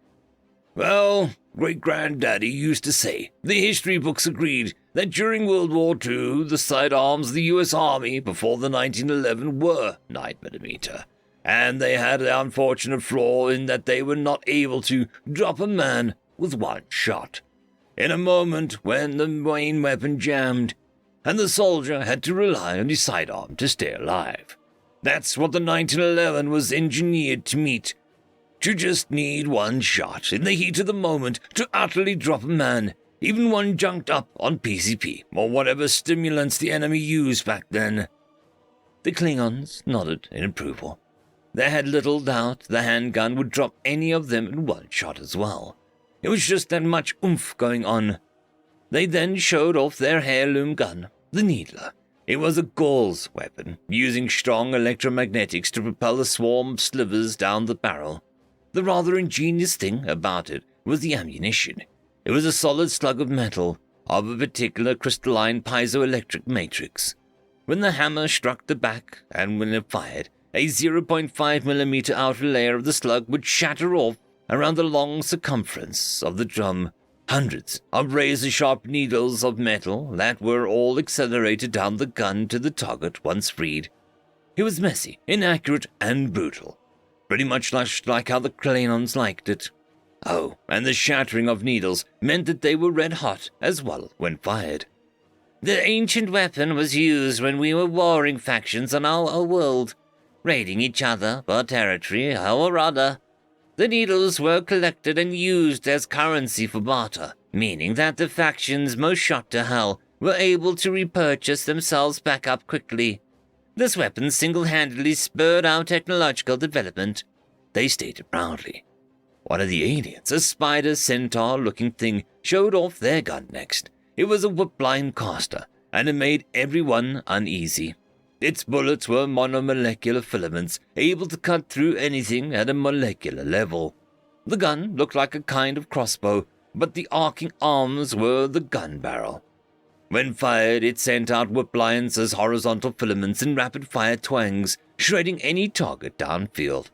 Well, great-granddaddy used to say, the history books agreed, that during World War II, the sidearms of the U.S. Army before the 1911 were 9mm, and they had the unfortunate flaw in that they were not able to drop a man with one shot. In a moment when the main weapon jammed, and the soldier had to rely on his sidearm to stay alive. That's what the 1911 was engineered to meet. To just need one shot in the heat of the moment to utterly drop a man, even one junked up on PCP or whatever stimulants the enemy used back then. The Klingons nodded in approval. They had little doubt the handgun would drop any of them in one shot as well. It was just that much oomph going on. They then showed off their heirloom gun, the Needler. It was a Gauls weapon, using strong electromagnetics to propel a swarm of slivers down the barrel. The rather ingenious thing about it was the ammunition. It was a solid slug of metal, of a particular crystalline piezoelectric matrix. When the hammer struck the back, and when it fired, a 0.5mm outer layer of the slug would shatter off around the long circumference of the drum. Hundreds of razor-sharp needles of metal that were all accelerated down the gun to the target once freed. It was messy, inaccurate, and brutal. Pretty much like how the Klingons liked it. Oh, and the shattering of needles meant that they were red-hot as well when fired. The ancient weapon was used when we were warring factions on our world, raiding each other for territory or other. The needles were collected and used as currency for barter, meaning that the factions most shot to hell were able to repurchase themselves back up quickly. This weapon single-handedly spurred our technological development, they stated proudly. One of the aliens, a spider centaur-looking thing, showed off their gun next. It was a whip-line caster, and it made everyone uneasy. Its bullets were monomolecular filaments, able to cut through anything at a molecular level. The gun looked like a kind of crossbow, but the arcing arms were the gun barrel. When fired, it sent out whip lines as horizontal filaments in rapid-fire twangs, shredding any target downfield.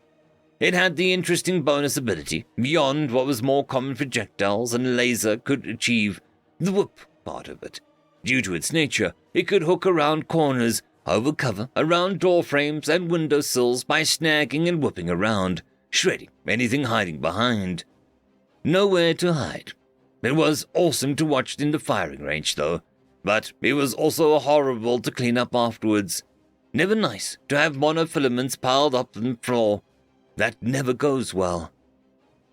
It had the interesting bonus ability, beyond what was more common projectiles and a laser could achieve, the whip part of it. Due to its nature, it could hook around corners, over cover, around door frames and window sills by snagging and whipping around, shredding anything hiding behind. Nowhere to hide. It was awesome to watch in the firing range, though, but it was also horrible to clean up afterwards. Never nice to have monofilaments piled up on the floor. That never goes well.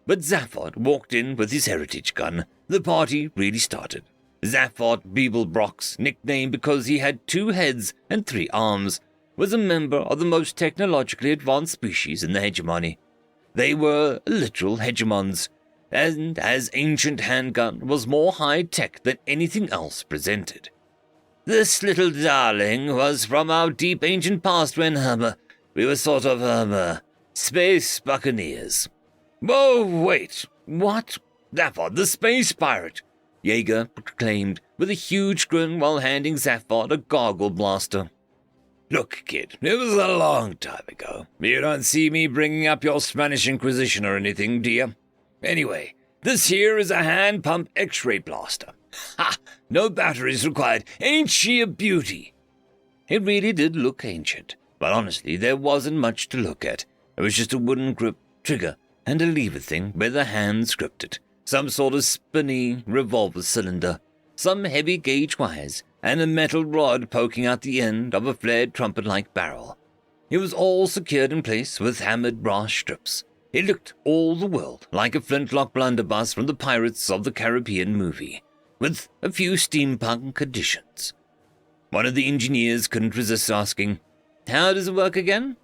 But Zaphod walked in with his heritage gun. The party really started. Zaphod Beeblebrox, nicknamed because he had 2 heads and 3 arms, was a member of the most technologically advanced species in the hegemony. They were literal hegemons, and as ancient handgun was more high-tech than anything else presented. This little darling was from our deep ancient past when, we were sort of, space buccaneers. Whoa, wait, what? Zaphod, the space pirate! Jaeger proclaimed with a huge grin while handing Zaphod a gargle blaster. Look, kid, it was a long time ago. You don't see me bringing up your Spanish Inquisition or anything, do you? Anyway, this here is a hand-pump X-ray blaster. Ha! No batteries required. Ain't she a beauty? It really did look ancient, but honestly, there wasn't much to look at. It was just a wooden grip, trigger, and a lever thing where the hands gripped it. Some sort of spinny revolver cylinder, some heavy gauge wires, and a metal rod poking out the end of a flared trumpet-like barrel. It was all secured in place with hammered brass strips. It looked all the world like a flintlock blunderbuss from the Pirates of the Caribbean movie, with a few steampunk additions. One of the engineers couldn't resist asking, "How does it work again?"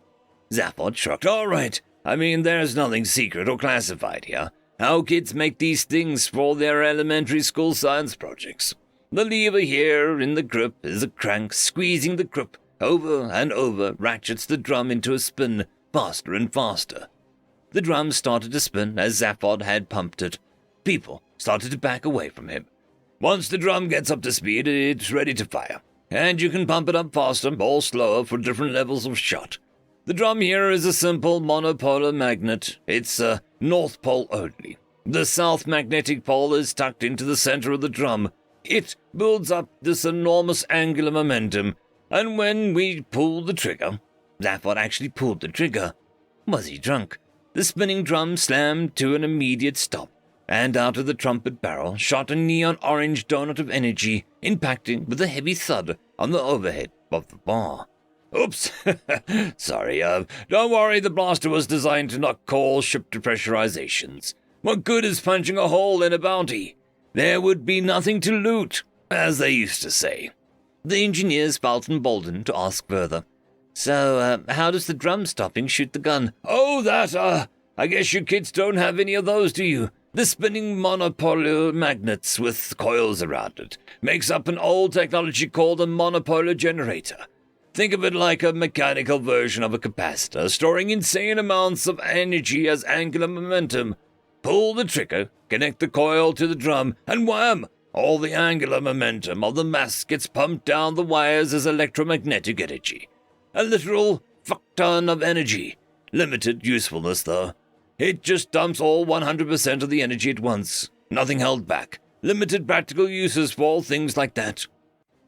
Zaphod shrugged. "All right. I mean, there's nothing secret or classified here. Our kids make these things for their elementary school science projects. The lever here in the grip is a crank. Squeezing the grip over and over ratchets the drum into a spin, faster and faster. The drum started to spin as Zaphod had pumped it. People started to back away from him. Once the drum gets up to speed, it's ready to fire, and you can pump it up faster or slower for different levels of shot. The drum here is a simple monopolar magnet. It's a north pole only. The south magnetic pole is tucked into the center of the drum. it builds up this enormous angular momentum, and when we pull the trigger, Zaphod actually pulled the trigger. Was he drunk? The spinning drum slammed to an immediate stop, and out of the trumpet barrel shot a neon-orange donut of energy, impacting with a heavy thud on the overhead of the bar. Oops, sorry, don't worry, the blaster was designed to not call ship depressurizations. What good is punching a hole in a bounty? There would be nothing to loot, as they used to say. The engineers felt emboldened to ask further. So, how does the drum stopping shoot the gun? Oh, that, I guess you kids don't have any of those, do you? The spinning monopolar magnets with coils around it makes up an old technology called a monopolar generator. Think of it like a mechanical version of a capacitor, storing insane amounts of energy as angular momentum. Pull the trigger, connect the coil to the drum, and wham! All the angular momentum of the mass gets pumped down the wires as electromagnetic energy. A literal fuck-ton of energy. Limited usefulness, though. It just dumps all 100% of the energy at once. Nothing held back. Limited practical uses for all things like that.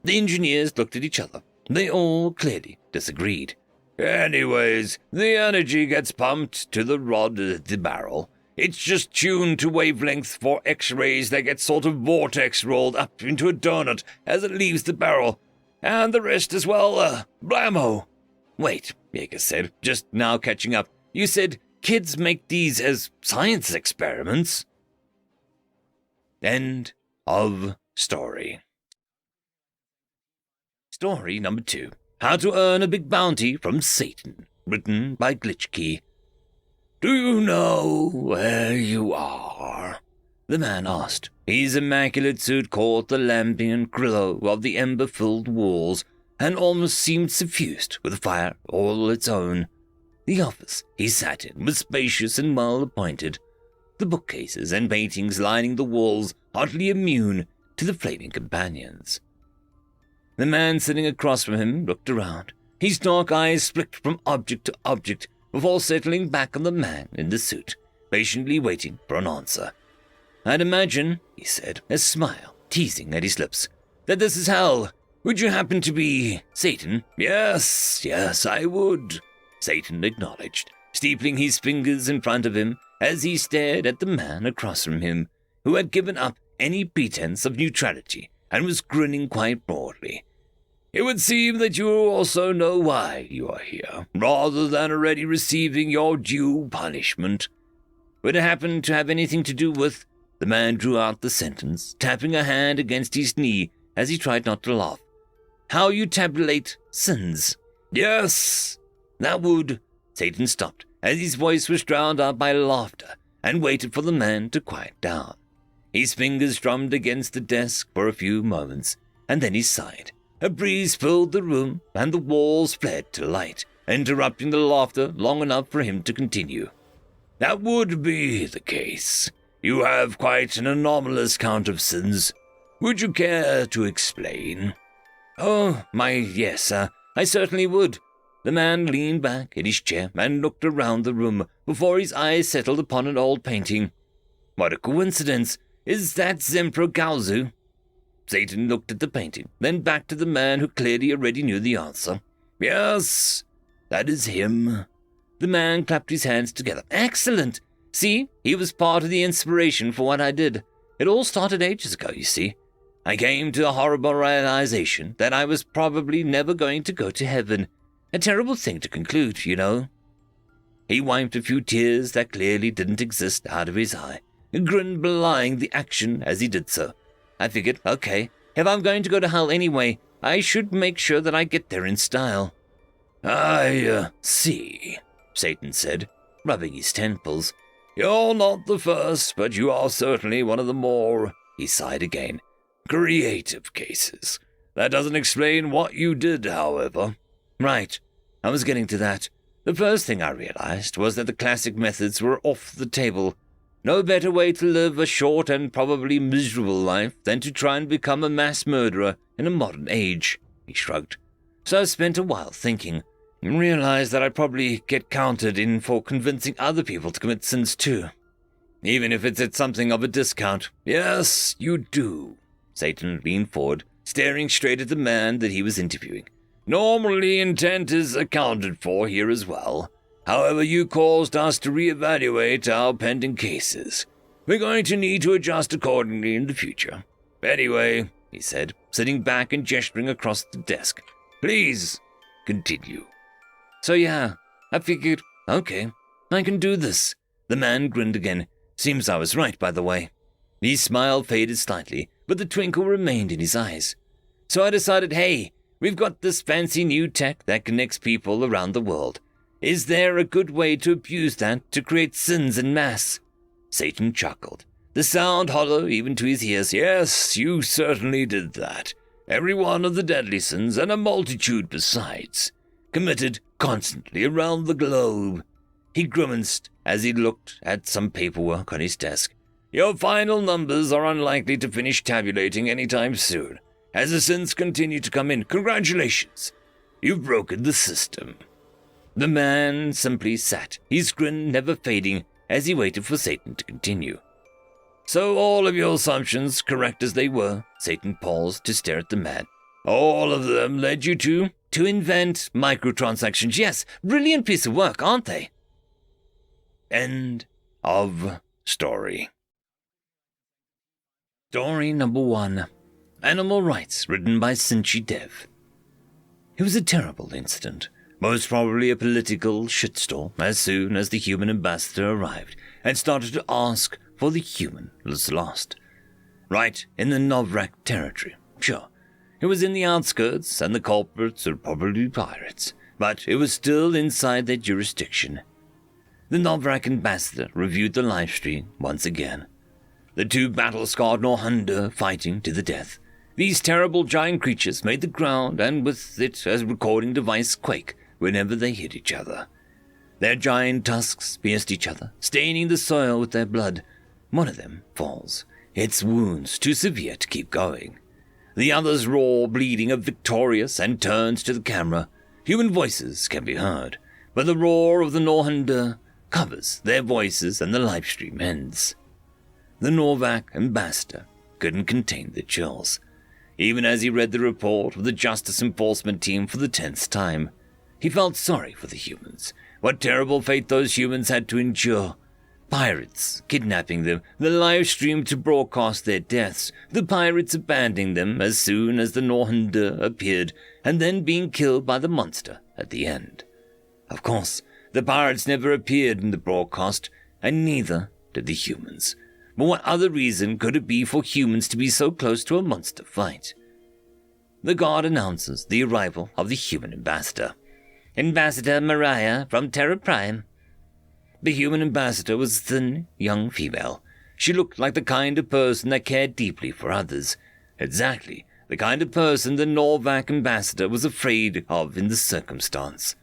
The engineers looked at each other. They all clearly disagreed. Anyways, the energy gets pumped to the rod at the barrel. It's just tuned to wavelength for X-rays that get sort of vortex rolled up into a donut as it leaves the barrel. And the rest as well, blammo. Wait, Yeager said, just now catching up. You said kids make these as science experiments? End of story. Story number 2. How to Earn a Big Bounty from Satan. Written by Glitchkey. Do you know where you are? The man asked. His immaculate suit caught the lamping glow of the ember-filled walls and almost seemed suffused with fire all its own. The office he sat in was spacious and well-appointed, the bookcases and paintings lining the walls hardly immune to the flaming companions. The man sitting across from him looked around. His dark eyes flicked from object to object before settling back on the man in the suit, patiently waiting for an answer. I'd imagine, he said, a smile teasing at his lips, that this is hell. Would you happen to be Satan? Yes, I would, Satan acknowledged, steepling his fingers in front of him as he stared at the man across from him, who had given up any pretense of neutrality and was grinning quite broadly. It would seem that you also know why you are here, rather than already receiving your due punishment. Would it happen to have anything to do with... The man drew out the sentence, tapping a hand against his knee as he tried not to laugh. How you tabulate sins. Yes, that would... Satan stopped, as his voice was drowned out by laughter, and waited for the man to quiet down. His fingers drummed against the desk for a few moments, and then he sighed. A breeze filled the room, and the walls fled to light, interrupting the laughter long enough for him to continue. That would be the case. You have quite an anomalous count of sins. Would you care to explain? Oh, yes, I certainly would. The man leaned back in his chair and looked around the room before his eyes settled upon an old painting. What a coincidence! Is that Zempro Gaozu? Satan looked at the painting, then back to the man who clearly already knew the answer. Yes, that is him. The man clapped his hands together. Excellent! See, he was part of the inspiration for what I did. It all started ages ago, you see. I came to a horrible realization that I was probably never going to go to heaven. A terrible thing to conclude, you know. He wiped a few tears that clearly didn't exist out of his eye, and grinned belying the action as he did so. I figured, okay, if I'm going to go to hell anyway, I should make sure that I get there in style. I see, Satan said, rubbing his temples. You're not the first, but you are certainly one of the more, he sighed again, creative cases. That doesn't explain what you did, however. Right, I was getting to that. The first thing I realized was that the classic methods were off the table. No better way to live a short and probably miserable life than to try and become a mass murderer in a modern age, he shrugged. So I spent a while thinking, and realized that I'd probably get counted in for convincing other people to commit sins too. Even if it's at something of a discount. Yes, you do, Satan leaned forward, staring straight at the man that he was interviewing. Normally, intent is accounted for here as well. However, you caused us to reevaluate our pending cases. We're going to need to adjust accordingly in the future. Anyway, he said, sitting back and gesturing across the desk. Please, continue. So yeah, I figured, okay, I can do this. The man grinned again. Seems I was right, by the way. His smile faded slightly, but the twinkle remained in his eyes. So I decided, hey, we've got this fancy new tech that connects people around the world. Is there a good way to abuse that to create sins en masse? Satan chuckled, the sound hollow even to his ears. Yes, you certainly did that. Every one of the deadly sins and a multitude besides, committed constantly around the globe. He grimaced as he looked at some paperwork on his desk. Your final numbers are unlikely to finish tabulating anytime soon. As the sins continue to come in, congratulations. You've broken the system. The man simply sat, his grin never fading as he waited for Satan to continue. So all of your assumptions, correct as they were, Satan paused to stare at the man. All of them led you to invent microtransactions. Yes, brilliant piece of work, aren't they? End of story. Story number 1. Animal Rights, written by Cinchi Dev. It was a terrible incident, most probably a political shitstorm, as soon as the human ambassador arrived and started to ask for the human was lost. Right in the Novrak territory, sure. It was in the outskirts, and the culprits are probably pirates, but it was still inside their jurisdiction. The Novrak ambassador reviewed the livestream once again. The two battle-scarred Norhunter fighting to the death. These terrible giant creatures made the ground and with it as recording device quake whenever they hit each other. Their giant tusks pierced each other, staining the soil with their blood. One of them falls, its wounds too severe to keep going. The others roar, bleeding, are victorious and turns to the camera. Human voices can be heard, but the roar of the Norhunter covers their voices and the livestream ends. The Novak ambassador couldn't contain the chills, even as he read the report of the Justice Enforcement Team for the 10th time. He felt sorry for the humans. What terrible fate those humans had to endure. Pirates kidnapping them, the live stream to broadcast their deaths, the pirates abandoning them as soon as the Norhunter appeared, and then being killed by the monster at the end. Of course, the pirates never appeared in the broadcast, and neither did the humans. But what other reason could it be for humans to be so close to a monster fight? The guard announces the arrival of the human ambassador. Ambassador Mariah from Terra Prime. The human ambassador was a thin, young female. She looked like the kind of person that cared deeply for others. Exactly the kind of person the Novak ambassador was afraid of in the circumstance.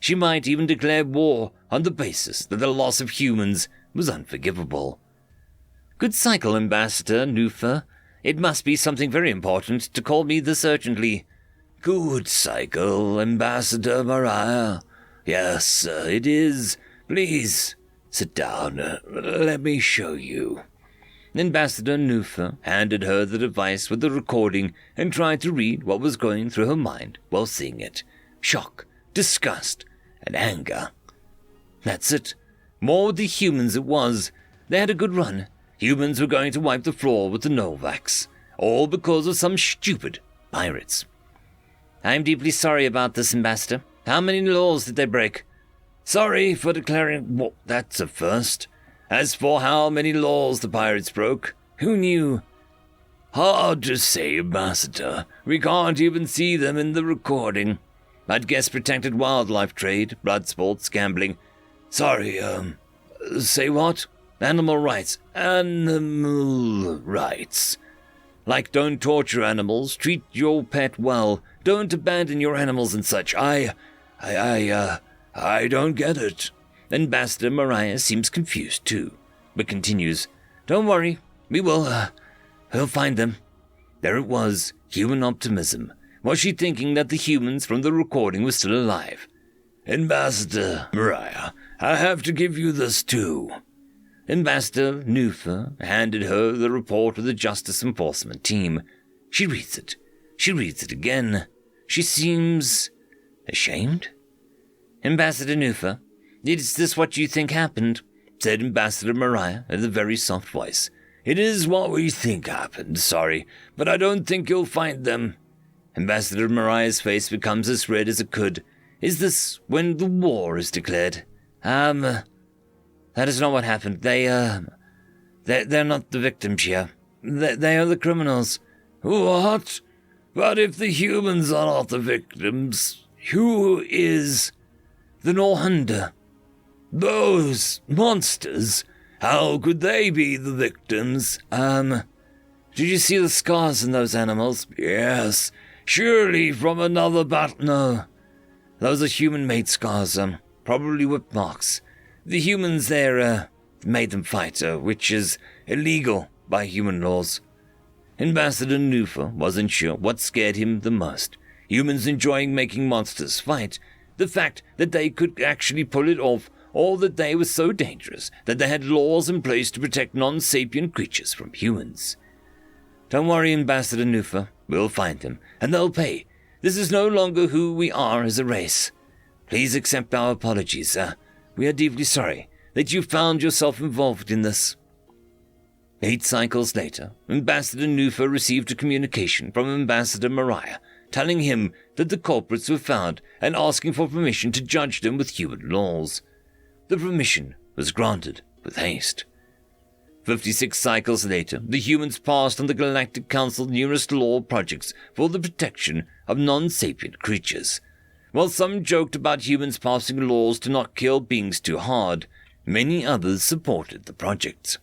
She might even declare war on the basis that the loss of humans was unforgivable. Good cycle, Ambassador Nufa. It must be something very important to call me this urgently. Good cycle, Ambassador Mariah. Yes, it is. Please, sit down. Let me show you. Ambassador Nufa handed her the device with the recording and tried to read what was going through her mind while seeing it. Shock, disgust, and anger. That's it. More with the humans it was. They had a good run. Humans were going to wipe the floor with the Novaks, all because of some stupid pirates. I'm deeply sorry about this, Ambassador. How many laws did they break? Sorry for declaring war. That's a first. As for how many laws the pirates broke, who knew? Hard to say, Ambassador. We can't even see them in the recording. I'd guess protected wildlife trade, blood sports, gambling. Sorry, say what? Animal rights. Animal rights. Like don't torture animals, treat your pet well, don't abandon your animals and such. I don't get it. Ambassador Mariah seems confused too, but continues, Don't worry, we'll find them. There it was, human optimism. Was she thinking that the humans from the recording were still alive? Ambassador Mariah, I have to give you this too. Ambassador Nufa handed her the report of the Justice Enforcement Team. She reads it. She reads it again. She seems ashamed. Ambassador Nufa, is this what you think happened? Said Ambassador Mariah in a very soft voice. It is what we think happened, sorry, but I don't think you'll find them. Ambassador Mariah's face becomes as red as it could. Is this when the war is declared? That is not what happened. They're not the victims here. They are the criminals. What? But if the humans are not the victims, who is? The Norhunda. Those monsters? How could they be the victims? Did you see the scars in those animals? Yes. Surely from another battle. No. Those are human-made scars, probably whip marks. The humans there, made them fight, which is illegal by human laws. Ambassador Nufa wasn't sure what scared him the most. Humans enjoying making monsters fight, the fact that they could actually pull it off, or that they were so dangerous that they had laws in place to protect non-sapient creatures from humans. Don't worry, Ambassador Nufa. We'll find them, and they'll pay. This is no longer who we are as a race. Please accept our apologies, sir. We are deeply sorry that you found yourself involved in this. 8 cycles later, Ambassador Nufa received a communication from Ambassador Mariah, telling him that the culprits were found and asking for permission to judge them with human laws. The permission was granted with haste. 56 cycles later, the humans passed on the Galactic Council numerous law projects for the protection of non-sapient creatures. While some joked about humans passing laws to not kill beings too hard, many others supported the projects.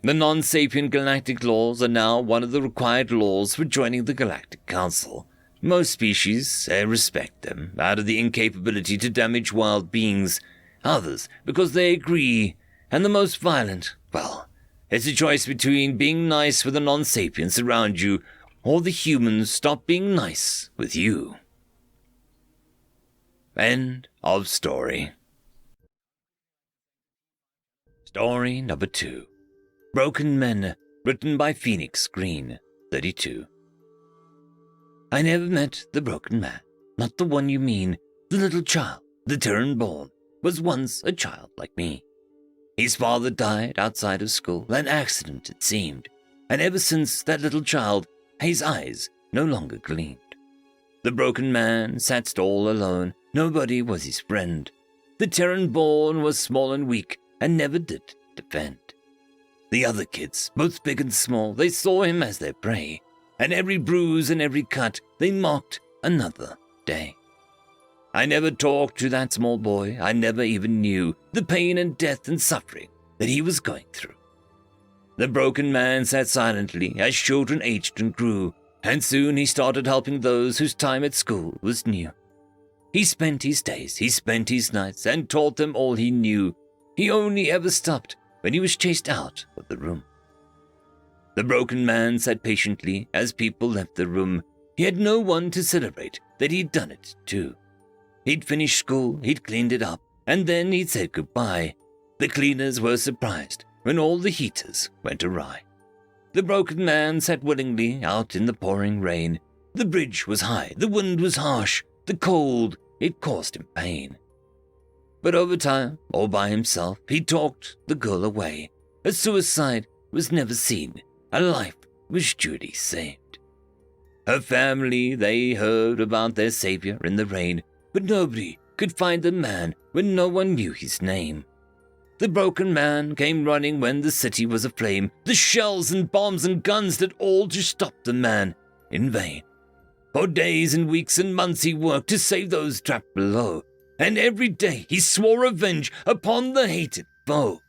The non-sapient galactic laws are now one of the required laws for joining the Galactic Council. Most species respect them out of the incapability to damage wild beings. Others because they agree, and the most violent, well, it's a choice between being nice with the non-sapients around you or the humans stop being nice with you. End of story. Story number 2. Broken Men, written by Phoenix Green, 32. I never met the broken man, not the one you mean. The little child, the Terran-born, was once a child like me. His father died outside of school, an accident it seemed, and ever since that little child, his eyes no longer gleamed. The broken man sat all alone, nobody was his friend. The Terran-born was small and weak, and never did defend. The other kids, both big and small, they saw him as their prey, and every bruise and every cut they marked another day. I never talked to that small boy. I never even knew the pain and death and suffering that he was going through. The broken man sat silently as children aged and grew, and soon he started helping those whose time at school was new. He spent his days, he spent his nights, and taught them all he knew. He only ever stopped when he was chased out of the room. The broken man sat patiently as people left the room. He had no one to celebrate that he'd done it too. He'd finished school, he'd cleaned it up, and then he'd said goodbye. The cleaners were surprised when all the heaters went awry. The broken man sat willingly out in the pouring rain. The bridge was high, the wind was harsh, the cold, it caused him pain. But over time, all by himself, he talked the girl away. A suicide was never seen, a life was duly saved. Her family, they heard about their savior in the rain, but nobody could find the man when no one knew his name. The broken man came running when the city was aflame. The shells and bombs and guns did all to stop the man in vain. For days and weeks and months he worked to save those trapped below, and every day he swore revenge upon the hated foe.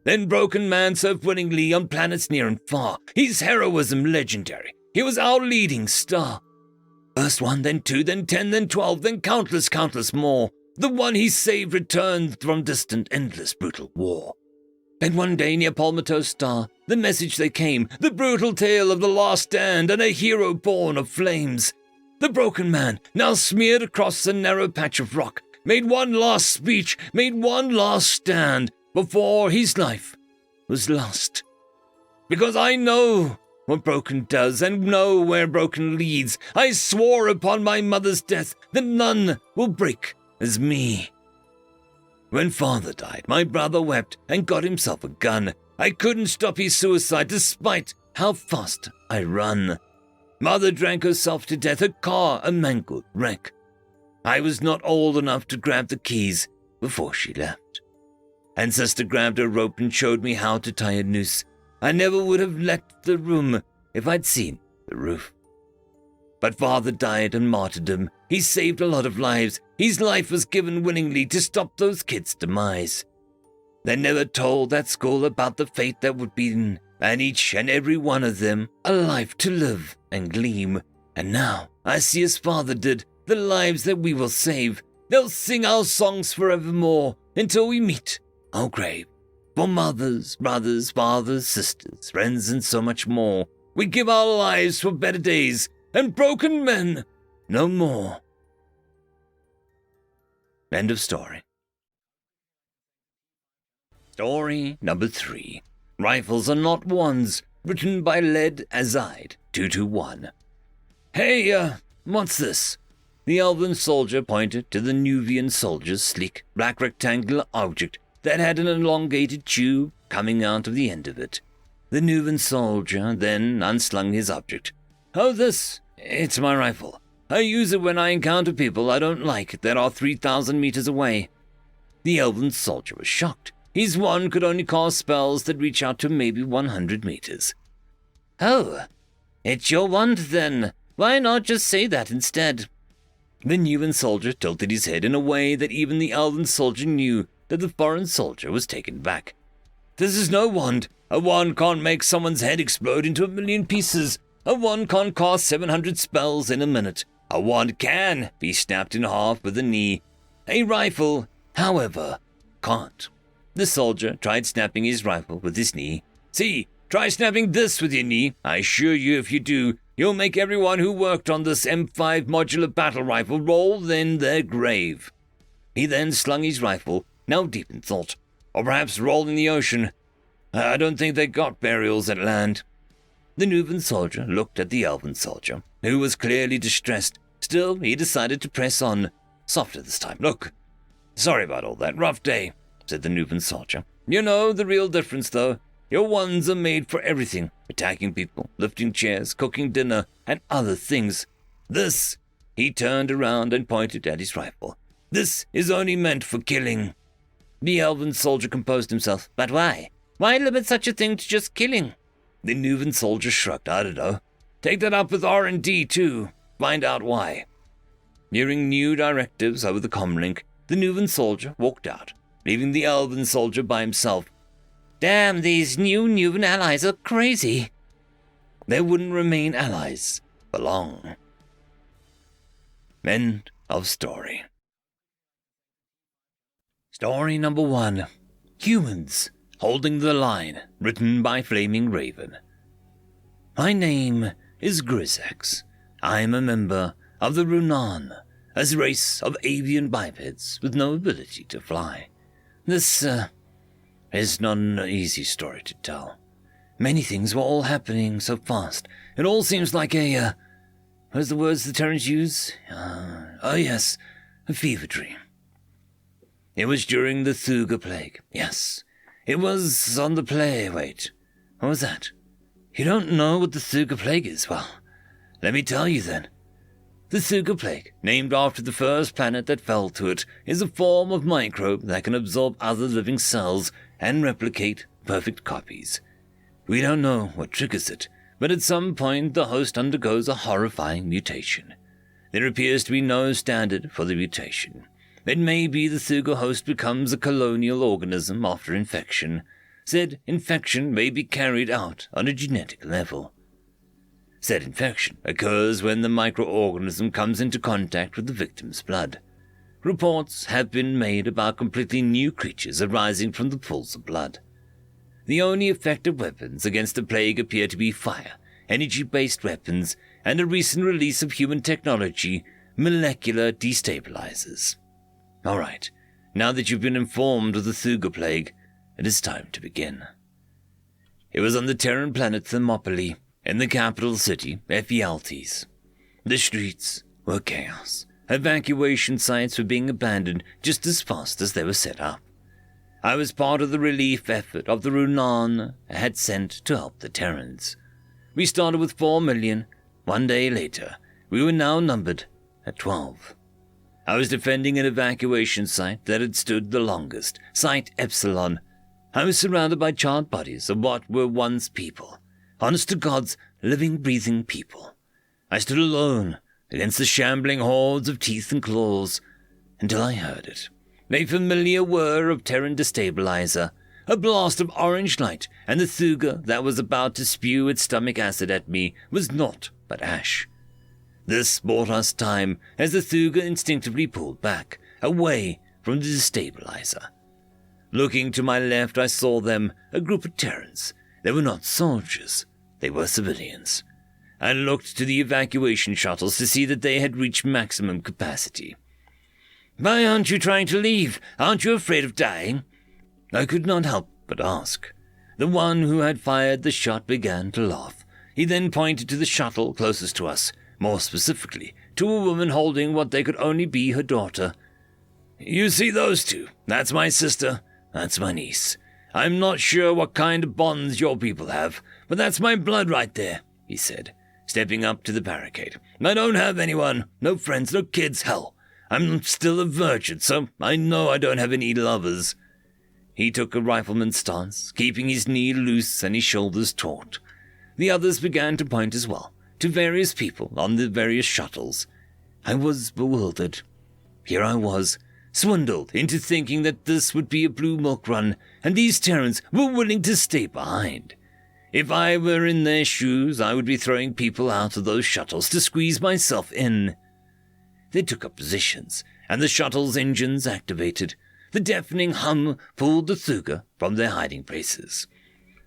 Then broken man served willingly on planets near and far. His heroism legendary, he was our leading star. First 1, then 2, then 10, then 12, then countless more. The one he saved returned from distant, endless, brutal war. Then one day near Palmato's star, the message they came, the brutal tale of the last stand and a hero born of flames. The broken man, now smeared across a narrow patch of rock, made one last speech, made one last stand before his life was lost. Because I know what broken does and know where broken leads. I swore upon my mother's death that none will break as me. When father died, my brother wept and got himself a gun. I couldn't stop his suicide despite how fast I run. Mother drank herself to death, her car a mangled wreck. I was not old enough to grab the keys before she left. And sister grabbed a rope and showed me how to tie a noose. I never would have left the room if I'd seen the roof. But father died in martyrdom. He saved a lot of lives. His life was given willingly to stop those kids' demise. They never told that school about the fate that would be, and each and every one of them a life to live and gleam. And now I see as father did, the lives that we will save. They'll sing our songs forevermore until we meet our grave. For mothers, brothers, fathers, sisters, friends, and so much more, we give our lives for better days, and broken men no more. End of story. Story number 3. Rifles Are Not Ones, written by Led Azide 221. Hey, what's this? The elven soldier pointed to the Nuvian soldier's sleek, black rectangular object that had an elongated tube coming out of the end of it. The Nuvian soldier then unslung his object. Oh, this? It's my rifle. I use it when I encounter people I don't like that are 3,000 meters away. The elven soldier was shocked. His wand could only cast spells that reach out to maybe 100 meters. Oh, it's your wand then. Why not just say that instead? The Nuvian soldier tilted his head in a way that even the elven soldier knew that the foreign soldier was taken back. This is no wand. A wand can't make someone's head explode into 1,000,000 pieces. A wand can't cast 700 spells in a minute. A wand can be snapped in half with a knee. A rifle, however, can't. The soldier tried snapping his rifle with his knee. See, try snapping this with your knee. I assure you if you do, you'll make everyone who worked on this M5 modular battle rifle roll in their grave. He then slung his rifle, now deep in thought, or perhaps roll in the ocean. I don't think they got burials at land. The Nuvian soldier looked at the elven soldier, who was clearly distressed. Still, he decided to press on, softer this time. Look, sorry about all that. Rough day, said the Nuvian soldier. You know the real difference, though. Your wands are made for everything. Attacking people, lifting chairs, cooking dinner, and other things. This, he turned around and pointed at his rifle. This is only meant for killing. The elven soldier composed himself. But why? Why limit such a thing to just killing? The Nuvian soldier shrugged. I don't know. Take that up with R&D, too. Find out why. Hearing new directives over the comlink, the Nuvian soldier walked out, leaving the elven soldier by himself. Damn, these new Nuvian allies are crazy. They wouldn't remain allies for long. End of story. Story number 1. Humans Holding the Line, written by Flaming Raven. My name is Grizax. I am a member of the Runan, a race of avian bipeds with no ability to fly. This, is not an easy story to tell. Many things were all happening so fast. It all seems like what is the words the Terrans use? Yes, a fever dream. It was during the Thuga Plague. Yes, it was on the wait, what was that? You don't know what the Thuga Plague is? Well, let me tell you then. The Thuga Plague, named after the first planet that fell to it, is a form of microbe that can absorb other living cells and replicate perfect copies. We don't know what triggers it, but at some point the host undergoes a horrifying mutation. There appears to be no standard for the mutation. It may be the Thuga host becomes a colonial organism after infection. Said infection may be carried out on a genetic level. Said infection occurs when the microorganism comes into contact with the victim's blood. Reports have been made about completely new creatures arising from the pools of blood. The only effective weapons against the plague appear to be fire, energy-based weapons, and a recent release of human technology, molecular destabilizers. All right, now that you've been informed of the Thuga Plague, it is time to begin. It was on the Terran planet Thermopylae. In the capital city, Ephialtes, the streets were chaos. Evacuation sites were being abandoned just as fast as they were set up. I was part of the relief effort of the Runan had sent to help the Terrans. We started with 4 million. 1 day later, we were now numbered at 12. I was defending an evacuation site that had stood the longest, Site Epsilon. I was surrounded by charred bodies of what were once people. Honest to God's living, breathing people. I stood alone against the shambling hordes of teeth and claws until I heard it. A familiar whir of Terran destabilizer, a blast of orange light, and the Thuga that was about to spew its stomach acid at me was naught but ash. This bought us time as the Thuga instinctively pulled back, away from the destabilizer. Looking to my left, I saw them, a group of Terrans. They were not soldiers, they were civilians. I looked to the evacuation shuttles to see that they had reached maximum capacity. "Why aren't you trying to leave? Aren't you afraid of dying?" I could not help but ask. The one who had fired the shot began to laugh. He then pointed to the shuttle closest to us, more specifically, to a woman holding what they could only be her daughter. "You see those two? That's my sister. That's my niece. I'm not sure what kind of bonds your people have, but that's my blood right there," he said, stepping up to the barricade. "I don't have anyone, no friends, no kids, hell. I'm still a virgin, so I know I don't have any lovers." He took a rifleman's stance, keeping his knee loose and his shoulders taut. The others began to point as well, to various people on the various shuttles. I was bewildered. Here I was, swindled into thinking that this would be a blue milk run, and these Terrans were willing to stay behind. If I were in their shoes, I would be throwing people out of those shuttles to squeeze myself in. They took up positions, and the shuttle's engines activated. The deafening hum pulled the Thuga from their hiding places.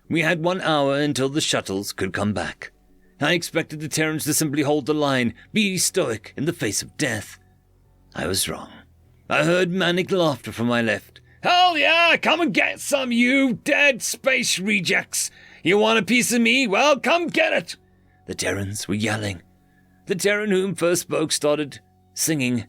We had 1 hour until the shuttles could come back. I expected the Terrans to simply hold the line, be stoic in the face of death. I was wrong. I heard manic laughter from my left. "Hell yeah, come and get some, you dead space rejects! You want a piece of me? Well, come get it!" The Terrans were yelling. The Terran whom first spoke started singing,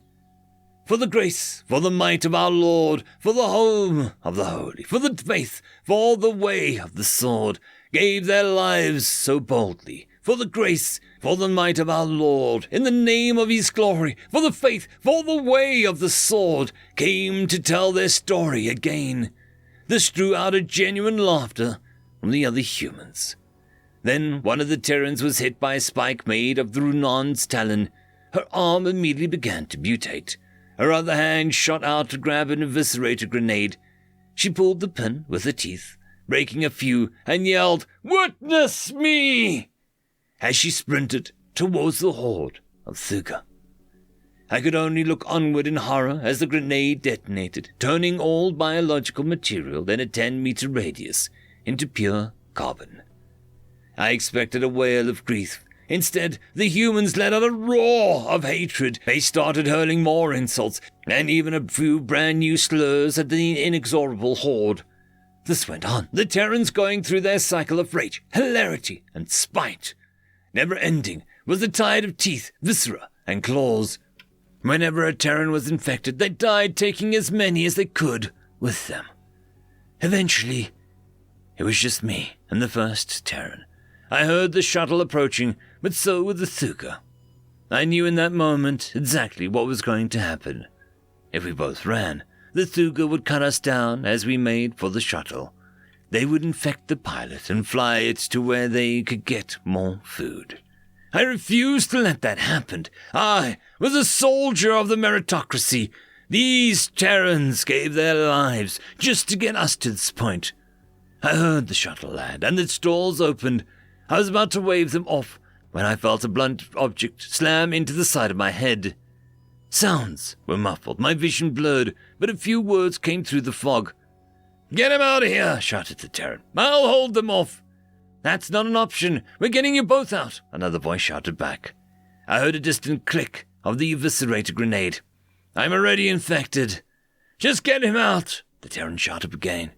"For the grace, for the might of our Lord, for the home of the holy, for the faith, for the way of the sword, gave their lives so boldly, for the grace, for the might of our Lord, in the name of his glory, for the faith, for the way of the sword, came to tell their story again." This drew out a genuine laughter from the other humans. Then one of the Terrans was hit by a spike made of the Runan's talon. Her arm immediately began to mutate. Her other hand shot out to grab an eviscerator grenade. She pulled the pin with her teeth, breaking a few, and yelled, "Witness me!" as she sprinted towards the horde of Thuga. I could only look onward in horror as the grenade detonated, turning all biological material in a 10-meter radius into pure carbon. I expected a wail of grief. Instead, the humans let out a roar of hatred. They started hurling more insults, and even a few brand new slurs at the inexorable horde. This went on, the Terrans going through their cycle of rage, hilarity, and spite. Never ending was the tide of teeth, viscera, and claws. Whenever a Terran was infected, they died, taking as many as they could with them. Eventually, it was just me and the first Terran. I heard the shuttle approaching, but so would the Thuga. I knew in that moment exactly what was going to happen. If we both ran, the Thuga would cut us down as we made for the shuttle. They would infect the pilot and fly it to where they could get more food. I refused to let that happen. I was a soldier of the meritocracy. These Terrans gave their lives just to get us to this point. I heard the shuttle land, and its doors opened. I was about to wave them off when I felt a blunt object slam into the side of my head. Sounds were muffled, my vision blurred, but a few words came through the fog. "Get him out of here," shouted the Terran. "I'll hold them off." "That's not an option. We're getting you both out," another voice shouted back. I heard a distant click of the eviscerator grenade. "I'm already infected." "Just get him out," the Terran shouted again.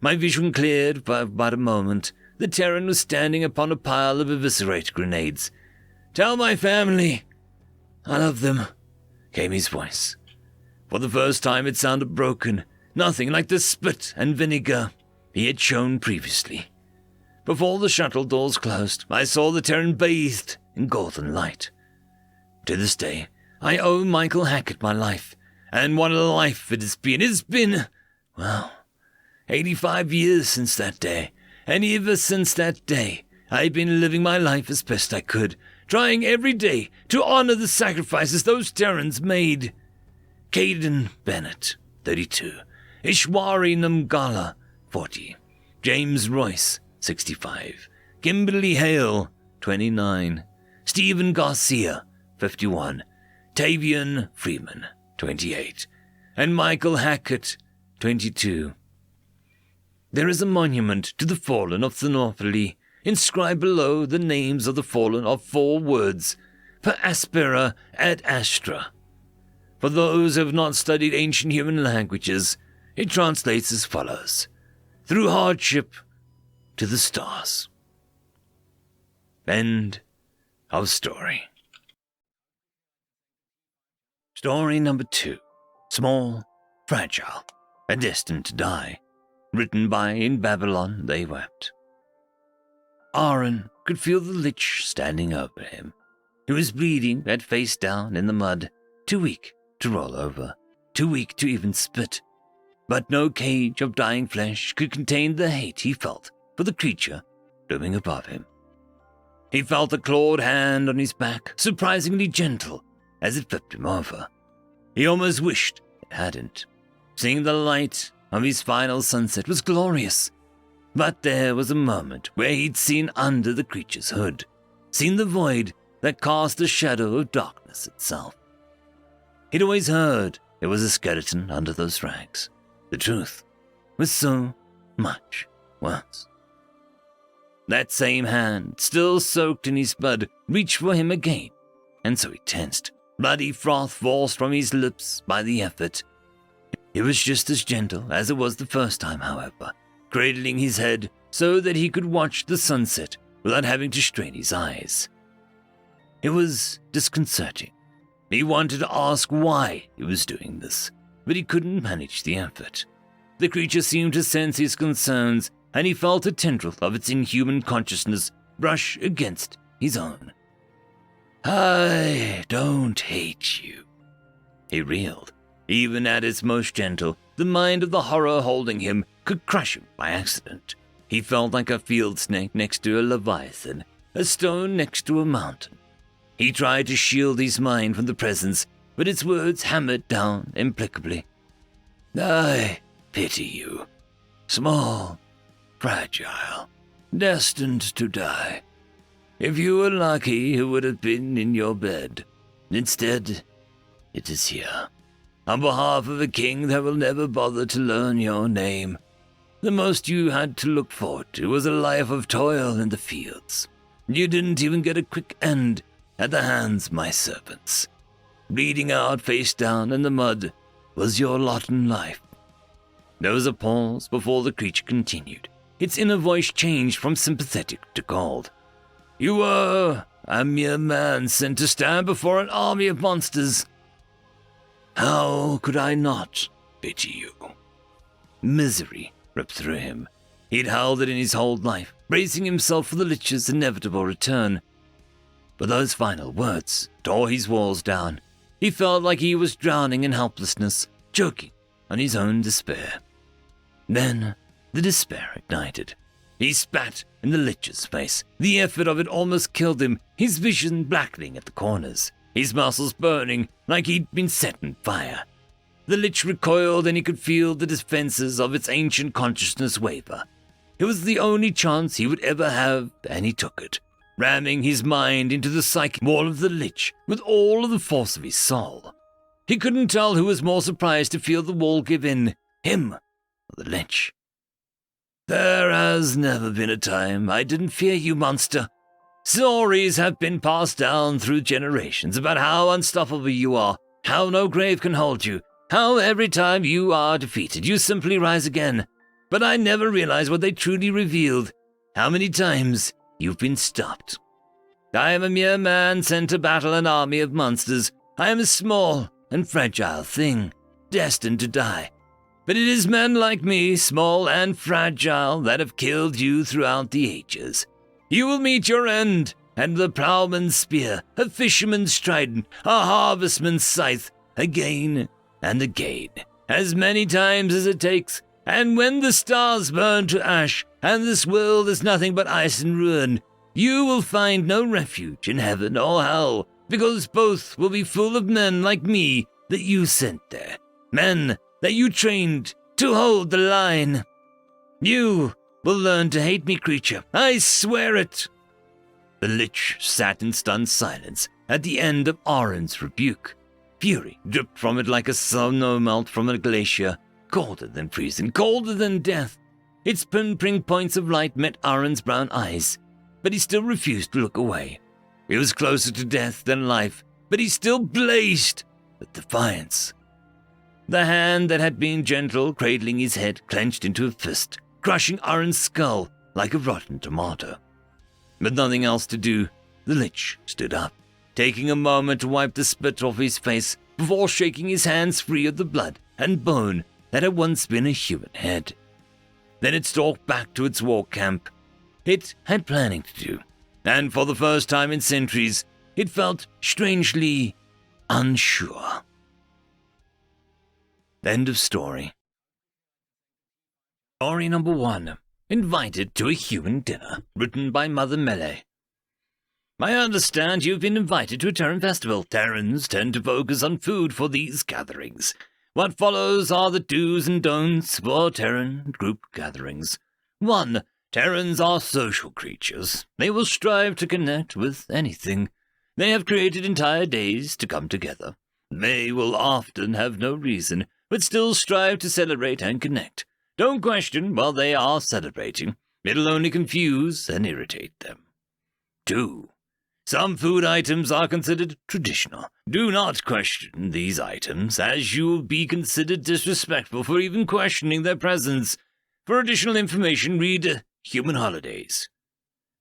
My vision cleared for about a moment. the Terran was standing upon a pile of eviscerate grenades. "Tell my family I love them," came his voice. For the first time it sounded broken, nothing like the spit and vinegar he had shown previously. Before the shuttle doors closed, I saw the Terran bathed in golden light. To this day, I owe Michael Hackett my life, and what a life it has been. It's been, well, 85 years since that day, and ever since that day, I've been living my life as best I could, trying every day to honor the sacrifices those Terrans made. Caden Bennett, 32. Ishwari Namgala, 40. James Royce, 65. Kimberly Hale, 29. Stephen Garcia, 51. Tavian Freeman, 28. And Michael Hackett, 22. There is a monument to the fallen of Thermopylae. Inscribed below the names of the fallen are 4 words, per aspera ad astra. For those who have not studied ancient human languages, it translates as follows: through hardship to the stars. End of story. Story number 2. Small, fragile, and destined to die. Written by In Babylon They Wept. Aaron could feel the lich standing over him. He was bleeding head face down in the mud, too weak to roll over, too weak to even spit. But no cage of dying flesh could contain the hate he felt for the creature looming above him. He felt a clawed hand on his back, surprisingly gentle as it flipped him over. He almost wished it hadn't. Seeing the light of his final sunset was glorious. But there was a moment where he'd seen under the creature's hood, seen the void that cast a shadow of darkness itself. He'd always heard there was a skeleton under those rags. The truth was so much worse. That same hand, still soaked in his blood, reached for him again, and so he tensed. Bloody froth forced from his lips by the effort. It was just as gentle as it was the first time, however, cradling his head so that he could watch the sunset without having to strain his eyes. It was disconcerting. He wanted to ask why he was doing this, but he couldn't manage the effort. The creature seemed to sense his concerns, and he felt a tendril of its inhuman consciousness brush against his own. "I don't hate you," he reeled. Even at its most gentle, the mind of the horror holding him could crush him by accident. He felt like a field snake next to a leviathan, a stone next to a mountain. He tried to shield his mind from the presence, but its words hammered down implacably. "I pity you. Small, fragile, destined to die. If you were lucky, it would have been in your bed. Instead, it is here. On behalf of a king that will never bother to learn your name. The most you had to look forward to was a life of toil in the fields. You didn't even get a quick end at the hands of my servants. Bleeding out face down in the mud was your lot in life." There was a pause before the creature continued. Its inner voice changed from sympathetic to cold. "You were a mere man sent to stand before an army of monsters. How could I not pity you?" Misery ripped through him. He'd held it in his whole life, bracing himself for the lich's inevitable return. But those final words tore his walls down. He felt like he was drowning in helplessness, choking on his own despair. Then the despair ignited. He spat in the lich's face. The effort of it almost killed him, his vision blackening at the corners, his muscles burning like he'd been set on fire. The lich recoiled, and he could feel the defenses of its ancient consciousness waver. It was the only chance he would ever have, and he took it, ramming his mind into the psychic wall of the lich with all of the force of his soul. He couldn't tell who was more surprised to feel the wall give in, him or the lich. "There has never been a time I didn't fear you, monster. Stories have been passed down through generations about how unstoppable you are, how no grave can hold you, how every time you are defeated, you simply rise again. But I never realized what they truly revealed, how many times you've been stopped. I am a mere man sent to battle an army of monsters. I am a small and fragile thing, destined to die. But it is men like me, small and fragile, that have killed you throughout the ages. You will meet your end, and the plowman's spear, a fisherman's trident, a harvestman's scythe, again and again, as many times as it takes. And when the stars burn to ash, and this world is nothing but ice and ruin, you will find no refuge in heaven or hell, because both will be full of men like me that you sent there, men that you trained to hold the line. You will learn to hate me, creature. I swear it. The Lich sat in stunned silence at the end of Aron's rebuke. Fury dripped from it like a snow melt from a glacier, colder than freezing, colder than death. Its pinprick points of light met Aron's brown eyes, but he still refused to look away. He was closer to death than life, but he still blazed with defiance. The hand that had been gentle, cradling his head, clenched into a fist, crushing Aron's skull like a rotten tomato. With nothing else to do, the Lich stood up, taking a moment to wipe the spit off his face before shaking his hands free of the blood and bone that had once been a human head. Then it stalked back to its war camp. It had planning to do, and for the first time in centuries, it felt strangely unsure. End of story. Story number 1. Invited to a human dinner, written by Mother Melee. I understand you've been invited to a Terran festival. Terrans tend to focus on food for these gatherings. What follows are the do's and don'ts for Terran group gatherings. 1. Terrans are social creatures. They will strive to connect with anything. They have created entire days to come together. They will often have no reason, but still strive to celebrate and connect. Don't question while they are celebrating. It'll only confuse and irritate them. 2. Some food items are considered traditional. Do not question these items, as you will be considered disrespectful for even questioning their presence. For additional information, read Human Holidays.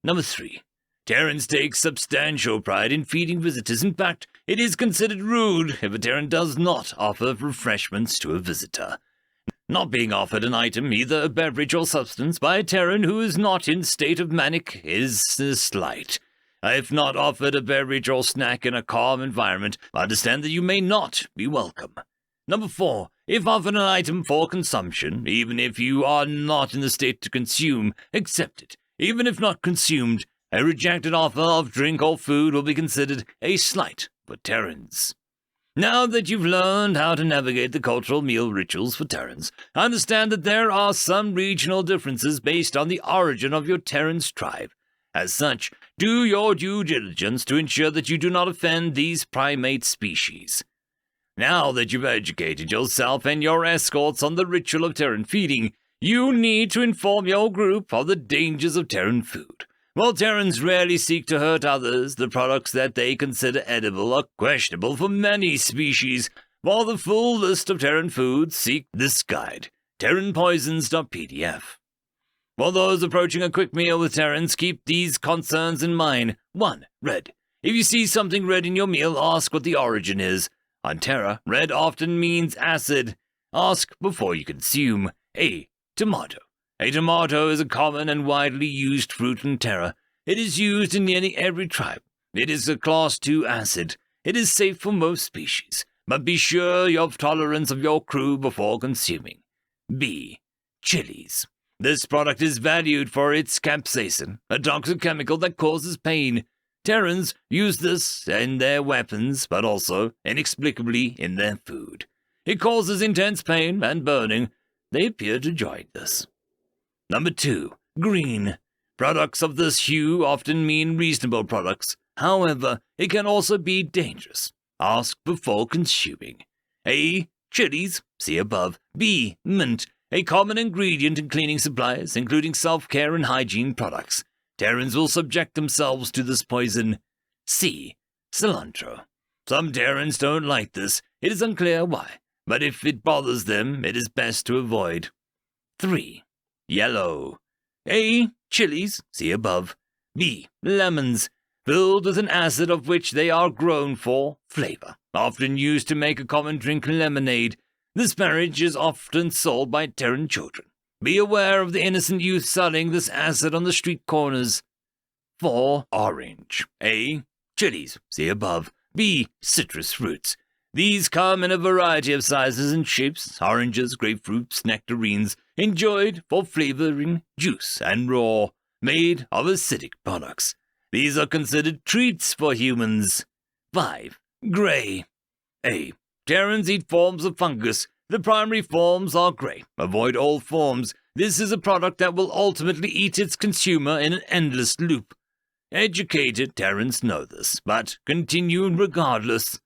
Number 3. Terrans take substantial pride in feeding visitors. In fact, it is considered rude if a Terran does not offer refreshments to a visitor. Not being offered an item, either a beverage or substance, by a Terran who is not in state of manic is a slight. If not offered a beverage or snack in a calm environment, understand that you may not be welcome. Number 4. If offered an item for consumption, even if you are not in the state to consume, accept it. Even if not consumed, a rejected offer of drink or food will be considered a slight for Terrans. Now that you've learned how to navigate the cultural meal rituals for Terrans, understand that there are some regional differences based on the origin of your Terran's tribe. As such, do your due diligence to ensure that you do not offend these primate species. Now that you've educated yourself and your escorts on the ritual of Terran feeding, you need to inform your group of the dangers of Terran food. While Terrans rarely seek to hurt others, the products that they consider edible are questionable for many species. For the full list of Terran foods, seek this guide, terranpoisons.pdf. For those approaching a quick meal with Terrans, keep these concerns in mind. 1. Red. If you see something red in your meal, ask what the origin is. On Terra, red often means acid. Ask before you consume. A. Tomato. A tomato is a common and widely used fruit in Terra. It is used in nearly every tribe. It is a Class 2 acid. It is safe for most species, but be sure of tolerance of your crew before consuming. B. Chilies. This product is valued for its capsaicin, a toxic chemical that causes pain. Terrans use this in their weapons, but also, inexplicably, in their food. It causes intense pain and burning. They appear to enjoy this. Number 2. Green. Products of this hue often mean reasonable products. However, it can also be dangerous. Ask before consuming. A. Chilies, see above. B. Mint, a common ingredient in cleaning supplies, including self-care and hygiene products. Terrans will subject themselves to this poison. C. Cilantro. Some Terrans don't like this. It is unclear why, but if it bothers them, it is best to avoid. 3. Yellow. A. chilies, see above. B. Lemons, filled with an acid of which they are grown for flavor, often used to make a common drink lemonade. This marriage is often sold by Terran children. Be aware of the innocent youth selling this acid on the street corners. 4. Orange. A. Chilies, see above. B. Citrus fruits. These come in a variety of sizes and shapes: oranges, grapefruits, nectarines, enjoyed for flavoring, juice, and raw, made of acidic products. These are considered treats for humans. 5. Gray. A. Terrans eat forms of fungus. The primary forms are gray. Avoid all forms. This is a product that will ultimately eat its consumer in an endless loop. Educated Terrans know this, but continue regardless.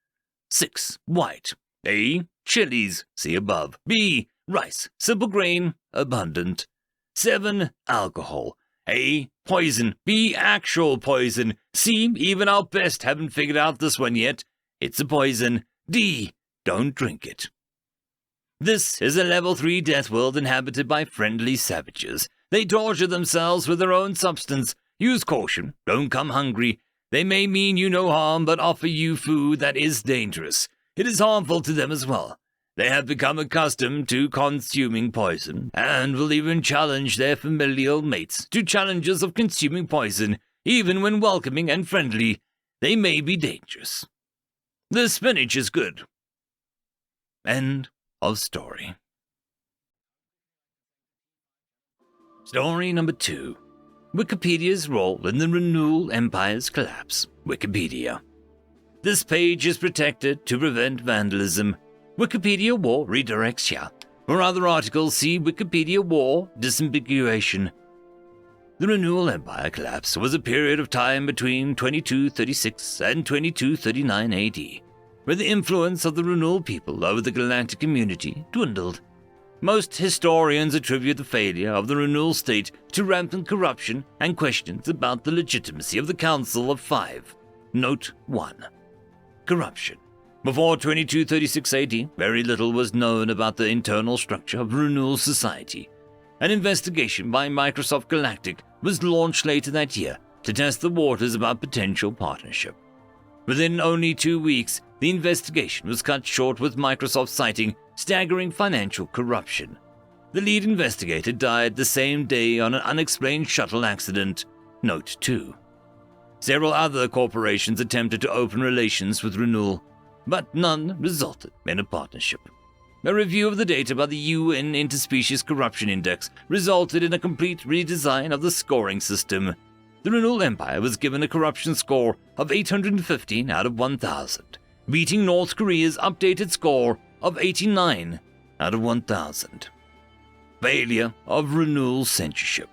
6. White. A. Chilies, see above. B. Rice, simple grain, abundant. 7. Alcohol. A. Poison. B. Actual poison. C. Even our best haven't figured out this one yet. It's a poison. D. Don't drink it. This is a level 3 death world inhabited by friendly savages. They torture themselves with their own substance. Use caution. Don't come hungry. They may mean you no harm, but offer you food that is dangerous. It is harmful to them as well. They have become accustomed to consuming poison, and will even challenge their familial mates to challenges of consuming poison. Even when welcoming and friendly, they may be dangerous. The spinach is good. End of story. Story number 2. Wikipedia's role in the Renewal Empire's collapse. Wikipedia. This page is protected to prevent vandalism. Wikipedia War redirects here. For other articles, see Wikipedia War disambiguation. The Renewal Empire collapse was a period of time between 2236 and 2239 AD, where the influence of the Renewal people over the galactic community dwindled. Most historians attribute the failure of the Renewal state to rampant corruption and questions about the legitimacy of the Council of Five. Note 1. Corruption. Before 2236 AD, very little was known about the internal structure of Renewal society. An investigation by Microsoft Galactic was launched later that year to test the waters about potential partnership. Within only 2 weeks, the investigation was cut short with Microsoft citing staggering financial corruption. The lead investigator died the same day on an unexplained shuttle accident. Note 2. Several other corporations attempted to open relations with Renewal, but none resulted in a partnership. A review of the data by the UN Interspecies Corruption Index resulted in a complete redesign of the scoring system. The Renewal Empire was given a corruption score of 815 out of 1,000, beating North Korea's updated score of 89 out of 1,000. Failure of Renewal censorship.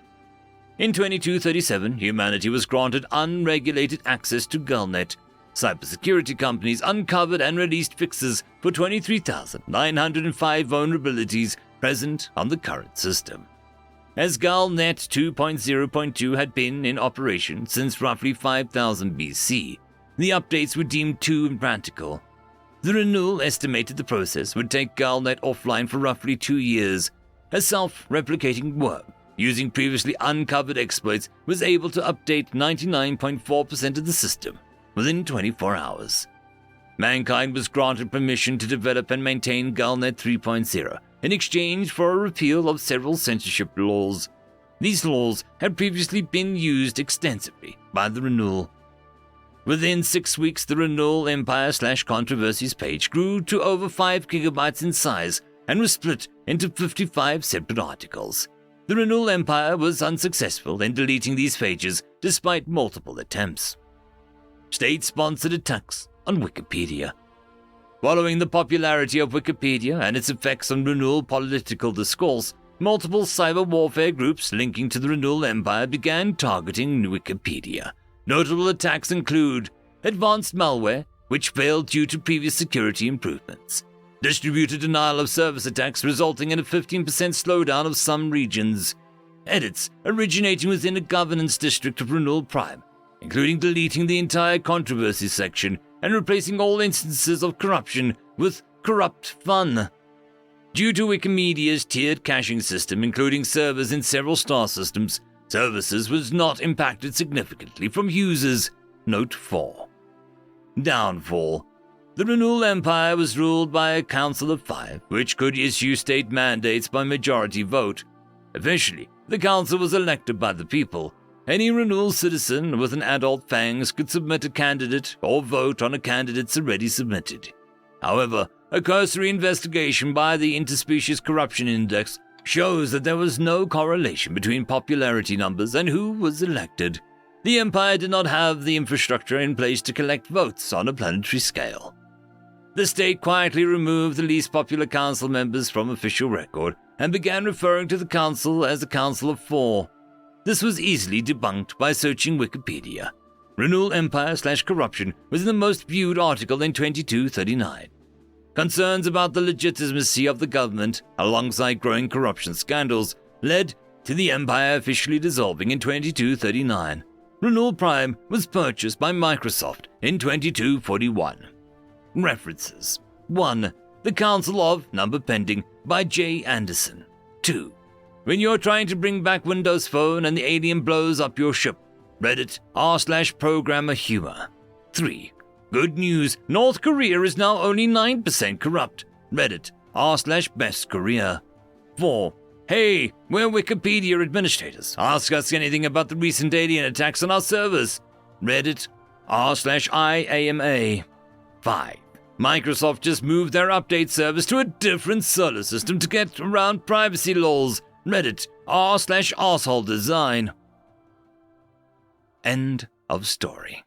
In 2237, humanity was granted unregulated access to Galnet. Cybersecurity companies uncovered and released fixes for 23,905 vulnerabilities present on the current system. As Galnet 2.0.2 had been in operation since roughly 5000 BC, the updates were deemed too impractical. The Renewal estimated the process would take Galnet offline for roughly 2 years. A self-replicating worm, using previously uncovered exploits, was able to update 99.4% of the system within 24 hours. Mankind was granted permission to develop and maintain Galnet 3.0 in exchange for a repeal of several censorship laws. These laws had previously been used extensively by the Renewal. Within 6 weeks, the Renewal Empire/Controversies page grew to over 5 gigabytes in size and was split into 55 separate articles. The Renewal Empire was unsuccessful in deleting these pages despite multiple attempts. State-sponsored attacks on Wikipedia. Following the popularity of Wikipedia and its effects on Renewal political discourse, multiple cyber warfare groups linking to the Renewal Empire began targeting Wikipedia. Notable attacks include advanced malware, which failed due to previous security improvements, distributed denial of service attacks resulting in a 15% slowdown of some regions, edits originating within a governance district of Renewal Prime, including deleting the entire controversy section and replacing all instances of corruption with corrupt fun. Due to Wikimedia's tiered caching system, including servers in several star systems, Services was not impacted significantly from users. Note 4. Downfall. The Renewal Empire was ruled by a Council of 5, which could issue state mandates by majority vote. Officially, the council was elected by the people. Any Renewal citizen with an adult fangs could submit a candidate or vote on a candidate's already submitted. However, a cursory investigation by the Interspecies Corruption Index shows that there was no correlation between popularity numbers and who was elected. The Empire did not have the infrastructure in place to collect votes on a planetary scale. The state quietly removed the least popular council members from official record and began referring to the council as a Council of 4. This was easily debunked by searching Wikipedia. Renewal Empire/Corruption was the most viewed article in 2239. Concerns about the legitimacy of the government, alongside growing corruption scandals, led to the Empire officially dissolving in 2239. Renewal Prime was purchased by Microsoft in 2241. References: 1. The Council of Number Pending by J. Anderson. 2. When you're trying to bring back Windows Phone and the alien blows up your ship. Reddit r/programmer humor. 3. Good news, North Korea is now only 9% corrupt. Reddit r/best Korea. 4. Hey, we're Wikipedia administrators. Ask us anything about the recent alien attacks on our servers. Reddit r/IAMA. 5. Microsoft just moved their update service to a different solar system to get around privacy laws. Reddit r/asshole design. End of story.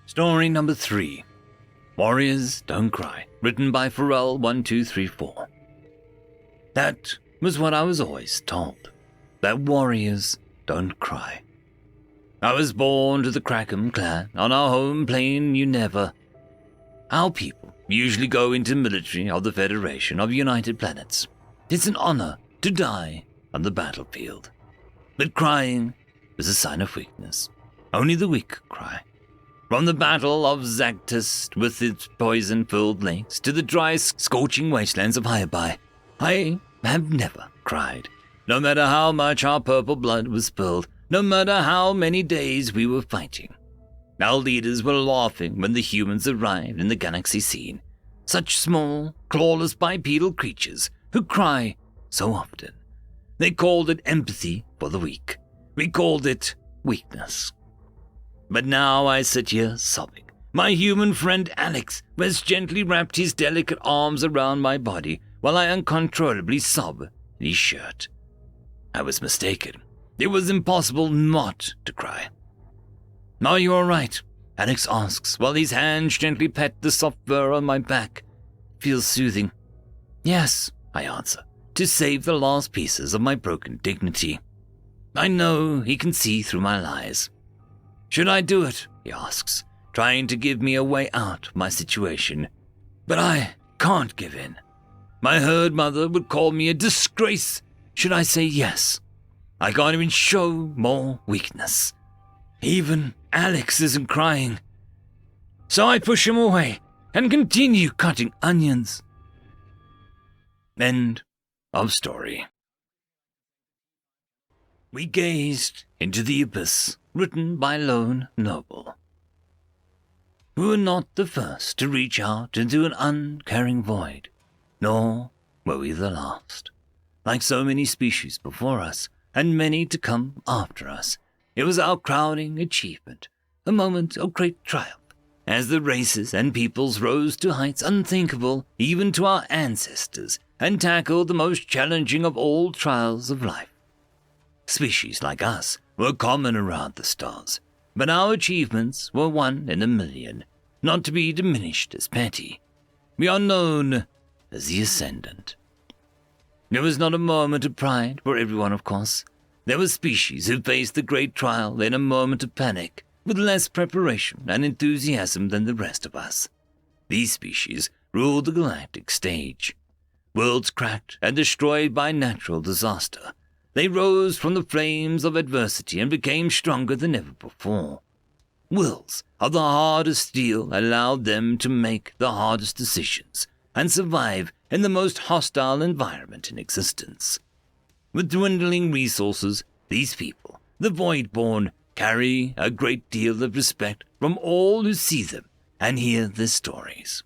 Story number 3. Warriors Don't Cry, written by Pharrell1234. That was what I was always told, that warriors don't cry. I was born to the Crackham clan. On our home plane, you never. Our people usually go into military of the Federation of United Planets. It's an honor to die on the battlefield. But crying is a sign of weakness. Only the weak cry. From the Battle of Zactus with its poison-filled lakes to the dry, scorching wastelands of Hyabai, I have never cried. No matter how much our purple blood was spilled, no matter how many days we were fighting. Our leaders were laughing when the humans arrived in the galaxy scene. Such small, clawless bipedal creatures who cry so often. They called it empathy for the weak. We called it weakness. But now I sit here sobbing. My human friend Alex has gently wrapped his delicate arms around my body while I uncontrollably sob in his shirt. I was mistaken. It was impossible not to cry. Are you all right? Alex asks while his hands gently pet the soft fur on my back. Feels soothing. Yes, I answer, to save the last pieces of my broken dignity. I know he can see through my lies. Should I do it? He asks, trying to give me a way out of my situation. But I can't give in. My herd mother would call me a disgrace should I say yes. I can't even show more weakness. Even Alex isn't crying. So I push him away and continue cutting onions. End of story. We gazed into the abyss, written by Lone Noble. We were not the first to reach out into an uncaring void, nor were we the last. Like so many species before us, and many to come after us, it was our crowning achievement, a moment of great triumph, as the races and peoples rose to heights unthinkable even to our ancestors, and tackled the most challenging of all trials of life. Species like us were common around the stars, but our achievements were 1 in a million, not to be diminished as petty. We are known as the Ascendant. It was not a moment of pride for everyone, of course. There were species who faced the great trial in a moment of panic, with less preparation and enthusiasm than the rest of us. These species ruled the galactic stage. Worlds cracked and destroyed by natural disaster, they rose from the flames of adversity and became stronger than ever before. Wills of the hardest steel allowed them to make the hardest decisions and survive in the most hostile environment in existence. with dwindling resources, these people, the Voidborn, carry a great deal of respect from all who see them and hear their stories.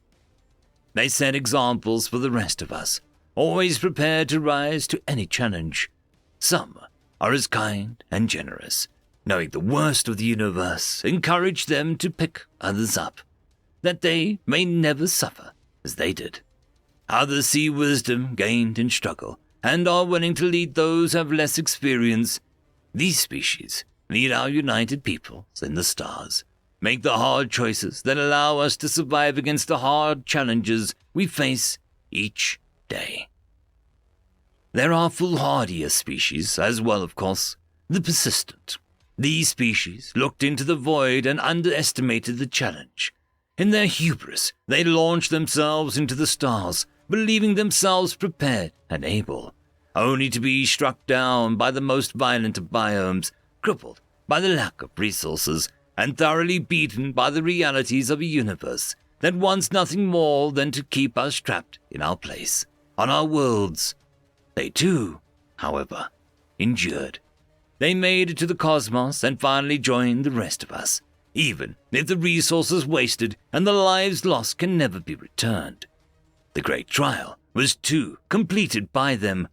They set examples for the rest of us, always prepared to rise to any challenge. Some are as kind and generous, knowing the worst of the universe, encourage them to pick others up, that they may never suffer as they did. Others see wisdom gained in struggle, and are willing to lead those who have less experience. These species lead our united peoples in the stars, make the hard choices that allow us to survive against the hard challenges we face each day. There are foolhardier species as well, of course, the persistent. These species looked into the void and underestimated the challenge. In their hubris, they launched themselves into the stars, believing themselves prepared and able, only to be struck down by the most violent of biomes, crippled by the lack of resources, and thoroughly beaten by the realities of a universe that wants nothing more than to keep us trapped in our place, on our worlds. They too, however, endured. They made it to the cosmos and finally joined the rest of us, even if the resources wasted and the lives lost can never be returned. The great trial was too completed by them.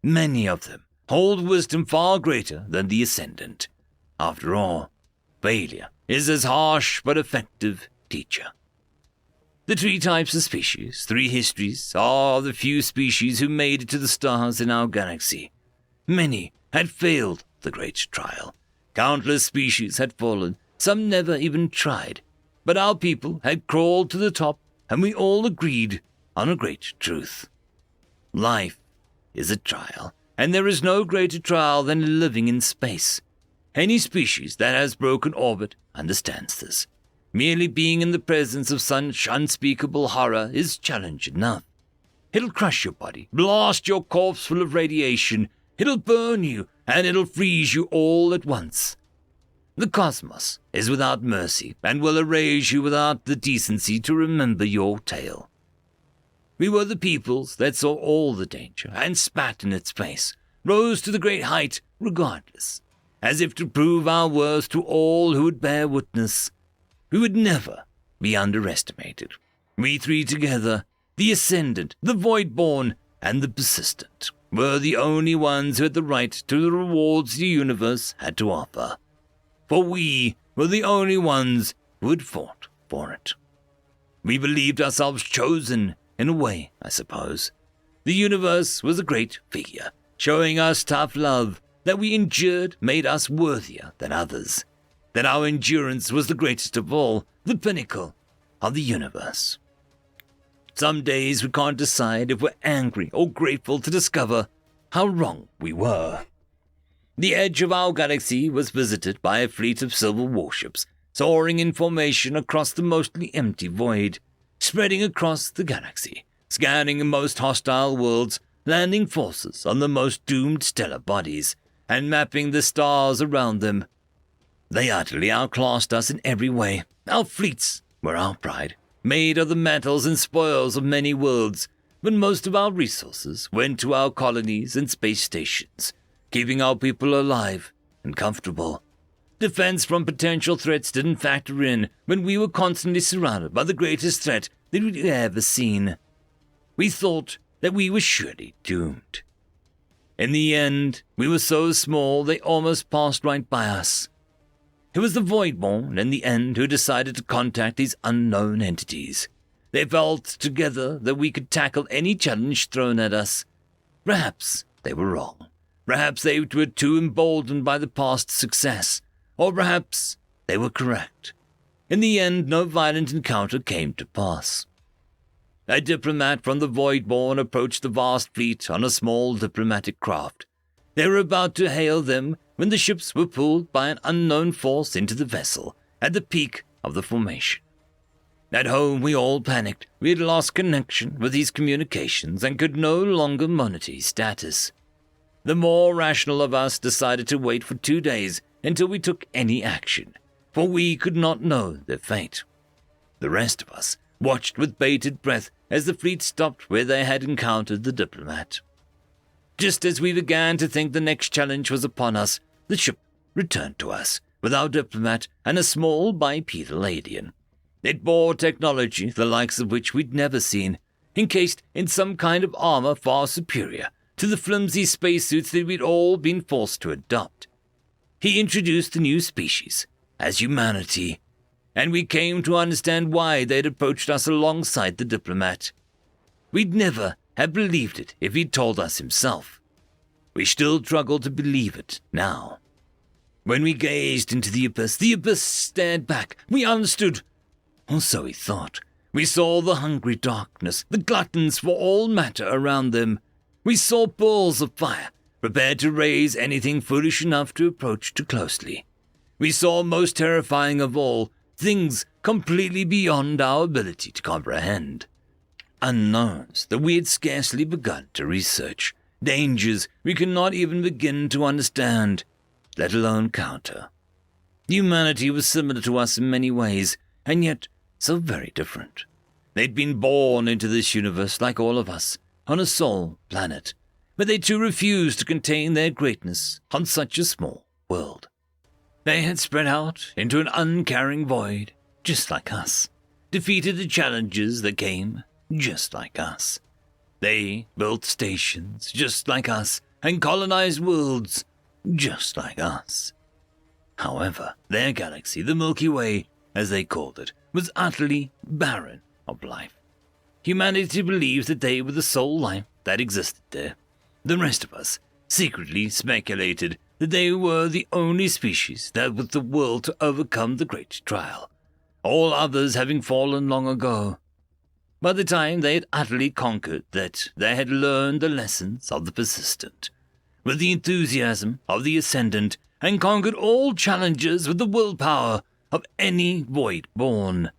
Many of them hold wisdom far greater than the Ascendant. After all, failure is as harsh but effective teacher. The 3 types of species, 3 histories, are the few species who made it to the stars in our galaxy. Many had failed the great trial. Countless species had fallen, some never even tried. But our people had crawled to the top, and we all agreed on a great truth. Life is a trial, and there is no greater trial than living in space. Any species that has broken orbit understands this. Merely being in the presence of such unspeakable horror is challenge enough. It'll crush your body, blast your corpse full of radiation, it'll burn you, and it'll freeze you all at once. The cosmos is without mercy, and will erase you without the decency to remember your tale. We were the peoples that saw all the danger, and spat in its face, rose to the great height regardless, as if to prove our worth to all who would bear witness. We would never be underestimated. We 3 together, the Ascendant, the Voidborn, and the Persistent, were the only ones who had the right to the rewards the universe had to offer. For we were the only ones who had fought for it. We believed ourselves chosen, in a way, I suppose. The universe was a great figure, showing us tough love. That we endured made us worthier than others. That our endurance was the greatest of all, the pinnacle of the universe. Some days we can't decide if we're angry or grateful to discover how wrong we were. The edge of our galaxy was visited by a fleet of silver warships, soaring in formation across the mostly empty void, spreading across the galaxy, scanning most hostile worlds, landing forces on the most doomed stellar bodies, and mapping the stars around them. They utterly outclassed us in every way. Our fleets were our pride, made of the metals and spoils of many worlds, but most of our resources went to our colonies and space stations, keeping our people alive and comfortable. Defense from potential threats didn't factor in when we were constantly surrounded by the greatest threat that we'd ever seen. We thought that we were surely doomed. In the end, we were so small they almost passed right by us. It was the Voidborn in the end who decided to contact these unknown entities. They felt together that we could tackle any challenge thrown at us. Perhaps they were wrong. Perhaps they were too emboldened by the past success. Or perhaps they were correct. In the end, no violent encounter came to pass. A diplomat from the Voidborn approached the vast fleet on a small diplomatic craft. They were about to hail them when the ships were pulled by an unknown force into the vessel at the peak of the formation. At home, we all panicked. We had lost connection with these communications and could no longer monitor status. The more rational of us decided to wait for 2 days until we took any action, for we could not know their fate. The rest of us watched with bated breath as the fleet stopped where they had encountered the diplomat. Just as we began to think the next challenge was upon us, the ship returned to us, with our diplomat and a small bipedal alien. It bore technology the likes of which we'd never seen, encased in some kind of armor far superior to the flimsy spacesuits that we'd all been forced to adopt. He introduced the new species as humanity, and we came to understand why they'd approached us alongside the diplomat. We'd never have believed it if he'd told us himself. We still struggle to believe it now. When we gazed into the abyss stared back. We understood, or so we thought. We saw the hungry darkness, the gluttons for all matter around them. We saw balls of fire, prepared to raise anything foolish enough to approach too closely. We saw, most terrifying of all, things completely beyond our ability to comprehend. Unknowns that we had scarcely begun to research. Dangers we could not even begin to understand, let alone counter. Humanity was similar to us in many ways, and yet so very different. They'd been born into this universe like all of us, on a sole planet, but they too refused to contain their greatness on such a small world. They had spread out into an uncaring void, just like us, defeated the challenges that came, just like us. They built stations, just like us, and colonized worlds, just like us. However, their galaxy, the Milky Way, as they called it, was utterly barren of life. Humanity believes that they were the sole life that existed there. The rest of us secretly speculated that they were the only species that was the world to overcome the great trial, all others having fallen long ago. By the time they had utterly conquered that, they had learned the lessons of the persistent, with the enthusiasm of the ascendant, and conquered all challenges with the willpower of any void-born.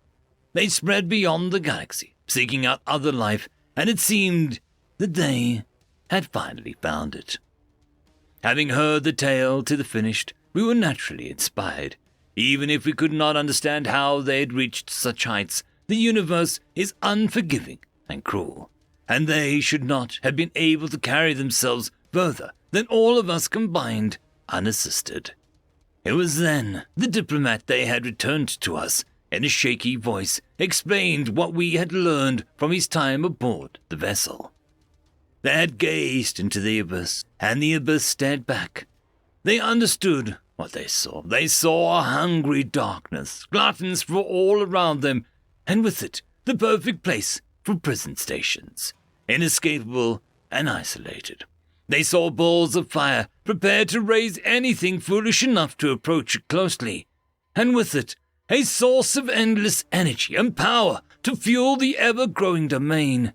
They spread beyond the galaxy, seeking out other life, and it seemed that they had finally found it. Having heard the tale to the finished, we were naturally inspired. Even if we could not understand how they had reached such heights, the universe is unforgiving and cruel, and they should not have been able to carry themselves further than all of us combined, unassisted. It was then the diplomat they had returned to us, in a shaky voice, explained what we had learned from his time aboard the vessel. They had gazed into the abyss, and the abyss stared back. They understood what they saw. They saw a hungry darkness, gluttons for all around them, and with it, the perfect place for prison stations, inescapable and isolated. They saw balls of fire, prepared to raise anything foolish enough to approach it closely, and with it, a source of endless energy and power to fuel the ever-growing domain.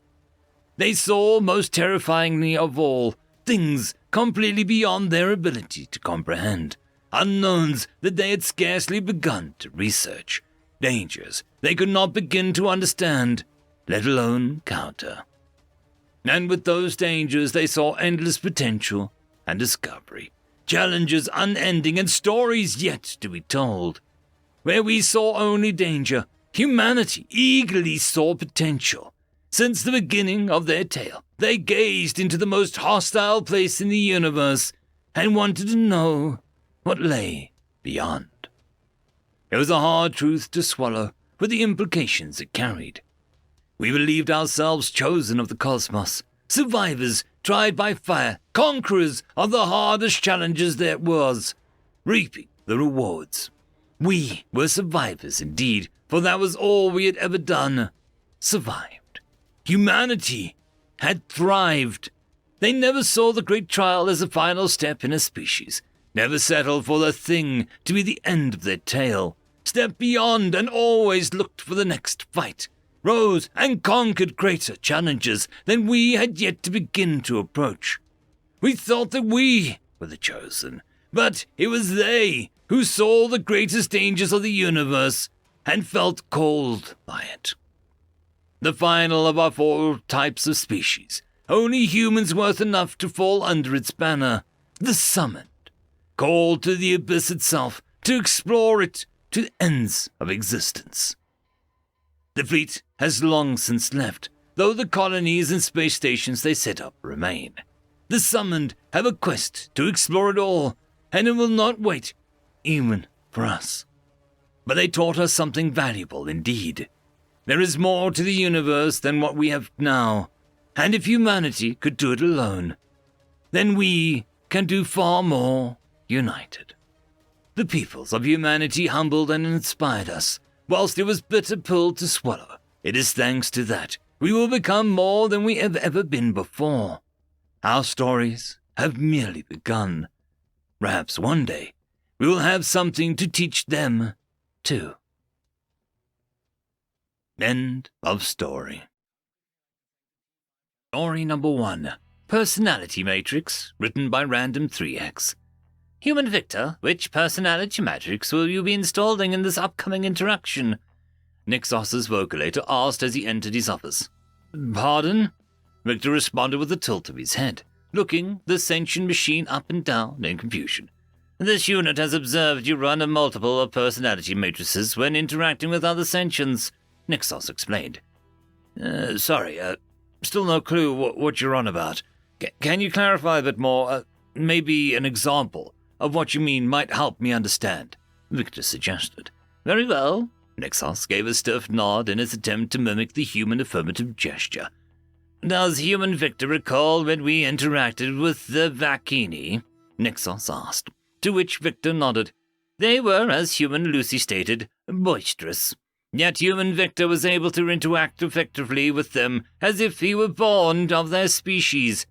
They saw, most terrifyingly of all, things completely beyond their ability to comprehend, unknowns that they had scarcely begun to research, dangers they could not begin to understand, let alone counter. And with those dangers they saw endless potential and discovery, challenges unending and stories yet to be told. Where we saw only danger, humanity eagerly saw potential. Since the beginning of their tale, they gazed into the most hostile place in the universe and wanted to know what lay beyond. It was a hard truth to swallow, with the implications it carried. We believed ourselves chosen of the cosmos, survivors tried by fire, conquerors of the hardest challenges there was, reaping the rewards. We were survivors indeed, for that was all we had ever done, survived. Humanity had thrived. They never saw the great trial as a final step in a species, never settled for the thing to be the end of their tale, stepped beyond and always looked for the next fight, rose and conquered greater challenges than we had yet to begin to approach. We thought that we were the chosen, but it was they who saw the greatest dangers of the universe and felt called by it. The final of our 4 types of species, only humans worth enough to fall under its banner, the summoned, called to the abyss itself to explore it to the ends of existence. The fleet has long since left, though the colonies and space stations they set up remain. The summoned have a quest to explore it all, and it will not wait, even for us. But they taught us something valuable indeed. There is more to the universe than what we have now, and if humanity could do it alone, then we can do far more united. The peoples of humanity humbled and inspired us, whilst it was bitter pill to swallow. It is thanks to that we will become more than we have ever been before. Our stories have merely begun. Perhaps one day we will have something to teach them, too. End of story. Story number 1. Personality Matrix, written by Random 3X. Human Victor, which personality matrix will you be installing in this upcoming interaction? Nixos's vocalator asked as he entered his office. Pardon? Victor responded with a tilt of his head, looking the sentient machine up and down in confusion. This unit has observed you run a multiple of personality matrices when interacting with other sentients, Nixos explained. Sorry, still no clue what you're on about. Can you clarify a bit more? Maybe an example of what you mean might help me understand, Victor suggested. Very well. Nixos gave a stiff nod in his attempt to mimic the human affirmative gesture. Does human Victor recall when we interacted with the Vakini? Nixos asked, to which Victor nodded. They were, as human Lucy stated, boisterous. Yet human Victor was able to interact effectively with them as if he were born of their species.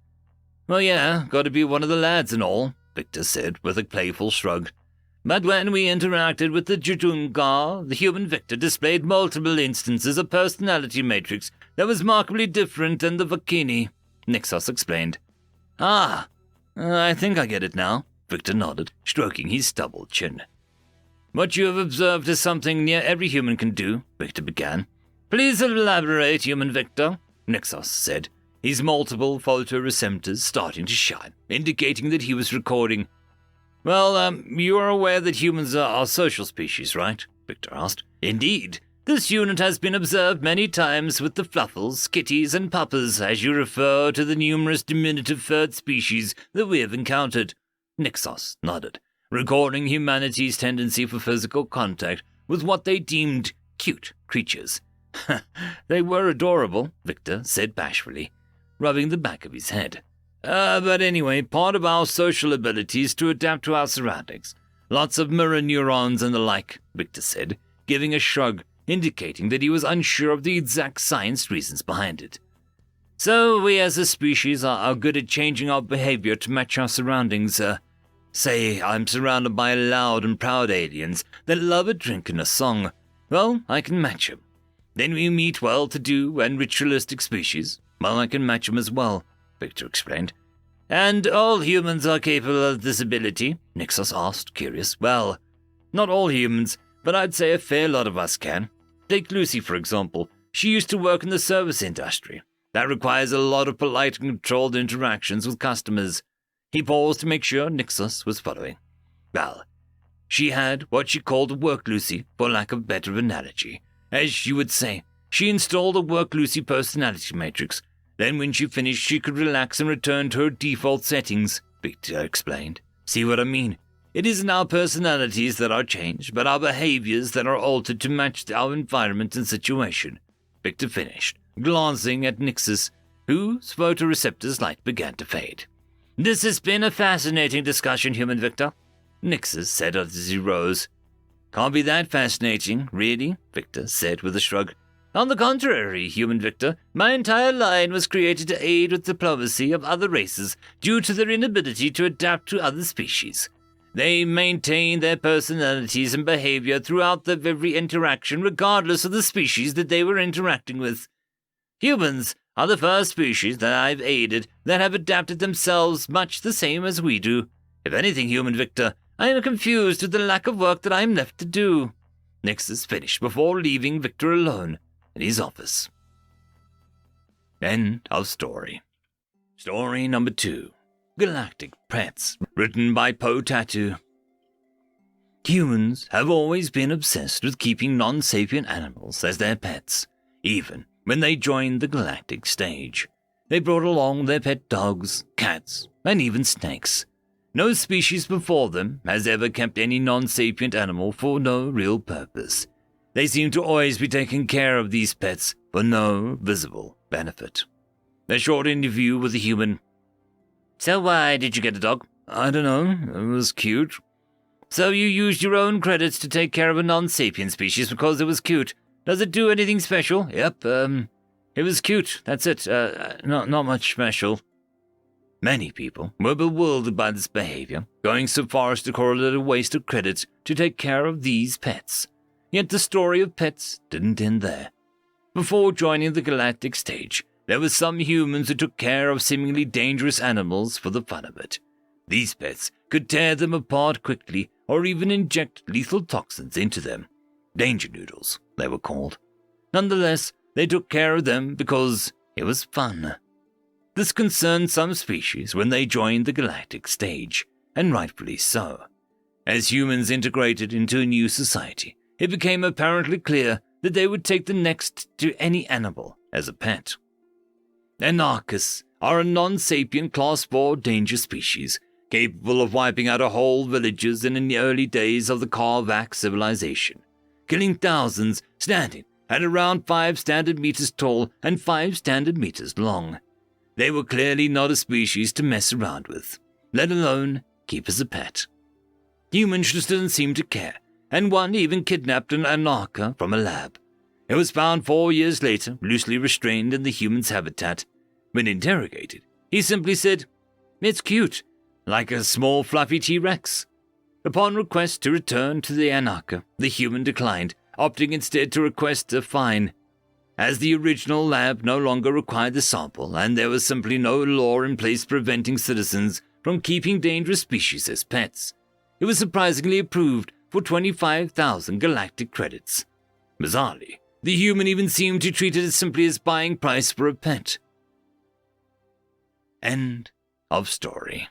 Well, yeah, gotta be one of the lads and all, Victor said with a playful shrug. But when we interacted with the Judungar, the human Victor displayed multiple instances of personality matrix that was markedly different than the Vakini, Nixos explained. I think I get it now, Victor nodded, stroking his stubbled chin. What you have observed is something near every human can do, Victor began. Please elaborate, human Victor, Nixos said, his multiple photoreceptors starting to shine, indicating that he was recording. Well, you are aware that humans are social species, right? Victor asked. Indeed. This unit has been observed many times with the fluffles, kitties, and puppers, as you refer to the numerous diminutive third species that we have encountered. Nixos nodded, recording humanity's tendency for physical contact with what they deemed cute creatures. They were adorable, Victor said bashfully, rubbing the back of his head. But anyway, part of our social ability is to adapt to our surroundings. Lots of mirror neurons and the like, Victor said, giving a shrug, indicating that he was unsure of the exact science reasons behind it. So we as a species are good at changing our behavior to match our surroundings. Say I'm surrounded by loud and proud aliens that love a drink and a song. Well, I can match 'em. Then we meet well-to-do and ritualistic species. Well, I can match 'em as well, Victor explained. And all humans are capable of this ability? Nixos asked, curious. Well, not all humans, but I'd say a fair lot of us can. Take Lucy, for example. She used to work in the service industry. That requires a lot of polite and controlled interactions with customers. He paused to make sure Nixos was following. Well, she had what she called a work Lucy, for lack of better analogy. As you would say, she installed a work Lucy personality matrix. Then when she finished, she could relax and return to her default settings, Victor explained. See what I mean? It isn't our personalities that are changed, but our behaviors that are altered to match our environment and situation, Victor finished, glancing at Nixos, whose photoreceptors light began to fade. This has been a fascinating discussion, human Victor, Nixos said as he rose. Can't be that fascinating, really, Victor said with a shrug. On the contrary, human Victor, my entire line was created to aid with diplomacy of other races due to their inability to adapt to other species. They maintain their personalities and behavior throughout their every interaction regardless of the species that they were interacting with. Humans are the first species that I've aided that have adapted themselves much the same as we do. If anything, human Victor, I am confused with the lack of work that I am left to do. Nixos finished before leaving Victor alone in his office. End of story. Story number 2. Galactic Pets, written by Poe Tattoo. Humans have always been obsessed with keeping non-sapient animals as their pets, even when they join the galactic stage. They brought along their pet dogs, cats, and even snakes. No species before them has ever kept any non-sapient animal for no real purpose. They seem to always be taking care of these pets for no visible benefit. A short interview with a human. So why did you get a dog? I don't know, it was cute. So you used your own credits to take care of a non-sapient species because it was cute. Does it do anything special? Yep, it was cute, that's it. Not much special. Many people were bewildered by this behavior, going so far as to call it a waste of credits to take care of these pets. Yet the story of pets didn't end there. Before joining the galactic stage, there were some humans who took care of seemingly dangerous animals for the fun of it. These pets could tear them apart quickly or even inject lethal toxins into them. Danger noodles, they were called. Nonetheless, they took care of them because it was fun. This concerned some species when they joined the galactic stage, and rightfully so. As humans integrated into a new society, it became apparently clear that they would take the next to any animal as a pet. Anarchists are a non-sapient Class 4 danger species, capable of wiping out whole villages in the early days of the Karvak civilization, killing thousands standing at around 5 standard meters tall and 5 standard meters long. They were clearly not a species to mess around with, let alone keep as a pet. Humans just didn't seem to care, and one even kidnapped an Anarcha from a lab. It was found 4 years later, loosely restrained in the human's habitat. When interrogated, he simply said, "It's cute, like a small fluffy T-Rex." Upon request to return to the Anarcha, the human declined, opting instead to request a fine. As the original lab no longer required the sample, and there was simply no law in place preventing citizens from keeping dangerous species as pets, it was surprisingly approved for 25,000 galactic credits. Bizarrely, the human even seemed to treat it as simply as buying price for a pet. End of story.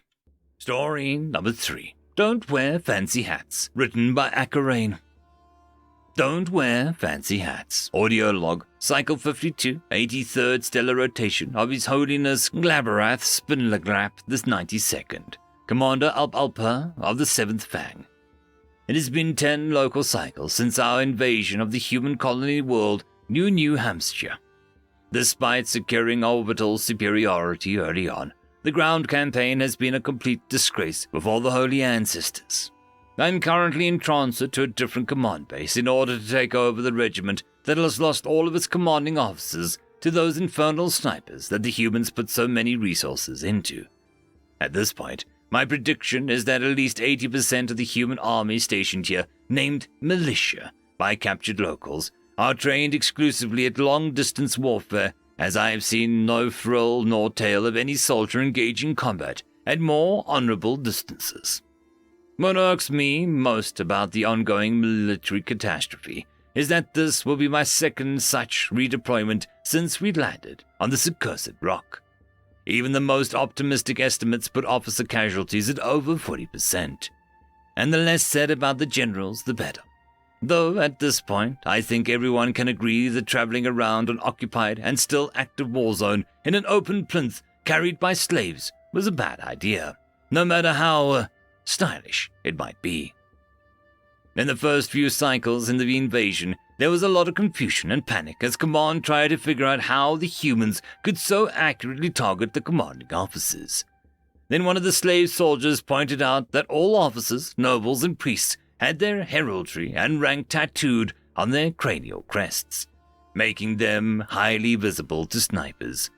Story number 3. Don't Wear Fancy Hats, written by Akarain. Don't Wear Fancy Hats. Audio log, Cycle 52, 83rd stellar rotation of His Holiness Glaberath Spinlaglap the 92nd, Commander Alpa of the 7th Fang. It has been 10 local cycles since our invasion of the human colony world, New Hampshire. Despite securing orbital superiority early on, the ground campaign has been a complete disgrace before the Holy Ancestors. I am currently in transit to a different command base in order to take over the regiment that has lost all of its commanding officers to those infernal snipers that the humans put so many resources into. At this point, my prediction is that at least 80% of the human army stationed here, named militia by captured locals, are trained exclusively at long-distance warfare, as I have seen no thrill nor tale of any soldier engaging combat at more honorable distances. What irks me most about the ongoing military catastrophe is that this will be my second such redeployment since we landed on this accursed rock. Even the most optimistic estimates put officer casualties at over 40%. And the less said about the generals, the better. Though at this point, I think everyone can agree that traveling around an occupied and still active war zone in an open plinth carried by slaves was a bad idea, no matter how stylish it might be. In the first few cycles in the invasion, there was a lot of confusion and panic as command tried to figure out how the humans could so accurately target the commanding officers. Then one of the slave soldiers pointed out that all officers, nobles, and priests had their heraldry and rank tattooed on their cranial crests, making them highly visible to snipers.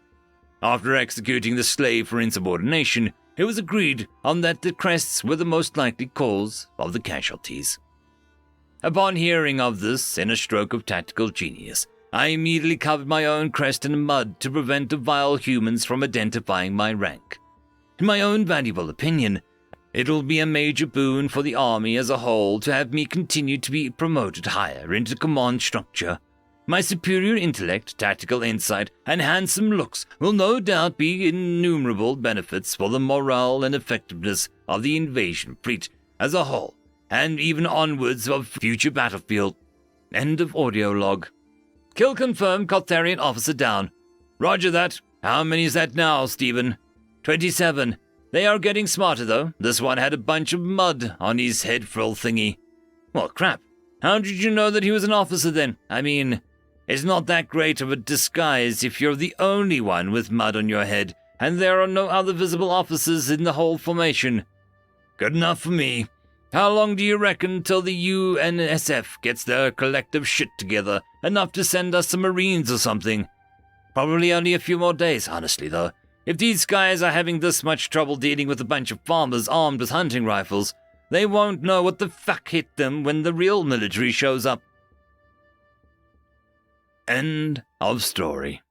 After executing the slave for insubordination, it was agreed on that the crests were the most likely cause of the casualties. Upon hearing of this, in a stroke of tactical genius, I immediately covered my own crest in mud to prevent the vile humans from identifying my rank. In my own valuable opinion, it will be a major boon for the army as a whole to have me continue to be promoted higher into the command structure. My superior intellect, tactical insight, and handsome looks will no doubt be innumerable benefits for the morale and effectiveness of the invasion fleet as a whole, and even onwards of future battlefield. End of audio log. Kill confirmed, Cotharian officer down. Roger that. How many is that now, Stephen? 27. They are getting smarter, though. This one had a bunch of mud on his head frill thingy. Well, crap. How did you know that he was an officer, then? I mean, it's not that great of a disguise if you're the only one with mud on your head, and there are no other visible officers in the whole formation. Good enough for me. How long do you reckon till the UNSF gets their collective shit together, enough to send us some Marines or something? Probably only a few more days, honestly, though. If these guys are having this much trouble dealing with a bunch of farmers armed with hunting rifles, they won't know what the fuck hit them when the real military shows up. End of story.